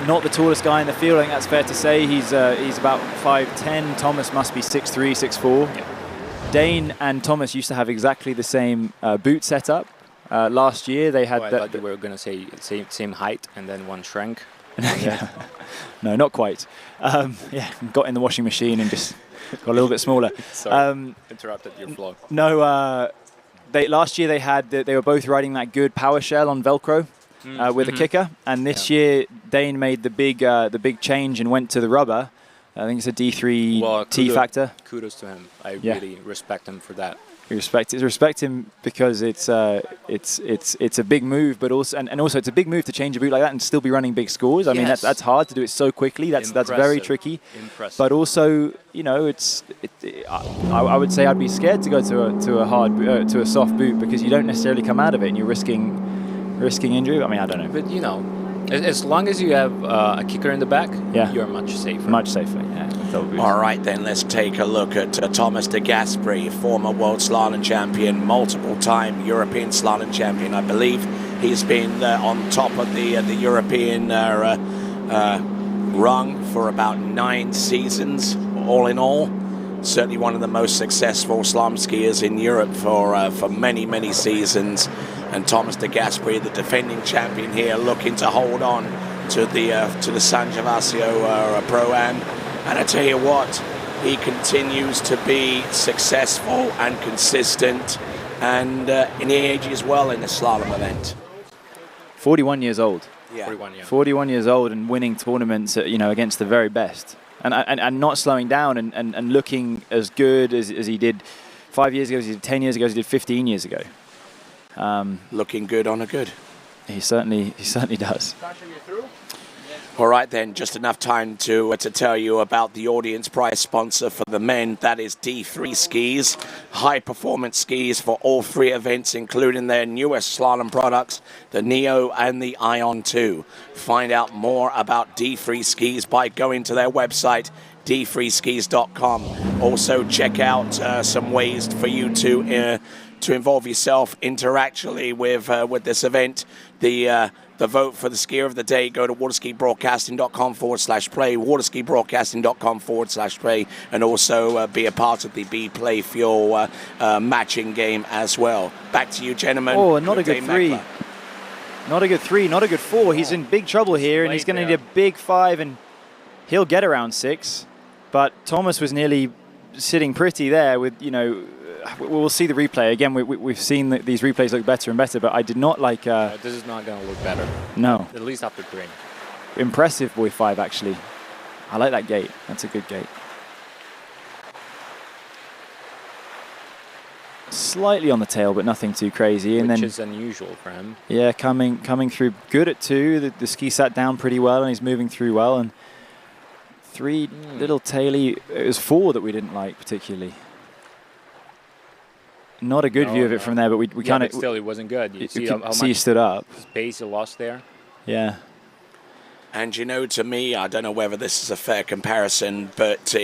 Speaker 16: not the tallest guy in the field. I think that's fair to say. He's about 5'10". Thomas must be 6'3", 6'4". Yeah. Dane and Thomas used to have exactly the same boot setup. Last year they had
Speaker 14: I thought you were going to say same height and then one shrank.
Speaker 16: Yeah. No, not quite. Got in the washing machine and just got a little bit smaller.
Speaker 14: Sorry, interrupted your flow.
Speaker 16: No, last year they were both riding that good power shell on Velcro with a kicker, and this year Dane made the big change and went to the rubber. I think it's a D3 T factor.
Speaker 14: Kudos to him. I really respect him for that.
Speaker 16: Respect him because it's a big move, but also and also it's a big move to change a boot like that and still be running big scores. I mean that's hard to do it so quickly. That's very tricky.
Speaker 14: Impressive.
Speaker 16: But also I would say I'd be scared to go to a soft boot because you don't necessarily come out of it and you're risking injury. I mean I don't know.
Speaker 14: But as long as you have a kicker in the back, you're much safer.
Speaker 16: Much safer, yeah.
Speaker 2: All right, then let's take a look at Thomas de Gasperi, former world slalom champion, multiple-time European slalom champion. I believe he's been on top of the European rung for about 9 seasons, all in all. Certainly one of the most successful slalom skiers in Europe for many, many seasons. And Thomas de Gasperi, the defending champion here, looking to hold on to the San Gervasio Pro-Am. And I tell you what, he continues to be successful and consistent, and in the age as well in the slalom event.
Speaker 16: 41 years old.
Speaker 2: Yeah.
Speaker 16: 41 years old and winning tournaments, against the very best, and not slowing down and looking as good as he did 5 years ago, as he did 10 years ago, as he did 15 years ago.
Speaker 2: Looking good on a good.
Speaker 16: He certainly does.
Speaker 2: All right, then, just enough time to tell you about the audience prize sponsor for the men. That is D3 Skis, high-performance skis for all 3 events, including their newest slalom products, the Neo and the Ion 2. Find out more about D3 Skis by going to their website, d3skis.com. Also, check out some ways for you to involve yourself interactually with this event. The vote for the skier of the day, go to waterskibroadcasting.com/play, waterskibroadcasting.com/play, and also be a part of the Be Play Fuel matching game as well. Back to you, gentlemen.
Speaker 16: Oh, not a good 3. Not a good 3, not a good 4. He's in big trouble here, and he's going to need a big 5, and he'll get around 6. But Thomas was nearly sitting pretty there with, you know, we'll see the replay. Again, we've seen these replays look better and better, but I did not like...
Speaker 14: this is not going to look better.
Speaker 16: No.
Speaker 14: At least after 3.
Speaker 16: Impressive, boy 5, actually. I like that gate. That's a good gate. Slightly on the tail, but nothing too crazy.
Speaker 14: Which is unusual for him.
Speaker 16: Yeah, coming through good at 2. The ski sat down pretty well, and he's moving through well. And 3, little taily. It was 4 that we didn't like particularly. Not a good view of it from there, but we kind of...
Speaker 14: still, it wasn't good. You see how much
Speaker 16: he stood up.
Speaker 14: Space he lost there.
Speaker 16: Yeah.
Speaker 2: And, you know, to me, I don't know whether this is a fair comparison, but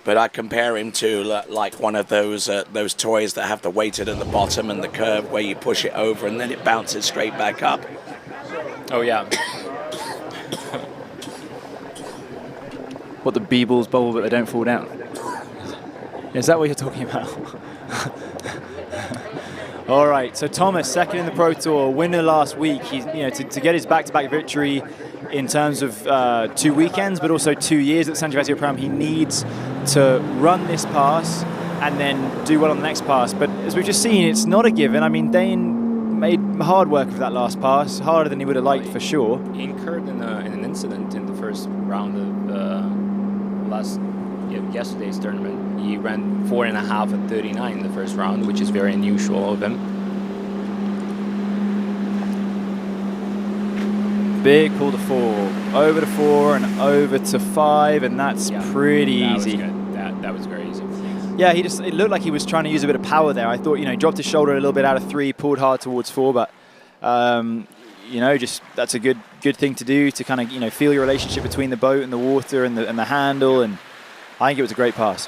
Speaker 2: I compare him to like one of those toys that have the weighted at the bottom and the curve where you push it over and then it bounces straight back up.
Speaker 14: Oh, yeah.
Speaker 16: What, the B-balls bubble but they don't fall down? Is that what you're talking about? All right, so Thomas, second in the Pro Tour, winner last week. He's, you know, to get his back-to-back victory in terms of 2 weekends, but also 2 years at San Gervasio Pro-Am, he needs to run this pass and then do well on the next pass. But as we've just seen, it's not a given. I mean, Dane made hard work of that last pass, harder than he would have liked for sure.
Speaker 14: He incurred in an incident in the first round of yesterday's tournament. He ran 4.5 at 39 in the first round, which is very unusual of him.
Speaker 16: Big pull to 4, over to 4 and over to 5, and that's pretty easy.
Speaker 14: Was good. That was very easy.
Speaker 16: Yeah, it looked like he was trying to use a bit of power there. I thought, you know, he dropped his shoulder a little bit out of 3, pulled hard towards 4, but you know, just that's a good thing to do, to kind of, you know, feel your relationship between the boat and the water and the handle, and I think it was a great pass.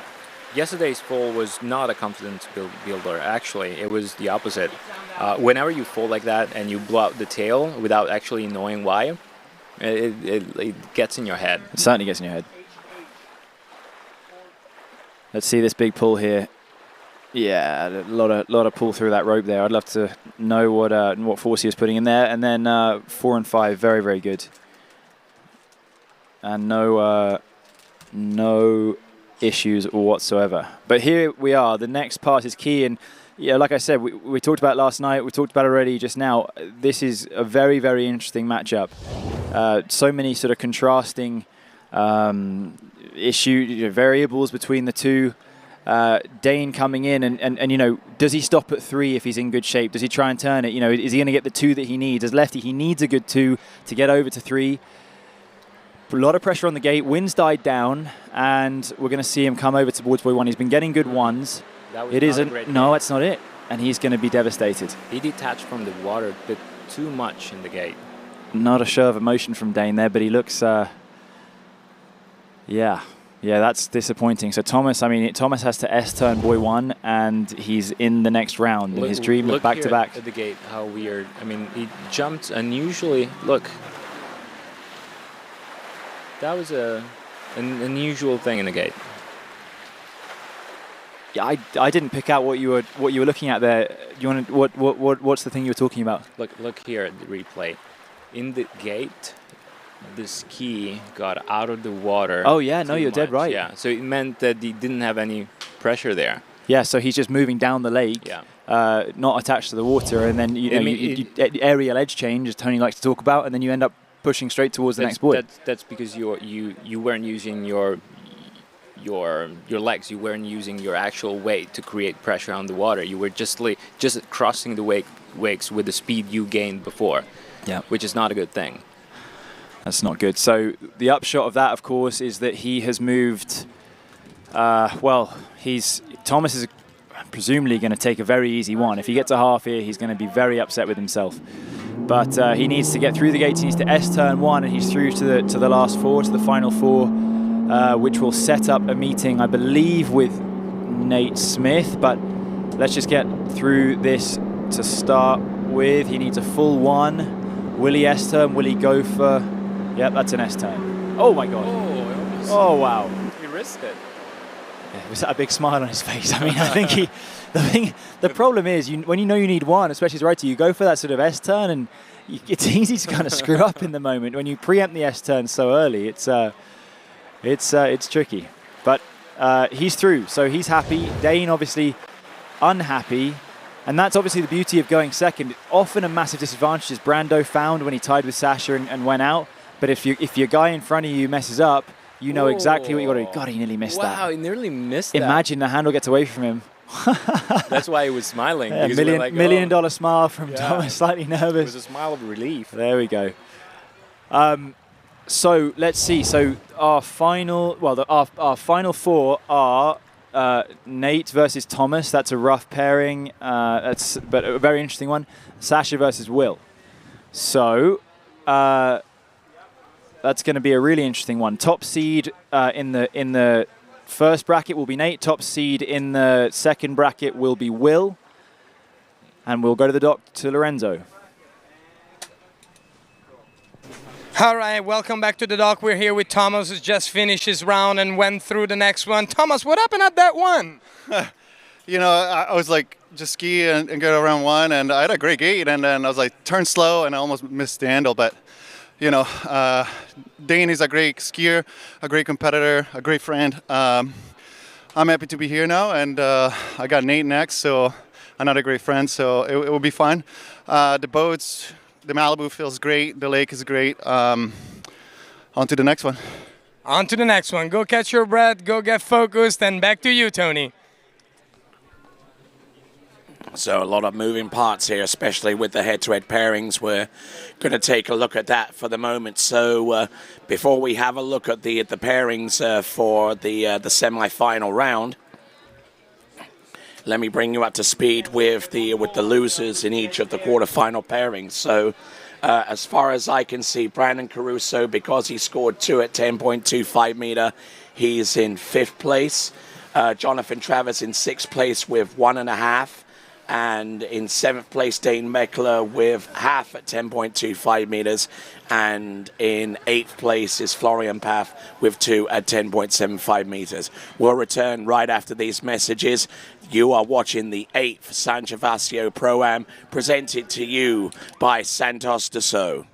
Speaker 14: Yesterday's fall was not a confidence builder. Actually, it was the opposite. Whenever you fall like that and you blow out the tail without actually knowing why, it gets in your head.
Speaker 16: It certainly gets in your head. Let's see this big pull here. Yeah, a lot of pull through that rope there. I'd love to know what force he was putting in there. And then 4 and 5, very, very good. And no issues whatsoever. But here we are. The next pass is key, and yeah, like I said, we talked about it last night. We talked about it already just now. This is a very, very interesting matchup. So many sort of contrasting variables between the two. Dane coming in and you know, does he stop at 3 if he's in good shape? Does he try and turn it? You know, is he going to get the 2 that he needs? As lefty, he needs a good 2 to get over to 3. A lot of pressure on the gate. Wind's died down, and we're going to see him come over towards buoy 1. He's been getting good 1s. It isn't. No, it's not it. And he's going to be devastated.
Speaker 14: He detached from the water a bit too much in the gate.
Speaker 16: Not a show of emotion from Dane there, but he looks. Yeah, that's disappointing. So Thomas has to S-turn buoy 1, and he's in the next round in his dream of back-to-back.
Speaker 14: At the gate, how weird. I mean, he jumped unusually. Look. That was an unusual thing in the gate.
Speaker 16: Yeah, I didn't pick out what you were looking at there. You want what's the thing you were talking about?
Speaker 14: Look here at the replay. In the gate, the ski got out of the water.
Speaker 16: Oh yeah, no, you're dead right.
Speaker 14: Yeah, so it meant that he didn't have any pressure there.
Speaker 16: Yeah, so he's just moving down the lake.
Speaker 14: Yeah.
Speaker 16: Not attached to the water, and then you aerial edge change, as Tony likes to talk about, and then you end up pushing straight towards the next buoy.
Speaker 14: That's because you weren't using your legs. You weren't using your actual weight to create pressure on the water. You were just crossing the wakes with the speed you gained before.
Speaker 16: Yeah,
Speaker 14: which is not a good thing.
Speaker 16: That's not good. So the upshot of that, of course, is that he has moved. Thomas is presumably going to take a very easy one. If he gets a half here, he's going to be very upset with himself. But he needs to get through the gates. He needs to S turn 1, and he's through to the last 4, to the final 4, which will set up a meeting, I believe, with Nate Smith. But let's just get through this to start with. He needs a full 1. Will he S turn? Will he go for? Yep, that's an S turn. Oh my God! Oh wow!
Speaker 14: He risked it.
Speaker 16: Yeah, was that a big smile on his face? I mean, I think the problem is when you know you need 1, especially as righty, you go for that sort of S turn, and it's easy to kind of screw up in the moment when you preempt the S turn so early. It's tricky, but he's through, so he's happy. Dane obviously unhappy, and that's obviously the beauty of going second. Often a massive disadvantage, as Brando found when he tied with Sasha and went out. But if your guy in front of you messes up, you know exactly what you got to do. God, he nearly missed that.
Speaker 14: Wow, he nearly missed that.
Speaker 16: Imagine the handle gets away from him.
Speaker 14: That's why he was smiling.
Speaker 16: Yeah, million dollar smile from Thomas, slightly nervous.
Speaker 14: It was a smile of relief.
Speaker 16: There we go. So let's see. So our final 4 are Nate versus Thomas. That's a rough pairing. But a very interesting one. Sasha versus Will. So that's going to be a really interesting one. Top seed in the first bracket will be Nate. Top seed in the second bracket will be Will. And we'll go to the dock to Lorenzo.
Speaker 8: All right, welcome back to the dock. We're here with Thomas, who's just finished his round and went through the next one. Thomas, what happened at that one?
Speaker 15: You know, I was like, just ski and go around 1, and I had a great gate, and then I was like, turn slow, and I almost missed the handle. But, you know, Dane is a great skier, a great competitor, a great friend. I'm happy to be here now, and I got Nate next, so another great friend, so it will be fun. The boats, the Malibu feels great, the lake is great. On to the next one.
Speaker 8: On to the next one. Go catch your breath, go get focused, and back to you, Tony.
Speaker 2: So a lot of moving parts here, especially with the head-to-head pairings. We're going to take a look at that for the moment. So before we have a look at the pairings for the semi-final round, let me bring you up to speed with the losers in each of the quarterfinal pairings. So as far as I can see, Brandon Caruso, because he scored 2 at 10.25 meter, he's in 5th place. Jonathan Travers in 6th place with 1.5. And in 7th place, Dane Meckler with half at 10.25 meters. And in 8th place is Florian Paff with 2 at 10.75 meters. We'll return right after these messages. You are watching the 8th San Gervasio Pro-Am, presented to you by Santos Dassault.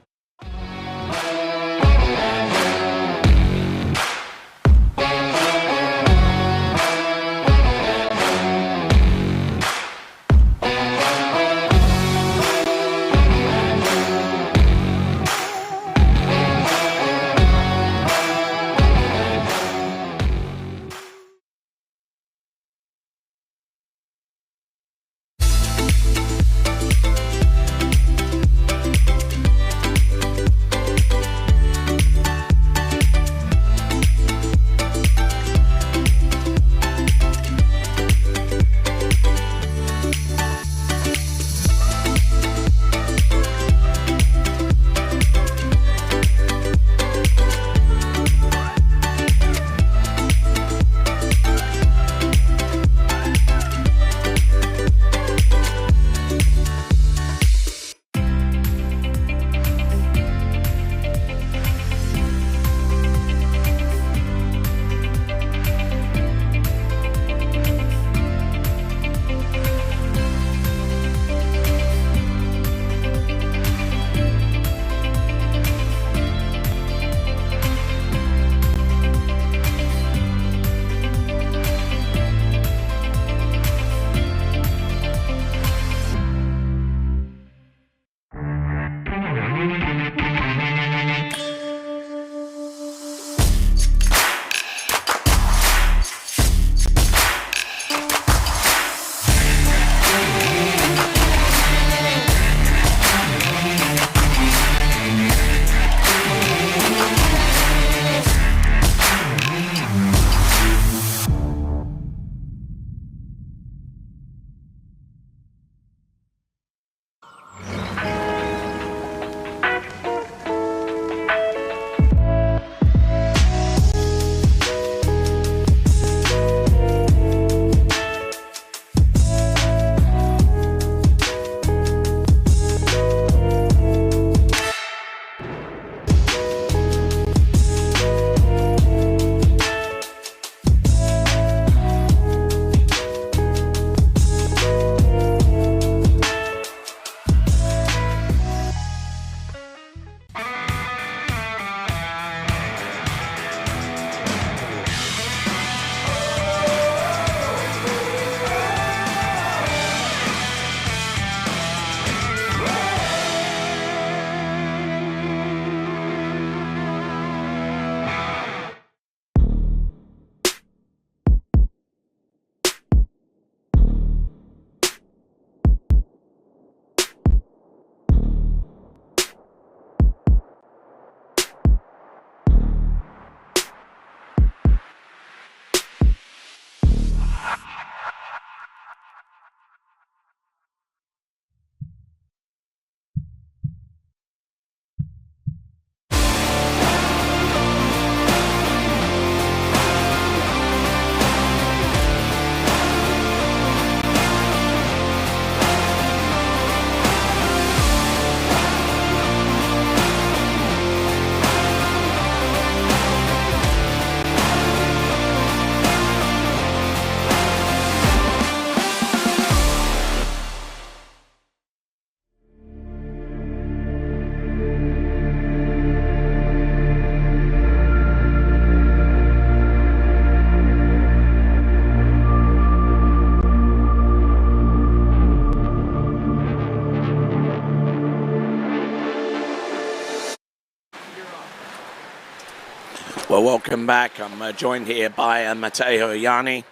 Speaker 2: Welcome back. I'm joined here by Matteo Ianni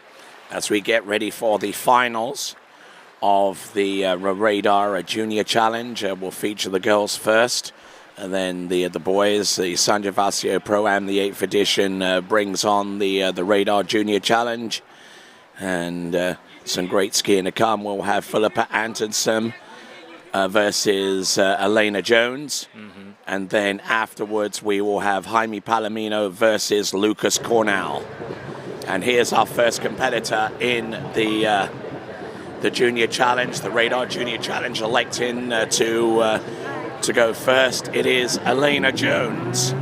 Speaker 2: as we get ready for the finals of the Radar Junior Challenge. We'll feature the girls first, and then the boys. The San Gervasio Pro-Am, the 8th edition, brings on the Radar Junior Challenge. And some great skiing to come. We'll have Philippa Antonsen versus Elena Jones. And then afterwards, we will have Jaime Palomino versus Lucas Cornell. And here's our first competitor in the Junior Challenge, the Radar Junior Challenge, electing to go first. It is Elena Jones.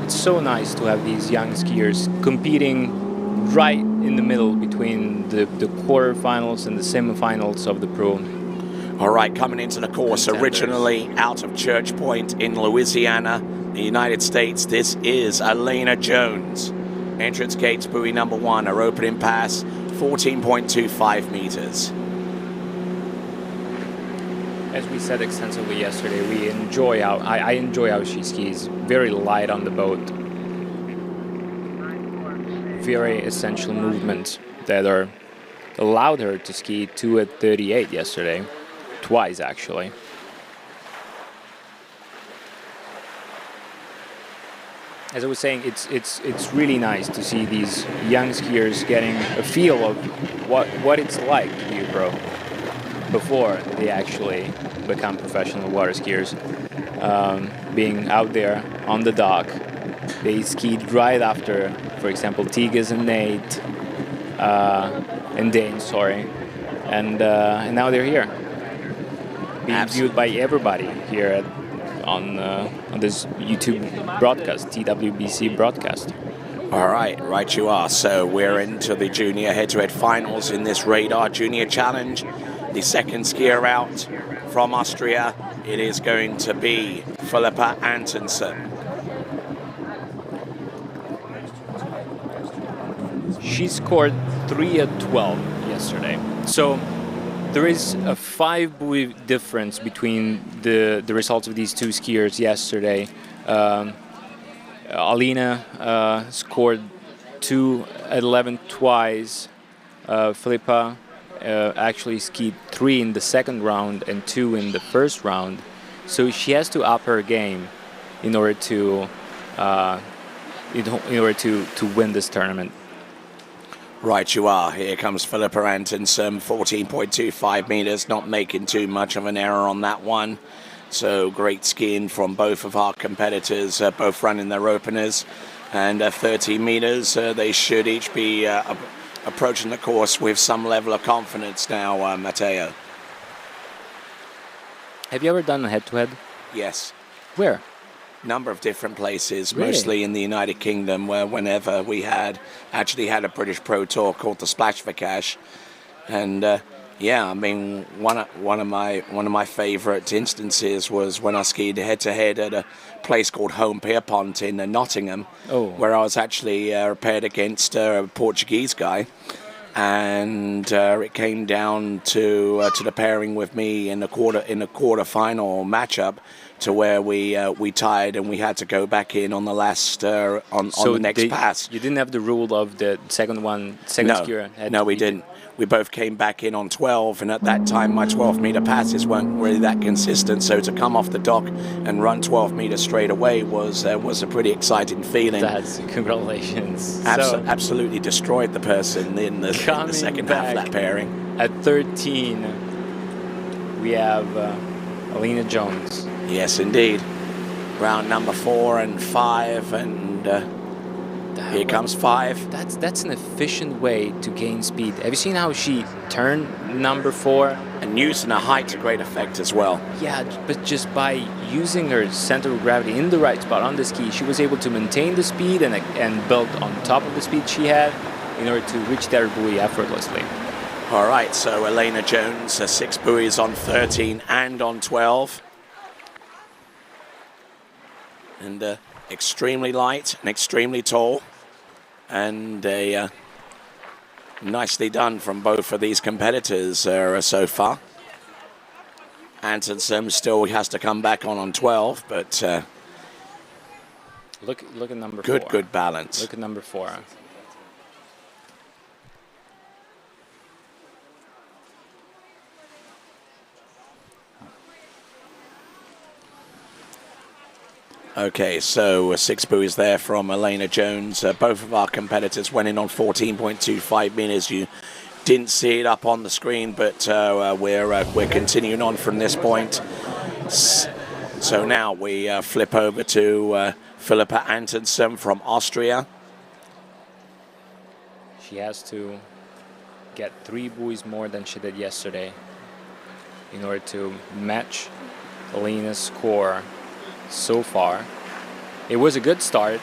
Speaker 14: It's so nice to have these young skiers competing right in the middle between the quarterfinals and the semifinals of the Pro.
Speaker 2: All right, coming into the course, originally out of Church Point in Louisiana, the United States, this is Elena Jones. Entrance gates, buoy number 1, her opening pass, 14.25 meters.
Speaker 14: As we said extensively yesterday, I enjoy how she skis. Very light on the boat. Very essential movements that are allowed her to ski 2 at 38 yesterday. Twice, actually. As I was saying, it's really nice to see these young skiers getting a feel of what it's like to be a pro before they actually become professional water skiers. Being out there on the dock, they skied right after, for example, Tigas and Nate and Dane, sorry, and now they're here, being viewed by everybody here on this YouTube broadcast, TWBC broadcast.
Speaker 2: All right you are. So we're into the junior head-to-head finals in this Radar Junior Challenge. The second skier out from Austria, it is going to be Philippa Antonsen.
Speaker 14: She scored 3 at 12 yesterday. So there is a 5 buoy difference between the results of these two skiers yesterday. Alina scored 2 at 11 twice. Philippa actually skied 3 in the second round and 2 in the first round. So she has to up her game in order to win this tournament.
Speaker 2: Right you are. Here comes Philippa Antonsen, 14.25 meters, not making too much of an error on that one. So great skiing from both of our competitors, both running their openers. And 30 meters, they should each be approaching the course with some level of confidence now, Matteo.
Speaker 14: Have you ever done a head-to-head?
Speaker 2: Yes.
Speaker 14: Where?
Speaker 2: Number of different places,
Speaker 14: Really?
Speaker 2: mostly in the United Kingdom, where whenever we actually had a British Pro Tour called the Splash for Cash. And yeah, I mean, one of my favorite instances was when I skied head-to-head at a place called Home Pierpont in Nottingham, where I was actually paired against a Portuguese guy, and it came down to the pairing with me in the quarter-final matchup, to where we tied and we had to go back in on the last on the next pass.
Speaker 14: You didn't have the rule of the second skier.
Speaker 2: No, we didn't. We both came back in on 12, and at that time my 12-meter passes weren't really that consistent. So to come off the dock and run 12 meters straight away was a pretty exciting feeling.
Speaker 14: Congratulations.
Speaker 2: Absolutely destroyed the person in the second half of that pairing.
Speaker 14: At 13, we have Elena Jones.
Speaker 2: Yes, indeed. Round number 4 and 5, and here comes 5.
Speaker 14: That's an efficient way to gain speed. Have you seen how she turned number 4?
Speaker 2: And using her height to great effect as well.
Speaker 14: Yeah, but just by using her center of gravity in the right spot on the ski, she was able to maintain the speed and build on top of the speed she had in order to reach that buoy effortlessly.
Speaker 2: All right, so Elena Jones, 6 buoys on 13 and on 12. And extremely light and extremely tall, and nicely done from both of these competitors so far. Antonsen still has to come back on 12, but
Speaker 14: Look at number 4.
Speaker 2: Good balance.
Speaker 14: Look at number 4.
Speaker 2: Okay, so 6 buoys there from Elena Jones. Both of our competitors went in on 14.25 meters. You didn't see it up on the screen, but we're continuing on from this point. So now we flip over to Philippa Antonsen from Austria.
Speaker 14: She has to get 3 buoys more than she did yesterday in order to match Elena's score so far. It was a good start.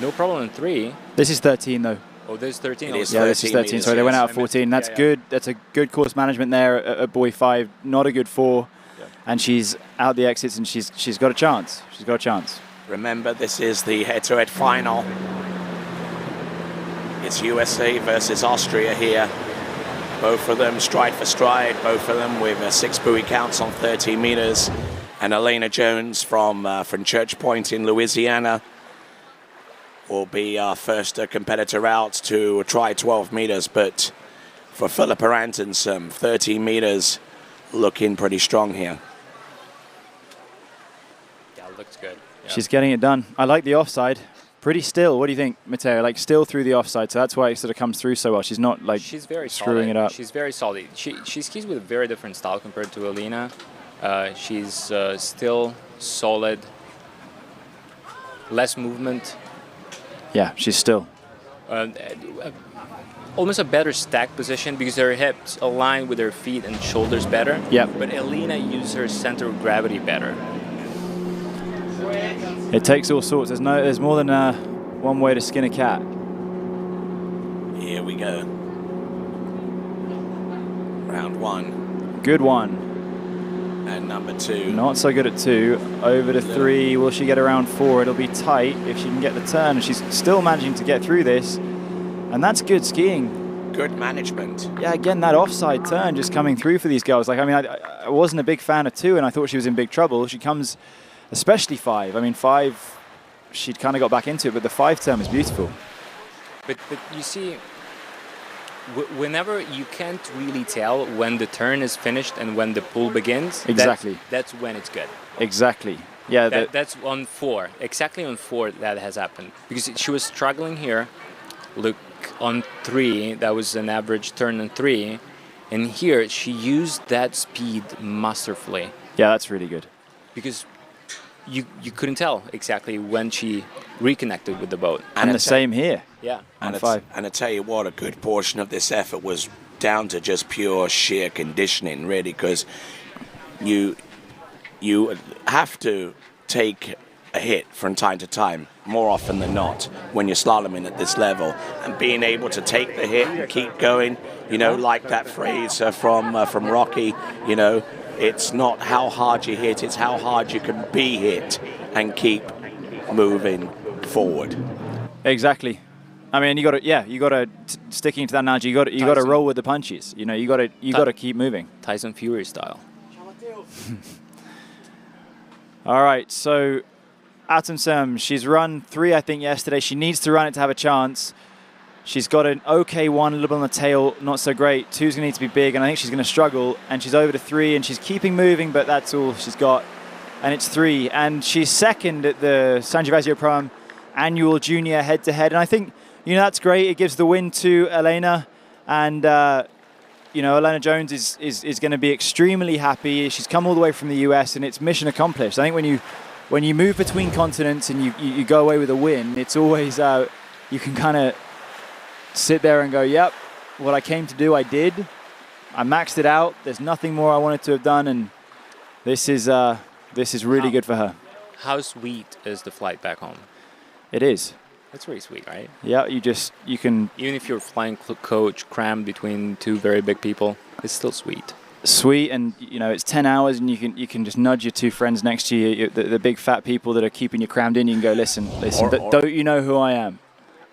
Speaker 14: No problem in 3.
Speaker 16: This is 13 though.
Speaker 14: Oh, this is 13?
Speaker 2: It is
Speaker 16: yeah, this is 13. Sorry, they went out 14. That's good. That's a good course management there at buoy 5. Not a good 4. Yeah. And she's out the exits and she's got a chance. She's got a chance.
Speaker 2: Remember, this is the head-to-head final. It's USA versus Austria here. Both of them stride for stride. Both of them with 6 buoy counts on 13 meters. And Elena Jones from Church Point in Louisiana will be our first competitor out to try 12 meters. But for Philippa Antonsen, 13 meters looking pretty strong here.
Speaker 14: Yeah, looks good. Yeah.
Speaker 16: She's getting it done. I like the offside. Pretty still. What do you think, Matteo? Like still through the offside, so that's why it sort of comes through so well. She's not like
Speaker 14: she's very
Speaker 16: screwing
Speaker 14: solid.
Speaker 16: it up.
Speaker 14: She's very solid. She skis with a very different style compared to Elena. She's still solid, less movement.
Speaker 16: Yeah, she's still.
Speaker 14: Almost a better stack position because her hips align with her feet and shoulders better.
Speaker 16: Yeah.
Speaker 14: But Elena uses her center of gravity better.
Speaker 16: It takes all sorts. There's more than one way to skin a cat.
Speaker 2: Here we go. Round 1.
Speaker 16: Good one.
Speaker 2: And number 2.
Speaker 16: Not so good at 2. Over to 3. Will she get around 4? It'll be tight if she can get the turn. She's still managing to get through this. And that's good skiing.
Speaker 2: Good management.
Speaker 16: Yeah, again, that offside turn just coming through for these girls. Like, I mean, I wasn't a big fan of 2, and I thought she was in big trouble. She comes, especially 5. I mean, 5, she'd kind of got back into it, but the 5 turn was beautiful.
Speaker 14: But you see, whenever you can't really tell when the turn is finished and when the pull begins.
Speaker 16: Exactly.
Speaker 14: That's when it's good.
Speaker 16: Exactly. Yeah.
Speaker 14: That's on 4. Exactly on 4 that has happened. Because she was struggling here. Look, on 3, that was an average turn on 3. And here, she used that speed masterfully.
Speaker 16: Yeah, that's really good.
Speaker 14: Because you couldn't tell exactly when she reconnected with the boat.
Speaker 16: And the same here.
Speaker 14: Yeah.
Speaker 2: And I tell you what, a good portion of this effort was down to just pure sheer conditioning, really, because you have to take a hit from time to time, more often than not, when you're slaloming at this level, and being able to take the hit and keep going, you know, like that phrase from Rocky, you know, it's not how hard you hit, it's how hard you can be hit and keep moving forward.
Speaker 16: Exactly. I mean, you got to sticking to that analogy. You got to roll with the punches. You know, you got to keep moving.
Speaker 14: Tyson Fury style.
Speaker 16: All right, so Antonsen, she's run 3, I think, yesterday. She needs to run it to have a chance. She's got an okay 1, a little bit on the tail, not so great. 2's going to need to be big, and I think she's going to struggle. And she's over to 3, and she's keeping moving, but that's all she's got. And it's 3. And she's second at the San Gervasio Pro annual junior head-to-head. And I think, you know, that's great. It gives the win to Elena. And, you know, Elena Jones is going to be extremely happy. She's come all the way from the US, and it's mission accomplished. I think when you move between continents and you go away with a win, it's always, you can kind of sit there and go, yep, what I came to do, I did. I maxed it out. There's nothing more I wanted to have done, and this is really good for her.
Speaker 14: How sweet is the flight back home?
Speaker 16: It is.
Speaker 14: That's really sweet, right?
Speaker 16: Yeah, you can...
Speaker 14: Even if you're flying coach crammed between 2 very big people, it's still sweet.
Speaker 16: Sweet, and you know, it's 10 hours, and you can just nudge your 2 friends next to you, the big fat people that are keeping you crammed in. You can go, listen, don't you know who I am?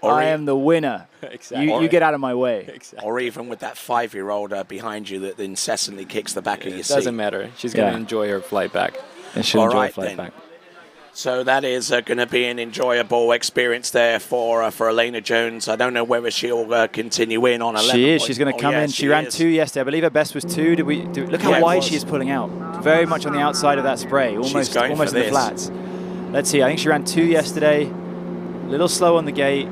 Speaker 16: I am the winner.
Speaker 14: Exactly.
Speaker 16: You get out of my way.
Speaker 14: Exactly.
Speaker 2: Or even with that 5-year-old behind you that incessantly kicks the back of your seat.
Speaker 14: It doesn't matter. She's going to enjoy her flight back.
Speaker 16: And she'll enjoy her flight back.
Speaker 2: So that is going to be an enjoyable experience there for Elena Jones. I don't know whether she'll continue in on 11.
Speaker 16: She is. She's going to come in. She ran 2 yesterday. I believe her best was 2. Look how wide she is pulling out. Very much on the outside of that spray, almost in the flats. Let's see. I think she ran 2 yesterday. A little slow on the gate.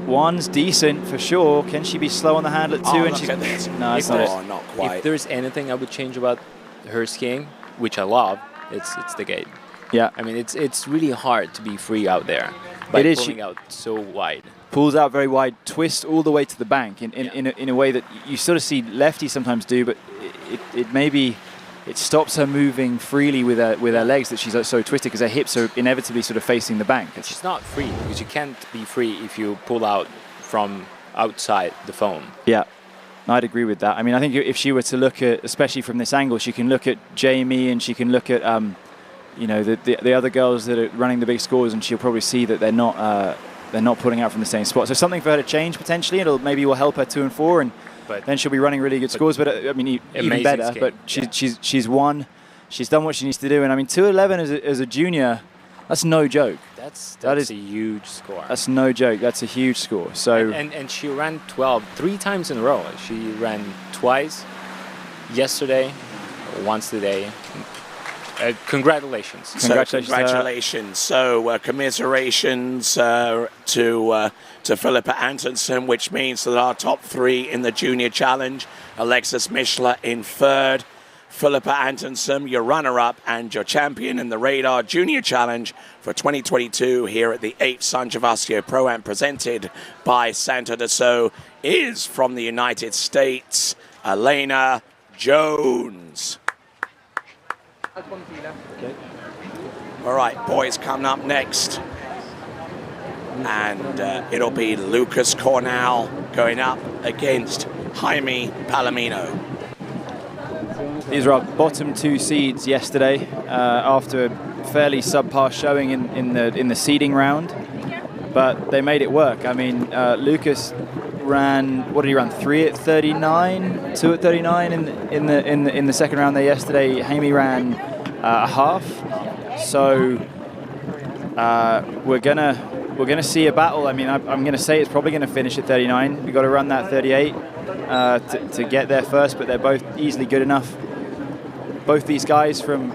Speaker 16: 1's decent for sure. Can she be slow on the handle at 2?
Speaker 2: Oh,
Speaker 16: and she's no, it's not it.
Speaker 2: Not quite.
Speaker 14: If there's anything I would change about her skiing, which I love, it's the gate.
Speaker 16: Yeah.
Speaker 14: I mean, it's really hard to be free out there by pulling out so wide.
Speaker 16: Pulls out very wide, twists all the way to the bank in a way that you sort of see lefties sometimes do, but it stops her moving freely with her legs that she's so twisted because her hips are inevitably sort of facing the bank.
Speaker 14: She's not free because you can't be free if you pull out from outside the foam.
Speaker 16: Yeah, I'd agree with that. I mean, I think if she were to look at, especially from this angle, she can look at Jamie and she can look at the other girls that are running the big scores, and she'll probably see that they're not pulling out from the same spot. So something for her to change potentially. Maybe will help her 2 and 4, and then she'll be running really good scores. But I mean, even better.
Speaker 14: Skiing.
Speaker 16: But she's won. She's done what she needs to do. And I mean, 2:11 as a junior, that's no joke.
Speaker 14: That is a huge score.
Speaker 16: That's no joke. That's a huge score. So
Speaker 14: and she ran 12 3 times in a row. She ran twice yesterday, once today. Congratulations.
Speaker 2: Congratulations. So commiserations to Philippa Antonsen, which means that our top 3 in the Junior Challenge, Alexis Mischler in 3rd, Philippa Antonsen, your runner-up and your champion in the Radar Junior Challenge for 2022 here at the 8th San Gervasio Pro-Am presented by Santo Dassault is from the United States, Elena Jones.
Speaker 16: Okay.
Speaker 2: All right, boys, coming up next. And it'll be Lucas Cornell going up against Jaime Palomino.
Speaker 16: These are our bottom 2 seeds yesterday after a fairly subpar showing in the seeding round, but they made it work. I mean, Lucas ran, what did he run? 3 at 39, 2 at 39 in the second round there yesterday. Jaime ran a half, so we're gonna see a battle. I mean, I'm gonna say it's probably gonna finish at 39. We've got to run that 38 to get there first, but they're both easily good enough. Both these guys from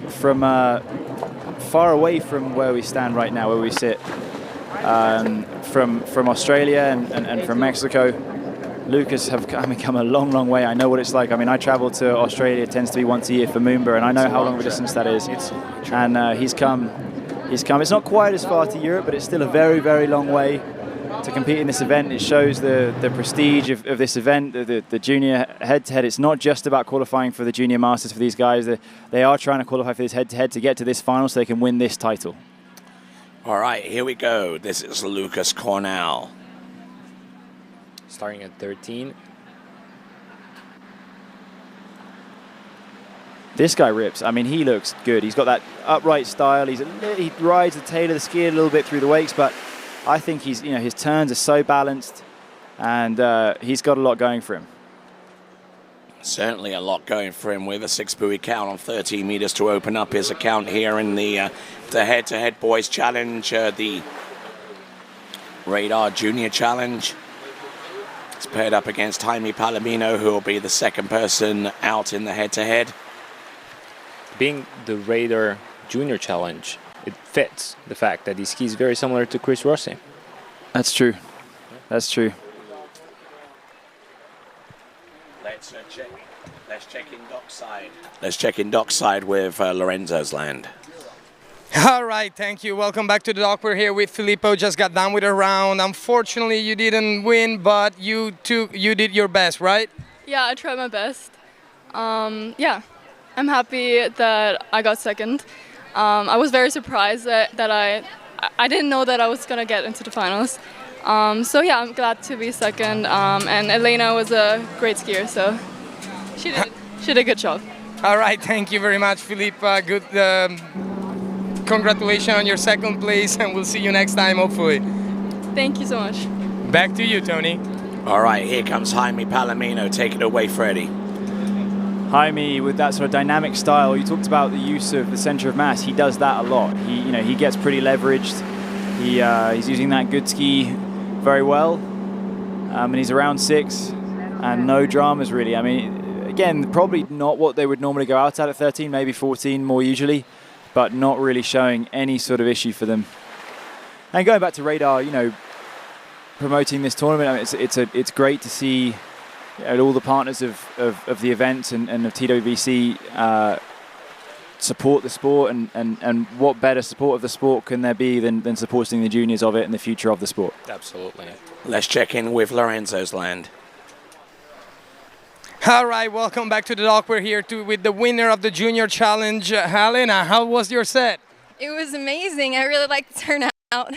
Speaker 16: far away from where we stand right now, where we sit, from Australia and from Mexico. Lucas have come a long way. I know what it's like. I mean, I travel to Australia, it tends to be once a year for Moomba, and I know how long of a distance that is. And he's come. It's not quite as far to Europe, but it's still a very, very long way to compete in this event. It shows the prestige of this event, the junior head-to-head. It's not just about qualifying for the junior masters for these guys. They are trying to qualify for this head-to-head to get to this final so they can win this title.
Speaker 2: All right, here we go. This is Lucas Cornell.
Speaker 14: Starting at 13.
Speaker 16: This guy rips. I mean, he looks good. He's got that upright style. He rides the tail of the ski a little bit through the wakes, but I think his turns are so balanced, and he's got a lot going for him.
Speaker 2: Certainly a lot going for him with a 6-buoy count on 13 meters to open up his account here in the head-to-head boys challenge, the Radar Junior Challenge. It's paired up against Jaime Palomino, who will be the second person out in the head-to-head.
Speaker 14: Being the Radar Junior Challenge, it fits the fact that he skis very similar to Chris Rossi.
Speaker 16: That's true. That's true.
Speaker 2: Let's check in dockside. Let's check in dockside with Lorenzo's land.
Speaker 8: All right, thank you. Welcome back to the dock. We're here with Filippo. Just got done with a round. Unfortunately, you didn't win, but you did your best, right?
Speaker 17: Yeah, I tried my best. Yeah, I'm happy that I got second. I was very surprised that I didn't know that I was gonna get into the finals. So yeah, I'm glad to be second. And Elena was a great skier, so she did a good job.
Speaker 8: All right, thank you very much, Filippa. Good. Congratulations on your second place, and we'll see you next time, hopefully.
Speaker 17: Thank you so much.
Speaker 8: Back to you, Tony.
Speaker 2: All right, here comes Jaime Palomino. Take it away, Freddie.
Speaker 16: Jaime, with that sort of dynamic style, you talked about the use of the center of mass. He does that a lot. He gets pretty leveraged. He's using that good ski very well, and he's around 6, and no dramas really. I mean, again, probably not what they would normally go out at 13, maybe 14 more usually, but not really showing any sort of issue for them. And going back to Radar, promoting this tournament, I mean, it's great to see all the partners of the event and of TWBC support the sport, and what better support of the sport can there be than supporting the juniors of it and the future of the sport.
Speaker 2: Absolutely. Let's check in with Lorenzo's land.
Speaker 8: All right, welcome back to the dock. We're here with the winner of the Junior Challenge, Helena. How was your set?
Speaker 18: It was amazing. I really liked the turnout.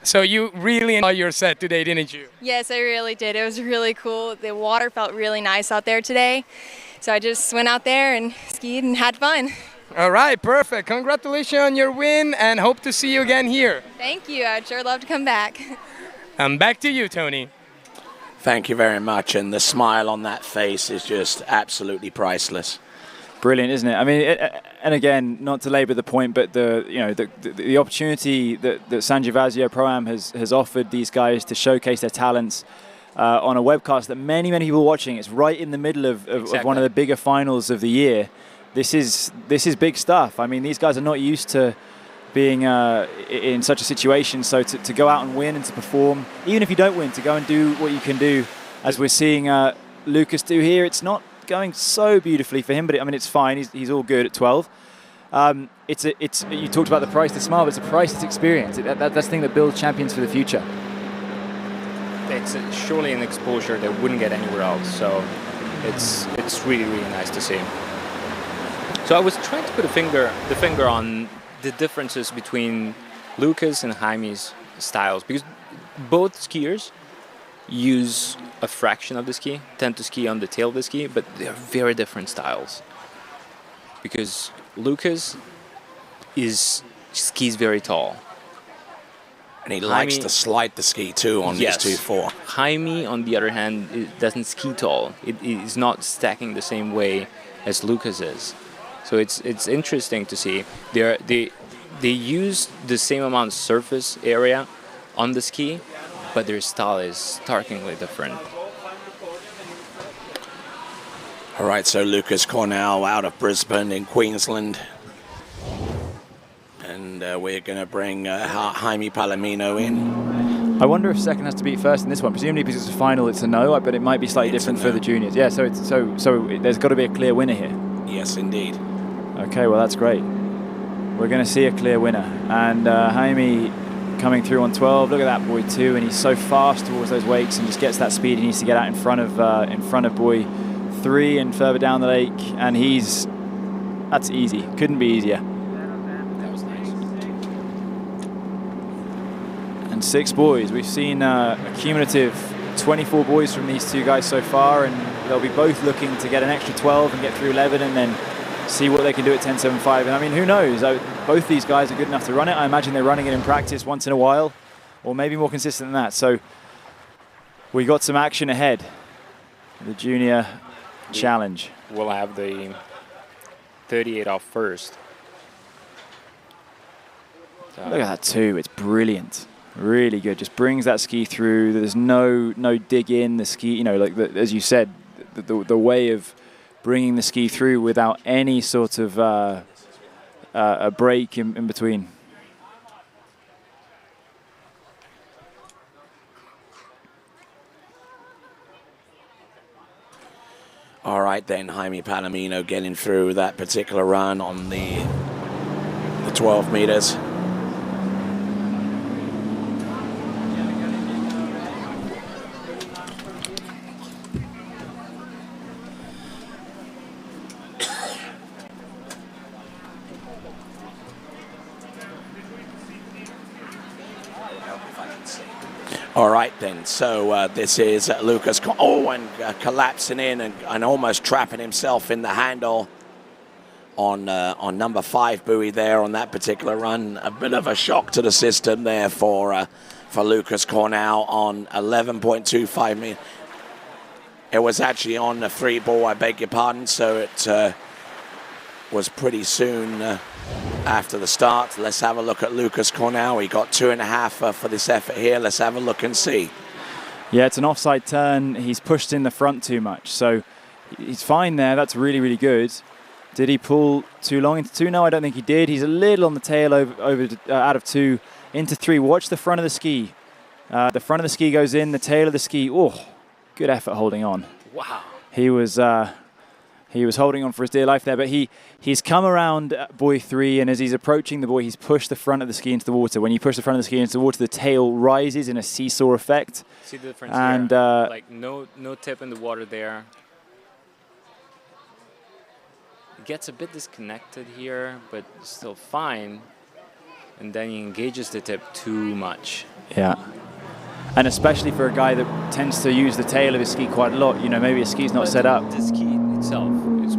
Speaker 8: So you really enjoyed your set today, didn't you?
Speaker 18: Yes, I really did. It was really cool. The water felt really nice out there today. So I just went out there and skied and had fun.
Speaker 8: All right, perfect. Congratulations on your win, and hope to see you again here.
Speaker 18: Thank you. I'd sure love to come back.
Speaker 8: And back to you, Tony.
Speaker 2: Thank you very much, and the smile on that face is just absolutely priceless.
Speaker 16: Brilliant, isn't it? I mean, and again, not to labour the point, but the opportunity that San Gervasio Pro-Am has offered these guys to showcase their talents on a webcast that many people are watching. It's right in the middle of one of the bigger finals of the year. This is big stuff. I mean, these guys are not used to being in such a situation. So to go out and win and to perform, even if you don't win, to go and do what you can do, as we're seeing Lucas do here. It's not going so beautifully for him, but I mean, it's fine. He's all good at 12. You talked about the price to smile, but it's a priceless experience. That's the thing that builds champions for the future.
Speaker 14: It's surely an exposure that wouldn't get anywhere else. So it's really nice to see. So I was trying to put the finger on the differences between Lucas and Jaime's styles, because both skiers use a fraction of the ski, tend to ski on the tail of the ski, but they're very different styles. Because Lucas skis very tall.
Speaker 2: And he likes to slide the ski too on these 2-4.
Speaker 14: Jaime, on the other hand, doesn't ski tall. It is not stacking the same way as Lucas is. So it's interesting to see. They use the same amount of surface area on the ski, but their style is starkly different.
Speaker 2: All right, so Lucas Cornell out of Brisbane in Queensland. And we're going to bring Jaime Palomino in.
Speaker 16: I wonder if second has to beat first in this one. Presumably because it's a final, it's a no, but it might be slightly different for the juniors. Yeah, so there's got to be a clear winner here.
Speaker 2: Yes, indeed.
Speaker 16: Okay, well, that's great. We're going to see a clear winner. And Jaime coming through on 12. Look at that boy too, and he's so fast towards those wakes and just gets that speed. He needs to get out in front of boy 3 and further down the lake, and that's easy. Couldn't be easier.
Speaker 14: That was nice.
Speaker 16: And 6 boys. We've seen a cumulative 24 boys from these two guys so far, and they'll be both looking to get an extra 12 and get through 11 and then see what they can do at 10.75. And I mean, who knows? Both these guys are good enough to run it. I imagine they're running it in practice once in a while, or maybe more consistent than that. So we got some action ahead. The junior challenge.
Speaker 14: We'll have the 38 off first.
Speaker 16: Look at that too. It's brilliant. Really good. Just brings that ski through. There's no dig in the ski. As you said, the way of bringing the ski through without any sort of a break in between.
Speaker 2: All right, then, Jaime Palomino getting through that particular run on the 12 meters. All right, then. So this is Lucas. And collapsing in and almost trapping himself in the handle on number 5 buoy there on that particular run. A bit of a shock to the system there for Lucas Cornell on 11.25 meters. It was actually on the 3-ball, I beg your pardon, so it was pretty soon after the start. Let's have a look at Lucas Cornell. He got 2.5 for this effort here. Let's have a look and see.
Speaker 16: Yeah, it's an offside turn. He's pushed in the front too much, so he's fine there. That's really, really good. Did he pull too long into 2? No, I don't think he did. He's a little on the tail out of 2 into 3. Watch the front of the ski. The front of the ski goes in, the tail of the ski. Oh, good effort holding on.
Speaker 2: Wow.
Speaker 16: He was holding on for his dear life there, but he's come around buoy 3, and as he's approaching the buoy, he's pushed the front of the ski into the water. When you push the front of the ski into the water, the tail rises in a seesaw effect.
Speaker 14: See the difference
Speaker 16: and,
Speaker 14: here? Like no tip in the water there. It gets a bit disconnected here, but still fine. And then he engages the tip too much.
Speaker 16: Yeah. And especially for a guy that tends to use the tail of his ski quite a lot, you know, maybe his ski's not set up.
Speaker 14: The ski itself, it's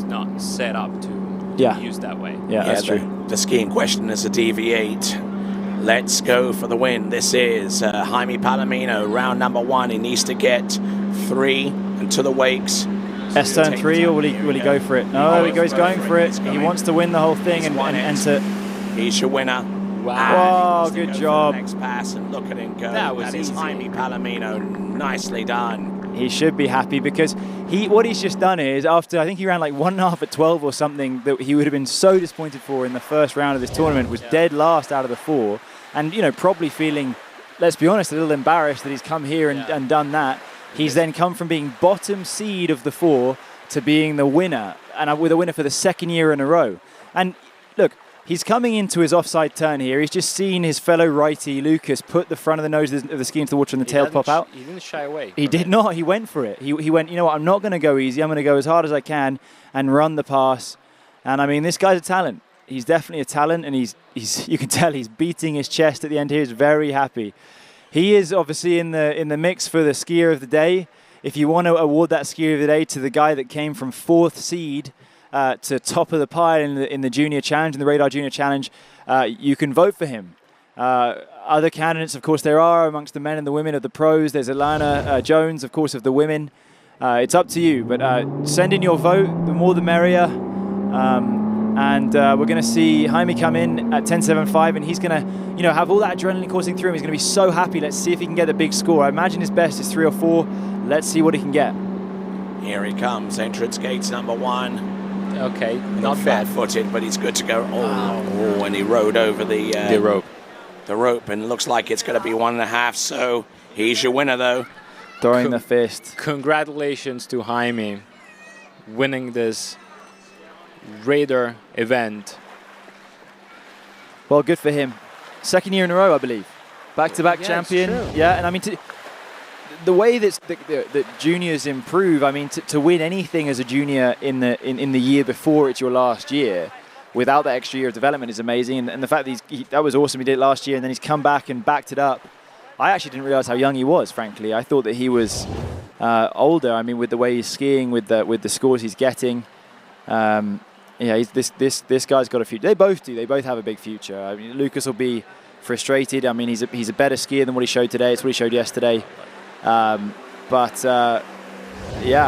Speaker 14: not set up to be used that way.
Speaker 16: Yeah, that's true.
Speaker 2: The ski in question is a DV8. Let's go for the win. This is Jaime Palomino, round number 1. He needs to get 3 and to the wakes.
Speaker 16: S turn 3, or will he go for it? No, he's going for it. He wants to win the whole thing and to...
Speaker 2: He's your winner.
Speaker 16: Wow, good job.
Speaker 2: Next pass, and look at him go. That is Jaime Palomino. Nicely done.
Speaker 16: He should be happy because what he's just done is, after I think he ran like 1.5 at 12 or something that he would have been so disappointed for in the first round of this tournament, was dead last out of the 4, and you know, probably feeling, let's be honest, a little embarrassed that he's come here and done that. He's then come from being bottom seed of the 4 to being the winner, and with a winner for the 2nd year in a row. And look, he's coming into his offside turn here. He's just seen his fellow righty, Lucas, put the front of the nose of the ski into the water and the tail pop out.
Speaker 14: He didn't shy away.
Speaker 16: He did not. He went for it. He went, you know what, I'm not going to go easy. I'm going to go as hard as I can and run the pass. And I mean, this guy's a talent. He's definitely a talent, and he's you can tell he's beating his chest at the end here. He's very happy. He is obviously in the mix for the skier of the day. If you want to award that skier of the day to the guy that came from 4th seed to top of the pile in the Junior Challenge, in the Radar Junior Challenge, you can vote for him. Other candidates, of course, there are amongst the men and the women of the pros. There's Alana Jones, of course, of the women. It's up to you, but send in your vote. The more the merrier. And we're going to see Jaime come in at 10.75, and he's going to, you know, have all that adrenaline coursing through him. He's going to be so happy. Let's see if he can get a big score. I imagine his best is 3 or 4. Let's see what he can get.
Speaker 2: Here he comes, entrance gates number 1.
Speaker 14: Okay,
Speaker 2: not flat-footed, but he's good to go. Oh, and he rode over the
Speaker 14: rope.
Speaker 2: The rope, and it looks like it's going to be 1.5. So he's your winner, though.
Speaker 16: Throwing the fist.
Speaker 14: Congratulations to Jaime, winning this Radar event.
Speaker 16: Well, good for him. 2nd year in a row, I believe. Back-to-back champion. Yeah, and I mean, the way that juniors improve, I mean, to win anything as a junior in the year before it's your last year, without that extra year of development, is amazing. And the fact that that was awesome. He did it last year, and then he's come back and backed it up. I actually didn't realize how young he was, frankly. I thought that he was older. I mean, with the way he's skiing, with the scores he's getting. Yeah, this guy's got a future. They both do. They both have a big future. I mean, Lucas will be frustrated. I mean, he's a better skier than what he showed today. It's what he showed yesterday. Yeah,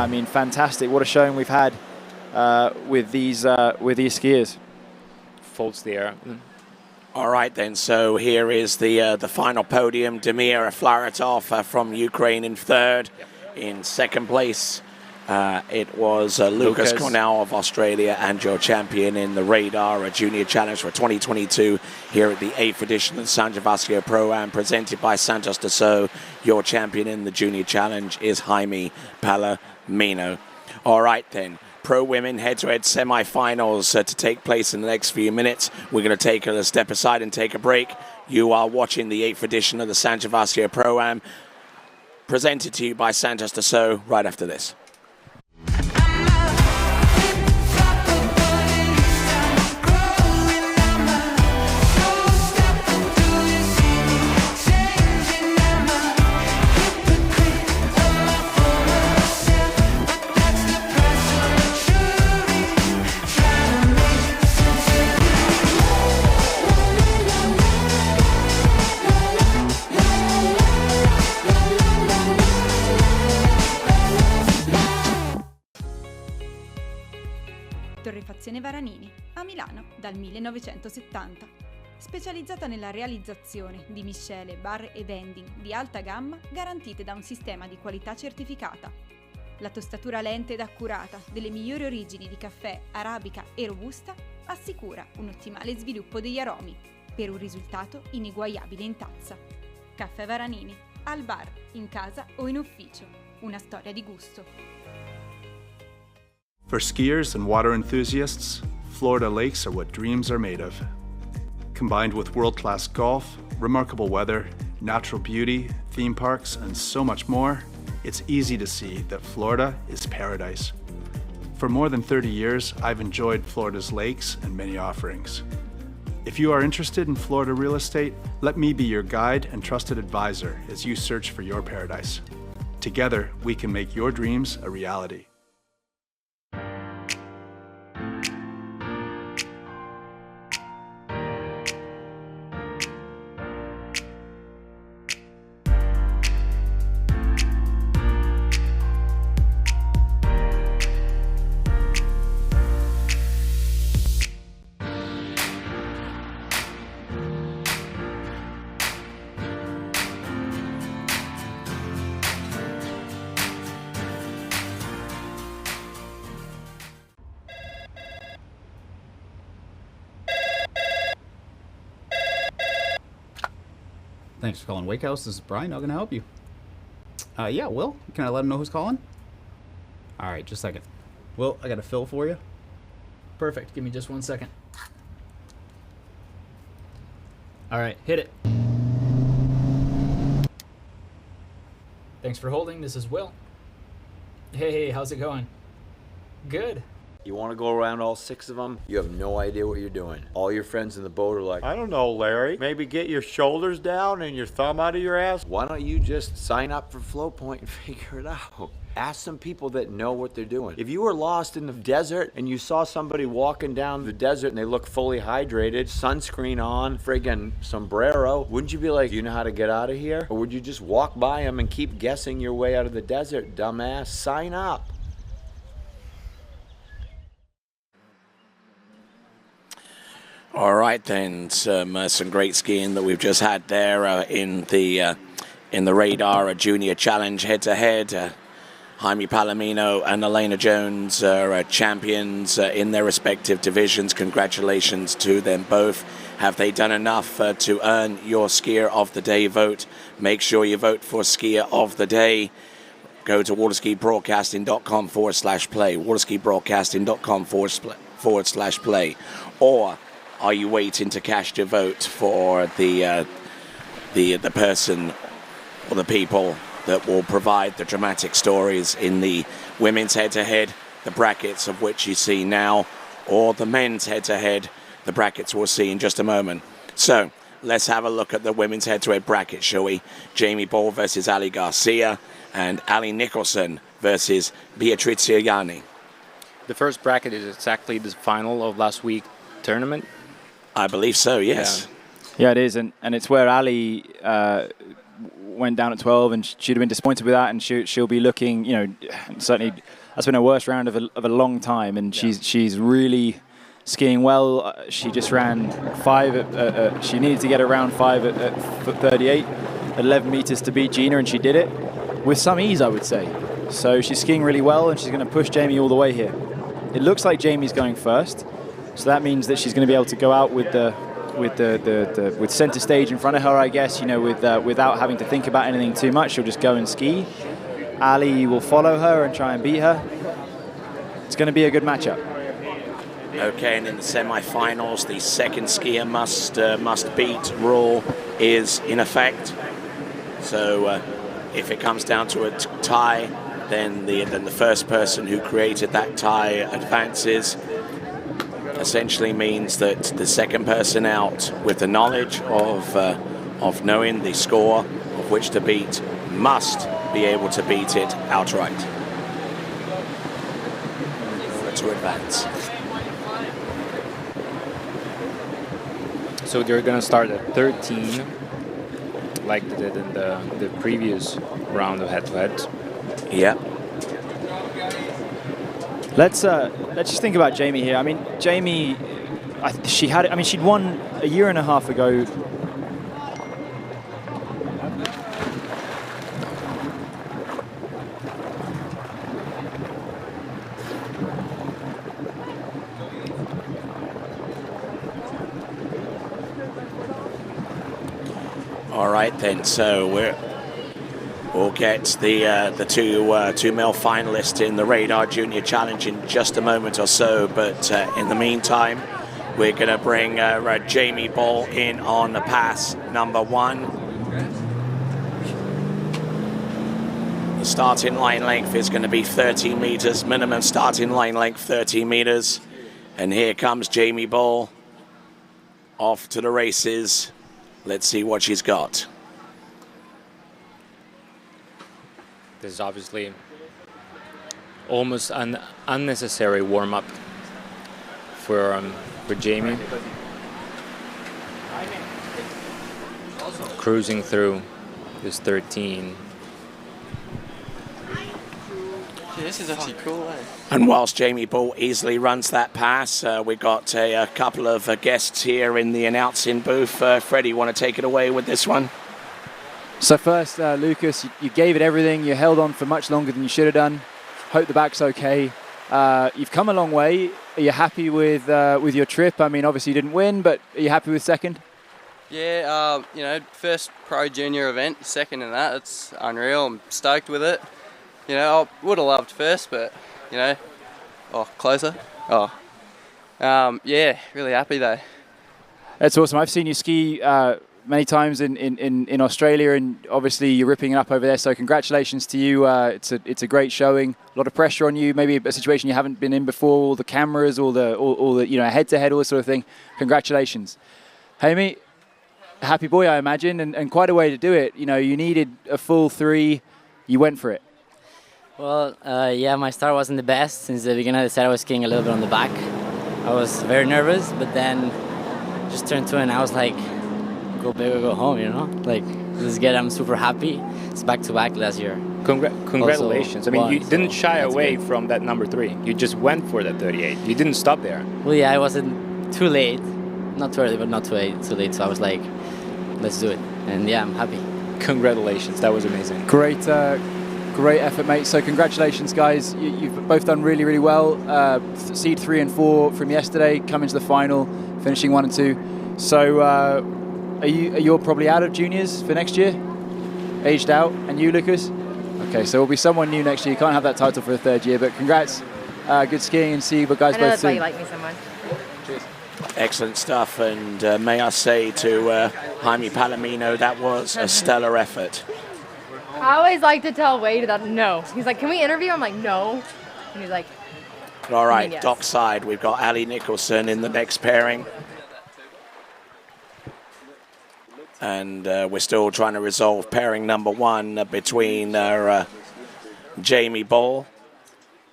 Speaker 16: I mean, fantastic. What a showing we've had with these skiers.
Speaker 14: Faults there.
Speaker 2: All right, then. So here is the final podium. Damir Flaratov from Ukraine in 3rd. Yep. In 2nd place, it was Lucas Cornell of Australia, and your champion in the Radar Junior Challenge for 2022 here at the 8th edition of the San Gervasio Pro-Am, presented by Santos Dassault. Your champion in the Junior Challenge is Jaime Palomino. All right, then. Pro Women head-to-head semi-finals to take place in the next few minutes. We're going to take a step aside and take a break. You are watching the 8th edition of the San Gervasio Pro-Am, presented to you by Santos Dassault, right after this.
Speaker 19: Torrefazione Varanini, a Milano dal 1970. Specializzata nella realizzazione di miscele, bar e vending di alta gamma garantite da un sistema di qualità certificata. La tostatura lenta ed accurata delle migliori origini di caffè, arabica e robusta assicura un ottimale sviluppo degli aromi per un risultato ineguagliabile in tazza. Caffè Varanini, al bar, in casa o in ufficio. Una storia di gusto.
Speaker 22: For skiers and water enthusiasts, Florida lakes are what dreams are made of. Combined with world-class golf, remarkable weather, natural beauty, theme parks, and so much more, it's easy to see that Florida is paradise. For more than 30 years, I've enjoyed Florida's lakes and many offerings. If you are interested in Florida real estate, let me be your guide and trusted advisor as you search for your paradise. Together, we can make your dreams a reality.
Speaker 23: Thanks for calling Wake House. This is Brian. How can I help you? Yeah, Will. Can I let him know who's calling? All right, just a second. Will, I got a fill for you. Perfect. Give me just 1 second. All right, hit it. Thanks for holding. This is Will. Hey, how's it going? Good.
Speaker 24: You want to go around all 6 of them? You have no idea what you're doing. All your friends in the boat are like,
Speaker 25: I don't know, Larry. Maybe get your shoulders down and your thumb out of your ass?
Speaker 24: why don't you just sign up for Flow Point and figure it out? Ask some people that know what they're doing. If you were lost in the desert and you saw somebody walking down the desert and they look fully hydrated, sunscreen on, friggin' sombrero, wouldn't you be like, do you know how to get out of here? Or would you just walk by them and keep guessing your way out of the desert, dumbass? Sign up.
Speaker 2: All right, then, some great skiing that we've just had there in the Radar Junior Challenge head-to-head. Jaime Palomino and Elena Jones are champions in their respective divisions. Congratulations to them both. Have they done enough to earn your Skier of the Day vote? Make sure you vote for Skier of the Day. Go to waterskibroadcasting.com/play, waterskibroadcasting.com/play, or are you waiting to cast your vote for the person or the people that will provide the dramatic stories in the women's head-to-head, the brackets of which you see now, or the men's head-to-head, the brackets we'll see in just a moment. So let's have a look at the women's head-to-head bracket, shall we? Jamie Ball versus Ali Garcia, and Ali Nicholson versus Beatricia Yanni.
Speaker 26: The first bracket is exactly the final of last week's tournament.
Speaker 2: I believe so, yes.
Speaker 16: Yeah, it is, and it's where Ali went down at 12, and she'd have been disappointed with that, and she'll be looking, certainly that's been her worst round of a long time, and she's really skiing well. She just ran 5 she needed to get around 5 at 38, 11 meters to beat Gina, and she did it with some ease, I would say. So she's skiing really well, and she's going to push Jamie all the way here. It looks like Jamie's going first. So that means that she's going to be able to go out with with center stage in front of her, I guess, without having to think about anything too much. She'll just go and ski. Ali will follow her and try and beat her. It's going to be a good matchup.
Speaker 2: Okay, and in the semi-finals, the second skier must beat rule is in effect. So if it comes down to a tie, then the first person who created that tie advances. Essentially means that the second person out with the knowledge of knowing the score of which to beat must be able to beat it outright to advance.
Speaker 26: So they're going to start at 13, like they did in the previous round of head-to-head.
Speaker 2: Yeah.
Speaker 16: Let's just think about Jamie here. I mean, Jamie, she'd won a year and a half ago.
Speaker 2: All right then, so we'll get the two male finalists in the Radar Junior Challenge in just a moment or so, but in the meantime, we're going to bring Jamie Ball in on the pass number 1. The starting line length is going to be 30 meters, minimum starting line length 30 meters. And here comes Jamie Ball off to the races. Let's see what she's got.
Speaker 14: This is obviously almost an unnecessary warm-up for Jamie. Cruising through this 13.
Speaker 3: This is actually cool, eh?
Speaker 2: And whilst Jamie Ball easily runs that pass, we've got a couple of guests here in the announcing booth. Freddie, want to take it away with this one?
Speaker 16: So first, Lucas, you gave it everything. You held on for much longer than you should have done. Hope the back's okay. You've come a long way. Are you happy with your trip? I mean, obviously you didn't win, but are you happy with second?
Speaker 3: Yeah, you know, first pro junior event, second in that. It's unreal. I'm stoked with it. You know, I would have loved first, but, you know, closer. Yeah, really happy though.
Speaker 16: That's awesome. I've seen you ski many times in Australia, and obviously you're ripping it up over there. So congratulations to you. It's a great showing. A lot of pressure on you. Maybe a situation you haven't been in before. All the cameras, all the you know, head to head, all this sort of thing. Congratulations, Jamie. Happy boy, I imagine, and quite a way to do it. You know, you needed a full 3. You went for it.
Speaker 4: Well, yeah, my start wasn't the best. Since the beginning, I said I was skiing a little bit on the back. I was very nervous, but then just turned 2 and I was like, go big or go home, you know? Like, let's get it. I'm super happy. It's back-to-back last year.
Speaker 14: Congratulations. I mean, you didn't shy away
Speaker 4: good.
Speaker 14: from that number 3. You just went for that 38. You didn't stop there.
Speaker 4: Well, yeah, I wasn't too late. Not too early, but not too late. So I was like, let's do it. And yeah, I'm happy.
Speaker 14: Congratulations. That was amazing.
Speaker 16: Great effort, mate. So congratulations, guys. You've both done really, really well. Seed 3 and 4 from yesterday, coming to the final, finishing 1 and 2. So you're probably out of juniors for next year? Aged out? And you, Lucas? Okay, so we'll be someone new next year. You can't have that title for the 3rd year, but congrats. Good skiing, and see you guys both soon.
Speaker 5: That's why you like me so much.
Speaker 16: Cheers.
Speaker 2: Excellent stuff, and may I say to Jaime Palomino, that was a stellar effort.
Speaker 5: I always like to tell Wade that no. He's like, can we interview? I'm like, no. And he's like,
Speaker 2: All right,
Speaker 5: yes.
Speaker 2: dockside, we've got Ali Nicholson in the next pairing. And we're still trying to resolve pairing number 1 between Jamie Ball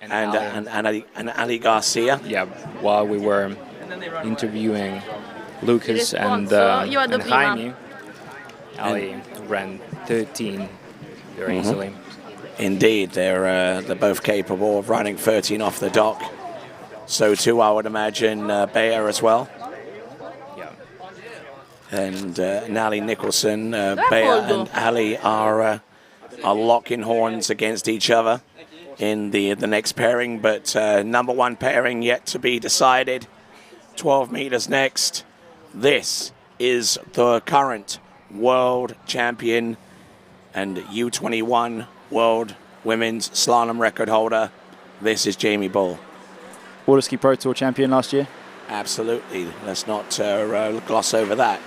Speaker 2: and Ali Garcia.
Speaker 14: Yeah, while we were interviewing Lucas and Jaime, Ali ran 13 very easily.
Speaker 2: Indeed, they're both capable of running 13 off the dock. So too, I would imagine, Bayer as well.
Speaker 14: Yeah.
Speaker 2: And Ali Nicholson, Bayer and Ali are locking horns against each other in the next pairing. But number 1 pairing yet to be decided. 12 meters next. This is the current world champion and U21 world women's slalom record holder. This is Jamie Ball.
Speaker 16: Waterski Pro Tour champion last year.
Speaker 2: Absolutely. Let's not gloss over that.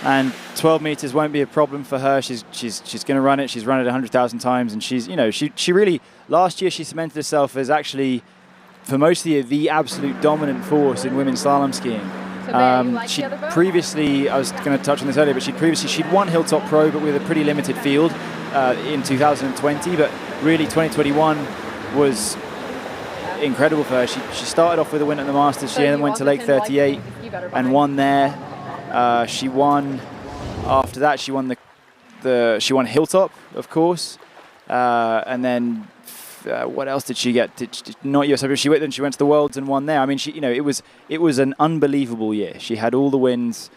Speaker 16: And 12 meters won't be a problem for her. She's going to run it. She's run it 100,000 times, and she's, you know, she really, last year she cemented herself as actually, for most of the year, the absolute dominant force in women's slalom skiing. She previously, I was going to touch on this earlier, but she'd won Hilltop Pro, but with a pretty limited field in 2020. But really, 2021 was incredible for her. She started off with a win at the Masters. She then went to Lake 38 and won there. She won after that. She won she won Hilltop, of course, and then what else did she get? Not US Open. She went to the Worlds and won there. I mean, it was an unbelievable year. She had all the wins.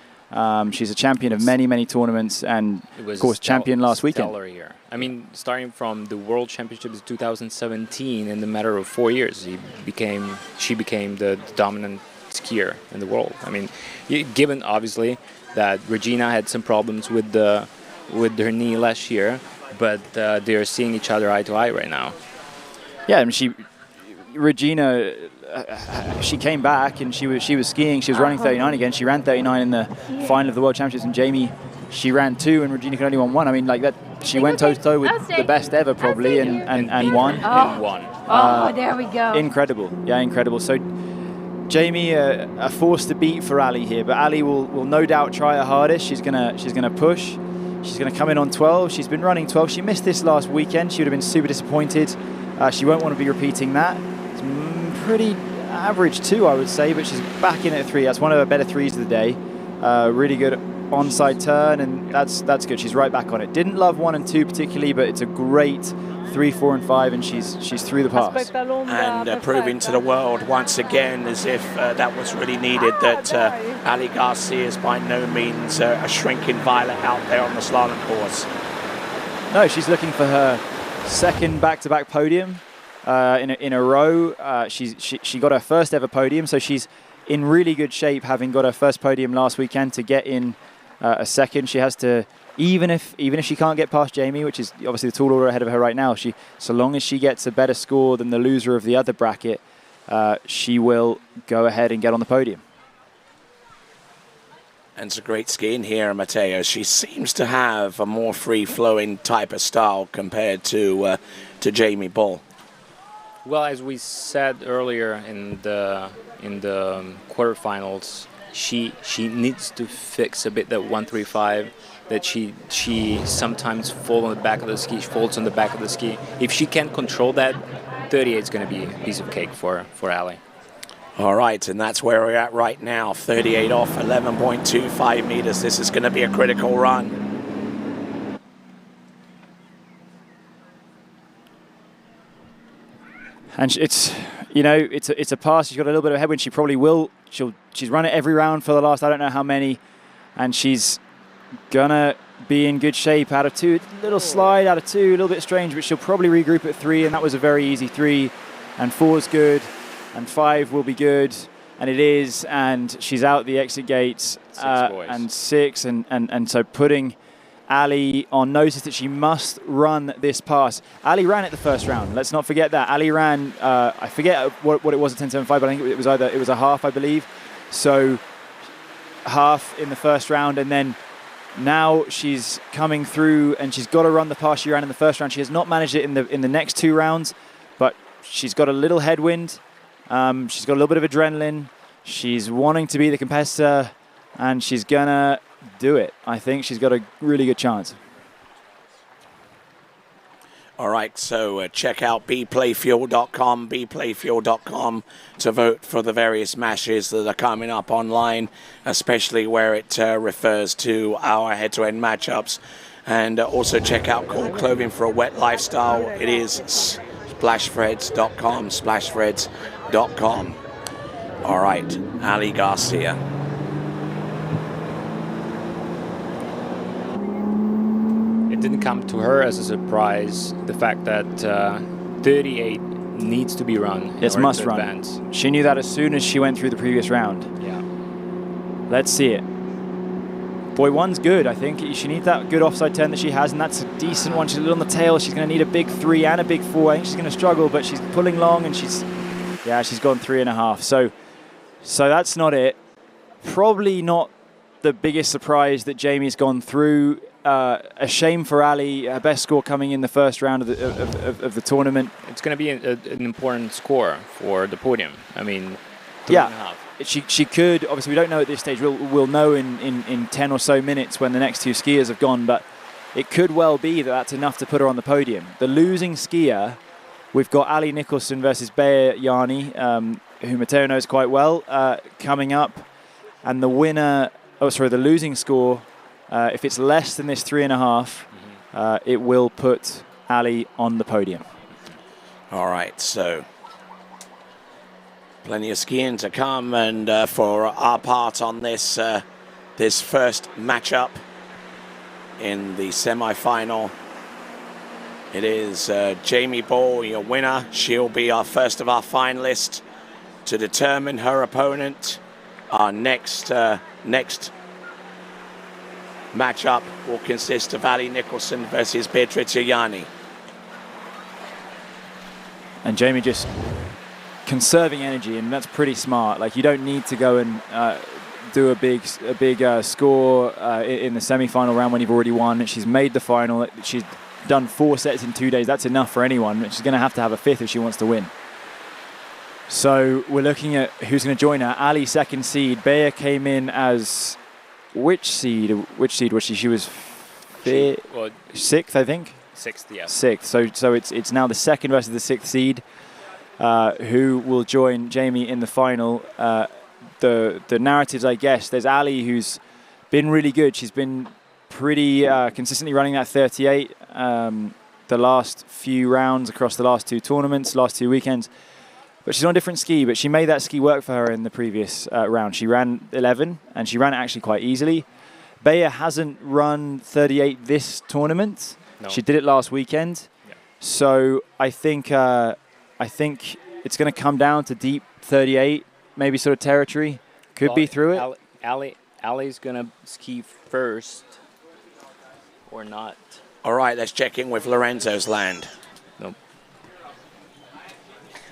Speaker 16: She's a champion of many tournaments, and of course, champion last weekend.
Speaker 14: Stellar year. I mean, starting from the World Championships in 2017, in the matter of 4 years, she became the dominant skier in the world. I mean, given obviously that Regina had some problems with her knee last year, but they're seeing each other eye to eye right now.
Speaker 16: Yeah, I mean, Regina, she came back and she was skiing. She was running 39 again. She ran 39 in the final of the World Championships, and Jamie, she ran 2, and Regina could only run 1. I mean, like that, she went toe to toe with the best ever probably, and won.
Speaker 14: And won.
Speaker 5: There we go.
Speaker 16: Incredible, yeah, incredible. So Jamie, a force to beat for Ali here, but Ali will no doubt try her hardest. She's gonna push. She's gonna come in on 12. She's been running 12. She missed this last weekend. She would have been super disappointed. She won't want to be repeating that. It's pretty average too, I would say, but she's back in at 3. That's one of her better 3s of the day. Really good onside turn, and that's good. She's right back on it. Didn't love 1 and 2 particularly, but it's a great 3, 4, and 5, and she's through the pass.
Speaker 2: And proving to the world once again, as if that was really needed, that Ali Garcia is by no means a shrinking violet out there on the slalom course.
Speaker 16: No, she's looking for her second back-to-back podium in a row. She got her first ever podium, so she's in really good shape, having got her first podium last weekend. To get in a second, she has to, even if she can't get past Jamie, which is obviously the tall order ahead of her right now, so long as she gets a better score than the loser of the other bracket, she will go ahead and get on the podium.
Speaker 2: And it's a great skiing here, Matteo. She seems to have a more free-flowing type of style compared to Jamie Bull.
Speaker 14: Well, as we said earlier in the quarterfinals, she needs to fix a bit that 135 that she sometimes falls on the back of the ski. She falls on the back of the ski. If she can't control that, 38 is going to be a piece of cake for Ali.
Speaker 2: All right, and that's where we're at right now. 38 off, 11.25 meters. This is going to be a critical run.
Speaker 16: And it's a pass. She's got a little bit of a headwind. She probably will. She's run it every round for the last I don't know how many, and she's gonna be in good shape out of 2. Little slide out of 2, a little bit strange, but she'll probably regroup at 3, and that was a very easy 3. And 4's good, and 5 will be good, and it is. And she's out the exit gates, and 6, and so putting Ali on notice that she must run this pass. Ali ran it the first round. Let's not forget that. Ali ran, I forget what it was at 10.75, but I think it was a half, I believe. So half in the first round, and then now she's coming through, and she's got to run the pass she ran in the first round. She has not managed it in the next 2 rounds, but she's got a little headwind. She's got a little bit of adrenaline. She's wanting to be the competitor, and she's gonna do it. I think she's got a really good chance.
Speaker 2: All right, so check out bplayfuel.com to vote for the various matches that are coming up online, especially where it refers to our head-to-head matchups. And also check out Cool Clothing for a wet lifestyle. It is splashthreads.com. All right, Ali Garcia.
Speaker 14: It didn't come to her as a surprise, the fact that 38 needs to be run.
Speaker 16: It's must run.
Speaker 14: Advance.
Speaker 16: She knew that as soon as she went through the previous round.
Speaker 14: Yeah.
Speaker 16: Let's see it. Boy, 1's good, I think. She needs that good offside turn that she has, and that's a decent one. She's a little on the tail. She's going to need a big 3 and a big 4. I think she's going to struggle, but she's pulling long, and she's gone 3.5. So that's not it. Probably not the biggest surprise that Jamie's gone through. A shame for Ali, her best score coming in the first round of the tournament.
Speaker 14: It's going to be an important score for the podium. I mean, 3.5.
Speaker 16: Yeah, she could. Obviously, we don't know at this stage. We'll know in 10 or so minutes when the next 2 skiers have gone. But it could well be that that's enough to put her on the podium. The losing skier, we've got Ali Nicholson versus Bear Yanni, who Matteo knows quite well, coming up, and the winner. The losing score. If it's less than this 3.5, it will put Ali on the podium.
Speaker 2: All right, so plenty of skiing to come, and for our part on this this first matchup in the semi-final, it is Jamie Ball, your winner. She'll be our first of our finalists to determine her opponent. Our next matchup will consist of Ali Nicholson versus Beatrice Yanni.
Speaker 16: And Jamie just conserving energy, and that's pretty smart. Like, you don't need to go and do a big score in the semi-final round when you've already won. She's made the final. She's done 4 sets in 2 days. That's enough for anyone. She's going to have a fifth if she wants to win. So we're looking at who's going to join her. Ali, second seed. Bea came in as which seed? Which seed was she? She was sixth, I think.
Speaker 14: Sixth, yeah.
Speaker 16: Sixth. So it's now the second versus the sixth seed. Who will join Jamie in the final? The narratives, I guess. There's Ali, who's been really good. She's been pretty consistently running that 38 the last few rounds across the last 2 tournaments, last 2 weekends. But she's on a different ski, but she made that ski work for her in the previous round. She ran 11, and she ran it actually quite easily. Bea hasn't run 38 this tournament.
Speaker 14: No.
Speaker 16: She did it last weekend.
Speaker 14: Yeah.
Speaker 16: So I think it's going to come down to deep 38, maybe sort of territory. Could be through it.
Speaker 14: Ali's going to ski first or not.
Speaker 2: All right, let's check in with Lorenzo's land.
Speaker 14: Nope.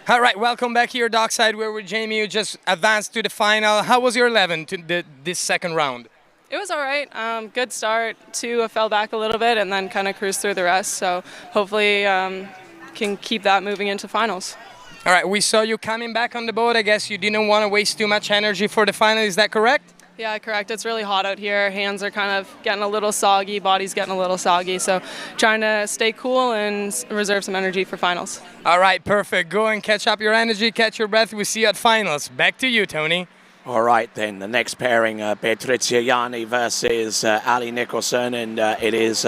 Speaker 8: All right, welcome back here, Dockside. We're with Jamie, who just advanced to the final. How was your 11 to this second round?
Speaker 1: It was all right. Good start. 2, I fell back a little bit and then kind of cruised through the rest. So hopefully can keep that moving into finals.
Speaker 8: All right, we saw you coming back on the boat. I guess you didn't want to waste too much energy for the final. Is that correct?
Speaker 1: Yeah, correct. It's really hot out here. Hands are kind of getting a little soggy. Body's getting a little soggy. So trying to stay cool and reserve some energy for finals.
Speaker 8: All right, perfect. Go and catch up your energy, catch your breath. We'll see you at finals. Back to you, Tony.
Speaker 2: All right, then. The next pairing, Beatrice Yanni versus Ali Nicholson, and it is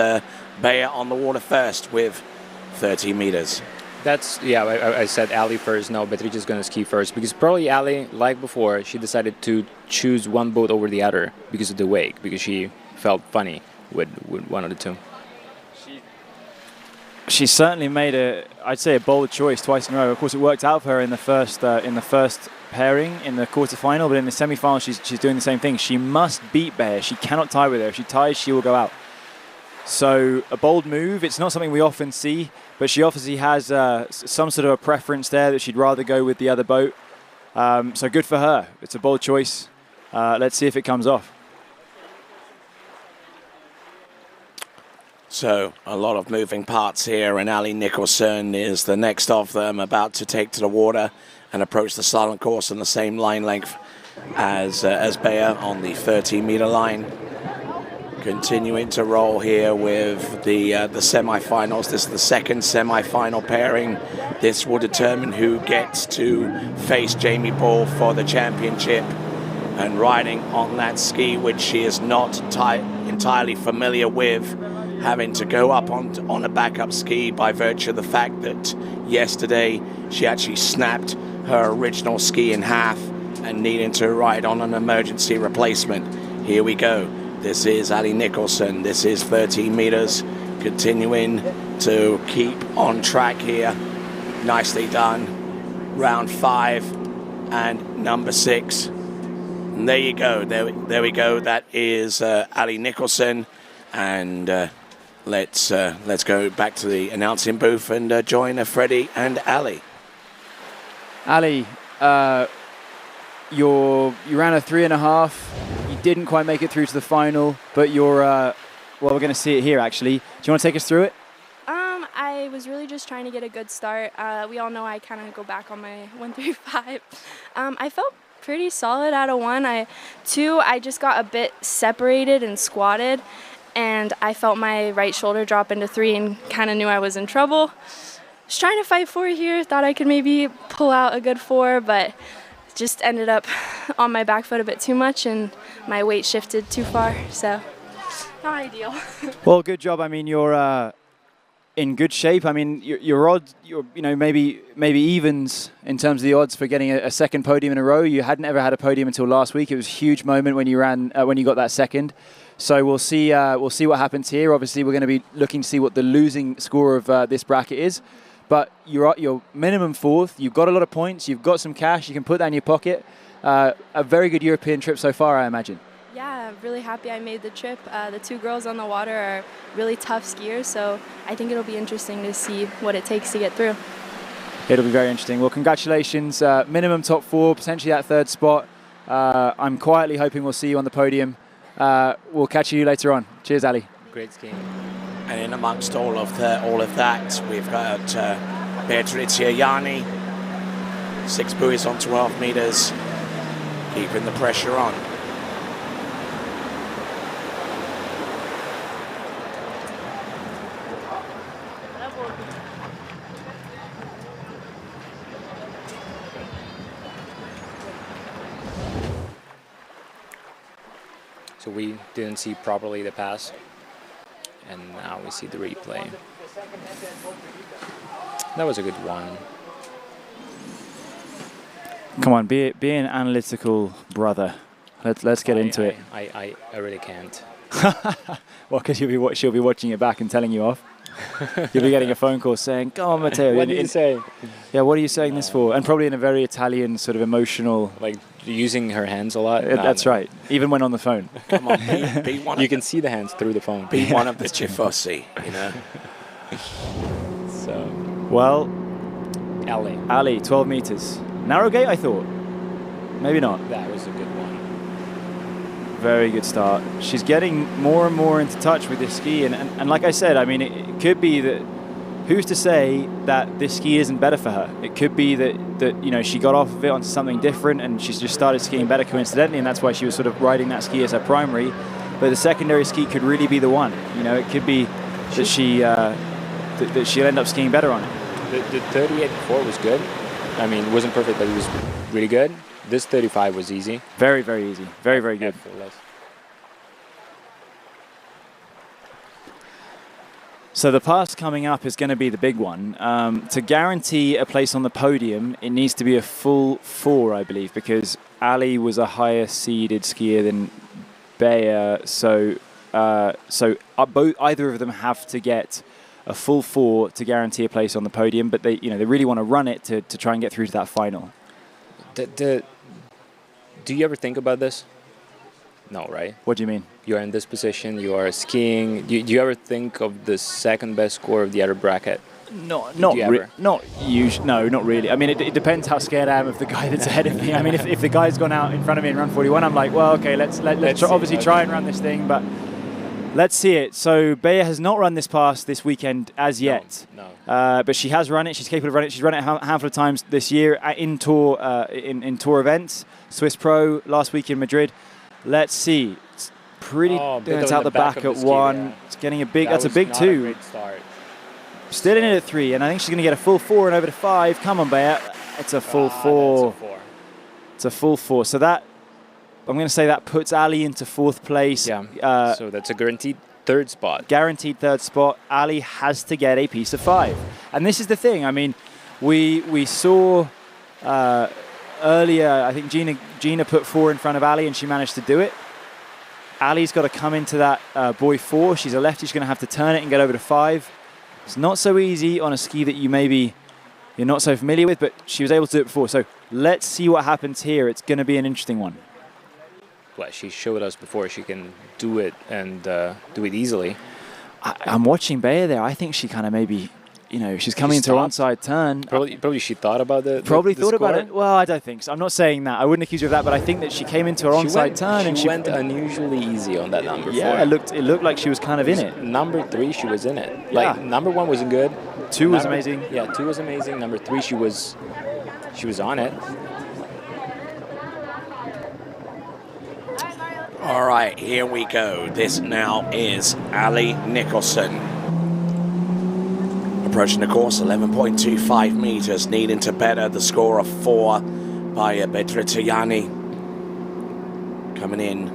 Speaker 2: Bea on the water first with 30 meters.
Speaker 14: I said Ali first. No, Beatrice is going to ski first because probably Ali, like before, she decided to choose one boat over the other because of the wake, because she felt funny with one of the two.
Speaker 16: She certainly made I'd say a bold choice twice in a row. Of course, it worked out for her in the first pairing in the quarterfinal, but in the semi-final, she's doing the same thing. She must beat Bea. She cannot tie with her. If she ties, she will go out. So a bold move. It's not something we often see, but she obviously has some sort of a preference there that she'd rather go with the other boat. So good for her. It's a bold choice. Let's see if it comes off.
Speaker 2: So a lot of moving parts here, and Ali Nicholson is the next of them, about to take to the water and approach the silent course on the same line length as Bea on the 30-meter line. Continuing to roll here with the semi-finals. This is the second semi-final pairing. This will determine who gets to face Jamie Ball for the championship. And riding on that ski, which she is not entirely familiar with, having to go up on a backup ski by virtue of the fact that yesterday she actually snapped her original ski in half and needing to ride on an emergency replacement. Here we go. This is Ali Nicholson. This is 13 meters. Continuing to keep on track here. Nicely done. Round 5 and number 6. And there you go. There we go. That is Ali Nicholson. And let's go back to the announcing booth and join Freddie and Ali.
Speaker 16: Ali, you ran a 3.5. You didn't quite make it through to the final, but you're, well, we're going to see it here, actually. Do you want to take us through it?
Speaker 17: I was really just trying to get a good start. We all know I kind of go back on my 135. I felt pretty solid out of 1. 2, I just got a bit separated and squatted, and I felt my right shoulder drop into 3 and kind of knew I was in trouble. Was trying to fight 4 here, thought I could maybe pull out a good 4, but just ended up on my back foot a bit too much and my weight shifted too far, so not ideal.
Speaker 16: Well, good job. I mean, you're in good shape. I mean, your odds, maybe evens in terms of the odds for getting a second podium in a row. You hadn't ever had a podium until last week. It was a huge moment when you ran when you got that second. So we'll see what happens here. Obviously, we're going to be looking to see what the losing score of this bracket is. But you're at your minimum fourth. You've got a lot of points. You've got some cash. You can put that in your pocket. A very good European trip so far, I imagine.
Speaker 6: Yeah, I'm really happy I made the trip. The two girls on the water are really tough skiers, so I think it'll be interesting to see what it takes to get through.
Speaker 16: It'll be very interesting. Well, congratulations. Minimum top four, potentially that third spot. I'm quietly hoping we'll see you on the podium. We'll catch you later on. Cheers, Ali.
Speaker 2: Great skiing. And in amongst all of that, we've got Beatrice Yanni, 6 buoys on 12 meters, keeping the pressure on.
Speaker 14: So we didn't see properly the pass, and now we see the replay. That was a good one.
Speaker 16: Come on, be an analytical brother. Let's get into it.
Speaker 14: I really can't.
Speaker 16: Well, because she'll be watching it back and telling you off. You'll be getting a phone call saying, "Come on, Matteo."
Speaker 14: What did you say?
Speaker 16: Yeah, what are you saying this for? And probably in a very Italian sort of emotional.
Speaker 14: Like using her hands a lot.
Speaker 16: That's right. Even when on the phone.
Speaker 2: Come on, be one.
Speaker 14: You can see the hands through the phone.
Speaker 2: Be one of the Gervasio, you know.
Speaker 14: So.
Speaker 16: Well,
Speaker 14: Ali,
Speaker 16: 12 meters. Narrow gate, I thought. Maybe not.
Speaker 14: That was a good one.
Speaker 16: Very good start. She's getting more and more into touch with this ski, and like I said, I mean, it could be that. Who's to say that this ski isn't better for her? It could be that she got off of it onto something different, and she's just started skiing better coincidentally, and that's why she was sort of riding that ski as her primary. But the secondary ski could really be the one. It could be that she'll end up skiing better on it.
Speaker 14: The 38 before was good. I mean, it wasn't perfect, but it was really good. This 35 was easy.
Speaker 16: Very, very easy. Very, very good.
Speaker 14: Effortless.
Speaker 16: So the pass coming up is going to be the big one. To guarantee a place on the podium, it needs to be a full 4, I believe, because Ali was a higher seeded skier than Bea. So either of them have to get a full 4 to guarantee a place on the podium. But they really want to run it to try and get through to that final.
Speaker 14: Do you ever think about this? No, right?
Speaker 16: What do you mean?
Speaker 14: You are in this position, you are skiing. Do you ever think of the second best score of the other bracket?
Speaker 16: Not really. I mean, it depends how scared I am of the guy that's ahead of me. I mean, if the guy's gone out in front of me in run 41, I'm like, well, okay, let's obviously try and run this thing, but let's see it. So Bea has not run this pass this weekend as yet.
Speaker 14: No.
Speaker 16: But she has run it. She's capable of running it. She's run it a handful of times this year in tour events. Swiss Pro last week in Madrid. Let's see. It's pretty. It's out the back at 1. Yeah. It's getting a big. That's a big 2.
Speaker 14: A great start.
Speaker 16: Still in it at 3, and I think she's going to get a full 4 and over to 5. Come on, Bea. It's a full 4. It's a full 4. So that, I'm going to say that puts Ali into 4th place.
Speaker 14: Yeah. So that's a guaranteed 3rd spot.
Speaker 16: Guaranteed 3rd spot. Ali has to get a piece of 5. And this is the thing. I mean, we saw earlier, I think Gina put 4 in front of Ali, and she managed to do it. Ali's got to come into that buoy 4. She's a lefty. She's going to have to turn it and get over to 5. It's not so easy on a ski that you're not so familiar with, but she was able to do it before. So let's see what happens here. It's going to be an interesting one.
Speaker 14: Well, she showed us before she can do it and do it easily.
Speaker 16: I'm watching Bea there. I think she kind of maybe, she's coming into her onside turn.
Speaker 14: Probably she thought about it.
Speaker 16: Probably thought about it. Well, I don't think so. I'm not saying that. I wouldn't accuse her of that, but I think that she came into her onside turn and
Speaker 14: she went unusually easy on that number 4.
Speaker 16: Yeah, it looked like she was kind of in it.
Speaker 14: Number 3, she was in it.
Speaker 16: Yeah.
Speaker 14: Like number 1 wasn't good.
Speaker 16: 2 was amazing.
Speaker 14: Yeah, 2 was amazing. Number 3, she was on it.
Speaker 2: All right, here we go. This now is Ali Nicholson. Approaching the course, 11.25 meters, needing to better the score of 4 by Beatrice Yanni. Coming in.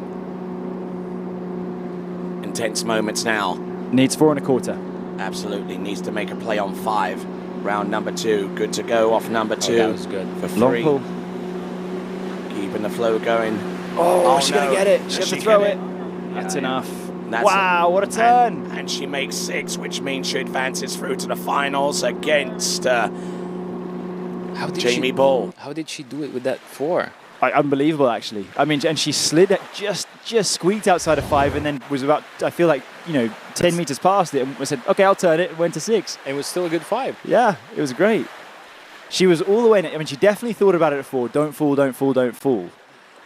Speaker 2: Intense moments now.
Speaker 16: Needs 4 1/4.
Speaker 2: Absolutely. Needs to make a play on 5. Round number 2. Good to go off number 2.
Speaker 14: That was good.
Speaker 2: For 3.
Speaker 16: Long pull.
Speaker 2: Keeping the flow going.
Speaker 16: Oh, she's going
Speaker 2: no.
Speaker 16: to get it. She has to throw
Speaker 2: get
Speaker 16: it. That's enough.
Speaker 2: That's
Speaker 16: wow, what a turn.
Speaker 2: And she makes 6, which means she advances through to the finals against Jamie Ball.
Speaker 14: How did she do it with that 4?
Speaker 16: Unbelievable, actually. I mean, and she slid it, just squeaked outside of 5, and then was about, I feel like, 10 meters past it, and said, okay, I'll turn it, and went to 6.
Speaker 14: It was still a good 5.
Speaker 16: Yeah, it was great. She was all the way in it. I mean, she definitely thought about it at 4. Don't fall, don't fall, don't fall.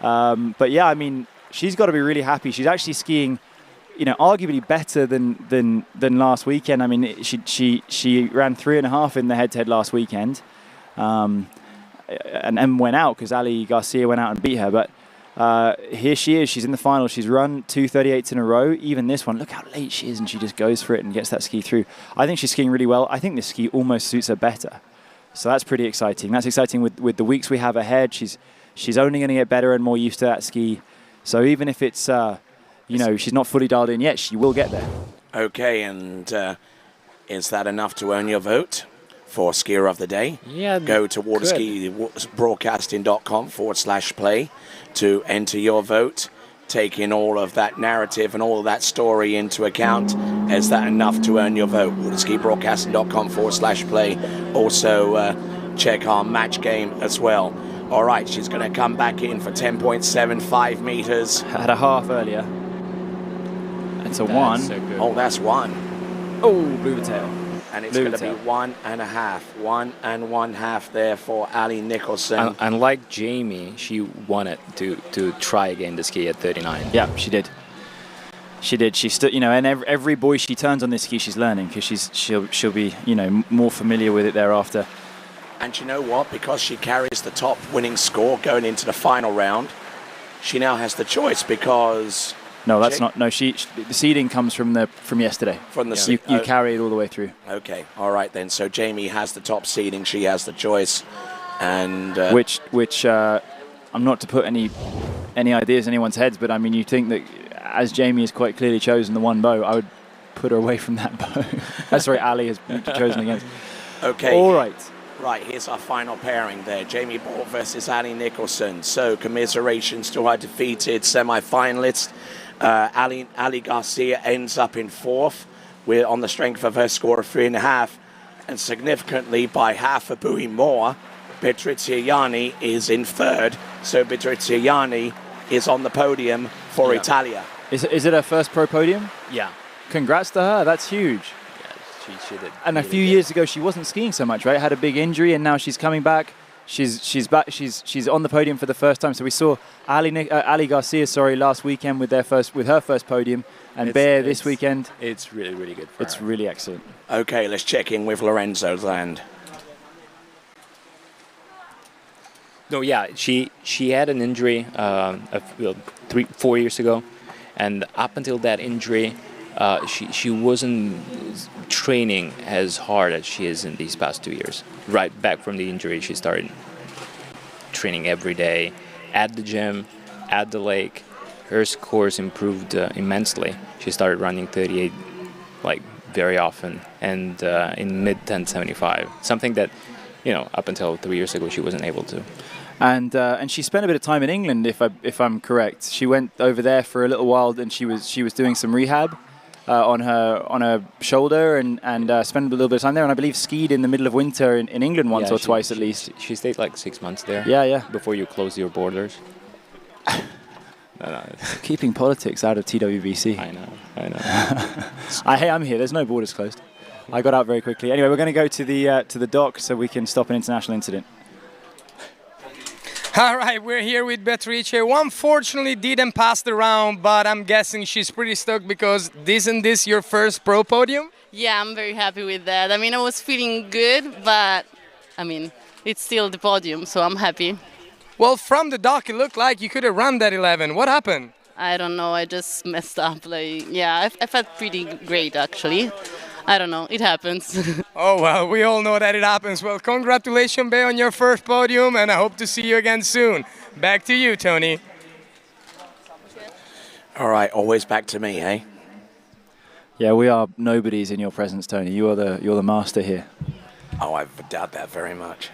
Speaker 16: But yeah, I mean, she's got to be really happy. She's actually skiing, arguably better than last weekend. I mean, she ran 3.5 in the head-to-head last weekend. And went out because Ali Garcia went out and beat her. But here she is. She's in the final. She's run 2:38s in a row. Even this one, look how late she is, and she just goes for it and gets that ski through. I think she's skiing really well. I think this ski almost suits her better. So that's pretty exciting. That's exciting with the weeks we have ahead. She's only going to get better and more used to that ski. So even if it's, she's not fully dialed in yet, she will get there.
Speaker 2: Okay, and is that enough to earn your vote for Skier of the Day?
Speaker 14: Yeah,
Speaker 2: go to waterskibroadcasting.com/play to enter your vote, taking all of that narrative and all of that story into account. Is that enough to earn your vote? waterskibroadcasting.com/play. Also, check our match game as well. All right, she's going to come back in for 10.75 meters.
Speaker 16: Had a half earlier. It's a 1.
Speaker 14: So good.
Speaker 2: Oh, that's 1.
Speaker 16: Oh, blue tail.
Speaker 2: And it's going to be 1.5. 1 1/2 there for Ali Nicholson.
Speaker 14: And like Jamie, she wanted to try again the ski at 39.
Speaker 16: Yeah, she did. She did. She stood, and every boy she turns on this ski, she's learning because she'll be, more familiar with it thereafter.
Speaker 2: And you know what? Because she carries the top winning score going into the final round, she now has the choice because.
Speaker 16: No, that's not. No, the seeding comes from yesterday.
Speaker 2: From the
Speaker 16: you carry it all the way through.
Speaker 2: Okay, all right then. So Jamie has the top seeding. She has the choice, and
Speaker 16: which I'm not to put any ideas in anyone's heads, but I mean, you think that as Jamie has quite clearly chosen the one bow, I would put her away from that bow. Sorry, Ali has chosen against.
Speaker 2: Okay.
Speaker 16: All right.
Speaker 2: Right, here's our final pairing there. Jamie Ball versus Ali Nicholson. So commiserations to our defeated semi-finalist. Ali Garcia ends up in 4th. We're on the strength of her score of 3.5. And significantly, by half a buoy more, Patrizia Yanni is in 3rd. So Patrizia Yanni is on the podium for Italia.
Speaker 16: Is it her first pro podium?
Speaker 14: Yeah.
Speaker 16: Congrats to her. That's huge.
Speaker 14: She did.
Speaker 16: And a few years ago, she wasn't skiing so much, right? Had a big injury, and now she's coming back. She's back. She's on the podium for the first time. So we saw Ali Garcia, last weekend with her first podium, and Bear this weekend.
Speaker 14: It's really, really good for
Speaker 16: her. It's really excellent.
Speaker 2: Okay, let's check in with Lorenzo's land.
Speaker 14: No, yeah, she had an injury 3-4 years ago, and up until that injury, she wasn't training as hard as she is in these past 2 years. Right back from the injury, she started training every day at the gym, at the lake. Her scores improved immensely. She started running 38 very often, and in mid 1075, something that up until 3 years ago she wasn't able to.
Speaker 16: And she spent a bit of time in England, if I'm correct. She went over there for a little while, and she was doing some rehab on her shoulder, and spent a little bit of time there. And I believe skied in the middle of winter in England once or twice at least.
Speaker 14: She stayed 6 months there.
Speaker 16: Yeah.
Speaker 14: Before you close your borders. No.
Speaker 16: Keeping politics out of TWBC.
Speaker 14: I know.
Speaker 16: Hey, I'm here. There's no borders closed. I got out very quickly. Anyway, we're going to go to the dock so we can stop an international incident.
Speaker 8: All right, we're here with Beatrice, who unfortunately didn't pass the round, but I'm guessing she's pretty stoked because isn't this your first pro podium?
Speaker 7: Yeah, I'm very happy with that. I mean, I was feeling good, but I mean, it's still the podium, so I'm happy.
Speaker 8: Well, from the dock, it looked like you could have run that 11. What happened?
Speaker 7: I don't know. I just messed up. I felt pretty great, actually. I don't know. It happens.
Speaker 8: Oh, well, we all know that it happens. Well, congratulations, Bea, on your first podium, and I hope to see you again soon. Back to you, Tony.
Speaker 2: All right, always back to me, eh?
Speaker 16: Yeah, we are nobodies in your presence, Tony. You're the master here.
Speaker 2: Oh, I doubt that very much.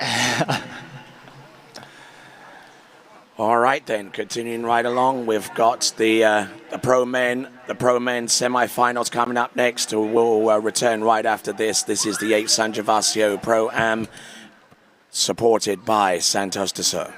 Speaker 2: All right, then, continuing right along, we've got the pro men semi-finals coming up next. We'll return right after this. This is the 8th San Gervasio Pro Am, supported by Santos Dassault.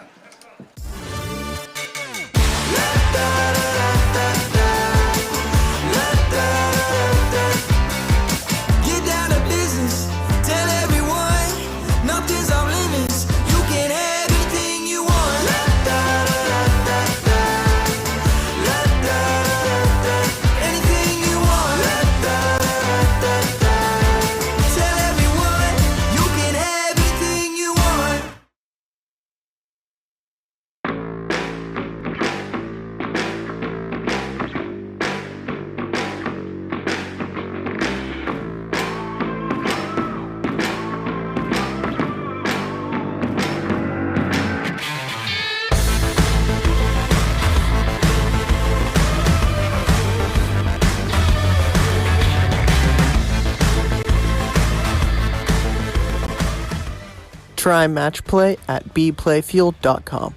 Speaker 9: Try match play at bplayfield.com.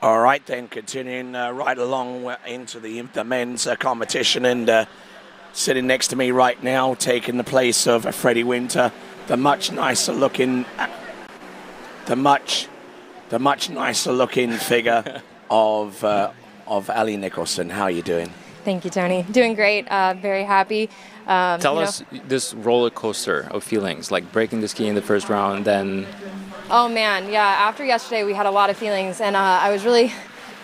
Speaker 2: All right, then, continuing right along into the men's competition, and sitting next to me right now, taking the place of Freddie Winter, the much nicer looking figure of Ali Nicholson. How are you doing?
Speaker 10: Thank you, Tony. Doing great. Very happy.
Speaker 14: Tell us this roller coaster of feelings, like breaking the ski in the first round, then.
Speaker 10: Oh man, yeah. After yesterday, we had a lot of feelings, and I was really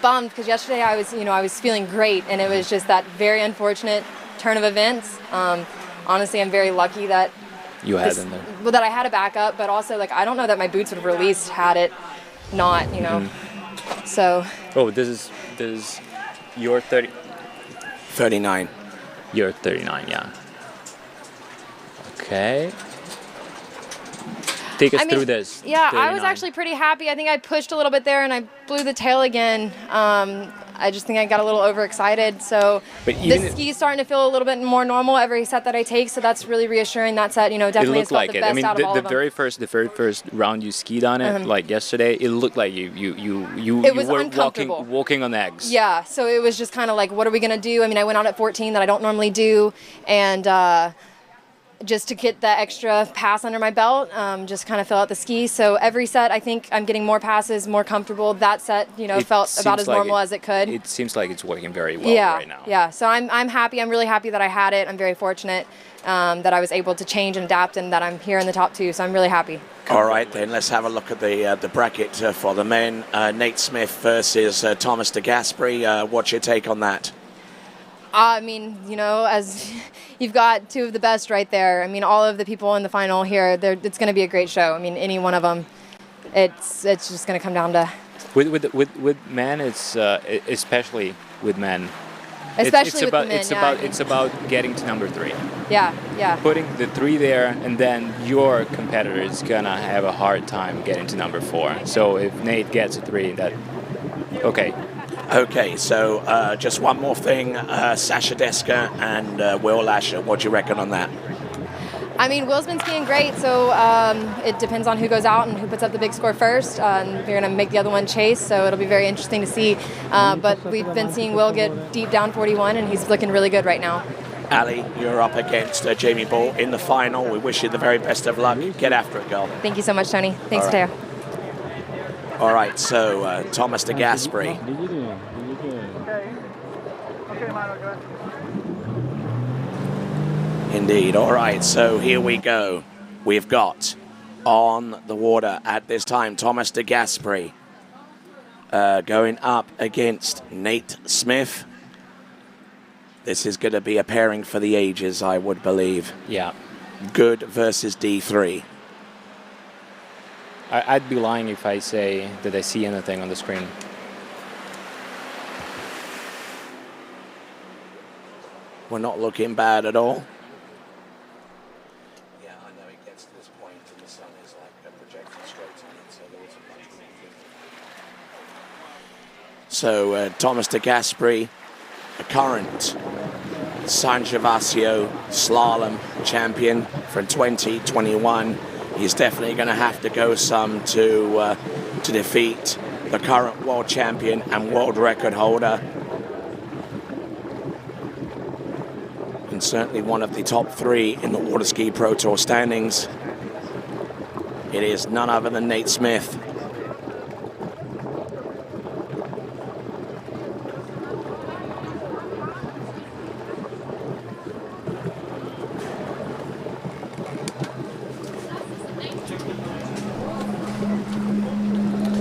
Speaker 10: bummed because yesterday I was feeling great, and it was just that very unfortunate turn of events. Honestly, I'm very lucky that that I had a backup, but also I don't know that my boots would have released had it not,
Speaker 14: Mm-hmm.
Speaker 10: So.
Speaker 14: Oh, this is your 30.
Speaker 2: 39.
Speaker 14: You're 39, yeah. Okay. Take us through this.
Speaker 10: Yeah,
Speaker 14: 39.
Speaker 10: I was actually pretty happy. I think I pushed a little bit there and I blew the tail again. I just think I got a little overexcited. So the ski's starting to feel a little bit more normal every set that I take. So that's really reassuring. That set, definitely has felt the best out of all of them.
Speaker 14: The very first round you skied on it, like yesterday, it looked like you were walking on eggs.
Speaker 10: Yeah. So it was just kind of like, what are we gonna do? I mean, I went out at 14 that I don't normally do, and just to get that extra pass under my belt, just kind of fill out the ski. So every set, I think I'm getting more passes, more comfortable. That set,
Speaker 14: It
Speaker 10: felt about
Speaker 14: seems
Speaker 10: as
Speaker 14: like
Speaker 10: normal as it could.
Speaker 14: It seems like it's working very well
Speaker 10: Yeah,
Speaker 14: right now.
Speaker 10: yeah. So I'm happy. I'm really happy that I had it. I'm very fortunate that I was able to change and adapt, and that I'm here in the top 2. So I'm really happy.
Speaker 2: All right, then let's have a look at the bracket for the men. Nate Smith versus Thomas de Gasperi. What's your take on that?
Speaker 10: I mean, as you've got 2 of the best right there. I mean, all of the people in the final here, it's going to be a great show. I mean, any one of them, it's just going to come down to.
Speaker 14: With men, it's especially with men.
Speaker 10: Especially with the men,
Speaker 14: it's about getting to number 3.
Speaker 10: Yeah, yeah.
Speaker 14: Putting the 3 there, and then your competitor is gonna have a hard time getting to number 4. So if Nate gets a 3, okay.
Speaker 2: Okay, so just one more thing, Sasha Deska and Will Lasher. What do you reckon on that?
Speaker 10: I mean, Will's been skiing great, so it depends on who goes out and who puts up the big score first. You're going to make the other one chase, so it'll be very interesting to see. But we've been seeing Will get deep down 41, and he's looking really good right now.
Speaker 2: Ali, you're up against Jamie Ball in the final. We wish you the very best of luck. Get after it, girl.
Speaker 10: Thank you so much, Tony. Thanks,
Speaker 2: All right.
Speaker 10: Teo.
Speaker 2: All right, so Thomas de Gasperi. Indeed. All right, so here we go. We've got on the water at this time Thomas de Gasperi going up against Nate Smith. This is going to be a pairing for the ages, I would believe.
Speaker 14: Yeah.
Speaker 2: Good versus D3.
Speaker 14: I'd be lying if I say that I see anything on the screen.
Speaker 2: We're not looking bad at all. Yeah, I know it gets to this point and the sun is like projecting straight on it, so there isn't much we can do. So Thomas de Gasperi, a current San Gervasio slalom champion from 2021. He's definitely going to have to go some to defeat the current world champion and world record holder. And certainly one of the top 3 in the Waterski Pro Tour standings. It is none other than Nate Smith.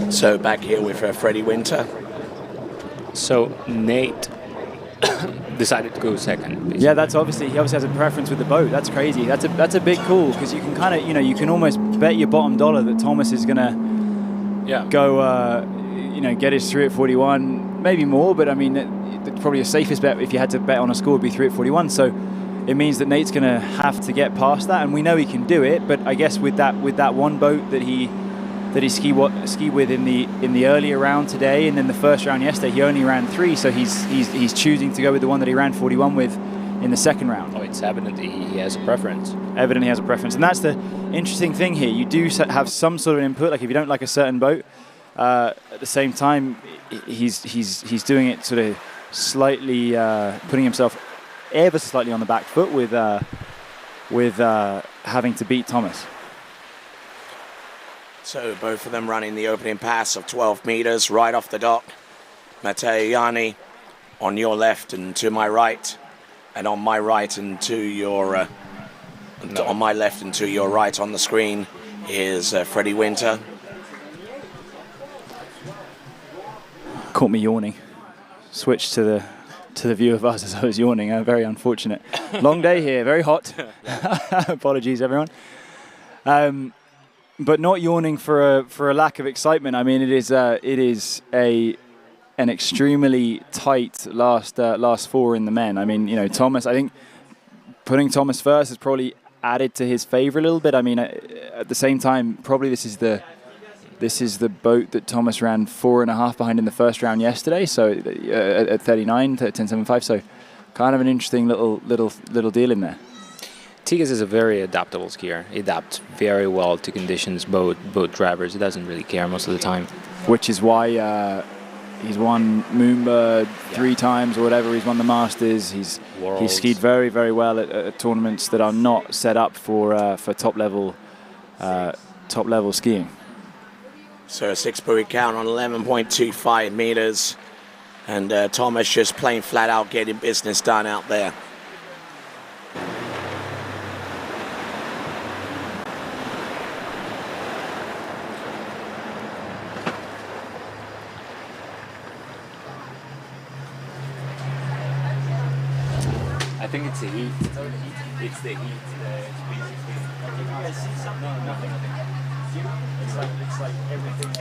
Speaker 2: So back here with Freddie Winter.
Speaker 14: So Nate decided to go second. Basically.
Speaker 16: Yeah, he obviously has a preference with the boat. That's crazy. That's a big call because you can kind of you can almost bet your bottom dollar that Thomas is gonna go get his 3 at 41, maybe more. But I mean, probably the safest bet if you had to bet on a score would be 3 at 41. So it means that Nate's gonna have to get past that, and we know he can do it. But I guess with that one boat that he skied with in the earlier round today, and then the first round yesterday, he only ran 3, so he's choosing to go with the one that he ran 41 with in the second round.
Speaker 14: Oh, it's evident he has a preference.
Speaker 16: Evident he has a preference, and that's the interesting thing here. You do have some sort of input, like if you don't like a certain boat, at the same time, he's doing it sort of slightly, putting himself ever so slightly on the back foot with having to beat Thomas.
Speaker 2: So both of them running the opening pass of 12 meters right off the dock. Matteo Yanni on your left and to my right, and on my right and to your on my left and to your right on the screen is Freddie Winter.
Speaker 16: Caught me yawning. Switched to the view of us as I was yawning. Very unfortunate. Long day here. Very hot. Apologies, everyone. But not yawning for a lack of excitement. I mean, it is an extremely tight last 4 in the men. I mean, Thomas. I think putting Thomas first has probably added to his favor a little bit. I mean, at the same time, probably this is the boat that Thomas ran 4.5 behind in the first round yesterday. So at 39, 10.75. So kind of an interesting little deal in there.
Speaker 14: Tigas is a very adaptable skier. He adapts very well to conditions, both drivers. He doesn't really care most of the time.
Speaker 16: Which is why He's won Moonbird 3 times or whatever. He's won the Masters. He's skied very, very well at tournaments that are not set up for top level skiing.
Speaker 2: So a 6-buoy count on 11.25 meters, and Thomas just plain flat out getting business done out there.
Speaker 14: I think it's the heat. It's the heat. It's like everything.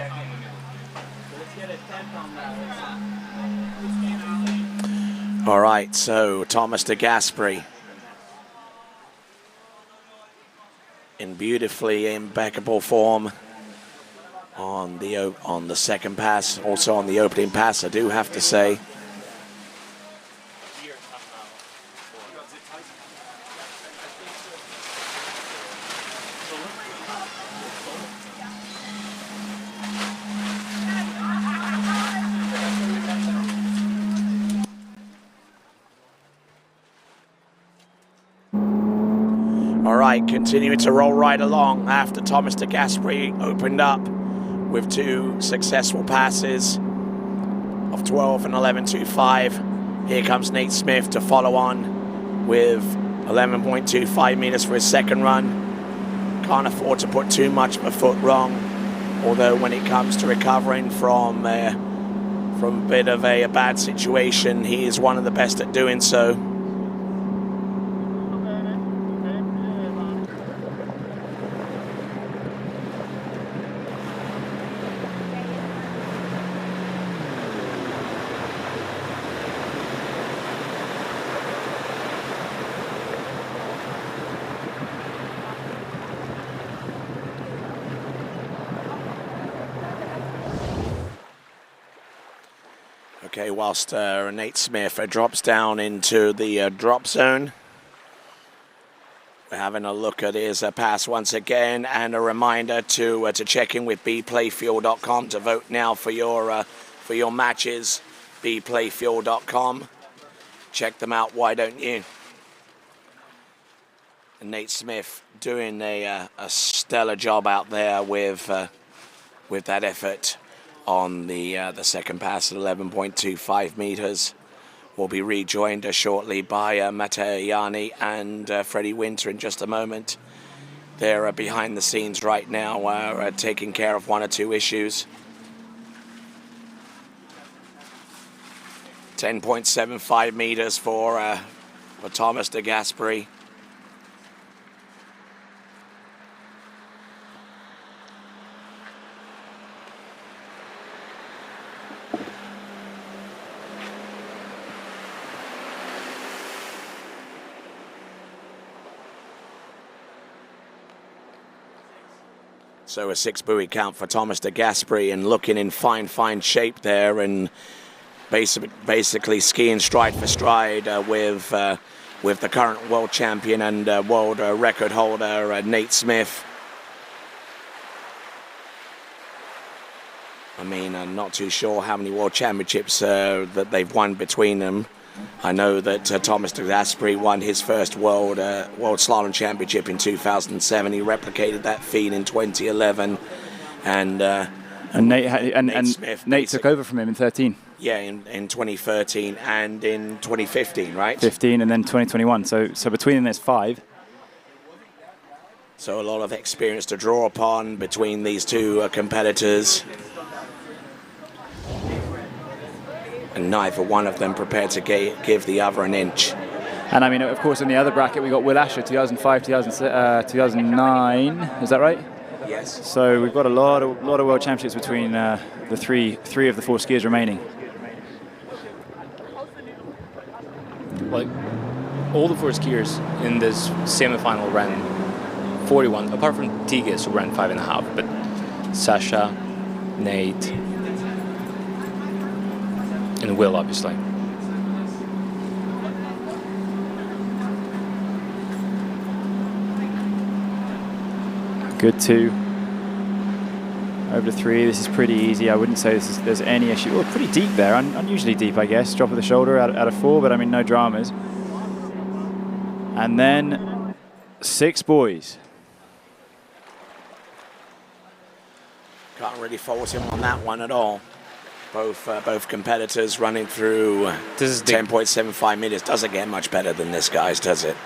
Speaker 14: Let's get a temp on that.
Speaker 2: All right, so Thomas de Gasperi in beautifully impeccable form on the second pass, also on the opening pass, I do have to say. Continuing to roll right along after Thomas de Gasperi opened up with 2 successful passes of 12 and 11.25. Here comes Nate Smith to follow on with 11.25 meters for his second run. Can't afford to put too much of a foot wrong, although when it comes to recovering from a bit of a bad situation, he is one of the best at doing so. Okay, whilst Nate Smith drops down into the drop zone. We're having a look at his pass once again, and a reminder to check in with bplayfuel.com to vote now for your matches. bplayfuel.com. Check them out, why don't you? And Nate Smith doing a stellar job out there with that effort on the second pass at 11.25 meters. We'll be rejoined shortly by Matteo Ianni and Freddie Winter in just a moment. They're behind the scenes right now, taking care of 1 or 2 issues. 10.75 meters for Thomas de Gasperi. So a 6-buoy count for Thomas de Gasperi, and looking in fine shape there, and basically skiing stride for stride with the current world champion and world record holder Nate Smith. I mean, I'm not too sure how many world championships that they've won between them. I know that Thomas de Gasperi won his first world slalom championship in 2007. He replicated that feat in 2011, and
Speaker 16: Nate took over from him in 13.
Speaker 2: Yeah, in 2013 and in 2015, right?
Speaker 16: 15 and then 2021. So between them there's 5.
Speaker 2: So a lot of experience to draw upon between these two competitors. And neither one of them prepared to give the other an inch.
Speaker 16: And I mean, of course, in the other bracket, we got Will Asher, 2005, 2009. Is that right?
Speaker 2: Yes.
Speaker 16: So we've got a lot of world championships between the three of the 4 skiers remaining.
Speaker 14: Like, all the 4 skiers in this semi-final ran 41, apart from Tigges, who ran 5.5, but Sasha, Nate, and Will, obviously.
Speaker 16: Good 2. over to 3. This is pretty easy. I wouldn't say there's any issue. Oh, pretty deep there. Unusually deep, I guess. Drop of the shoulder out of 4, but I mean, no dramas. And then 6 boys.
Speaker 2: Can't really fault him on that one at all. Both competitors running through 10.75 meters. Doesn't get much better than this, guys, does it?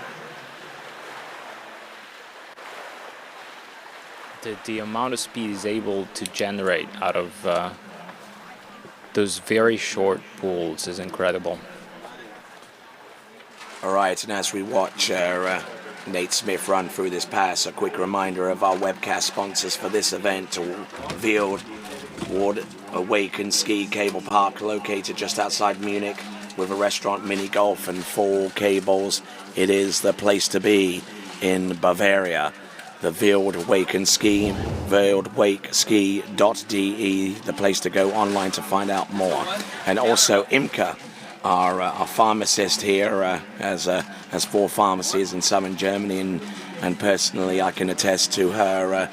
Speaker 14: The amount of speed he's able to generate out of those very short pools is incredible.
Speaker 2: All right, and as we watch Nate Smith run through this pass, a quick reminder of our webcast sponsors for this event: Wield Awaken Ski Cable Park, located just outside Munich, with a restaurant, mini golf, and 4 cables. It is the place to be in Bavaria. The Wield Awaken Ski, wieldwakeski.de, the place to go online to find out more. And also Imke, our pharmacist here, has 4 pharmacies in southern Germany, and personally I can attest to her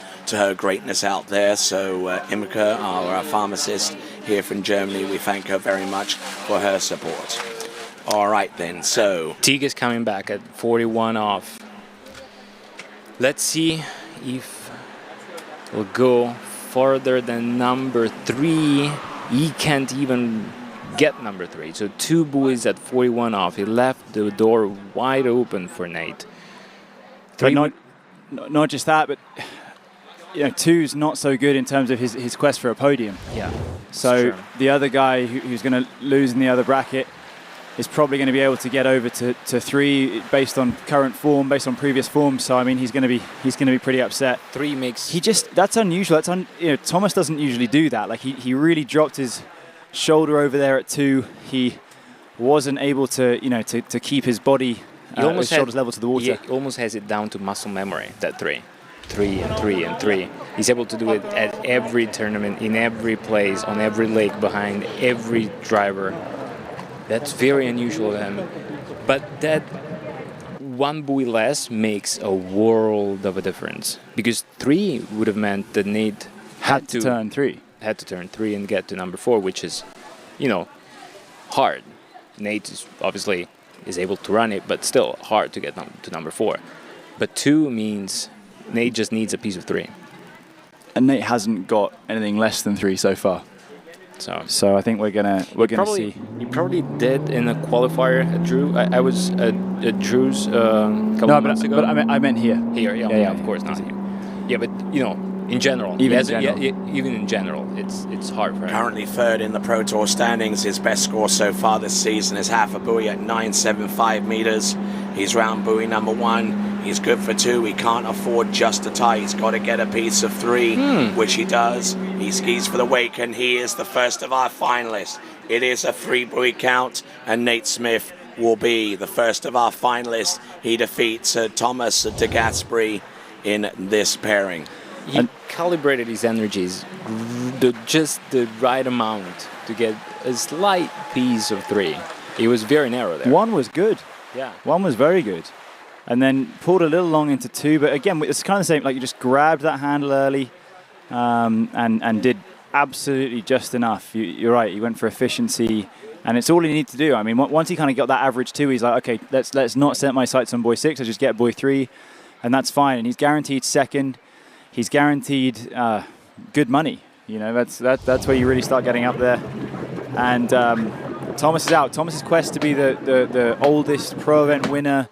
Speaker 2: greatness out there. So Imke, our pharmacist here from Germany, we thank her very much for her support. All right then, so
Speaker 14: Teague is coming back at 41 off. Let's see if we'll go further than number 3. He can't even get number 3. So 2 buoys at 41 off. He left the door wide open for Nate.
Speaker 16: But not just that, but 2's not so good in terms of his quest for a podium.
Speaker 14: Yeah.
Speaker 16: So the other guy who's going to lose in the other bracket is probably going to be able to get over to 3 based on current form, based on previous form. So I mean, he's going to be pretty upset.
Speaker 14: 3 makes
Speaker 16: that's unusual. Thomas doesn't usually do that. Like he really dropped his shoulder over there at 2. He wasn't able to to keep his body his shoulders level to the water.
Speaker 14: He almost has it down to muscle memory. That 3 and 3 and 3. He's able to do it at every tournament, in every place, on every lake, behind every driver. That's very unusual of him. But that 1 buoy less makes a world of a difference. Because 3 would have meant that Nate had to
Speaker 16: turn 3.
Speaker 14: Had to turn 3 and get to number 4, which is, hard. Nate is obviously able to run it, but still hard to get to number 4. But 2 means Nate just needs a piece of 3.
Speaker 16: And Nate hasn't got anything less than 3 so far. So I think we're gonna see.
Speaker 14: You probably did in a qualifier at Drew. I was at Drew's a couple months ago.
Speaker 16: But I meant here.
Speaker 14: Here, yeah, of course not here. Yeah, but in general, even in general, it's hard for him.
Speaker 2: Currently 3rd in the Pro Tour standings. His best score so far this season is half a buoy at 9.75 meters. He's round buoy number 1. He's good for 2. He can't afford just a tie. He's got to get a piece of 3, which he does. He skis for the wake, and he is the first of our finalists. It is a 3 buoy count, and Nate Smith will be the first of our finalists. He defeats Thomas de Gasperi in this pairing.
Speaker 14: He calibrated his energies just the right amount to get a slight piece of 3. He was very narrow there.
Speaker 16: 1 was good.
Speaker 14: Yeah.
Speaker 16: 1 was very good. And then pulled a little long into 2. But again, it's kind of the same. Like you just grabbed that handle early and did absolutely just enough. You're right. He went for efficiency. And it's all he needed to do. I mean, once he kind of got that average 2, he's like, okay, let's not set my sights on buoy 6. I just get buoy 3. And that's fine. And he's guaranteed 2nd. He's guaranteed good money. That's where you really start getting up there. And Thomas is out. Thomas's quest to be the oldest pro event winner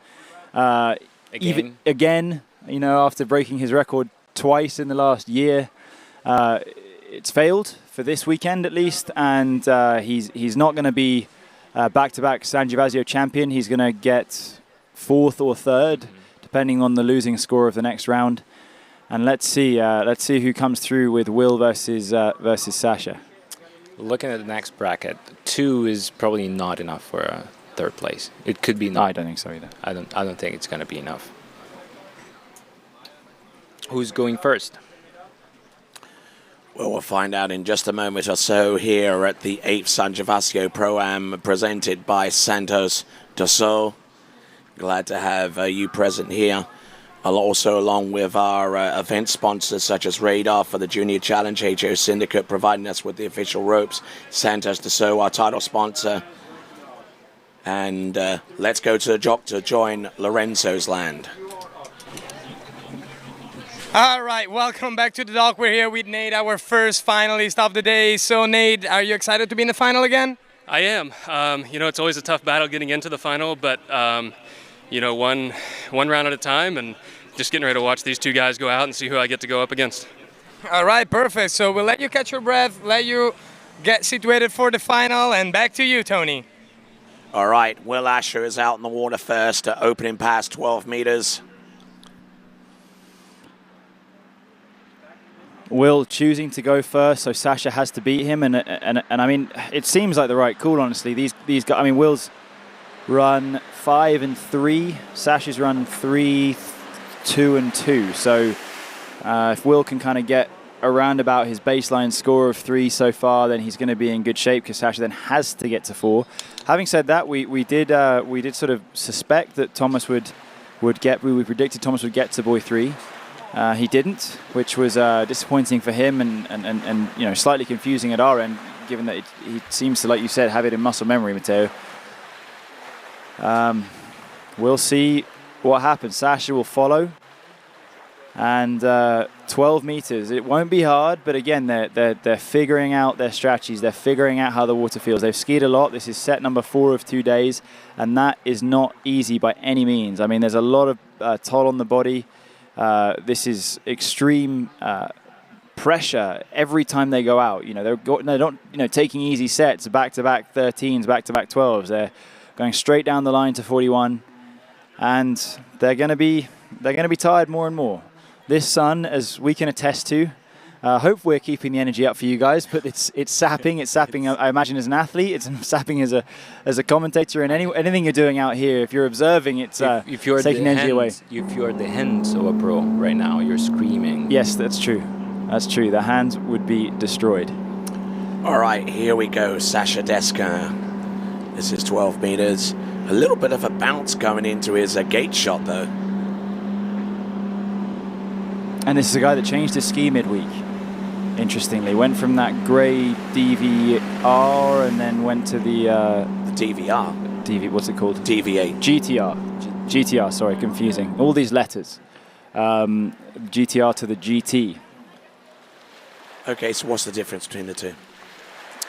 Speaker 16: again, after breaking his record twice in the last year. It's failed for this weekend at least, and he's not going to be back-to-back San Gervasio champion. He's going to get 4th or 3rd, depending on the losing score of the next round. And let's see who comes through with Will versus Sasha.
Speaker 14: Looking at the next bracket, 2 is probably not enough for a 3rd place. It could be enough.
Speaker 16: I don't think so either.
Speaker 14: I don't think it's going to be enough. Who's going first?
Speaker 2: Well, we'll find out in just a moment or so here at the 8th San Gervasio Pro-Am presented by Santos Dassault. Glad to have you present here Also along with our event sponsors such as Radar for the Junior Challenge, HO Syndicate providing us with the official ropes, Santos Dassault, our title sponsor. And let's go to the drop to join Lorenzo's land.
Speaker 8: All right, welcome back to the dock. We're here with Nate, our first finalist of the day. So Nate, are you excited to be in the final again?
Speaker 11: I am. You know, it's always a tough battle getting into the final, but you know, one round at a time, and just getting ready to watch these two guys go out and see who I get to go up against.
Speaker 8: All right, perfect. So we'll let you catch your breath, let you get situated for the final, and back to you, Tony.
Speaker 2: All right, Will Asher is out in the water first, opening past 12 meters.
Speaker 16: Will choosing to go first, so Sasha has to beat him, and I mean, it seems like the right call, honestly. These guys, I mean, Will's run 5 and 3, Sasha's run 3, 2 and 2. So if Will can kind of get around about his baseline score of 3 so far, then he's going to be in good shape, because Sasha then has to get to 4. Having said that, we did sort of suspect that Thomas would get. We predicted Thomas would get to buoy 3. He didn't, which was disappointing for him, and you know, slightly confusing at our end, given that he seems to, like you said, have it in muscle memory, Matteo. We'll see what happens. Sasha will follow, and 12 meters. It won't be hard, but again, they're figuring out their strategies. They're figuring out how the water feels. They've skied a lot. This is set number 4 of 2 days, and that is not easy by any means. I mean, there's a lot of toll on the body. This is extreme pressure every time they go out. You know, they're not taking easy sets, back-to-back 13s, back-to-back 12s. They're going straight down the line to 41, and they're going to be tired more and more. This sun, as we can attest to, hope we're keeping the energy up for you guys, but it's sapping. It's sapping. I imagine as an athlete, it's sapping as a commentator, and anything you're doing out here. If you're observing, it's
Speaker 14: if you're
Speaker 16: taking energy away.
Speaker 14: If you're the hands of a pro right now, you're screaming.
Speaker 16: Yes, that's true. That's true. The hands would be destroyed.
Speaker 2: All right, here we go. Sasha Deska. This is 12 meters. A little bit of a bounce going into his gate shot, though.
Speaker 16: And this is a guy that changed his ski midweek. Interestingly, went from that grey DVR and then went to the
Speaker 2: DVR.
Speaker 16: What's it called?
Speaker 2: DVA.
Speaker 16: GTR. Sorry, confusing. All these letters. GTR to the GT.
Speaker 2: Okay, so what's the difference between the two?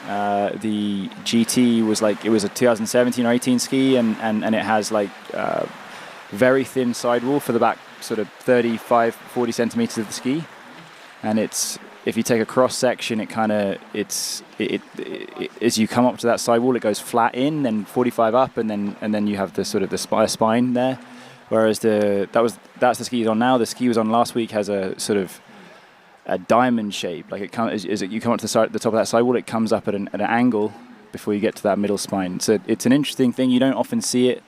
Speaker 16: The GT was it was a 2017 or 18 ski, and it has very thin sidewall for the back, sort of 35-40 centimeters of the ski, and if you take a cross section, it as you come up to that sidewall, it goes flat in, then 45 up, and then you have the sort of the spine there. Whereas that's the ski he's on now. The ski he was on last week has a sort of a diamond shape. Like you come up to the top of that sidewall, it comes up at an angle before you get to that middle spine. So it's an interesting thing. You don't often see it.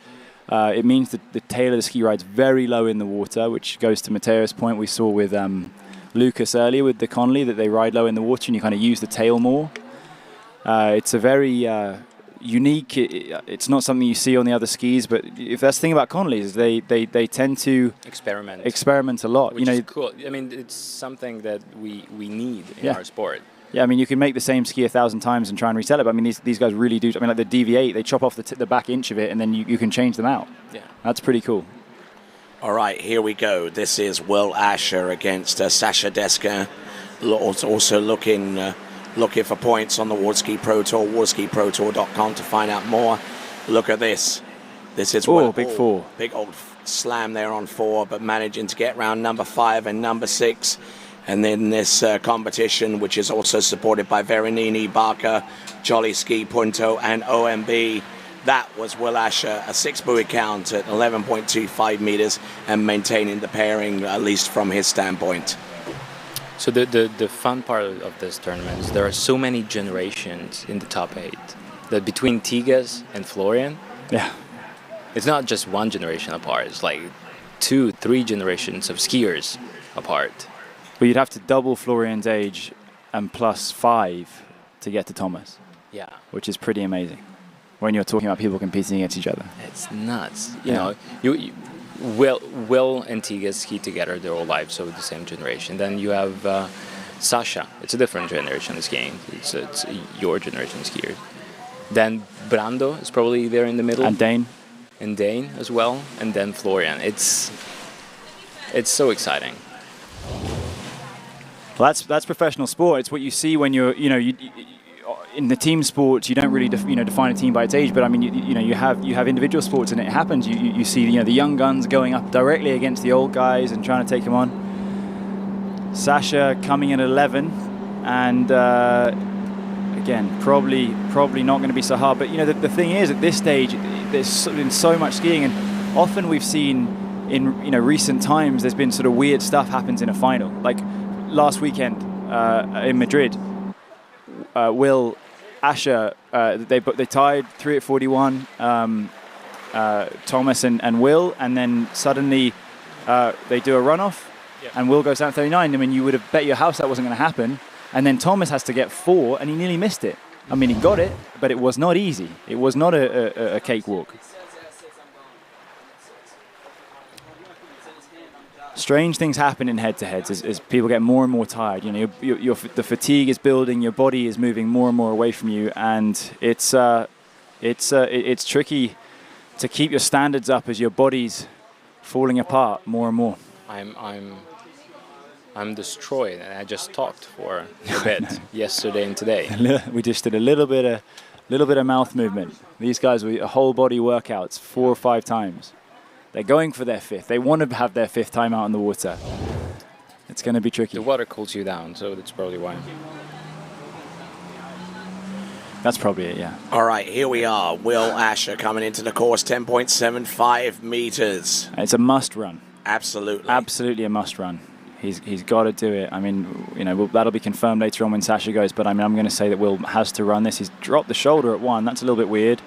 Speaker 16: It means that the tail of the ski rides very low in the water, which goes to Matteo's point we saw with Lucas earlier with the Connolly, that they ride low in the water and you kind of use the tail more. It's a very unique. It's not something you see on the other skis, but if that's the thing about Connolly's, they tend to experiment a lot.
Speaker 14: Which is cool. I mean, it's something that we need in our sport.
Speaker 16: Yeah, I mean, you can make the same ski 1,000 times and try and resell it, but I mean, these guys really do. I mean, like the DV8, they chop off the back inch of it, and then you can change them out.
Speaker 14: Yeah.
Speaker 16: That's pretty cool.
Speaker 2: All right, here we go. This is Will Asher against Sasha Deska. Also looking for points on the Waterski Pro Tour, waterskiprotour.com to find out more. Look at this. This is
Speaker 16: big 4.
Speaker 2: Big old slam there on 4, but managing to get round number 5 and number 6. And then this competition, which is also supported by Veronini, Barker, Jolly Ski, Punto, and OMB. That was Will Asher, a 6-buoy count at 11.25 meters and maintaining the pairing, at least from his standpoint.
Speaker 14: So the fun part of this tournament is there are so many generations in the top 8. That between Tigas and Florian, it's not just one generation apart. It's like 2-3 generations of skiers apart.
Speaker 16: But you'd have to double Florian's age and plus 5 to get to Thomas.
Speaker 14: Yeah.
Speaker 16: Which is pretty amazing when you're talking about people competing against each other.
Speaker 14: It's nuts. You know, you Will and Tiga ski together their whole life, so the same generation. Then you have Sasha. It's a different generation of skiing. It's your generation of skiers. Then Brando is probably there in the middle.
Speaker 16: And Dane.
Speaker 14: And Dane as well. And then Florian. It's so exciting.
Speaker 16: Well, that's professional sport. It's what you see when you're, in the team sports. You don't really, define a team by its age. But I mean, you have individual sports, and it happens. You see, the young guns going up directly against the old guys and trying to take them on. Sasha coming in at 11, and again, probably not going to be so hard. But the thing is, at this stage, there's been so much skiing, and often we've seen in recent times there's been sort of weird stuff happens in a final. Like last weekend in Madrid, Will, Asher, they tied 3 at 41. Thomas and Will, and then suddenly they do a runoff, and Will goes down 39. I mean, you would have bet your house that wasn't going to happen. And then Thomas has to get 4, and he nearly missed it. I mean, he got it, but it was not easy. It was not a cakewalk. Strange things happen in head-to-heads as people get more and more tired. The fatigue is building, your body is moving more and more away from you, and it's tricky to keep your standards up as your body's falling apart more and more.
Speaker 14: I'm destroyed, and I just talked for a bit yesterday and today.
Speaker 16: We just did a little bit of mouth movement. These guys were whole body workouts 4 or 5 times. They're going for their 5th. They want to have their 5th time out in the water. It's going to be tricky.
Speaker 14: The water cools you down, so that's probably why.
Speaker 16: That's probably it, yeah.
Speaker 2: All right, here we are. Will Asher coming into the course, 10.75 meters.
Speaker 16: It's a must run.
Speaker 2: Absolutely.
Speaker 16: Absolutely a must run. He's got to do it. I mean, that'll be confirmed later on when Sasha goes, but I mean, I'm going to say that Will has to run this. He's dropped the shoulder at 1. That's a little bit weird.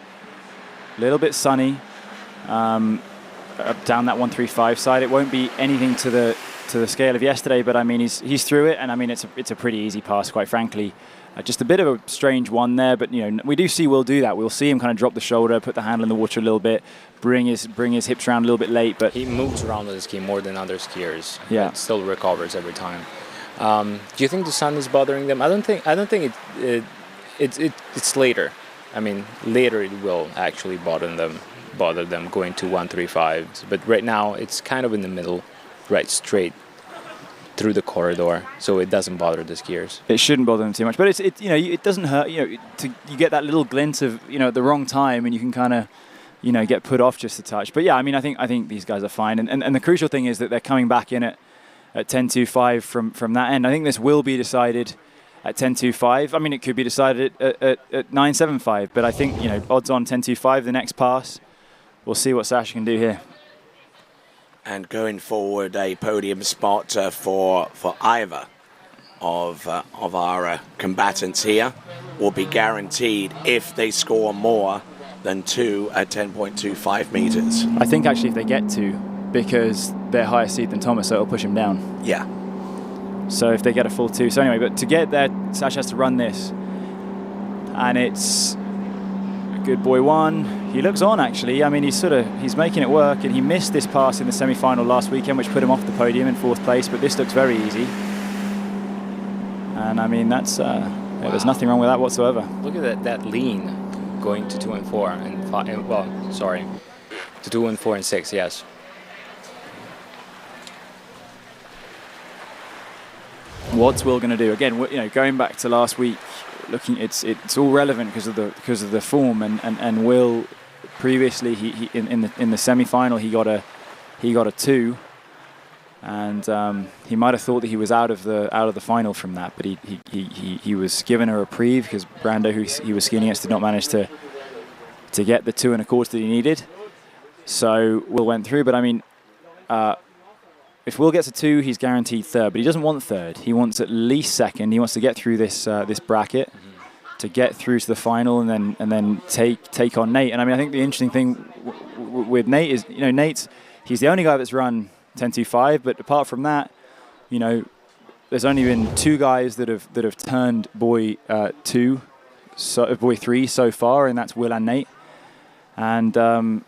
Speaker 16: A little bit sunny. Down that 135 side. It won't be anything to the scale of yesterday, but I mean, he's through it, and I mean, it's a pretty easy pass, quite frankly. Just a bit of a strange one there, but we do see Will do that. We'll see him kind of drop the shoulder, put the handle in the water a little bit, bring his hips around a little bit late, but
Speaker 14: he moves around with the ski more than other skiers.
Speaker 16: Yeah,
Speaker 14: it still recovers every time. Do you think the sun is bothering them? I don't think it's later. I mean, later it will actually bother them going to 135s, but right now it's kind of in the middle, right straight through the corridor, so it doesn't bother the skiers.
Speaker 16: It shouldn't bother them too much, but it doesn't hurt. You get that little glint of at the wrong time, and you can kind of get put off just a touch. But yeah, I mean, I think these guys are fine, and the crucial thing is that they're coming back in at 10.25 from that end. I think this will be decided at 10.25. I mean, it could be decided at 9.75, but I think odds on 10.25 the next pass. We'll see what Sasha can do here.
Speaker 2: And going forward, a podium spot for either of our combatants here will be guaranteed if they score more than 2 at 10.25 meters.
Speaker 16: I think actually if they get 2, because they're higher seed than Thomas, so it'll push him down.
Speaker 2: Yeah.
Speaker 16: So if they get a full 2. So anyway, but to get there, Sasha has to run this. And it's a good boy 1. He looks on, actually. I mean, he's making it work, and he missed this pass in the semi-final last weekend, which put him off the podium in 4th place, but this looks very easy. And I mean, that's there's nothing wrong with that whatsoever.
Speaker 14: Look at that lean going to 2 and 4 and 5, well, sorry, to 2 and 4 and 6, yes.
Speaker 16: What's Will going to do? Again, going back to last week, looking, it's all relevant because of the form, and Will previously he in the semi-final he got a 2, and he might have thought that he was out of the final from that, but he was given a reprieve because Brando, who he was skiing against, did not manage to get the 2 1/4 that he needed. So Will went through, but I mean, if Will gets a 2, he's guaranteed 3rd, but he doesn't want 3rd. He wants at least 2nd. He wants to get through this bracket, to get through to the final, and then take on Nate. And I mean, I think the interesting thing with Nate is, he's the only guy that's run 10.25, but apart from that, there's only been 2 guys that have turned boy 3 so far, and that's Will and Nate. And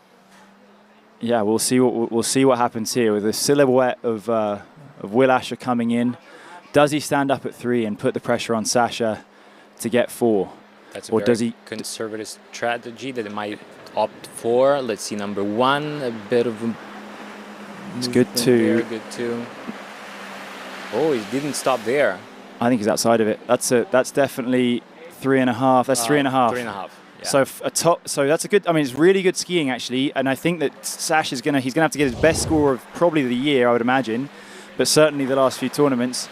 Speaker 16: Yeah, we'll see what happens here with the silhouette of Will Asher coming in. Does he stand up at 3 and put the pressure on Sasha to get 4?
Speaker 14: That's a very conservative strategy that they might opt for. Let's see, number 1, a bit of a...
Speaker 16: It's good too.
Speaker 14: Very good too. Oh, he didn't stop there.
Speaker 16: I think he's outside of it. That's definitely 3.5. That's 3.5.
Speaker 14: 3.5. Yeah.
Speaker 16: So that's a good. I mean, it's really good skiing actually, and I think that Sash he's gonna have to get his best score of probably the year, I would imagine, but certainly the last few tournaments.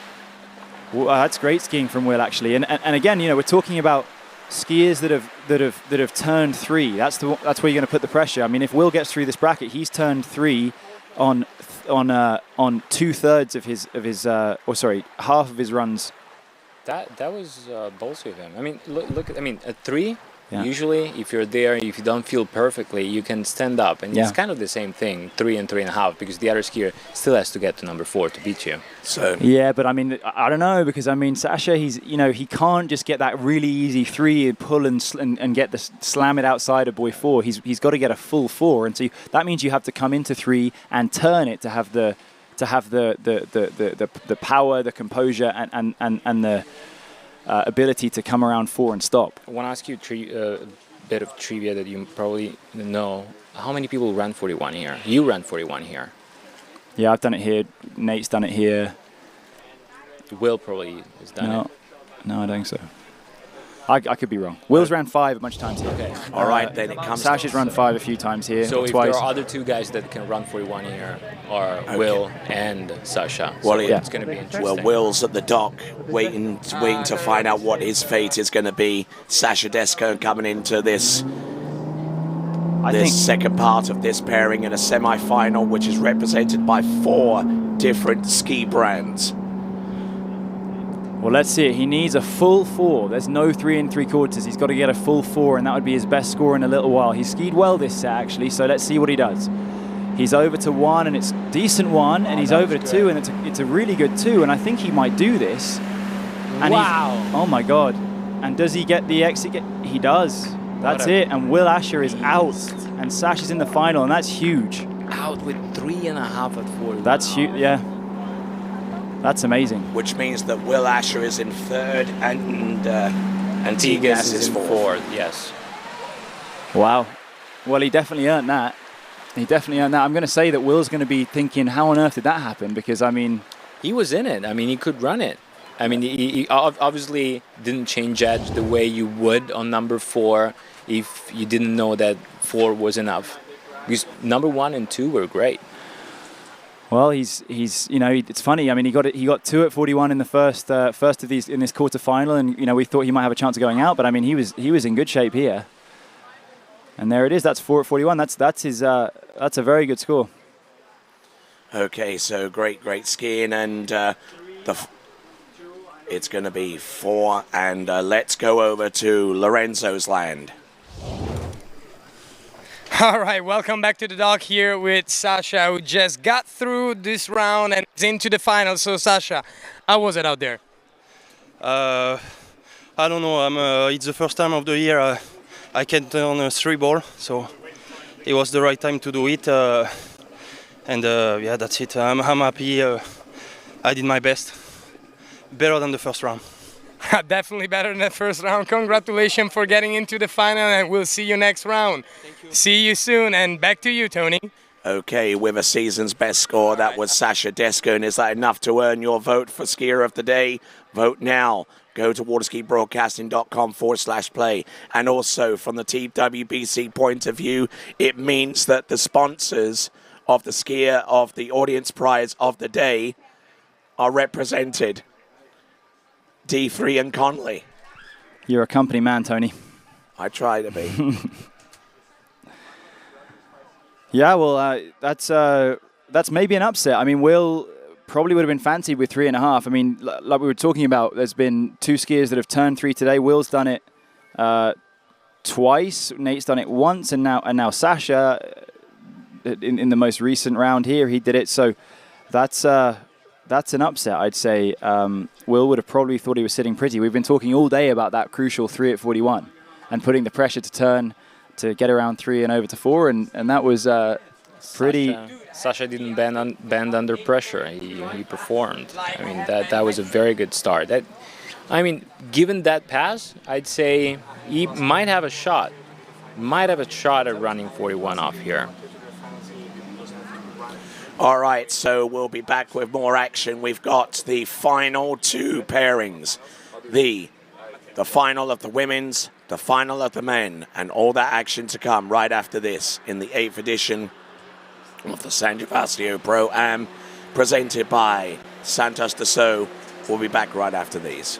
Speaker 16: Well, that's great skiing from Will actually, and again, we're talking about skiers that have turned 3. That's where you're going to put the pressure. I mean, if Will gets through this bracket, he's turned 3 on 2/3 of half of his runs.
Speaker 14: That was ballsy of him. I mean, look at 3.
Speaker 16: Yeah.
Speaker 14: Usually, if you're there, if you don't feel perfectly, you can stand up, and it's kind of the same thing, 3 and 3.5, because the other skier still has to get to number 4 to beat you.
Speaker 2: So
Speaker 16: yeah, but I mean, I don't know, because I mean, Sasha, he can't just get that really easy 3 and pull and get slam it outside of buoy 4. He's got to get a full 4, and so that means you have to come into 3 and turn it to have the power, the composure, and the ability to come around 4 and stop.
Speaker 14: I want to ask you a bit of trivia that you probably know. How many people ran 41 here? You ran 41 here.
Speaker 16: Yeah, I've done it here. Nate's done it here.
Speaker 14: Will probably has done it.
Speaker 16: No, I don't think so. I could be wrong. Will's ran 5 a bunch of times here.
Speaker 14: Okay.
Speaker 2: All right, then it comes.
Speaker 16: Sasha's run 5 a few times here.
Speaker 14: So if
Speaker 16: twice.
Speaker 14: there are other 2 guys that can run 41 here, are Will and Sasha.
Speaker 2: Well,
Speaker 14: so it's going to be interesting.
Speaker 2: Well, Will's at the dock, waiting to find out what his fate is going to be. Sasha Desco coming into this second part of this pairing in a semi-final, which is represented by 4 different ski brands.
Speaker 16: Well, let's see it. He needs a full 4. There's no 3 3/4. He's got to get a full 4, and that would be his best score in a little while. He skied well this set, actually, so let's see what he does. He's over to 1, and it's decent 1, and he's over to 2, and it's a really good 2, and I think he might do this. And
Speaker 14: wow!
Speaker 16: Oh my God! And does he get the exit? He does. That's it. And Will Asher is out, and Sash is in the final, and that's huge.
Speaker 14: Out with 3.5 at 4.
Speaker 16: That's huge. Yeah. That's amazing.
Speaker 2: Which means that Will Asher is in 3rd and Tigas is in 4th.
Speaker 14: Yes.
Speaker 16: Wow. Well, he definitely earned that. I'm going to say that Will's going to be thinking, how on earth did that happen? Because, I mean...
Speaker 14: He was in it. I mean, he could run it. I mean, he obviously didn't change edge the way you would on number 4 if you didn't know that 4 was enough. Because number 1 and 2 were great.
Speaker 16: Well, he's it's funny. I mean, he got 2 at 41 in the first of these in this quarterfinal, and we thought he might have a chance of going out, but I mean, he was in good shape here. And there it is. That's 4 at 41. That's a very good score.
Speaker 2: Okay, so great skiing, and it's going to be 4, and let's go over to Lorenzo's land.
Speaker 8: All right, welcome back to the dock here with Sasha, who just got through this round and is into the final. So, Sasha, how was it out there?
Speaker 12: I don't know. It's the first time of the year I can turn a 3-ball, so it was the right time to do it. And yeah, that's it. I'm happy. I did my best. Better than the first round.
Speaker 8: Definitely better than the first round. Congratulations for getting into the final, and we'll see you next round.
Speaker 12: Thank you.
Speaker 8: See you soon, and back to you, Tony.
Speaker 2: Okay, with a season's best score, that was Sasha Desco. And is that enough to earn your vote for Skier of the Day? Vote now. Go to waterskibroadcasting.com/play. And also, from the TWBC point of view, it means that the sponsors of the Skier of the Audience Prize of the Day are represented. D3 and Conley.
Speaker 16: You're a company man, Tony.
Speaker 2: I try to be.
Speaker 16: Yeah, well, that's maybe an upset. I mean, Will probably would have been fancied with 3.5. I mean, like we were talking about, there's been 2 skiers that have turned 3 today. Will's done it twice. Nate's done it once, and now Sasha, in the most recent round here, he did it. So that's an upset, I'd say. Will would have probably thought he was sitting pretty. We've been talking all day about that crucial 3 at 41 and putting the pressure to turn to get around 3 and over to 4, and that was pretty.
Speaker 26: Sasha didn't bend under pressure. He performed. I mean, that was a very good start. Given that pass, I'd say he might have a shot. At running 41 off here.
Speaker 2: All right, so we'll be back with more action. We've got the final two pairings. The final of the women's, the final of the men, and all that action to come right after this in the 8th edition of the San Gervasio Pro-Am, presented by Santos Dassault. We'll be back right after these.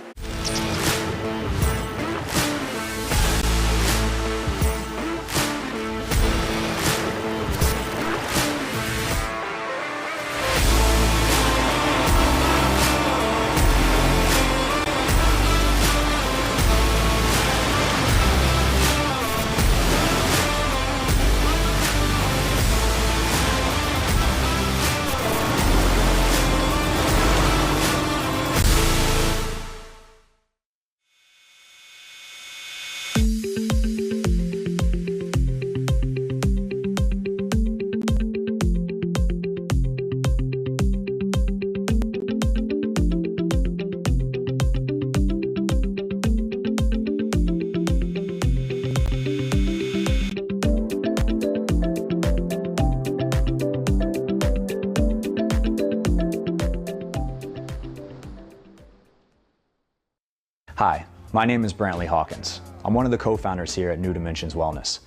Speaker 13: Hi, my name is Brantley Hawkins. I'm one of the co-founders here at New Dimensions Wellness.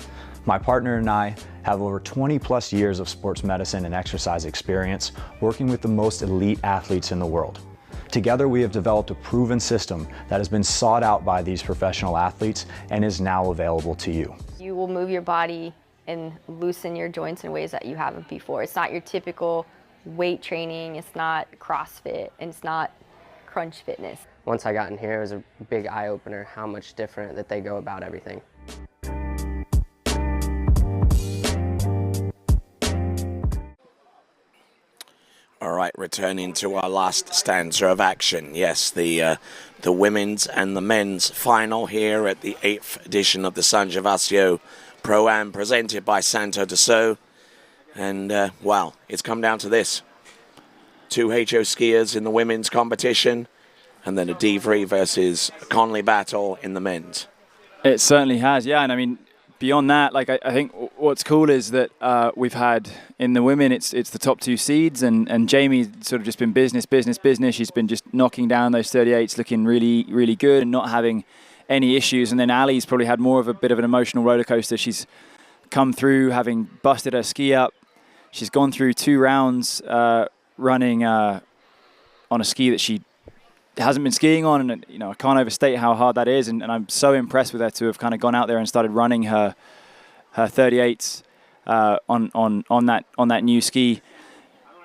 Speaker 13: My partner and I have over 20 plus years of sports medicine and exercise experience working with the most elite athletes in the world. Together we have developed a proven system that has been sought out by these professional athletes and is now available to you.
Speaker 15: You will move your body and loosen your joints in ways that you haven't before. It's not your typical weight training, it's not CrossFit, and it's not crunch fitness.
Speaker 18: Once I got in here, it was a big eye-opener how much different that they go about everything.
Speaker 2: All right, returning to our last stanza of action. Yes, the women's and the men's final here at the 8th edition of the San Gervasio Pro-Am, presented by Santos Dassault. And, well, it's come down to this. 2 HO skiers in the women's competition, and then a Divry versus Conley battle in the men's.
Speaker 16: It certainly has, yeah. And I mean, beyond that, like I think what's cool is that we've had in the women, it's the top 2 seeds, and Jamie's sort of just been business. She's been just knocking down those 38s, looking really, really good and not having any issues. And then Ali's probably had more of a bit of an emotional roller coaster. She's come through having busted her ski up. She's gone through 2 rounds running on a ski that she hasn't been skiing on, and you know, I can't overstate how hard that is, and I'm so impressed with her to have kind of gone out there and started running her 38s on that new ski.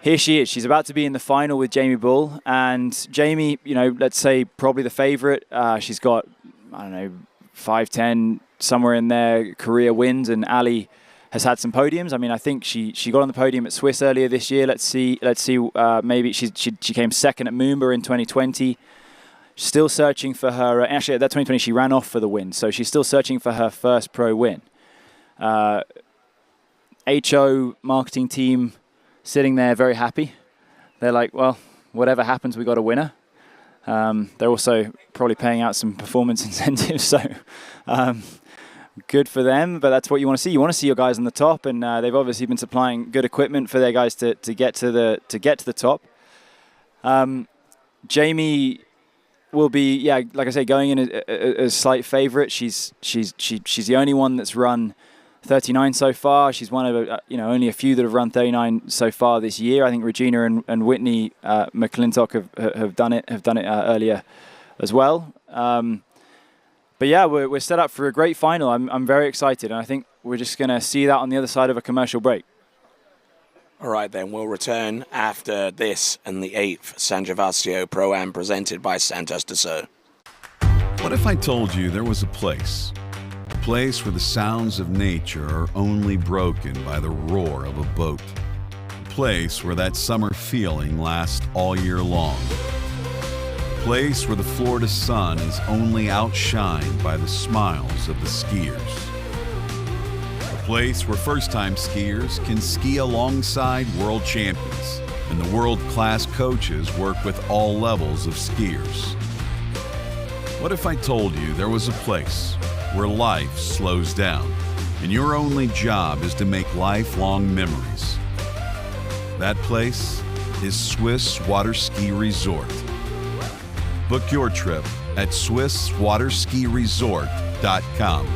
Speaker 16: Here she is. She's about to be in the final with Jamie Bull, and Jamie, you know, let's say probably the favorite. She's got, I don't know, 5-10 somewhere in there career wins, and Ali has had some podiums. I mean, I think she got on the podium at Swiss earlier this year. Let's see. Maybe she came second at Moomba in 2020. Still searching for her. Actually, at that 2020, she ran off for the win. So she's still searching for her first pro win. HO marketing team sitting there very happy. They're like, well, whatever happens, we got a winner. They're also probably paying out some performance incentives. So. Good for them, but that's what you want to see. You want to see your guys on the top, and they've obviously been supplying good equipment for their guys to get to the top. Jamie will be, yeah, like I say, going in as a slight favorite. She's the only one that's run 39 so far. She's one of only a few that have run 39 so far this year. I think Regina and Whitney McClintock have done it earlier as well. But yeah, we're set up for a great final. I'm very excited, and I think we're just going to see that on the other side of a commercial break.
Speaker 2: All right, then we'll return after this and the 8th San Gervasio Pro-Am, presented by Santos Dassault.
Speaker 19: What if I told you there was a place where the sounds of nature are only broken by the roar of a boat, a place where that summer feeling lasts all year long, place where the Florida sun is only outshined by the smiles of the skiers. A place where first-time skiers can ski alongside world champions, and the world-class coaches work with all levels of skiers. What if I told you there was a place where life slows down and your only job is to make lifelong memories? That place is Swiss Waterski Resort. Book your trip at SwissWaterskiResort.com.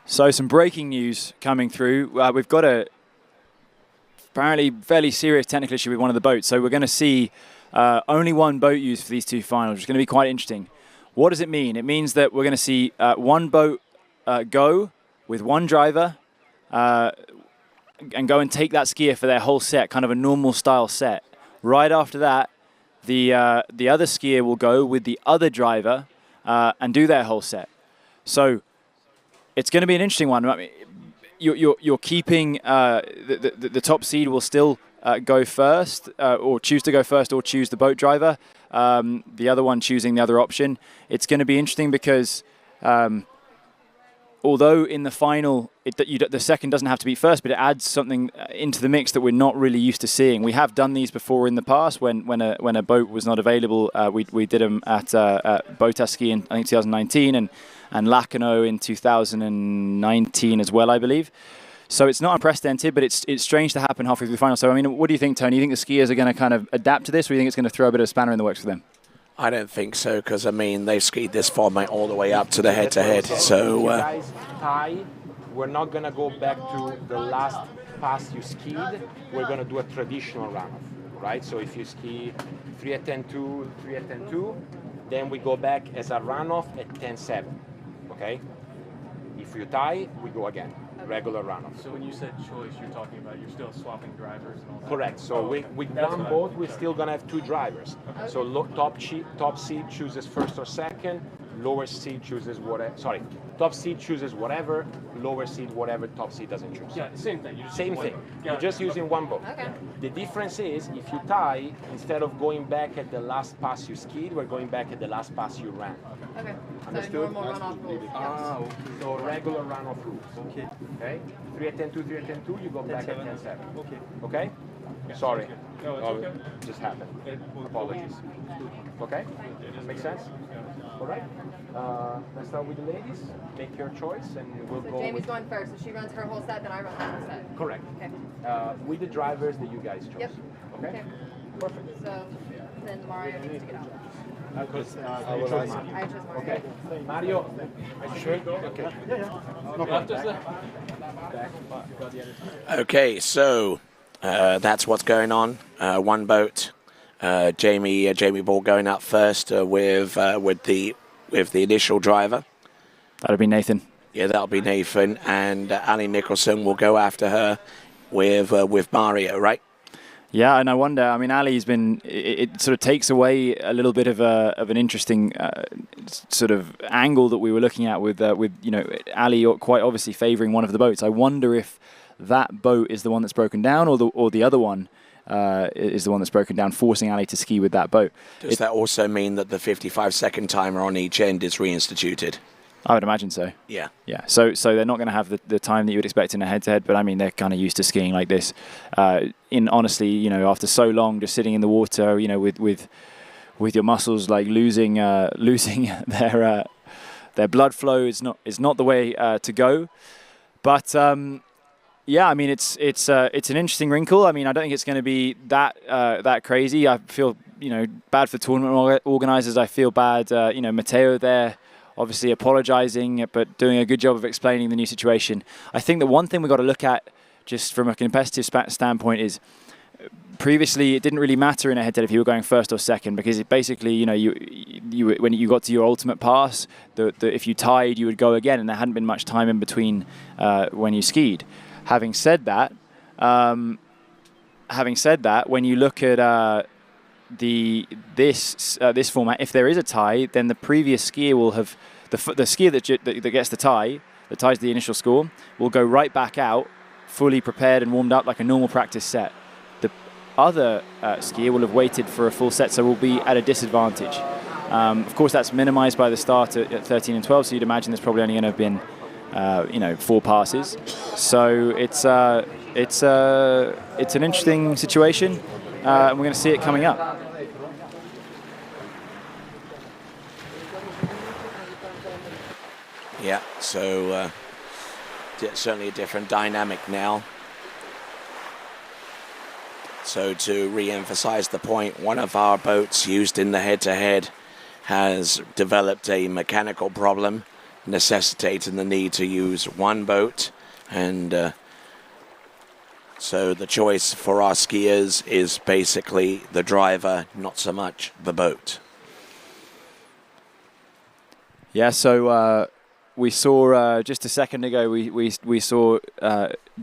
Speaker 16: So some breaking news coming through. We've got a apparently fairly serious technical issue with one of the boats. So we're going to see only one boat used for these two finals, which is going to be quite interesting. What does it mean? It means that we're going to see one boat go with one driver and go and take that skier for their whole set, kind of a normal style set. Right after that, the other skier will go with the other driver and do their whole set. So it's going to be an interesting one. I mean, you're keeping the top seed will still go first, or choose to go first, or choose the boat driver. The other one choosing the other option. It's going to be interesting because although in the final the second doesn't have to be first, but it adds something into the mix that we're not really used to seeing. We have done these before in the past when a boat was not available. We did them at Waterski in I think 2019 and Lacanau in 2019 as well, I believe. So it's not unprecedented, but it's strange to happen halfway through the final. So I mean, what do you think, Tony? You think the skiers are going to kind of adapt to this, or do you think it's going to throw a bit of a spanner in the works for them?
Speaker 2: I don't think so, because, I mean, they've skied this format all the way up to the head-to-head. So,
Speaker 20: guys tie, we're not going to go back to the last pass you skied. We're going to do a traditional runoff, right? So if you ski 3 at 10-2, 3 at 10-2, then we go back as a runoff at 10-7, okay? If you tie, we go again. Regular runoff.
Speaker 11: So when you said choice, you're talking about you're still swapping drivers and all that?
Speaker 20: Correct. So with one boat, we're still going to have two drivers. Okay. So top seed chooses first or second, lower seed chooses whatever. Sorry, top seed chooses whatever, lower seed whatever, top seed doesn't choose.
Speaker 11: Yeah, same thing.
Speaker 20: Same thing. You're just using one boat.
Speaker 10: Okay.
Speaker 20: The difference is if you tie, instead of going back at the last pass you skied, we're going back at the last pass you ran.
Speaker 10: Okay.
Speaker 20: Understood?
Speaker 10: So normal runoff rules.
Speaker 20: Okay. So regular runoff rules. Okay. Okay. 3 at 10-2, 3 at 10-2, you go back at 10-7.
Speaker 11: Okay.
Speaker 20: Okay?
Speaker 11: Yeah,
Speaker 20: sorry.
Speaker 11: No, it's okay.
Speaker 20: Just happened. Apologies. Okay? Makes sense? All right. Let's start with the ladies. Make your choice, and we'll go.
Speaker 10: Jamie's going first, so she runs her whole set, then I run my whole set.
Speaker 20: Correct.
Speaker 10: Okay.
Speaker 20: With the drivers that you guys chose.
Speaker 10: Yep.
Speaker 20: Okay?
Speaker 5: So then Mario needs to get out.
Speaker 20: Okay. Mario, are you sure? Okay.
Speaker 2: Okay, so that's what's going on. One boat. Jamie Ball going up first with the initial driver.
Speaker 16: That'll be Nathan.
Speaker 2: Yeah, that'll be Nathan, and Ali Nicholson will go after her with Mario, right?
Speaker 16: Yeah, and I wonder. I mean, Ali's been. It sort of takes away a little bit of an interesting sort of angle that we were looking at with Ali quite obviously favouring one of the boats. I wonder if that boat is the one that's broken down, or the other one is the one that's broken down, forcing Ali to ski with that boat.
Speaker 2: Does that also mean that the 55-second timer on each end is reinstituted?
Speaker 16: I would imagine so.
Speaker 2: Yeah.
Speaker 16: Yeah. So they're not going to have the time that you would expect in a head-to-head, but I mean, they're kind of used to skiing like this. Honestly, after so long just sitting in the water, with your muscles like losing their blood flow is not the way to go. But yeah, I mean, it's an interesting wrinkle. I mean, I don't think it's going to be that crazy. I feel bad for tournament organisers. I feel bad. Matteo there, obviously apologising, but doing a good job of explaining the new situation. I think the one thing we've got to look at, just from a competitive standpoint, is previously it didn't really matter in a head-to-head if you were going first or second, because it basically, you when you got to your ultimate pass, if you tied, you would go again, and there hadn't been much time in between when you skied. Having said that, when you look at this format, if there is a tie, then the previous skier will have the skier that gets the tie, that ties the initial score, will go right back out, fully prepared and warmed up like a normal practice set. The other skier will have waited for a full set, so will be at a disadvantage. Of course, that's minimised by the start at 13 and 12, so you'd imagine there's probably only going to have been 4 passes. So it's an interesting situation, and we're going to see it coming up.
Speaker 2: Yeah, so certainly a different dynamic now. So to re-emphasize the point, one of our boats used in the head-to-head has developed a mechanical problem, necessitating the need to use one boat, and so the choice for our skiers is basically the driver, not so much the boat.
Speaker 16: Yeah, so we saw just a second ago, we saw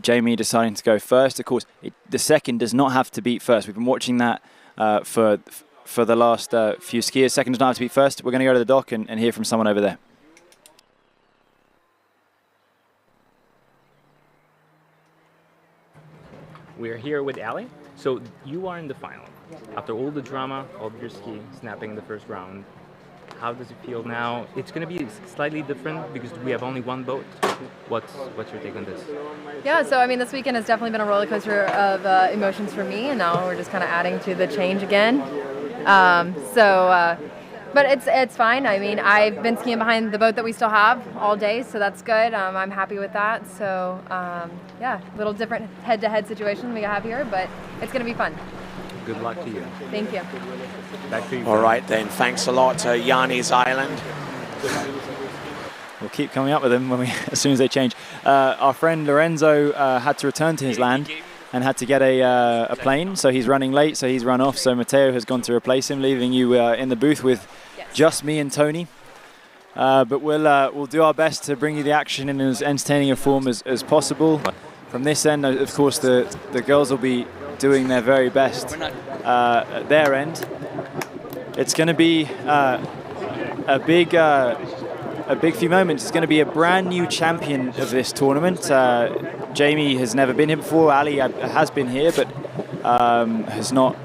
Speaker 16: Jamie deciding to go first. Of course, the second does not have to beat first. We've been watching that for the last few skiers. Second does not have to beat first. We're going to go to the dock and hear from someone over there.
Speaker 3: We're here with Ali. So you are in the final. After all the drama of your ski snapping in the first round, how does it feel now? It's going to be slightly different because we have only one boat. What's your take on this?
Speaker 5: Yeah, so I mean, this weekend has definitely been a roller coaster of emotions for me, and now we're just kind of adding to the change again. But it's fine. I mean, I've been skiing behind the boat that we still have all day, so that's good. I'm happy with that. So yeah, a little different head-to-head situation we have here, but it's going to be fun.
Speaker 3: Good luck to you.
Speaker 5: Thank you.
Speaker 3: Back to you.
Speaker 2: All right then, thanks a lot to Yanni's Island.
Speaker 16: We'll keep coming up with them as soon as they change. Our friend Lorenzo had to return to his land and had to get a plane, so he's running late, so he's run off. So Matteo has gone to replace him, leaving you in the booth with just me and Tony. But we'll do our best to bring you the action in as entertaining a form as possible. From this end, of course, the girls will be doing their very best at their end. It's going to be a big few moments. It's going to be a brand new champion of this tournament. Jamie has never been here before. Ali has been here, but has not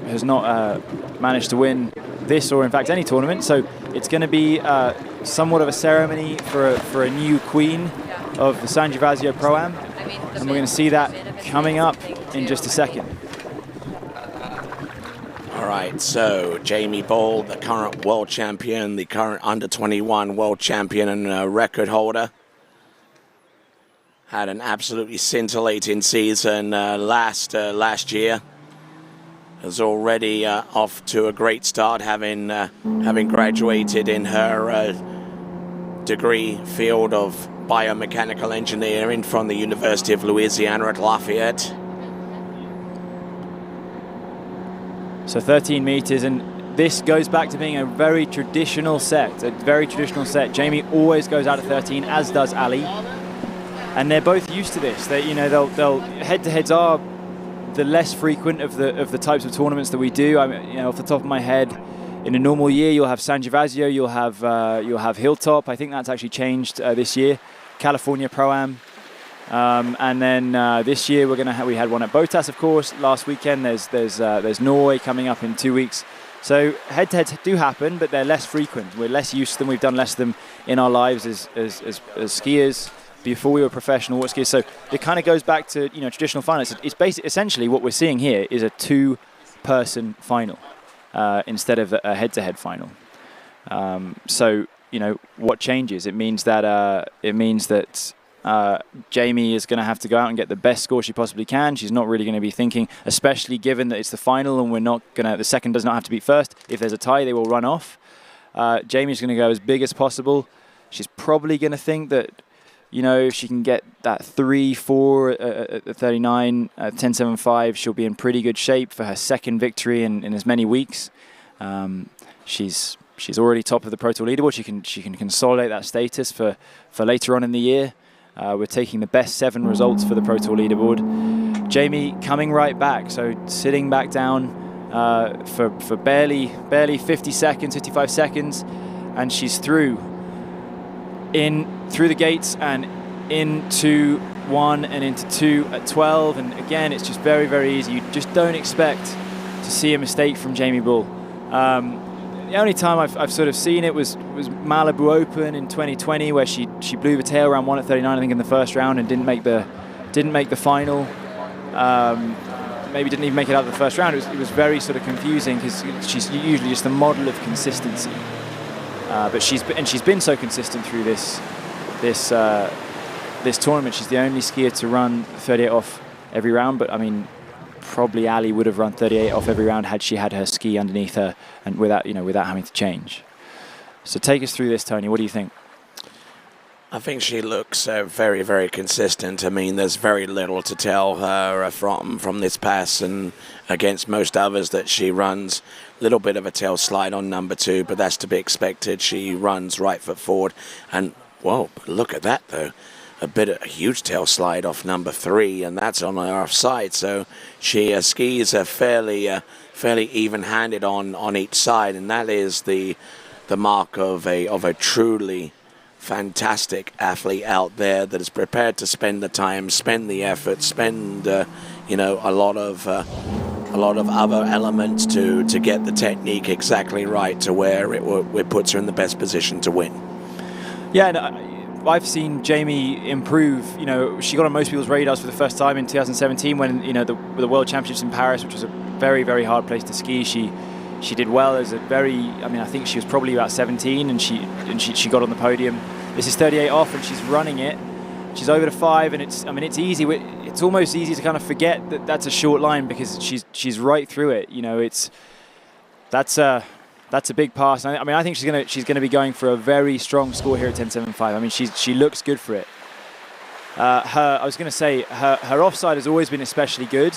Speaker 16: managed to win this or in fact any tournament. So it's going to be somewhat of a ceremony for a new queen of the San Gervasio Pro-Am, and we're going to see that coming up in just a second.
Speaker 2: All right, so Jamie Ball, the current world champion, the current under-21 world champion and record holder, had an absolutely scintillating season last year. is already off to a great start, having graduated in her degree field of biomechanical engineering from the University of Louisiana at Lafayette.
Speaker 16: So 13 meters, and this goes back to being a very traditional set. Jamie always goes out at 13, as does Ali, and they're both used to this. They, they'll head-to-heads are the less frequent of the types of tournaments that we do. I mean, off the top of my head, in a normal year, you'll have San Gervasio, you'll have Hilltop. I think that's actually changed this year. California Pro-Am, and then this year we had one at Botas, of course. Last weekend, there's Norway coming up in 2 weeks. So head-to-heads do happen, but they're less frequent. We're less used to them. We've done less of them in our lives as skiers before we were professional water skiers. So it kind of goes back to traditional finals. It's basically essentially what we're seeing here is a two-person final instead of a head-to-head final. So what changes? It means that Jamie is going to have to go out and get the best score she possibly can. She's not really going to be thinking, especially given that it's the final and the second does not have to beat first. If there's a tie, they will run off. Jamie's going to go as big as possible. She's probably going to think that, if she can get that 3-4 at 39, 10.75, she'll be in pretty good shape for her second victory in as many weeks. She's already top of the Pro Tour leaderboard. She can consolidate that status for later on in the year. We're taking the best 7 results for the Pro Tour leaderboard. Jamie coming right back, so sitting back down for barely 50 seconds, 55 seconds, and she's through the gates and into 1 and into 2 at 12. And again, it's just very, very easy. You just don't expect to see a mistake from Jamie Bull. The only time I've sort of seen it was Malibu Open in 2020, where she blew the tail round 1 at 39, I think, in the first round, and didn't make the final. Maybe didn't even make it out of the first round. It was very sort of confusing because she's usually just a model of consistency. But she's been so consistent through this tournament. She's the only skier to run 38 off every round. But I mean, probably Ali would have run 38 off every round had she had her ski underneath her and without having to change. So take us through this, Tony. What do you think?
Speaker 2: I think she looks very, very consistent. I mean, there's very little to tell her from this pass, and against most others that she runs a little bit of a tail slide on number 2, but that's to be expected. She runs right foot forward, and whoa, look at that though. A huge tail slide off number 3, and that's on her offside. So she skis fairly even-handed on each side, and that is the mark of a truly fantastic athlete out there that is prepared to spend the time, spend the effort, spend a lot of other elements to get the technique exactly right to where it puts her in the best position to win.
Speaker 16: Yeah, and I've seen Jamie improve. She got on most people's radars for the first time in 2017 when the World Championships in Paris, which was a very, very hard place to ski. She did well as I think she was probably about 17, and she got on the podium. This is 38 off, and she's running it. She's over to 5, and it's easy. It's almost easy to kind of forget that that's a short line because she's right through it. That's a big pass. I mean, I think she's gonna be going for a very strong score here at 10.75. I mean, she looks good for it. I was going to say her offside has always been especially good,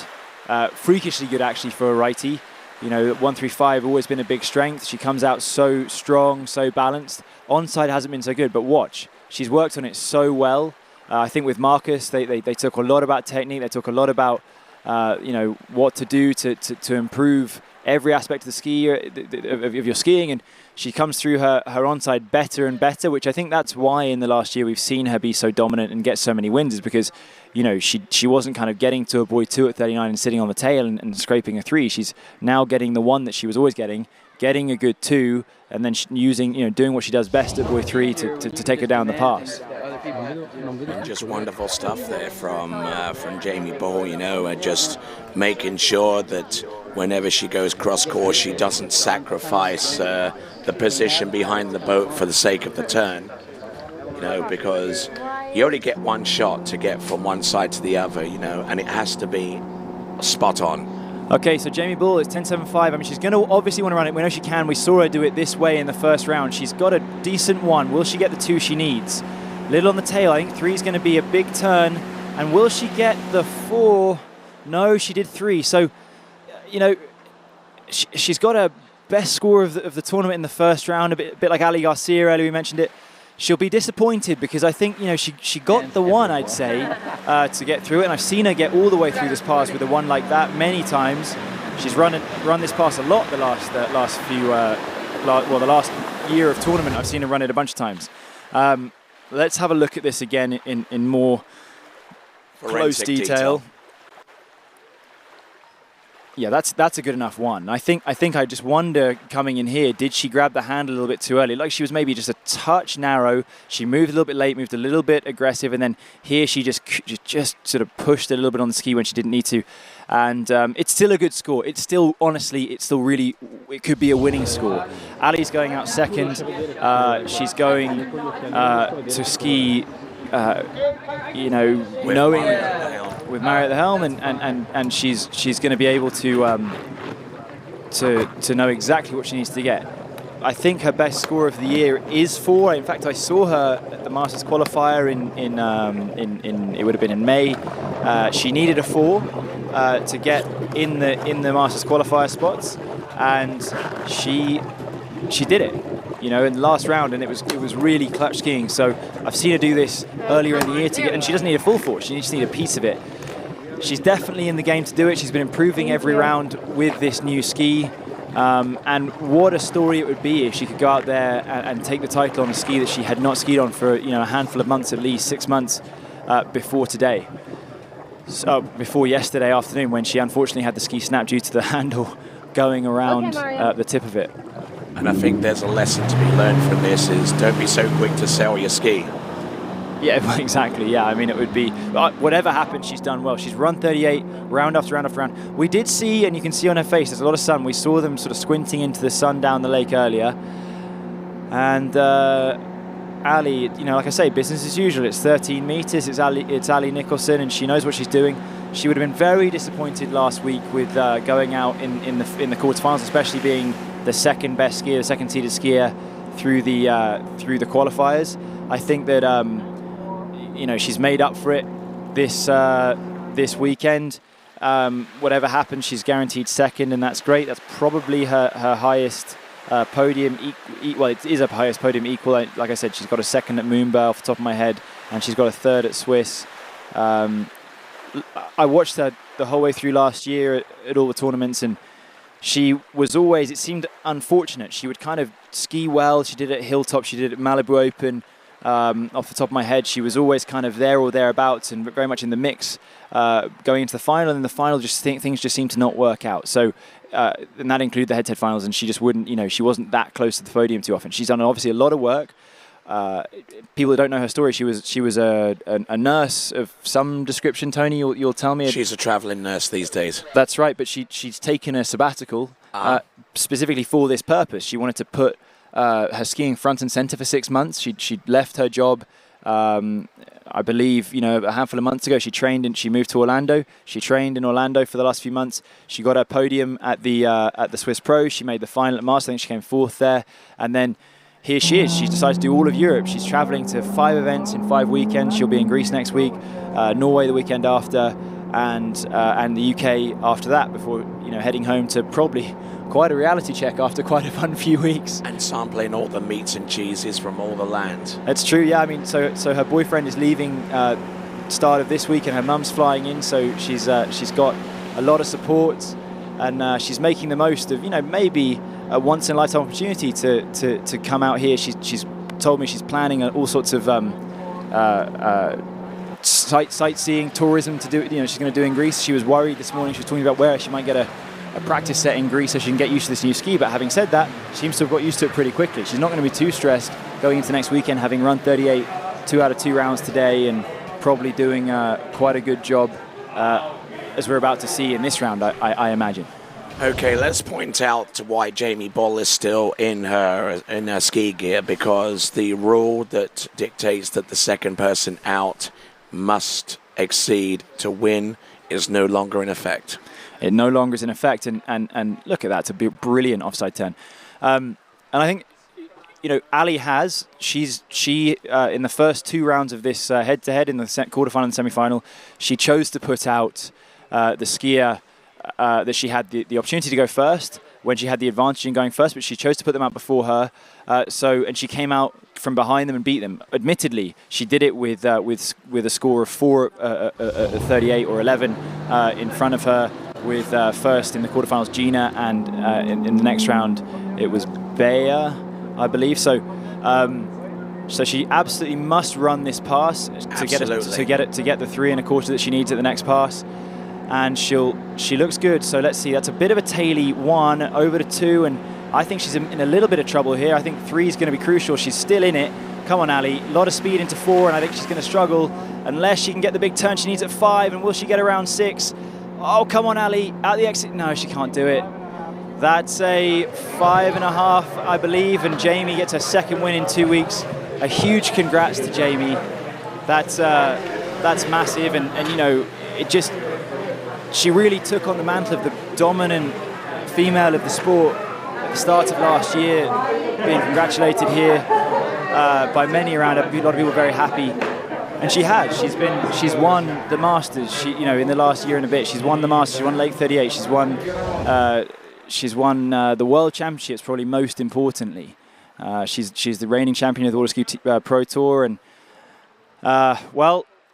Speaker 16: freakishly good actually for a righty. 135 always been a big strength. She comes out so strong, so balanced. Onside hasn't been so good, but watch, she's worked on it so well. I think with Marcus, they talk a lot about technique. They talk a lot about what to do to improve every aspect of the ski of your skiing, and she comes through her onside better and better, which I think that's why in the last year we've seen her be so dominant and get so many wins, is because she wasn't kind of getting to a buoy 2 at 39 and sitting on the tail and scraping a 3. She's now getting the 1 that she was always getting a good 2, and then doing what she does best at buoy 3 to take her down the pass.
Speaker 2: Just wonderful stuff there from Jamie Bull, just making sure that whenever she goes cross course, she doesn't sacrifice the position behind the boat for the sake of the turn. Because you only get one shot to get from one side to the other, and it has to be spot on.
Speaker 16: Okay, so Jamie Bull is 10.75. I mean, she's going to obviously want to run it. We know she can. We saw her do it this way in the first round. She's got a decent one. Will she get the 2 she needs? Little on the tail. I think 3 is going to be a big turn. And will she get the 4? No, she did 3. So, you know, she's got a best score of the tournament in the first round, a bit like Ali Garcia earlier, we mentioned it. She'll be disappointed because I think, you know, she got the 1, I'd say, to get through it. And I've seen her get all the way through this pass with a 1 like that many times. She's run this pass a lot the last year of tournament. I've seen her run it a bunch of times. Let's have a look at this again in more close detail. Yeah, that's a good enough 1. I think I just wonder coming in here, did she grab the hand a little bit too early? Like she was maybe just a touch narrow. She moved a little bit late, moved a little bit aggressive, and then here she just sort of pushed a little bit on the ski when she didn't need to. And it's still a good score. It's still, honestly, it could be a winning score. Ali's going out second. She's going to ski, you know, knowing with Mary at the helm, and she's going to be able to know exactly what she needs to get. I think her best score of the year is 4. In fact, I saw her at the Masters qualifier in it would have been in May. She needed a 4 to get in the Masters qualifier spots, and she did it. You know, in the last round, and it was really clutch skiing. So I've seen her do this earlier in the year to get, and she doesn't need a full 4. She just needs a piece of it. She's definitely in the game to do it. She's been improving every round with this new ski. And what a story it would be if she could go out there and take the title on a ski that she had not skied on for, you know, a handful of months, at least 6 months before today. So before yesterday afternoon, when she unfortunately had the ski snap due to the handle going around the tip of it.
Speaker 2: And I think there's a lesson to be learned from this is don't be so quick to sell your ski.
Speaker 16: Yeah, exactly. Yeah, I mean, it would be whatever happens, she's done well. She's run 38 round after round after round. We did see, and you can see on her face, there's a lot of sun. We saw them sort of squinting into the sun down the lake earlier. And Ali, you know, like I say, business as usual. It's 13 meters. It's Ali Nicholson, and she knows what she's doing. She would have been very disappointed last week with going out in the quarterfinals, especially being the second best skier, the second seeded skier through the qualifiers. I think that you know, she's made up for it this weekend. Whatever happens, she's guaranteed second, and that's great. That's probably her highest podium. Well, it is her highest podium equal. Like I said, she's got a second at Moomba off the top of my head, and she's got a third at Swiss. I watched her the whole way through last year at all the tournaments, and she was always, it seemed unfortunate. She would kind of ski well. She did it at Hilltop. She did it at Malibu Open. Off the top of my head, she was always kind of there or thereabouts and very much in the mix going into the final. And in the final, things just seemed to not work out. So, and that included the head-to-head finals, and she just wouldn't, you know, she wasn't that close to the podium too often. She's done obviously a lot of work. People that don't know her story, she was a nurse of some description. Tony, you'll tell me.
Speaker 2: She's a traveling nurse these days.
Speaker 16: That's right, but she's taken a sabbatical specifically for this purpose. She wanted to put her skiing front and center for 6 months. She left her job, I believe, you know, a handful of months ago. She moved to Orlando. She trained in Orlando for the last few months. She got her podium at the Swiss Pro. She made the final at Masters. I think she came 4th there, and then here she is. She's decided to do all of Europe. She's traveling to 5 events in 5 weekends. She'll be in Greece next week, Norway the weekend after, and the UK after that, before, you know, heading home to probably quite a reality check after quite a fun few weeks.
Speaker 2: And sampling all the meats and cheeses from all the land.
Speaker 16: That's true, yeah. I mean, so her boyfriend is leaving start of this week, and her mum's flying in, so she's got a lot of support, and she's making the most of, you know, maybe a once in a lifetime opportunity to come out here. She's told me she's planning all sorts of sightseeing, tourism to do. You know, she's going to do in Greece. She was worried this morning. She was talking about where she might get a practice set in Greece so she can get used to this new ski. But having said that, she seems to have got used to it pretty quickly. She's not going to be too stressed going into next weekend, having run 38, 2 out of 2 rounds today, and probably doing quite a good job as we're about to see in this round, I imagine.
Speaker 2: Okay, let's point out why Jamie Bull is still in her ski gear, because the rule that dictates that the second person out must exceed to win is no longer in effect.
Speaker 16: It no longer is in effect, and look at that, it's a brilliant offside turn. And I think, Ali she in the first 2 rounds of this head-to-head in the quarterfinal and semi-final, she chose to put out the skier that she had the opportunity to go first when she had the advantage in going first, but she chose to put them out before her. And she came out from behind them and beat them. Admittedly, she did it with a score of 38 or 11 in front of her, with first in the quarterfinals Gina, and in the next round it was Bea, I believe. So she absolutely must run this pass to get the 3 1/4 that she needs at the next pass, and she looks good. So let's see. That's a bit of a taily 1 over to 2, and I think she's in a little bit of trouble here. I think 3 is going to be crucial. She's still in it. Come on, Ali. A lot of speed into 4, and I think she's going to struggle unless she can get the big turn she needs at 5. And will she get around 6? Oh, come on, Ali. At the exit. No, she can't do it. That's a 5.5, I believe, and Jamie gets her second win in 2 weeks. A huge congrats to Jamie. That's massive, and she really took on the mantle of the dominant female of the sport at the start of last year, being congratulated here by many around. A lot of people very happy, and she has. She's won the Masters. In the last year and a bit, she's won the Masters. She won Lake 38. She's won the World Championships, probably most importantly. She's the reigning champion of the Waterski Pro Tour, and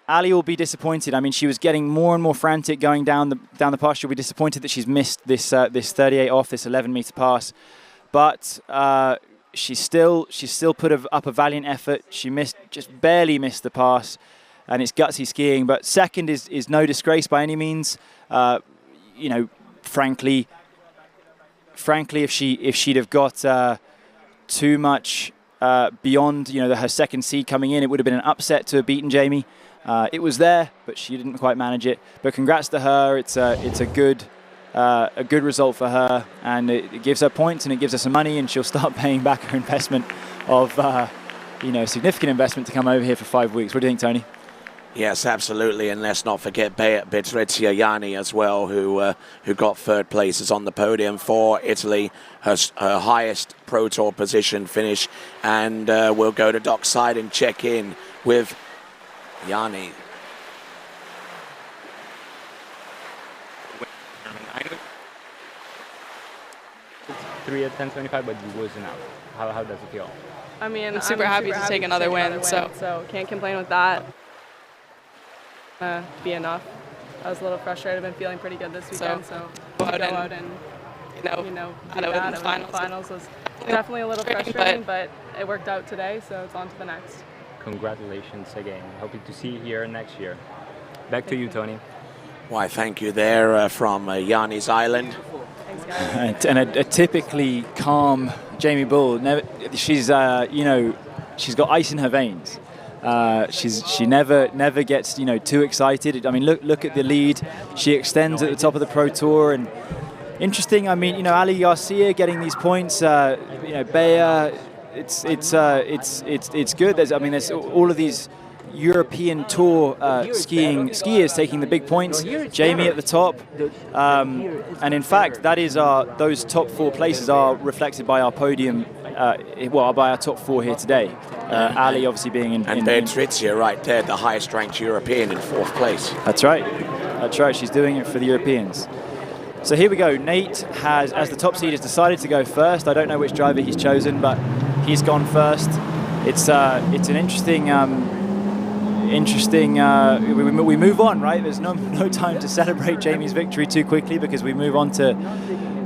Speaker 16: Ali will be disappointed. I mean, she was getting more and more frantic going down the pass. She'll be disappointed that she's missed this 38 off, this 11-meter pass, but she still put up a valiant effort. She just barely missed the pass, and it's gutsy skiing. But second is no disgrace by any means. Frankly, if she'd have got too much beyond her second seed coming in, it would have been an upset to have beaten Jamie. It was there, but she didn't quite manage it. But congrats to her. It's a good result for her, and it gives her points and it gives her some money, and she'll start paying back her investment of significant investment to come over here for 5 weeks. What do you think, Tony?
Speaker 2: Yes, absolutely, and let's not forget Patrizia Ianni as well, who got third place, is on the podium for Italy, her highest Pro Tour position finish, and we'll go to dockside and check in with Ianni.
Speaker 3: 3 at 10:25, but you wasn't out. How does it feel?
Speaker 1: I mean, I'm super happy to take another win, so can't complain with that. Be enough. I was a little frustrated. I've been feeling pretty good this weekend, so go out and do that in the finals was definitely a little frustrating, but it worked out today, so it's on to the next.
Speaker 3: Congratulations again. Hoping to see you here next year. Back to you, Tony.
Speaker 2: Why, thank you there from Ianni's Island.
Speaker 16: Thanks, guys. And a typically calm Jamie Bull. She's she's got ice in her veins. She never gets too excited. I mean, look at the lead. She extends at the top of the Pro Tour, and interesting. I mean, Ali Garcia getting these points. Bea. It's good. There's all of these European Tour skiers taking the big points. Jamie at the top, and in fact, that is those top 4 places are reflected by our podium. By our top 4 here today. Ali obviously being in
Speaker 2: Patrizia right there, the highest ranked European in 4th place.
Speaker 16: That's right. She's doing it for the Europeans. So here we go. Nate has, as the top seed, has decided to go first. I don't know which driver he's chosen, but he's gone first. It's an interesting. We move on, right? There's no time to celebrate Jamie's victory too quickly, because we move on to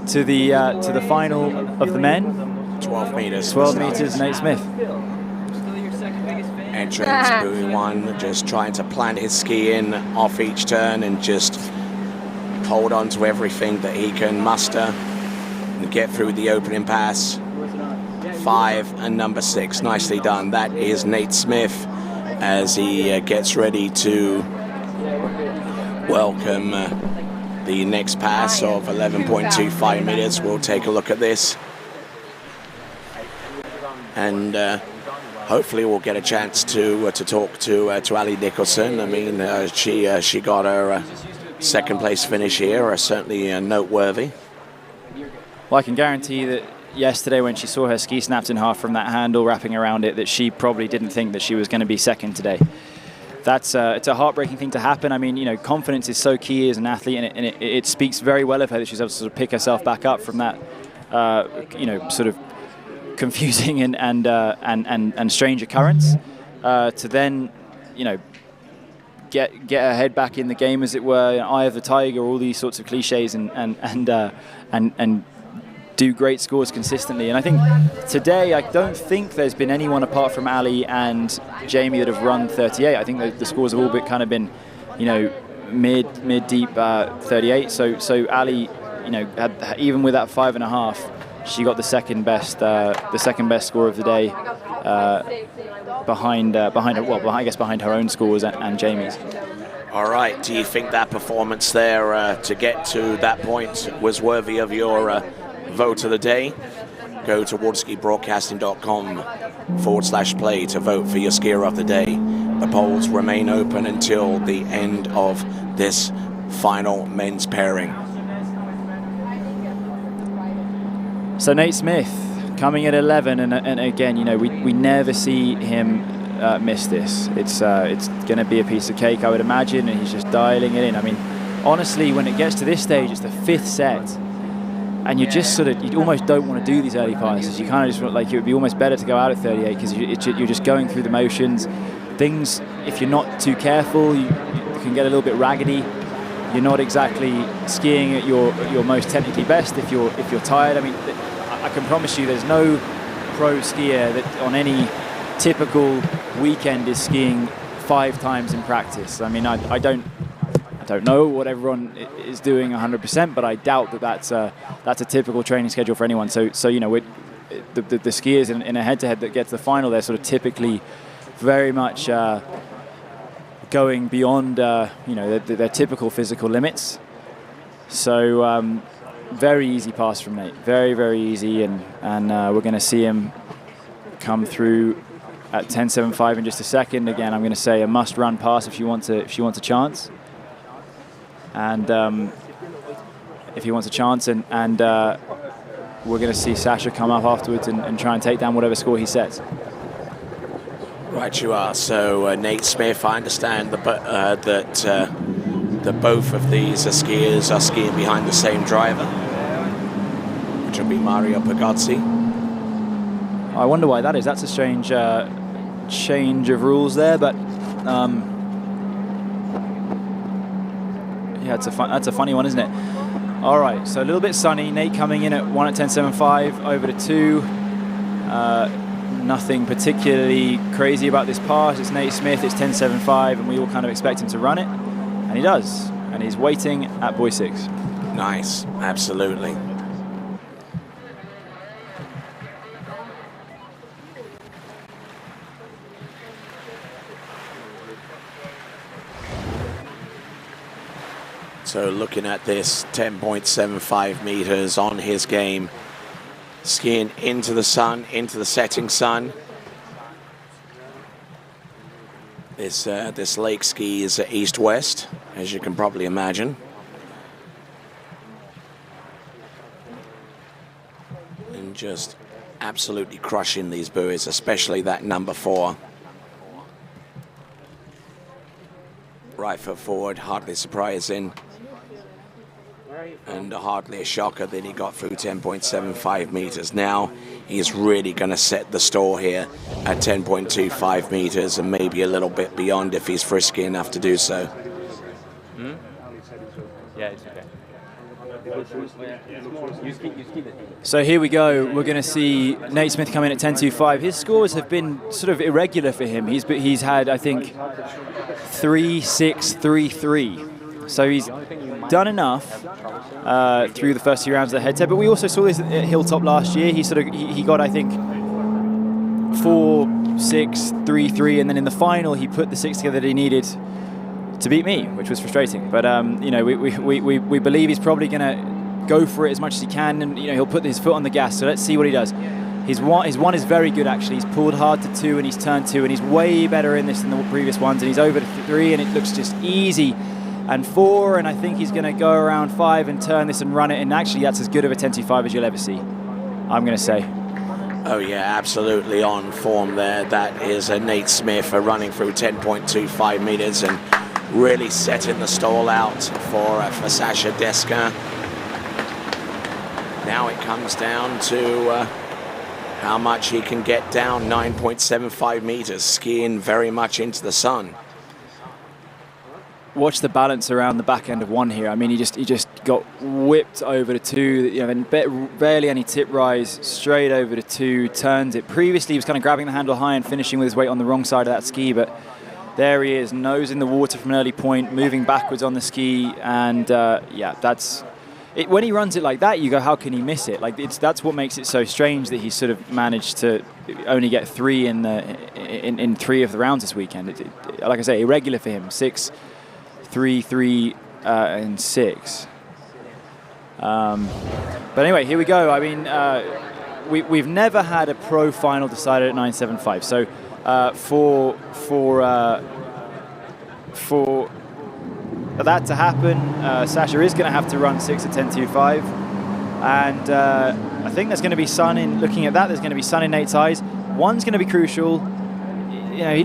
Speaker 16: the final of the men.
Speaker 2: 12 meters.
Speaker 16: 12 meters, Nate Smith.
Speaker 2: Entrance, buoy 1, just trying to plant his ski in off each turn and just hold on to everything that he can muster and get through the opening pass. 5 and number 6, nicely done. That is Nate Smith as he gets ready to welcome the next pass of 11.25 meters. We'll take a look at this. And hopefully we'll get a chance to talk to Ali Nicholson. I mean, she got her second place finish here are certainly noteworthy.
Speaker 16: Well, I can guarantee that yesterday when she saw her ski snapped in half from that handle wrapping around it, that she probably didn't think that she was going to be second today. It's a heartbreaking thing to happen. I mean, you know, confidence is so key as an athlete, and it speaks very well of her that she's able to sort of pick herself back up from that, you know, sort of confusing and strange occurrence, to then, you know, get her head back in the game, as it were, eye of the tiger, all these sorts of cliches, and do great scores consistently. And I think today, I don't think there's been anyone apart from Ali and Jamie that have run 38. I think the scores have all been, you know, mid deep 38. So Ali, you know, even with that 5.5, she got the second best score of the day, behind her, well, I guess behind her own scores and Jamie's.
Speaker 2: All right. Do you think that performance there to get to that point was worthy of your vote of the day? Go to waterskibroadcasting.com/play to vote for your skier of the day. The polls remain open until the end of this final men's pairing.
Speaker 16: So Nate Smith coming at 11, and again, you know, we never see him miss this. It's going to be a piece of cake, I would imagine, and he's just dialing it in. I mean, honestly, when it gets to this stage, it's the 5th set, and you just you almost don't want to do these early passes. You kind of just want, like, it would be almost better to go out at 38 because you're just going through the motions. Things, if you're not too careful, you can get a little bit raggedy. You're not exactly skiing at your most technically best if you're tired. I mean, I can promise you there's no pro skier that on any typical weekend is skiing 5 times in practice. I mean, I don't know what everyone is doing 100%, but I doubt that that's a typical training schedule for anyone. So you know, the skiers in a head-to-head that get to the final, they're sort of typically very much going beyond you know, their typical physical limits. So very easy pass from Nate, very, very easy, and we're going to see him come through at 10.75 in just a second. Again, I'm going to say a must-run pass if she wants a chance, and if he wants a chance, and we're going to see Sasha come up afterwards and try and take down whatever score he sets.
Speaker 2: Right, you are. So Nate Smith, I understand that both of these skiers are skiing behind the same driver, which will be Mario Pagazzi.
Speaker 16: I wonder why that is. That's a strange change of rules there, but yeah, that's a funny one, isn't it? All right, so a little bit sunny. Nate coming in at 1 at 10.75, over to 2. Nothing particularly crazy about this pass. It's Nate Smith, it's 10.75, and we all kind of expect him to run it, and he does, and he's waiting at buoy 6.
Speaker 2: Nice, absolutely. So looking at this, 10.75 meters on his game, skiing into the sun, into the setting sun. This lake ski is east-west, as you can probably imagine. And just absolutely crushing these buoys, especially that number 4. Right foot forward, hardly surprising. And hardly a shocker that he got through 10.75 meters. Now he's really going to set the store here at 10.25 meters and maybe a little bit beyond if he's frisky enough to do so.
Speaker 3: Hmm? Yeah, it's okay.
Speaker 16: So here we go. We're going to see Nate Smith come in at 10.25. His scores have been sort of irregular for him. He's had, I think, 3, 6, 3, 3. So he's done enough through the first 2 rounds of the head-to-head. But we also saw this at Hilltop last year. He got, I think, 4, 6, 3, 3, and then in the final he put the 6 together that he needed to beat me, which was frustrating. But you know, we believe he's probably going to go for it as much as he can, and you know, he'll put his foot on the gas. So let's see what he does. His one is very good, actually. He's pulled hard to 2 and he's turned 2, and he's way better in this than the previous ones. And he's over to 3, and it looks just easy. and 4, and I think he's going to go around 5 and turn this and run it, and actually that's as good of a 10.25 as you'll ever see, I'm going to say.
Speaker 2: Oh yeah, absolutely on form there. That is Nate Smith running through 10.25 meters and really setting the stall out for Sasha Deska. Now it comes down to how much he can get down, 9.75 meters, skiing very much into the sun.
Speaker 16: Watch the balance around the back end of 1 here. I mean, he just got whipped over to 2, you know, and barely any tip rise, straight over to 2, turns it. Previously, he was kind of grabbing the handle high and finishing with his weight on the wrong side of that ski, but there he is, nose in the water from an early point, moving backwards on the ski, and yeah, that's it. When he runs it like that, you go, how can he miss it? Like that's what makes it so strange that he's sort of managed to only get 3 in 3 of the rounds this weekend. Like I say, irregular for him. 6, 3, 3, and 6. But anyway, here we go. I mean, we've never had a pro final decided at 9.75. So for that to happen, Sasha is going to have to run 6 at 10.25, and I think there's going to be sun in. Looking at that, there's going to be sun in Nate's eyes. One's going to be crucial. You know,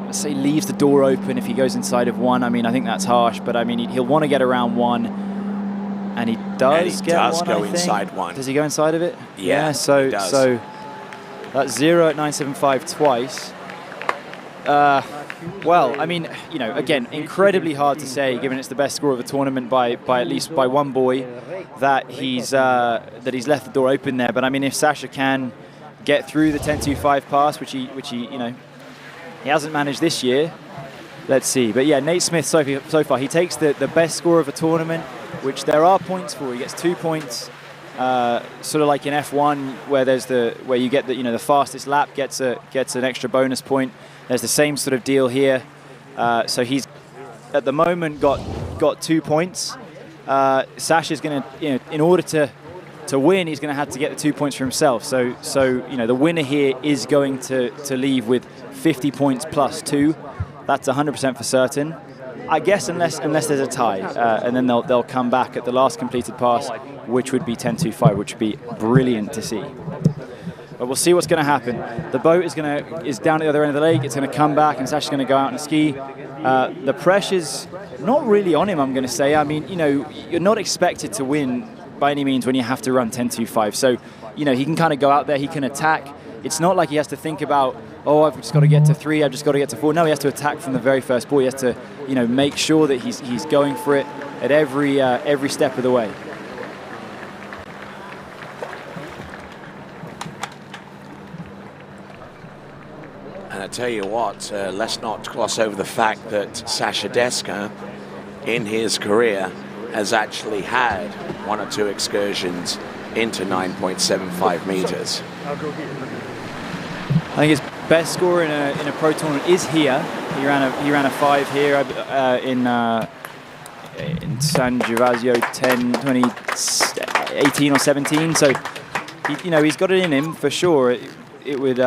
Speaker 16: let's say leaves the door open if he goes inside of 1. I mean, I think that's harsh, but I mean, he'll want to get around 1, and he does
Speaker 2: go inside 1.
Speaker 16: Does he go inside of it?
Speaker 2: Yeah,
Speaker 16: so
Speaker 2: he does.
Speaker 16: So that's 0 at 9.75 twice. Well, I mean, you know, again, incredibly hard to say, given it's the best score of the tournament by at least by 1 boy, that he's left the door open there. But I mean, if Sasha can get through the 10.25 pass, which he you know, he hasn't managed this year. Let's see. But yeah, Nate Smith so far, he takes the best score of the tournament, which there are points for. He gets 2 points, sort of like in F1, where you get the fastest lap gets an extra bonus point. There's the same sort of deal here. So he's at the moment got 2 points. Sasha's going to, you know, in order to win, he's going to have to get the 2 points for himself. So you know, the winner here is going to leave with 50 points plus 2. That's 100% for certain. I guess unless there's a tie, and then they'll come back at the last completed pass, which would be 10.25, which would be brilliant to see. But we'll see what's going to happen. The boat is down at the other end of the lake. It's going to come back, and Sasha's going to go out and ski. The pressure's not really on him, I'm going to say. I mean, you know, you're not expected to win by any means when you have to run 10.25. So, you know, he can kind of go out there, he can attack. It's not like he has to think about, oh, I've just got to get to 3, I've just got to get to 4. No, he has to attack from the very first ball. He has to, you know, make sure that he's going for it at every step of the way.
Speaker 2: And I tell you what, let's not gloss over the fact that Sasha Deska, in his career, has actually had 1 or 2 excursions into 9.75 meters.
Speaker 16: I think his best score in a pro tournament is here. He ran a 5 here in San Gervasio 2018 or 17. So he's got it in him for sure. It would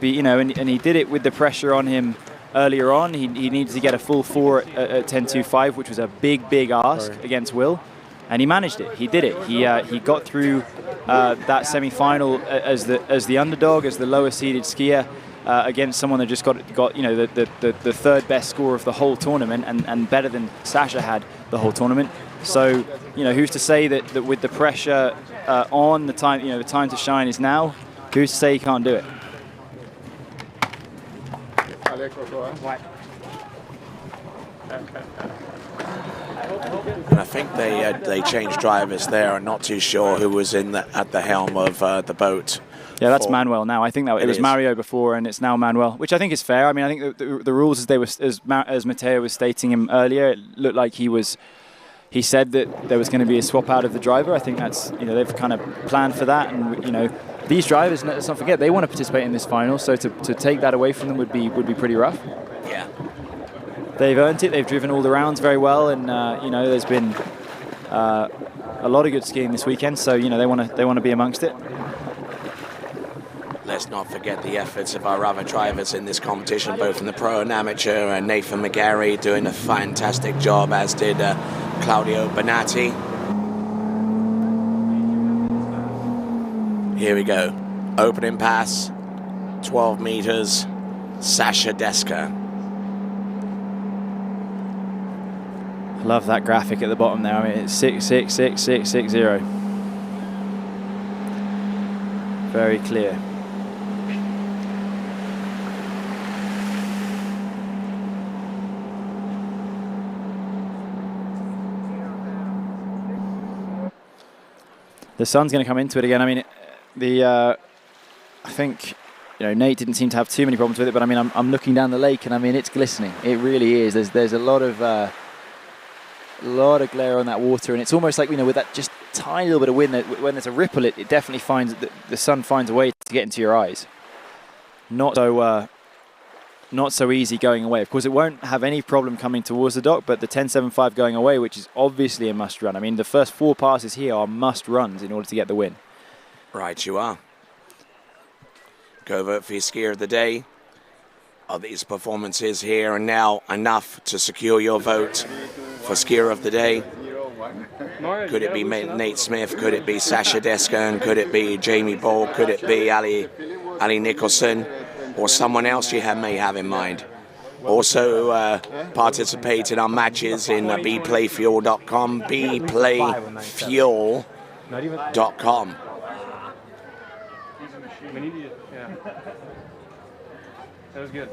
Speaker 16: be, you know, and he did it with the pressure on him earlier on. He needed to get a full 4 at 10.25, which was a big ask against Will, and he managed it. He did it. He got through that semi-final as the underdog, as the lower seeded skier, against someone that just got you know the third best score of the whole tournament, and better than Sasha had the whole tournament. So, you know, who's to say that with the pressure on, the time to shine is now. Who's to say he can't do it?
Speaker 2: And I think they changed drivers there. I'm not too sure who was at the helm of the boat.
Speaker 16: Yeah, that's Manuel now. I think that it was Mario before, and it's now Manuel, which I think is fair. I mean, I think the rules as Matteo was stating him earlier, it looked like he said that there was going to be a swap out of the driver. I think that's, you know, they've kind of planned for that, and, you know, these drivers, let's not forget, they want to participate in this final, so to take that away from them would be pretty rough.
Speaker 2: Yeah.
Speaker 16: They've earned it. They've driven all the rounds very well, and you know, there's been a lot of good skiing this weekend, so, you know, they want to be amongst it.
Speaker 2: let's not forget the efforts of our other drivers in this competition, both in the pro and amateur. And Nathan McGarry doing a fantastic job, as did Claudio Bonatti. Here we go. Opening pass, 12 meters, Sasha Deska.
Speaker 16: I love that graphic at the bottom there. I mean, it's 6.6.6.6.6.0. Very clear. The sun's going to come into it again. I mean, I think, Nate didn't seem to have too many problems with it, but I mean, I'm looking down the lake, and I mean, it's glistening. It really is. There's a lot of glare on that water, and it's almost like, with that just tiny little bit of wind, that when there's a ripple, it definitely finds the sun finds a way to get into your eyes. Not so easy going away. Of course, it won't have any problem coming towards the dock, but the 10.75 going away, which is obviously a must run. I mean, the first 4 passes here are must runs in order to get the win.
Speaker 2: Right, you are. Go vote for your skier of the day. Are these performances here and now enough to secure your vote for skier of the day? Could it be Nate Smith? Could it be Sasha Deska? And could it be Jamie Ball? Could it be Ali Nicholson? Or someone else you may have in mind? Also participate in our matches in bplayfuel.com, bplayfuel.com.
Speaker 11: Yeah. That was good.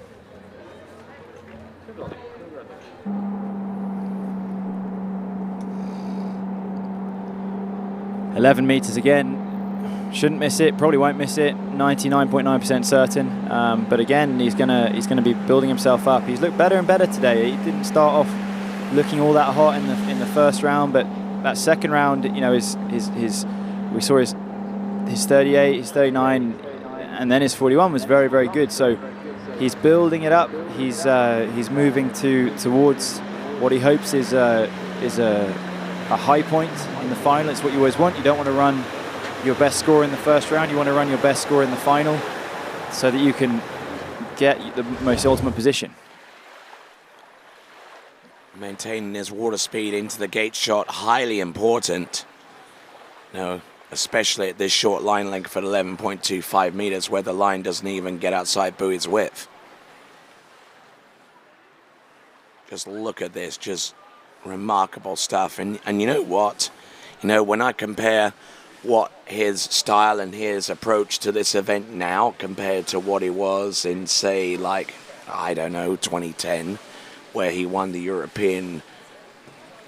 Speaker 16: 11 meters again. Shouldn't miss it. Probably won't miss it. 99.9% certain. But again, he's gonna be building himself up. He's looked better and better today. He didn't start off looking all that hot in the first round, but that second round, we saw his 38, his 39, and then his 41 was very, very good. So he's building it up. He's moving towards what he hopes is a high point in the final. It's what you always want. You don't want to run your best score in the first round. You want to run your best score in the final so that you can get the most ultimate position.
Speaker 2: Maintaining his water speed into the gate shot, highly important. Especially at this short line length at 11.25 meters, where the line doesn't even get outside buoy's width. Just look at this, just remarkable stuff. And you know what? When I compare what his style and his approach to this event now compared to what he was in, say, 2010, where he won the European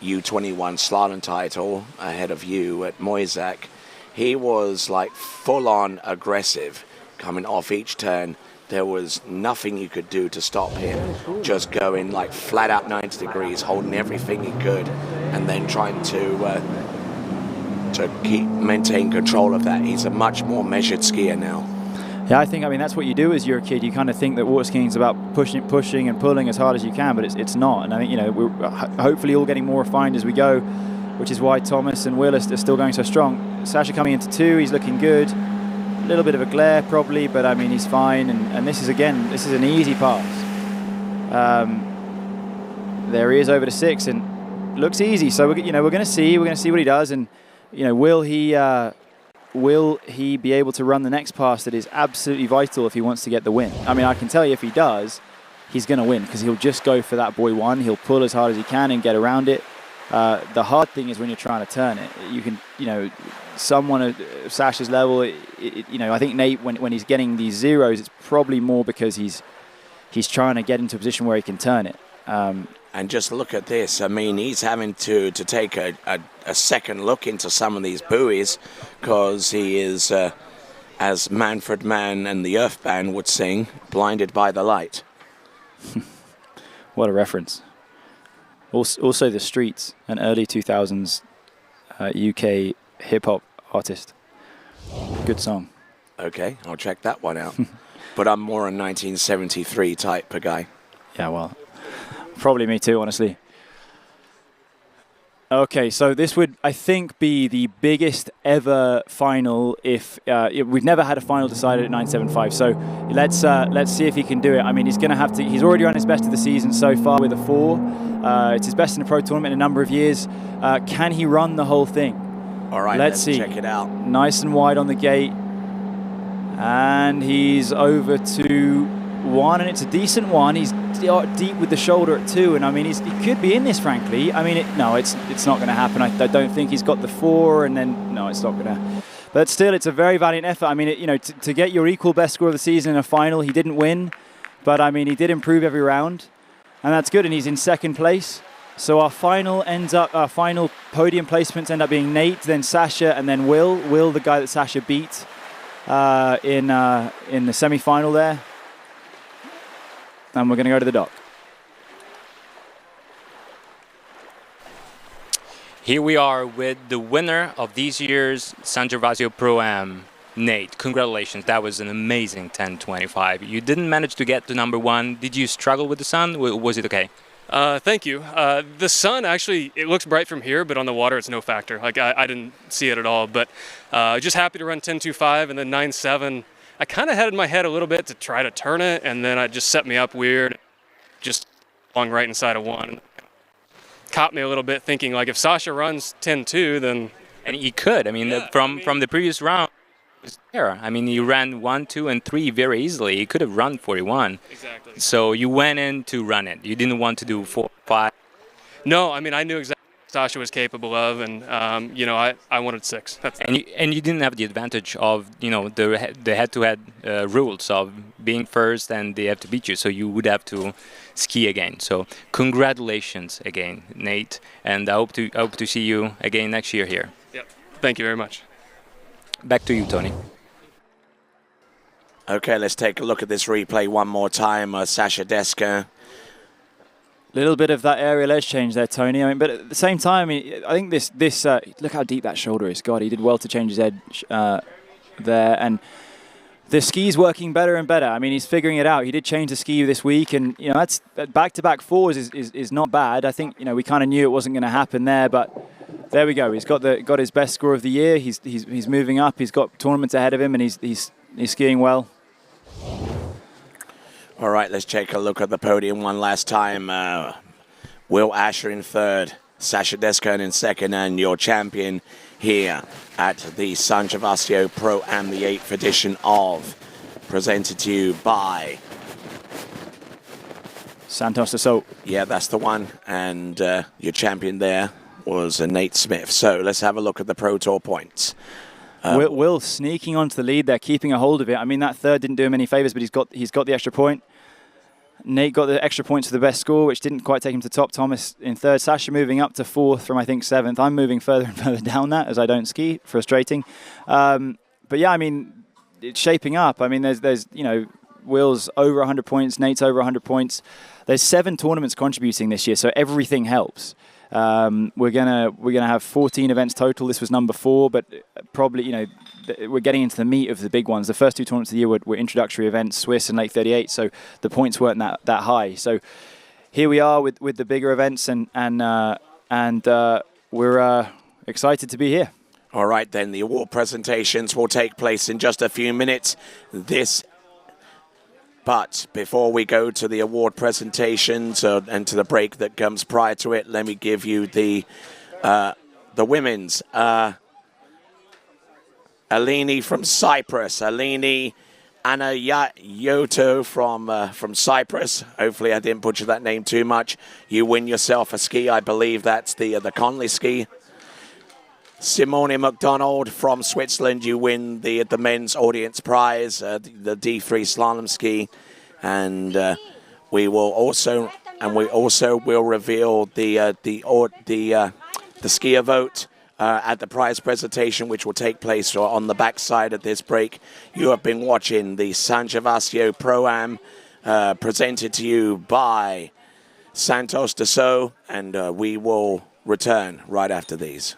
Speaker 2: U21 slalom title ahead of you at Moisac, he was full-on aggressive coming off each turn. There was nothing you could do to stop him, just going flat out 90 degrees, holding everything he could, and then trying to maintain control of that. He's a much more measured skier now.
Speaker 16: Yeah, I think that's what you do as you're a kid. You kind of think that water skiing is about pushing and pulling as hard as you can, but it's not. And I think we're hopefully all getting more refined as we go, which is why Thomas and Will are still going so strong. Sasha coming into 2, he's looking good. A little bit of a glare probably, but he's fine. And this is an easy pass. There he is over to 6 and looks easy. So we're going to see what he does, and will he be able to run the next pass that is absolutely vital if he wants to get the win? I can tell you if he does, he's going to win, because he'll just go for that buoy 1. He'll pull as hard as he can and get around it. The hard thing is when you're trying to turn it. You can, someone at Sasha's level, I think Nate, when he's getting these zeros, it's probably more because he's trying to get into a position where he can turn it.
Speaker 2: And just look at this. He's having to take a second look into some of these buoys, because he is, as Manfred Mann and the Earth Band would sing, blinded by the light.
Speaker 16: What a reference. Also The Streets, an early 2000s UK hip-hop artist. Good song.
Speaker 2: Okay, I'll check that one out. But I'm more a 1973 type of guy.
Speaker 16: Yeah, well, probably me too, honestly. Okay, so this would, I think, be the biggest ever final if we've never had a final decided at 9.75. So let's see if he can do it. I mean, he's going to have to. He's already run his best of the season so far with a 4. It's his best in a pro tournament in a number of years. Can he run the whole thing?
Speaker 2: All right,
Speaker 16: let's see.
Speaker 2: Check it out.
Speaker 16: Nice and wide on the gate, and he's over to 1, and it's a decent one. He's deep with the shoulder at 2, and I mean he could be in this, frankly. I mean no, it's not going to happen. I don't think he's got the 4, and then no, it's not going to. But still, it's a very valiant effort. I mean, to get your equal best score of the season in a final, he didn't win, but I mean he did improve every round, and that's good. And he's in 2nd place. So our final podium placements end up being Nate, then Sasha, and then Will. Will, the guy that Sasha beat in the semi-final there. And we're going to go to the dock.
Speaker 26: Here we are with the winner of this year's San Gervasio Pro-Am, Nate. Congratulations, that was an amazing 10.25. You didn't manage to get to number 1. Did you struggle with the sun? Was it okay?
Speaker 11: Thank you. The sun, actually, it looks bright from here, but on the water it's no factor. Like, I didn't see it at all, but just happy to run 10.25 and then 9.7. I kind of had in my head a little bit to try to turn it, and then it just set me up weird, just along right inside of 1. Caught me a little bit thinking, like, if Sasha runs 10.2, then...
Speaker 26: And he could. I mean, from the previous round, he was there. I mean, you ran 1, 2, and 3 very easily. He could have run 41.
Speaker 11: Exactly.
Speaker 26: So you went in to run it. You didn't want to do 4, 5.
Speaker 11: No, I mean, I knew exactly Sasha was capable of, and I wanted 6.
Speaker 26: And you didn't have the advantage of the head-to-head rules of being first, and they have to beat you, so you would have to ski again. So congratulations again, Nate, and I hope to see you again next year here.
Speaker 11: Yep. Thank you very much.
Speaker 26: Back to you, Tony.
Speaker 2: Okay, let's take a look at this replay one more time. Sasha Deska.
Speaker 16: Little bit of that aerial edge change there, Tony. I mean, but at the same time, I think this look how deep that shoulder is. God, he did well to change his edge there, and the ski's working better and better. I mean, he's figuring it out. He did change the ski this week, and that's back-to-back 4s is not bad. I think we kind of knew it wasn't going to happen there, but there we go. He's got his best score of the year. He's moving up. He's got tournaments ahead of him, and he's skiing well.
Speaker 2: All right, let's take a look at the podium one last time. Will Asher in 3rd, Sasha Deska in 2nd, and your champion here at the San Gervasio Pro-Am, the 8th edition of, presented to you by
Speaker 16: Santos Dassault.
Speaker 2: Yeah, that's the one. And your champion there was Nate Smith. So let's have a look at the Pro Tour points.
Speaker 16: Will sneaking onto the lead there, keeping a hold of it. I mean, that 3rd didn't do him any favors, but he's got the extra point. Nate got the extra points for the best score, which didn't quite take him to top. Thomas in 3rd. Sasha moving up to 4th from, I think, 7th. I'm moving further and further down that as I don't ski. Frustrating. But yeah, I mean, it's shaping up. I mean, there's Will's over 100 points. Nate's over 100 points. There's 7 tournaments contributing this year, so everything helps. We're gonna have 14 events total. This was number 4, but probably we're getting into the meat of the big ones. The first 2 tournaments of the year were introductory events, Swiss and Lake 38, so the points weren't that high. So here we are with the bigger events, and we're excited to be here.
Speaker 2: All right, then the award presentations will take place in just a few minutes. But before we go to the award presentations and to the break that comes prior to it, let me give you the women's. Alini from Cyprus. Alini Anayoto from Cyprus. Hopefully I didn't butcher that name too much. You win yourself a ski. I believe that's the Conley ski. Simone McDonald from Switzerland, you win the men's audience prize, the D3 slalom ski, and we also will reveal the skier vote at the prize presentation, which will take place on the backside of this break. You have been watching the San Gervasio Pro-Am presented to you by Santos Dassault, and we will return right after these.